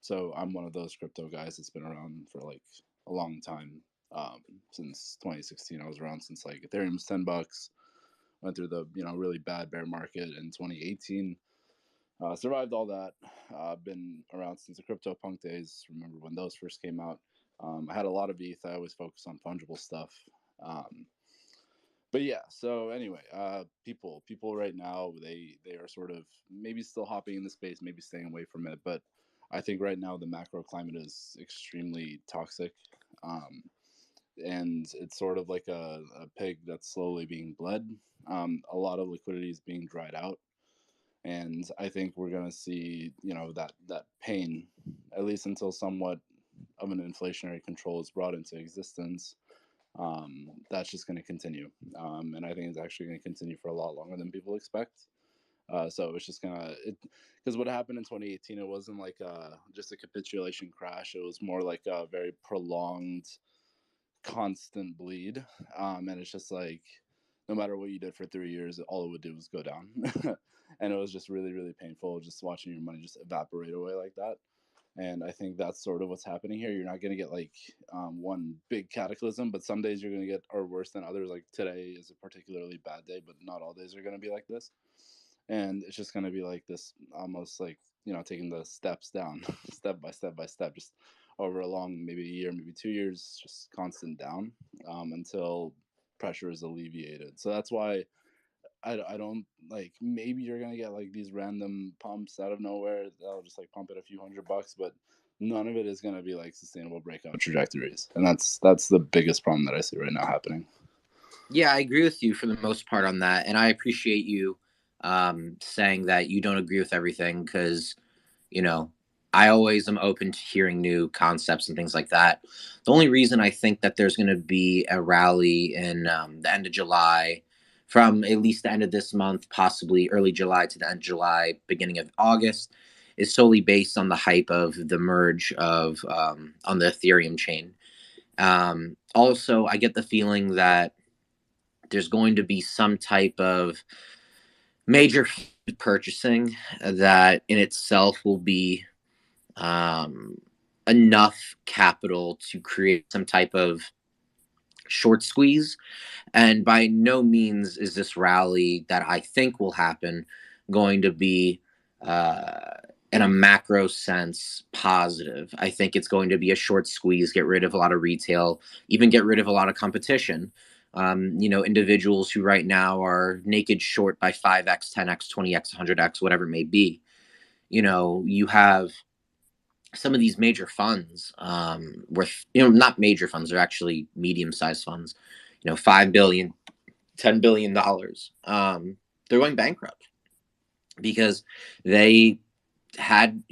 So I'm one of those crypto guys that's been around for like a long time. Since 2016, I was around since like Ethereum's $10. Went through the really bad bear market in 2018. Survived all that. Been around since the crypto punk days. Remember when those first came out? I had a lot of ETH. I always focus on fungible stuff. But yeah, so anyway, people right now, they are sort of maybe still hopping in the space, maybe staying away from it. But I think right now the macro climate is extremely toxic. And it's sort of like a pig that's slowly being bled. A lot of liquidity is being dried out. And I think we're going to see, that pain, at least until somewhat of an inflationary control is brought into existence. That's just going to continue. And I think it's actually going to continue for a lot longer than people expect. So it's just because what happened in 2018, it wasn't like just a capitulation crash. It was more like a very prolonged, constant bleed. And it's just like, no matter what you did for 3 years, all it would do was go down. And it was just really, really painful just watching your money just evaporate away like that. And I think that's sort of what's happening here. You're not going to get like one big cataclysm, but some days you're going to get are worse than others. Like today is a particularly bad day, but not all days are going to be like this. And it's just going to be like this, almost like, taking the steps down, step by step by step, just over a long, maybe a year, maybe 2 years, just constant down until pressure is alleviated. So that's why I don't like, maybe you're gonna get like these random pumps out of nowhere that'll just like pump it a few $100, but none of it is gonna be like sustainable breakout trajectories, and that's the biggest problem that I see right now happening. Yeah, I agree with you for the most part on that, and I appreciate you saying that you don't agree with everything, because I always am open to hearing new concepts and things like that. The only reason I think that there's going to be a rally in the end of July, from at least the end of this month, possibly early July to the end of July, beginning of August, is solely based on the hype of the merge of on the Ethereum chain. Also, I get the feeling that there's going to be some type of major purchasing that in itself will be enough capital to create some type of short squeeze. And by no means is this rally that I think will happen going to be in a macro sense positive. I think it's going to be a short squeeze, get rid of a lot of retail, even get rid of a lot of competition. Individuals who right now are naked short by 5x, 10x, 20x, 100x, whatever it may be. You have some of these major funds worth, not major funds, they're actually medium-sized funds, $5 billion, $10 billion. They're going bankrupt because they had,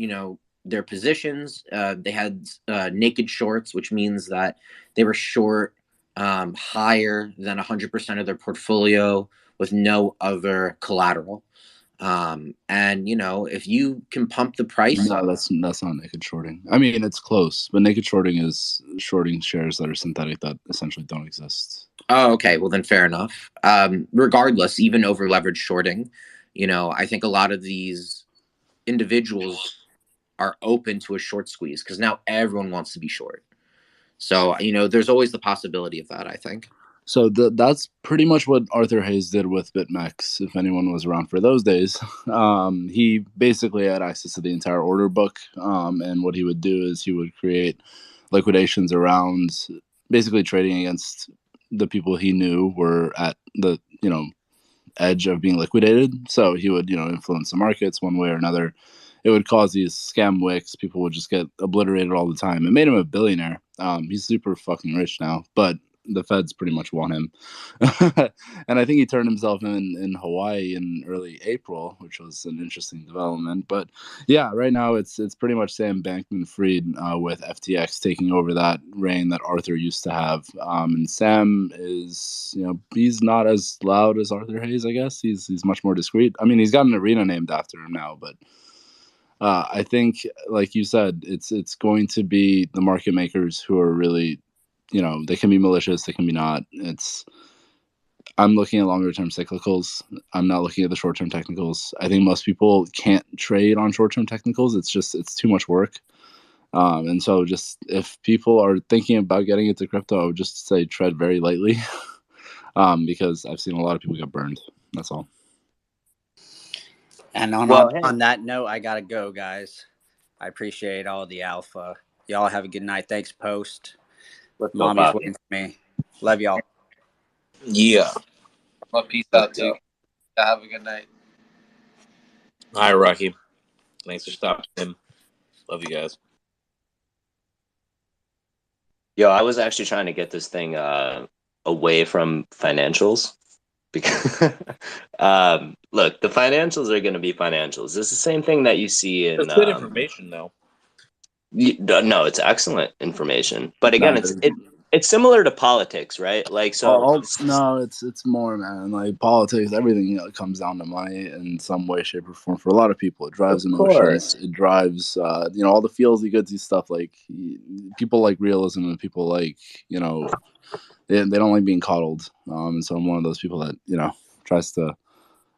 their positions. They had naked shorts, which means that they were short higher than 100% of their portfolio with no other collateral. And if you can pump the price No, up, that's not naked shorting. I mean, it's close, but naked shorting is shorting shares that are synthetic that essentially don't exist. Oh, okay. Well, then fair enough. Regardless, even over leverage shorting, I think a lot of these individuals are open to a short squeeze because now everyone wants to be short. So, there's always the possibility of that, I think. So that's pretty much what Arthur Hayes did with BitMEX. If anyone was around for those days, he basically had access to the entire order book. And what he would do is he would create liquidations around basically trading against the people he knew were at the, edge of being liquidated. So he would, influence the markets one way or another. it would cause these scam wicks. People would just get obliterated all the time. It made him a billionaire. He's super fucking rich now, but the feds pretty much want him. And I think he turned himself in Hawaii in early April, which was an interesting development. But yeah, right now it's pretty much Sam Bankman-Fried with FTX taking over that reign that Arthur used to have. And Sam is, he's not as loud as Arthur Hayes, I guess. He's much more discreet. I mean, he's got an arena named after him now, but I think, like you said, it's going to be the market makers who are really, they can be malicious, they can be not. I'm looking at longer term cyclicals. I'm not looking at the short term technicals. I think most people can't trade on short term technicals. It's too much work. And so just if people are thinking about getting into crypto, I would just say tread very lightly, because I've seen a lot of people get burned. That's all. And Well, hey. on that note, I gotta go, guys. I appreciate all the alpha. Y'all have a good night. Thanks, Post. Let's go, Mommy's Bobby. waiting for me. Love y'all. Yeah. Well, peace Let's out, too. Have a good night. Hi, Rocky. Thanks for stopping in. Love you guys. Yo, I was actually trying to get this thing away from financials because look, the financials are going to be financials. It's the same thing that you see in. It's good information, though. No, it's excellent information, but again, it's similar to politics, right? Like, so No, it's more, man. Like politics, everything comes down to money in some way, shape, or form. For a lot of people, it drives emotions. It drives, all the feelsy goodsy stuff. Like people like realism, and people like, they don't like being coddled. And so I'm one of those people that tries to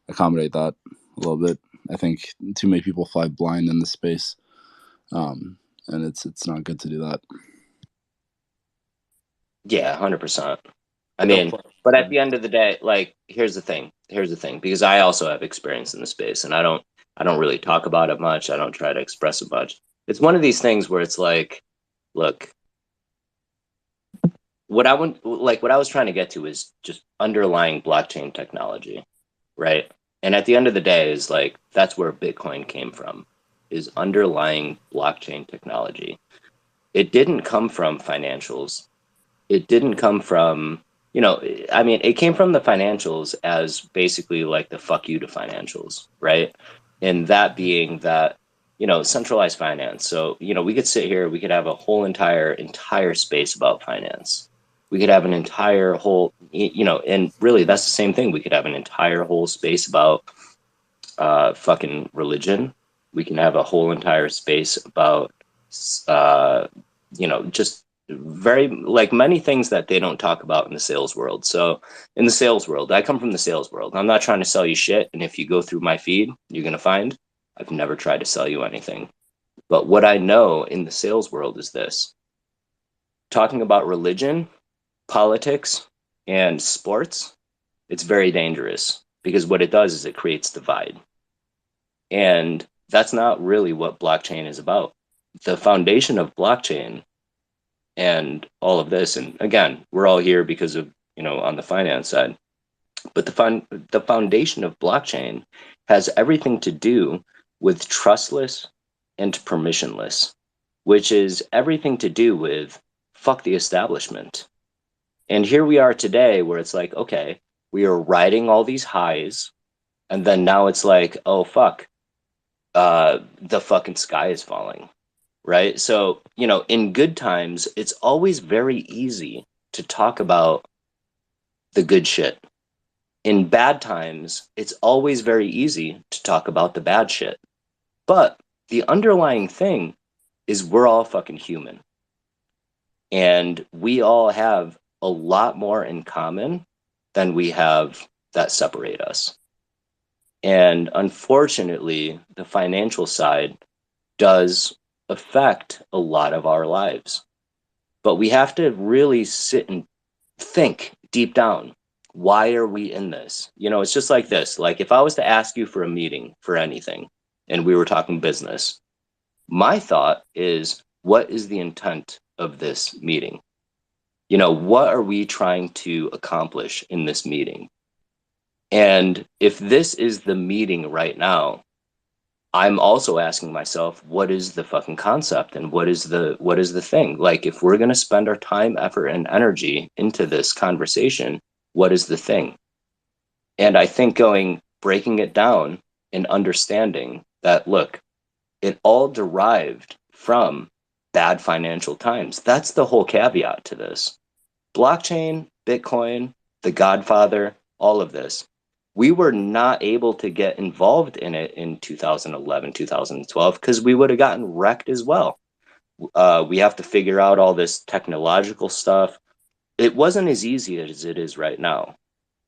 accommodate that a little bit. I think too many people fly blind in this space, and it's not good to do that. Yeah, 100%. I mean, but at the end of the day, like, here's the thing, because I also have experience in the space, and I don't really talk about it much. I don't try to express it much. It's one of these things where it's like, look, what I was trying to get to is just underlying blockchain technology, right? And at the end of the day, is like, that's where Bitcoin came from, is underlying blockchain technology. It didn't come from financials. It didn't come from, it came from the financials as basically like the fuck you to financials, right? And that being that, centralized finance. So, we could sit here, we could have a whole entire space about finance. We could have an entire whole, and really that's the same thing. We could have an entire whole space about fucking religion. We can have a whole entire space about, just very, like, many things that they don't talk about in the sales world. So in the sales world, I come from the sales world. I'm not trying to sell you shit. And if you go through my feed, you're going to find I've never tried to sell you anything. But what I know in the sales world is this: talking about religion, politics, and sports, it's very dangerous, because what it does is it creates divide. And that's not really what blockchain is about. The foundation of blockchain and all of this, and again, we're all here because of, on the finance side, but the foundation of blockchain has everything to do with trustless and permissionless, which is everything to do with fuck the establishment. And here we are today, where it's like, okay, we are riding all these highs, and then now it's like, oh fuck, the fucking sky is falling. Right? So, in good times, it's always very easy to talk about the good shit. In bad times, it's always very easy to talk about the bad shit. But the underlying thing is we're all fucking human. And we all have a lot more in common than we have that separate us. And unfortunately, the financial side does affect a lot of our lives. But we have to really sit and think deep down, why are we in this? It's just like this. Like, if I was to ask you for a meeting for anything and we were talking business, my thought is, what is the intent of this meeting? What are we trying to accomplish in this meeting? And if this is the meeting right now, I'm also asking myself, what is the fucking concept and what is the thing? Like, if we're going to spend our time, effort, and energy into this conversation, what is the thing? And I think breaking it down and understanding that, look, it all derived from bad financial times. That's the whole caveat to this. Blockchain, Bitcoin, the Godfather, all of this. We were not able to get involved in it in 2011, 2012, because we would have gotten wrecked as well. We have to figure out all this technological stuff. It wasn't as easy as it is right now.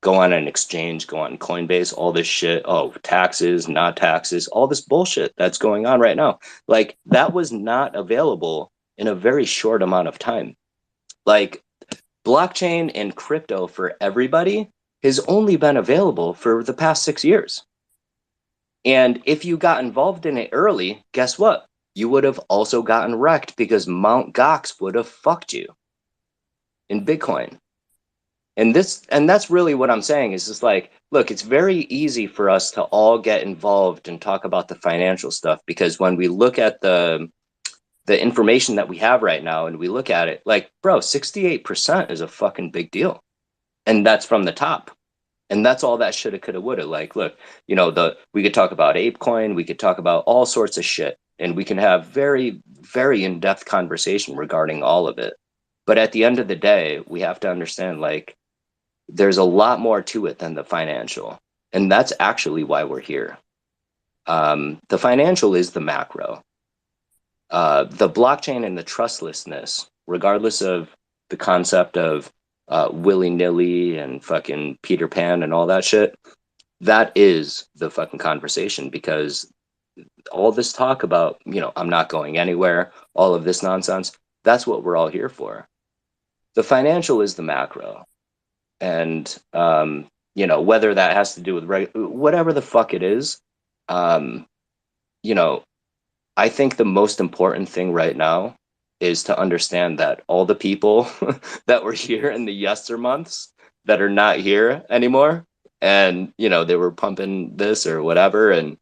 Go on an exchange, go on Coinbase, all this shit. Oh, taxes, not taxes, all this bullshit that's going on right now. Like, that was not available in a very short amount of time. Like, blockchain and crypto for everybody has only been available for the past 6 years. And if you got involved in it early, guess what? You would have also gotten wrecked because Mt. Gox would have fucked you in Bitcoin. And that's really what I'm saying is just like, look, it's very easy for us to all get involved and talk about the financial stuff, because when we look at the information that we have right now and we look at it, like, bro, 68% is a fucking big deal. And that's from the top. And that's all that shoulda, coulda, woulda. Like, look, we could talk about ApeCoin, we could talk about all sorts of shit, and we can have very, very in-depth conversation regarding all of it. But at the end of the day, we have to understand, like, there's a lot more to it than the financial. And that's actually why we're here. The financial is the macro. The blockchain and the trustlessness, regardless of the concept of willy-nilly and fucking Peter Pan and all that shit, that is the fucking conversation. Because all this talk about, I'm not going anywhere, all of this nonsense, that's what we're all here for. The financial is the macro. And, whether that has to do with whatever the fuck it is, I think the most important thing right now is to understand that all the people that were here in the yester months that are not here anymore, and, they were pumping this or whatever and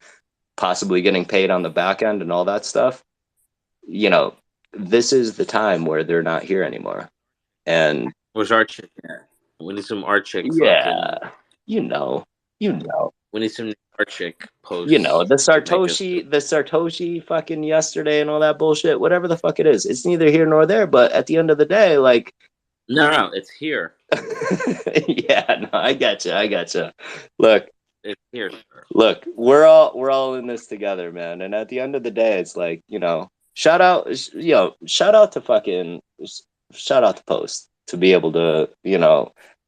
possibly getting paid on the back end and all that stuff, this is the time where they're not here anymore. And where's our chick at? We need some art chick. Yeah, fucking, you know. We need some art chick posts. The Satoshi fucking yesterday and all that bullshit, whatever the fuck it is. It's neither here nor there, but at the end of the day, like, No, it's here. yeah, no, I gotcha. Look, it's here, sir. Look, we're all in this together, man. And at the end of the day, it's like, shout out to Post to be able to,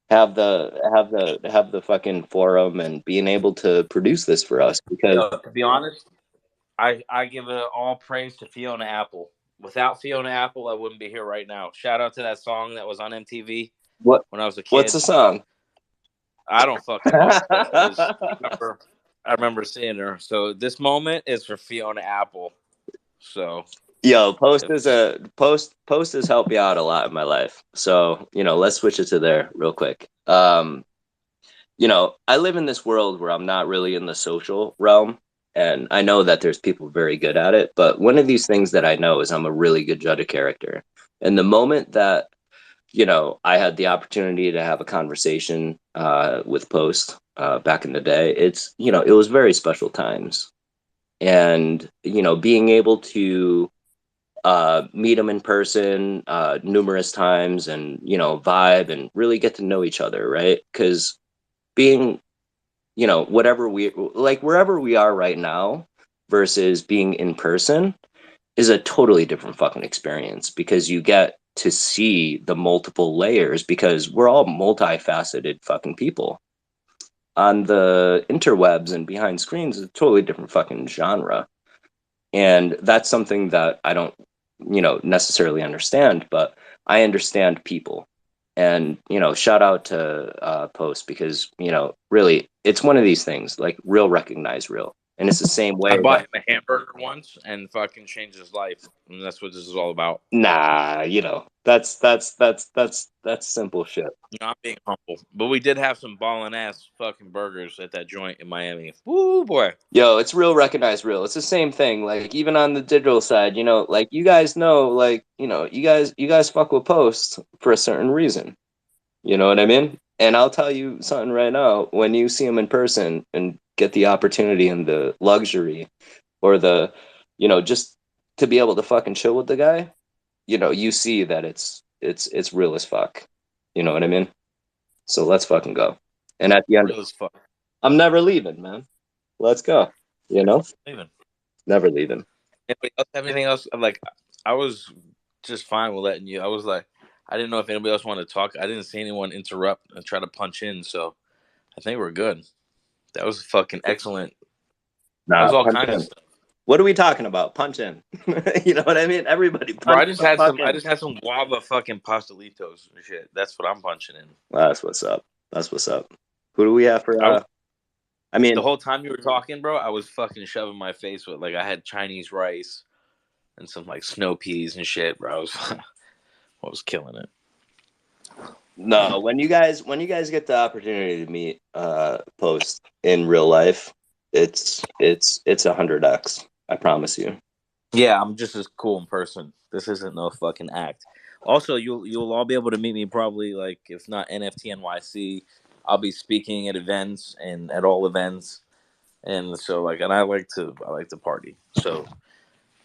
have the fucking forum and being able to produce this for us. Because to be honest, I give it all praise to Fiona Apple. Without Fiona Apple, I wouldn't be here right now. Shout out to that song that was on MTV when I was a kid. What's the song? I don't fucking know. But I remember seeing her. So this moment is for Fiona Apple. So Post has helped me out a lot in my life. So, let's switch it to there real quick. I live in this world where I'm not really in the social realm, and I know that there's people very good at it, but one of these things that I know is I'm a really good judge of character. And the moment that, I had the opportunity to have a conversation with Post back in the day, it was very special times. And, being able to meet them in person numerous times and, vibe and really get to know each other, right? Because being, wherever we are right now versus being in person is a totally different fucking experience, because you get to see the multiple layers, because we're all multifaceted fucking people. On the interwebs and behind screens is a totally different fucking genre. And that's something that I don't, necessarily understand, but I understand people. And, shout out to Post, because, really, it's one of these things, like, real recognize real. And it's the same way I bought that, him a hamburger once and fucking changed his life. And that's what this is all about. nah, that's simple shit. Not being humble. But we did have some ballin' ass fucking burgers at that joint in Miami. Woo, boy. Yo, it's real recognized real. It's the same thing. Like, even on the digital side, like, you guys know, like, you guys fuck with posts for a certain reason. You know what I mean? And I'll tell you something right now. When you see them in person and get the opportunity and the luxury, or the, just to be able to fucking chill with the guy, you see that it's real as fuck. You know what I mean? So let's fucking go. And at the end, Real as fuck. I'm never leaving, man. Let's go. Leaving. Never leaving. Anybody else have anything else? Like, I was just fine with letting you. I was like, I didn't know if anybody else wanted to talk. I didn't see anyone interrupt and try to punch in, so I think we're good. That was fucking excellent. That was all punch kinds of in. stuff. What are we talking about? Punch in. You know what I mean? Everybody punch. Bro, I just had in. some guava fucking pastelitos and shit. That's what I'm punching in. Well, that's what's up. That's what's up. Who do we have for? I mean, the whole time you were talking, bro, I was fucking shoving my face with, like, I had Chinese rice and some like snow peas and shit, bro. I was killing it. No, when you guys get the opportunity to meet Post in real life, it's 100x. I promise you. Yeah, I'm just as cool in person. This isn't no fucking act. Also, you'll all be able to meet me probably, like, if not NFT NYC, I'll be speaking at events and at all events, and so, like, and I like to party. So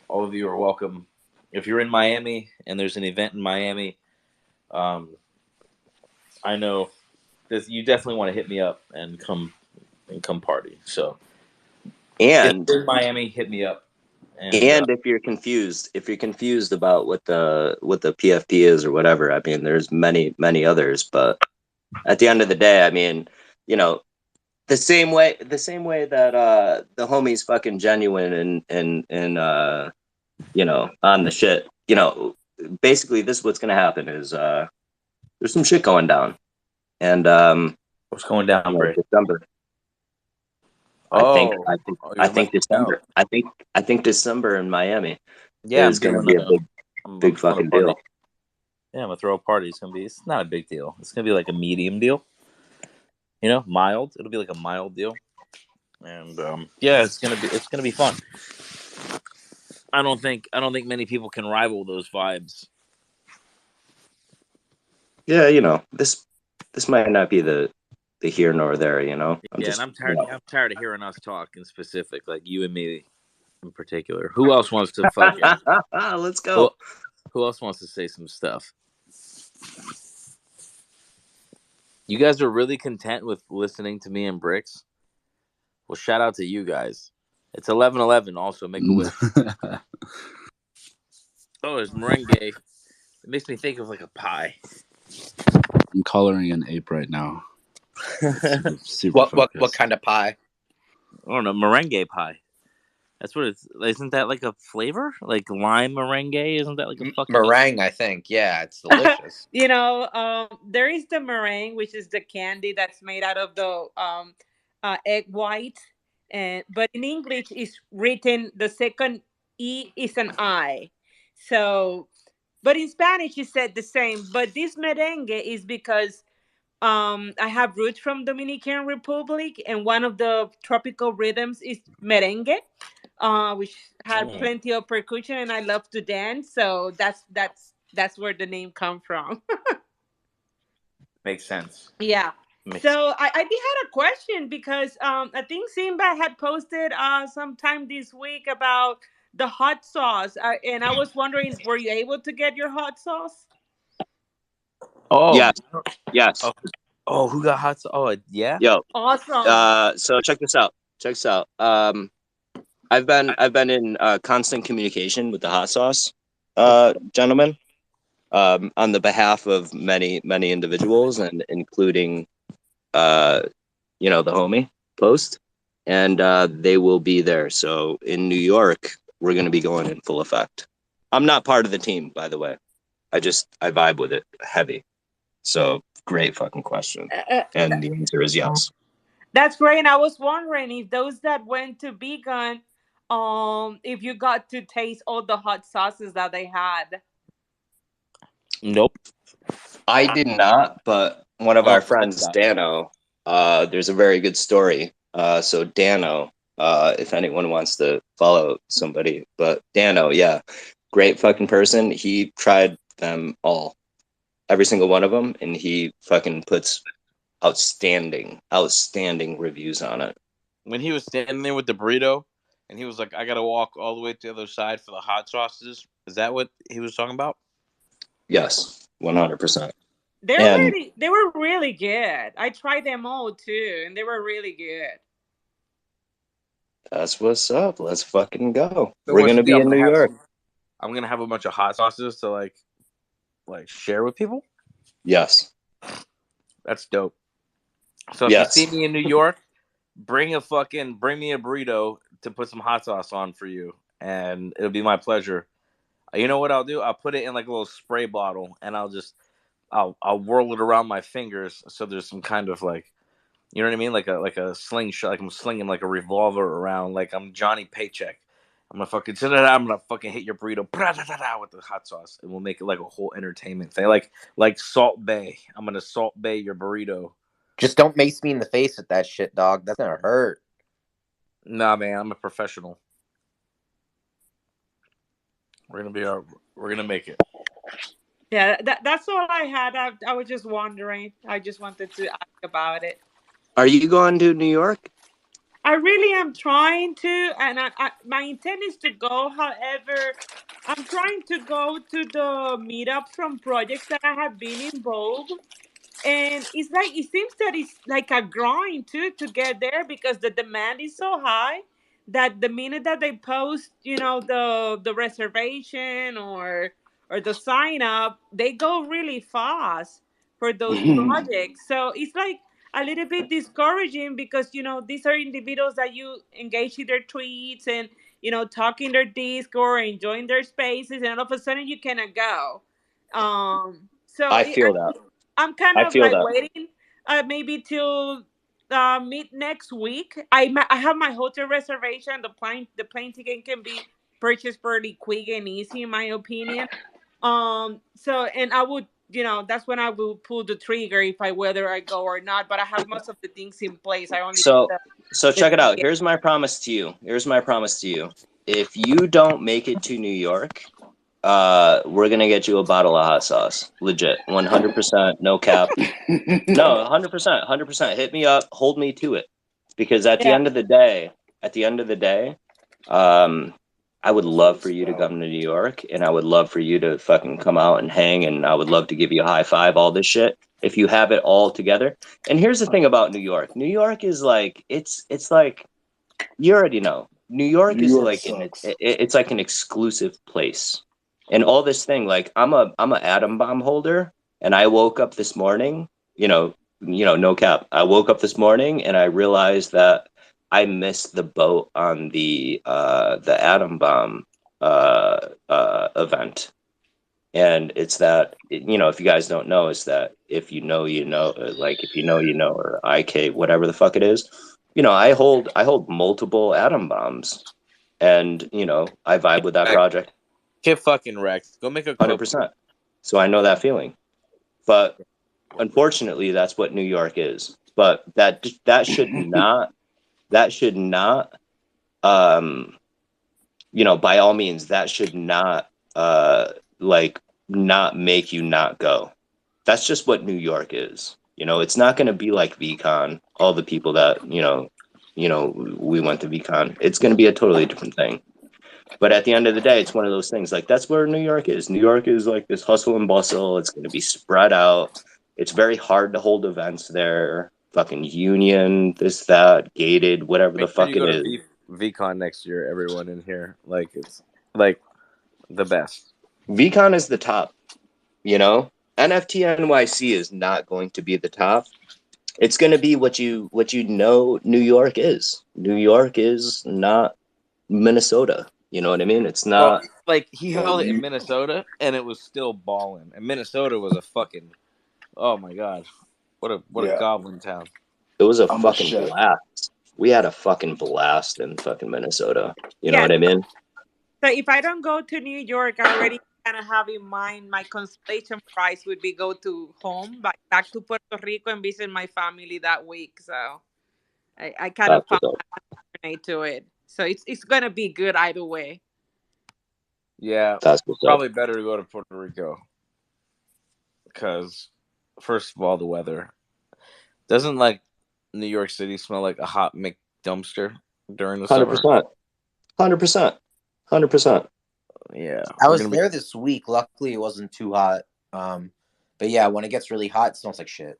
all of you are welcome. If you're in Miami and there's an event in Miami, I know this, you definitely want to hit me up and come party. So, and if you're in Miami, hit me up. And if you're confused about what the PFP is or whatever, I mean, there's many others, but at the end of the day, I mean, the same way that the homie's fucking genuine and on the shit, basically this is what's gonna happen is there's some shit going down, and what's going down, Bray? December. I think December. I think December in Miami is going to be a big fucking deal. Yeah, I'm gonna throw a party. It's not a big deal. It's gonna be like a medium deal. Mild. It'll be like a mild deal. And yeah, it's gonna be fun. I don't think many people can rival those vibes. Yeah, this might not be the here nor there, and I'm tired of hearing us talk in specific, like you and me in particular. Who else wants to fucking let's go. Who else wants to say some stuff? You guys are really content with listening to me and Bricks? Well, shout out to you guys. It's 11:11. Also, make a wish. Oh, it's merengue. It makes me think of like a pie. I'm coloring an ape right now. Super what kind of pie? I don't know, merengue pie. That's what it's. Isn't that like a flavor, like lime merengue? Isn't that like a fucking meringue? I think. Yeah, it's delicious. There is the meringue, which is the candy that's made out of the egg white, but in English it's written the second E is an I. So, but in Spanish it said the same. But this merengue is because I have roots from Dominican Republic, and one of the tropical rhythms is merengue, which had plenty of percussion, and I love to dance. So that's where the name comes from. Makes sense. Yeah. So I did had a question because I think Simba had posted sometime this week about the hot sauce, and I was wondering, were you able to get your hot sauce? Oh yes. Oh, who got hot sauce? Oh, yeah. Yo, awesome. So check this out. I've been in constant communication with the hot sauce gentleman on the behalf of many individuals, and including the homie Post, and they will be there. So in New York, we're going to be going in full effect. I'm not part of the team, by the way. I vibe with it heavy. So great fucking question, and the answer is yes. That's great. And I was wondering if those that went to vegan, if you got to taste all the hot sauces that they had. Nope. I did not, but one of No, our I did friends, not. Dano, there's a very good story. So Dano, if anyone wants to follow somebody, but Dano, yeah, great fucking person. He tried them all, every single one of them, and he fucking puts outstanding reviews on it. When he was standing there with the burrito, and he was like, "I gotta walk all the way to the other side for the hot sauces." Is that what he was talking about? Yes, 100%. They And were really good. I tried them all too, and they were really good. that's what's up. Let's fucking go. So We're what's the gonna deal? be in New York. I'm gonna have a bunch of hot sauces to like share with people. Yes. That's dope. So if you see Yes. me in New York, bring me a burrito to put some hot sauce on for you, and it'll be my pleasure. You know what I'll do? I'll put it in like a little spray bottle, and I'll whirl it around my fingers so there's some kind of like, you know what I mean, like a slingshot, like I'm slinging like a revolver around, like I'm Johnny Paycheck. I'm gonna fucking hit your burrito with the hot sauce, and we'll make it like a whole entertainment thing, like Salt Bay. I'm gonna Salt Bay your burrito. Just don't mace me in the face with that shit, dog. That's gonna hurt. Nah, man, I'm a professional. We're gonna make it. Yeah, that's all I had. I was just wondering. I just wanted to ask about it. Are you going to New York? I really am trying to, and my intent is to go. However, I'm trying to go to the meetups from projects that I have been involved. And it's like it seems that it's like a grind too to get there because the demand is so high that the minute that they post, the reservation or the sign up, they go really fast for those projects. So it's like a little bit discouraging because these are individuals that you engage in their tweets and talk in their Discord, enjoying their spaces, and all of a sudden you cannot go. So I feel that. I'm kind I of feel like that. waiting, maybe till mid next week. I have my hotel reservation. The plane ticket can be purchased pretty quick and easy, in my opinion. So and I would, that's when I will pull the trigger if whether I go or not. But I have most of the things in place. I only need So the check it out. ticket. Here's my promise to you. If you don't make it to New York, we're gonna get you a bottle of hot sauce. Legit. 100%, no cap. No, 100%, 100%. Hit me up, hold me to it. Because at the Yeah. end of the day, I would love for you to come to New York, and I would love for you to fucking come out and hang, and I would love to give you a high five, all this shit, if you have it all together. And here's the thing about New York. New York is like, it's like, you already know. New York New is York like sucks. it's like an exclusive place. And all this thing, like I'm a atom bomb holder, and I woke up this morning, no cap. I woke up this morning and I realized that I missed the boat on the atom bomb event. And it's that, if you guys don't know, it's that if you know, like if you know, or IK, whatever the fuck it is, I hold multiple atom bombs, and I vibe with that project Get fucking wrecked. Go make a Coke. 100%. So I know that feeling. But unfortunately, that's what New York is. But that should not by all means, that should not not make you not go. That's just what New York is. It's not going to be like VCon. All the people that we went to VCon. It's going to be a totally different thing. But at the end of the day, it's one of those things. Like, that's where New York is. New York is like this hustle and bustle. It's going to be spread out. It's very hard to hold events there. Fucking union, this, that, gated, whatever the Make sure fuck you it go to is. VCon next year. Everyone in here, like it's like the best. VCon is the top. NFT NYC is not going to be the top. It's going to be what you know New York is. New York is not Minnesota. You know what I mean? It's Well, not. like he held it in Minnesota, and it was still balling. And Minnesota was a fucking, oh my god, what a Yeah. goblin town. It was a I'm the fucking chef. blast. We had a fucking blast in fucking Minnesota. You know Yeah. what I mean? So if I don't go to New York, I already kind of have in mind my consolation prize would be go to home, back to Puerto Rico and visit my family that week. So I kind of That's found what's up. that alternate to it. So it's gonna be good either way. Yeah, That's what's up. probably better to go to Puerto Rico because, first of all, the weather doesn't like New York City smell like a hot Mc dumpster during the summer. 100%. 100%. 100%. Yeah, I we're was gonna be. there this week. Luckily, it wasn't too hot. But yeah, when it gets really hot, it smells like shit.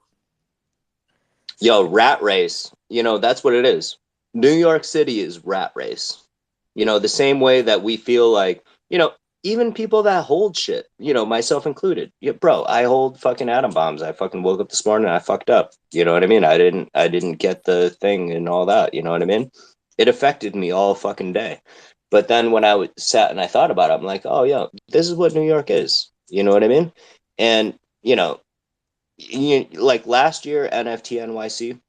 Yo, rat race. You know, that's what it is. New York City is rat race. You know, the same way that we feel like, you know, even people that hold shit, you know, myself included. Yeah, bro, I hold fucking atom bombs. I fucking woke up this morning and I fucked up. You know what I mean? I didn't get the thing and all that, you know what I mean? It affected me all fucking day. But then when I sat and I thought about it, I'm like, oh yeah, this is what New York is. You know what I mean? And, you know, like last year, NFT NYC,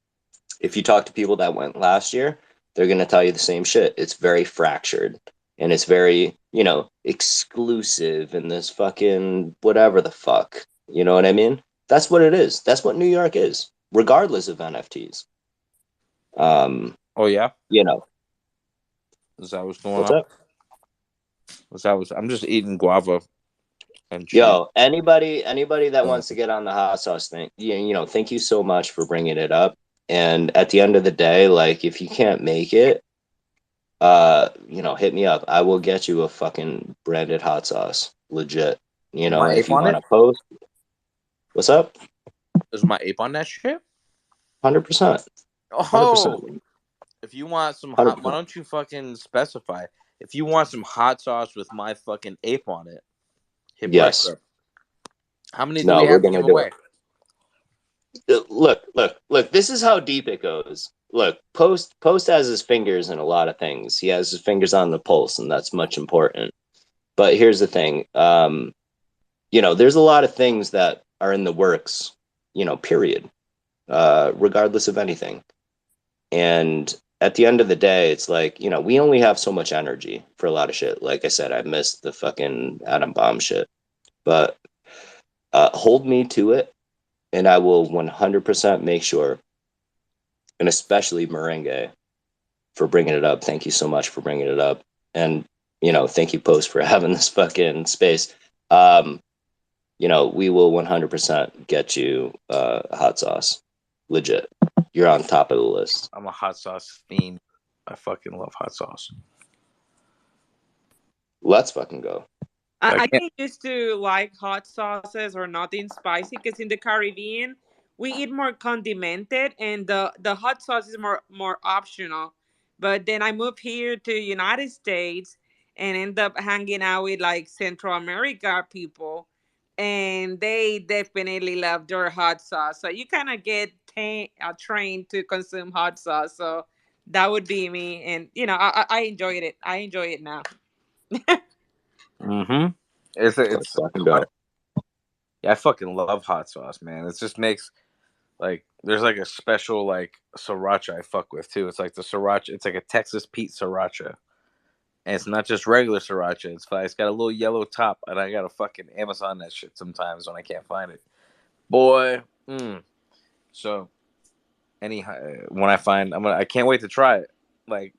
if you talk to people that went last year, they're going to tell you the same shit. It's very fractured and it's very, you know, exclusive and this fucking whatever the fuck. You know what I mean? That's what it is. That's what New York is, regardless of NFTs. Oh yeah, You know, is that what's going what's on? up? I'm just eating guava and cheese. Yo, anybody that wants to get on the hot sauce thing, you know, thank you so much for bringing it up. And at the end of the day, like if you can't make it, you know, hit me up. I will get you a fucking branded hot sauce. Legit. You Is know, my if ape you on want it? to post, what's up? Is my ape on that shit? 100%. 100%. Oh, if you want some hot, why 100%. don't you fucking specify? If you want some hot sauce with my fucking ape on it, hit me Yes. up. How many do we No, we're have to going to give do away? it. Look, this is how deep it goes. Look, Post has his fingers in a lot of things. He has his fingers on the pulse, and that's much important. But here's the thing. You know, there's a lot of things that are in the works, you know, period. Regardless of anything. And at the end of the day, it's like, you know, we only have so much energy for a lot of shit. Like I said, I missed the fucking atom bomb shit. But hold me to it, and I will 100% make sure, and especially Merengue for bringing it up. Thank you so much for bringing it up. And, you know, thank you, Post, for having this fucking space. You know, we will 100% get you hot sauce. Legit. You're on top of the list. I'm a hot sauce fiend. I fucking love hot sauce. Let's fucking go. I didn't used to like hot sauces or nothing spicy because in the Caribbean we eat more condimented and the hot sauce is more optional. But then I moved here to United States and end up hanging out with like Central America people, and they definitely love their hot sauce. So you kind of get trained to consume hot sauce. So that would be me, and you know I enjoyed it. I enjoy it now. Mm-hmm. Let's It's fucking go. yeah, I fucking love hot sauce, man. It just makes like there's like a special like sriracha I fuck with too. It's like the sriracha. It's like a Texas Pete sriracha, and it's not just regular sriracha. It's got a little yellow top, and I gotta fucking Amazon that shit sometimes when I can't find it. Boy, so when I find I can't wait to try it. Like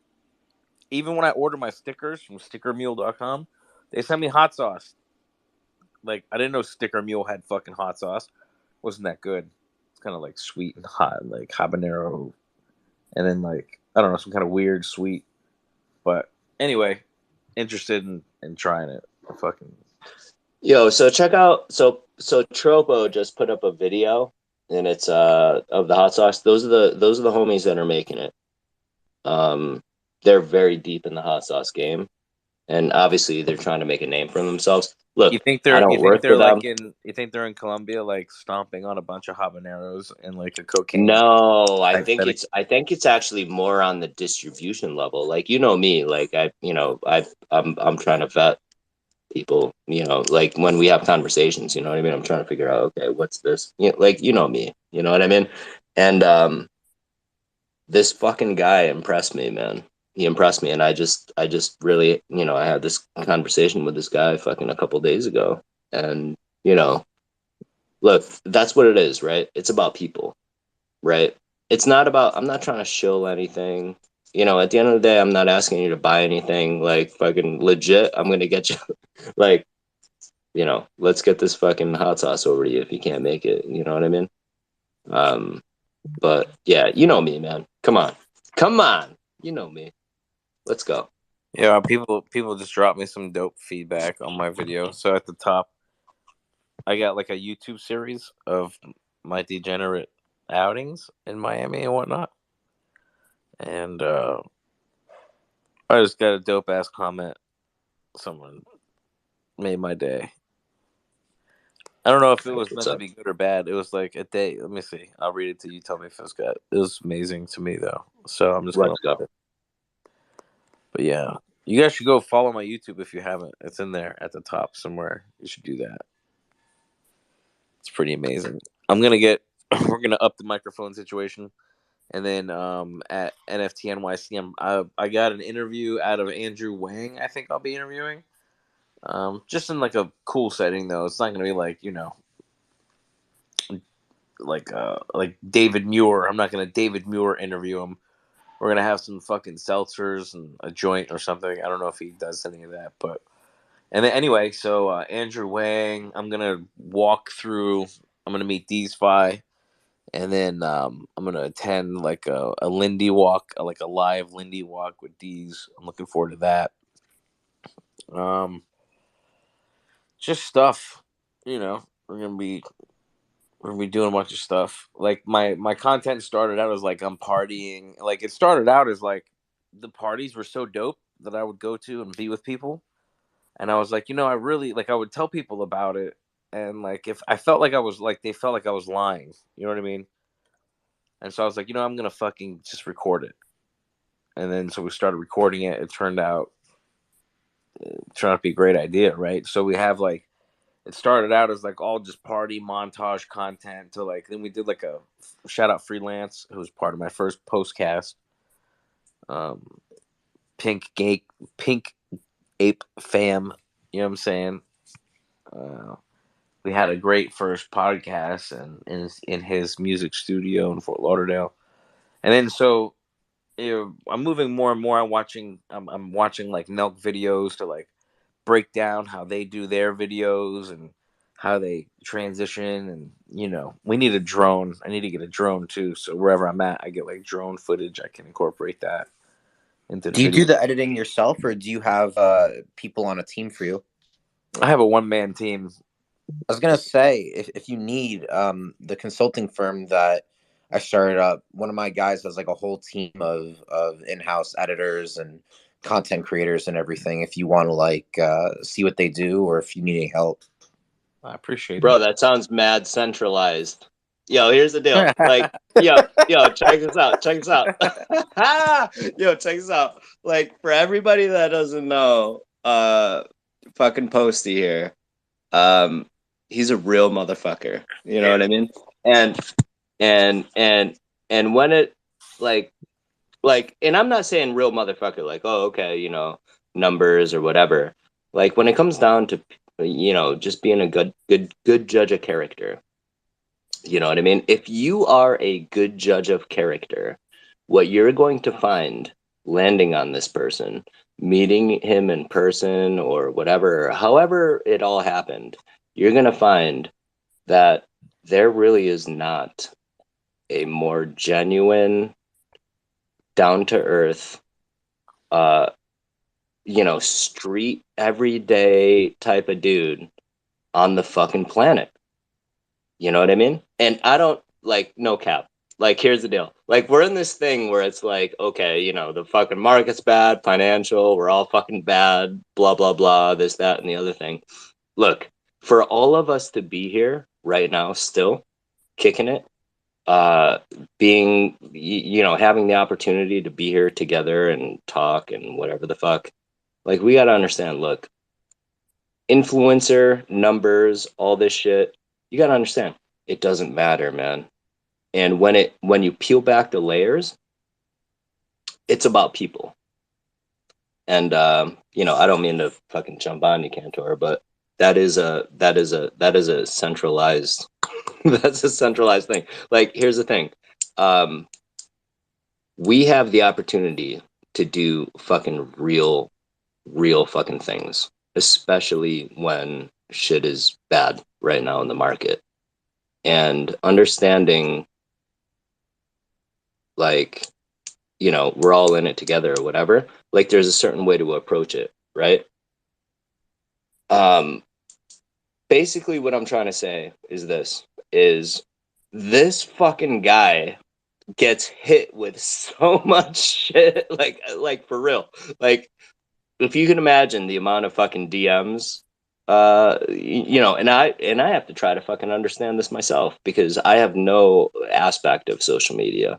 even when I order my stickers from stickermule.com, they send me hot sauce. Like I didn't know Sticker Mule had fucking hot sauce. Wasn't that good? It's kind of like sweet and hot, like habanero, and then like I don't know, some kind of weird sweet. But anyway, interested in trying it. Fucking Yo, so check out so Tropo just put up a video and it's of the hot sauce. Those are the homies that are making it. They're very deep in the hot sauce game. And obviously they're trying to make a name for themselves. Look, I don't work for them. you think they're in Colombia like stomping on a bunch of habaneros and like a cocaine? No, type setting? I think it's actually more on the distribution level. Like you know me, like I'm trying to vet people, you know, like when we have conversations, you know what I mean? I'm trying to figure out, okay, what's this? You know, like you know me, you know what I mean? And this fucking guy impressed me, man. He impressed me, and I just really, I had this conversation with this guy fucking a couple days ago, and look, that's what it is, right? It's about people, right? It's not about. I'm not trying to shill anything. At the end of the day, I'm not asking you to buy anything like fucking legit. I'm gonna get you, like, let's get this fucking hot sauce over to you if you can't make it. You know what I mean? But yeah, you know me, man. Come on, you know me. Let's go. Yeah, people just dropped me some dope feedback on my video. So at the top, I got like a YouTube series of my degenerate outings in Miami and whatnot. And I just got a dope ass comment. Someone made my day. I don't know if it was meant to be good or bad. It was like a day. Let me see. I'll read it to you. Tell me if it's good. It was amazing to me though. So I'm just gonna. Go. But yeah, you guys should go follow my YouTube if you haven't. It's in there at the top somewhere. You should do that. It's pretty amazing. We're gonna up the microphone situation, and then at NFT NYC, I got an interview out of Andrew Wang. I think I'll be interviewing. Just in like a cool setting though. It's not gonna be like like David Muir. I'm not gonna David Muir interview him. We're gonna have some fucking seltzers and a joint or something. I don't know if he does any of that, but and then anyway, so Andrew Wang, I'm gonna walk through. I'm gonna meet DeesFi, and then I'm gonna attend like a Lindy walk, like a live Lindy walk with Dees. I'm looking forward to that. Just stuff, we're gonna be doing a bunch of stuff. Like my content started out as like I'm partying. Like it started out as like the parties were so dope that I would go to and be with people. And I was like, I really like I would tell people about it. And like if I felt like I was like they felt like I was lying. You know what I mean? And so I was like, I'm gonna fucking just record it. And then so we started recording it. It turned out to be a great idea, right? So we have like it started out as like all just party montage content to like then we did like a shout out Freelance, who was part of my first postcast. Pink Ape Fam, you know what I'm saying? We had a great first podcast and in his music studio in Fort Lauderdale. And then so I'm moving more and more. I'm watching like Nelk videos to like break down how they do their videos and how they transition. And we need a drone. I need to get a drone too, so wherever I'm at I get like drone footage. I can incorporate that into the Do you video. do the editing yourself, or do you have people on a team for you? I have a one-man team. I was gonna say, if you need the consulting firm that I started up, one of my guys has like a whole team of in-house editors and content creators and everything. If you want to like see what they do, or if you need any help, I appreciate Bro, it. that sounds mad centralized. Yo, here's the deal. Like, yo, check this out. Check this out. Yo, check this out. Like, for everybody that doesn't know, fucking Posty here, he's a real motherfucker. You know what I mean? And when it like, and I'm not saying real motherfucker, like, oh, okay, numbers or whatever. Like, when it comes down to just being a good judge of character. You know what I mean? If you are a good judge of character, what you're going to find landing on this person, meeting him in person or whatever, however it all happened, you're going to find that there really is not a more genuine, down to earth, street everyday type of dude on the fucking planet. You know what I mean? And I don't like no cap. Like, here's the deal. Like, we're in this thing where it's like, okay, the fucking market's bad, financial, we're all fucking bad, blah, blah, blah, this, that, and the other thing. Look, for all of us to be here right now, still kicking it, being, having the opportunity to be here together and talk and whatever the fuck, like, we got to understand, look, influencer, numbers, all this shit, you got to understand, it doesn't matter, man. And when you peel back the layers, it's about people. And you know, I don't mean to fucking jump on you, Cantor, but that is a centralized that's a centralized thing. Like, here's the thing. We have the opportunity to do fucking real fucking things, especially when shit is bad right now in the market. And understanding, like, you know, we're all in it together or whatever. Like, there's a certain way to approach it, right? Basically what I'm trying to say is this fucking guy gets hit with so much shit, like for real. Like, if you can imagine the amount of fucking DMs, you know, and I have to try to fucking understand this myself, because I have no aspect of social media,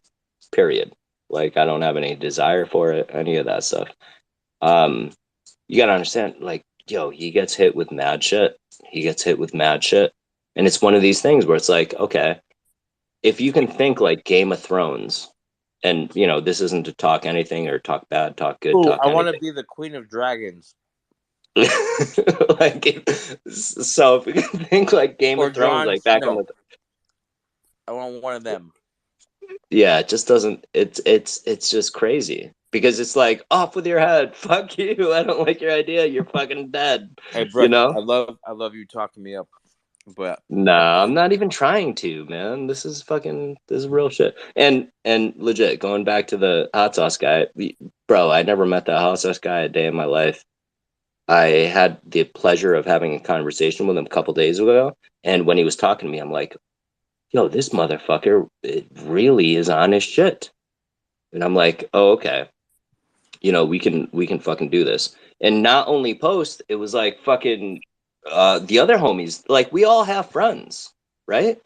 period. Like, I don't have any desire for it, any of that stuff. You gotta understand, like, yo, he gets hit with mad shit. He gets hit with mad shit. And it's one of these things where it's like, okay, if you can think like Game of Thrones, and, you know, this isn't to talk anything or talk bad, talk good, Ooh, talk I want to anything. be the Queen of Dragons. Like, so if we can think like Game Or of Thrones, Jon like back in Snow. the, I want one of them. yeah, it just doesn't, it's just crazy, because it's like, off with your head, fuck you, I don't like your idea, you're fucking dead, Hey, you Brooke, know? I love you talking me up, but No, I'm not even trying to, man. This is real shit. And legit, going back to the hot sauce guy, bro, I never met that hot sauce guy a day in my life. I had the pleasure of having a conversation with him a couple days ago, and when he was talking to me, I'm like, yo, this motherfucker, it really is on his shit. And I'm like, oh, okay. You know, we can fucking do this. And not only post, it was like fucking the other homies, like, we all have friends, right?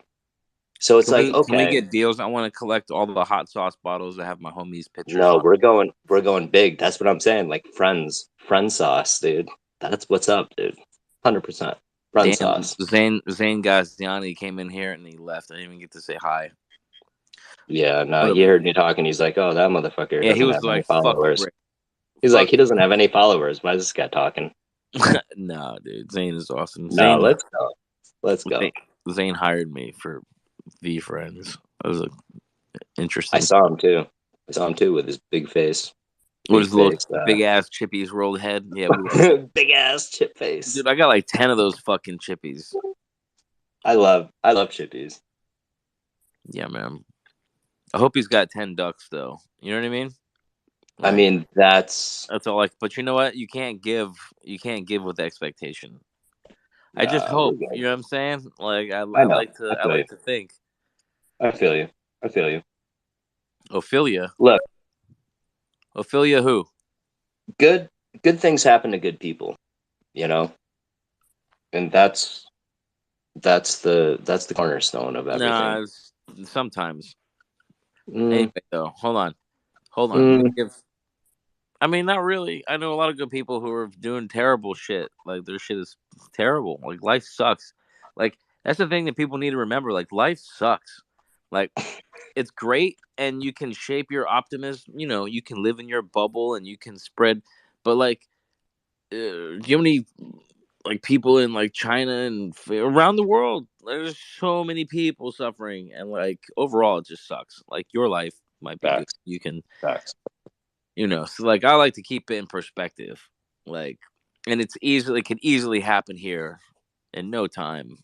So it's like, can we okay, get deals? I want to collect all the hot sauce bottles that have my homies' pictures no, on. we're going big. That's what I'm saying. Like, friend sauce, dude. That's what's up, dude. 100% friend Damn, sauce. Zane Gaziani came in here and he left. I didn't even get to say hi. Yeah, no, What a, he heard me talking. He's like, oh, that motherfucker yeah, he doesn't was have any like, "Fuck followers. Rick, He's like, fuck." he doesn't have any followers. Why is this guy talking? No, dude, Zane is awesome. No, let's go. Let's go. Zane hired me for VeeFriends. That was I interesting. saw him too. I saw him too with his big face. With his little big ass chippies rolled head. Yeah, big ass chip face. Dude, I got like 10 of those fucking chippies. I love chippies. Yeah, man. I hope he's got 10 ducks though. You know what I mean? Like, I mean, that's all. Like, but you know what? You can't give with expectation. I just hope. You know what I'm saying? Like, I like to think. I feel you. Ophelia. Look. Ophelia who? Good things happen to good people, you know? And that's the cornerstone of everything. Nah, sometimes. Anyway, though, hold on. I mean, not really. I know a lot of good people who are doing terrible shit. Like, their shit is terrible. Like, life sucks. Like, that's the thing that people need to remember. Like, life sucks. Like, it's great, and you can shape your optimism. You know, you can live in your bubble, and you can spread. But like, do you have any like people in like China and around the world? There's so many people suffering, and like overall, it just sucks. Like, your life might be good. You can. You know, so like, I like to keep it in perspective, like, and it could easily happen here in no time,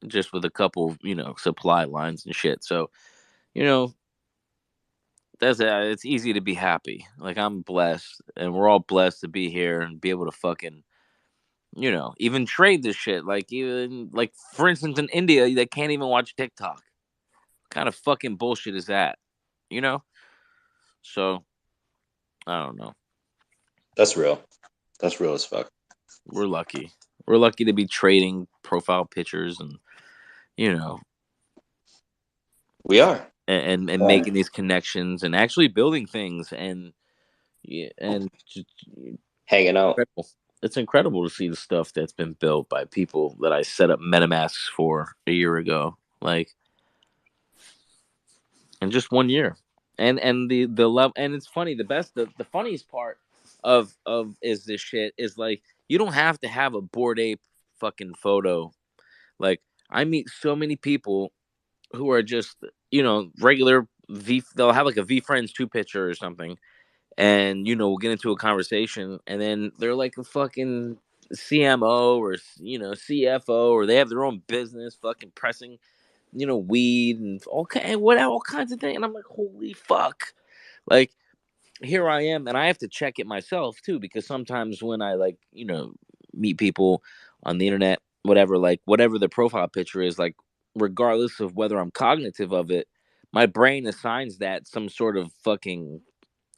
just with a couple, you know, supply lines and shit. So, you know, it's easy to be happy. Like, I'm blessed, and we're all blessed to be here and be able to fucking, you know, even trade this shit. Like, even like, for instance, in India, they can't even watch TikTok. What kind of fucking bullshit is that? You know? So, I don't know. That's real. That's real as fuck. We're lucky. We're lucky to be trading profile pictures, and, you know, we are, and making these connections and actually building things, and just hanging out. Incredible. It's incredible to see the stuff that's been built by people that I set up MetaMasks for a year ago, like, in just 1 year. and the love, and it's funny. The funniest part of is this shit is like you don't have to have a Bored Ape fucking photo. Like I meet so many people who are just regular V. They'll have like a VeeFriends 2 picture or something, and we'll get into a conversation, and then they're like a fucking CMO or CFO, or they have their own business, fucking pressing weed and all kinds of things, and I'm like, holy fuck, like here I am, and I have to check it myself too, because sometimes when I meet people on the internet, whatever, like whatever their profile picture is, like regardless of whether I'm cognitive of it, my brain assigns that some sort of fucking,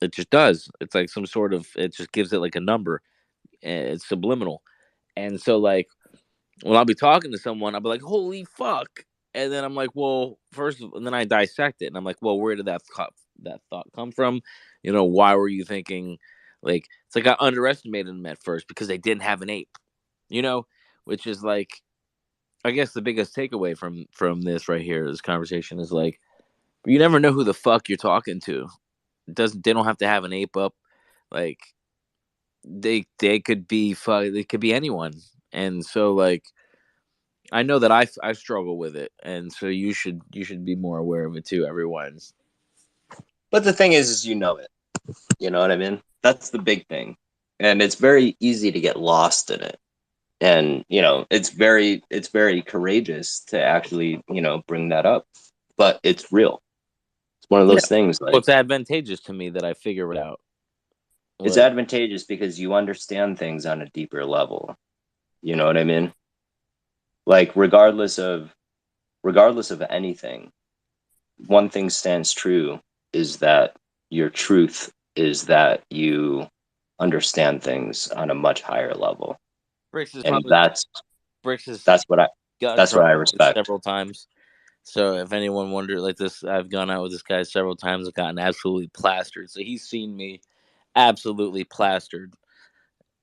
it just does. It's like some sort of, it just gives it like a number, and it's subliminal. And so like when I'll be talking to someone, I'll be like, holy fuck. And then I'm like, well, and then I dissect it, and I'm like, well, where did that thought come from? Why were you thinking, like, it's like I underestimated them at first because they didn't have an ape, which is like, I guess the biggest takeaway from this right here, this conversation, is like, you never know who the fuck you're talking to. They don't have to have an ape up, like they could be they could be anyone. And so like I know that I struggle with it, and so you should be more aware of it too, everyone. But the thing is you know it. You know what I mean? That's the big thing. And it's very easy to get lost in it. And, it's very courageous to actually, bring that up. But it's real. It's one of those things Well, like it's advantageous to me that I figure it out. it's advantageous because you understand things on a deeper level. You know what I mean? Like regardless of anything, one thing stands true, is that your truth is that you understand things on a much higher level. Bricks is And probably Bricks has that's what got in I trouble respect. several times. So if anyone wondered, like this, I've gone out with this guy several times and gotten absolutely plastered. So he's seen me absolutely plastered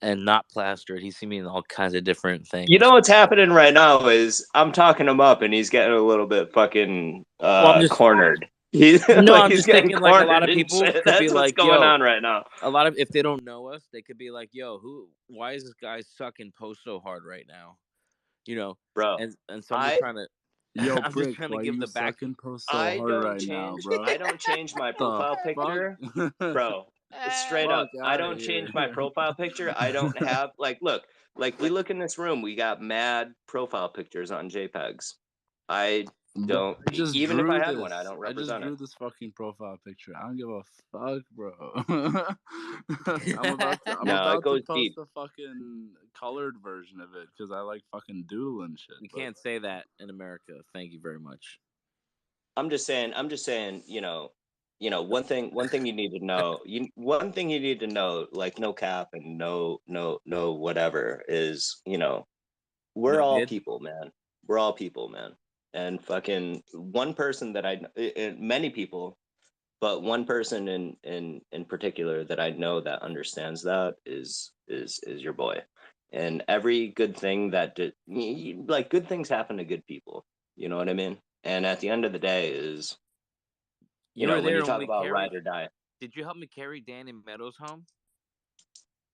and not plastered. He's seen me in all kinds of different things. You know what's happening right now is I'm talking him up and he's getting a little bit fucking cornered. He's no, like, I'm he's just getting thinking like a lot of cornered and people shit. could That's be what's like, going yo, on right now. a lot of, if they don't know us, they could be like, yo, why is this guy sucking post so hard right now? Bro, and so I'm just trying to Yo, I'm Brick, just trying to why give you the back. sucking post so hard right now, bro? I don't change my profile picture, bro. Straight up, I don't change my profile picture. I don't have look, we look in this room, we got mad profile pictures on JPEGs. I don't, I just even if drew I had this. one, I don't I just represent drew it. this fucking profile picture. I don't give a fuck, bro. I'm No, it about to goes post deep. a fucking colored version of it because I like fucking doodling shit. You can't say that in America. Thank you very much. I'm just saying, one thing you need to know, one thing you need to know, like no cap and no whatever, is, we're No all bid? people, man. We're all people, man. And fucking one person that many people, but one person in particular that I know that understands that is your boy. And every good thing like good things happen to good people. You know what I mean? And at the end of the day is, You were when there you when talk we about carried. ride or die. Did you help me carry Danny Meadows home?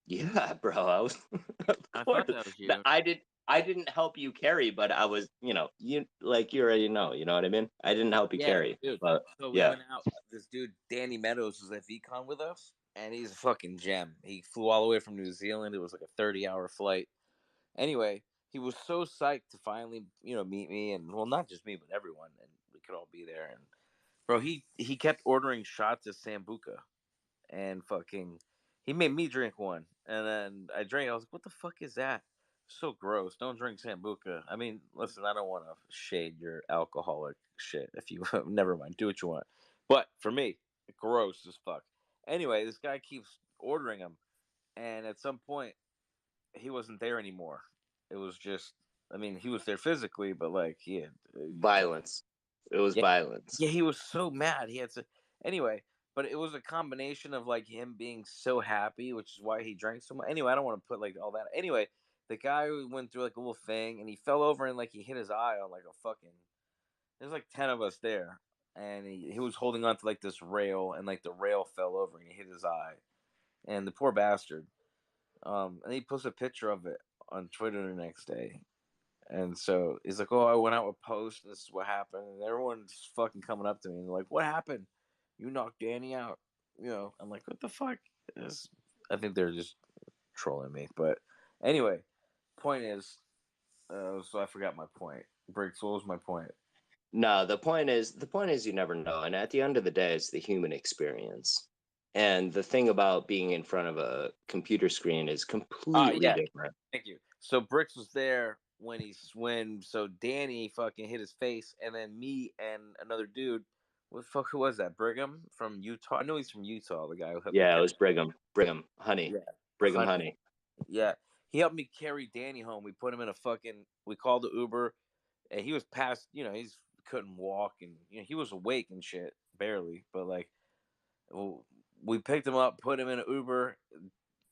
Yeah, bro. I was, of I course. thought that was you. I didn't help you carry, but I was, you already know. You know what I mean? I didn't help you Yeah, carry, dude. but So we yeah. went out. This dude, Danny Meadows, was at VCon with us, and he's a fucking gem. He flew all the way from New Zealand. It was like a 30-hour flight. Anyway, he was so psyched to finally, meet me, and well, not just me, but everyone, and we could all be there. And bro, he kept ordering shots of Sambuca, and fucking, he made me drink one, and then I drank. I was like, "What the fuck is that? So gross! Don't drink Sambuca." I mean, listen, I don't want to shade your alcoholic shit. If you never mind, do what you want. But for me, gross as fuck. Anyway, this guy keeps ordering them, and at some point, he wasn't there anymore. It was just, I mean, he was there physically, but like he had Violence. It was yeah, violence. yeah, he was so mad. He had to anyway, but it was a combination of like him being so happy, which is why he drank so much. Anyway, I don't want to put like all that. Anyway, the guy went through like a little thing, and he fell over and like he hit his eye on like a fucking. There's like 10 of us there, and he was holding on to like this rail, and like the rail fell over and he hit his eye, and the poor bastard. And he posts a picture of it on Twitter the next day. And so he's like, "Oh, I went out with post. And this is what happened." And everyone's fucking coming up to me and they're like, "What happened? You knocked Danny out?" I'm like, "What the fuck?" I think they're just trolling me. But anyway, point is, so I forgot my point. Briggs, what was my point? No, the point is you never know. And at the end of the day, it's the human experience. And the thing about being in front of a computer screen is completely Yeah. different. Thank you. So Bricks was there when so Danny fucking hit his face, and then me and another dude. What the fuck? Who was that? Brigham from Utah. I know he's from Utah. The guy who helped me. Yeah, it was Brigham Honey. Yeah, Brigham Honey. Yeah, he helped me carry Danny home. We put him in a fucking. We called the Uber, and he was past. He's couldn't walk, and he was awake and shit, barely. But like, we picked him up, put him in an Uber,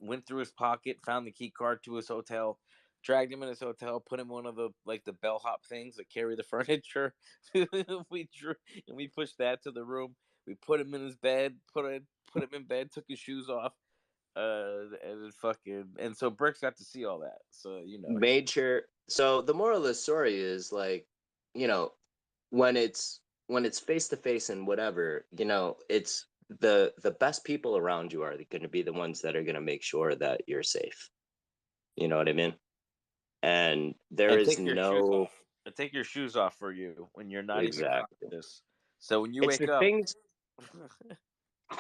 went through his pocket, found the key card to his hotel, dragged him in his hotel, put him one of the like the bellhop things that carry the furniture. We pushed that to the room. We put him in his bed, put him in bed, took his shoes off, and so Bricks got to see all that. So Made sure. So the moral of the story is like, when it's face to face and whatever, it's the best people around you are going to be the ones that are going to make sure that you're safe. You know what I mean? And there and is take your shoes no off. And take your shoes off for you when you're not even exactly. conscious. So when you It's wake the up, things.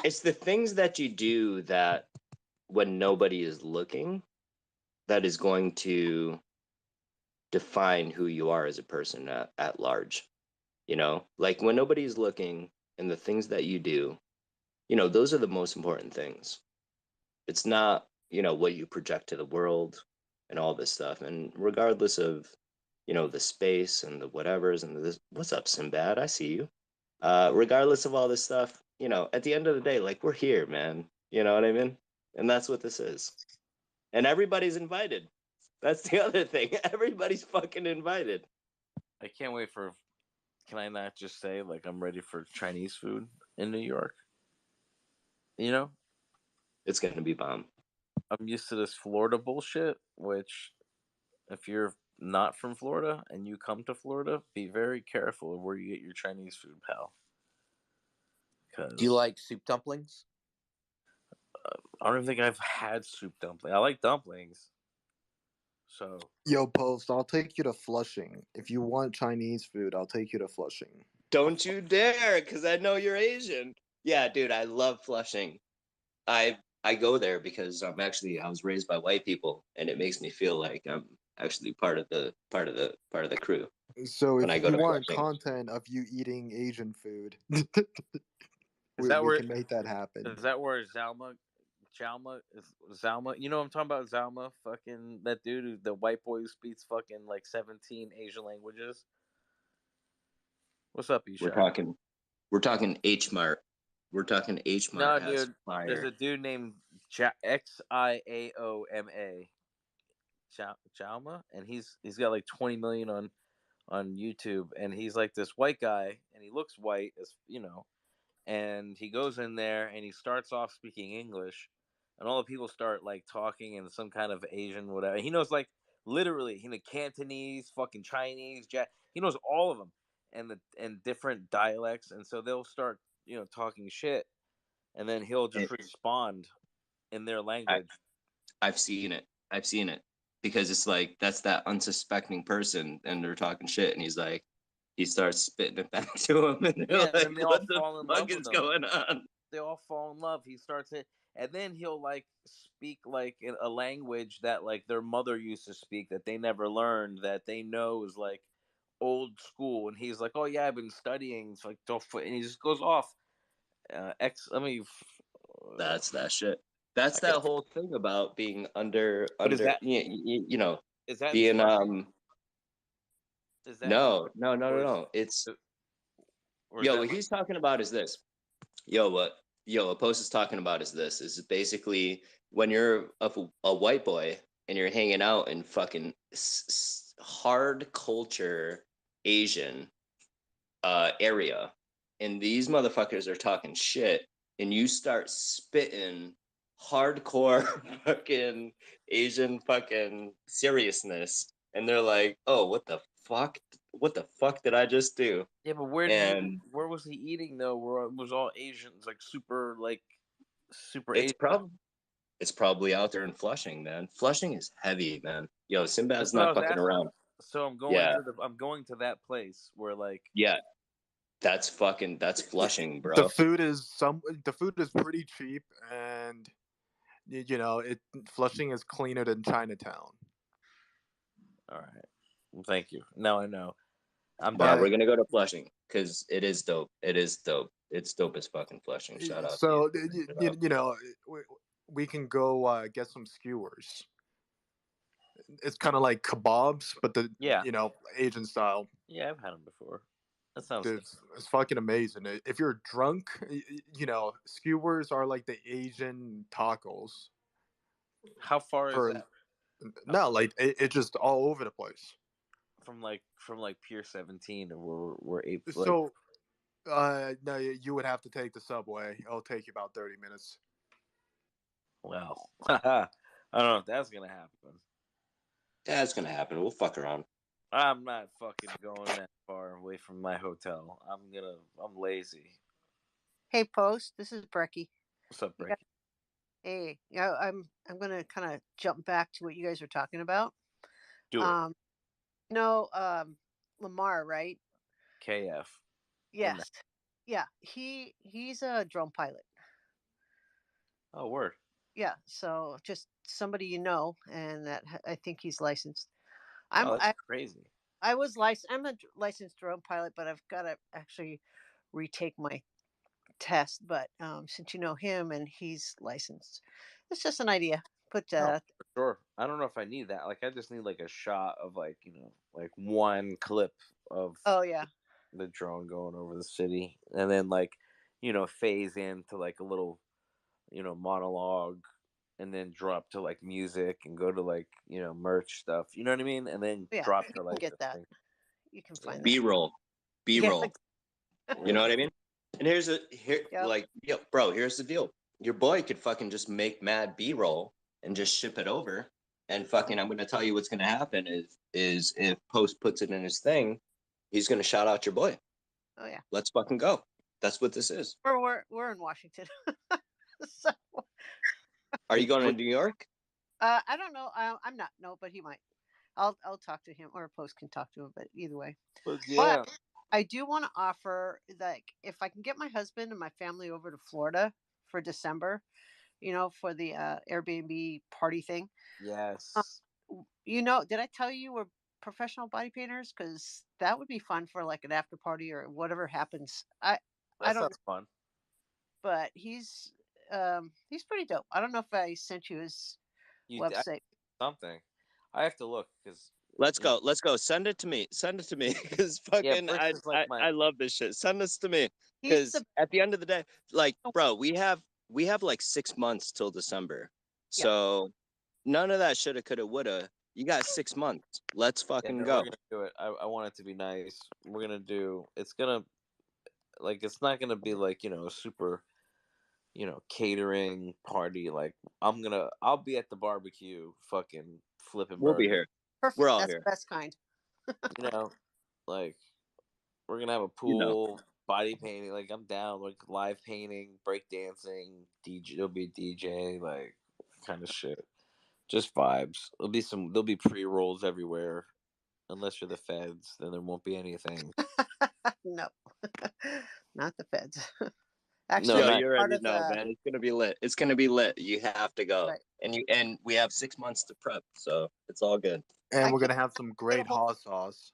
It's the things that you do that when nobody is looking that is going to define who you are as a person at large. Like when nobody's looking and the things that you do, those are the most important things. It's not, what you project to the world and all this stuff. And regardless of, the space and the whatevers and this, what's up, Sinbad? I see you. Regardless of all this stuff, at the end of the day, like we're here, man. You know what I mean? And that's what this is. And everybody's invited. That's the other thing. Everybody's fucking invited. I can't wait for. Can I not just say like I'm ready for Chinese food in New York? It's gonna be bomb. I'm used to this Florida bullshit, which if you're not from Florida and you come to Florida, be very careful of where you get your Chinese food, pal. Do you like soup dumplings? I don't even think I've had soup dumpling. I like dumplings. So Yo, Post, I'll take you to Flushing. If you want Chinese food, I'll take you to Flushing. Don't you dare, because I know you're Asian. Yeah, dude, I love Flushing. I go there because I was raised by white people, and it makes me feel like I'm actually part of the crew. So when if I go you to want Flushing. content of you eating Asian food, Is we that where can make that happen. is that where Zalma, you know what I'm talking about? Zalma, fucking that dude, the white boy who speaks fucking like 17 Asian languages. What's up, We're Isha? talking H Mart. We're talking H No, Mart has dude. There's fire. a dude named Xiaoma, Chalma, and he's got like 20 million on YouTube, and he's like this white guy, and he looks white as and he goes in there and he starts off speaking English, and all the people start like talking in some kind of Asian whatever. He knows like literally Cantonese, fucking Chinese, he knows all of them and different dialects, and so they'll start talking shit, and then he'll just respond in their language. I've seen it. Because it's like that's that unsuspecting person, and they're talking shit, and he starts spitting it back to him, and they're like, and they all "What the fall in fuck love is with him. going on?" They all fall in love. He starts it, and then he'll like speak like in a language that like their mother used to speak that they never learned, that they know is like old school. And he's like, "Oh yeah, I've been studying." It's like, and he just goes off. That's that shit. That's that whole thing about being under But is that is that in being Flushing? Is that no. It's what he's talking about is this. What Post is talking about is this. Is basically when you're a white boy and you're hanging out in fucking hard culture Asian area, and these motherfuckers are talking shit, and you start spitting hardcore fucking Asian fucking seriousness, and they're like, "Oh, what the fuck? What the fuck did I just do?" Yeah, but And where was he eating though? Where it was all Asians, like super it's Asian. probably out there in Flushing, man. Flushing is heavy, man. Yo, That's Sinbad's what I not was fucking asking. around. So I'm going Yeah, to that place where like yeah, that's Flushing, The bro. food is pretty cheap, and Flushing is cleaner than Chinatown. all right. Well, thank you. Now I know. I'm Yeah, down. we're gonna go to Flushing because it is dope. It is dope. It's dope as fucking Flushing. Shout out to So you. we can go get some skewers. It's kind of like kebabs, but Yeah. Asian style. Yeah, I've had them before. That sounds Dude, it's fucking amazing. If you're drunk, skewers are like the Asian tacos. How far is that? No, like it's just all over the place. From Pier 17 or we're 8 So, no, you would have to take the subway. It'll take you about 30 minutes. Well, I don't know if that's gonna happen. That's gonna happen. We'll fuck around. I'm not fucking going that far away from my hotel. I'm lazy. Hey, Post. This is Brecky. What's up, You Brecky? got- Hey, I'm gonna kind of jump back to what you guys were talking about. Do it. Lamar, right? KF. Yes. Yeah. He's a drone pilot. Oh, word. Yeah. So just somebody and that I think he's licensed. That's crazy. I was licensed. I'm a licensed drone pilot, but I've got to actually retake my test. But since you know him and he's licensed, it's just an idea. But For sure. I don't know if I need that. Like, I just need like a shot of like one clip of oh yeah, the drone going over the city, and then phase into like a little monologue, and then drop to like music and go to like merch stuff. You know what I mean? And then yeah. drop You to can like get the that. thing. You can find that. B-roll. Yeah. You know what I mean? And here's the deal. Your boy could fucking just make mad B-roll and just ship it over. And fucking, I'm gonna tell you what's gonna happen is if Post puts it in his thing, he's gonna shout out your boy. Oh yeah. Let's fucking go. That's what this is. We're in Washington. So, Are you going to New York? I don't know. I'm not. No, but he might. I'll talk to him, or Post can talk to him. But either way. Yeah. But I do want to offer, like, if I can get my husband and my family over to Florida for December, for the Airbnb party thing. Yes. Did I tell you we're professional body painters? Because that would be fun for like an after party or whatever happens. I don't sounds fun. But he's pretty dope. I don't know if I sent you his website. Something. I have to look because. Let's go. Send it to me. Because fucking I love this shit. Send this to me. Because at the end of the day, like, bro, we have like 6 months till December. So none of that shoulda, coulda, woulda. You got 6 months. Let's fucking go. We're gonna do it. I want it to be nice. We're gonna do. It's gonna it's not gonna be like a super catering party. Like I'll be at the barbecue, fucking flipping. We'll be burgers. here. Perfect. We're all That's here. the best kind. Like we're gonna have a pool, body painting. Like I'm down. Like live painting, break dancing, DJ. There'll be a DJ, like kind of shit. Just vibes. There'll be pre-rolls everywhere. Unless you're the feds, then there won't be anything. No, not the feds. Actually, No, you already know, man. It's gonna be lit. It's gonna be lit. You have to go, and we have 6 months to prep, so it's all good. And we're gonna have some great hot sauce.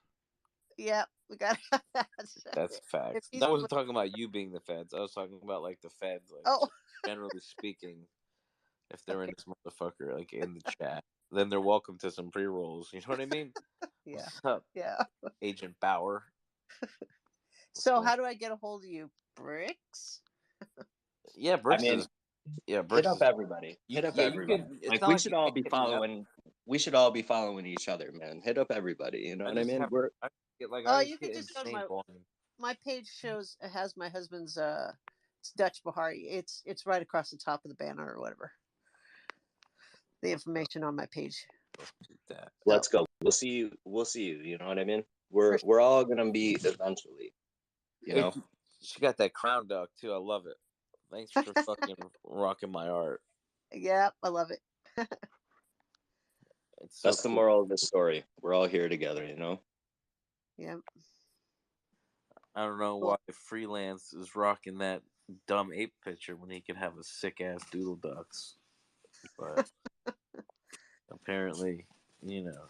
Yeah, we got that. That's facts. I wasn't talking about you being the feds. I was talking about like the feds, like generally speaking. If they're in this motherfucker, like in the chat, then they're welcome to some pre-rolls. You know what I mean? Yeah. What's up? Yeah. Agent Bauer. So how do I get a hold of you, Bricks? Yeah, Bricks Bricks hit up everybody. Hit up everybody. Like we should all be following. We should all be following each other, man. Hit up everybody. You know what I mean? you could just go to my page shows has my husband's it's Dutch Bahari. It's right across the top of the banner or whatever. The information on my page. Let's go. We'll see you. We'll see you. You know what I mean? For We're all gonna be eventually. You Hey, know. she got that crown duck too. I love it. Thanks for fucking rocking my art. Yeah, I love it. It's so That's the cool. moral of this story. We're all here together. You know. Yeah. I don't know why Freelance is rocking that dumb ape picture when he could have a sick ass doodle ducks. But apparently, you know,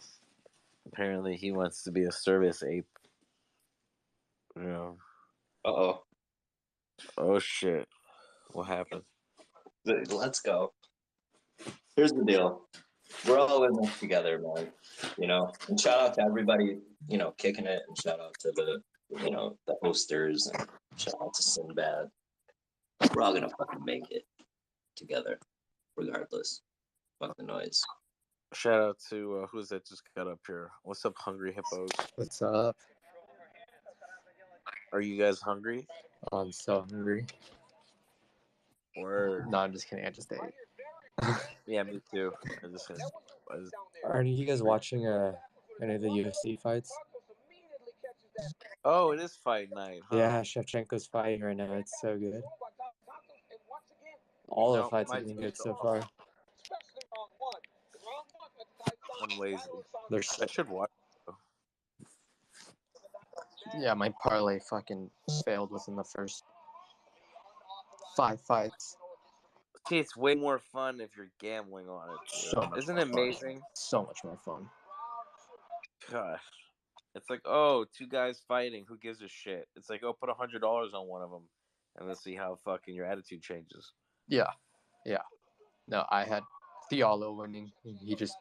apparently he wants to be a service ape. You know. Uh-oh. Oh shit. What happened? Let's go. Here's the deal. We're all in this together, man. You know. And shout out to everybody, you know, kicking it, and shout out to the, you know, the hosters, and shout out to Sinbad. We're all gonna fucking make it together, regardless. Fuck the noise. Shout out to who's that just got up here? What's up, Hungry Hippos? What's up? Are you guys hungry? I'm so hungry. Or no, I'm just kidding. I just ate. Yeah, me too. Are you guys watching any of the UFC fights? Oh, it is fight night, huh? Yeah, Shevchenko's fighting right now. It's so good. All the fights have been good so far. I'm lazy. They're so I should watch. Yeah, my parlay fucking failed within the first 5 fights. See, it's way more fun if you're gambling on it. So much Isn't more it amazing? Fun. So much more fun. Gosh. It's like, oh, 2 guys fighting. Who gives a shit? It's like, oh, put $100 on one of them, and let's see how fucking your attitude changes. Yeah. Yeah. No, I had Fialo winning. He just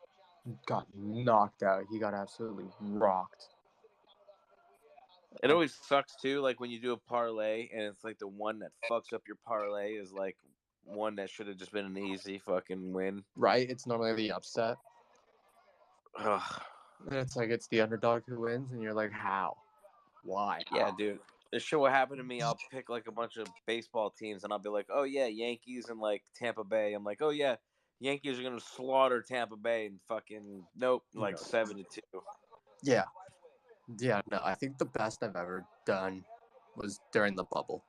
got knocked out. He got absolutely rocked. It always sucks too, like when you do a parlay and it's like the one that fucks up your parlay is like one that should have just been an easy fucking win. Right? It's normally the upset. Ugh. And it's like it's the underdog who wins, and you're like, how? Why? Yeah, How? dude. This shit will happen to me. I'll pick like a bunch of baseball teams and I'll be like, oh yeah, Yankees and like Tampa Bay. I'm like, oh yeah, Yankees are gonna slaughter Tampa Bay and fucking nope, like 7-2. Yeah. Yeah, no, I think the best I've ever done was during the bubble.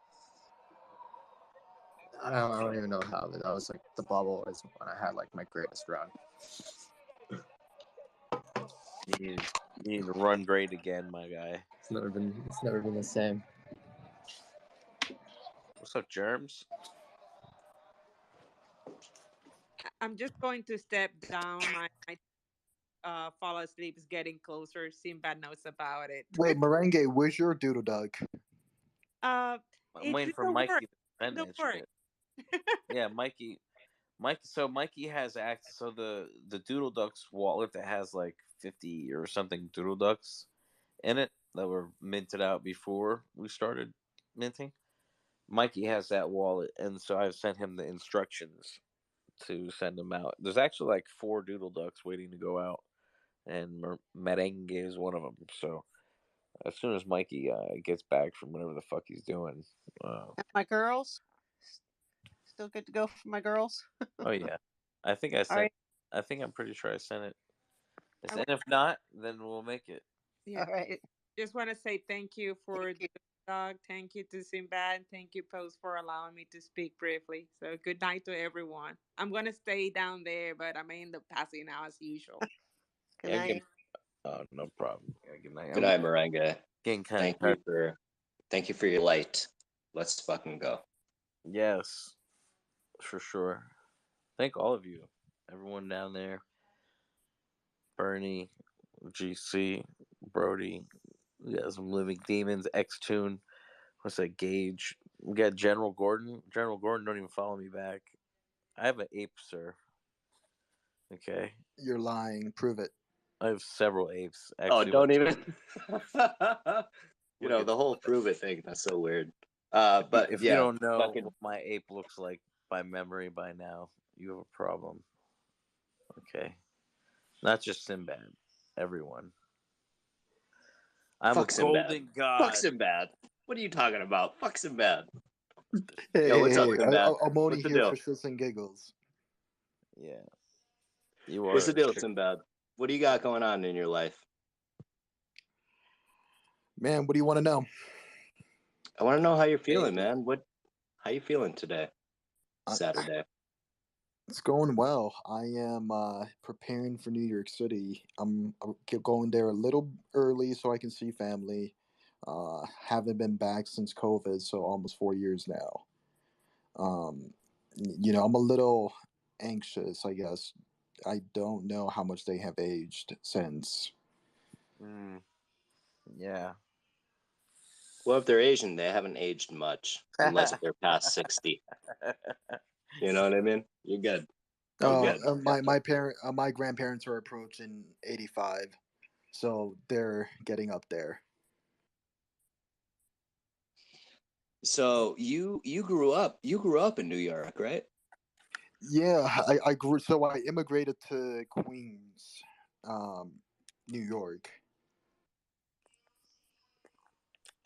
I don't even know how, but that was like the bubble is when I had like my greatest run. You need to run great again, my guy. It's never been the same. What's up, Germs? I'm just going to step down. My fall asleep is getting closer. Sinbad knows about it. Wait, Merengue, where's your doodle duck? I'm waiting for Mikey to defend Don't that worry. shit. Yeah, Mikey. So Mikey has access. So the Doodle Ducks wallet that has like 50 or something Doodle Ducks in it that were minted out before we started minting. Mikey has that wallet, and so I've sent him the instructions to send them out. There's actually like 4 Doodle Ducks waiting to go out, and Merengue is one of them. So as soon as Mikey gets back from whatever the fuck he's doing, My girls still good to go for my girls. oh yeah, I think I All sent. right. I think I'm pretty sure I sent it. And if not, then we'll make it. Yeah. All right. Just want to say thank you for the dog. Thank you to Sinbad. Thank you, Post, for allowing me to speak briefly. So good night to everyone. I'm gonna stay down there, but I may end up passing out as usual. Good night. No problem. Yeah, good night. Good night, Merengue. Getting kind of Thank you for your light. Let's fucking go. Yes, for sure. Thank all of you, everyone down there. Bernie, GC, Brody. We got some living demons. X-Tune. What's that? Gage. We got General Gordon. General Gordon don't even follow me back. I have an ape, sir. Okay. You're lying. Prove it. I have several apes. Oh, Actually, don't even. You know, the whole prove it thing. That's so weird. But if yeah, you don't know fucking what my ape looks like by memory by now, you have a problem. Okay. Not just Sinbad. Everyone. I'm fuck a Sinbad. golden god. Fuck Sinbad. What are you talking about? Fuck Sinbad. Hey, Yo, hey, what's up, hey! Sinbad? I'm only What's the here deal? for shits and giggles. Yeah, you What's the are. deal, Sinbad? What do you got going on in your life? Man, what do you want to know? I want to know how you're feeling, Daily. man. How you feeling today? Saturday. It's going well. I am preparing for New York City. I'm going there a little early so I can see family. Haven't been back since COVID, so almost 4 years now. I'm a little anxious, I guess. I don't know how much they have aged since. Yeah. Well, if they're Asian, they haven't aged much, unless they're past 60. You know what I mean? You're good. You're good. My grandparents are approaching 85, so they're getting up there. So you grew up in New York, right? Yeah, I grew. So I immigrated to Queens, New York.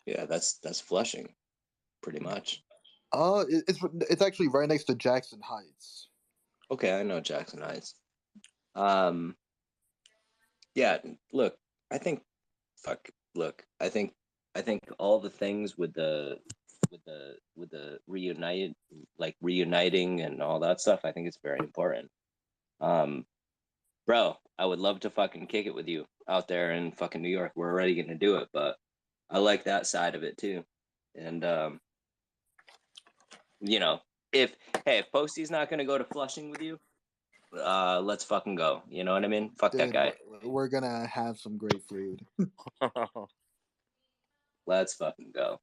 Yeah, that's Flushing, pretty much. It's actually right next to Jackson Heights. Okay, I know Jackson Heights. Yeah. Look, I think, fuck. Look, I think all the things with the reuniting and all that stuff. I think it's very important. Bro, I would love to fucking kick it with you out there in fucking New York. We're already gonna do it, but I like that side of it too. And you know, if Posty's not gonna go to Flushing with you, let's fucking go. You know what I mean? Fuck that Dude, guy. we're gonna have some great food. Let's fucking go.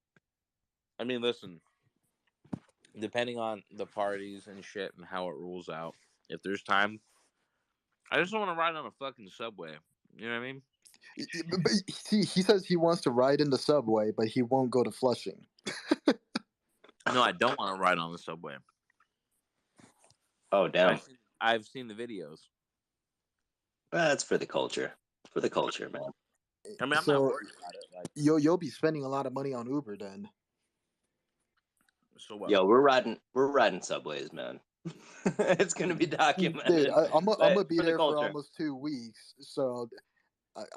I mean, listen. Depending on the parties and shit and how it rules out, if there's time, I just want to ride on a fucking subway. You know what I mean? But he says he wants to ride in the subway, but he won't go to Flushing. No, I don't want to ride on the subway. Oh damn. I've seen the videos. That's for the culture. For the culture, man. I mean, I'm not worried about it. Like, you'll be spending a lot of money on Uber then. So what? Yo, we're riding subways, man. It's gonna be documented. Dude, I'm gonna be for the there for culture. almost 2 weeks, so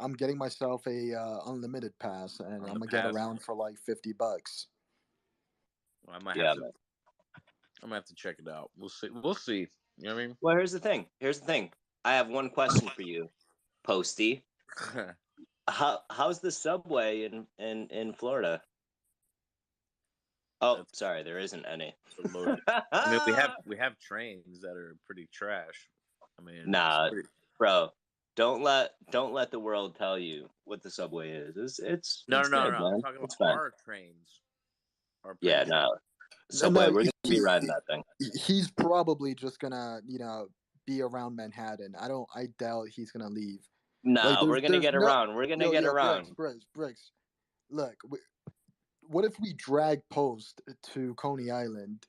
I'm getting myself a unlimited pass, and I'm gonna get around for like $50. Well, I might have to. Man. I'm gonna have to check it out. We'll see. We'll see. You know what I mean? Well, here's the thing. I have one question for you, Posty. How's the subway in Florida? Oh, sorry, there isn't any. I mean, we have trains that are pretty trash. I mean, nah, bro, don't let the world tell you what the subway is. It's no. good, I'm man. talking about fine. our trains. Yeah, no. Subway, we're gonna be riding that thing. He's probably just gonna, be around Manhattan. I doubt he's gonna leave. Nah, we're gonna get around. We're gonna get around. Briggs. Look, what if we drag Post to Coney Island?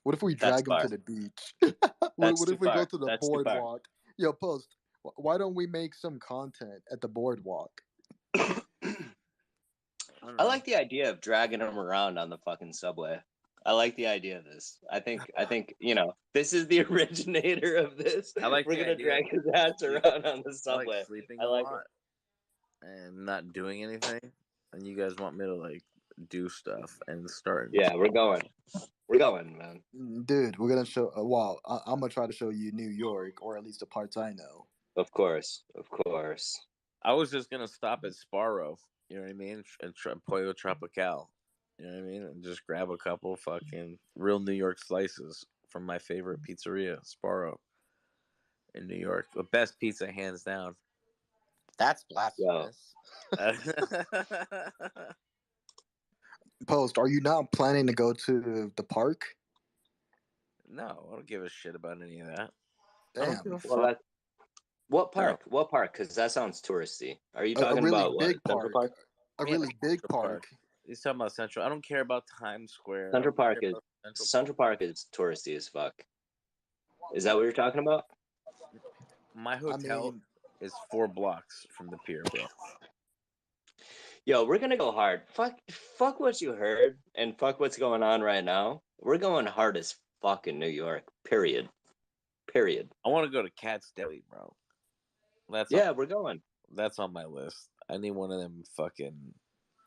What if we drag him to the beach? What if we go to the boardwalk? Yo, Post, why don't we make some content at the boardwalk? I like the idea of dragging him around on the fucking subway. I like the idea of this. I think this is the originator of this. We're gonna drag his ass around on the subway. I like sleeping a lot and not doing anything, and you guys want me to like do stuff and start. Yeah, we're going, man. Dude, we're gonna show. Well, I'm gonna try to show you New York, or at least the parts I know. Of course. I was just gonna stop at Sparrow. You know what I mean? And Pollo Tropical. You know what I mean? And just grab a couple fucking real New York slices from my favorite pizzeria, Sparrow, in New York. The best pizza, hands down. That's blasphemous. Post, are you not planning to go to the park? No, I don't give a shit about any of that. Damn. What park? No. What park? Because that sounds touristy. Are you talking really about big what? Central Park? A really big park. He's talking about Central. I don't care about Times Square. Central Park is touristy as fuck. Is that what you're talking about? My hotel is 4 blocks from the pier, bro. Yo, we're gonna go hard. Fuck what you heard, and fuck what's going on right now. We're going hard as fuck in New York. Period. Period. I want to go to Cat's Deli, bro. Yeah, we're going. That's on my list. I need one of them fucking.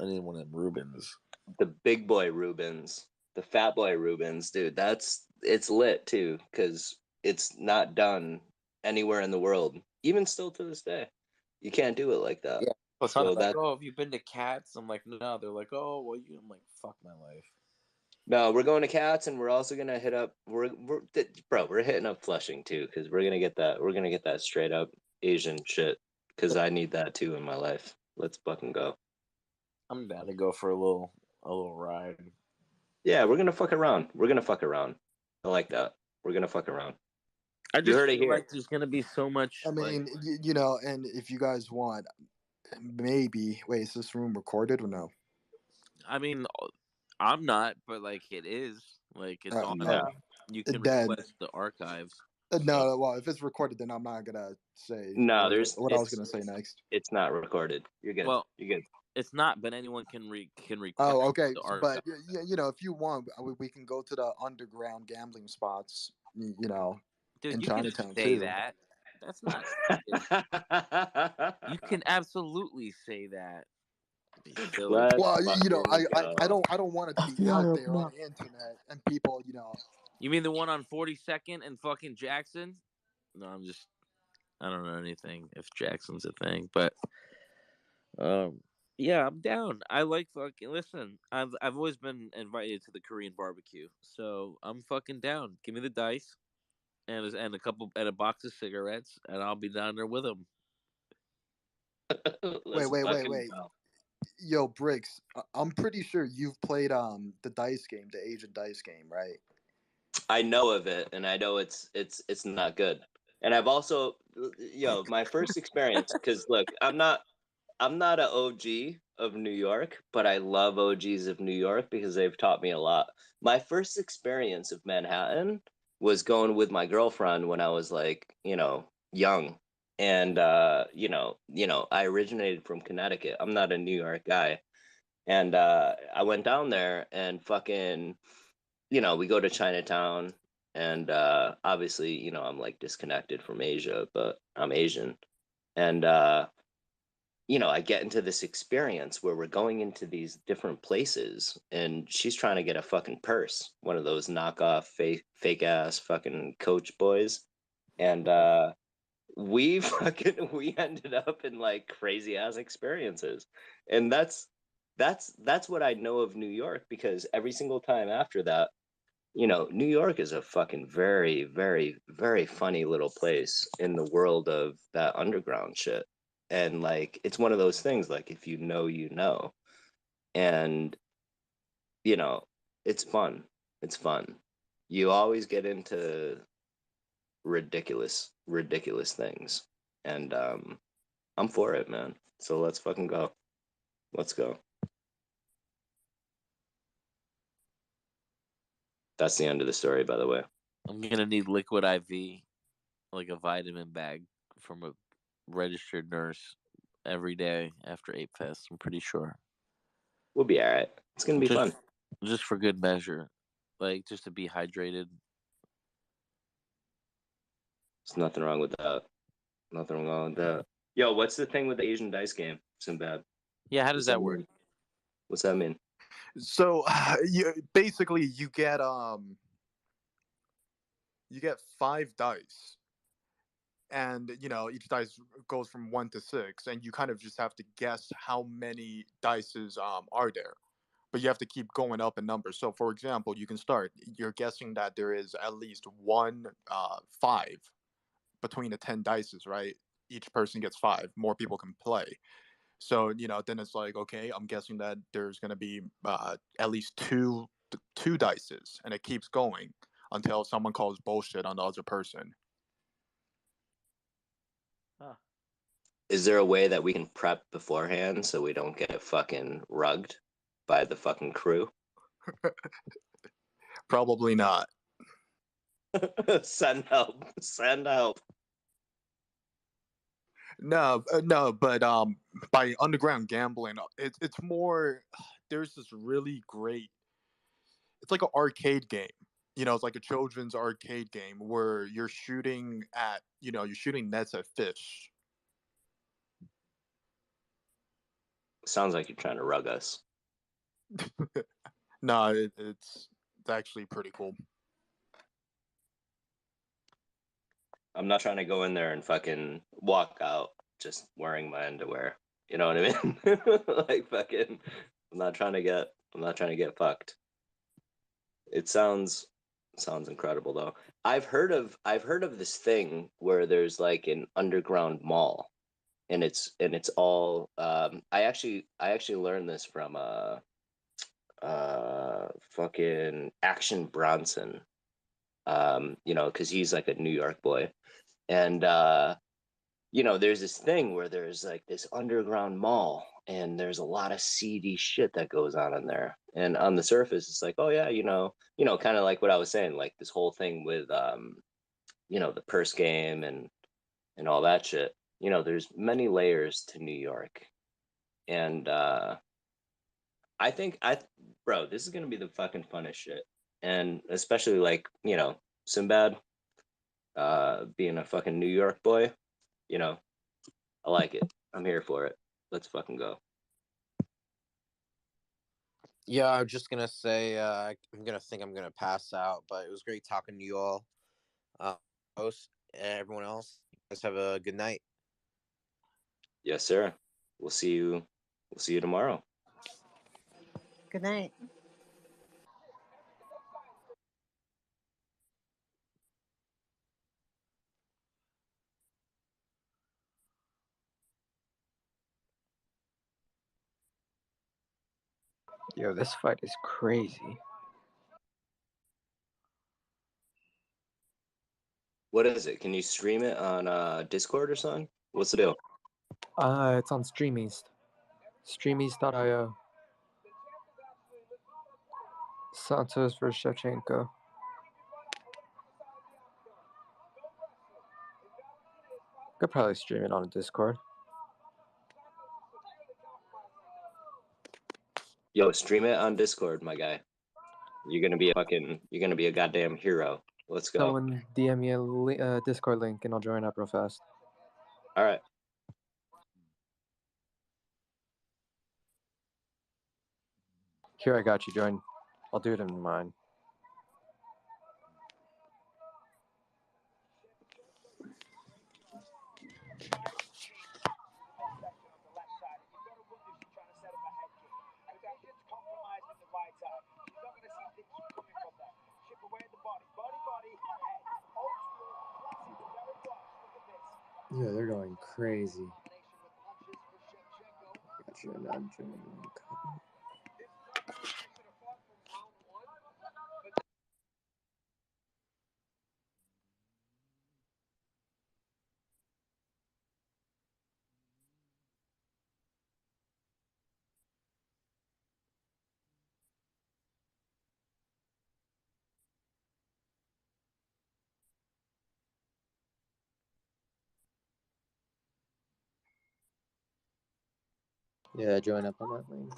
I need one of them Rubens. The big boy Rubens, the fat boy Rubens, dude. It's lit too, because it's not done anywhere in the world, even still to this day. You can't do it like that. Yeah. But So like, that oh, have you been to Cats? I'm like, no. They're like, oh, well, you. I'm like, fuck my life. no, we're going to Cats, and we're also gonna hit up. We're hitting up Flushing too, because we're gonna get that. We're gonna get that straight up Asian shit, because I need that too in my life. Let's fucking go. I'm down to go for a little ride. Yeah, we're gonna fuck around. We're gonna fuck around. I like that. We're gonna fuck around. I You just heard it feel here. like there's gonna be so much. I mean, you know, and if you guys want, maybe. Wait, is this room recorded or no? I mean, I'm not, but like it is. Like it's on. No. You can Then request the archives. no. Well, if it's recorded, then I'm not gonna say No, what I was gonna say next. It's not recorded. You're good. Well, you're good. It's not, but anyone can request. Oh, okay. The archive. But you know, if you want, we can go to the underground gambling spots. You know, Dude, in you can Chinatown say too. that. That's not. You can absolutely say that. Well, you know, I don't want it to be out there on the internet and people, you know. You mean the one on 42nd and fucking Jackson? No, I don't know anything if Jackson's a thing, but yeah, I'm down. I like fucking listen. I've always been invited to the Korean barbecue, so I'm fucking down. Give me the dice and a box of cigarettes, and I'll be down there with them. Wait. Yo, Briggs, I'm pretty sure you've played the dice game, the Asian dice game, right? I know of it, and I know it's not good. And I've also, my first experience, because look, I'm not an OG of New York, but I love OGs of New York because they've taught me a lot. My first experience of Manhattan was going with my girlfriend when I was like, young. And I originated from Connecticut. I'm not a New York guy. And I went down there and fucking, we go to Chinatown, and obviously, I'm like disconnected from Asia, but I'm Asian. And I get into this experience where we're going into these different places, and she's trying to get a fucking purse, one of those knockoff fake ass fucking Coach boys. And we ended up in like crazy ass experiences. And that's what I know of New York, because every single time after that, New York is a fucking very, very, very funny little place in the world of that underground shit. And like, it's one of those things, like, if you know, you know. And, it's fun. It's fun. You always get into ridiculous, ridiculous things. And I'm for it, man. So let's fucking go. Let's go. That's the end of the story, by the way. I'm gonna need liquid IV, like a vitamin bag from a registered nurse every day after 8 Fest. I'm pretty sure. We'll be all right. It's gonna be fun. Just for good measure, like just to be hydrated. There's nothing wrong with that. Nothing wrong with that. Yo, what's the thing with the Asian dice game, Sinbad? Yeah, how does that work? What's that mean? So, basically, you get 5 dice, and each dice goes from 1 to 6, and you kind of just have to guess how many dices are there, but you have to keep going up in numbers. So, for example, you're guessing that there is at least 5 between the 10 dices, right? Each person gets 5. More people can play. So then it's like, okay, I'm guessing that there's gonna be at least two dices, and it keeps going until someone calls bullshit on the other person. Huh. Is there a way that we can prep beforehand so we don't get fucking rugged by the fucking crew? Probably not. Send help. Send help. No, but by underground gambling, it's more. There's this really great. It's like an arcade game. It's like a children's arcade game where you're shooting at. You're shooting nets at fish. Sounds like you're trying to rug us. No, it's actually pretty cool. I'm not trying to go in there and fucking walk out just wearing my underwear. You know what I mean? Like fucking. I'm not trying to get fucked. It sounds incredible though. I've heard of this thing where there's like an underground mall, and it's all. I actually learned this from fucking Action Bronson. Because he's like a New York boy, and there's this thing where there's like this underground mall, and there's a lot of seedy shit that goes on in there. And on the surface, it's like, oh yeah, kind of like what I was saying, like this whole thing with the purse game and all that shit. There's many layers to New York, and bro, this is gonna be the fucking funnest shit, and especially like Sinbad, being a fucking New York boy, I like it. I'm here for it. Let's fucking go. Yeah, I'm just gonna say I'm gonna pass out, but it was great talking to you all. Host, everyone else, you guys have a good night. Yes, sir. We'll see you tomorrow. Good night. Yo, this fight is crazy. What is it? Can you stream it on Discord or something? What's the deal? It's on StreamEast. StreamEast.io. Santos versus Shevchenko. Could probably stream it on Discord. Yo, stream it on Discord, my guy. You're gonna be a goddamn hero. Let's go. Someone DM me a Discord link and I'll join up real fast. All right. Here, I got you. Join. I'll do it in mine. Yeah, they're going crazy. Got you not joining. Yeah, join up on that link.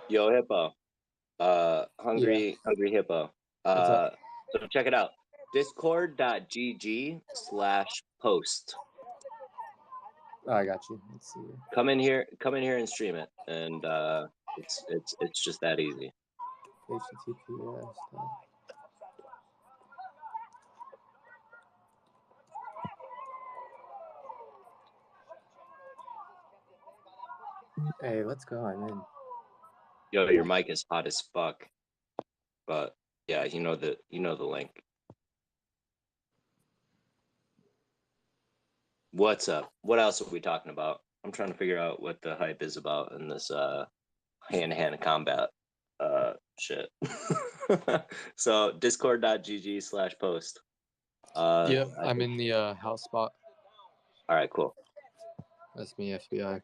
Yo, Hippo. Hungry Hippo. What's up? So check it out. Discord.gg/post. Oh, I got you. Let's see. Come in here and stream it, and it's just that easy. HTTPS. Hey, let's go. I'm in. Yo, your mic is hot as fuck. But yeah, you know the link. What's up? What else are we talking about? I'm trying to figure out what the hype is about in this hand-to-hand combat shit. So discord.gg/post. Yep, I'm in the house spot. All right, cool. That's me, FBI.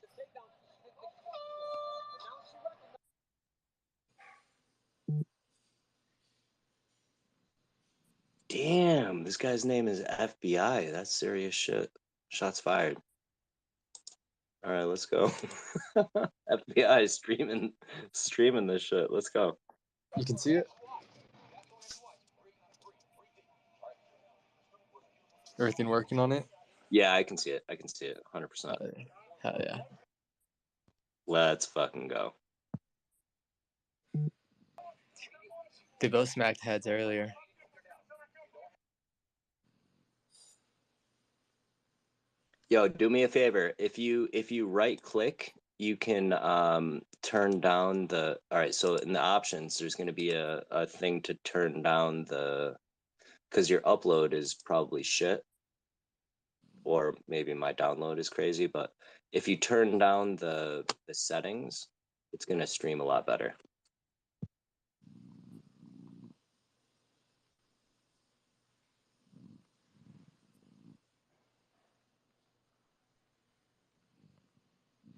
Damn, this guy's name is FBI. That's serious shit. Shots fired. All right, let's go. FBI is streaming this shit. Let's go. You can see it? Everything working on it? Yeah, I can see it. I can see it 100%. Hell yeah. Let's fucking go. They both smacked heads earlier. Yo, do me a favor. If you right click, you can turn down the. All right, so in the options, there's going to be a thing to turn down the, because your upload is probably shit, or maybe my download is crazy. But if you turn down the settings, it's going to stream a lot better.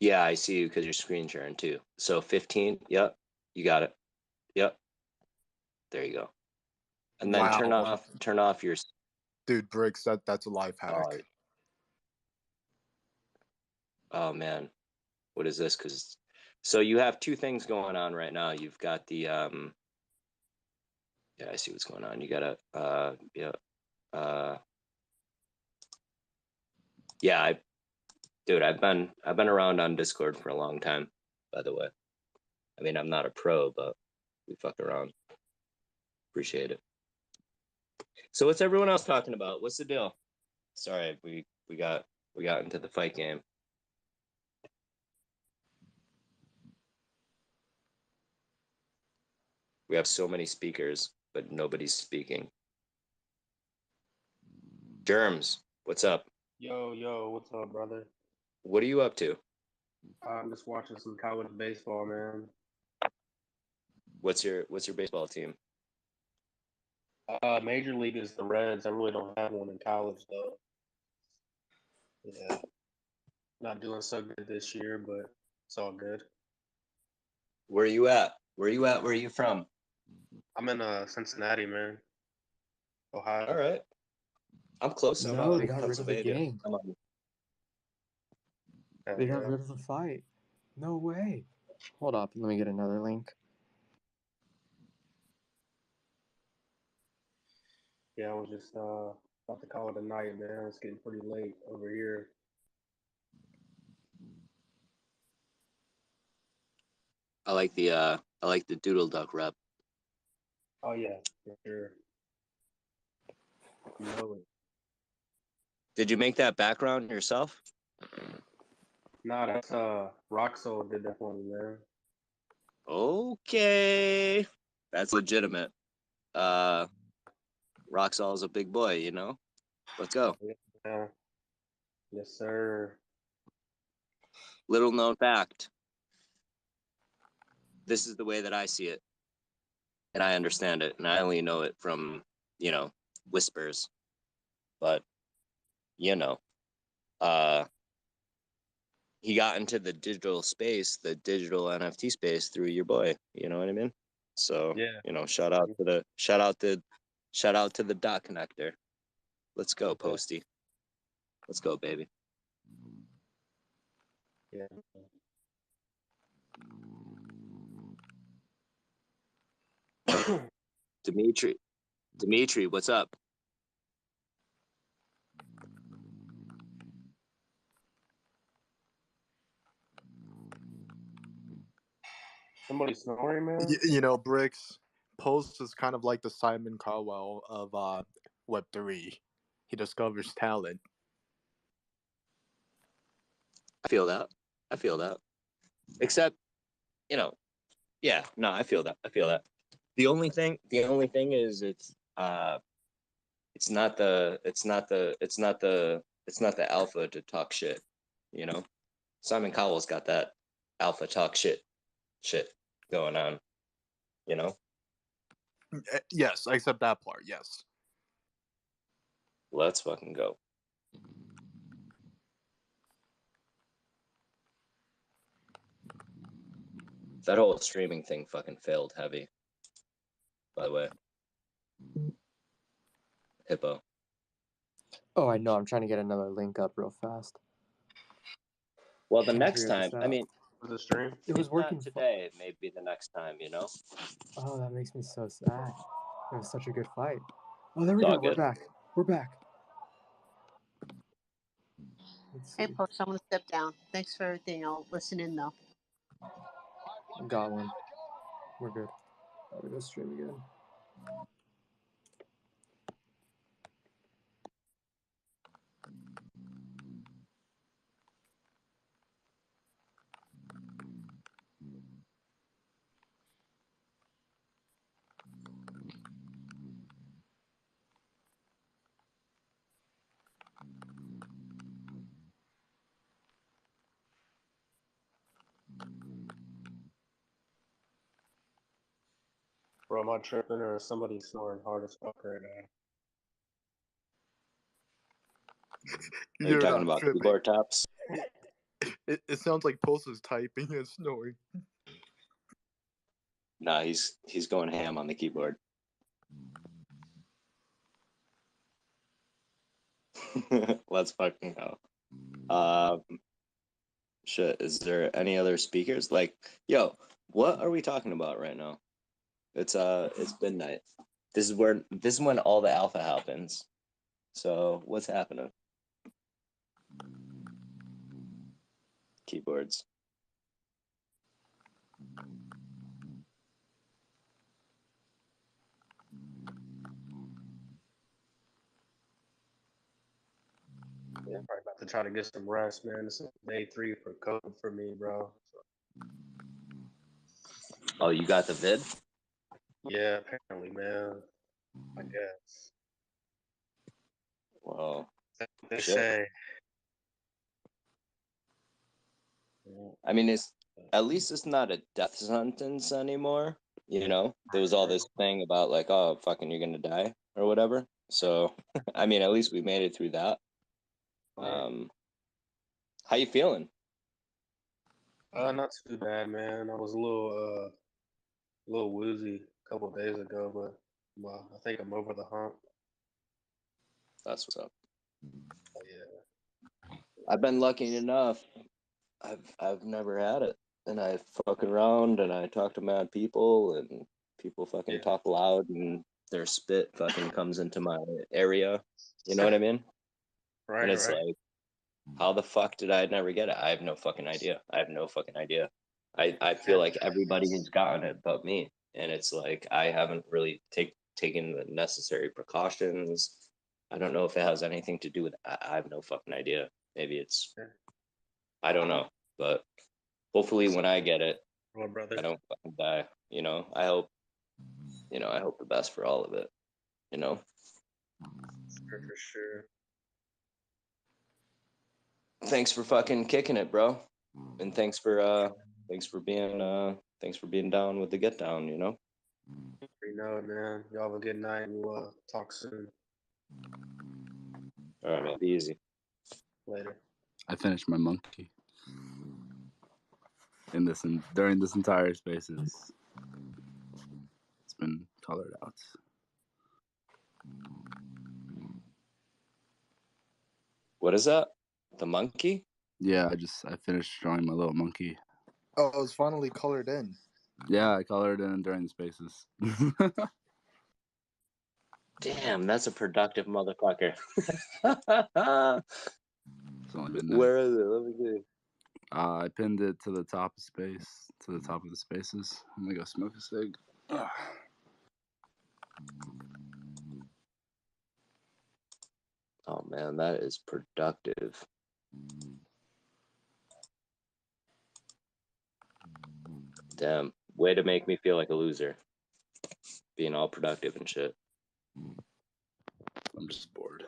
Yeah, I see you because you're screen sharing too. So 15, yep, you got it. Yep. There you go. And then turn Wow. off your. Dude, Bricks, that's a life hack. Oh man, what is this? Because so you have two things going on right now. You've got the yeah, I see what's going on. You got a yeah, dude, I've been around on Discord for a long time, by the way. I mean, I'm not a pro, but we fuck around. Appreciate it. So what's everyone else talking about? What's the deal? Sorry, we got into the fight game. We have so many speakers, but nobody's speaking. Germs, what's up? Yo, what's up, brother? What are you up to? I'm just watching some college baseball, man. What's your baseball team? Major league is the Reds. I really don't have one in college though. Yeah, not doing so good this year, but it's all good. Where are you at? Where are you from? I'm in Cincinnati, man. Ohio. All right. I'm close. I'm No, out they in got rid of the Pennsylvania. game. They got rid of the fight. No way. Hold up, let me get another link. Yeah, I was just about to call it a night, man. It's getting pretty late over here. I like the Doodle Duck rep. Oh yeah, for sure. You know it. Did you make that background yourself? Nah, that's Roxo did that for me, man. Okay. That's legitimate. Roxall's a big boy, you know? Let's go. Yeah. Yes, sir. Little known fact. This is the way that I see it. And I understand it. And I only know it from, whispers. But, he got into the digital space, the digital NFT space through your boy. You know what I mean? So, yeah. Shout out to the dot connector. Let's go, Posty. Let's go, baby. Yeah. Dimitri, what's up? Somebody snoring, man? Bricks, Post is kind of like the Simon Cowell of Web3. He discovers talent. I feel that. Except, yeah, no, I feel that. The only thing is it's not the It's not the alpha to talk shit, you know? Simon Cowell's got that alpha talk shit going on, you know? Yes, I accept that part. Yes. Let's fucking go. That whole streaming thing fucking failed heavy, by the way. Hippo. Oh, I know. I'm trying to get another link up real fast. Well, the Trying to next figure this time, I out. mean, For the stream. It was if working. not today, maybe the next time, you know? Oh, that makes me so sad. It was such a good fight. Oh, there we It's go. all We're good. back. We're back. Let's Hey, see. folks, I'm gonna step down. Thanks for everything. I'll listen in though. Got one. We're good. Let me go stream again. Bro, am I tripping or is somebody snoring hard as fuck right now? Are you You're talking not about tripping. keyboard taps? It sounds like Pulse is typing and snoring. Nah, he's going ham on the keyboard. Let's fucking go. Shit, is there any other speakers? Like, yo, what are we talking about right now? It's midnight. This is when all the alpha happens. So what's happening? Keyboards. Yeah, I'm probably about to try to get some rest, man. This is day 3 for COVID for me, bro. Oh, you got the vid? Yeah, apparently, man. I guess. Well, That's what they shit. say. I mean, at least it's not a death sentence anymore. You know, there was all this thing about like, oh, fucking, you're gonna die or whatever. So, I mean, at least we made it through that. How you feeling? Not too bad, man. I was a little woozy a couple of days ago, but well, I think I'm over the hump. That's what's up. Oh, yeah. I've been lucky enough. I've never had it, and I fuck around and I talk to mad people, and people fucking talk loud, and their spit fucking comes into my area. You know what I mean? Right, and it's right. like, how the fuck did I never get it? I have no fucking idea. I feel like everybody has gotten it but me, and it's like I haven't really taken the necessary precautions. I don't know if it has anything to do with. I have no fucking idea. Maybe it's. I don't know, but hopefully when I get it, Well, brother. I don't fucking die. You know, I hope. I hope the best for all of it. You know. For sure. Thanks for fucking kicking it, bro, and thanks for being down with the get down. You know. You know it, man. Y'all have a good night. We'll talk soon. All right, man. Be easy. Later. I finished my monkey during this entire spaces. It's been colored out. What is that? The monkey? Yeah, I finished drawing my little monkey. Oh, it was finally colored in. Yeah, I colored in during the spaces. Damn, that's a productive motherfucker. It's only midnight. Where is it? Let me see. I pinned it to the top of space, to the top of the spaces. I'm gonna go smoke a cig. Oh man, that is productive. Damn, way to make me feel like a loser. Being all productive and shit. I'm just bored.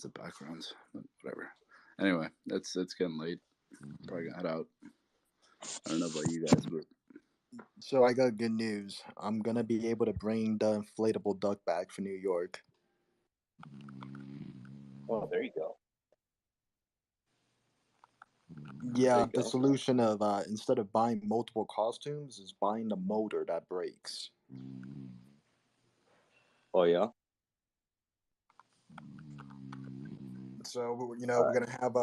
the backgrounds, but whatever. Anyway, it's getting late. Probably gonna head out. I don't know about you guys, but So I got good news. I'm gonna be able to bring the inflatable duck back for New York. Oh, there you go. Yeah, the go. solution of instead of buying multiple costumes is buying the motor that breaks. Oh yeah. So All we're right. gonna have